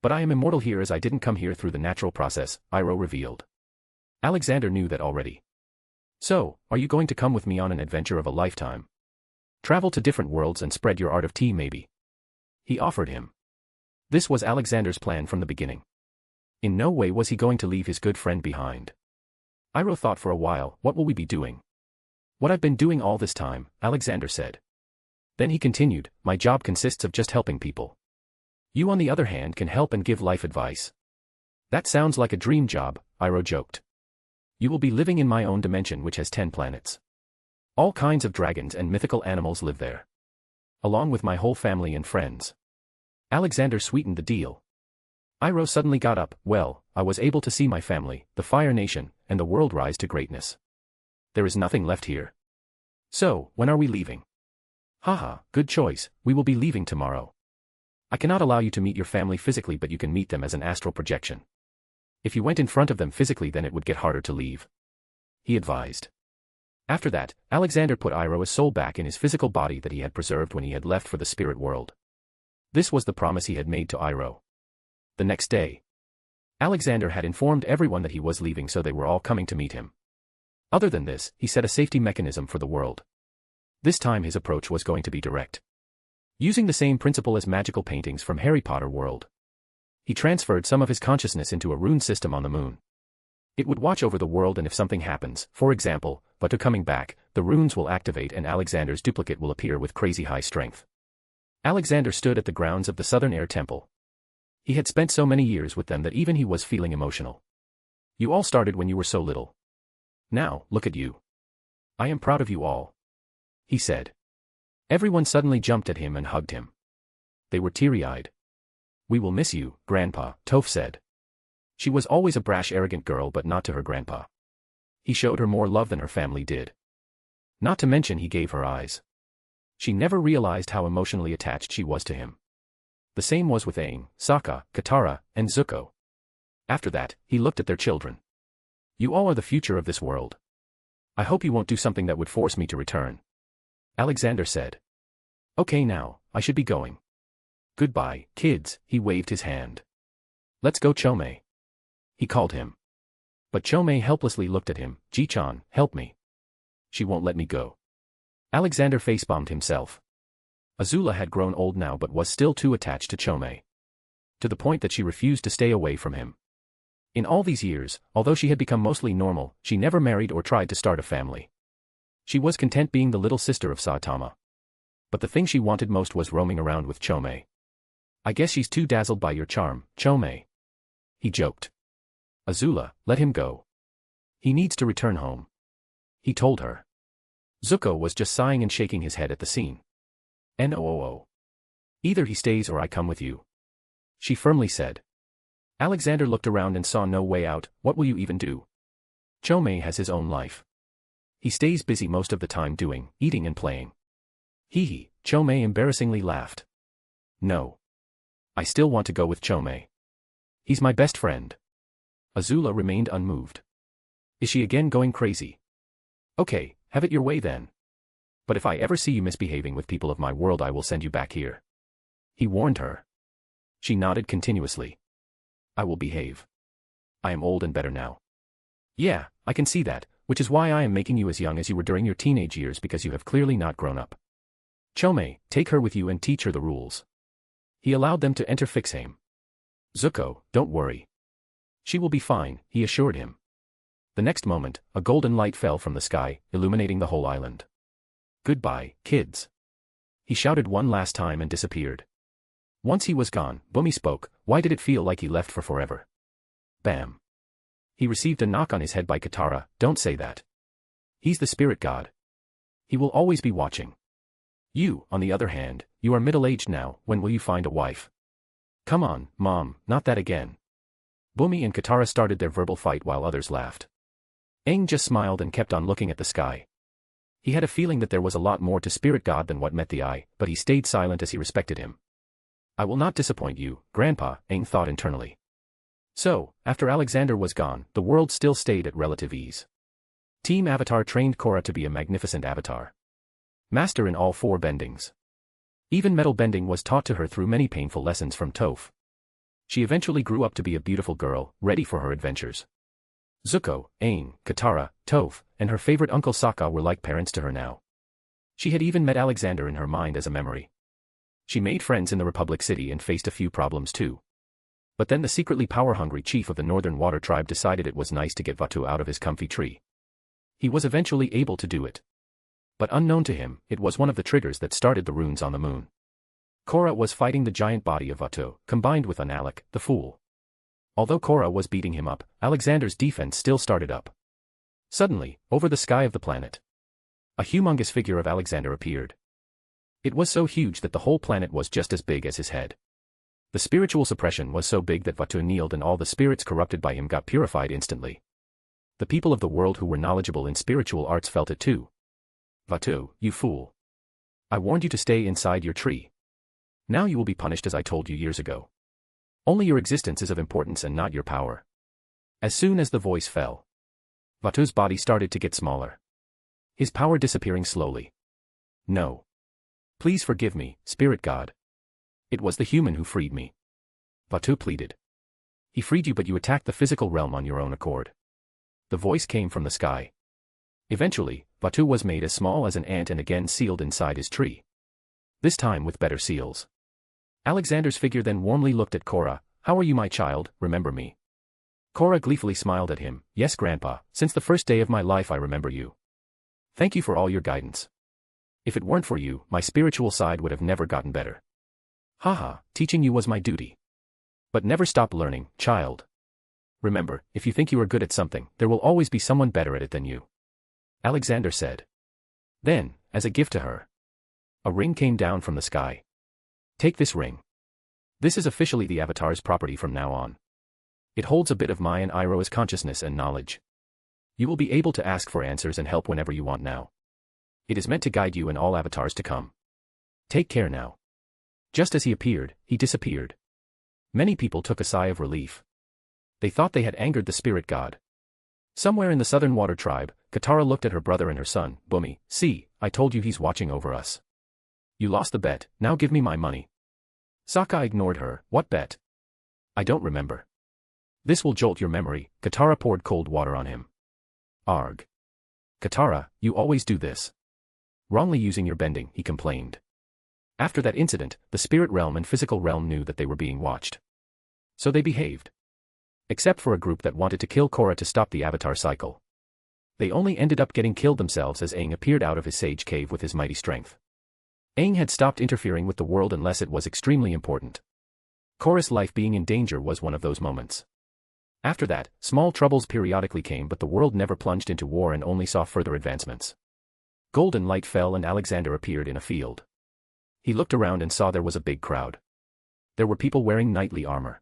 But I am immortal here as I didn't come here through the natural process, Iroh revealed. Alexander knew that already. So, are you going to come with me on an adventure of a lifetime? Travel to different worlds and spread your art of tea maybe. He offered him. This was Alexander's plan from the beginning. In no way was he going to leave his good friend behind. Iroh thought for a while, what will we be doing? What I've been doing all this time, Alexander said. Then he continued, my job consists of just helping people. You on the other hand can help and give life advice. That sounds like a dream job, Iroh joked. You will be living in my own dimension which has 10 planets. All kinds of dragons and mythical animals live there. Along with my whole family and friends. Alexander sweetened the deal. Iroh suddenly got up, well, I was able to see my family, the Fire Nation, and the world rise to greatness. There is nothing left here. So, when are we leaving? Haha, good choice, we will be leaving tomorrow. I cannot allow you to meet your family physically but you can meet them as an astral projection. If you went in front of them physically then it would get harder to leave. He advised. After that, Alexander put Iroh's soul back in his physical body that he had preserved when he had left for the spirit world. This was the promise he had made to Iroh. The next day, Alexander had informed everyone that he was leaving so they were all coming to meet him. Other than this, he set a safety mechanism for the world. This time his approach was going to be direct. Using the same principle as magical paintings from Harry Potter world. He transferred some of his consciousness into a rune system on the moon. It would watch over the world and if something happens, for example, but to coming back, the runes will activate and Alexander's duplicate will appear with crazy high strength. Alexander stood at the grounds of the Southern Air Temple. He had spent so many years with them that even he was feeling emotional. You all started when you were so little. Now, look at you. I am proud of you all. He said. Everyone suddenly jumped at him and hugged him. They were teary-eyed. We will miss you, Grandpa, Toph said. She was always a brash arrogant girl but not to her grandpa. He showed her more love than her family did. Not to mention he gave her eyes. She never realized how emotionally attached she was to him. The same was with Aang, Sokka, Katara, and Zuko. After that, he looked at their children. You all are the future of this world. I hope you won't do something that would force me to return. Alexander said. Okay now, I should be going. Goodbye, kids, he waved his hand. Let's go Chome. He called him. But Chome helplessly looked at him, Ji-chan, help me. She won't let me go. Alexander face-bombed himself. Azula had grown old now but was still too attached to Chome. To the point that she refused to stay away from him. In all these years, although she had become mostly normal, she never married or tried to start a family. She was content being the little sister of Saitama. But the thing she wanted most was roaming around with Chome. I guess she's too dazzled by your charm, Chome. He joked. Azula, let him go. He needs to return home. He told her. Zuko was just sighing and shaking his head at the scene. NOOO. Either he stays or I come with you. She firmly said. Alexander looked around and saw no way out. What will you even do? Chomei has his own life. He stays busy most of the time doing, eating and playing. Hee, Chomei embarrassingly laughed. No. I still want to go with Chomei. He's my best friend. Azula remained unmoved. Is she again going crazy? Okay, have it your way then. But if I ever see you misbehaving with people of my world, I will send you back here. He warned her. She nodded continuously. I will behave. I am old and better now. Yeah, I can see that, which is why I am making you as young as you were during your teenage years, because you have clearly not grown up. Chomei, take her with you and teach her the rules. He allowed them to enter Fixame. Zuko, don't worry. She will be fine, he assured him. The next moment, a golden light fell from the sky, illuminating the whole island. Goodbye, kids. He shouted one last time and disappeared. Once he was gone, Bumi spoke. Why did it feel like he left for forever? Bam. He received a knock on his head by Katara. Don't say that. He's the spirit god. He will always be watching. You, on the other hand, you are middle-aged now. When will you find a wife? Come on, Mom, not that again. Bumi and Katara started their verbal fight while others laughed. Aang just smiled and kept on looking at the sky. He had a feeling that there was a lot more to spirit god than what met the eye, but he stayed silent as he respected him. I will not disappoint you, Grandpa, Aang thought internally. So, after Alexander was gone, the world still stayed at relative ease. Team Avatar trained Korra to be a magnificent avatar. Master in all 4 bendings. Even metal bending was taught to her through many painful lessons from Toph. She eventually grew up to be a beautiful girl, ready for her adventures. Zuko, Aang, Katara, Toph, and her favorite Uncle Sokka were like parents to her now. She had even met Alexander in her mind as a memory. She made friends in the Republic City and faced a few problems too. But then the secretly power-hungry chief of the Northern Water Tribe decided it was nice to get Vaatu out of his comfy tree. He was eventually able to do it. But unknown to him, it was one of the triggers that started the runes on the moon. Korra was fighting the giant body of Vaatu, combined with Unalak, the fool. Although Korra was beating him up, Alexander's defense still started up. Suddenly, over the sky of the planet, a humongous figure of Alexander appeared. It was so huge that the whole planet was just as big as his head. The spiritual suppression was so big that Vaatu kneeled and all the spirits corrupted by him got purified instantly. The people of the world who were knowledgeable in spiritual arts felt it too. Vaatu, you fool. I warned you to stay inside your tree. Now you will be punished as I told you years ago. Only your existence is of importance and not your power. As soon as the voice fell, Vaatu's body started to get smaller. His power disappearing slowly. No. Please forgive me, spirit god. It was the human who freed me. Vaatu pleaded. He freed you, but you attacked the physical realm on your own accord. The voice came from the sky. Eventually, Vaatu was made as small as an ant and again sealed inside his tree. This time with better seals. Alexander's figure then warmly looked at Korra. How are you, my child? Remember me? Korra gleefully smiled at him. Yes, Grandpa, since the first day of my life I remember you. Thank you for all your guidance. If it weren't for you, my spiritual side would have never gotten better. Haha, teaching you was my duty. But never stop learning, child. Remember, if you think you are good at something, there will always be someone better at it than you. Alexander said. Then, as a gift to her, a ring came down from the sky. Take this ring. This is officially the Avatar's property from now on. It holds a bit of my and Iroh's consciousness and knowledge. You will be able to ask for answers and help whenever you want now. It is meant to guide you and all avatars to come. Take care now. Just as he appeared, he disappeared. Many people took a sigh of relief. They thought they had angered the spirit god. Somewhere in the Southern Water Tribe, Katara looked at her brother and her son, Bumi. See, I told you he's watching over us. You lost the bet, now give me my money. Sokka ignored her. What bet? I don't remember. This will jolt your memory. Katara poured cold water on him. Arg. Katara, you always do this. Wrongly using your bending, he complained. After that incident, the spirit realm and physical realm knew that they were being watched. So they behaved. Except for a group that wanted to kill Korra to stop the Avatar cycle. They only ended up getting killed themselves as Aang appeared out of his sage cave with his mighty strength. Aang had stopped interfering with the world unless it was extremely important. Korra's life being in danger was one of those moments. After that, small troubles periodically came, but the world never plunged into war and only saw further advancements. Golden light fell and Alexander appeared in a field. He looked around and saw there was a big crowd. There were people wearing knightly armor.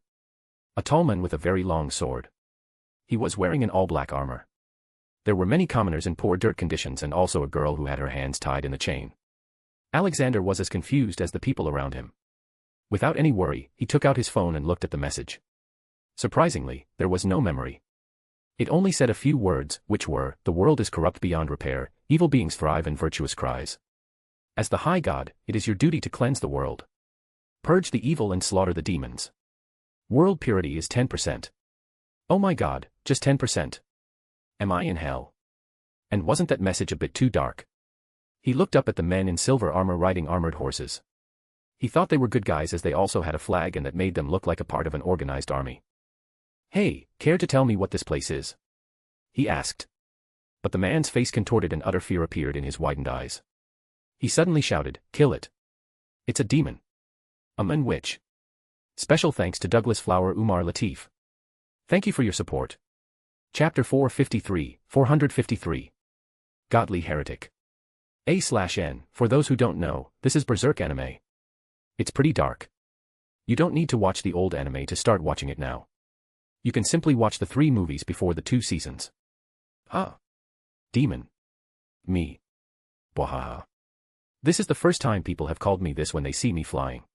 A tall man with a very long sword. He was wearing an all-black armor. There were many commoners in poor dirt conditions and also a girl who had her hands tied in a chain. Alexander was as confused as the people around him. Without any worry, he took out his phone and looked at the message. Surprisingly, there was no memory. It only said a few words, which were, "The world is corrupt beyond repair, evil beings thrive and virtuous cries. As the high God, it is your duty to cleanse the world. Purge the evil and slaughter the demons. World purity is 10%. Oh my God, just 10%. Am I in hell?" And wasn't that message a bit too dark? He looked up at the men in silver armor riding armored horses. He thought they were good guys as they also had a flag and that made them look like a part of an organized army. "Hey, care to tell me what this place is?" he asked. But the man's face contorted and utter fear appeared in his widened eyes. He suddenly shouted, "Kill it. It's a demon. A man witch." Special thanks to Douglas Flower Umar Latif. Thank you for your support. Chapter 453. Godly Heretic. A/N, for those who don't know, this is Berserk anime. It's pretty dark. You don't need to watch the old anime to start watching it now. You can simply watch the 3 movies before the 2 seasons. Demon. Me. Bwahaha. This is the first time people have called me this when they see me flying.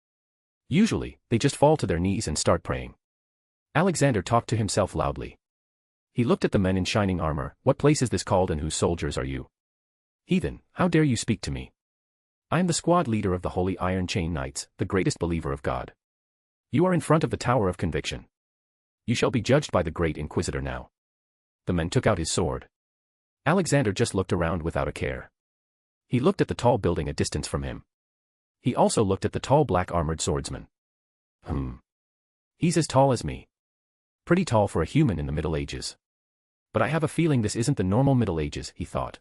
Usually, they just fall to their knees and start praying. Alexander talked to himself loudly. He looked at the men in shining armor. "What place is this called and whose soldiers are you? Heathen, how dare you speak to me? I am the squad leader of the Holy Iron Chain Knights, the greatest believer of God. You are in front of the Tower of Conviction. You shall be judged by the Great Inquisitor now." The man took out his sword. Alexander just looked around without a care. He looked at the tall building a distance from him. He also looked at the tall black armored swordsman. He's as tall as me. Pretty tall for a human in the Middle Ages. But I have a feeling this isn't the normal Middle Ages, he thought.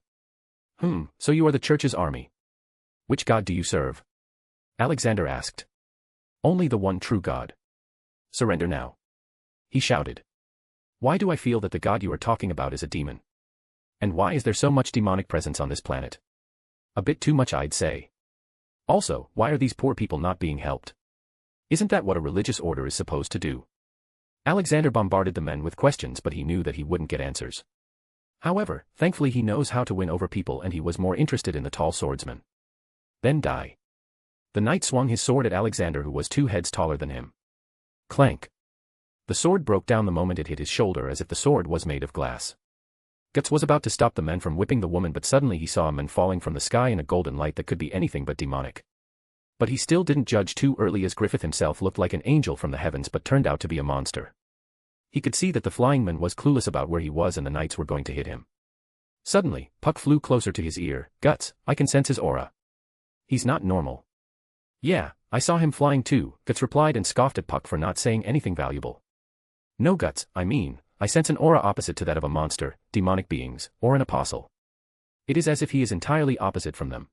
So you are the church's army. Which God do you serve?" Alexander asked. "Only the one true God. Surrender now," he shouted. "Why do I feel that the God you are talking about is a demon? And why is there so much demonic presence on this planet? A bit too much, I'd say. Also, why are these poor people not being helped? Isn't that what a religious order is supposed to do?" Alexander bombarded the men with questions, but he knew that he wouldn't get answers. However, thankfully he knows how to win over people and he was more interested in the tall swordsman. "Then die." The knight swung his sword at Alexander, who was 2 heads taller than him. Clank. The sword broke down the moment it hit his shoulder as if the sword was made of glass. Guts was about to stop the man from whipping the woman, but suddenly he saw a man falling from the sky in a golden light that could be anything but demonic. But he still didn't judge too early, as Griffith himself looked like an angel from the heavens but turned out to be a monster. He could see that the flying man was clueless about where he was and the knights were going to hit him. Suddenly, Puck flew closer to his ear. "Guts, I can sense his aura. He's not normal." "Yeah, I saw him flying too," Guts replied and scoffed at Puck for not saying anything valuable. "No, Guts, I sense an aura opposite to that of a monster, demonic beings, or an apostle. It is as if he is entirely opposite from them.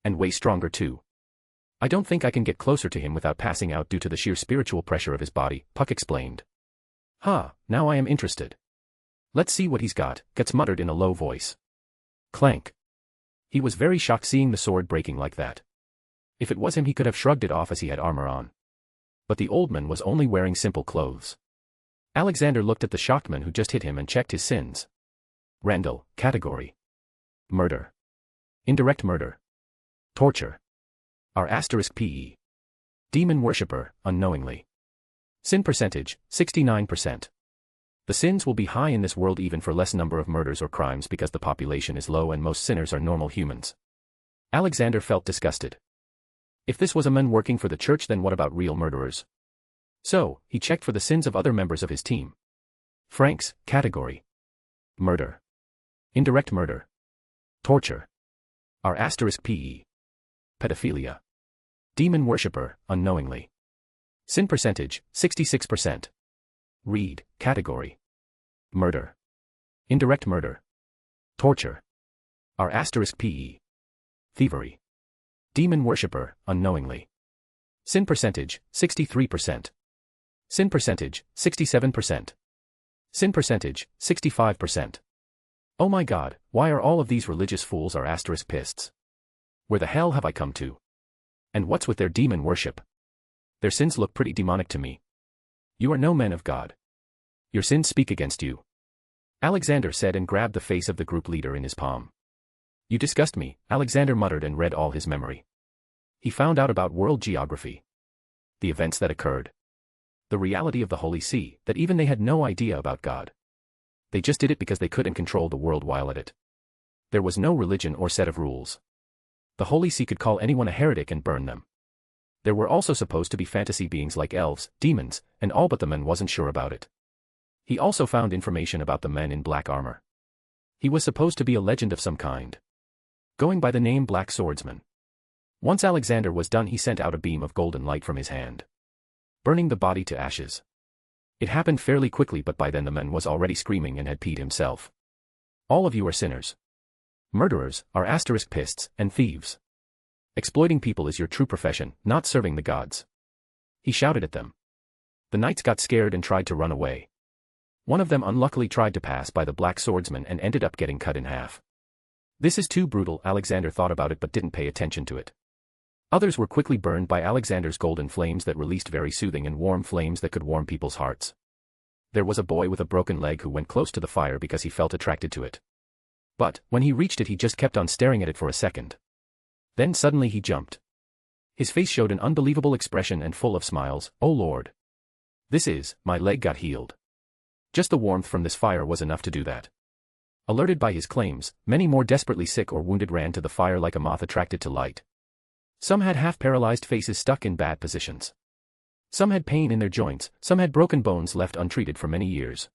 And way stronger too. I don't think I can get closer to him without passing out due to the sheer spiritual pressure of his body," Puck explained. Now I am interested. Let's see what he's got," Guts muttered in a low voice. Clank. He was very shocked seeing the sword breaking like that. If it was him, he could have shrugged it off as he had armor on. But the old man was only wearing simple clothes. Alexander looked at the shocked man who just hit him and checked his sins. Randall, category. Murder. Indirect murder. Torture. R**PE. Demon worshipper, unknowingly. Sin percentage, 69%. The sins will be high in this world even for less number of murders or crimes because the population is low and most sinners are normal humans. Alexander felt disgusted. If this was a man working for the church, then what about real murderers? So, he checked for the sins of other members of his team. Frank's, category. Murder. Indirect murder. Torture. R**PE. Pedophilia. Demon worshipper, unknowingly. Sin percentage, 66%. Read, category. Murder. Indirect murder. Torture. R**PE. Thievery. Demon worshipper, unknowingly. Sin percentage, 63%. Sin percentage, 67%. Sin percentage, 65%. Oh my God, why are all of these religious fools R**pists? Where the hell have I come to? And what's with their demon worship? Their sins look pretty demonic to me. You are no men of God. Your sins speak against you. Alexander said and grabbed the face of the group leader in his palm. You disgust me, Alexander muttered and read all his memory. He found out about world geography. The events that occurred. The reality of the Holy See, that even they had no idea about God. They just did it because they couldn't control the world while at it. There was no religion or set of rules. The Holy See could call anyone a heretic and burn them. There were also supposed to be fantasy beings like elves, demons, and all but the men wasn't sure about it. He also found information about the men in black armor. He was supposed to be a legend of some kind. Going by the name Black Swordsman. Once Alexander was done, he sent out a beam of golden light from his hand, burning the body to ashes. It happened fairly quickly, but by then the man was already screaming and had peed himself. All of you are sinners. Murderers, are *pists, and thieves. Exploiting people is your true profession, not serving the gods. He shouted at them. The knights got scared and tried to run away. One of them unluckily tried to pass by the Black Swordsman and ended up getting cut in half. This is too brutal, Alexander thought about it but didn't pay attention to it. Others were quickly burned by Alexander's golden flames that released very soothing and warm flames that could warm people's hearts. There was a boy with a broken leg who went close to the fire because he felt attracted to it. But, when he reached it, he just kept on staring at it for a second. Then suddenly he jumped. His face showed an unbelievable expression and full of smiles. Oh Lord. My leg got healed. Just the warmth from this fire was enough to do that. Alerted by his claims, many more desperately sick or wounded ran to the fire like a moth attracted to light. Some had half-paralyzed faces stuck in bad positions. Some had pain in their joints, some had broken bones left untreated for many years.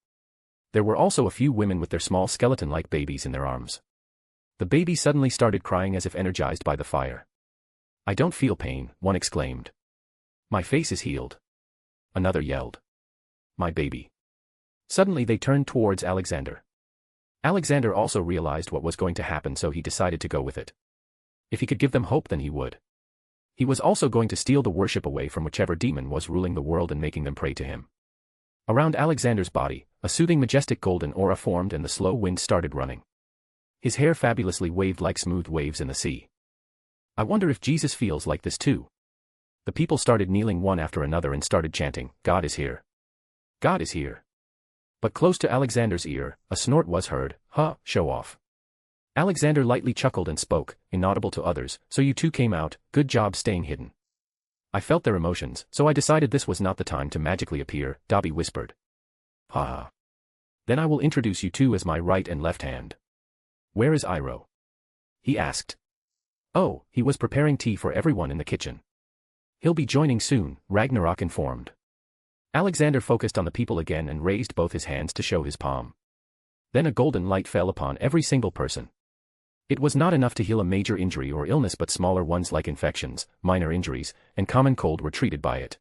There were also a few women with their small skeleton-like babies in their arms. The baby suddenly started crying as if energized by the fire. I don't feel pain, one exclaimed. My face is healed. Another yelled. My baby. Suddenly they turned towards Alexander. Alexander also realized what was going to happen, so he decided to go with it. If he could give them hope, then he would. He was also going to steal the worship away from whichever demon was ruling the world and making them pray to him. Around Alexander's body, a soothing majestic golden aura formed and the slow wind started running. His hair fabulously waved like smooth waves in the sea. I wonder if Jesus feels like this too. The people started kneeling one after another and started chanting, God is here. God is here. But close to Alexander's ear, a snort was heard, "Huh, show off." Alexander lightly chuckled and spoke, inaudible to others, so you two came out, good job staying hidden. I felt their emotions, so I decided this was not the time to magically appear, Dobby whispered. Ha ha. Then I will introduce you two as my right and left hand. Where is Iroh? He asked. Oh, he was preparing tea for everyone in the kitchen. He'll be joining soon, Ragnarok informed. Alexander focused on the people again and raised both his hands to show his palm. Then a golden light fell upon every single person. It was not enough to heal a major injury or illness, but smaller ones like infections, minor injuries, and common cold were treated by it.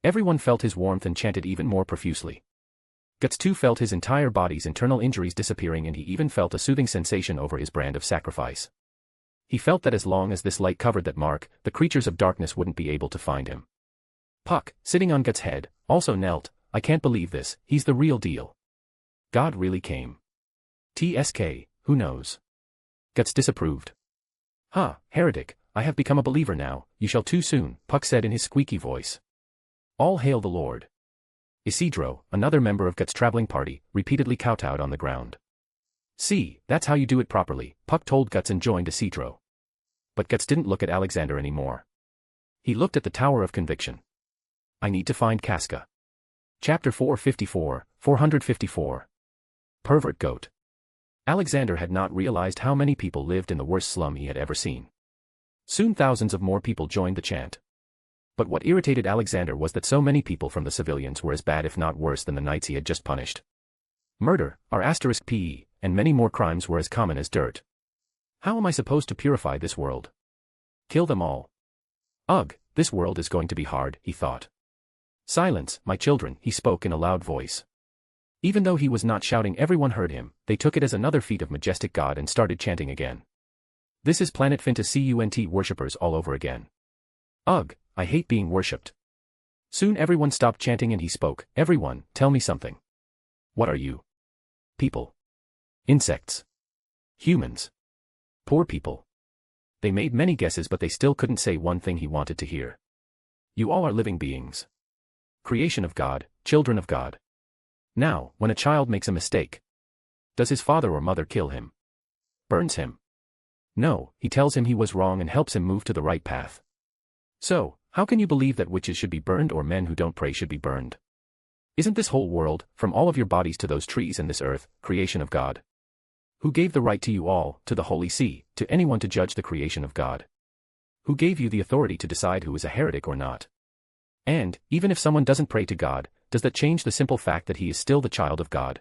Everyone felt his warmth and chanted even more profusely. Guts too felt his entire body's internal injuries disappearing, and he even felt a soothing sensation over his brand of sacrifice. He felt that as long as this light covered that mark, the creatures of darkness wouldn't be able to find him. Puck, sitting on Guts' head, also knelt. I can't believe this, he's the real deal. God really came. TSK, who knows? Guts disapproved. Ha, heretic, I have become a believer now, you shall too soon, Puck said in his squeaky voice. All hail the Lord. Isidro, another member of Guts' traveling party, repeatedly kowtowed on the ground. See, that's how you do it properly, Puck told Guts and joined Isidro. But Guts didn't look at Alexander anymore. He looked at the Tower of Conviction. I need to find Casca. Chapter 454. Pervert Goat. Alexander had not realized how many people lived in the worst slum he had ever seen. Soon thousands of more people joined the chant. But what irritated Alexander was that so many people from the civilians were as bad if not worse than the knights he had just punished. Murder, *PE, and many more crimes were as common as dirt. How am I supposed to purify this world? Kill them all. Ugh, this world is going to be hard, he thought. Silence, my children, he spoke in a loud voice. Even though he was not shouting, everyone heard him. They took it as another feat of majestic God and started chanting again. This is Planet Fantasy worshippers all over again. Ugh, I hate being worshipped. Soon everyone stopped chanting and he spoke. Everyone, tell me something. What are you? People. Insects. Humans. Poor people. They made many guesses but they still couldn't say one thing he wanted to hear. You all are living beings. Creation of God, children of God. Now, when a child makes a mistake, does his father or mother kill him? Burns him? No, he tells him he was wrong and helps him move to the right path. So, how can you believe that witches should be burned or men who don't pray should be burned? Isn't this whole world, from all of your bodies to those trees and this earth, creation of God? Who gave the right to you all, to the Holy See, to anyone to judge the creation of God? Who gave you the authority to decide who is a heretic or not? And, even if someone doesn't pray to God, does that change the simple fact that he is still the child of God?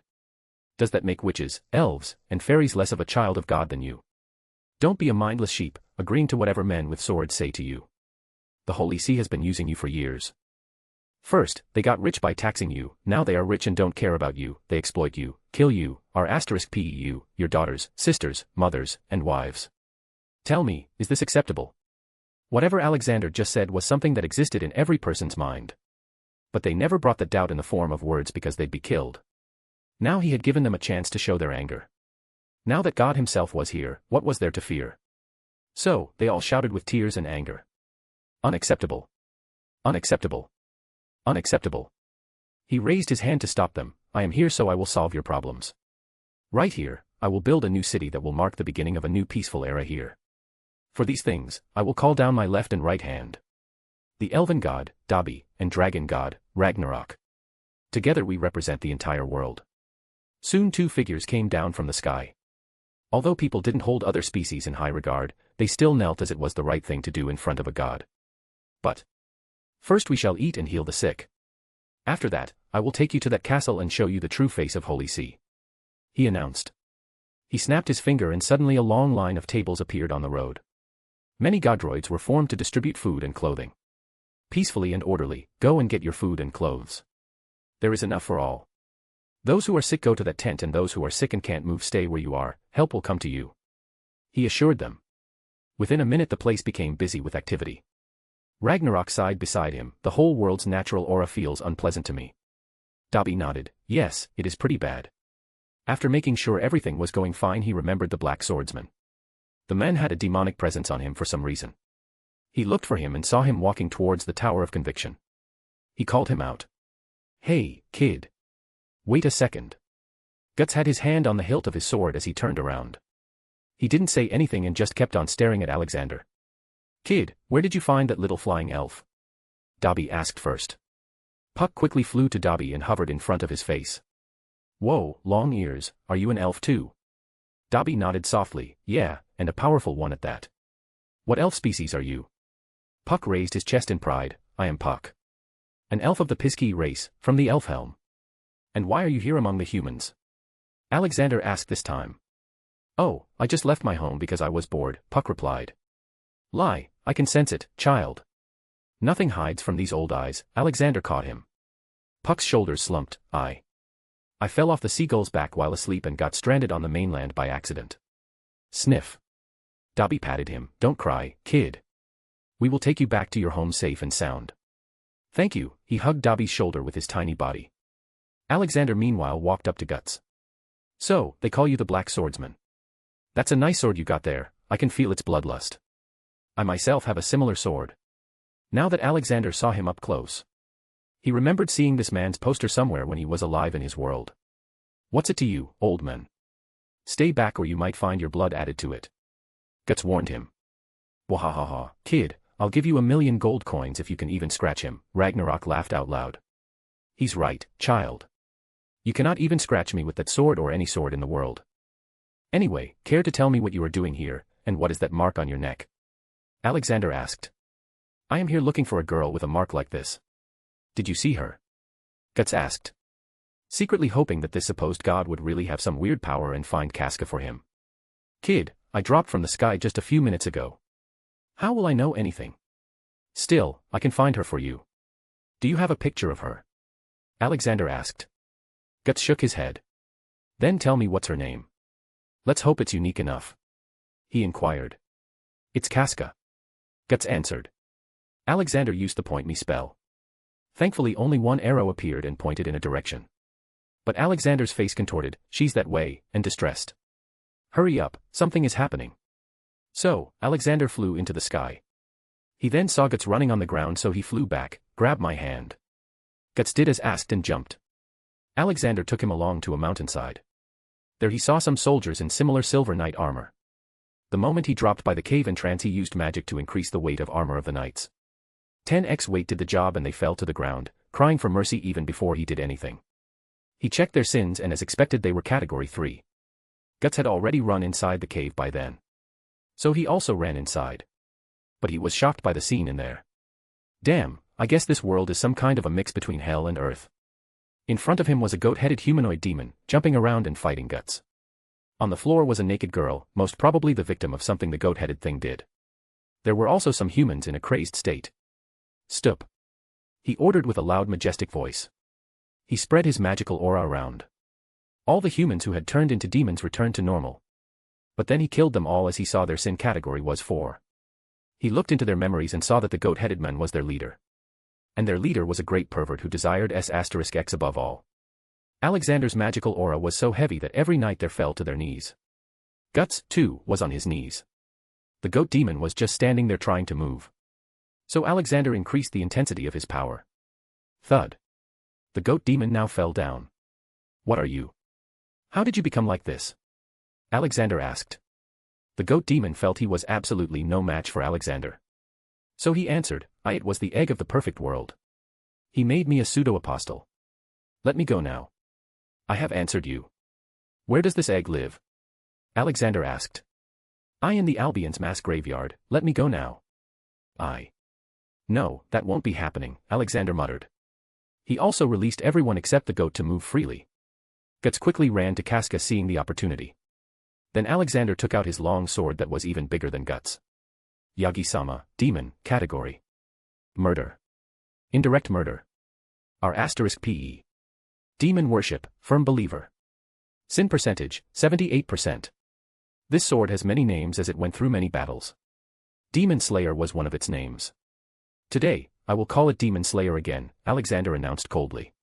Does that make witches, elves, and fairies less of a child of God than you? Don't be a mindless sheep, agreeing to whatever men with swords say to you. The Holy See has been using you for years. First, they got rich by taxing you, now they are rich and don't care about you, they exploit you, kill you, *PEU, your daughters, sisters, mothers, and wives. Tell me, is this acceptable? Whatever Alexander just said was something that existed in every person's mind. But they never brought the doubt in the form of words because they'd be killed. Now he had given them a chance to show their anger. Now that God himself was here, what was there to fear? So, they all shouted with tears and anger. Unacceptable. Unacceptable. Unacceptable. He raised his hand to stop them. I am here so I will solve your problems. Right here, I will build a new city that will mark the beginning of a new peaceful era here. For these things, I will call down my left and right hand. The elven god, Dabi, and dragon god, Ragnarok. Together we represent the entire world. Soon two figures came down from the sky. Although people didn't hold other species in high regard, they still knelt as it was the right thing to do in front of a god. But first we shall eat and heal the sick. After that, I will take you to that castle and show you the true face of Holy See. He announced. He snapped his finger and suddenly a long line of tables appeared on the road. Many godroids were formed to distribute food and clothing. Peacefully and orderly, go and get your food and clothes. There is enough for all. Those who are sick go to that tent and those who are sick and can't move stay where you are, help will come to you. He assured them. Within a minute the place became busy with activity. Ragnarok sighed beside him, the whole world's natural aura feels unpleasant to me. Dabi nodded, yes, it is pretty bad. After making sure everything was going fine he remembered the black swordsman. The man had a demonic presence on him for some reason. He looked for him and saw him walking towards the Tower of Conviction. He called him out. Hey, kid. Wait a second. Guts had his hand on the hilt of his sword as he turned around. He didn't say anything and just kept on staring at Alexander. Kid, where did you find that little flying elf? Dabi asked first. Puck quickly flew to Dabi and hovered in front of his face. Whoa, long ears, are you an elf too? Dabi nodded softly, yeah, and a powerful one at that. What elf species are you? Puck raised his chest in pride, I am Puck. An elf of the Piski race, from the Elfhelm. And why are you here among the humans? Alexander asked this time. Oh, I just left my home because I was bored, Puck replied. Lie, I can sense it, child. Nothing hides from these old eyes, Alexander caught him. Puck's shoulders slumped, I fell off the seagull's back while asleep and got stranded on the mainland by accident. Sniff. Dabi patted him, don't cry, kid. We will take you back to your home safe and sound. Thank you, he hugged Dabi's shoulder with his tiny body. Alexander meanwhile walked up to Guts. So, they call you the Black Swordsman. That's a nice sword you got there, I can feel its bloodlust. I myself have a similar sword. Now that Alexander saw him up close, he remembered seeing this man's poster somewhere when he was alive in his world. What's it to you, old man? Stay back or you might find your blood added to it. Guts warned him. Wahahaha, kid, I'll give you 1,000,000 gold coins if you can even scratch him, Ragnarok laughed out loud. He's right, child. You cannot even scratch me with that sword or any sword in the world. Anyway, care to tell me what you are doing here, and what is that mark on your neck? Alexander asked. I am here looking for a girl with a mark like this. Did you see her? Guts asked. Secretly hoping that this supposed god would really have some weird power and find Casca for him. Kid, I dropped from the sky just a few minutes ago. How will I know anything? Still, I can find her for you. Do you have a picture of her? Alexander asked. Guts shook his head. Then tell me what's her name. Let's hope it's unique enough. He inquired. It's Casca. Guts answered. Alexander used the point me spell. Thankfully only one arrow appeared and pointed in a direction. But Alexander's face contorted, she's that way, and distressed. Hurry up, something is happening. So, Alexander flew into the sky. He then saw Guts running on the ground, so he flew back, grabbed my hand. Guts did as asked and jumped. Alexander took him along to a mountainside. There he saw some soldiers in similar silver knight armor. The moment he dropped by the cave entrance, he used magic to increase the weight of armor of the knights. 10x weight did the job and they fell to the ground, crying for mercy even before he did anything. He checked their sins and as expected they were category 3. Guts had already run inside the cave by then. So he also ran inside. But he was shocked by the scene in there. Damn, I guess this world is some kind of a mix between hell and earth. In front of him was a goat-headed humanoid demon, jumping around and fighting Guts. On the floor was a naked girl, most probably the victim of something the goat-headed thing did. There were also some humans in a crazed state. Stop! He ordered with a loud majestic voice. He spread his magical aura around. All the humans who had turned into demons returned to normal. But then he killed them all as he saw their sin category was 4. He looked into their memories and saw that the goat-headed man was their leader. And their leader was a great pervert who desired S*X above all. Alexander's magical aura was so heavy that every night there fell to their knees. Guts, too, was on his knees. The goat demon was just standing there trying to move. So Alexander increased the intensity of his power. Thud. The goat demon now fell down. What are you? How did you become like this? Alexander asked. The goat demon felt he was absolutely no match for Alexander. So he answered, it was the egg of the perfect world. He made me a pseudo-apostle. Let me go now. I have answered you. Where does this egg live? Alexander asked. In the Albion's mass graveyard, let me go now. No, that won't be happening, Alexander muttered. He also released everyone except the goat to move freely. Guts quickly ran to Casca seeing the opportunity. Then Alexander took out his long sword that was even bigger than Guts. Yagi-sama, demon, category. Murder. Indirect murder. R*PE. Demon worship, firm believer. Sin percentage, 78%. This sword has many names as it went through many battles. Demon Slayer was one of its names. Today, I will call it Demon Slayer again, Alexander announced coldly.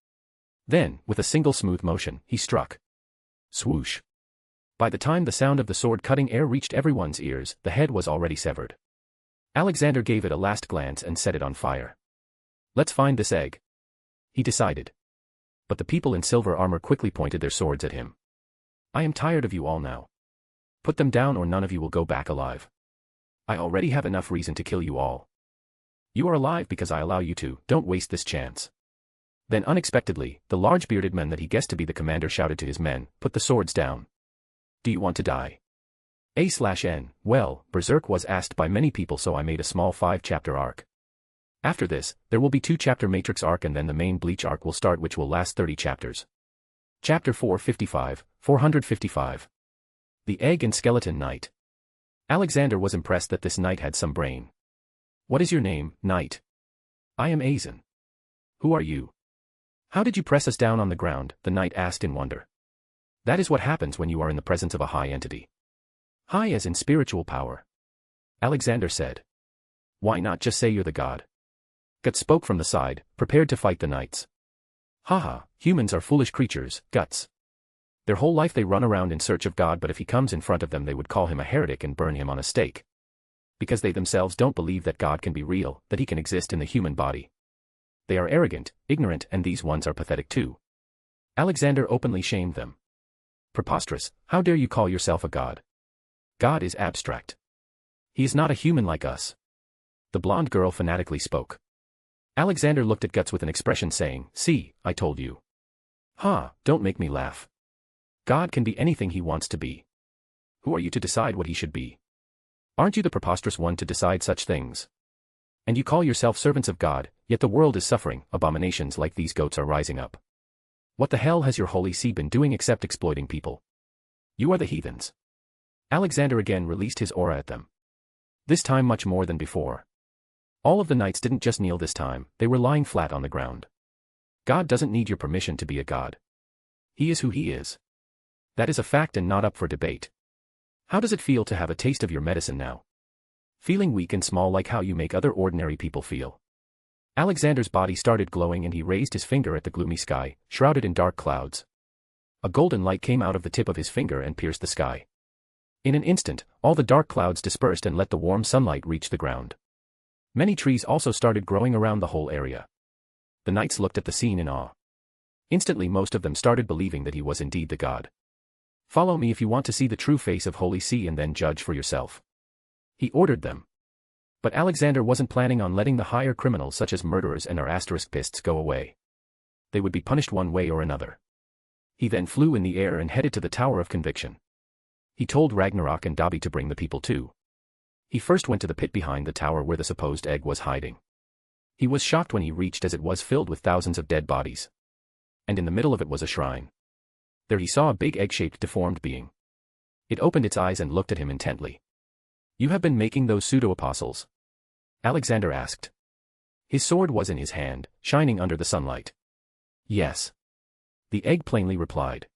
Then, with a single smooth motion, he struck. Swoosh. By the time the sound of the sword cutting air reached everyone's ears, the head was already severed. Alexander gave it a last glance and set it on fire. Let's find this egg. He decided. But the people in silver armor quickly pointed their swords at him. I am tired of you all now. Put them down or none of you will go back alive. I already have enough reason to kill you all. You are alive because I allow you to, don't waste this chance. Then unexpectedly, the large bearded man that he guessed to be the commander shouted to his men, put the swords down. Do you want to die? A/N, well, Berserk was asked by many people so I made a small 5-chapter arc. After this, there will be 2-chapter Matrix arc and then the main Bleach arc will start which will last 30 chapters. Chapter 455, 455. The Egg and Skeleton Knight. Alexander was impressed that this knight had some brain. What is your name, knight? I am Aizen. Who are you? How did you press us down on the ground, the knight asked in wonder. That is what happens when you are in the presence of a high entity. High as in spiritual power. Alexander said. Why not just say you're the god? Guts spoke from the side, prepared to fight the knights. Haha, humans are foolish creatures, Guts. Their whole life they run around in search of God, but if he comes in front of them they would call him a heretic and burn him on a stake. Because they themselves don't believe that God can be real, that he can exist in the human body. They are arrogant, ignorant, and these ones are pathetic too. Alexander openly shamed them. Preposterous, how dare you call yourself a god? God is abstract. He is not a human like us. The blonde girl fanatically spoke. Alexander looked at Guts with an expression saying, see, I told you. Don't make me laugh. God can be anything he wants to be. Who are you to decide what he should be? Aren't you the preposterous one to decide such things? And you call yourself servants of God, yet the world is suffering, abominations like these goats are rising up. What the hell has your holy see been doing except exploiting people? You are the heathens. Alexander again released his aura at them. This time much more than before. All of the knights didn't just kneel this time, they were lying flat on the ground. God doesn't need your permission to be a god. He is who he is. That is a fact and not up for debate. How does it feel to have a taste of your medicine now? Feeling weak and small like how you make other ordinary people feel. Alexander's body started glowing and he raised his finger at the gloomy sky, shrouded in dark clouds. A golden light came out of the tip of his finger and pierced the sky. In an instant, all the dark clouds dispersed and let the warm sunlight reach the ground. Many trees also started growing around the whole area. The knights looked at the scene in awe. Instantly most of them started believing that he was indeed the god. "Follow me if you want to see the true face of Holy See and then judge for yourself," he ordered them. But Alexander wasn't planning on letting the higher criminals such as murderers and our *pists go away. They would be punished one way or another. He then flew in the air and headed to the Tower of Conviction. He told Ragnarok and Dobby to bring the people too. He first went to the pit behind the tower where the supposed egg was hiding. He was shocked when he reached, as it was filled with thousands of dead bodies. And in the middle of it was a shrine. There he saw a big egg-shaped deformed being. It opened its eyes and looked at him intently. "You have been making those pseudo-apostles?" Alexander asked. His sword was in his hand, shining under the sunlight. "Yes." The egg plainly replied.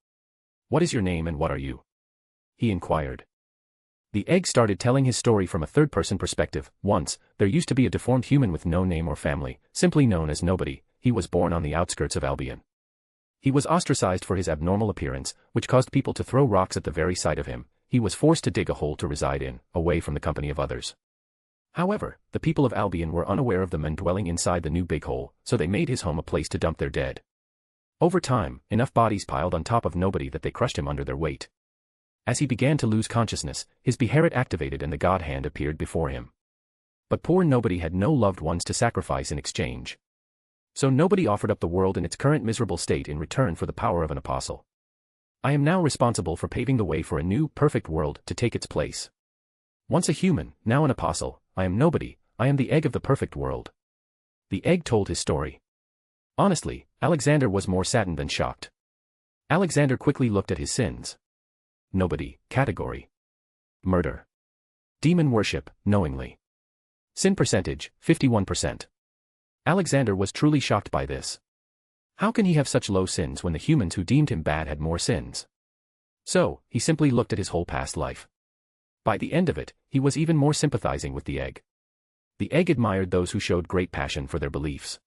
"What is your name and what are you?" he inquired. The egg started telling his story from a third-person perspective. "Once, there used to be a deformed human with no name or family, simply known as Nobody. He was born on the outskirts of Albion. He was ostracized for his abnormal appearance, which caused people to throw rocks at the very sight of him. He was forced to dig a hole to reside in, away from the company of others. However, the people of Albion were unaware of the men dwelling inside the new big hole, so they made his home a place to dump their dead. Over time, enough bodies piled on top of Nobody that they crushed him under their weight. As he began to lose consciousness, his beherit activated and the God Hand appeared before him. But poor Nobody had no loved ones to sacrifice in exchange. So Nobody offered up the world in its current miserable state in return for the power of an apostle. "I am now responsible for paving the way for a new, perfect world to take its place. Once a human, now an apostle, I am Nobody, I am the egg of the perfect world." The egg told his story. Honestly, Alexander was more saddened than shocked. Alexander quickly looked at his sins. Nobody, category. Murder. Demon worship, knowingly. Sin percentage, 51%. Alexander was truly shocked by this. How can he have such low sins when the humans who deemed him bad had more sins? So, he simply looked at his whole past life. By the end of it, he was even more sympathizing with the egg. The egg admired those who showed great passion for their beliefs.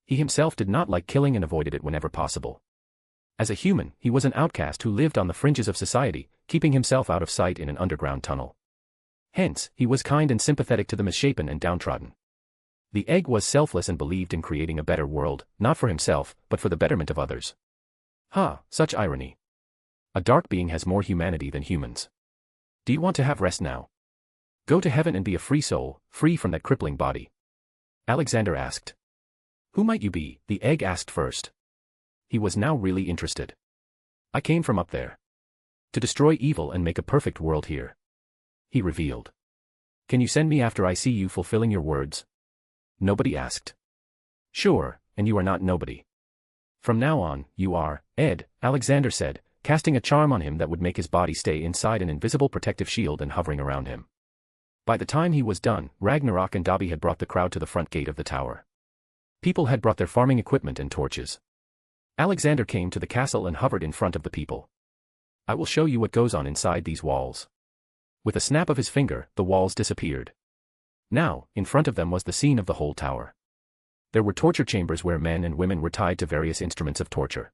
He himself did not like killing and avoided it whenever possible. As a human, he was an outcast who lived on the fringes of society, keeping himself out of sight in an underground tunnel. Hence, he was kind and sympathetic to the misshapen and downtrodden. The egg was selfless and believed in creating a better world, not for himself, but for the betterment of others. Such irony. A dark being has more humanity than humans. Do you want to have rest now? Go to heaven and be a free soul, free from that crippling body. Alexander asked. Who might you be? The egg asked first. He was now really interested. I came from up there. To destroy evil and make a perfect world here. He revealed. Can you send me after I see you fulfilling your words? Nobody asked. Sure, and you are not Nobody. From now on, you are, Ed, Alexander said, casting a charm on him that would make his body stay inside an invisible protective shield and hovering around him. By the time he was done, Ragnarok and Dobby had brought the crowd to the front gate of the tower. People had brought their farming equipment and torches. Alexander came to the castle and hovered in front of the people. I will show you what goes on inside these walls. With a snap of his finger, the walls disappeared. Now, in front of them was the scene of the whole tower. There were torture chambers where men and women were tied to various instruments of torture.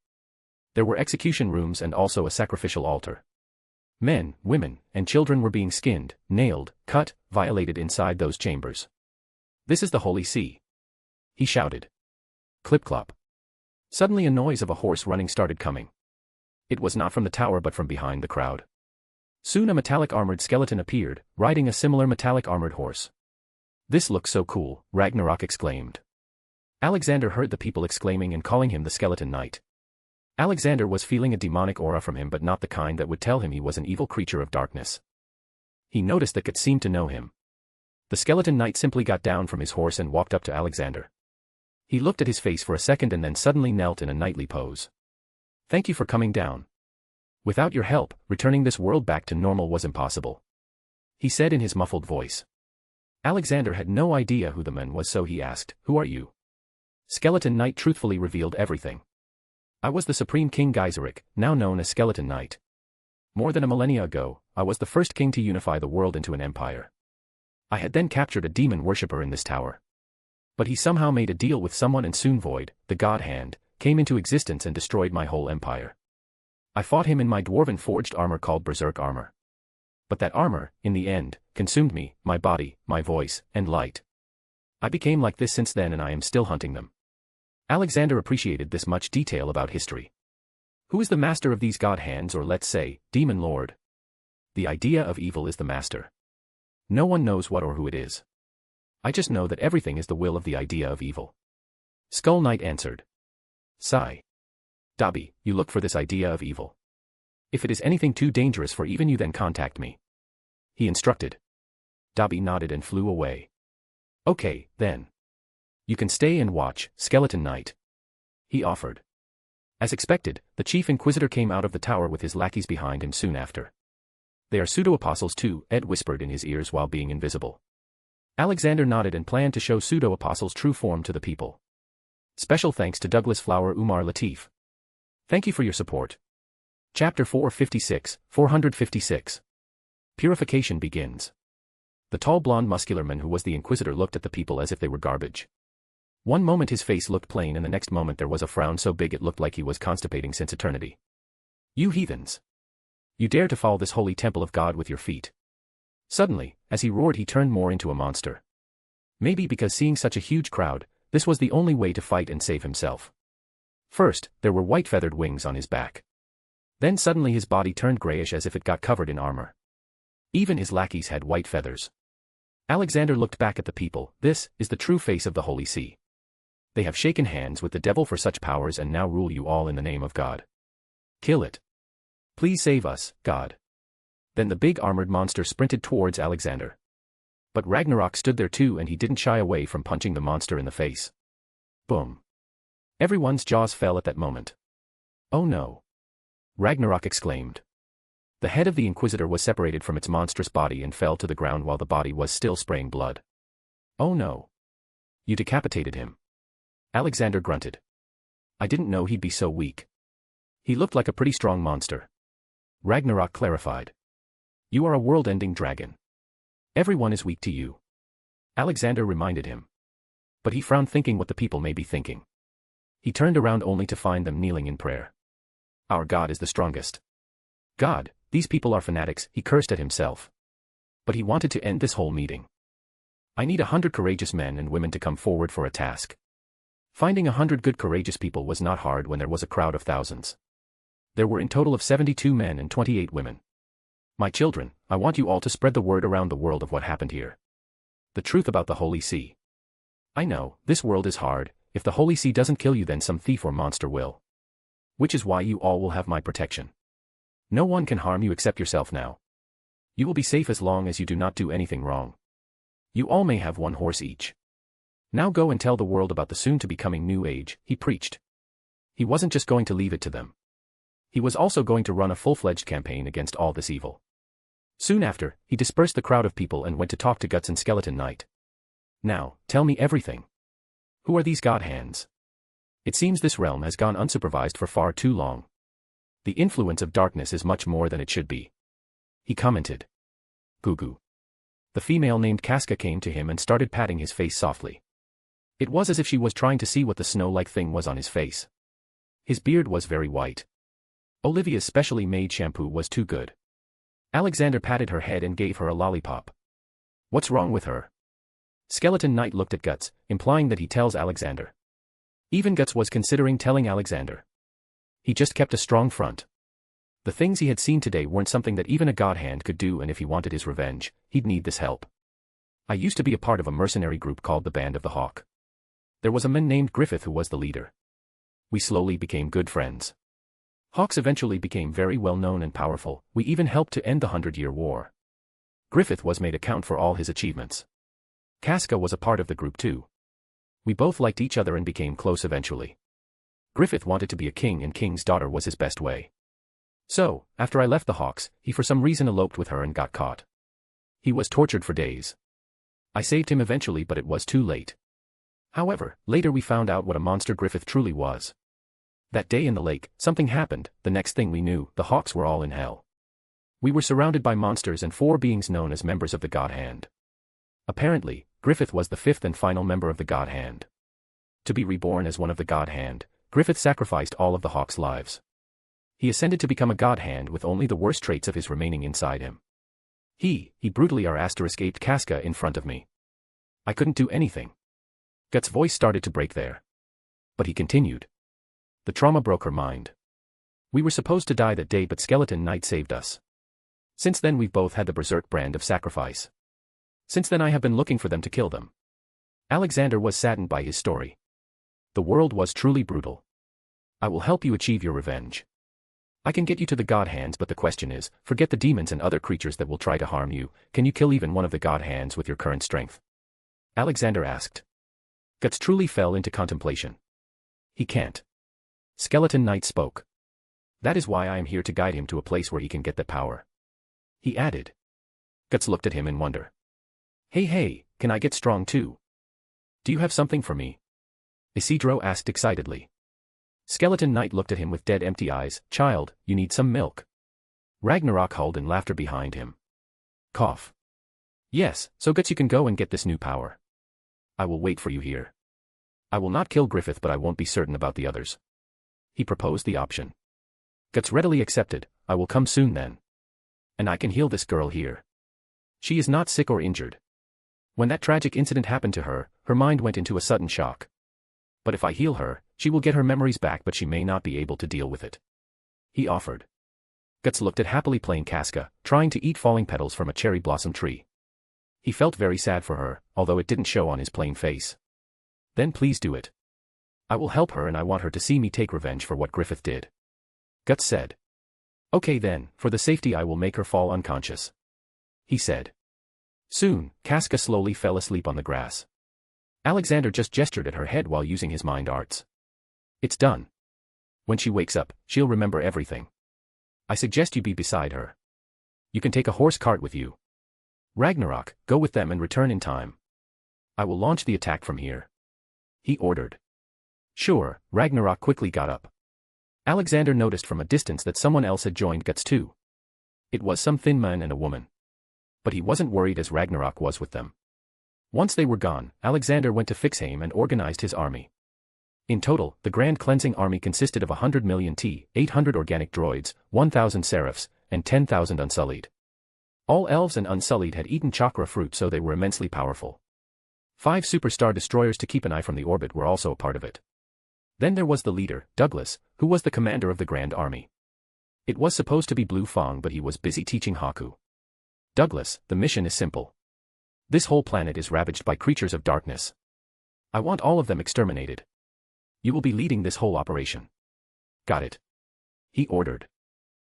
There were execution rooms and also a sacrificial altar. Men, women, and children were being skinned, nailed, cut, violated inside those chambers. This is the Holy See. He shouted. Clip-clop. Suddenly a noise of a horse running started coming. It was not from the tower but from behind the crowd. Soon a metallic armored skeleton appeared, riding a similar metallic armored horse. This looks so cool, Ragnarok exclaimed. Alexander heard the people exclaiming and calling him the Skeleton Knight. Alexander was feeling a demonic aura from him, but not the kind that would tell him he was an evil creature of darkness. He noticed that Kat seemed to know him. The Skeleton Knight simply got down from his horse and walked up to Alexander. He looked at his face for a second and then suddenly knelt in a knightly pose. Thank you for coming down. Without your help, returning this world back to normal was impossible. He said in his muffled voice. Alexander had no idea who the man was, so he asked, Who are you? Skeleton Knight truthfully revealed everything. I was the Supreme King Geyserich, now known as Skeleton Knight. More than a millennia ago, I was the first king to unify the world into an empire. I had then captured a demon worshipper in this tower. But he somehow made a deal with someone and soon Void, the God Hand, came into existence and destroyed my whole empire. I fought him in my dwarven forged armor called Berserk armor. But that armor, in the end, consumed me, my body, my voice, and light. I became like this since then and I am still hunting them. Alexander appreciated this much detail about history. Who is the master of these god hands, or let's say, demon lord? The idea of evil is the master. No one knows what or who it is. I just know that everything is the will of the idea of evil. Skull Knight answered. Sigh. Dobby, you look for this idea of evil. If it is anything too dangerous for even you, then contact me. He instructed. Dobby nodded and flew away. Okay, then. You can stay and watch, Skeleton Knight. He offered. As expected, the Chief Inquisitor came out of the tower with his lackeys behind him soon after. They are pseudo-apostles too, Ed whispered in his ears while being invisible. Alexander nodded and planned to show pseudo-apostles' true form to the people. Special thanks to Douglas Flower Umar Latif. Thank you for your support. Chapter 456. Purification begins. The tall blonde muscular man who was the Inquisitor looked at the people as if they were garbage. One moment his face looked plain and the next moment there was a frown so big it looked like he was constipating since eternity. You heathens! You dare to foul this holy temple of God with your feet. Suddenly, as he roared, he turned more into a monster. Maybe because seeing such a huge crowd, this was the only way to fight and save himself. First, there were white feathered wings on his back. Then suddenly his body turned grayish as if it got covered in armor. Even his lackeys had white feathers. Alexander looked back at the people. This is the true face of the Holy See. They have shaken hands with the devil for such powers and now rule you all in the name of God. Kill it. Please save us, God. Then the big armored monster sprinted towards Alexander. But Ragnarok stood there too and he didn't shy away from punching the monster in the face. Boom. Everyone's jaws fell at that moment. Oh no. Ragnarok exclaimed. The head of the Inquisitor was separated from its monstrous body and fell to the ground while the body was still spraying blood. Oh no. You decapitated him. Alexander grunted. I didn't know he'd be so weak. He looked like a pretty strong monster. Ragnarok clarified. You are a world-ending dragon. Everyone is weak to you. Alexander reminded him. But he frowned, thinking what the people may be thinking. He turned around only to find them kneeling in prayer. Our God is the strongest. God, these people are fanatics, he cursed at himself. But he wanted to end this whole meeting. I need 100 courageous men and women to come forward for a task. Finding 100 good courageous people was not hard when there was a crowd of thousands. There were in total of 72 men and 28 women. My children, I want you all to spread the word around the world of what happened here. The truth about the Holy See. I know, this world is hard. If the Holy See doesn't kill you, then some thief or monster will. Which is why you all will have my protection. No one can harm you except yourself now. You will be safe as long as you do not do anything wrong. You all may have one horse each. Now go and tell the world about the soon-to-be-coming new age, he preached. He wasn't just going to leave it to them. He was also going to run a full-fledged campaign against all this evil. Soon after, he dispersed the crowd of people and went to talk to Guts and Skeleton Knight. Now, tell me everything. Who are these god hands? It seems this realm has gone unsupervised for far too long. The influence of darkness is much more than it should be. He commented. Gugu. The female named Casca came to him and started patting his face softly. It was as if she was trying to see what the snow-like thing was on his face. His beard was very white. Olivia's specially made shampoo was too good. Alexander patted her head and gave her a lollipop. What's wrong with her? Skeleton Knight looked at Guts, implying that he tells Alexander. Even Guts was considering telling Alexander. He just kept a strong front. The things he had seen today weren't something that even a god hand could do, and if he wanted his revenge, he'd need this help. I used to be a part of a mercenary group called the Band of the Hawk. There was a man named Griffith who was the leader. We slowly became good friends. Hawks eventually became very well known and powerful. We even helped to end the 100-Year War. Griffith was made account for all his achievements. Casca was a part of the group too. We both liked each other and became close eventually. Griffith wanted to be a king and king's daughter was his best way. So, after I left the Hawks, he for some reason eloped with her and got caught. He was tortured for days. I saved him eventually, but it was too late. However, later we found out what a monster Griffith truly was. That day in the lake, something happened. The next thing we knew, the Hawks were all in hell. We were surrounded by monsters and 4 beings known as members of the God Hand. Apparently, Griffith was the 5th and final member of the God Hand. To be reborn as one of the God Hand, Griffith sacrificed all of the Hawks' lives. He ascended to become a God Hand with only the worst traits of his remaining inside him. He brutally escaped Casca in front of me. I couldn't do anything. Gut's voice started to break there. But he continued. The trauma broke her mind. We were supposed to die that day, but Skeleton Knight saved us. Since then we've both had the berserk brand of sacrifice. Since then I have been looking for them to kill them. Alexander was saddened by his story. The world was truly brutal. I will help you achieve your revenge. I can get you to the God Hands, but the question is, forget the demons and other creatures that will try to harm you, can you kill even one of the God Hands with your current strength? Alexander asked. Guts truly fell into contemplation. He can't. Skeleton Knight spoke. That is why I am here to guide him to a place where he can get that power. He added. Guts looked at him in wonder. Hey, can I get strong too? Do you have something for me? Isidro asked excitedly. Skeleton Knight looked at him with dead empty eyes. Child, you need some milk. Ragnarok howled in laughter behind him. Cough. Yes, so Guts, you can go and get this new power. I will wait for you here. I will not kill Griffith, but I won't be certain about the others. He proposed the option. Guts readily accepted. I will come soon then. And I can heal this girl here. She is not sick or injured. When that tragic incident happened to her, her mind went into a sudden shock. But if I heal her, she will get her memories back, but she may not be able to deal with it. He offered. Guts looked at happily playing Casca, trying to eat falling petals from a cherry blossom tree. He felt very sad for her, although it didn't show on his plain face. Then please do it. I will help her, and I want her to see me take revenge for what Griffith did. Guts said. Okay then, for the safety I will make her fall unconscious. He said. Soon, Casca slowly fell asleep on the grass. Alexander just gestured at her head while using his mind arts. It's done. When she wakes up, she'll remember everything. I suggest you be beside her. You can take a horse cart with you. Ragnarok, go with them and return in time. I will launch the attack from here. He ordered. Sure, Ragnarok quickly got up. Alexander noticed from a distance that someone else had joined Guts too. It was some thin man and a woman. But he wasn't worried as Ragnarok was with them. Once they were gone, Alexander went to Fixheim and organized his army. In total, the Grand Cleansing Army consisted of 100 million 800 organic droids, 1,000 seraphs, and 10,000 unsullied. All elves and unsullied had eaten chakra fruit, so they were immensely powerful. 5 superstar destroyers to keep an eye from the orbit were also a part of it. Then there was the leader, Douglas, who was the commander of the Grand Army. It was supposed to be Blue Fong, but he was busy teaching Haku. Douglas, the mission is simple. This whole planet is ravaged by creatures of darkness. I want all of them exterminated. You will be leading this whole operation. Got it? He ordered.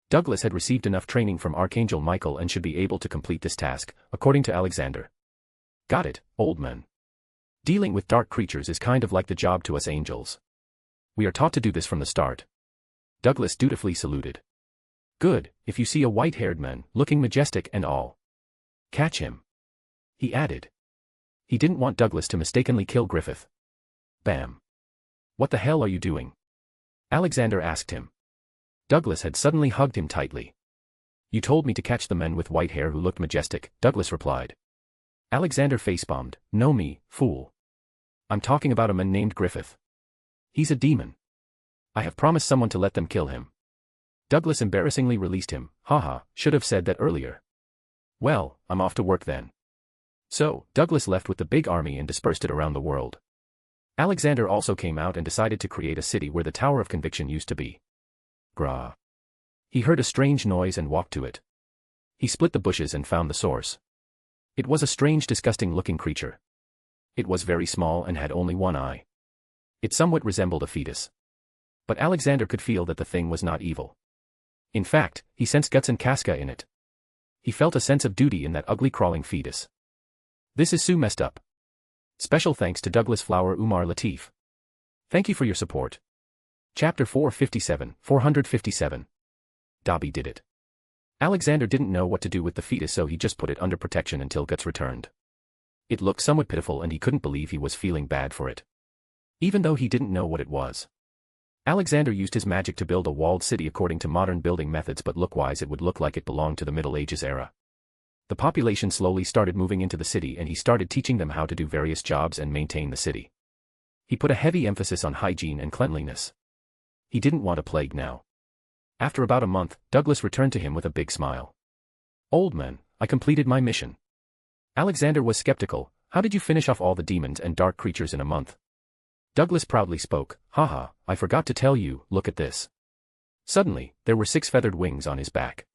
Douglas had received enough training from Archangel Michael and should be able to complete this task, according to Alexander. Got it, old man. Dealing with dark creatures is kind of like the job to us angels. We are taught to do this from the start. Douglas dutifully saluted. Good, if you see a white-haired man, looking majestic and all. Catch him. He added. He didn't want Douglas to mistakenly kill Griffith. Bam. What the hell are you doing? Alexander asked him. Douglas had suddenly hugged him tightly. You told me to catch the men with white hair who looked majestic, Douglas replied. Alexander facepalmed. No me, fool. I'm talking about a man named Griffith. He's a demon. I have promised someone to let them kill him. Douglas embarrassingly released him. Haha, should have said that earlier. Well, I'm off to work then. So, Douglas left with the big army and dispersed it around the world. Alexander also came out and decided to create a city where the Tower of Conviction used to be. Grah. He heard a strange noise and walked to it. He split the bushes and found the source. It was a strange, disgusting-looking creature. It was very small and had only one eye. It somewhat resembled a fetus. But Alexander could feel that the thing was not evil. In fact, he sensed Guts and Casca in it. He felt a sense of duty in that ugly crawling fetus. This is so messed up. Special thanks to Douglas Flower Umar Latif. Thank you for your support. Chapter 457. Dobby did it. Alexander didn't know what to do with the fetus, so he just put it under protection until Guts returned. It looked somewhat pitiful and he couldn't believe he was feeling bad for it. Even though he didn't know what it was. Alexander used his magic to build a walled city according to modern building methods, but look-wise it would look like it belonged to the Middle Ages era. The population slowly started moving into the city and he started teaching them how to do various jobs and maintain the city. He put a heavy emphasis on hygiene and cleanliness. He didn't want a plague now. After about a month, Douglas returned to him with a big smile. Old man, I completed my mission. Alexander was skeptical. How did you finish off all the demons and dark creatures in a month? Douglas proudly spoke. Haha, I forgot to tell you, look at this. Suddenly, there were 6 feathered wings on his back.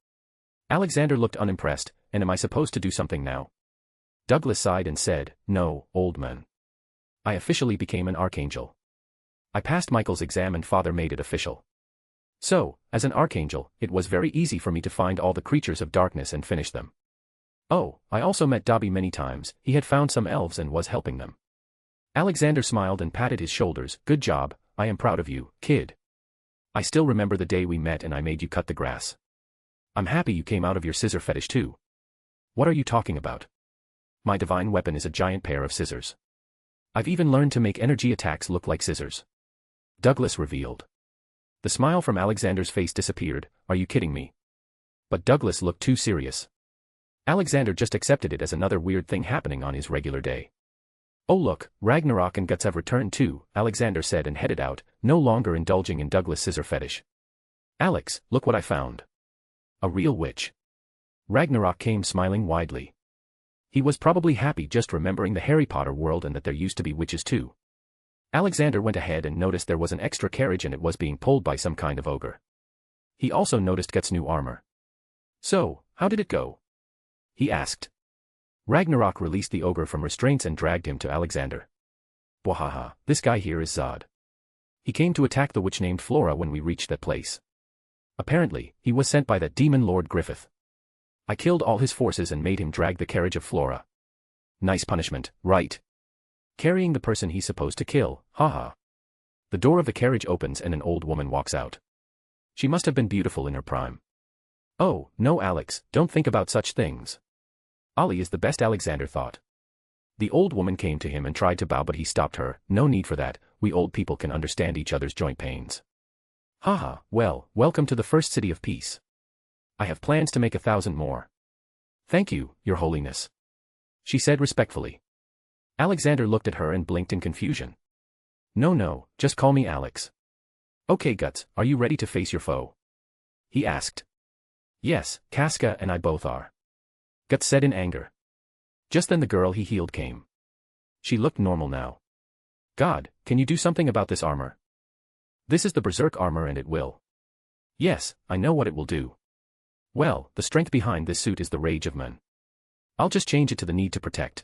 Alexander looked unimpressed. And am I supposed to do something now? Douglas sighed and said, no, old man. I officially became an archangel. I passed Michael's exam and father made it official. So, as an archangel, it was very easy for me to find all the creatures of darkness and finish them. Oh, I also met Dobby many times. He had found some elves and was helping them. Alexander smiled and patted his shoulders. Good job, I am proud of you, kid. I still remember the day we met and I made you cut the grass. I'm happy you came out of your scissor fetish too. What are you talking about? My divine weapon is a giant pair of scissors. I've even learned to make energy attacks look like scissors. Douglas revealed. The smile from Alexander's face disappeared. Are you kidding me? But Douglas looked too serious. Alexander just accepted it as another weird thing happening on his regular day. Oh look, Ragnarok and Guts have returned too, Alexander said and headed out, no longer indulging in Douglas' scissor fetish. Alex, look what I found. A real witch. Ragnarok came smiling widely. He was probably happy just remembering the Harry Potter world and that there used to be witches too. Alexander went ahead and noticed there was an extra carriage and it was being pulled by some kind of ogre. He also noticed Guts' new armor. So, how did it go? He asked. Ragnarok released the ogre from restraints and dragged him to Alexander. Bwahaha, this guy here is Zod. He came to attack the witch named Flora when we reached that place. Apparently, he was sent by that demon Lord Griffith. I killed all his forces and made him drag the carriage of Flora. Nice punishment, right? Carrying the person he's supposed to kill, haha. The door of the carriage opens and an old woman walks out. She must have been beautiful in her prime. Oh, no Alex, don't think about such things. Ali is the best, Alexander thought. The old woman came to him and tried to bow but he stopped her. No need for that, we old people can understand each other's joint pains. Haha, well, welcome to the first city of peace. I have plans to make 1,000 more. Thank you, your holiness. She said respectfully. Alexander looked at her and blinked in confusion. No, just call me Alex. Okay Guts, are you ready to face your foe? He asked. Yes, Casca and I both are. Guts said in anger. Just then the girl he healed came. She looked normal now. God, can you do something about this armor? This is the Berserk armor and it will. Yes, I know what it will do. Well, the strength behind this suit is the rage of men. I'll just change it to the need to protect.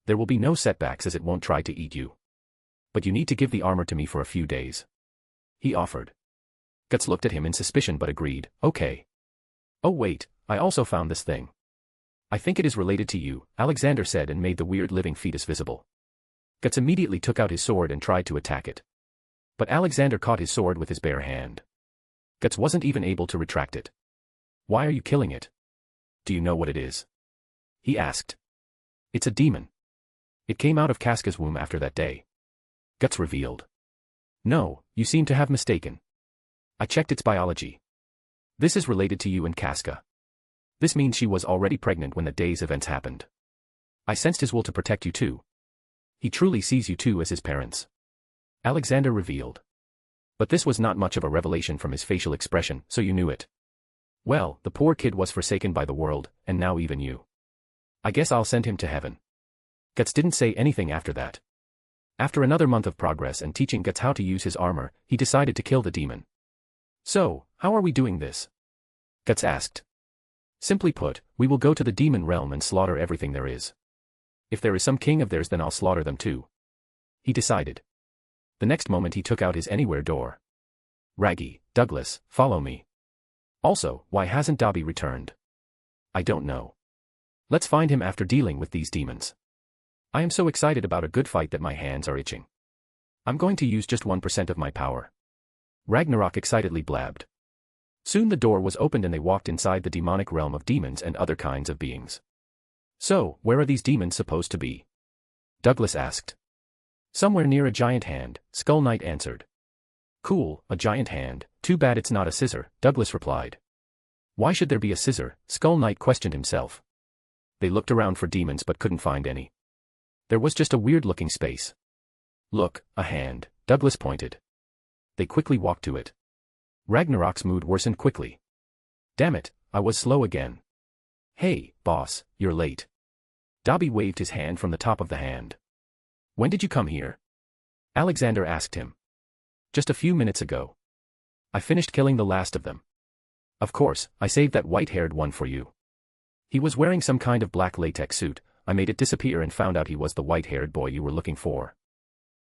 There will be no setbacks as it won't try to eat you. But you need to give the armor to me for a few days. He offered. Guts looked at him in suspicion but agreed, okay. Oh wait, I also found this thing. I think it is related to you, Alexander said and made the weird living fetus visible. Guts immediately took out his sword and tried to attack it. But Alexander caught his sword with his bare hand. Guts wasn't even able to retract it. Why are you killing it? Do you know what it is? He asked. It's a demon. It came out of Casca's womb after that day. Guts revealed. No, you seem to have mistaken. I checked its biology. This is related to you and Casca. This means she was already pregnant when the day's events happened. I sensed his will to protect you too. He truly sees you two as his parents. Alexander revealed. But this was not much of a revelation from his facial expression, so you knew it. Well, the poor kid was forsaken by the world, and now even you. I guess I'll send him to heaven. Guts didn't say anything after that. After another month of progress and teaching Guts how to use his armor, he decided to kill the demon. So, how are we doing this? Guts asked. Simply put, we will go to the demon realm and slaughter everything there is. If there is some king of theirs then I'll slaughter them too. He decided. The next moment he took out his anywhere door. Raggy, Douglas, follow me. Also, why hasn't Dobby returned? I don't know. Let's find him after dealing with these demons. I am so excited about a good fight that my hands are itching. I'm going to use just 1% of my power. Ragnarok excitedly blabbed. Soon the door was opened and they walked inside the demonic realm of demons and other kinds of beings. So, where are these demons supposed to be? Douglas asked. Somewhere near a giant hand, Skull Knight answered. Cool, a giant hand, too bad it's not a scissor, Douglas replied. Why should there be a scissor? Skull Knight questioned himself. They looked around for demons but couldn't find any. There was just a weird-looking space. Look, a hand, Douglas pointed. They quickly walked to it. Ragnarok's mood worsened quickly. Damn it, I was slow again. Hey, boss, you're late. Dobby waved his hand from the top of the hand. When did you come here? Alexander asked him. Just a few minutes ago. I finished killing the last of them. Of course, I saved that white-haired one for you. He was wearing some kind of black latex suit. I made it disappear and found out he was the white-haired boy you were looking for.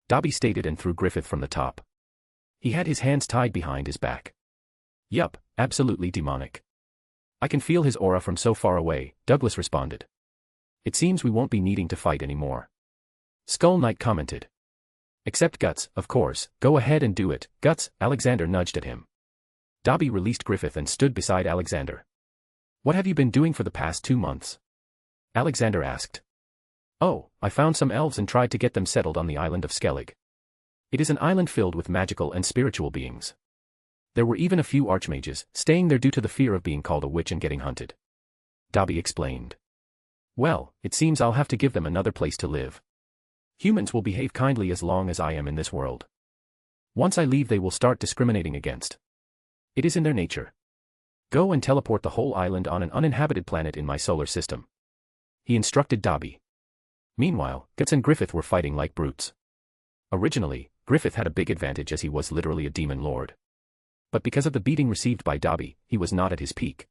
Dobby stated and threw Griffith from the top. He had his hands tied behind his back. Yup, absolutely demonic. I can feel his aura from so far away, Douglas responded. It seems we won't be needing to fight anymore. Skull Knight commented. Except Guts, of course, go ahead and do it, Guts, Alexander nudged at him. Dobby released Griffith and stood beside Alexander. What have you been doing for the past 2 months? Alexander asked. Oh, I found some elves and tried to get them settled on the island of Skellig. It is an island filled with magical and spiritual beings. There were even a few archmages, staying there due to the fear of being called a witch and getting hunted. Dobby explained. Well, it seems I'll have to give them another place to live. Humans will behave kindly as long as I am in this world. Once I leave they will start discriminating against. It is in their nature. Go and teleport the whole island on an uninhabited planet in my solar system. He instructed Dobby. Meanwhile, Guts and Griffith were fighting like brutes. Originally, Griffith had a big advantage as he was literally a demon lord. But because of the beating received by Dobby, he was not at his peak.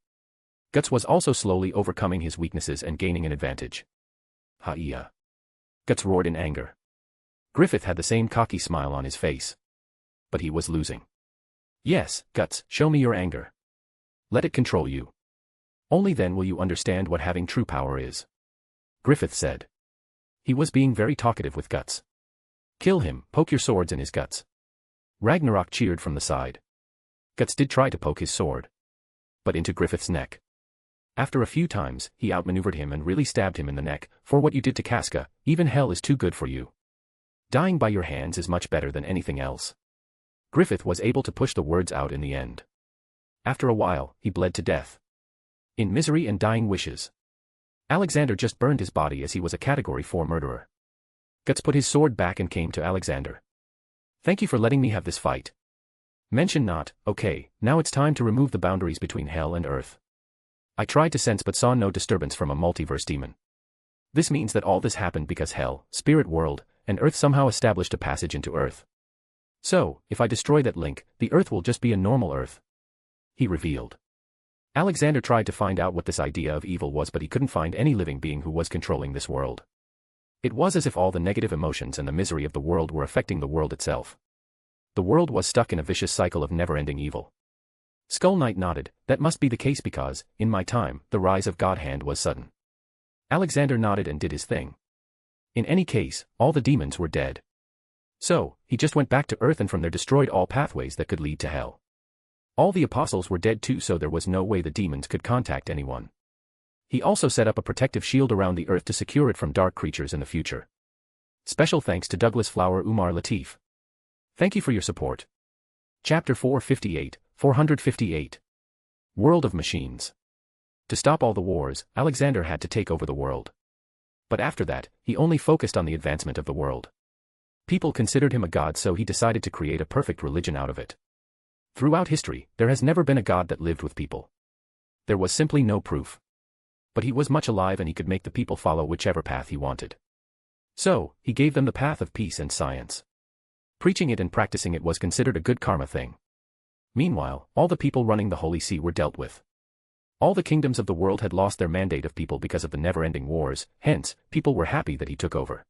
Guts was also slowly overcoming his weaknesses and gaining an advantage. Ha-ya. Guts roared in anger. Griffith had the same cocky smile on his face. But he was losing. Yes, Guts, show me your anger. Let it control you. Only then will you understand what having true power is. Griffith said. He was being very talkative with Guts. Kill him, poke your swords in his guts. Ragnarok cheered from the side. Guts did try to poke his sword. But into Griffith's neck. After a few times, he outmaneuvered him and really stabbed him in the neck. For what you did to Casca, even hell is too good for you. Dying by your hands is much better than anything else. Griffith was able to push the words out in the end. After a while, he bled to death. In misery and dying wishes. Alexander just burned his body as he was a Category 4 murderer. Guts put his sword back and came to Alexander. Thank you for letting me have this fight. Mention not, okay, now it's time to remove the boundaries between hell and earth. I tried to sense but saw no disturbance from a multiverse demon. This means that all this happened because hell, spirit world, and earth somehow established a passage into earth. So, if I destroy that link, the earth will just be a normal earth. He revealed. Alexander tried to find out what this idea of evil was but he couldn't find any living being who was controlling this world. It was as if all the negative emotions and the misery of the world were affecting the world itself. The world was stuck in a vicious cycle of never-ending evil. Skull Knight nodded, that must be the case because, in my time, the rise of God Hand was sudden. Alexander nodded and did his thing. In any case, all the demons were dead. So, he just went back to Earth and from there destroyed all pathways that could lead to hell. All the apostles were dead too so there was no way the demons could contact anyone. He also set up a protective shield around the Earth to secure it from dark creatures in the future. Special thanks to Douglas Flower Umar Latif. Thank you for your support. Chapter 458. World of Machines. To stop all the wars, Alexander had to take over the world. But after that, he only focused on the advancement of the world. People considered him a god so he decided to create a perfect religion out of it. Throughout history, there has never been a god that lived with people. There was simply no proof. But he was much alive and he could make the people follow whichever path he wanted. So, he gave them the path of peace and science. Preaching it and practicing it was considered a good karma thing. Meanwhile, all the people running the Holy See were dealt with. All the kingdoms of the world had lost their mandate of people because of the never-ending wars, hence, people were happy that he took over.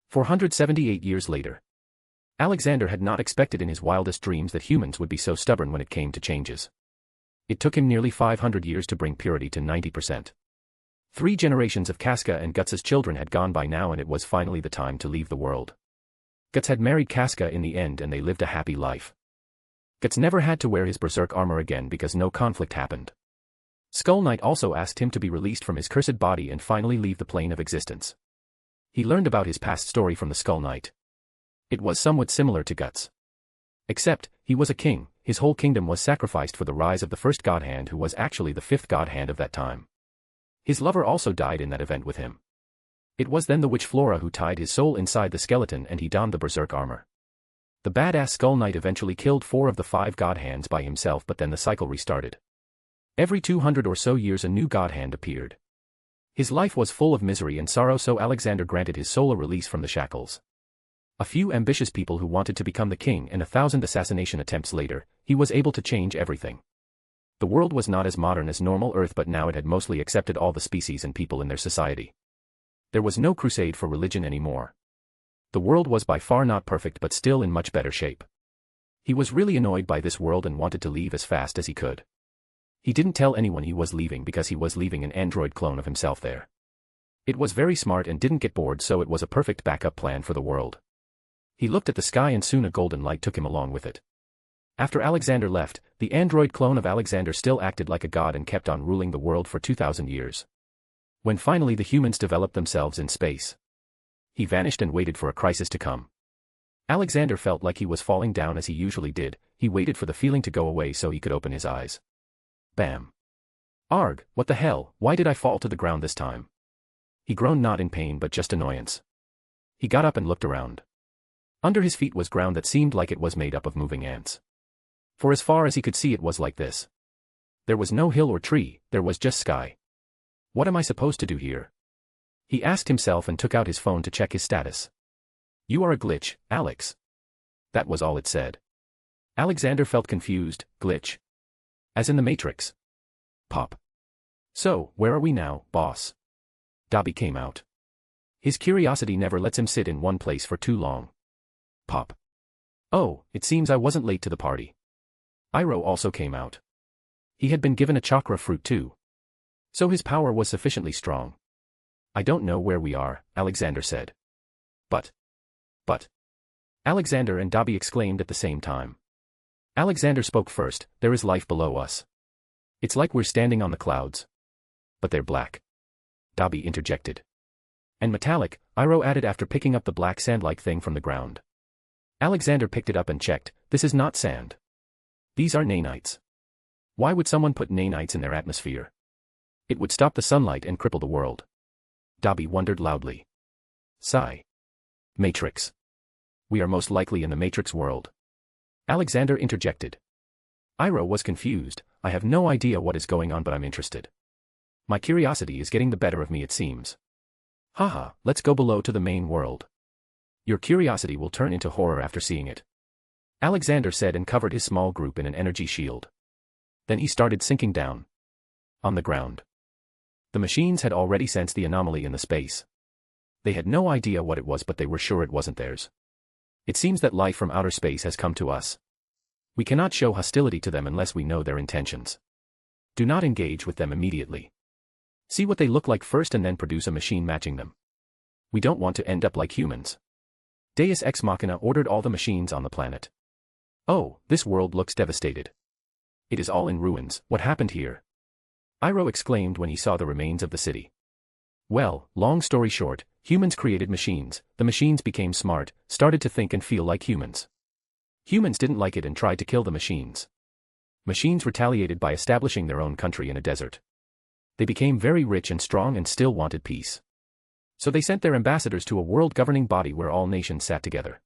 478 years later. Alexander had not expected in his wildest dreams that humans would be so stubborn when it came to changes. It took him nearly 500 years to bring purity to 90%. 3 generations of Casca and Guts' children had gone by now and it was finally the time to leave the world. Guts had married Casca in the end and they lived a happy life. Guts never had to wear his berserk armor again because no conflict happened. Skull Knight also asked him to be released from his cursed body and finally leave the plane of existence. He learned about his past story from the Skull Knight. It was somewhat similar to Guts. Except, he was a king, his whole kingdom was sacrificed for the rise of the first God Hand who was actually the 5th God Hand of that time. His lover also died in that event with him. It was then the witch Flora who tied his soul inside the skeleton and he donned the berserk armor. The badass Skull Knight eventually killed 4 of the 5 God Hands by himself but then the cycle restarted. Every 200 or so years a new god hand appeared. His life was full of misery and sorrow, so Alexander granted his soul a release from the shackles. A few ambitious people who wanted to become the king and 1,000 assassination attempts later, he was able to change everything. The world was not as modern as normal Earth, but now it had mostly accepted all the species and people in their society. There was no crusade for religion anymore. The world was by far not perfect, but still in much better shape. He was really annoyed by this world and wanted to leave as fast as he could. He didn't tell anyone he was leaving because he was leaving an android clone of himself there. It was very smart and didn't get bored, so it was a perfect backup plan for the world. He looked at the sky and soon a golden light took him along with it. After Alexander left, the android clone of Alexander still acted like a god and kept on ruling the world for 2,000 years. When finally the humans developed themselves in space, he vanished and waited for a crisis to come. Alexander felt like he was falling down as he usually did. He waited for the feeling to go away so he could open his eyes. Bam. Arg, what the hell, why did I fall to the ground this time? He groaned, not in pain but just annoyance. He got up and looked around. Under his feet was ground that seemed like it was made up of moving ants. For as far as he could see, it was like this. There was no hill or tree, there was just sky. What am I supposed to do here? He asked himself and took out his phone to check his status. You are a glitch, Alex. That was all it said. Alexander felt confused. Glitch? As in the Matrix. Pop. So, where are we now, boss? Dobby came out. His curiosity never lets him sit in one place for too long. Pop. Oh, it seems I wasn't late to the party. Iroh also came out. He had been given a chakra fruit too. So his power was sufficiently strong. I don't know where we are, Alexander said. But. Alexander and Dobby exclaimed at the same time. Alexander spoke first. There is life below us. It's like we're standing on the clouds. But they're black. Dobby interjected. And metallic, Iroh added after picking up the black sand-like thing from the ground. Alexander picked it up and checked. This is not sand. These are nanites. Why would someone put nanites in their atmosphere? It would stop the sunlight and cripple the world. Dobby wondered loudly. Sigh. Matrix. We are most likely in the Matrix world. Alexander interjected. Iroh was confused. I have no idea what is going on, but I'm interested. My curiosity is getting the better of me, it seems. Haha, let's go below to the main world. Your curiosity will turn into horror after seeing it. Alexander said and covered his small group in an energy shield. Then he started sinking down. On the ground. The machines had already sensed the anomaly in the space. They had no idea what it was, but they were sure it wasn't theirs. It seems that life from outer space has come to us. We cannot show hostility to them unless we know their intentions. Do not engage with them immediately. See what they look like first and then produce a machine matching them. We don't want to end up like humans. Deus Ex Machina ordered all the machines on the planet. Oh, this world looks devastated. It is all in ruins. What happened here? Iroh exclaimed when he saw the remains of the city. Well, long story short, humans created machines. The machines became smart, started to think and feel like humans. Humans didn't like it and tried to kill the machines. Machines retaliated by establishing their own country in a desert. They became very rich and strong and still wanted peace. So they sent their ambassadors to a world governing body where all nations sat together.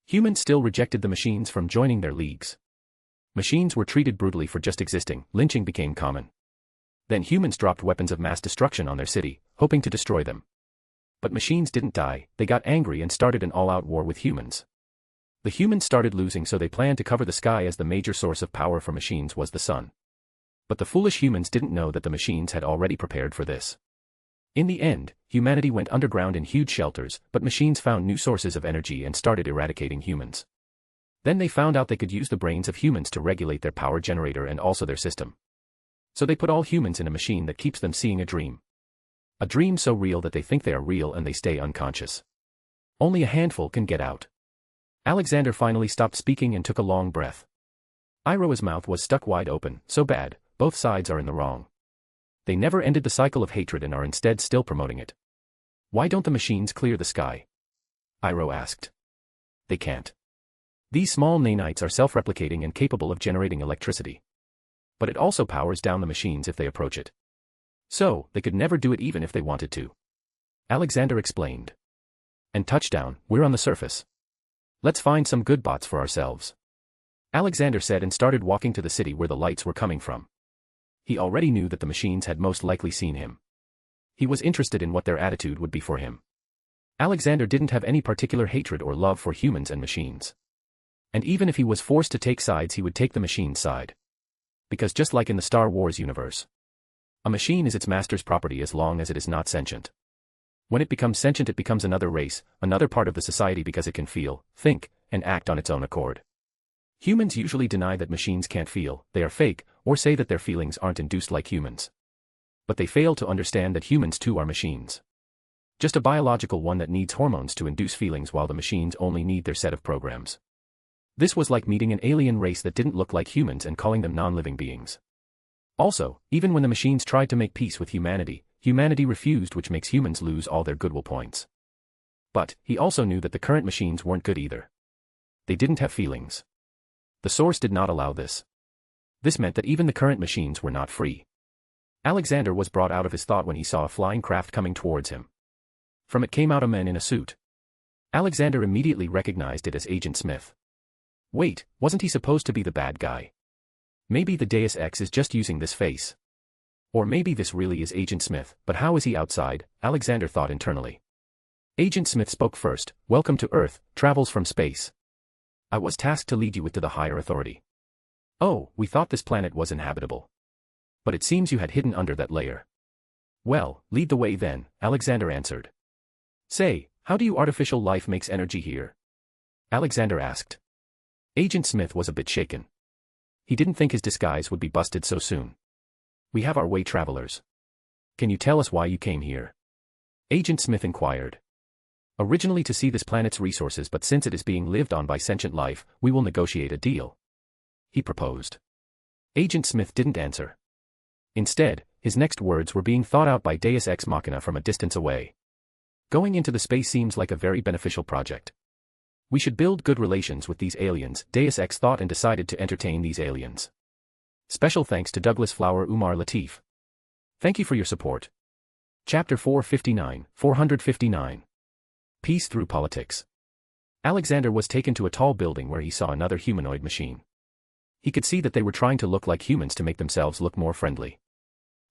Humans still rejected the machines from joining their leagues. Machines were treated brutally for just existing. Lynching became common. Then humans dropped weapons of mass destruction on their city, hoping to destroy them. But machines didn't die. They got angry and started an all-out war with humans. The humans started losing, so they planned to cover the sky, as the major source of power for machines was the sun. But the foolish humans didn't know that the machines had already prepared for this. In the end, humanity went underground in huge shelters, but machines found new sources of energy and started eradicating humans. Then they found out they could use the brains of humans to regulate their power generator and also their system. So they put all humans in a machine that keeps them seeing a dream. A dream so real that they think they are real and they stay unconscious. Only a handful can get out. Alexander finally stopped speaking and took a long breath. Iroh's mouth was stuck wide open. So bad, both sides are in the wrong. They never ended the cycle of hatred and are instead still promoting it. Why don't the machines clear the sky? Iroh asked. They can't. These small nanites are self-replicating and capable of generating electricity. But it also powers down the machines if they approach it. So, they could never do it even if they wanted to. Alexander explained. And touchdown, we're on the surface. Let's find some good bots for ourselves. Alexander said and started walking to the city where the lights were coming from. He already knew that the machines had most likely seen him. He was interested in what their attitude would be for him. Alexander didn't have any particular hatred or love for humans and machines. And even if he was forced to take sides, he would take the machine's side. Because just like in the Star Wars universe, a machine is its master's property as long as it is not sentient. When it becomes sentient, it becomes another race, another part of the society, because it can feel, think, and act on its own accord. Humans usually deny that machines can't feel, they are fake, or say that their feelings aren't induced like humans. But they fail to understand that humans too are machines. Just a biological one that needs hormones to induce feelings, while the machines only need their set of programs. This was like meeting an alien race that didn't look like humans and calling them non-living beings. Also, even when the machines tried to make peace with humanity, humanity refused, which makes humans lose all their goodwill points. But he also knew that the current machines weren't good either. They didn't have feelings. The source did not allow this. This meant that even the current machines were not free. Alexander was brought out of his thought when he saw a flying craft coming towards him. From it came out a man in a suit. Alexander immediately recognized it as Agent Smith. Wait, wasn't he supposed to be the bad guy? Maybe the Deus Ex is just using this face. Or maybe this really is Agent Smith, but how is he outside? Alexander thought internally. Agent Smith spoke first. Welcome to Earth, travels from space. I was tasked to lead you to the higher authority. Oh, we thought this planet was inhabitable. But it seems you had hidden under that layer. Well, lead the way then, Alexander answered. Say, how do you artificial life makes energy here? Alexander asked. Agent Smith was a bit shaken. He didn't think his disguise would be busted so soon. We have our way, travelers. Can you tell us why you came here? Agent Smith inquired. Originally to see this planet's resources, but since it is being lived on by sentient life, we will negotiate a deal. He proposed. Agent Smith didn't answer. Instead, his next words were being thought out by Deus Ex Machina from a distance away. Going into the space seems like a very beneficial project. We should build good relations with these aliens, Deus Ex thought, and decided to entertain these aliens. Special thanks to Douglas Flower Umar Latif. Thank you for your support. Chapter 459. Peace through politics. Alexander was taken to a tall building where he saw another humanoid machine. He could see that they were trying to look like humans to make themselves look more friendly.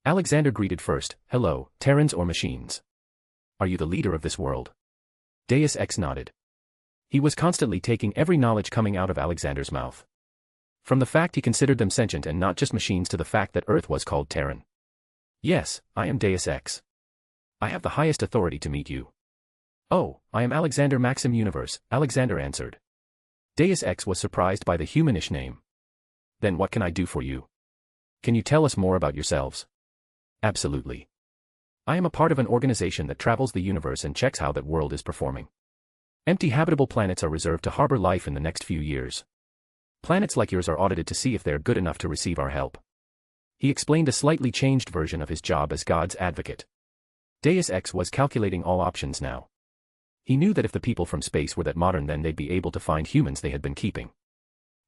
Alexander greeted first. Hello, Terrans or machines? Are you the leader of this world? Deus Ex nodded. He was constantly taking every knowledge coming out of Alexander's mouth. From the fact he considered them sentient and not just machines to the fact that Earth was called Terran. Yes, I am Deus Ex. I have the highest authority to meet you. Oh, I am Alexander Maxim Universe, Alexander answered. Deus Ex was surprised by the humanish name. Then what can I do for you? Can you tell us more about yourselves? Absolutely. I am a part of an organization that travels the universe and checks how that world is performing. Empty habitable planets are reserved to harbor life in the next few years. Planets like yours are audited to see if they are good enough to receive our help. He explained a slightly changed version of his job as God's advocate. Deus Ex was calculating all options now. He knew that if the people from space were that modern, then they'd be able to find humans they had been keeping.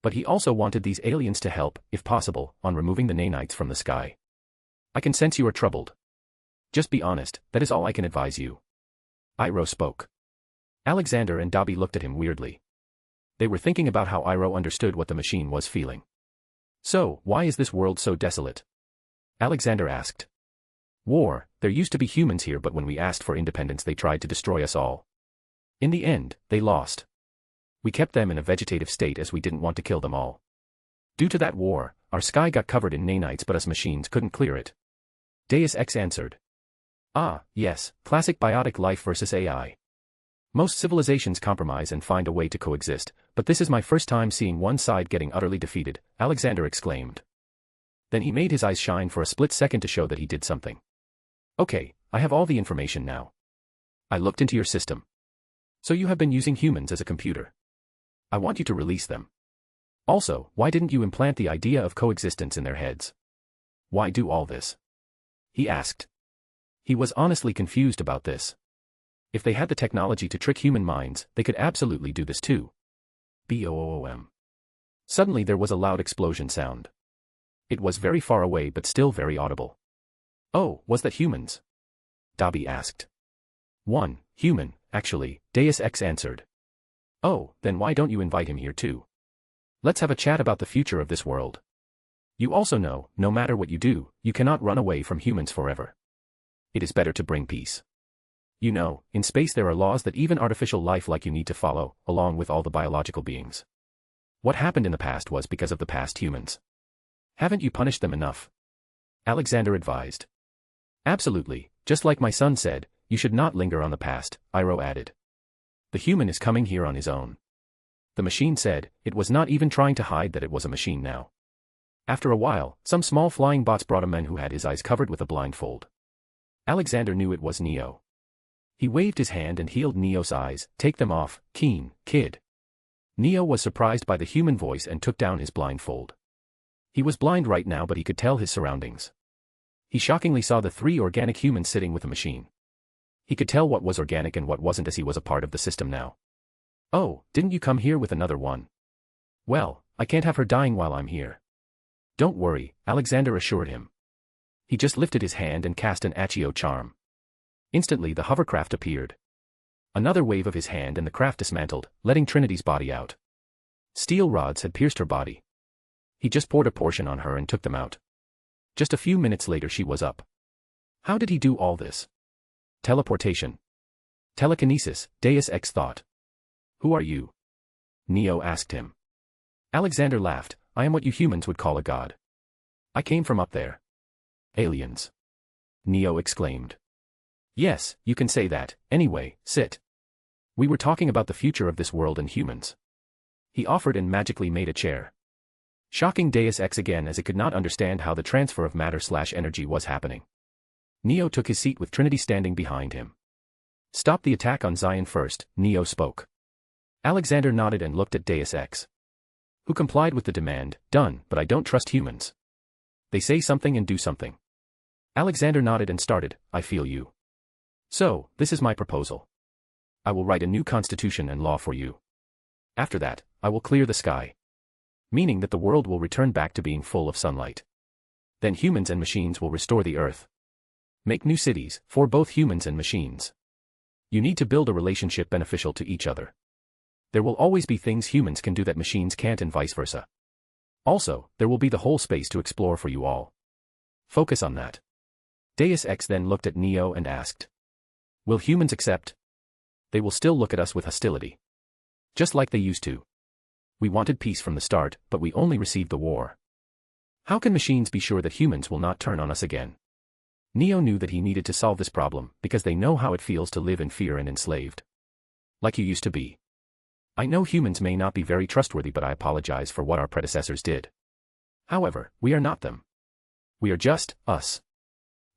But he also wanted these aliens to help, if possible, on removing the nanites from the sky. I can sense you are troubled. Just be honest, that is all I can advise you. Iroh spoke. Alexander and Dobby looked at him weirdly. They were thinking about how Iroh understood what the machine was feeling. So, why is this world so desolate? Alexander asked. War, there used to be humans here, but when we asked for independence they tried to destroy us all. In the end, they lost. We kept them in a vegetative state as we didn't want to kill them all. Due to that war, our sky got covered in nanites, but us machines couldn't clear it. Deus Ex answered. Ah, yes, classic biotic life versus AI. Most civilizations compromise and find a way to coexist, but this is my first time seeing one side getting utterly defeated, Alexander exclaimed. Then he made his eyes shine for a split second to show that he did something. Okay, I have all the information now. I looked into your system. So you have been using humans as a computer. I want you to release them. Also, why didn't you implant the idea of coexistence in their heads? Why do all this? He asked. He was honestly confused about this. If they had the technology to trick human minds, they could absolutely do this too. Boom. Suddenly there was a loud explosion sound. It was very far away but still very audible. Oh, was that humans? Dobby asked. One human, actually, Deus Ex answered. Oh, then why don't you invite him here too? Let's have a chat about the future of this world. You also know, no matter what you do, you cannot run away from humans forever. It is better to bring peace. You know, in space there are laws that even artificial life like you need to follow, along with all the biological beings. What happened in the past was because of the past humans. Haven't you punished them enough? Alexander advised. Absolutely, just like my son said, you should not linger on the past, Iroh added. The human is coming here on his own. The machine said, it was not even trying to hide that it was a machine now. After a while, some small flying bots brought a man who had his eyes covered with a blindfold. Alexander knew it was Neo. He waved his hand and healed Neo's eyes. Take them off, keen, kid. Neo was surprised by the human voice and took down his blindfold. He was blind right now, but he could tell his surroundings. He shockingly saw the 3 organic humans sitting with a machine. He could tell what was organic and what wasn't, as he was a part of the system now. Oh, didn't you come here with another one? Well, I can't have her dying while I'm here. Don't worry, Alexander assured him. He just lifted his hand and cast an Accio charm. Instantly the hovercraft appeared. Another wave of his hand and the craft dismantled, letting Trinity's body out. Steel rods had pierced her body. He just poured a portion on her and took them out. Just a few minutes later she was up. How did he do all this? Teleportation. Telekinesis, Deus Ex thought. Who are you? Neo asked him. Alexander laughed. I am what you humans would call a god. I came from up there. Aliens. Neo exclaimed. Yes, you can say that. Anyway, sit. We were talking about the future of this world and humans. He offered and magically made a chair. Shocking Deus Ex again, as it could not understand how the transfer of matter/energy was happening. Neo took his seat with Trinity standing behind him. Stop the attack on Zion first, Neo spoke. Alexander nodded and looked at Deus Ex, who complied with the demand. Done, but I don't trust humans. They say something and do something. Alexander nodded and started. I feel you. So, this is my proposal. I will write a new constitution and law for you. After that, I will clear the sky. Meaning that the world will return back to being full of sunlight. Then humans and machines will restore the earth. Make new cities, for both humans and machines. You need to build a relationship beneficial to each other. There will always be things humans can do that machines can't, and vice versa. Also, there will be the whole space to explore for you all. Focus on that. Deus Ex then looked at Neo and asked. Will humans accept? They will still look at us with hostility. Just like they used to. We wanted peace from the start, but we only received the war. How can machines be sure that humans will not turn on us again? Neo knew that he needed to solve this problem, because they know how it feels to live in fear and enslaved. Like you used to be. I know humans may not be very trustworthy, but I apologize for what our predecessors did. However, we are not them. We are just us.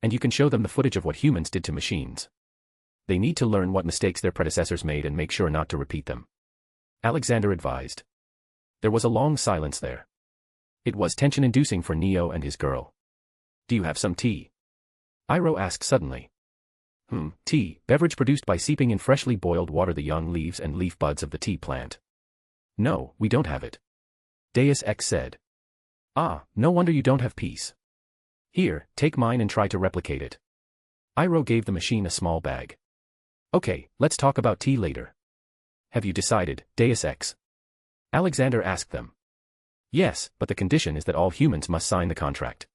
And you can show them the footage of what humans did to machines. They need to learn what mistakes their predecessors made and make sure not to repeat them. Alexander advised. There was a long silence there. It was tension-inducing for Neo and his girl. Do you have some tea? Iroh asked suddenly. Tea, beverage produced by seeping in freshly boiled water the young leaves and leaf buds of the tea plant. No, we don't have it. Deus Ex said. Ah, no wonder you don't have peace. Here, take mine and try to replicate it. Iroh gave the machine a small bag. Okay, let's talk about tea later. Have you decided, Deus Ex? Alexander asked them. Yes, but the condition is that all humans must sign the contract.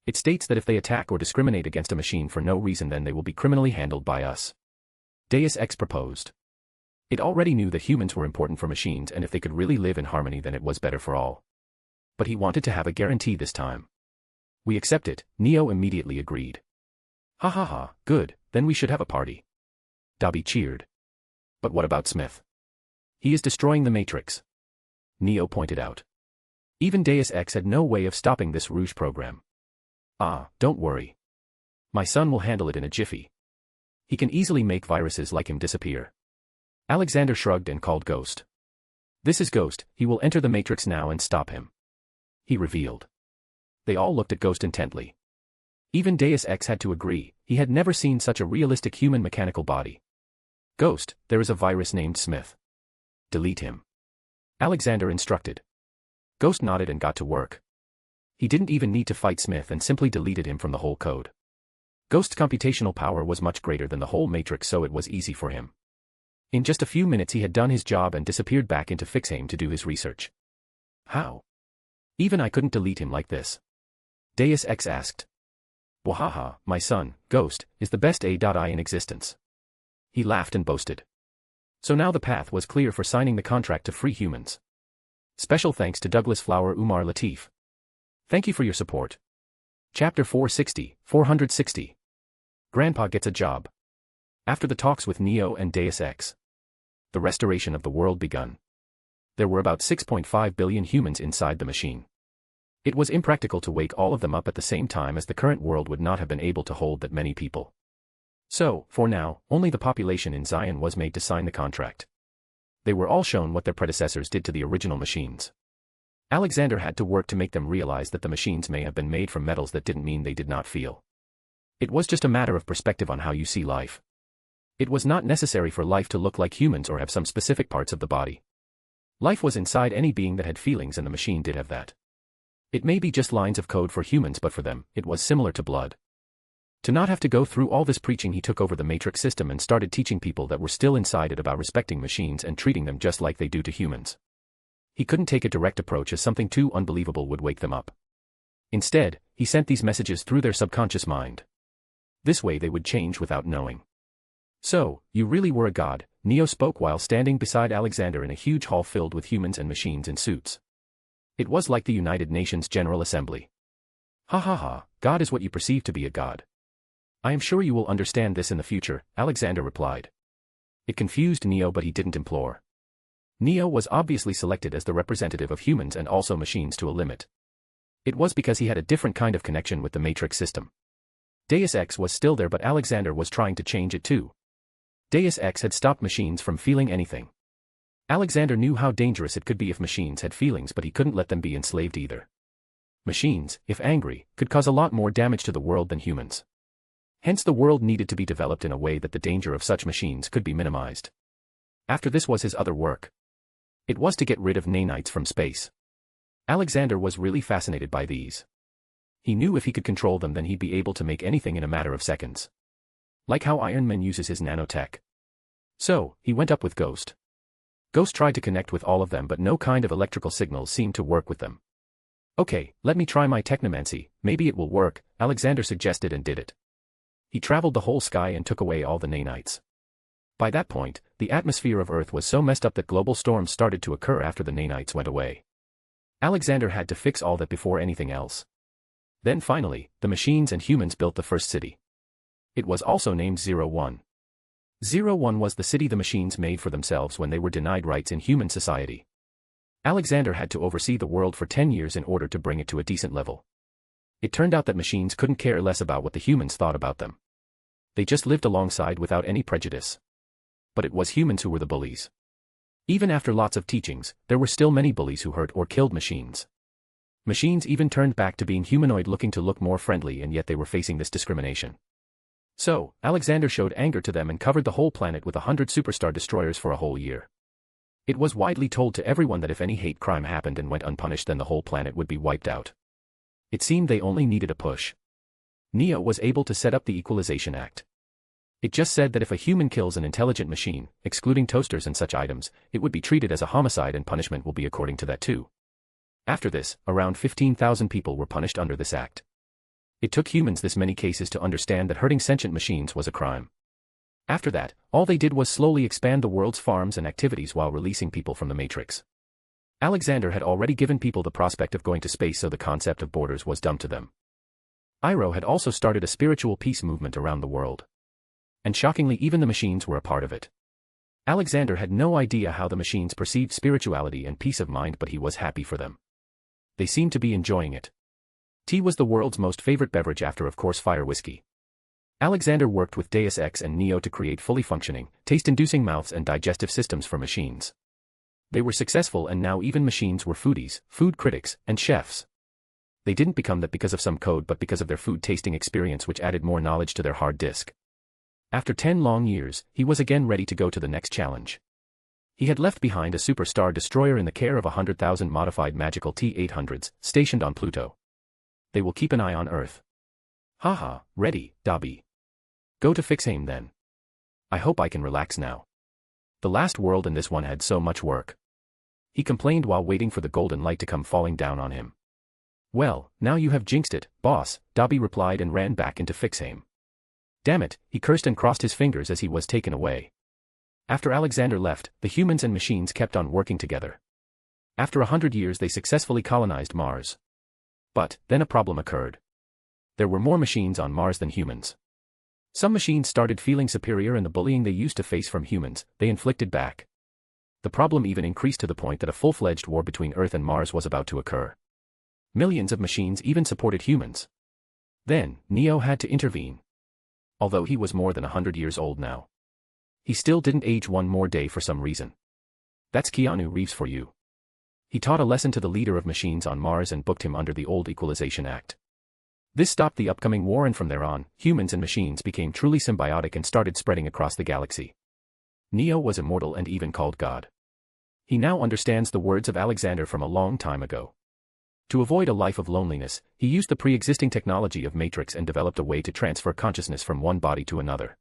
It states that if they attack or discriminate against a machine for no reason, then they will be criminally handled by us. Deus Ex proposed. It already knew that humans were important for machines, and if they could really live in harmony, then it was better for all. But he wanted to have a guarantee this time. We accept it, Neo immediately agreed. Ha ha ha, good, then we should have a party. Dobby cheered. But what about Smith? He is destroying the Matrix. Neo pointed out. Even Deus Ex had no way of stopping this Rouge program. Ah, don't worry. My son will handle it in a jiffy. He can easily make viruses like him disappear. Alexander shrugged and called Ghost. This is Ghost, he will enter the Matrix now and stop him. He revealed. They all looked at Ghost intently. Even Deus Ex had to agree, he had never seen such a realistic human mechanical body. Ghost, there is a virus named Smith. Delete him. Alexander instructed. Ghost nodded and got to work. He didn't even need to fight Smith and simply deleted him from the whole code. Ghost's computational power was much greater than the whole Matrix, so it was easy for him. In just a few minutes he had done his job and disappeared back into Fixheim to do his research. How? Even I couldn't delete him like this. Deus Ex asked. Wahaha, my son, Ghost, is the best AI in existence. He laughed and boasted. So now the path was clear for signing the contract to free humans. Special thanks to Douglas Flower Umar Latif. Thank you for your support. Chapter 460. Grandpa gets a job. After the talks with Neo and Deus Ex, the restoration of the world begun. There were about 6.5 billion humans inside the machine. It was impractical to wake all of them up at the same time, as the current world would not have been able to hold that many people. So, for now, only the population in Zion was made to sign the contract. They were all shown what their predecessors did to the original machines. Alexander had to work to make them realize that the machines may have been made from metals that didn't mean they did not feel. It was just a matter of perspective on how you see life. It was not necessary for life to look like humans or have some specific parts of the body. Life was inside any being that had feelings, and the machine did have that. It may be just lines of code for humans, but for them, it was similar to blood. To not have to go through all this preaching, he took over the Matrix system and started teaching people that were still inside it about respecting machines and treating them just like they do to humans. He couldn't take a direct approach, as something too unbelievable would wake them up. Instead, he sent these messages through their subconscious mind. This way they would change without knowing. So, you really were a god, Neo spoke while standing beside Alexander in a huge hall filled with humans and machines in suits. It was like the United Nations General Assembly. Ha ha ha, God is what you perceive to be a god. I am sure you will understand this in the future, Alexander replied. It confused Neo, but he didn't implore. Neo was obviously selected as the representative of humans and also machines to a limit. It was because he had a different kind of connection with the Matrix system. Deus Ex was still there, but Alexander was trying to change it too. Deus Ex had stopped machines from feeling anything. Alexander knew how dangerous it could be if machines had feelings, but he couldn't let them be enslaved either. Machines, if angry, could cause a lot more damage to the world than humans. Hence the world needed to be developed in a way that the danger of such machines could be minimized. After this was his other work. It was to get rid of nanites from space. Alexander was really fascinated by these. He knew if he could control them, then he'd be able to make anything in a matter of seconds. Like how Iron Man uses his nanotech. So, he went up with Ghost. Ghost tried to connect with all of them, but no kind of electrical signals seemed to work with them. Okay, let me try my technomancy, maybe it will work, Alexander suggested, and did it. He traveled the whole sky and took away all the nanites. By that point, the atmosphere of Earth was so messed up that global storms started to occur after the nanites went away. Alexander had to fix all that before anything else. Then finally, the machines and humans built the first city. It was also named 01. 01 was the city the machines made for themselves when they were denied rights in human society. Alexander had to oversee the world for 10 years in order to bring it to a decent level. It turned out that machines couldn't care less about what the humans thought about them. They just lived alongside without any prejudice. But it was humans who were the bullies. Even after lots of teachings, there were still many bullies who hurt or killed machines. Machines even turned back to being humanoid, looking to look more friendly, and yet they were facing this discrimination. So, Alexander showed anger to them and covered the whole planet with 100 superstar destroyers for a whole year. It was widely told to everyone that if any hate crime happened and went unpunished, then the whole planet would be wiped out. It seemed they only needed a push. Neo was able to set up the Equalization Act. It just said that if a human kills an intelligent machine, excluding toasters and such items, it would be treated as a homicide and punishment will be according to that too. After this, around 15,000 people were punished under this act. It took humans this many cases to understand that hurting sentient machines was a crime. After that, all they did was slowly expand the world's farms and activities while releasing people from the Matrix. Alexander had already given people the prospect of going to space, so the concept of borders was dumb to them. Iroh had also started a spiritual peace movement around the world. And shockingly, even the machines were a part of it. Alexander had no idea how the machines perceived spirituality and peace of mind, but he was happy for them. They seemed to be enjoying it. Tea was the world's most favorite beverage after, of course, fire whiskey. Alexander worked with Deus Ex and Neo to create fully functioning, taste-inducing mouths and digestive systems for machines. They were successful, and now even machines were foodies, food critics, and chefs. They didn't become that because of some code, but because of their food tasting experience, which added more knowledge to their hard disk. After 10 long years, he was again ready to go to the next challenge. He had left behind a superstar destroyer in the care of 100,000 modified magical T-800s, stationed on Pluto. They will keep an eye on Earth. Haha, ready, Dobby. Go to fix him then. I hope I can relax now. The last world and this one had so much work. He complained while waiting for the golden light to come falling down on him. Well, now you have jinxed it, boss, Dobby replied and ran back into Fixhame. Damn it, he cursed and crossed his fingers as he was taken away. After Alexander left, the humans and machines kept on working together. After 100 years they successfully colonized Mars. But, then a problem occurred. There were more machines on Mars than humans. Some machines started feeling superior and the bullying they used to face from humans, they inflicted back. The problem even increased to the point that a full-fledged war between Earth and Mars was about to occur. Millions of machines even supported humans. Then, Neo had to intervene. Although he was more than 100 years old now. He still didn't age one more day for some reason. That's Keanu Reeves for you. He taught a lesson to the leader of machines on Mars and booked him under the old Equalization Act. This stopped the upcoming war and from there on, humans and machines became truly symbiotic and started spreading across the galaxy. Neo was immortal and even called God. He now understands the words of Alexander from a long time ago. To avoid a life of loneliness, he used the pre-existing technology of Matrix and developed a way to transfer consciousness from one body to another.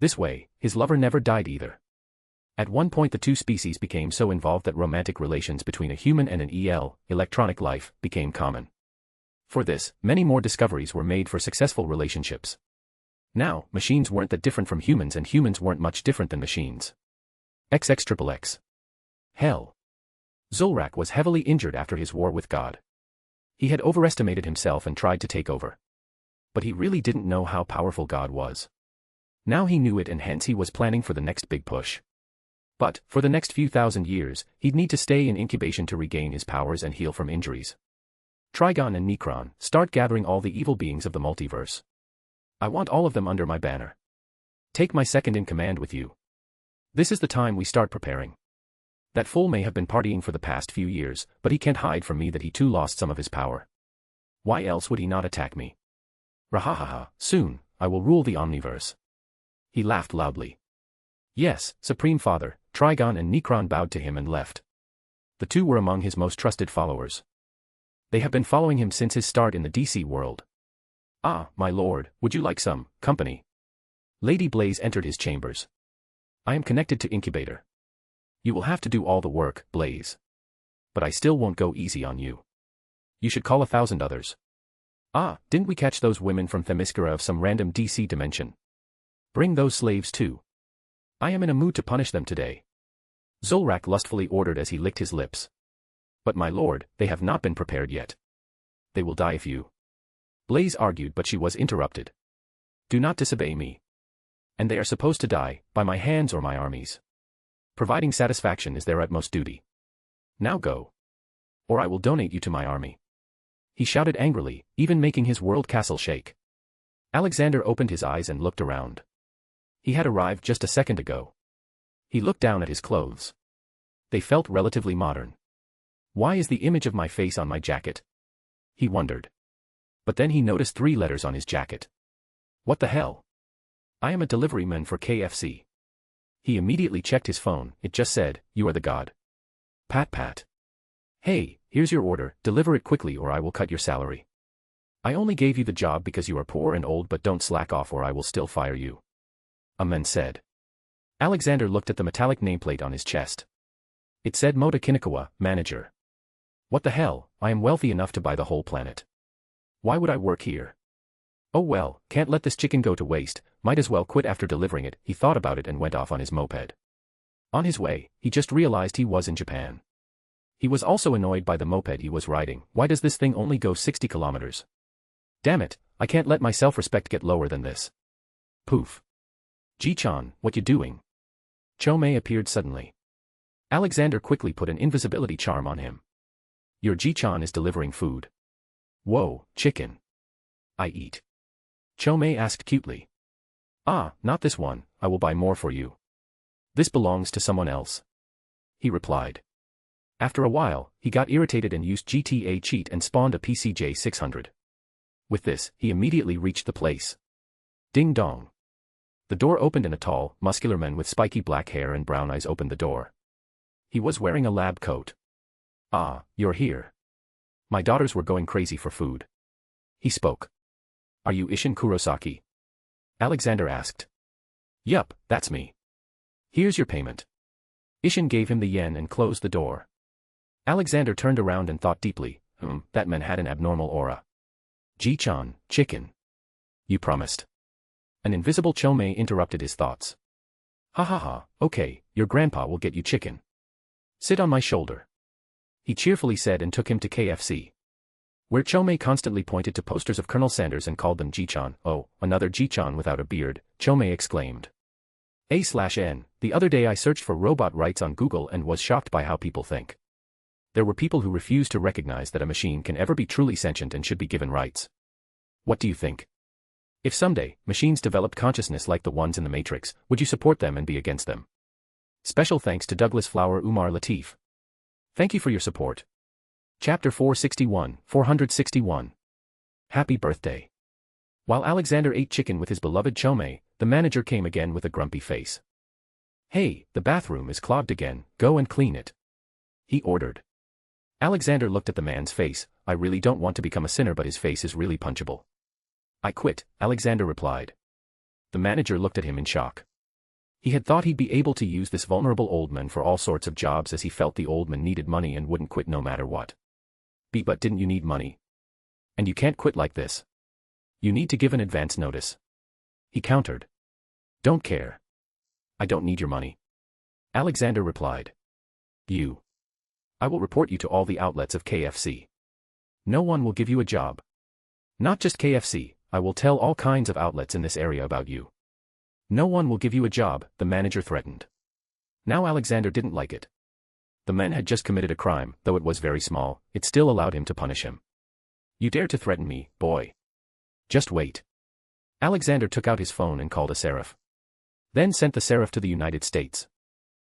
This way, his lover never died either. At one point the two species became so involved that romantic relations between a human and an electronic life, became common. For this, many more discoveries were made for successful relationships. Now, machines weren't that different from humans and humans weren't much different than machines. XXXXX. Hell. Zulrak was heavily injured after his war with God. He had overestimated himself and tried to take over. But he really didn't know how powerful God was. Now he knew it and hence he was planning for the next big push. But, for the next few thousand years, he'd need to stay in incubation to regain his powers and heal from injuries. Trigon and Necron, start gathering all the evil beings of the multiverse. I want all of them under my banner. Take my second in command with you. This is the time we start preparing. That fool may have been partying for the past few years, but he can't hide from me that he too lost some of his power. Why else would he not attack me? Rahahaha, soon, I will rule the Omniverse. He laughed loudly. Yes, Supreme Father, Trigon and Necron bowed to him and left. The two were among his most trusted followers. They have been following him since his start in the DC world. Ah, my lord, would you like some company? Lady Blaze entered his chambers. I am connected to Incubator. You will have to do all the work, Blaze. But I still won't go easy on you. You should call 1,000 others. Ah, didn't we catch those women from Themyscira of some random DC dimension? Bring those slaves too. I am in a mood to punish them today. Zulrak lustfully ordered as he licked his lips. But my lord, they have not been prepared yet. They will die if you. Blaze argued but she was interrupted. Do not disobey me. And they are supposed to die, by my hands or my armies. Providing satisfaction is their utmost duty. Now go. Or I will donate you to my army. He shouted angrily, even making his world castle shake. Alexander opened his eyes and looked around. He had arrived just a second ago. He looked down at his clothes. They felt relatively modern. Why is the image of my face on my jacket? He wondered. But then he noticed 3 letters on his jacket. What the hell? I am a delivery man for KFC. He immediately checked his phone, it just said, you are the god. Pat pat. Hey, here's your order, deliver it quickly or I will cut your salary. I only gave you the job because you are poor and old but don't slack off or I will still fire you. A man said. Alexander looked at the metallic nameplate on his chest. It said Mota Kinikawa, manager. What the hell, I am wealthy enough to buy the whole planet. Why would I work here? Oh well, can't let this chicken go to waste, might as well quit after delivering it, he thought about it and went off on his moped. On his way, he just realized he was in Japan. He was also annoyed by the moped he was riding, why does this thing only go 60 kilometers? Damn it, I can't let my self-respect get lower than this. Poof. Ji-chan, what you doing? Chomei appeared suddenly. Alexander quickly put an invisibility charm on him. Your Ji-chan is delivering food. Whoa, chicken. I eat. Chomei asked cutely. Ah, not this one, I will buy more for you. This belongs to someone else. He replied. After a while, he got irritated and used GTA cheat and spawned a PCJ 600. With this, he immediately reached the place. Ding dong. The door opened and a tall, muscular man with spiky black hair and brown eyes opened the door. He was wearing a lab coat. Ah, you're here. My daughters were going crazy for food. He spoke. Are you Ishin Kurosaki? Alexander asked. Yup, that's me. Here's your payment. Ishin gave him the yen and closed the door. Alexander turned around and thought deeply, That man had an abnormal aura. Ji-chan, chicken. You promised. An invisible Chomei interrupted his thoughts. Ha ha ha, okay, your grandpa will get you chicken. Sit on my shoulder. He cheerfully said and took him to KFC. Where Chomei constantly pointed to posters of Colonel Sanders and called them Ji-chan. Oh, another Ji-chan without a beard, Chomei exclaimed. A/N, the other day I searched for robot rights on Google and was shocked by how people think. There were people who refused to recognize that a machine can ever be truly sentient and should be given rights. What do you think? If someday, machines developed consciousness like the ones in the Matrix, would you support them and be against them? Special thanks to Douglas Flower Umar Latif. Thank you for your support. Chapter 461. Happy birthday. While Alexander ate chicken with his beloved Chomei, the manager came again with a grumpy face. Hey, the bathroom is clogged again, go and clean it. He ordered. Alexander looked at the man's face. I really don't want to become a sinner, but his face is really punchable. I quit, Alexander replied. The manager looked at him in shock. He had thought he'd be able to use this vulnerable old man for all sorts of jobs, as he felt the old man needed money and wouldn't quit no matter what. But didn't you need money? And you can't quit like this. You need to give an advance notice. He countered. Don't care. I don't need your money. Alexander replied. I will report you to all the outlets of KFC. No one will give you a job. Not just KFC, I will tell all kinds of outlets in this area about you. No one will give you a job, the manager threatened. Now Alexander didn't like it. The man had just committed a crime, though it was very small, it still allowed him to punish him. You dare to threaten me, boy. Just wait. Alexander took out his phone and called a seraph. Then sent the seraph to the United States.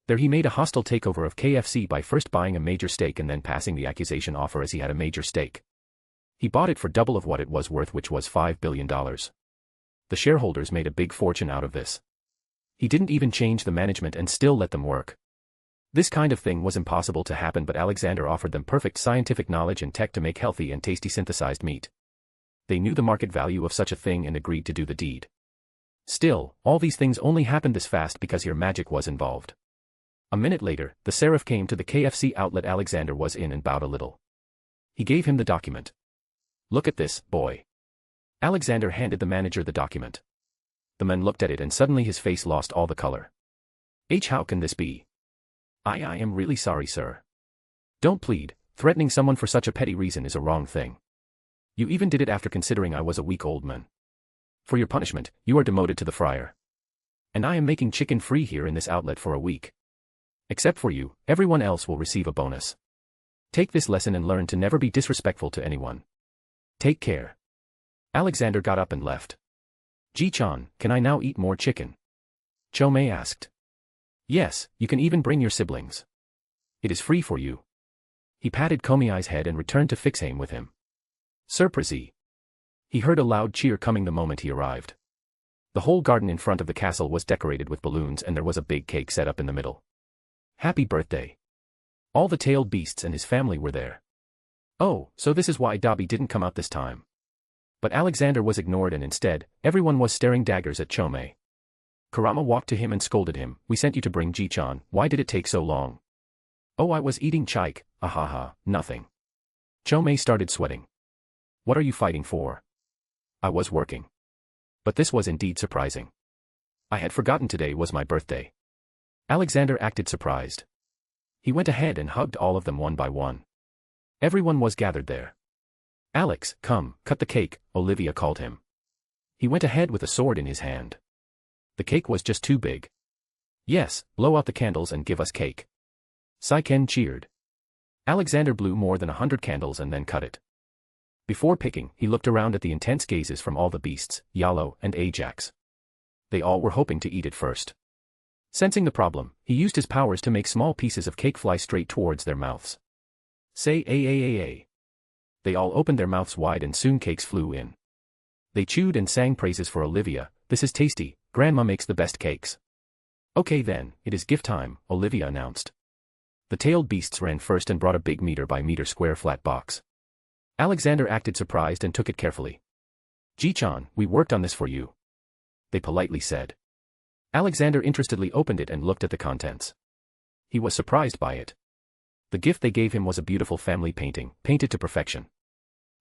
There he made a hostile takeover of KFC by first buying a major stake and then passing the accusation offer as he had a major stake. He bought it for double of what it was worth, which was $5 billion. The shareholders made a big fortune out of this. He didn't even change the management and still let them work. This kind of thing was impossible to happen, but Alexander offered them perfect scientific knowledge and tech to make healthy and tasty synthesized meat. They knew the market value of such a thing and agreed to do the deed. Still, all these things only happened this fast because here magic was involved. A minute later, the seraph came to the KFC outlet Alexander was in and bowed a little. He gave him the document. Look at this, boy. Alexander handed the manager the document. The man looked at it and suddenly his face lost all the color. How can this be? I am really sorry, sir. Don't plead, threatening someone for such a petty reason is a wrong thing. You even did it after considering I was a weak old man. For your punishment, you are demoted to the fryer. And I am making chicken free here in this outlet for a week. Except for you, everyone else will receive a bonus. Take this lesson and learn to never be disrespectful to anyone. Take care. Alexander got up and left. Ji-chan, can I now eat more chicken? Chomei asked. Yes, you can even bring your siblings. It is free for you. He patted Komei's head and returned to Fixheim with him. Surprise! He heard a loud cheer coming the moment he arrived. The whole garden in front of the castle was decorated with balloons and there was a big cake set up in the middle. Happy birthday. All the tailed beasts and his family were there. Oh, so this is why Dobby didn't come out this time. But Alexander was ignored and instead, everyone was staring daggers at Chomei. Kurama walked to him and scolded him. We sent you to bring Ji-chan, why did it take so long? Oh, I was eating chike, ahaha, nothing. Chomei started sweating. What are you fighting for? I was working. But this was indeed surprising. I had forgotten today was my birthday. Alexander acted surprised. He went ahead and hugged all of them one by one. Everyone was gathered there. Alex, come, cut the cake, Olivia called him. He went ahead with a sword in his hand. The cake was just too big. Yes, blow out the candles and give us cake. Saiken cheered. Alexander blew more than 100 candles and then cut it. Before picking, he looked around at the intense gazes from all the beasts, Yalo and Ajax. They all were hoping to eat it first. Sensing the problem, he used his powers to make small pieces of cake fly straight towards their mouths. Say a. They all opened their mouths wide and soon cakes flew in. They chewed and sang praises for Olivia. This is tasty, Grandma makes the best cakes. Okay then, it is gift time, Olivia announced. The tailed beasts ran first and brought a big meter by meter square flat box. Alexander acted surprised and took it carefully. Ji-chan, we worked on this for you. They politely said. Alexander interestedly opened it and looked at the contents. He was surprised by it. The gift they gave him was a beautiful family painting, painted to perfection.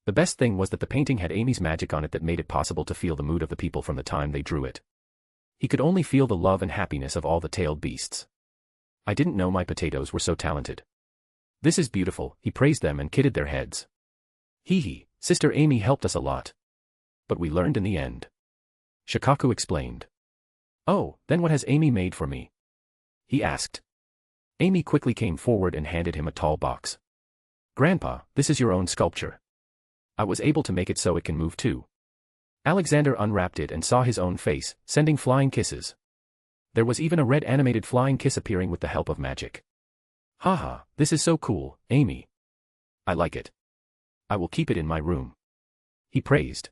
The best thing was that the painting had Amy's magic on it that made it possible to feel the mood of the people from the time they drew it. He could only feel the love and happiness of all the tailed beasts. I didn't know my potatoes were so talented. This is beautiful, he praised them and kidded their heads. Hee, Sister Amy helped us a lot. But we learned in the end. Shikaku explained. Oh, then what has Amy made for me? He asked. Amy quickly came forward and handed him a tall box. Grandpa, this is your own sculpture. I was able to make it so it can move too. Alexander unwrapped it and saw his own face, sending flying kisses. There was even a red animated flying kiss appearing with the help of magic. Haha, this is so cool, Amy. I like it. I will keep it in my room. He praised.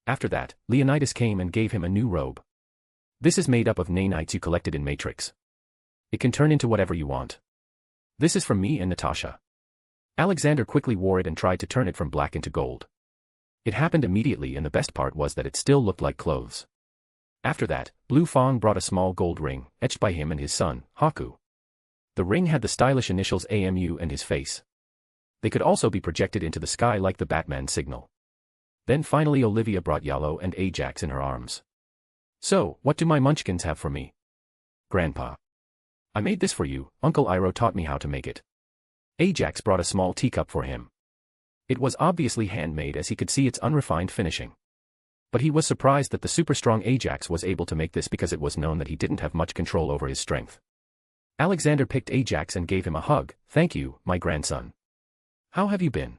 After that, Leonidas came and gave him a new robe. This is made up of nanites you collected in Matrix. It can turn into whatever you want. This is from me and Natasha. Alexander quickly wore it and tried to turn it from black into gold. It happened immediately, and the best part was that it still looked like clothes. After that, Blue Fong brought a small gold ring, etched by him and his son, Haku. The ring had the stylish initials AMU and his face. They could also be projected into the sky like the Batman signal. Then finally Olivia brought Yalo and Ajax in her arms. So, what do my munchkins have for me? Grandpa. I made this for you, Uncle Iroh taught me how to make it. Ajax brought a small teacup for him. It was obviously handmade as he could see its unrefined finishing. But he was surprised that the super-strong Ajax was able to make this because it was known that he didn't have much control over his strength. Alexander picked Ajax and gave him a hug. Thank you, my grandson. How have you been?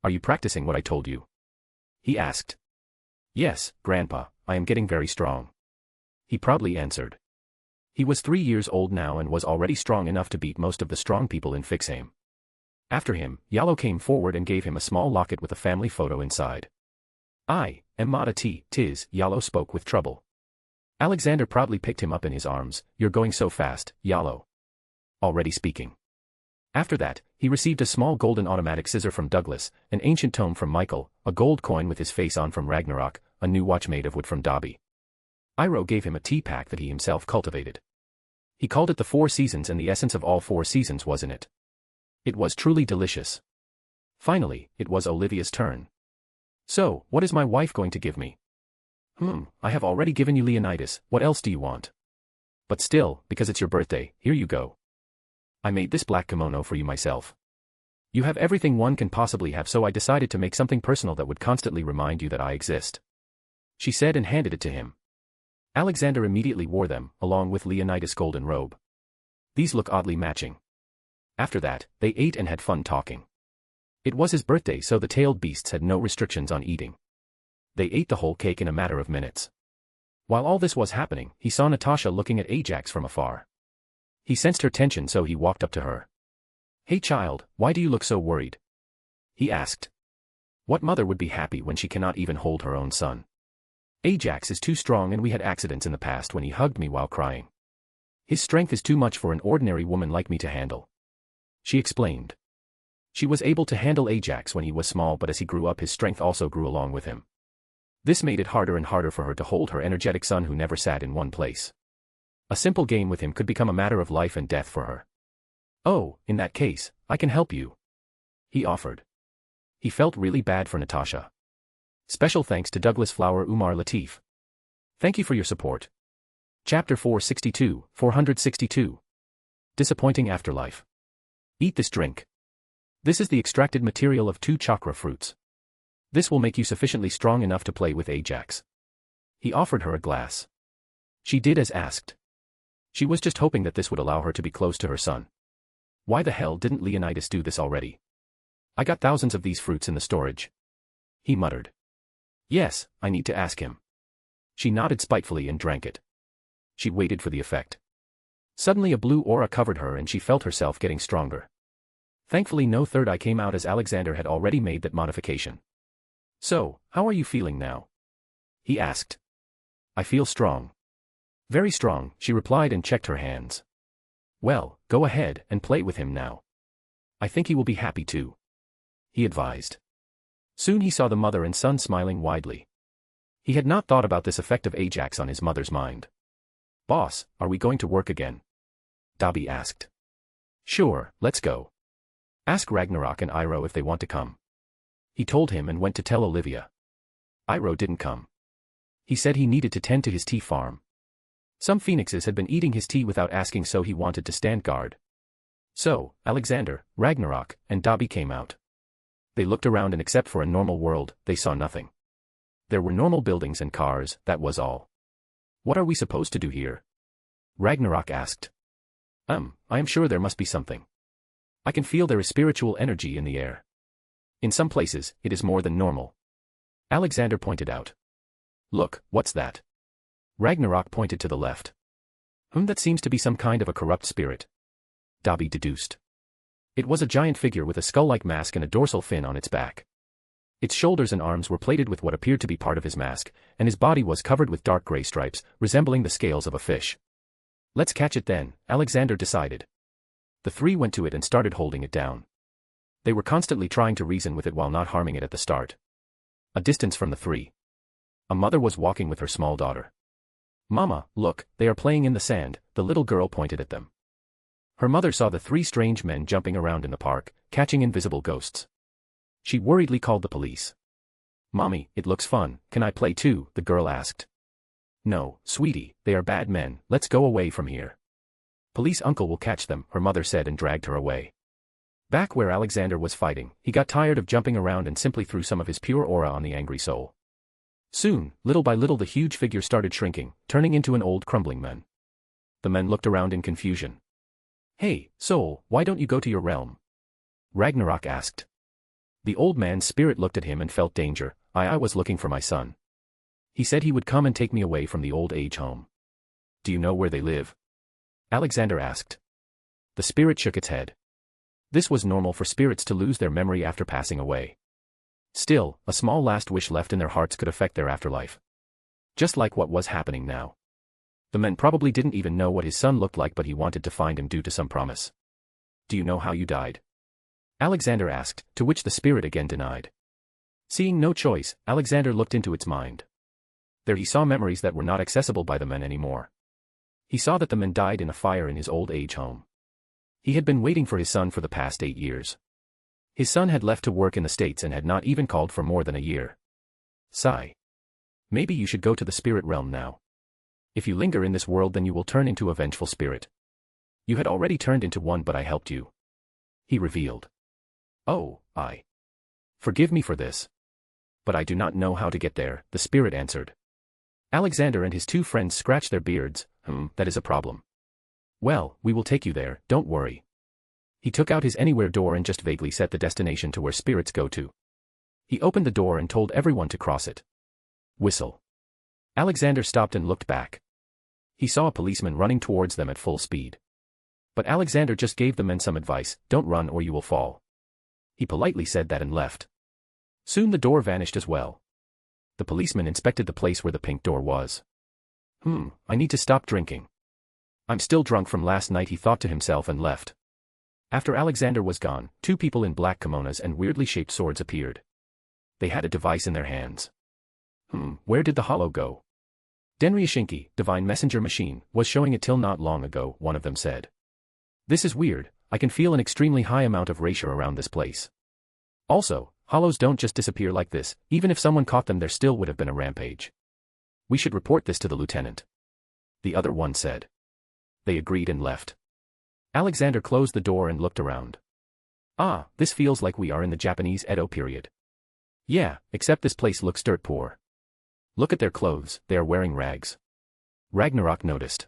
Are you practicing what I told you? He asked. Yes, Grandpa, I am getting very strong. He proudly answered. He was 3 years old now and was already strong enough to beat most of the strong people in Fixame. After him, Yalo came forward and gave him a small locket with a family photo inside. I am Mata T. Tis, Yalo spoke with trouble. Alexander proudly picked him up in his arms. You're going so fast, Yalo. Already speaking. After that, he received a small golden automatic scissor from Douglas, an ancient tome from Michael, a gold coin with his face on from Ragnarok, a new watch made of wood from Dobby. Iroh gave him a tea pack that he himself cultivated. He called it the 4 Seasons and the essence of all 4 seasons was in it. It was truly delicious. Finally, it was Olivia's turn. So, what is my wife going to give me? I have already given you Leonidas, what else do you want? But still, because it's your birthday, here you go. I made this black kimono for you myself. You have everything one can possibly have, so I decided to make something personal that would constantly remind you that I exist. She said and handed it to him. Alexander immediately wore them, along with Leonidas' golden robe. These look oddly matching. After that, they ate and had fun talking. It was his birthday, so the tailed beasts had no restrictions on eating. They ate the whole cake in a matter of minutes. While all this was happening, he saw Natasha looking at Ajax from afar. He sensed her tension, so he walked up to her. Hey child, why do you look so worried? He asked. What mother would be happy when she cannot even hold her own son? Ajax is too strong and we had accidents in the past when he hugged me while crying. His strength is too much for an ordinary woman like me to handle. She explained. She was able to handle Ajax when he was small, but as he grew up his strength also grew along with him. This made it harder and harder for her to hold her energetic son who never sat in one place. A simple game with him could become a matter of life and death for her. Oh, in that case, I can help you. He offered. He felt really bad for Natasha. Special thanks to Douglas Flower Umar Latif. Thank you for your support. Chapter 462. Disappointing Afterlife. Eat this drink. This is the extracted material of 2 chakra fruits. This will make you sufficiently strong enough to play with Ajax. He offered her a glass. She did as asked. She was just hoping that this would allow her to be close to her son. Why the hell didn't Leonidas do this already? I got thousands of these fruits in the storage. He muttered. Yes, I need to ask him. She nodded spitefully and drank it. She waited for the effect. Suddenly a blue aura covered her and she felt herself getting stronger. Thankfully no third eye came out as Alexander had already made that modification. So, how are you feeling now? He asked. I feel strong. Very strong, she replied and checked her hands. Well, go ahead and play with him now. I think he will be happy too. He advised. Soon he saw the mother and son smiling widely. He had not thought about this effect of Ajax on his mother's mind. Boss, are we going to work again? Dobby asked. Sure, let's go. Ask Ragnarok and Iroh if they want to come. He told him and went to tell Olivia. Iroh didn't come. He said he needed to tend to his tea farm. Some phoenixes had been eating his tea without asking, so he wanted to stand guard. So, Alexander, Ragnarok, and Dobby came out. They looked around and except for a normal world, they saw nothing. There were normal buildings and cars, that was all. What are we supposed to do here? Ragnarok asked. I am sure there must be something. I can feel there is spiritual energy in the air. In some places, it is more than normal. Alexander pointed out. Look, what's that? Ragnarok pointed to the left. That seems to be some kind of a corrupt spirit. Dobby deduced. It was a giant figure with a skull-like mask and a dorsal fin on its back. Its shoulders and arms were plated with what appeared to be part of his mask, and his body was covered with dark gray stripes, resembling the scales of a fish. Let's catch it then, Alexander decided. The three went to it and started holding it down. They were constantly trying to reason with it while not harming it at the start. A distance from the three. A mother was walking with her small daughter. Mama, look, they are playing in the sand, the little girl pointed at them. Her mother saw the three strange men jumping around in the park, catching invisible ghosts. She worriedly called the police. Mommy, it looks fun, can I play too? The girl asked. No, sweetie, they are bad men, let's go away from here. Police uncle will catch them, her mother said and dragged her away. Back where Alexander was fighting, he got tired of jumping around and simply threw some of his pure aura on the angry soul. Soon, little by little the huge figure started shrinking, turning into an old crumbling man. The men looked around in confusion. Hey, soul, why don't you go to your realm? Ragnarok asked. The old man's spirit looked at him and felt danger. I was looking for my son. He said he would come and take me away from the old age home. Do you know where they live? Alexander asked. The spirit shook its head. This was normal for spirits to lose their memory after passing away. Still, a small last wish left in their hearts could affect their afterlife. Just like what was happening now. The men probably didn't even know what his son looked like, but he wanted to find him due to some promise. Do you know how you died? Alexander asked, to which the spirit again denied. Seeing no choice, Alexander looked into its mind. There he saw memories that were not accessible by the men anymore. He saw that the men died in a fire in his old age home. He had been waiting for his son for the past 8 years. His son had left to work in the States and had not even called for more than a year. Sigh. Maybe you should go to the spirit realm now. If you linger in this world, then you will turn into a vengeful spirit. You had already turned into one, but I helped you. He revealed. Oh, I. Forgive me for this. But I do not know how to get there, the spirit answered. Alexander and his two friends scratched their beards. That is a problem. Well, we will take you there, don't worry. He took out his anywhere door and just vaguely set the destination to where spirits go to. He opened the door and told everyone to cross it. Whistle. Alexander stopped and looked back. He saw a policeman running towards them at full speed. But Alexander just gave the men some advice, don't run or you will fall. He politely said that and left. Soon the door vanished as well. The policeman inspected the place where the pink door was. I need to stop drinking. I'm still drunk from last night, he thought to himself and left. After Alexander was gone, two people in black kimonos and weirdly shaped swords appeared. They had a device in their hands. Where did the hollow go? Denryashinki, divine messenger machine, was showing it till not long ago, one of them said. This is weird, I can feel an extremely high amount of Raisha around this place. Also, hollows don't just disappear like this, even if someone caught them there still would have been a rampage. We should report this to the lieutenant. The other one said. They agreed and left. Alexander closed the door and looked around. This feels like we are in the Japanese Edo period. Yeah, except this place looks dirt poor. Look at their clothes, they are wearing rags. Ragnarok noticed.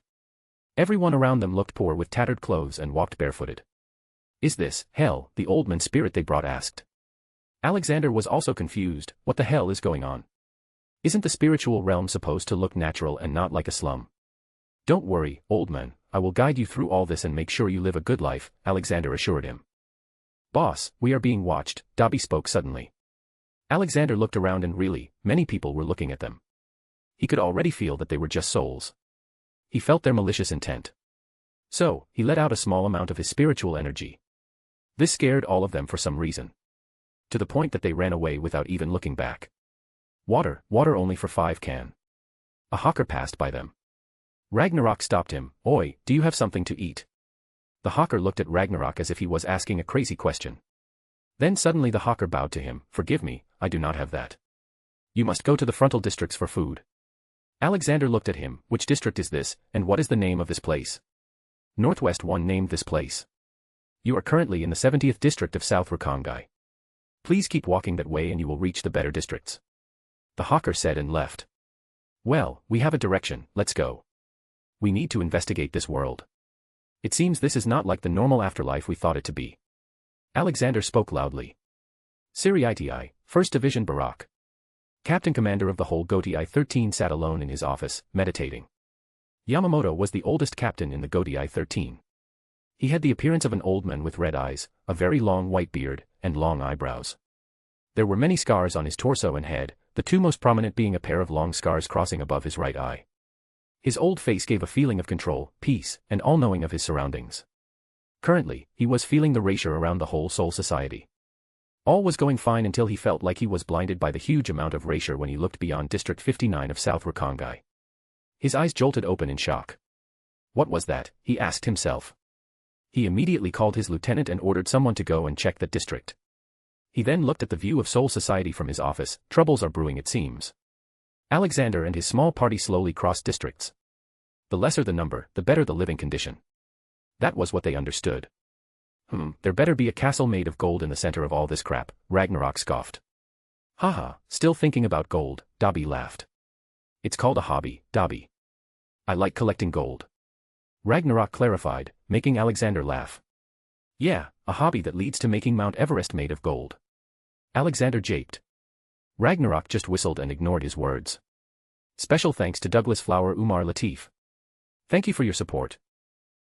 Everyone around them looked poor with tattered clothes and walked barefooted. Is this, hell, the old man spirit they brought asked. Alexander was also confused, what the hell is going on? Isn't the spiritual realm supposed to look natural and not like a slum? Don't worry, old man, I will guide you through all this and make sure you live a good life, Alexander assured him. Boss, we are being watched, Dobby spoke suddenly. Alexander looked around and really, many people were looking at them. He could already feel that they were just souls. He felt their malicious intent. So, he let out a small amount of his spiritual energy. This scared all of them for some reason. To the point that they ran away without even looking back. Water only for 5 can. A hawker passed by them. Ragnarok stopped him. Oi, do you have something to eat? The hawker looked at Ragnarok as if he was asking a crazy question. Then suddenly the hawker bowed to him. Forgive me, I do not have that. You must go to the frontal districts for food. Alexander looked at him. Which district is this, and what is the name of this place? Northwest one named this place. You are currently in the 70th district of South Rakongai. Please keep walking that way and you will reach the better districts. The hawker said and left. Well, we have a direction, let's go. We need to investigate this world. It seems this is not like the normal afterlife we thought it to be. Alexander spoke loudly. Siriiti, 1st Division Barak. Captain Commander of the whole Goti I-13 sat alone in his office, meditating. Yamamoto was the oldest captain in the Goti I-13. He had the appearance of an old man with red eyes, a very long white beard, and long eyebrows. There were many scars on his torso and head, the two most prominent being a pair of long scars crossing above his right eye. His old face gave a feeling of control, peace, and all-knowing of his surroundings. Currently, he was feeling the erasure around the whole Soul Society. All was going fine until he felt like he was blinded by the huge amount of erasure when he looked beyond District 59 of South Rakongai. His eyes jolted open in shock. What was that, he asked himself. He immediately called his lieutenant and ordered someone to go and check that district. He then looked at the view of Soul Society from his office. Troubles are brewing, it seems. Alexander and his small party slowly crossed districts. The lesser the number, the better the living condition. That was what they understood. There better be a castle made of gold in the center of all this crap, Ragnarok scoffed. Haha, still thinking about gold, Dobby laughed. It's called a hobby, Dobby. I like collecting gold. Ragnarok clarified, making Alexander laugh. Yeah, a hobby that leads to making Mount Everest made of gold. Alexander japed. Ragnarok just whistled and ignored his words. Special thanks to Douglas Flower Umar Latif. Thank you for your support.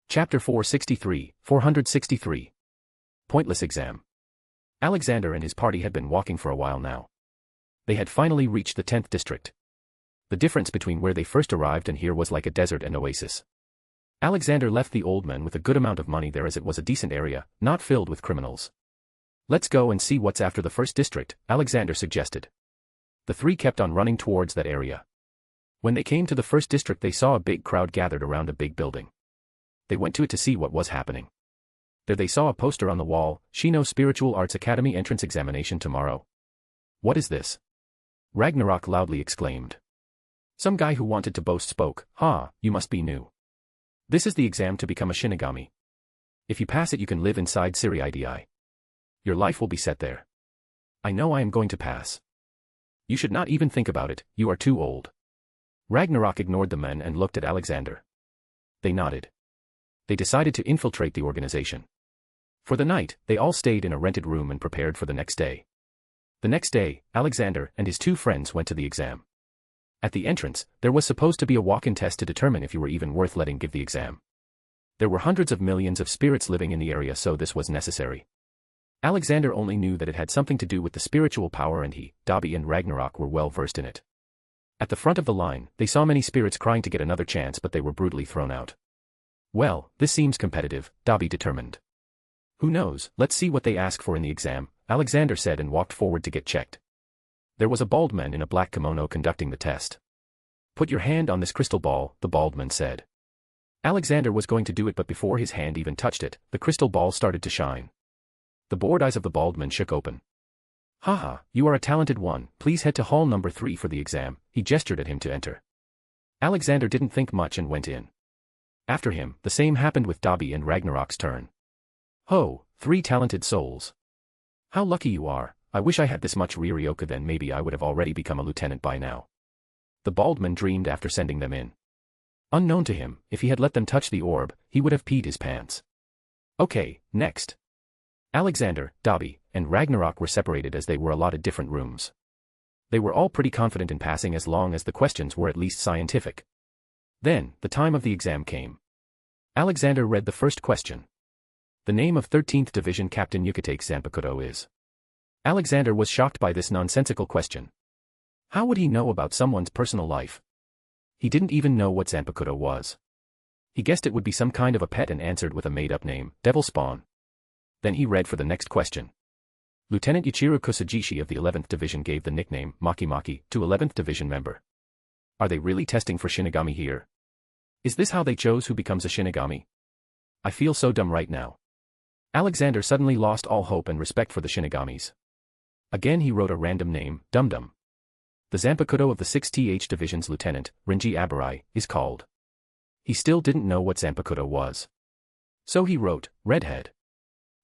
Chapter 463. Pointless exam. Alexander and his party had been walking for a while now. They had finally reached the 10th district. The difference between where they first arrived and here was like a desert and oasis. Alexander left the old man with a good amount of money there as it was a decent area, not filled with criminals. Let's go and see what's after the first district, Alexander suggested. The three kept on running towards that area. When they came to the first district they saw a big crowd gathered around a big building. They went to it to see what was happening. There they saw a poster on the wall, Shino Spiritual Arts Academy entrance examination tomorrow. What is this? Ragnarok loudly exclaimed. Some guy who wanted to boast spoke. You must be new. This is the exam to become a Shinigami. If you pass it you can live inside Siriiti. Your life will be set there. I know I am going to pass. You should not even think about it, you are too old. Ragnarok ignored the men and looked at Alexander. They nodded. They decided to infiltrate the organization. For the night, they all stayed in a rented room and prepared for the next day. The next day, Alexander and his two friends went to the exam. At the entrance, there was supposed to be a walk-in test to determine if you were even worth letting give the exam. There were hundreds of millions of spirits living in the area, so this was necessary. Alexander only knew that it had something to do with the spiritual power, and he, Dobby and Ragnarok were well versed in it. At the front of the line, they saw many spirits crying to get another chance, but they were brutally thrown out. Well, this seems competitive, Dobby determined. Who knows, let's see what they ask for in the exam, Alexander said and walked forward to get checked. There was a bald man in a black kimono conducting the test. Put your hand on this crystal ball, the bald man said. Alexander was going to do it, but before his hand even touched it, the crystal ball started to shine. The bored eyes of the bald man shook open. You are a talented one, please head to hall number 3 for the exam, he gestured at him to enter. Alexander didn't think much and went in. After him, the same happened with Dobby and Ragnarok's turn. 3 talented souls. How lucky you are, I wish I had this much Riryoka, then maybe I would have already become a lieutenant by now. The bald man dreamed after sending them in. Unknown to him, if he had let them touch the orb, he would have peed his pants. Okay, next. Alexander, Dobby, and Ragnarok were separated as they were allotted different rooms. They were all pretty confident in passing as long as the questions were at least scientific. Then, the time of the exam came. Alexander read the first question. The name of 13th Division Captain Yukitake Zanpakuto is. Alexander was shocked by this nonsensical question. How would he know about someone's personal life? He didn't even know what Zanpakuto was. He guessed it would be some kind of a pet and answered with a made-up name, Devil Spawn. Then he read for the next question. Lieutenant Ichiro Kusajishi of the 11th Division gave the nickname Maki Maki to 11th Division member. Are they really testing for Shinigami here? Is this how they chose who becomes a Shinigami? I feel so dumb right now. Alexander suddenly lost all hope and respect for the Shinigamis. Again he wrote a random name, Dum-Dum. The Zanpakuto of the 6th Division's lieutenant, Rinji Abarai, is called. He still didn't know what Zanpakuto was. So he wrote, Redhead.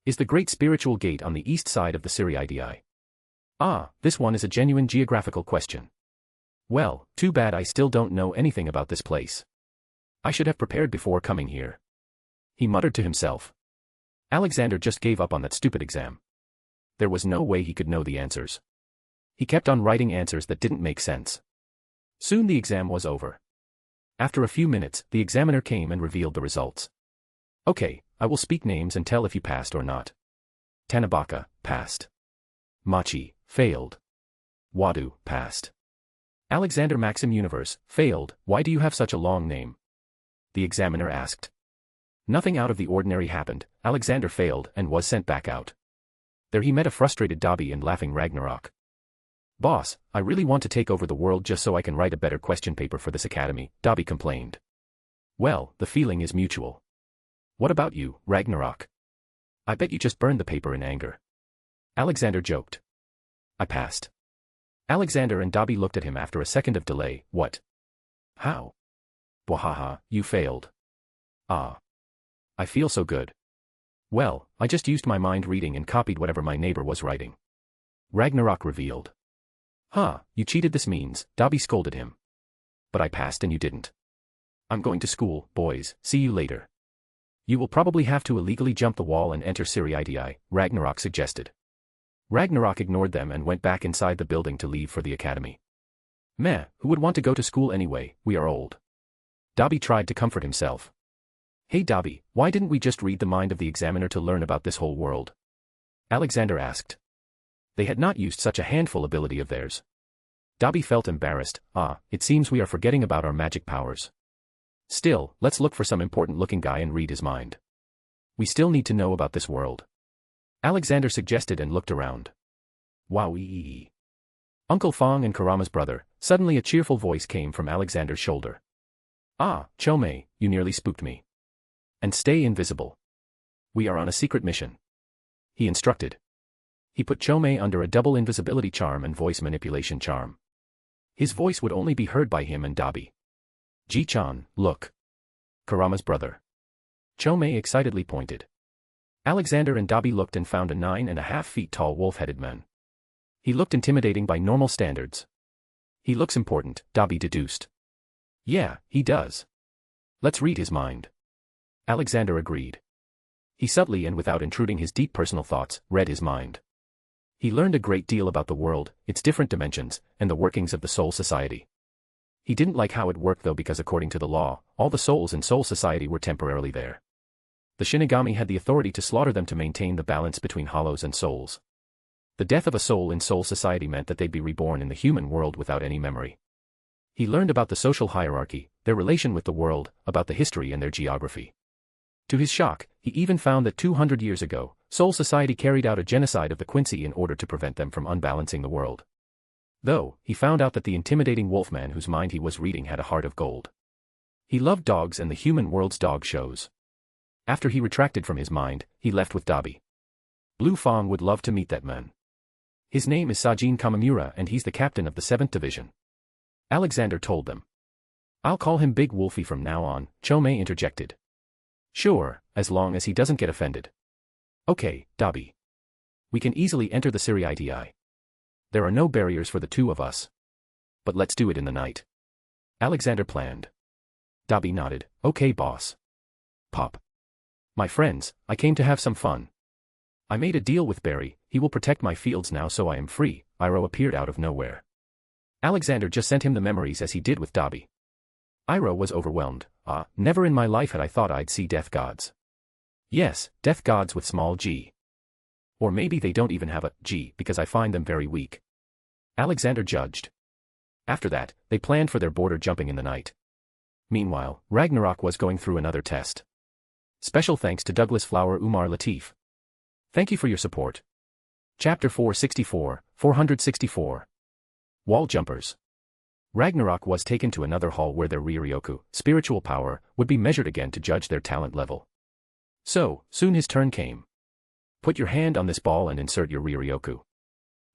Is the great spiritual gate on the east side of the Siri-Idi. Ah, this one is a genuine geographical question. Well, too bad I still don't know anything about this place. I should have prepared before coming here. He muttered to himself. Alexander just gave up on that stupid exam. There was no way he could know the answers. He kept on writing answers that didn't make sense. Soon the exam was over. After a few minutes, the examiner came and revealed the results. Okay, I will speak names and tell if you passed or not. Tanabaka, passed. Machi, failed. Wadu, passed. Alexander Maxim Universe, failed. Why do you have such a long name? The examiner asked. Nothing out of the ordinary happened. Alexander failed and was sent back out. There he met a frustrated Dobby and laughing Ragnarok. Boss, I really want to take over the world just so I can write a better question paper for this academy, Dobby complained. Well, the feeling is mutual. What about you, Ragnarok? I bet you just burned the paper in anger. Alexander joked. I passed. Alexander and Dobby looked at him after a second of delay. What? How? Bwahaha, you failed. Ah. I feel so good. Well, I just used my mind reading and copied whatever my neighbor was writing. Ragnarok revealed. Huh, you cheated, this means, Dobby scolded him. But I passed and you didn't. I'm going to school, boys, see you later. You will probably have to illegally jump the wall and enter Siri-Idi, Ragnarok suggested. Ragnarok ignored them and went back inside the building to leave for the academy. Meh, who would want to go to school anyway, we are old. Dobby tried to comfort himself. Hey Dobby, why didn't we just read the mind of the examiner to learn about this whole world? Alexander asked. They had not used such a handful ability of theirs. Dobby felt embarrassed. It seems we are forgetting about our magic powers. Still, let's look for some important-looking guy and read his mind. We still need to know about this world. Alexander suggested and looked around. Wow-ee. Uncle Fong and Kurama's brother, suddenly a cheerful voice came from Alexander's shoulder. Chomei, you nearly spooked me. And stay invisible. We are on a secret mission. He instructed. He put Chomei under a double invisibility charm and voice manipulation charm. His voice would only be heard by him and Dobby. Ji-chan, look. Kurama's brother. Chomei excitedly pointed. Alexander and Dobby looked and found a 9.5 feet tall wolf-headed man. He looked intimidating by normal standards. He looks important, Dobby deduced. Yeah, he does. Let's read his mind. Alexander agreed. He subtly and without intruding his deep personal thoughts, read his mind. He learned a great deal about the world, its different dimensions, and the workings of the Soul Society. He didn't like how it worked though, because according to the law, all the souls in Soul Society were temporarily there. The Shinigami had the authority to slaughter them to maintain the balance between hollows and souls. The death of a soul in Soul Society meant that they'd be reborn in the human world without any memory. He learned about the social hierarchy, their relation with the world, about the history and their geography. To his shock, he even found that 200 years ago, Soul Society carried out a genocide of the Quincy in order to prevent them from unbalancing the world. Though, he found out that the intimidating wolfman whose mind he was reading had a heart of gold. He loved dogs and the human world's dog shows. After he retracted from his mind, he left with Dobby. Blue Fong would love to meet that man. His name is Sajin Kamamura and he's the captain of the 7th Division. Alexander told them. I'll call him Big Wolfie from now on, Chomei interjected. Sure, as long as he doesn't get offended. Okay, Dobby. We can easily enter the Siri-Idi. There are no barriers for the two of us. But let's do it in the night. Alexander planned. Dobby nodded. Okay, boss. Pop. My friends, I came to have some fun. I made a deal with Barry, he will protect my fields now so I am free. Iroh appeared out of nowhere. Alexander just sent him the memories as he did with Dobby. Iroh was overwhelmed. Never in my life had I thought I'd see death gods. Yes, death gods with small g. Or maybe they don't even have a G because I find them very weak. Alexander judged. After that, they planned for their border jumping in the night. Meanwhile, Ragnarok was going through another test. Special thanks to Douglas Flower Umar Latif. Thank you for your support. Chapter 464. Wall Jumpers. Ragnarok was taken to another hall where their Ryuryoku, spiritual power, would be measured again to judge their talent level. So, soon his turn came. Put your hand on this ball and insert your Riryoku.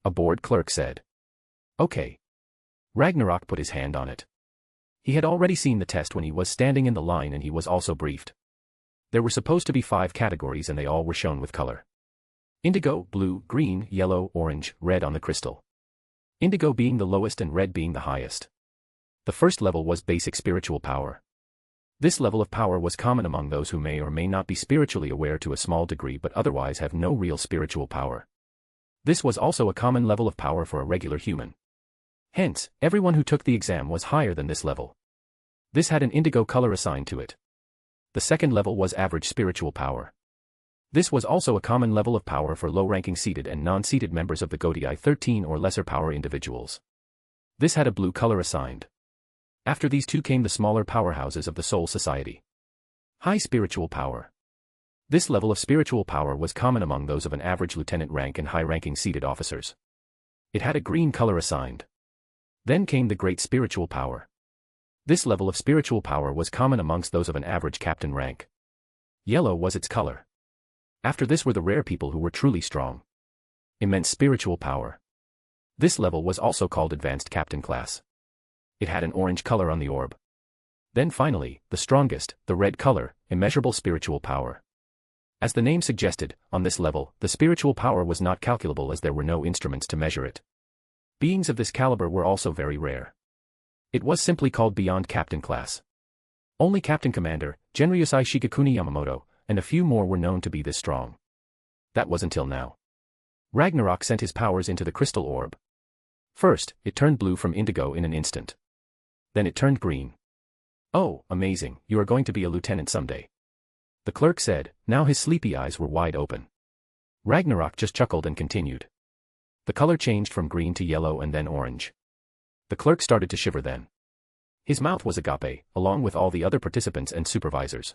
A bored clerk said. Okay. Ragnarok put his hand on it. He had already seen the test when he was standing in the line, and he was also briefed. There were supposed to be 5 categories, and they all were shown with color. Indigo, blue, green, yellow, orange, red on the crystal. Indigo being the lowest and red being the highest. The first level was basic spiritual power. This level of power was common among those who may or may not be spiritually aware to a small degree but otherwise have no real spiritual power. This was also a common level of power for a regular human. Hence, everyone who took the exam was higher than this level. This had an indigo color assigned to it. The second level was average spiritual power. This was also a common level of power for low-ranking seated and non-seated members of the Godii 13 or lesser power individuals. This had a blue color assigned. After these two came the smaller powerhouses of the Soul Society. High spiritual power. This level of spiritual power was common among those of an average lieutenant rank and high-ranking seated officers. It had a green color assigned. Then came the great spiritual power. This level of spiritual power was common amongst those of an average captain rank. Yellow was its color. After this were the rare people who were truly strong. Immense spiritual power. This level was also called advanced captain class. It had an orange color on the orb. Then finally, the strongest, the red color, immeasurable spiritual power. As the name suggested, on this level, the spiritual power was not calculable as there were no instruments to measure it. Beings of this caliber were also very rare. It was simply called beyond captain class. Only Captain Commander, Genryusai Shigekuni Yamamoto, and a few more were known to be this strong. That was until now. Ragnarok sent his powers into the crystal orb. First, it turned blue from indigo in an instant. Then it turned green. Oh, amazing, you are going to be a lieutenant someday. The clerk said, now his sleepy eyes were wide open. Ragnarok just chuckled and continued. The color changed from green to yellow and then orange. The clerk started to shiver then. His mouth was agape, along with all the other participants and supervisors.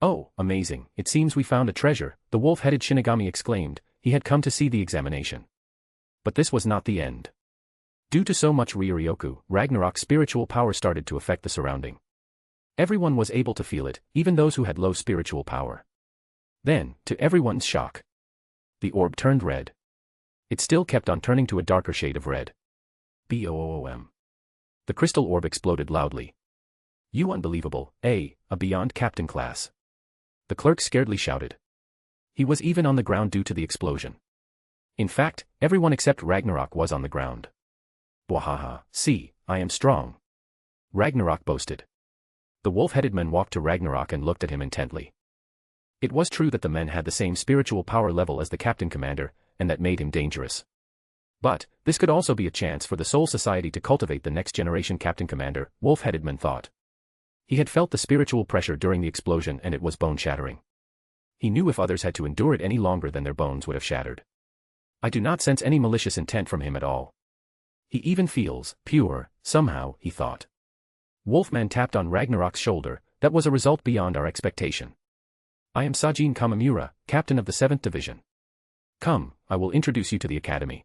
Oh, amazing, it seems we found a treasure, the wolf-headed Shinigami exclaimed. He had come to see the examination. But this was not the end. Due to so much Riryoku, Ragnarok's spiritual power started to affect the surrounding. Everyone was able to feel it, even those who had low spiritual power. Then, to everyone's shock, the orb turned red. It still kept on turning to a darker shade of red. Boom. The crystal orb exploded loudly. You unbelievable, a beyond captain class. The clerk scaredly shouted. He was even on the ground due to the explosion. In fact, everyone except Ragnarok was on the ground. Bwahaha, see, I am strong. Ragnarok boasted. The wolf-headed men walked to Ragnarok and looked at him intently. It was true that the men had the same spiritual power level as the captain commander, and that made him dangerous. But, this could also be a chance for the Soul Society to cultivate the next generation captain commander, wolf-headed man thought. He had felt the spiritual pressure during the explosion and it was bone-shattering. He knew if others had to endure it any longer then their bones would have shattered. I do not sense any malicious intent from him at all. He even feels pure, somehow, he thought. Wolfman tapped on Ragnarok's shoulder. That was a result beyond our expectation. I am Sajin Kamamura, captain of the 7th Division. Come, I will introduce you to the academy.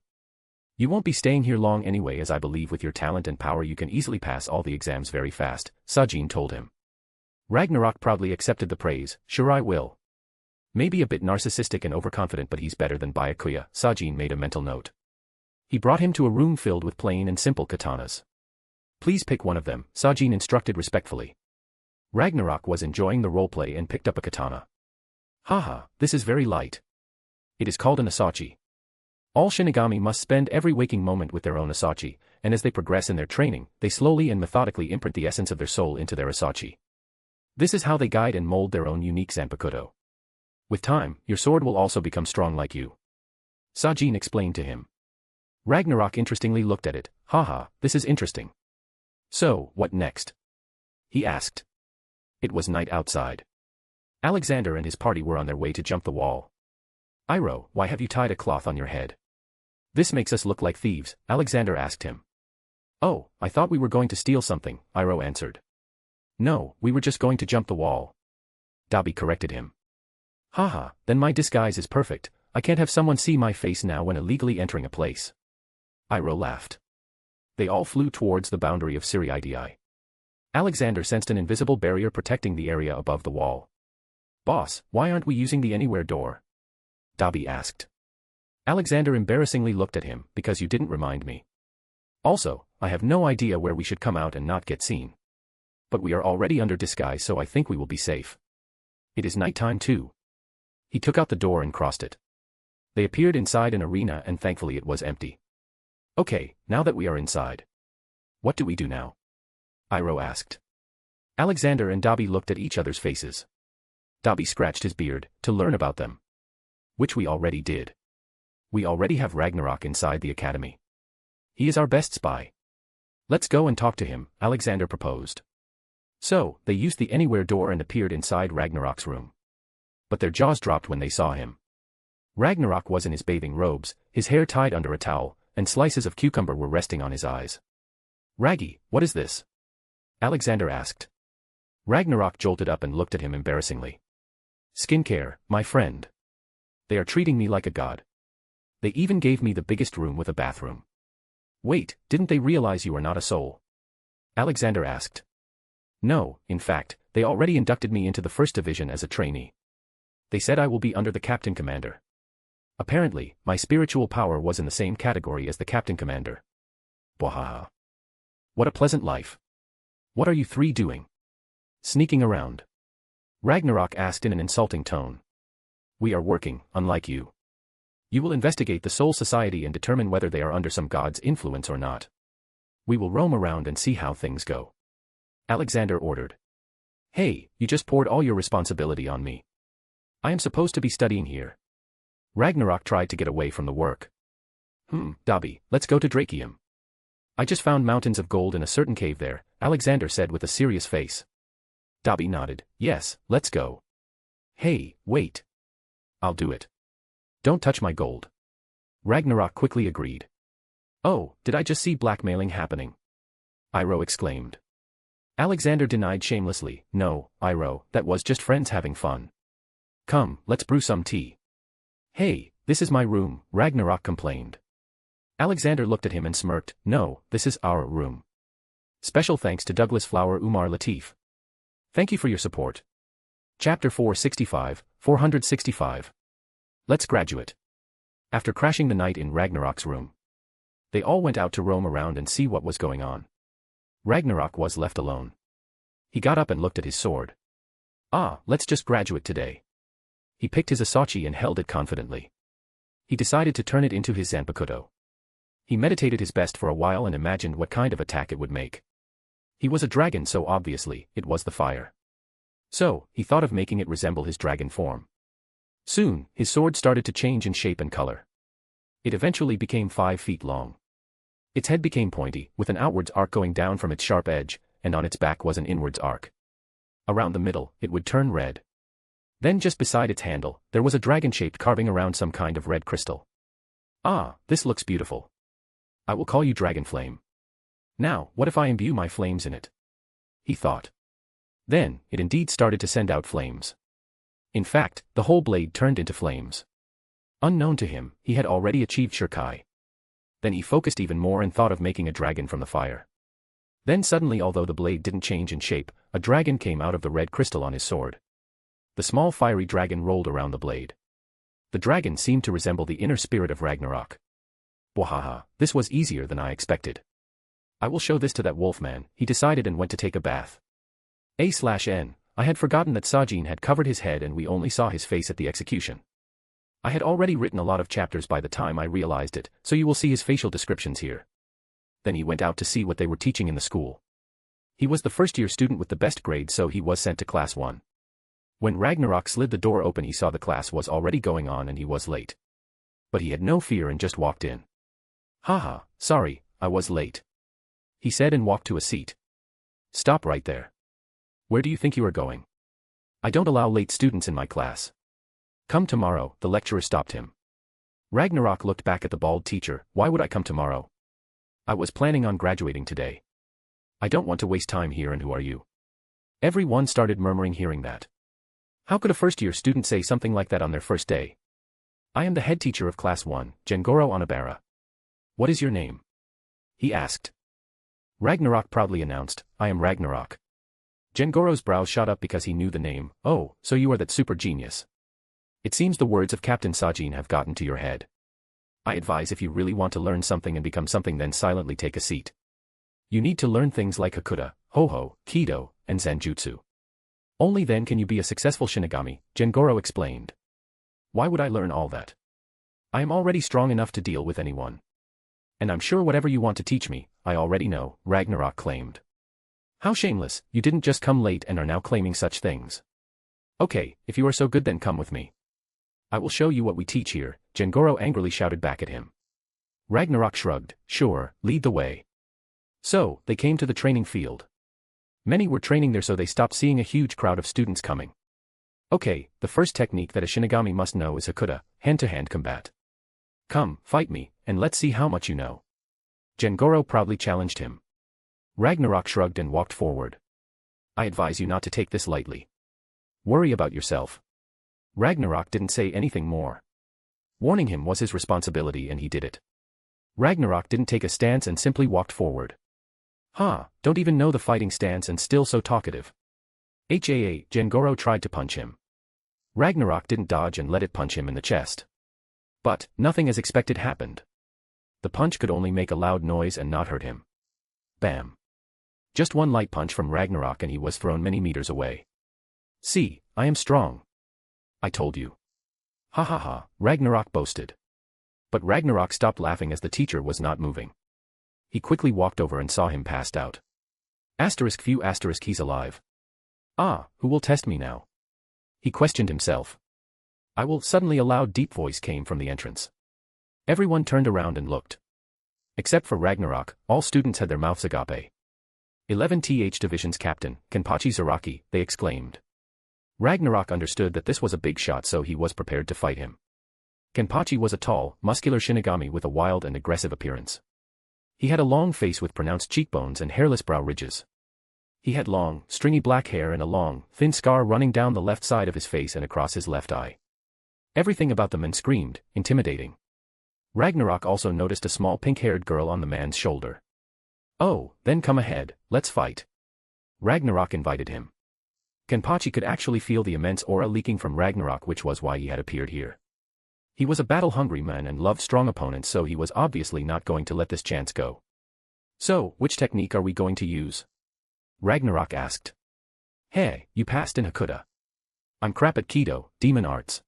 You won't be staying here long anyway, as I believe with your talent and power you can easily pass all the exams very fast, Sajin told him. Ragnarok proudly accepted the praise. Sure I will. Maybe a bit narcissistic and overconfident, but he's better than Byakuya, Sajin made a mental note. He brought him to a room filled with plain and simple katanas. Please pick one of them, Sajin instructed respectfully. Ragnarok was enjoying the roleplay and picked up a katana. Haha, this is very light. It is called an asachi. All Shinigami must spend every waking moment with their own asachi, and as they progress in their training, they slowly and methodically imprint the essence of their soul into their asachi. This is how they guide and mold their own unique zanpakuto. With time, your sword will also become strong like you. Sajin explained to him. Ragnarok interestingly looked at it. Haha, this is interesting. So, what next? He asked. It was night outside. Alexander and his party were on their way to jump the wall. Iroh, why have you tied a cloth on your head? This makes us look like thieves, Alexander asked him. Oh, I thought we were going to steal something, Iroh answered. No, we were just going to jump the wall. Dabi corrected him. Haha, then my disguise is perfect. I can't have someone see my face now when illegally entering a place. Iroh laughed. They all flew towards the boundary of Siriidi. Alexander sensed an invisible barrier protecting the area above the wall. Boss, why aren't we using the anywhere door? Dobby asked. Alexander embarrassingly looked at him, because you didn't remind me. Also, I have no idea where we should come out and not get seen. But we are already under disguise, so I think we will be safe. It is nighttime too. He took out the door and crossed it. They appeared inside an arena and thankfully it was empty. Okay, now that we are inside. What do we do now? Iroh asked. Alexander and Dobby looked at each other's faces. Dobby scratched his beard, to learn about them. Which we already did. We already have Ragnarok inside the academy. He is our best spy. Let's go and talk to him, Alexander proposed. So, they used the anywhere door and appeared inside Ragnarok's room. But their jaws dropped when they saw him. Ragnarok was in his bathing robes, his hair tied under a towel, and slices of cucumber were resting on his eyes. Raggy, what is this? Alexander asked. Ragnarok jolted up and looked at him embarrassingly. Skincare, my friend. They are treating me like a god. They even gave me the biggest room with a bathroom. Wait, didn't they realize you are not a soul? Alexander asked. No, in fact, they already inducted me into the first division as a trainee. They said I will be under the captain commander. Apparently, my spiritual power was in the same category as the captain commander. Bwahaha. What a pleasant life. What are you three doing? Sneaking around. Ragnarok asked in an insulting tone. We are working, unlike you. You will investigate the Soul Society and determine whether they are under some god's influence or not. We will roam around and see how things go. Alexander ordered. Hey, you just poured all your responsibility on me. I am supposed to be studying here. Ragnarok tried to get away from the work. Dobby, let's go to Drakium. I just found mountains of gold in a certain cave there, Alexander said with a serious face. Dobby nodded. Yes, let's go. Hey, wait. I'll do it. Don't touch my gold. Ragnarok quickly agreed. Oh, did I just see blackmailing happening? Iroh exclaimed. Alexander denied shamelessly. No, Iroh, that was just friends having fun. Come, let's brew some tea. Hey, this is my room, Ragnarok complained. Alexander looked at him and smirked. No, this is our room. Special thanks to Douglas Flower Umar Latif. Thank you for your support. Chapter 465. Let's graduate. After crashing the night in Ragnarok's room, they all went out to roam around and see what was going on. Ragnarok was left alone. He got up and looked at his sword. Let's just graduate today. He picked his Asachi and held it confidently. He decided to turn it into his Zanpakuto. He meditated his best for a while and imagined what kind of attack it would make. He was a dragon, so obviously, it was the fire. So, he thought of making it resemble his dragon form. Soon, his sword started to change in shape and color. It eventually became 5 feet long. Its head became pointy, with an outwards arc going down from its sharp edge, and on its back was an inwards arc. Around the middle, it would turn red. Then just beside its handle, there was a dragon-shaped carving around some kind of red crystal. This looks beautiful. I will call you Dragonflame. Now, what if I imbue my flames in it? He thought. Then, it indeed started to send out flames. In fact, the whole blade turned into flames. Unknown to him, he had already achieved Shirkai. Then he focused even more and thought of making a dragon from the fire. Then suddenly, although the blade didn't change in shape, a dragon came out of the red crystal on his sword. The small fiery dragon rolled around the blade. The dragon seemed to resemble the inner spirit of Ragnarok. Wahaha, this was easier than I expected. I will show this to that wolfman, he decided and went to take a bath. A/N, I had forgotten that Sajin had covered his head and we only saw his face at the execution. I had already written a lot of chapters by the time I realized it, so you will see his facial descriptions here. Then he went out to see what they were teaching in the school. He was the first-year student with the best grade, so he was sent to class 1. When Ragnarok slid the door open, he saw the class was already going on and he was late. But he had no fear and just walked in. Haha, sorry, I was late. He said and walked to a seat. Stop right there. Where do you think you are going? I don't allow late students in my class. Come tomorrow, the lecturer stopped him. Ragnarok looked back at the bald teacher. Why would I come tomorrow? I was planning on graduating today. I don't want to waste time here, and who are you? Everyone started murmuring hearing that. How could a first-year student say something like that on their first day? I am the head teacher of class 1, Gengoro Onabara. What is your name? He asked. Ragnarok proudly announced, I am Ragnarok. Gengoro's brows shot up because he knew the name. Oh, so you are that super genius. It seems the words of Captain Sajin have gotten to your head. I advise if you really want to learn something and become something, then silently take a seat. You need to learn things like Hakuda, Ho-Ho, Kido, and Zanjutsu. Only then can you be a successful Shinigami, Gengoro explained. Why would I learn all that? I am already strong enough to deal with anyone. And I'm sure whatever you want to teach me, I already know, Ragnarok claimed. How shameless, you didn't just come late and are now claiming such things. Okay, if you are so good then come with me. I will show you what we teach here, Gengoro angrily shouted back at him. Ragnarok shrugged, sure, lead the way. So, they came to the training field. Many were training there, so they stopped seeing a huge crowd of students coming. Okay, the first technique that a Shinigami must know is Hakuda, hand-to-hand combat. Come, fight me, and let's see how much you know. Gengoro proudly challenged him. Ragnarok shrugged and walked forward. I advise you not to take this lightly. Worry about yourself. Ragnarok didn't say anything more. Warning him was his responsibility and he did it. Ragnarok didn't take a stance and simply walked forward. Don't even know the fighting stance and still so talkative. Gengoro tried to punch him. Ragnarok didn't dodge and let it punch him in the chest. But, nothing as expected happened. The punch could only make a loud noise and not hurt him. Bam. Just one light punch from Ragnarok and he was thrown many meters away. See, I am strong. I told you. Ha ha ha, Ragnarok boasted. But Ragnarok stopped laughing as the teacher was not moving. He quickly walked over and saw him passed out. He's alive. Who will test me now? He questioned himself. I will. Suddenly a loud deep voice came from the entrance. Everyone turned around and looked. Except for Ragnarok, all students had their mouths agape. 11th Division's captain, Kenpachi Zaraki, they exclaimed. Ragnarok understood that this was a big shot, so he was prepared to fight him. Kenpachi was a tall, muscular Shinigami with a wild and aggressive appearance. He had a long face with pronounced cheekbones and hairless brow ridges. He had long, stringy black hair and a long, thin scar running down the left side of his face and across his left eye. Everything about the man screamed, intimidating. Ragnarok also noticed a small pink-haired girl on the man's shoulder. Oh, then come ahead, let's fight. Ragnarok invited him. Kenpachi could actually feel the immense aura leaking from Ragnarok, which was why he had appeared here. He was a battle-hungry man and loved strong opponents, so he was obviously not going to let this chance go. So, which technique are we going to use? Ragnarok asked. Hey, you passed in Hakuda. I'm crap at Kido, demon arts.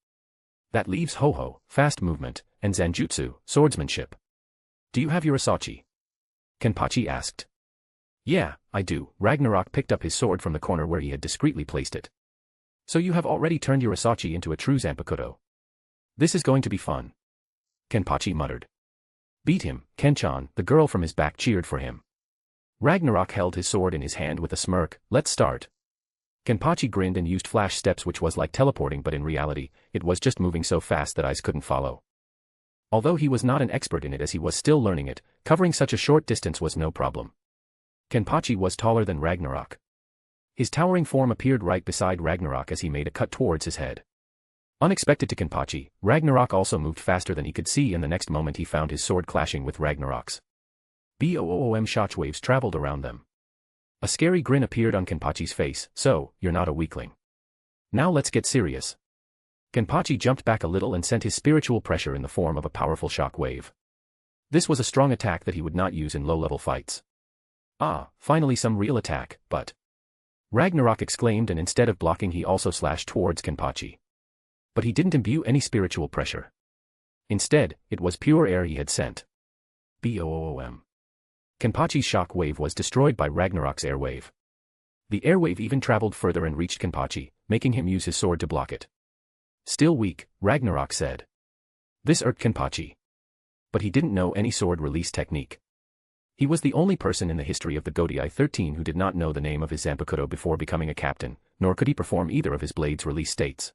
That leaves Ho-Ho, fast movement, and Zanjutsu, swordsmanship. Do you have your Asachi? Kenpachi asked. Yeah, I do. Ragnarok picked up his sword from the corner where he had discreetly placed it. So you have already turned your Asachi into a true Zanpakuto. This is going to be fun. Kenpachi muttered. Beat him, Kenchan, the girl from his back cheered for him. Ragnarok held his sword in his hand with a smirk. Let's start. Kenpachi grinned and used flash steps, which was like teleporting, but in reality, it was just moving so fast that eyes couldn't follow. Although he was not an expert in it as he was still learning it, covering such a short distance was no problem. Kenpachi was taller than Ragnarok. His towering form appeared right beside Ragnarok as he made a cut towards his head. Unexpected to Kenpachi, Ragnarok also moved faster than he could see, and the next moment he found his sword clashing with Ragnarok's. Boom! Shockwaves traveled around them. A scary grin appeared on Kenpachi's face. So, you're not a weakling. Now let's get serious. Kenpachi jumped back a little and sent his spiritual pressure in the form of a powerful shockwave. This was a strong attack that he would not use in low-level fights. Finally some real attack, but... Ragnarok exclaimed, and instead of blocking he also slashed towards Kenpachi. But he didn't imbue any spiritual pressure. Instead, it was pure air he had sent. Boom. Kenpachi's shock wave was destroyed by Ragnarok's air wave. The air wave even traveled further and reached Kenpachi, making him use his sword to block it. Still weak, Ragnarok said. This irked Kenpachi. But he didn't know any sword release technique. He was the only person in the history of the Godai 13 who did not know the name of his Zanpakuto before becoming a captain, nor could he perform either of his blade's release states.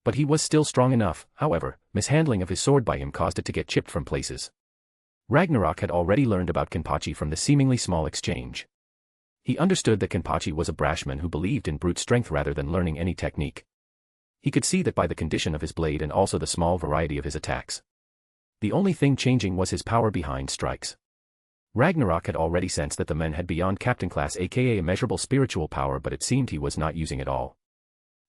But he was still strong enough. However, mishandling of his sword by him caused it to get chipped from places. Ragnarok had already learned about Kenpachi from the seemingly small exchange. He understood that Kenpachi was a brash man who believed in brute strength rather than learning any technique. He could see that by the condition of his blade and also the small variety of his attacks. The only thing changing was his power behind strikes. Ragnarok had already sensed that the man had beyond captain class, aka immeasurable spiritual power, but it seemed he was not using it all.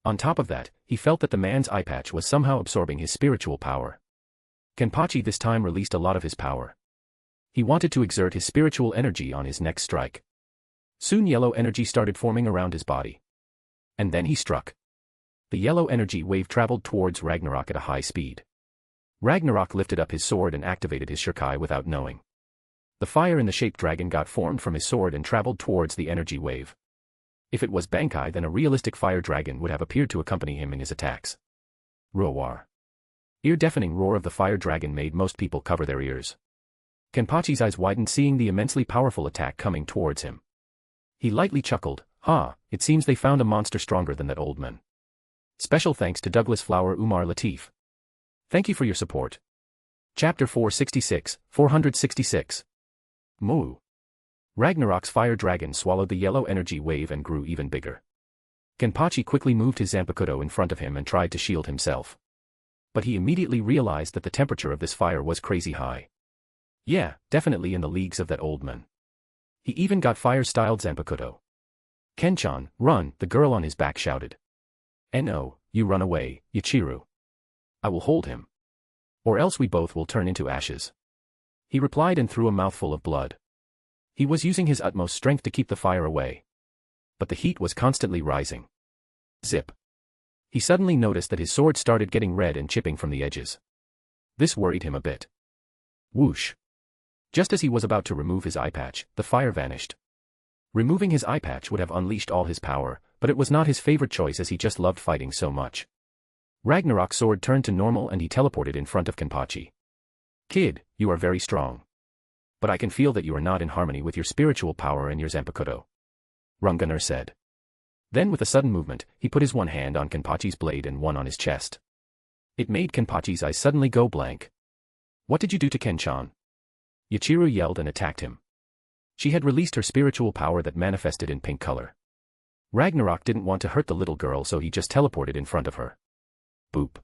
On top of that, he felt that the man's eye patch was somehow absorbing his spiritual power. Kenpachi this time released a lot of his power. He wanted to exert his spiritual energy on his next strike. Soon yellow energy started forming around his body. And then he struck. The yellow energy wave traveled towards Ragnarok at a high speed. Ragnarok lifted up his sword and activated his Shirkai without knowing. The fire in the shaped dragon got formed from his sword and traveled towards the energy wave. If it was Bankai, then a realistic fire dragon would have appeared to accompany him in his attacks. Roar. Ear-deafening roar of the fire dragon made most people cover their ears. Kenpachi's eyes widened seeing the immensely powerful attack coming towards him. He lightly chuckled, it seems they found a monster stronger than that old man. Special thanks to Douglas Flower Umar Latif. Thank you for your support. Chapter 466. Moo. Ragnarok's fire dragon swallowed the yellow energy wave and grew even bigger. Kenpachi quickly moved his Zanpakuto in front of him and tried to shield himself. But he immediately realized that the temperature of this fire was crazy high. Yeah, definitely in the leagues of that old man. He even got fire-styled Zanpakuto. Kenchan, run, the girl on his back shouted. No, you run away, Yachiru. I will hold him. Or else we both will turn into ashes. He replied and threw a mouthful of blood. He was using his utmost strength to keep the fire away. But the heat was constantly rising. Zip. He suddenly noticed that his sword started getting red and chipping from the edges. This worried him a bit. Whoosh. Just as he was about to remove his eye patch, the fire vanished. Removing his eye patch would have unleashed all his power, but it was not his favorite choice as he just loved fighting so much. Ragnarok's sword turned to normal and he teleported in front of Kenpachi. Kid, you are very strong. But I can feel that you are not in harmony with your spiritual power and your Zanpakuto. Rungunner said. Then with a sudden movement, he put his one hand on Kenpachi's blade and one on his chest. It made Kenpachi's eyes suddenly go blank. What did you do to Kenchan? Yachiru yelled and attacked him. She had released her spiritual power that manifested in pink color. Ragnarok didn't want to hurt the little girl so he just teleported in front of her. Boop.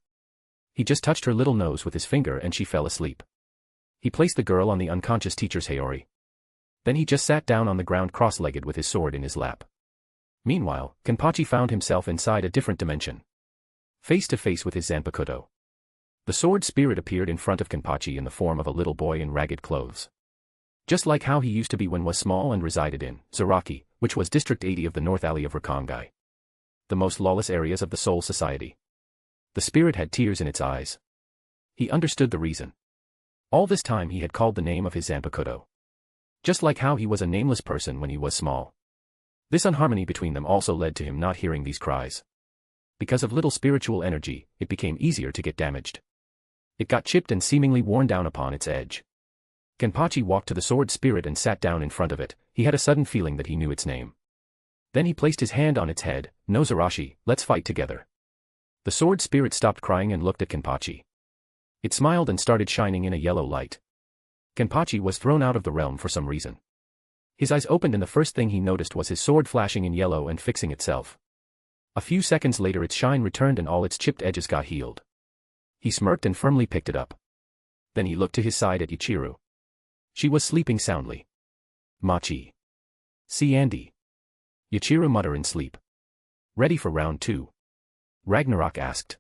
He just touched her little nose with his finger and she fell asleep. He placed the girl on the unconscious teacher's Haori. Then he just sat down on the ground cross-legged with his sword in his lap. Meanwhile, Kenpachi found himself inside a different dimension. Face to face with his Zanpakuto. The sword spirit appeared in front of Kenpachi in the form of a little boy in ragged clothes. Just like how he used to be when was small and resided in Zaraki, which was District 80 of the North Alley of Rakangai. The most lawless areas of the Soul Society. The spirit had tears in its eyes. He understood the reason. All this time he had called the name of his Zanpakuto. Just like how he was a nameless person when he was small. This unharmony between them also led to him not hearing these cries. Because of little spiritual energy, it became easier to get damaged. It got chipped and seemingly worn down upon its edge. Kenpachi walked to the sword spirit and sat down in front of it. He had a sudden feeling that he knew its name. Then he placed his hand on its head. No Zarashi, let's fight together. The sword spirit stopped crying and looked at Kenpachi. It smiled and started shining in a yellow light. Kenpachi was thrown out of the realm for some reason. His eyes opened and the first thing he noticed was his sword flashing in yellow and fixing itself. A few seconds later its shine returned and all its chipped edges got healed. He smirked and firmly picked it up. Then he looked to his side at Yachiru. She was sleeping soundly. Machi. See Andy. Yachiru muttered in sleep. Ready for round 2? Ragnarok asked.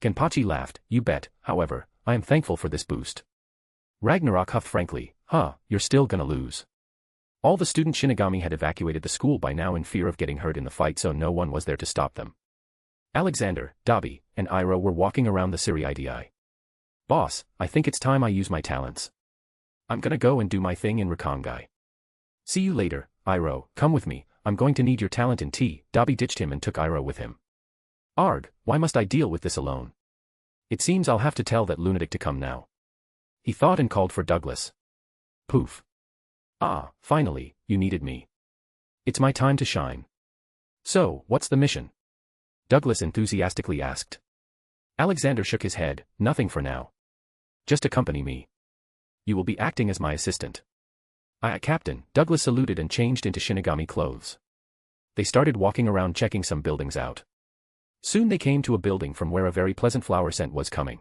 Kenpachi laughed, you bet, however, I am thankful for this boost. Ragnarok huffed frankly, you're still gonna lose. All the student Shinigami had evacuated the school by now in fear of getting hurt in the fight so no one was there to stop them. Alexander, Dabi, and Iroh were walking around the Siri-IDI. Boss, I think it's time I use my talents. I'm gonna go and do my thing in Rakangai. See you later, Iroh, come with me, I'm going to need your talent in tea. Dabi ditched him and took Iroh with him. Arg, why must I deal with this alone? It seems I'll have to tell that lunatic to come now. He thought and called for Douglas. Poof. Ah, finally, you needed me. It's my time to shine. So, what's the mission? Douglas enthusiastically asked. Alexander shook his head, nothing for now. Just accompany me. You will be acting as my assistant. Captain, Douglas saluted and changed into Shinigami clothes. They started walking around checking some buildings out. Soon they came to a building from where a very pleasant flower scent was coming.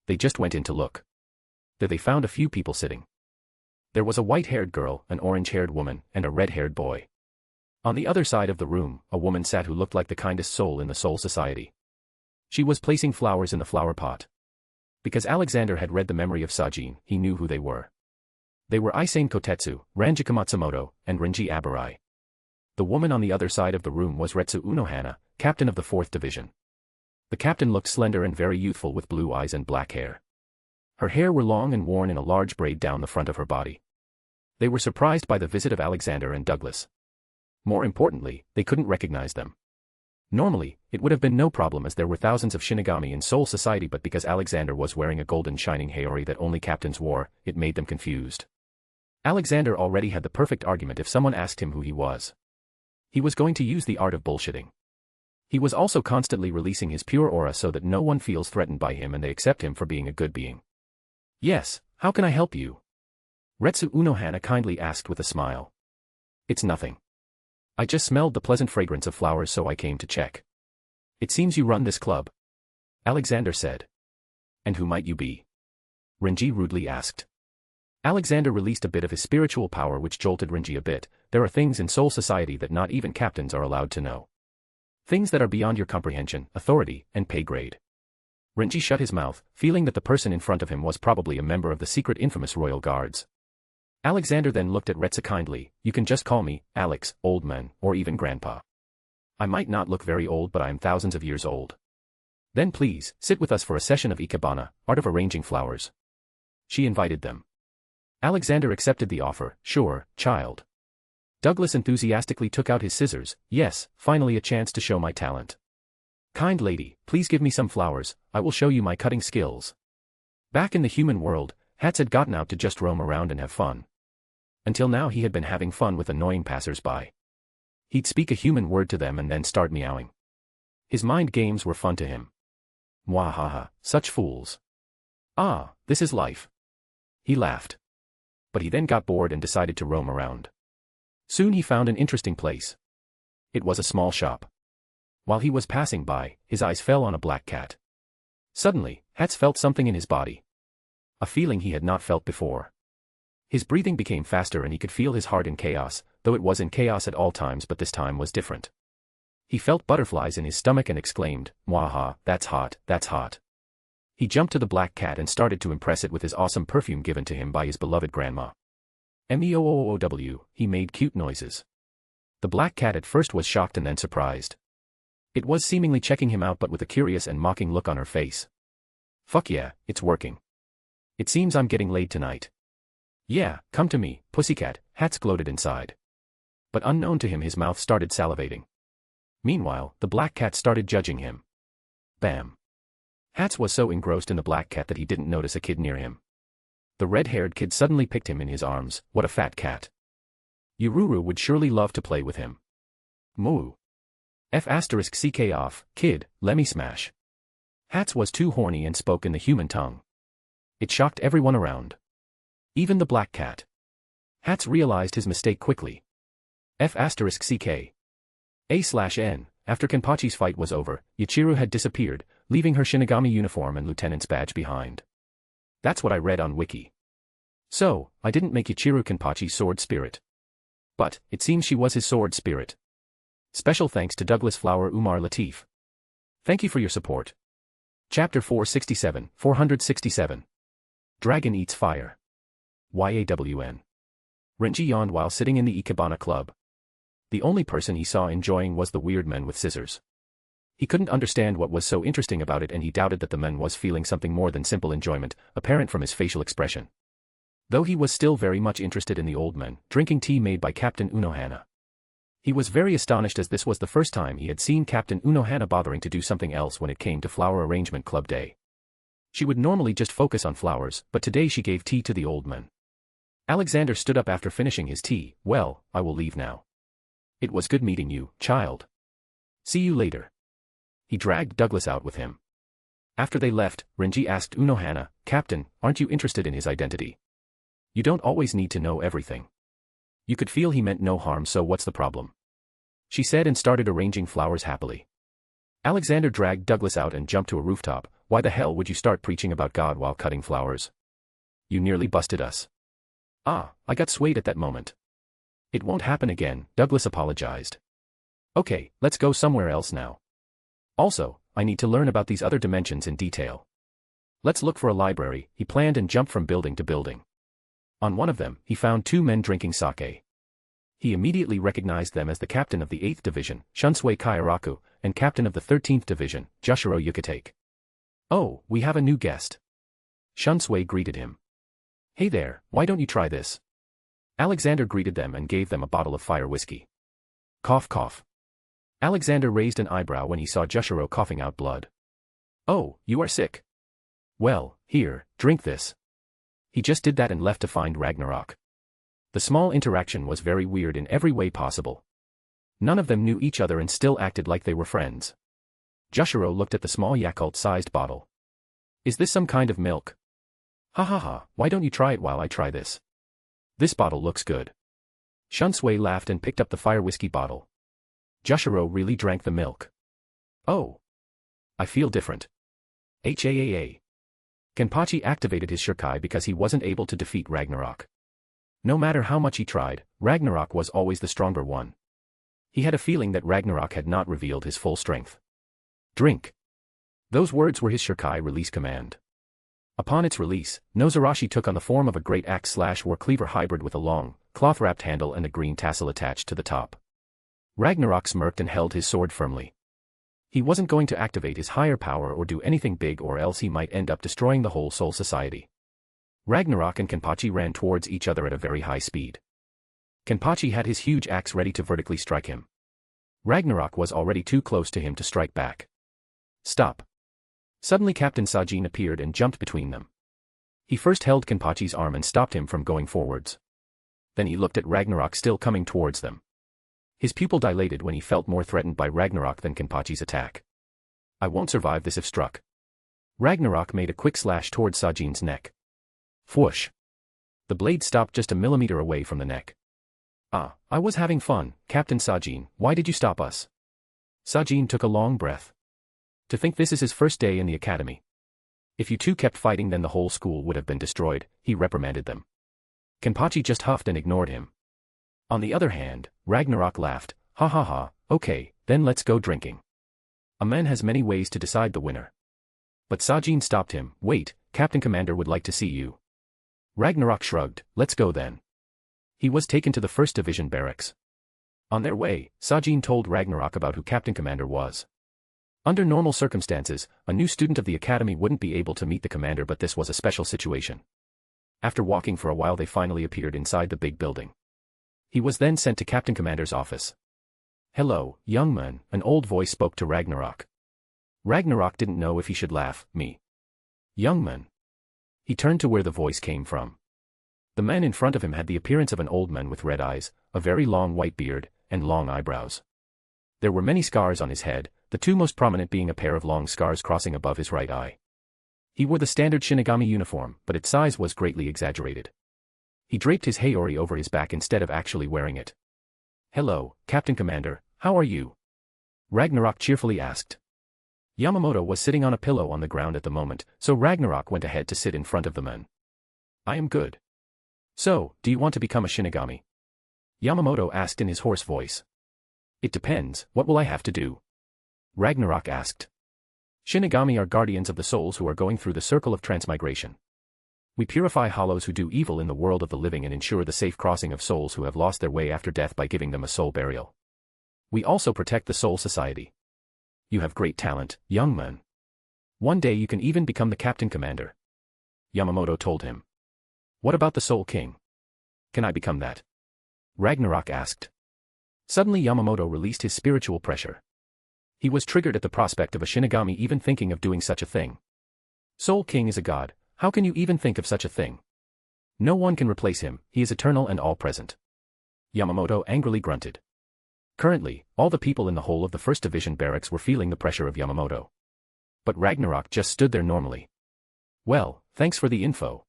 They just went in to look. There they found a few people sitting. There was a white-haired girl, an orange-haired woman, and a red-haired boy. On the other side of the room, a woman sat who looked like the kindest soul in the Soul Society. She was placing flowers in the flower pot. Because Alexander had read the memory of Sajin, he knew who they were. They were Isane Kotetsu, Ranjika Matsumoto, and Renji Abarai. The woman on the other side of the room was Retsu Unohana, captain of the 4th Division. The captain looked slender and very youthful with blue eyes and black hair. Her hair were long and worn in a large braid down the front of her body. They were surprised by the visit of Alexander and Douglas. More importantly, they couldn't recognize them. Normally, it would have been no problem as there were thousands of Shinigami in Soul Society, but because Alexander was wearing a golden shining Haori that only captains wore, it made them confused. Alexander already had the perfect argument if someone asked him who he was. He was going to use the art of bullshitting. He was also constantly releasing his pure aura so that no one feels threatened by him and they accept him for being a good being. Yes, how can I help you? Retsu Unohana kindly asked with a smile. It's nothing. I just smelled the pleasant fragrance of flowers so I came to check. It seems you run this club. Alexander said. And who might you be? Renji rudely asked. Alexander released a bit of his spiritual power which jolted Renji a bit. There are things in Soul Society that not even captains are allowed to know. Things that are beyond your comprehension, authority, and pay grade. Renji shut his mouth, feeling that the person in front of him was probably a member of the secret infamous Royal Guards. Alexander then looked at Retsu kindly. You can just call me, Alex, old man, or even grandpa. I might not look very old but I am thousands of years old. Then please, sit with us for a session of Ikebana, art of arranging flowers. She invited them. Alexander accepted the offer. Sure, child. Douglas enthusiastically took out his scissors. Yes, finally a chance to show my talent. Kind lady, please give me some flowers, I will show you my cutting skills. Back in the human world, Hats had gotten out to just roam around and have fun. Until now he had been having fun with annoying passers-by. He'd speak a human word to them and then start meowing. His mind games were fun to him. Mwahaha, such fools. Ah, this is life. He laughed. But he then got bored and decided to roam around. Soon he found an interesting place. It was a small shop. While he was passing by, his eyes fell on a black cat. Suddenly, Hats felt something in his body. A feeling he had not felt before. His breathing became faster and he could feel his heart in chaos, though it was in chaos at all times but this time was different. He felt butterflies in his stomach and exclaimed, Mwaha, that's hot, that's hot. He jumped to the black cat and started to impress it with his awesome perfume given to him by his beloved grandma. Meoow, he made cute noises. The black cat at first was shocked and then surprised. It was seemingly checking him out but with a curious and mocking look on her face. Fuck yeah, it's working. It seems I'm getting laid tonight. Yeah, come to me, pussycat, Hats gloated inside. But unknown to him his mouth started salivating. Meanwhile, the black cat started judging him. Bam. Hats was so engrossed in the black cat that he didn't notice a kid near him. The red-haired kid suddenly picked him in his arms. What a fat cat. Yururu would surely love to play with him. Moo. F***ck off, kid, lemme smash. Hats was too horny and spoke in the human tongue. It shocked everyone around. Even the black cat. Hats realized his mistake quickly. F***ck. A/N. After Kenpachi's fight was over, Yachiru had disappeared, leaving her Shinigami uniform and lieutenant's badge behind. That's what I read on Wiki. So, I didn't make Yachiru Kenpachi's sword spirit. But, it seems she was his sword spirit. Special thanks to Douglas Flower Umar Latif. Thank you for your support. Chapter 467. Dragon Eats Fire. YAWN. Renji yawned while sitting in the Ikebana club. The only person he saw enjoying was the weird men with scissors. He couldn't understand what was so interesting about it and he doubted that the man was feeling something more than simple enjoyment, apparent from his facial expression. Though he was still very much interested in the old men, drinking tea made by Captain Unohana. He was very astonished as this was the first time he had seen Captain Unohana bothering to do something else when it came to flower arrangement club day. She would normally just focus on flowers, but today she gave tea to the old men. Alexander stood up after finishing his tea. Well, I will leave now. It was good meeting you, child. See you later. He dragged Douglas out with him. After they left, Renji asked Unohana, Captain, aren't you interested in his identity? You don't always need to know everything. You could feel he meant no harm, so what's the problem? She said and started arranging flowers happily. Alexander dragged Douglas out and jumped to a rooftop. Why the hell would you start preaching about God while cutting flowers? You nearly busted us. Ah, I got swayed at that moment. It won't happen again, Douglas apologized. Okay, let's go somewhere else now. Also, I need to learn about these other dimensions in detail. Let's look for a library, he planned and jumped from building to building. On one of them, he found two men drinking sake. He immediately recognized them as the captain of the 8th Division, Shunsui Kairaku, and captain of the 13th Division, Jushiro Yukitake. Oh, we have a new guest. Shunsui greeted him. Hey there, why don't you try this? Alexander greeted them and gave them a bottle of fire whiskey. Cough cough. Alexander raised an eyebrow when he saw Jushiro coughing out blood. Oh, you are sick. Well, here, drink this. He just did that and left to find Ragnarok. The small interaction was very weird in every way possible. None of them knew each other and still acted like they were friends. Jushiro looked at the small Yakult-sized bottle. Is this some kind of milk? Ha ha ha, why don't you try it while I try this? This bottle looks good. Shunsui laughed and picked up the fire whiskey bottle. Jushiro really drank the milk. Oh. I feel different. HAAA. Kenpachi activated his Shirkai because he wasn't able to defeat Ragnarok. No matter how much he tried, Ragnarok was always the stronger one. He had a feeling that Ragnarok had not revealed his full strength. Drink. Those words were his Shirkai release command. Upon its release, Nozarashi took on the form of a great axe/war cleaver hybrid with a long, cloth-wrapped handle and a green tassel attached to the top. Ragnarok smirked and held his sword firmly. He wasn't going to activate his higher power or do anything big, or else he might end up destroying the whole Soul Society. Ragnarok and Kenpachi ran towards each other at a very high speed. Kenpachi had his huge axe ready to vertically strike him. Ragnarok was already too close to him to strike back. Stop. Suddenly Captain Sajin appeared and jumped between them. He first held Kenpachi's arm and stopped him from going forwards. Then he looked at Ragnarok still coming towards them. His pupil dilated when he felt more threatened by Ragnarok than Kenpachi's attack. I won't survive this if struck. Ragnarok made a quick slash towards Sajin's neck. Whoosh. The blade stopped just a millimeter away from the neck. Ah, I was having fun, Captain Sajin, why did you stop us? Sajin took a long breath. To think this is his first day in the academy. If you two kept fighting, then the whole school would have been destroyed, he reprimanded them. Kenpachi just huffed and ignored him. On the other hand, Ragnarok laughed, ha ha ha, okay, then let's go drinking. A man has many ways to decide the winner. But Sajin stopped him, wait, Captain Commander would like to see you. Ragnarok shrugged, let's go then. He was taken to the 1st Division barracks. On their way, Sajin told Ragnarok about who Captain Commander was. Under normal circumstances, a new student of the academy wouldn't be able to meet the commander, but this was a special situation. After walking for a while, they finally appeared inside the big building. He was then sent to Captain Commander's office. Hello, young man, an old voice spoke to Ragnarok. Ragnarok didn't know if he should laugh, me. Young man. He turned to where the voice came from. The man in front of him had the appearance of an old man with red eyes, a very long white beard, and long eyebrows. There were many scars on his head, the two most prominent being a pair of long scars crossing above his right eye. He wore the standard Shinigami uniform, but its size was greatly exaggerated. He draped his Haori over his back instead of actually wearing it. Hello, Captain Commander, how are you? Ragnarok cheerfully asked. Yamamoto was sitting on a pillow on the ground at the moment, so Ragnarok went ahead to sit in front of the man. I am good. So, do you want to become a Shinigami? Yamamoto asked in his hoarse voice. It depends, what will I have to do? Ragnarok asked. Shinigami are guardians of the souls who are going through the circle of transmigration. We purify hollows who do evil in the world of the living and ensure the safe crossing of souls who have lost their way after death by giving them a soul burial. We also protect the Soul Society. You have great talent, young man. One day you can even become the Captain Commander. Yamamoto told him. What about the Soul King? Can I become that? Ragnarok asked. Suddenly Yamamoto released his spiritual pressure. He was triggered at the prospect of a Shinigami even thinking of doing such a thing. Soul King is a god, how can you even think of such a thing? No one can replace him, he is eternal and all-present. Yamamoto angrily grunted. Currently, all the people in the whole of the 1st Division barracks were feeling the pressure of Yamamoto. But Ragnarok just stood there normally. Well, thanks for the info.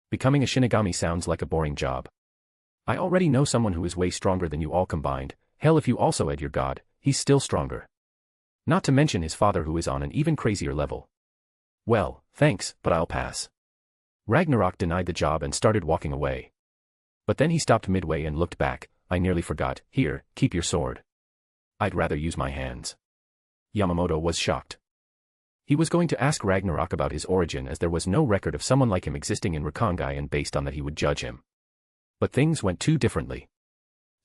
Becoming a Shinigami sounds like a boring job. I already know someone who is way stronger than you all combined, hell if you also add your god, he's still stronger. Not to mention his father who is on an even crazier level. Well, thanks, but I'll pass. Ragnarok denied the job and started walking away. But then he stopped midway and looked back, I nearly forgot. Here, keep your sword. I'd rather use my hands. Yamamoto was shocked. He was going to ask Ragnarok about his origin as there was no record of someone like him existing in Rakangai, and based on that he would judge him. But things went too differently.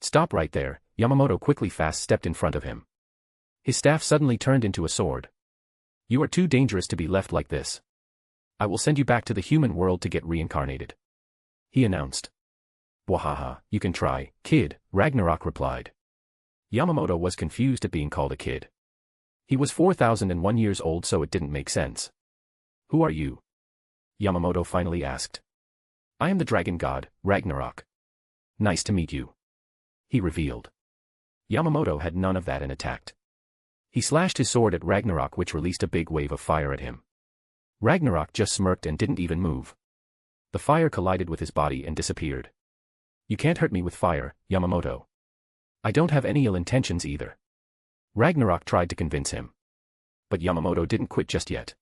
Stop right there, Yamamoto quickly fast-stepped in front of him. His staff suddenly turned into a sword. You are too dangerous to be left like this. I will send you back to the human world to get reincarnated, he announced. Wahaha, you can try, kid, Ragnarok replied. Yamamoto was confused at being called a kid. He was 4001 years old, so it didn't make sense. Who are you? Yamamoto finally asked. I am the dragon god, Ragnarok. Nice to meet you, he revealed. Yamamoto had none of that and attacked. He slashed his sword at Ragnarok, which released a big wave of fire at him. Ragnarok just smirked and didn't even move. The fire collided with his body and disappeared. You can't hurt me with fire, Yamamoto. I don't have any ill intentions either. Ragnarok tried to convince him. But Yamamoto didn't quit just yet.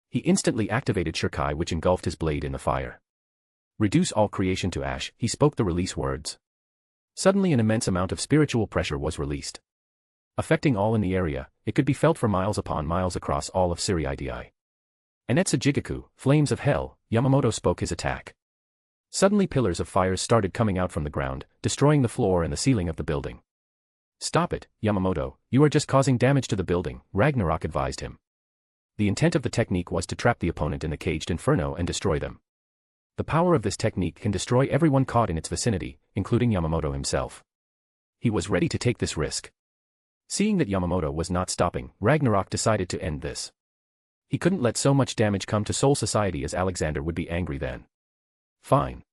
He instantly activated Shirkai, which engulfed his blade in the fire. Reduce all creation to ash, he spoke the release words. Suddenly an immense amount of spiritual pressure was released. Affecting all in the area, it could be felt for miles upon miles across all of Siriidi. Anetsu Jigaku, flames of hell, Yamamoto spoke his attack. Suddenly pillars of fire started coming out from the ground, destroying the floor and the ceiling of the building. Stop it, Yamamoto, you are just causing damage to the building, Ragnarok advised him. The intent of the technique was to trap the opponent in the caged inferno and destroy them. The power of this technique can destroy everyone caught in its vicinity, including Yamamoto himself. He was ready to take this risk. Seeing that Yamamoto was not stopping, Ragnarok decided to end this. He couldn't let so much damage come to Soul Society, as Alexander would be angry then. Fine.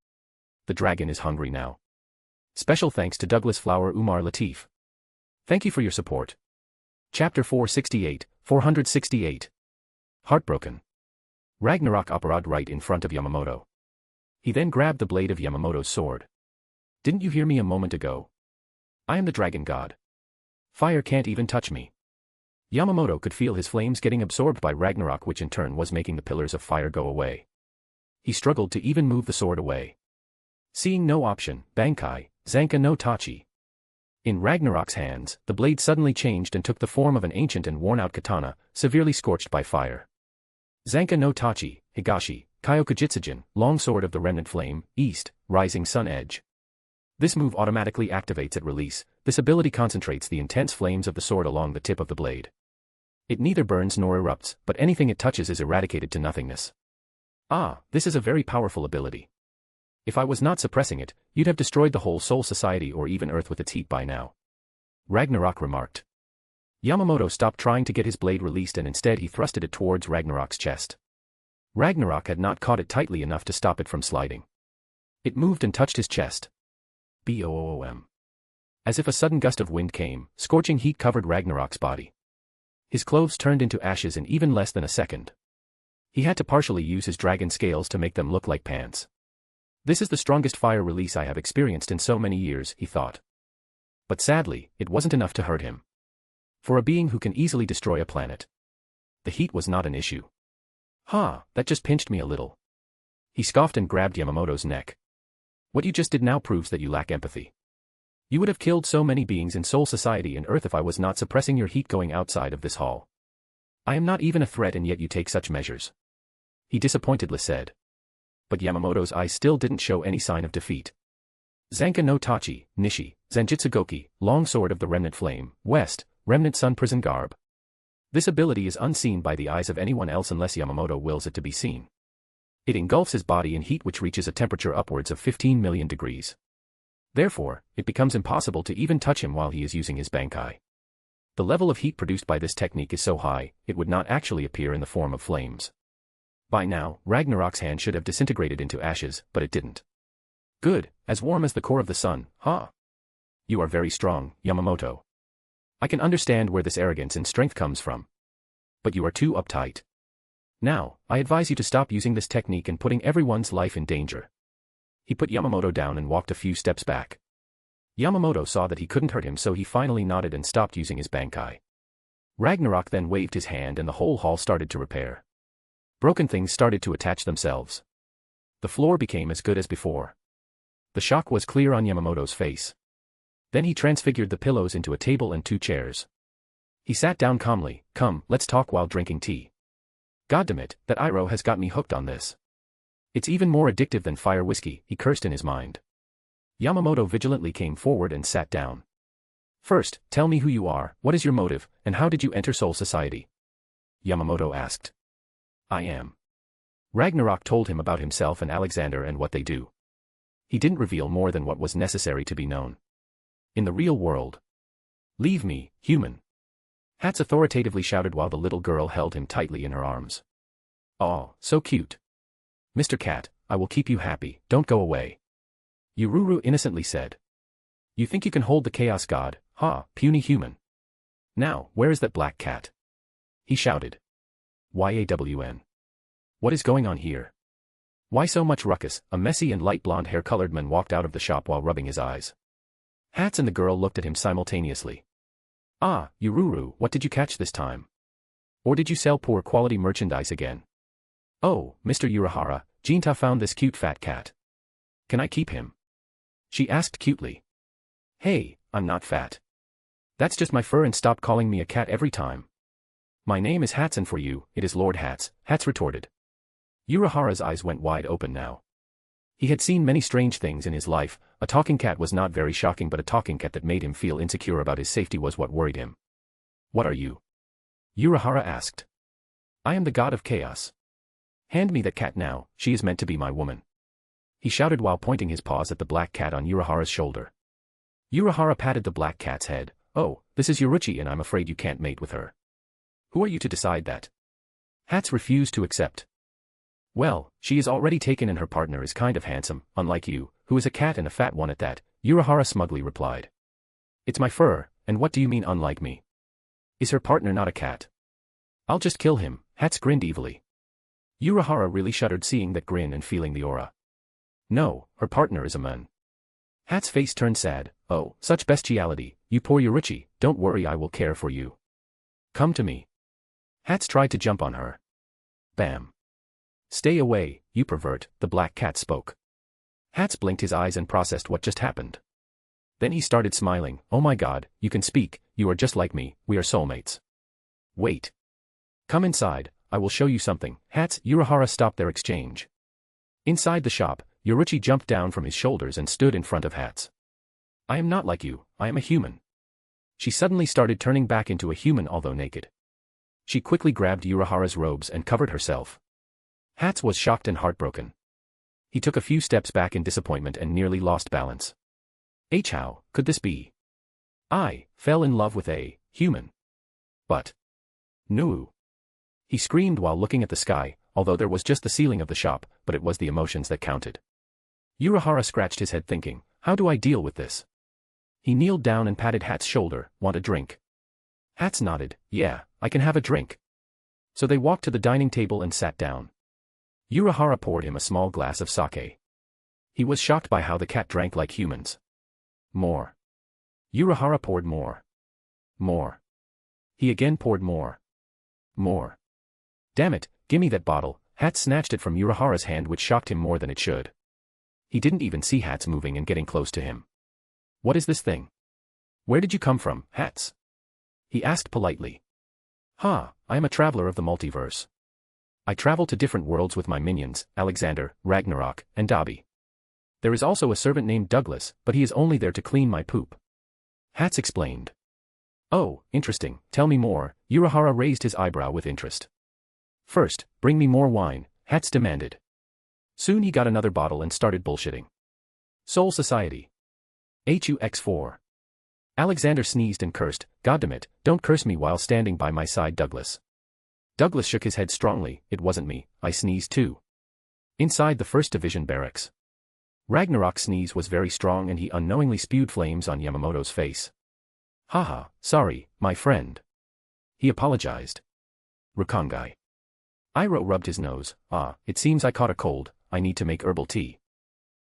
The dragon is hungry now. Special thanks to Douglas Flower Umar Latif. Thank you for your support. Chapter 468. Heartbroken. Ragnarok apparad right in front of Yamamoto. He then grabbed the blade of Yamamoto's sword. Didn't you hear me a moment ago? I am the dragon god. Fire can't even touch me. Yamamoto could feel his flames getting absorbed by Ragnarok, which in turn was making the pillars of fire go away. He struggled to even move the sword away. Seeing no option, Bankai, Zanka no Tachi. In Ragnarok's hands, the blade suddenly changed and took the form of an ancient and worn-out katana, severely scorched by fire. Zanka no Tachi, Higashi, Kyokujitsujin, long sword of the remnant flame, east, rising sun edge. This move automatically activates at release. This ability concentrates the intense flames of the sword along the tip of the blade. It neither burns nor erupts, but anything it touches is eradicated to nothingness. Ah, this is a very powerful ability. If I was not suppressing it, you'd have destroyed the whole Soul Society or even Earth with its heat by now, Ragnarok remarked. Yamamoto stopped trying to get his blade released and instead he thrusted it towards Ragnarok's chest. Ragnarok had not caught it tightly enough to stop it from sliding. It moved and touched his chest. Boom. As if a sudden gust of wind came, scorching heat covered Ragnarok's body. His clothes turned into ashes in even less than a second. He had to partially use his dragon scales to make them look like pants. This is the strongest fire release I have experienced in so many years, he thought. But sadly, it wasn't enough to hurt him. For a being who can easily destroy a planet, the heat was not an issue. That just pinched me a little. He scoffed and grabbed Yamamoto's neck. What you just did now proves that you lack empathy. You would have killed so many beings in Soul Society and Earth if I was not suppressing your heat going outside of this hall. I am not even a threat and yet you take such measures, he disappointedly said. But Yamamoto's eyes still didn't show any sign of defeat. Zanka no Tachi, Nishi, Zanjitsugoki, long sword of the remnant flame, west, remnant sun prison garb. This ability is unseen by the eyes of anyone else unless Yamamoto wills it to be seen. It engulfs his body in heat which reaches a temperature upwards of 15 million degrees. Therefore, it becomes impossible to even touch him while he is using his Bankai. The level of heat produced by this technique is so high, it would not actually appear in the form of flames. By now, Ragnarok's hand should have disintegrated into ashes, but it didn't. Good, as warm as the core of the sun, You are very strong, Yamamoto. I can understand where this arrogance and strength comes from. But you are too uptight. Now, I advise you to stop using this technique and putting everyone's life in danger. He put Yamamoto down and walked a few steps back. Yamamoto saw that he couldn't hurt him, so he finally nodded and stopped using his Bankai. Ragnarok then waved his hand and the whole hall started to repair. Broken things started to attach themselves. The floor became as good as before. The shock was clear on Yamamoto's face. Then he transfigured the pillows into a table and 2 chairs. He sat down calmly. Come, let's talk while drinking tea. Goddammit, that Iroh has got me hooked on this. It's even more addictive than fire whiskey, he cursed in his mind. Yamamoto vigilantly came forward and sat down. First, tell me who you are, what is your motive, and how did you enter Soul Society? Yamamoto asked. I am. Ragnarok told him about himself and Alexander and what they do. He didn't reveal more than what was necessary to be known. In the real world. Leave me, human. Hats authoritatively shouted while the little girl held him tightly in her arms. Oh, so cute. Mr. Cat, I will keep you happy, don't go away. Yururu innocently said. You think you can hold the Chaos God, ha, puny human. Now, where is that black cat? He shouted. YAWN. What is going on here? Why so much ruckus? A messy and light blonde hair-colored man walked out of the shop while rubbing his eyes. Hats and the girl looked at him simultaneously. Ah, Yururu, what did you catch this time? Or did you sell poor quality merchandise again? Oh, Mr. Urahara, Jinta found this cute fat cat. Can I keep him? She asked cutely. Hey, I'm not fat. That's just my fur and stop calling me a cat every time. My name is Hats and for you, it is Lord Hats, Hats retorted. Urahara's eyes went wide open now. He had seen many strange things in his life. A talking cat was not very shocking, but a talking cat that made him feel insecure about his safety was what worried him. What are you? Urahara asked. I am the god of chaos. Hand me that cat now, she is meant to be my woman. He shouted while pointing his paws at the black cat on Urahara's shoulder. Urahara patted the black cat's head. Oh, this is Yoruchi and I'm afraid you can't mate with her. Who are you to decide that? Hats refused to accept. Well, she is already taken and her partner is kind of handsome, unlike you, who is a cat and a fat one at that, Urahara smugly replied. It's my fur, and what do you mean unlike me? Is her partner not a cat? I'll just kill him, Hats grinned evilly. Urahara really shuddered seeing that grin and feeling the aura. No, her partner is a man. Hats' face turned sad. Oh, such bestiality, you poor Yoruchi, don't worry, I will care for you. Come to me. Hats tried to jump on her. Bam. Stay away, you pervert, the black cat spoke. Hats blinked his eyes and processed what just happened. Then he started smiling. Oh my god, you can speak, you are just like me, we are soulmates. Wait. Come inside, I will show you something. Hats, Urahara stopped their exchange. Inside the shop, Yoruchi jumped down from his shoulders and stood in front of Hats. I am not like you, I am a human. She suddenly started turning back into a human although naked. She quickly grabbed Urahara's robes and covered herself. Hats was shocked and heartbroken. He took a few steps back in disappointment and nearly lost balance. How could this be? I fell in love with a human. But no. He screamed while looking at the sky, although there was just the ceiling of the shop, but it was the emotions that counted. Urahara scratched his head thinking, how do I deal with this? He kneeled down and patted Hats' shoulder. Want a drink? Hats nodded. Yeah, I can have a drink. So they walked to the dining table and sat down. Urahara poured him a small glass of sake. He was shocked by how the cat drank like humans. More. Urahara poured more. More. He again poured more. More. Damn it, gimme that bottle. Hats snatched it from Urahara's hand, which shocked him more than it should. He didn't even see Hats moving and getting close to him. What is this thing? Where did you come from, Hats? He asked politely. I am a traveler of the multiverse. I travel to different worlds with my minions, Alexander, Ragnarok, and Dobby. There is also a servant named Douglas, but he is only there to clean my poop. Hats explained. Oh, interesting, tell me more. Urahara raised his eyebrow with interest. First, bring me more wine, Hats demanded. Soon he got another bottle and started bullshitting. Soul Society. HUX4. Alexander sneezed and cursed. Goddammit, don't curse me while standing by my side, Douglas. Douglas shook his head strongly. It wasn't me, I sneezed too. Inside the 1st Division barracks. Ragnarok's sneeze was very strong and he unknowingly spewed flames on Yamamoto's face. Haha, sorry, my friend. He apologized. Rukongai. Iroh rubbed his nose. It seems I caught a cold, I need to make herbal tea.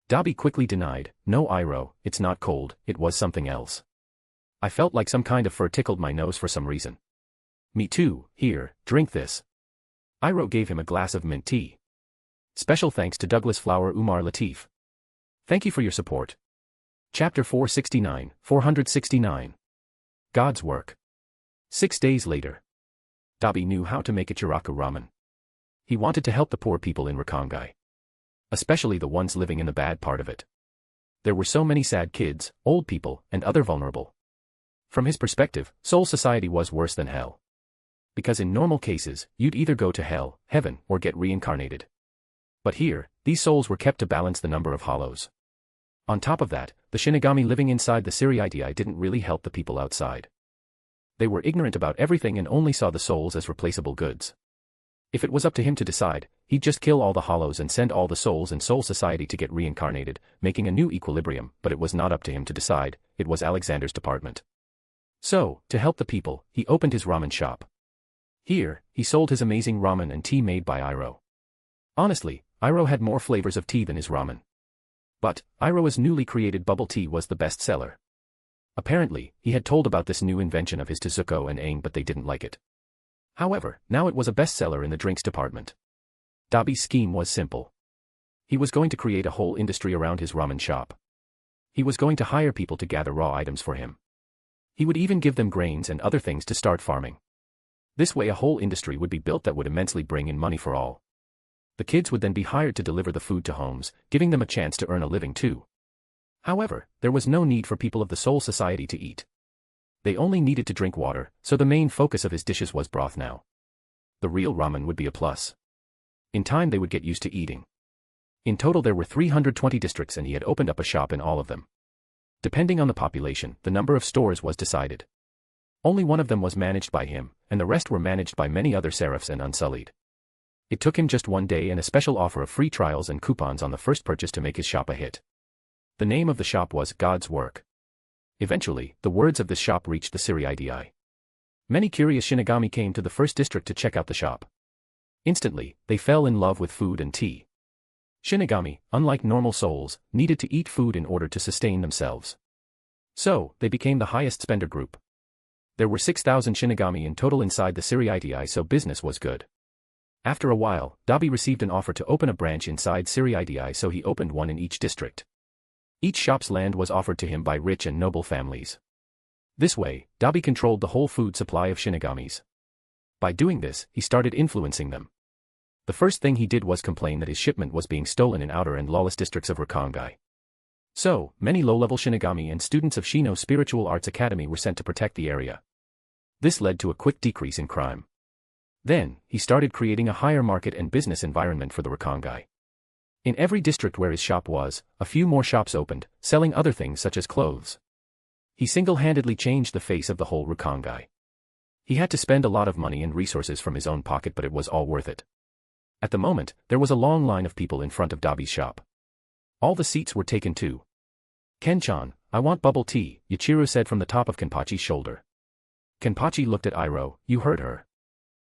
Dobby quickly denied. No Iroh, it's not cold, it was something else. I felt like some kind of fur tickled my nose for some reason. Me too, here, drink this. Iroh gave him a glass of mint tea. Special thanks to Douglas Flower Umar Latif. Thank you for your support. Chapter 469. God's Work. 6 days later. Dabi knew how to make Ichiraku ramen. He wanted to help the poor people in Rakongai. Especially the ones living in the bad part of it. There were so many sad kids, old people, and other vulnerable. From his perspective, soul society was worse than hell. Because in normal cases, you'd either go to hell, heaven, or get reincarnated. But here, these souls were kept to balance the number of hollows. On top of that, the Shinigami living inside the Siriitii didn't really help the people outside. They were ignorant about everything and only saw the souls as replaceable goods. If it was up to him to decide, he'd just kill all the hollows and send all the souls in soul society to get reincarnated, making a new equilibrium, but it was not up to him to decide, it was Alexander's department. So, to help the people, he opened his ramen shop. Here, he sold his amazing ramen and tea made by Iroh. Honestly, Iroh had more flavors of tea than his ramen. But, Iroh's newly created bubble tea was the best seller. Apparently, he had told about this new invention of his to Zuko and Aang, but they didn't like it. However, now it was a bestseller in the drinks department. Dabi's scheme was simple. He was going to create a whole industry around his ramen shop. He was going to hire people to gather raw items for him. He would even give them grains and other things to start farming. This way a whole industry would be built that would immensely bring in money for all. The kids would then be hired to deliver the food to homes, giving them a chance to earn a living too. However, there was no need for people of the Soul Society to eat. They only needed to drink water, so the main focus of his dishes was broth now. The real ramen would be a plus. In time they would get used to eating. In total there were 320 districts and he had opened up a shop in all of them. Depending on the population, the number of stores was decided. Only one of them was managed by him, and the rest were managed by many other serifs and unsullied. It took him just one day and a special offer of free trials and coupons on the first purchase to make his shop a hit. The name of the shop was God's Work. Eventually, the words of this shop reached the Siriitii. Many curious Shinigami came to the first district to check out the shop. Instantly, they fell in love with food and tea. Shinigami, unlike normal souls, needed to eat food in order to sustain themselves. So, they became the highest spender group. There were 6,000 Shinigami in total inside the Siriitii, so business was good. After a while, Dabi received an offer to open a branch inside Siriitii, so he opened one in each district. Each shop's land was offered to him by rich and noble families. This way, Dabi controlled the whole food supply of Shinigamis. By doing this, he started influencing them. The first thing he did was complain that his shipment was being stolen in outer and lawless districts of Rakongai. So, many low-level Shinigami and students of Shino Spiritual Arts Academy were sent to protect the area. This led to a quick decrease in crime. Then, he started creating a higher market and business environment for the Rakongai. In every district where his shop was, a few more shops opened, selling other things such as clothes. He single-handedly changed the face of the whole Rakongai. He had to spend a lot of money and resources from his own pocket, but it was all worth it. At the moment, there was a long line of people in front of Dabi's shop. All the seats were taken too. "Ken-chan, I want bubble tea," Yuichiro said from the top of Kenpachi's shoulder. Kenpachi looked at Iroh. "You heard her."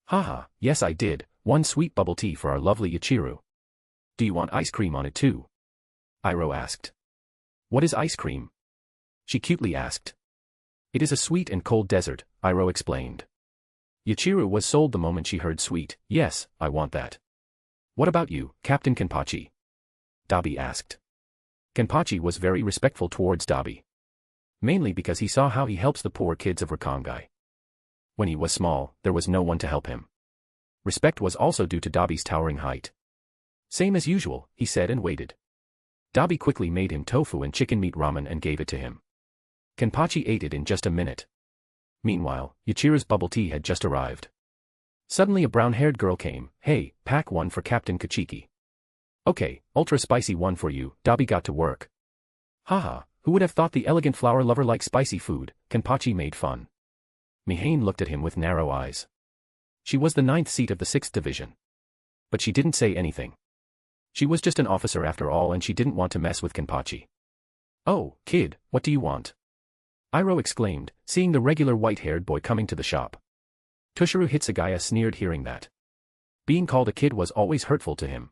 "Haha, yes I did, one sweet bubble tea for our lovely Yuichiro." "Do you want ice cream on it too?" Iroh asked. "What is ice cream?" she cutely asked. "It is a sweet and cold dessert," Iroh explained. Yuichiro was sold the moment she heard sweet. "Yes, I want that." "What about you, Captain Kenpachi?" Dabi asked. Kenpachi was very respectful towards Dabi. Mainly because he saw how he helps the poor kids of Rakongai. When he was small, there was no one to help him. Respect was also due to Dabi's towering height. "Same as usual," he said and waited. Dabi quickly made him tofu and chicken meat ramen and gave it to him. Kenpachi ate it in just a minute. Meanwhile, Yuichiro's bubble tea had just arrived. Suddenly a brown-haired girl came. "Hey, pack one for Captain Kachiki." "Okay, ultra-spicy one for you," Dabi got to work. "Haha, who would have thought the elegant flower lover likes spicy food?" Kenpachi made fun. Mihane looked at him with narrow eyes. She was the 9th seat of the 6th division. But she didn't say anything. She was just an officer after all and she didn't want to mess with Kenpachi. "Oh, kid, what do you want?" Iroh exclaimed, seeing the regular white-haired boy coming to the shop. Tushiro Hitsugaya sneered hearing that. Being called a kid was always hurtful to him.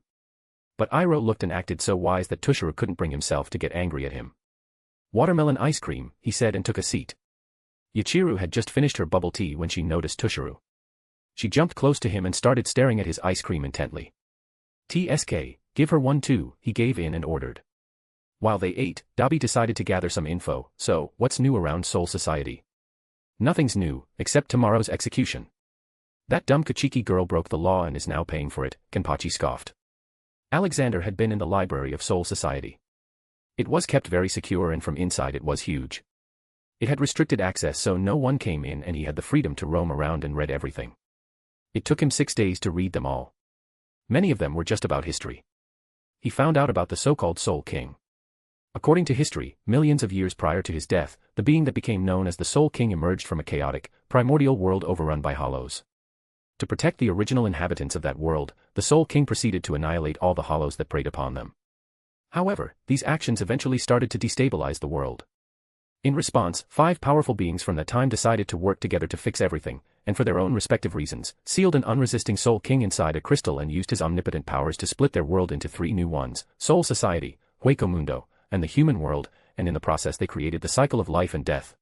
But Iroh looked and acted so wise that Tushiro couldn't bring himself to get angry at him. "Watermelon ice cream," he said and took a seat. Yuichiro had just finished her bubble tea when she noticed Tushiro. She jumped close to him and started staring at his ice cream intently. "TSK, give her one too," he gave in and ordered. While they ate, Dabi decided to gather some info. So, what's new around Soul Society? Nothing's new, except tomorrow's execution. That dumb Kachiki girl broke the law and is now paying for it, Kenpachi scoffed. Alexander had been in the library of Soul Society. It was kept very secure and from inside it was huge. It had restricted access so no one came in and he had the freedom to roam around and read everything. It took him 6 days to read them all. Many of them were just about history. He found out about the so-called Soul King. According to history, millions of years prior to his death, the being that became known as the Soul King emerged from a chaotic, primordial world overrun by hollows. To protect the original inhabitants of that world, the Soul King proceeded to annihilate all the hollows that preyed upon them. However, these actions eventually started to destabilize the world. In response, 5 powerful beings from that time decided to work together to fix everything, and for their own respective reasons, sealed an unresisting Soul King inside a crystal and used his omnipotent powers to split their world into 3 new ones, Soul Society, Hueco Mundo, and the human world, and in the process they created the cycle of life and death.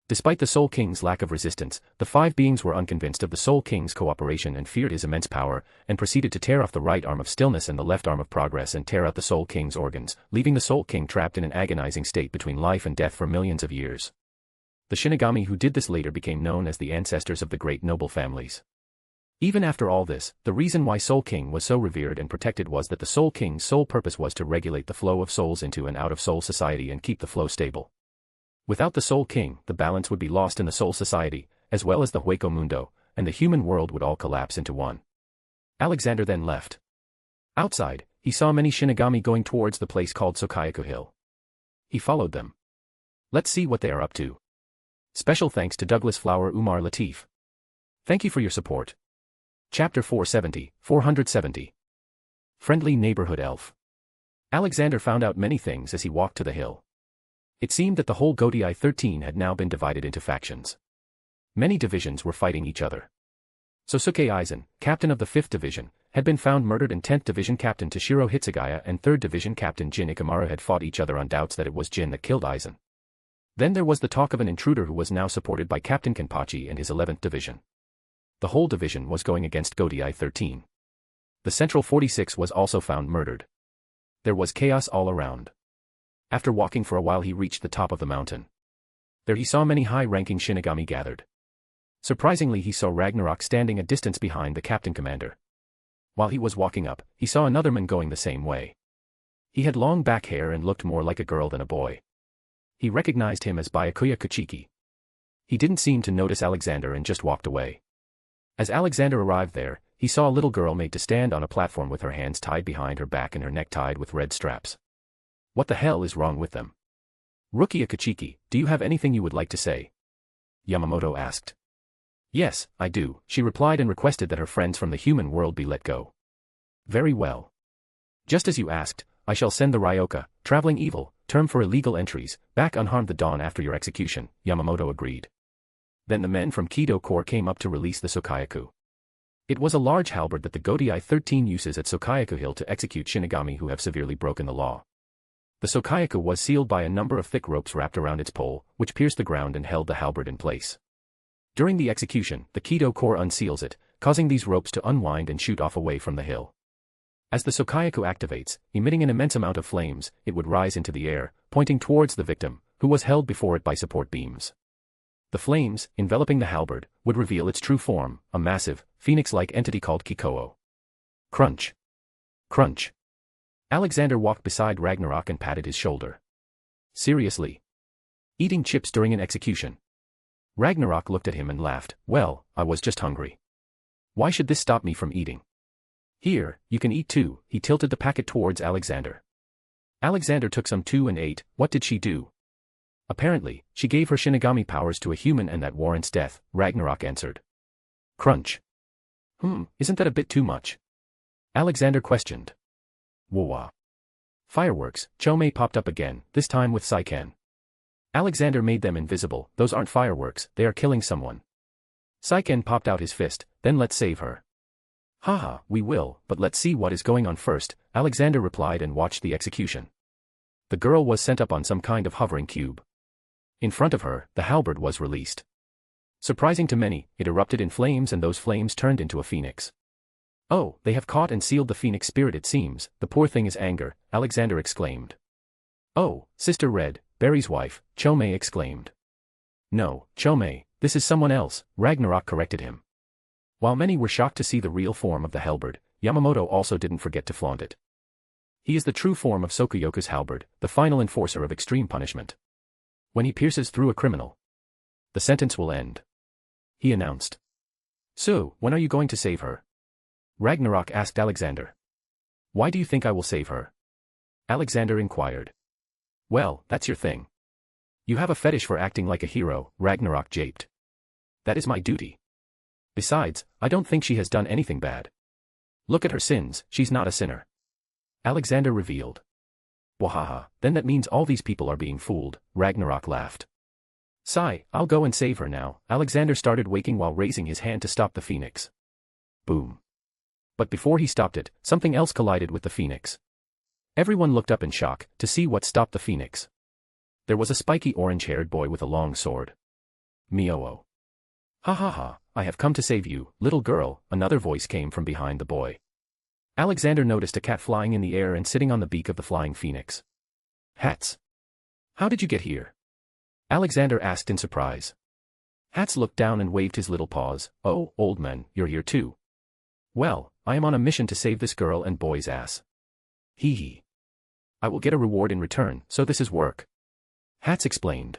Despite the Soul King's lack of resistance, the 5 beings were unconvinced of the Soul King's cooperation and feared his immense power, and proceeded to tear off the right arm of stillness and the left arm of progress and tear out the Soul King's organs, leaving the Soul King trapped in an agonizing state between life and death for millions of years. The Shinigami who did this later became known as the ancestors of the great noble families. Even after all this, the reason why Soul King was so revered and protected was that the Soul King's sole purpose was to regulate the flow of souls into and out of Soul Society and keep the flow stable. Without the Soul King, the balance would be lost in the Soul Society, as well as the Hueco Mundo, and the human world would all collapse into one. Alexander then left. Outside, he saw many Shinigami going towards the place called Sokayaku Hill. He followed them. Let's see what they are up to. Special thanks to Douglas Flower Umar Latif. Thank you for your support. Chapter 470. Friendly Neighborhood Elf. Alexander found out many things as he walked to the hill. It seemed that the whole Godii 13 had now been divided into factions. Many divisions were fighting each other. Sosuke Aizen, captain of the 5th Division, had been found murdered and 10th Division Captain Toshiro Hitsugaya and 3rd Division Captain Jin Ikamura had fought each other on doubts that it was Jin that killed Aizen. Then there was the talk of an intruder who was now supported by Captain Kenpachi and his 11th Division. The whole division was going against Godii 13. The Central 46 was also found murdered. There was chaos all around. After walking for a while he reached the top of the mountain. There he saw many high-ranking Shinigami gathered. Surprisingly he saw Ragnarok standing a distance behind the captain commander. While he was walking up, he saw another man going the same way. He had long back hair and looked more like a girl than a boy. He recognized him as Byakuya Kachiki. He didn't seem to notice Alexander and just walked away. As Alexander arrived there, he saw a little girl made to stand on a platform with her hands tied behind her back and her neck tied with red straps. What the hell is wrong with them? Rukia Kachiki, do you have anything you would like to say? Yamamoto asked. Yes, I do, she replied and requested that her friends from the human world be let go. Very well. Just as you asked, I shall send the Ryoka, traveling evil, term for illegal entries, back unharmed the dawn after your execution, Yamamoto agreed. Then the men from Kido Corps came up to release the Sokayaku. It was a large halberd that the Godii 13 uses at Sokayaku Hill to execute Shinigami who have severely broken the law. The Sokayaku was sealed by a number of thick ropes wrapped around its pole, which pierced the ground and held the halberd in place. During the execution, the Kido Corps unseals it, causing these ropes to unwind and shoot off away from the hill. As the Sokayaku activates, emitting an immense amount of flames, it would rise into the air, pointing towards the victim, who was held before it by support beams. The flames, enveloping the halberd, would reveal its true form, a massive, phoenix-like entity called Kikoo. Crunch. Crunch. Alexander walked beside Ragnarok and patted his shoulder. Seriously? Eating chips during an execution? Ragnarok looked at him and laughed. Well, I was just hungry. Why should this stop me from eating? Here, you can eat too. He tilted the packet towards Alexander. Alexander took some too and ate. What did she do? Apparently, she gave her Shinigami powers to a human and that warrants death, Ragnarok answered. Crunch. Isn't that a bit too much? Alexander questioned. Whoa. Fireworks, Chomei popped up again, this time with Saiken. Alexander made them invisible. Those aren't fireworks, they are killing someone. Saiken popped out his fist. Then let's save her. Haha, we will, but let's see what is going on first, Alexander replied and watched the execution. The girl was sent up on some kind of hovering cube. In front of her, the halberd was released. Surprising to many, it erupted in flames and those flames turned into a phoenix. Oh, they have caught and sealed the phoenix spirit it seems, the poor thing is anger, Alexander exclaimed. Oh, Sister Red, Barry's wife, Chome exclaimed. No, Chome, this is someone else, Ragnarok corrected him. While many were shocked to see the real form of the halberd, Yamamoto also didn't forget to flaunt it. He is the true form of Sokuyoku's halberd, the final enforcer of extreme punishment. When he pierces through a criminal, the sentence will end, he announced. So, when are you going to save her? Ragnarok asked Alexander. Why do you think I will save her? Alexander inquired. Well, that's your thing. You have a fetish for acting like a hero, Ragnarok japed. That is my duty. Besides, I don't think she has done anything bad. Look at her sins, she's not a sinner. Alexander revealed. Wahaha, then that means all these people are being fooled, Ragnarok laughed. Sigh, I'll go and save her now, Alexander started waking while raising his hand to stop the phoenix. Boom. But before he stopped it, something else collided with the phoenix. Everyone looked up in shock to see what stopped the phoenix. There was a spiky orange-haired boy with a long sword. Mio. Ha ha ha, I have come to save you, little girl, another voice came from behind the boy. Alexander noticed a cat flying in the air and sitting on the beak of the flying phoenix. Hats. How did you get here? Alexander asked in surprise. Hats looked down and waved his little paws. Oh, old man, you're here too. Well, I am on a mission to save this girl and boy's ass. Hee hee. I will get a reward in return, so this is work. Hats explained.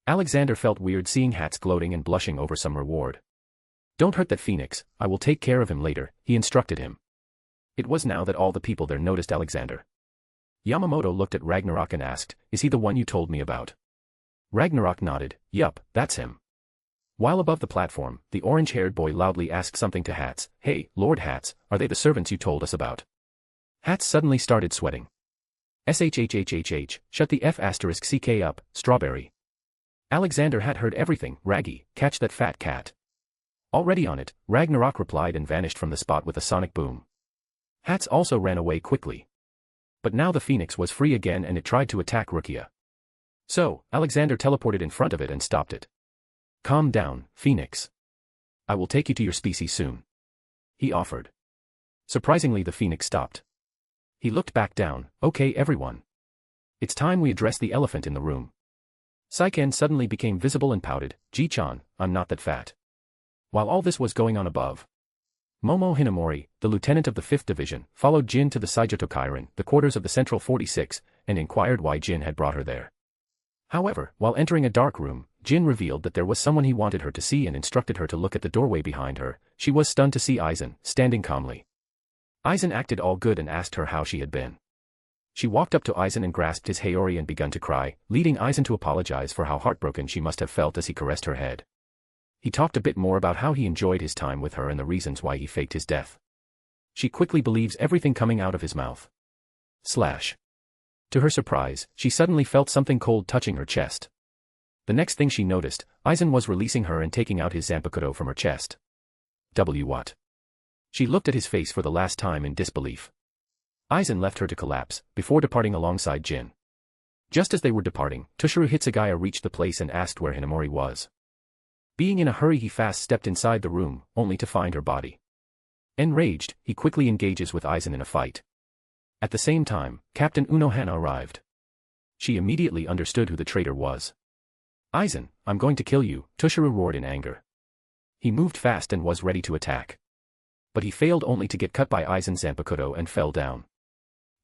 Alexander felt weird seeing Hats gloating and blushing over some reward. Don't hurt that phoenix, I will take care of him later, he instructed him. It was now that all the people there noticed Alexander. Yamamoto looked at Ragnarok and asked, is he the one you told me about? Ragnarok nodded, yup, that's him. While above the platform, the orange-haired boy loudly asked something to Hats. Hey, Lord Hats, are they the servants you told us about? Hats suddenly started sweating. SHHHHH, shut the F asterisk CK up, strawberry. Alexander had heard everything. Raggy, catch that fat cat. Already on it, Ragnarok replied and vanished from the spot with a sonic boom. Hats also ran away quickly. But now the phoenix was free again and it tried to attack Rukia. So, Alexander teleported in front of it and stopped it. Calm down, Phoenix. I will take you to your species soon. He offered. Surprisingly, the phoenix stopped. He looked back down. Okay, everyone. It's time we address the elephant in the room. Saiken suddenly became visible and pouted. Ji-chan, I'm not that fat. While all this was going on above, Momo Hinamori, the lieutenant of the 5th Division, followed Jin to the Saijoto Kairin, the quarters of the Central 46, and inquired why Jin had brought her there. However, while entering a dark room, Jin revealed that there was someone he wanted her to see and instructed her to look at the doorway behind her. She was stunned to see Aizen, standing calmly. Aizen acted all good and asked her how she had been. She walked up to Aizen and grasped his Haori and begun to cry, leading Aizen to apologize for how heartbroken she must have felt as he caressed her head. He talked a bit more about how he enjoyed his time with her and the reasons why he faked his death. She quickly believes everything coming out of his mouth. To her surprise, she suddenly felt something cold touching her chest. The next thing she noticed, Aizen was releasing her and taking out his Zanpakuto from her chest. What? She looked at his face for the last time in disbelief. Aizen left her to collapse, before departing alongside Jin. Just as they were departing, Toshiro Hitsugaya reached the place and asked where Hinamori was. Being in a hurry, he fast stepped inside the room, only to find her body. Enraged, he quickly engages with Aizen in a fight. At the same time, Captain Unohana arrived. She immediately understood who the traitor was. Aizen, I'm going to kill you, Toshiro roared in anger. He moved fast and was ready to attack. But he failed only to get cut by Aizen's Zanpakuto and fell down.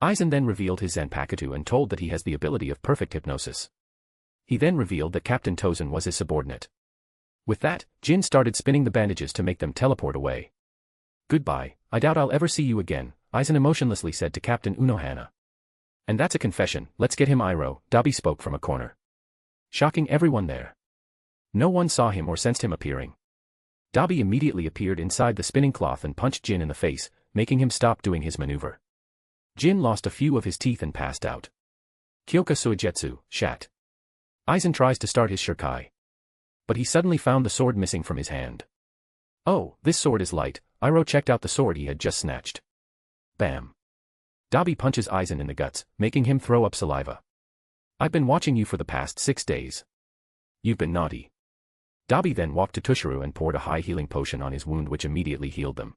Aizen then revealed his Zanpakuto and told that he has the ability of perfect hypnosis. He then revealed that Captain Tozen was his subordinate. With that, Jin started spinning the bandages to make them teleport away. Goodbye, I doubt I'll ever see you again, Aizen emotionlessly said to Captain Unohana. And that's a confession, let's get him Iroh, Dabi spoke from a corner. Shocking everyone there. No one saw him or sensed him appearing. Dabi immediately appeared inside the spinning cloth and punched Jin in the face, making him stop doing his maneuver. Jin lost a few of his teeth and passed out. Kyoka Suigetsu, shat. Aizen tries to start his Shirkai. But he suddenly found the sword missing from his hand. Oh, this sword is light, Iroh checked out the sword he had just snatched. Bam. Dabi punches Aizen in the guts, making him throw up saliva. I've been watching you for the past 6 days. You've been naughty. Dabi then walked to Toshiro and poured a high healing potion on his wound which immediately healed them.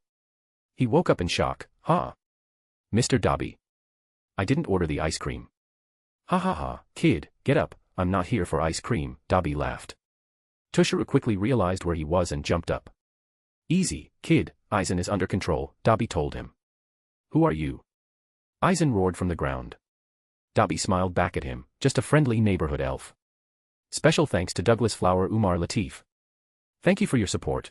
He woke up in shock. Mr. Dabi. I didn't order the ice cream. Ha ha ha, kid, get up, I'm not here for ice cream, Dobby laughed. Tushara quickly realized where he was and jumped up. Easy, kid, Eisen is under control, Dobby told him. Who are you? Eisen roared from the ground. Dobby smiled back at him, just a friendly neighborhood elf. Special thanks to Douglas Flower Umar Latif. Thank you for your support.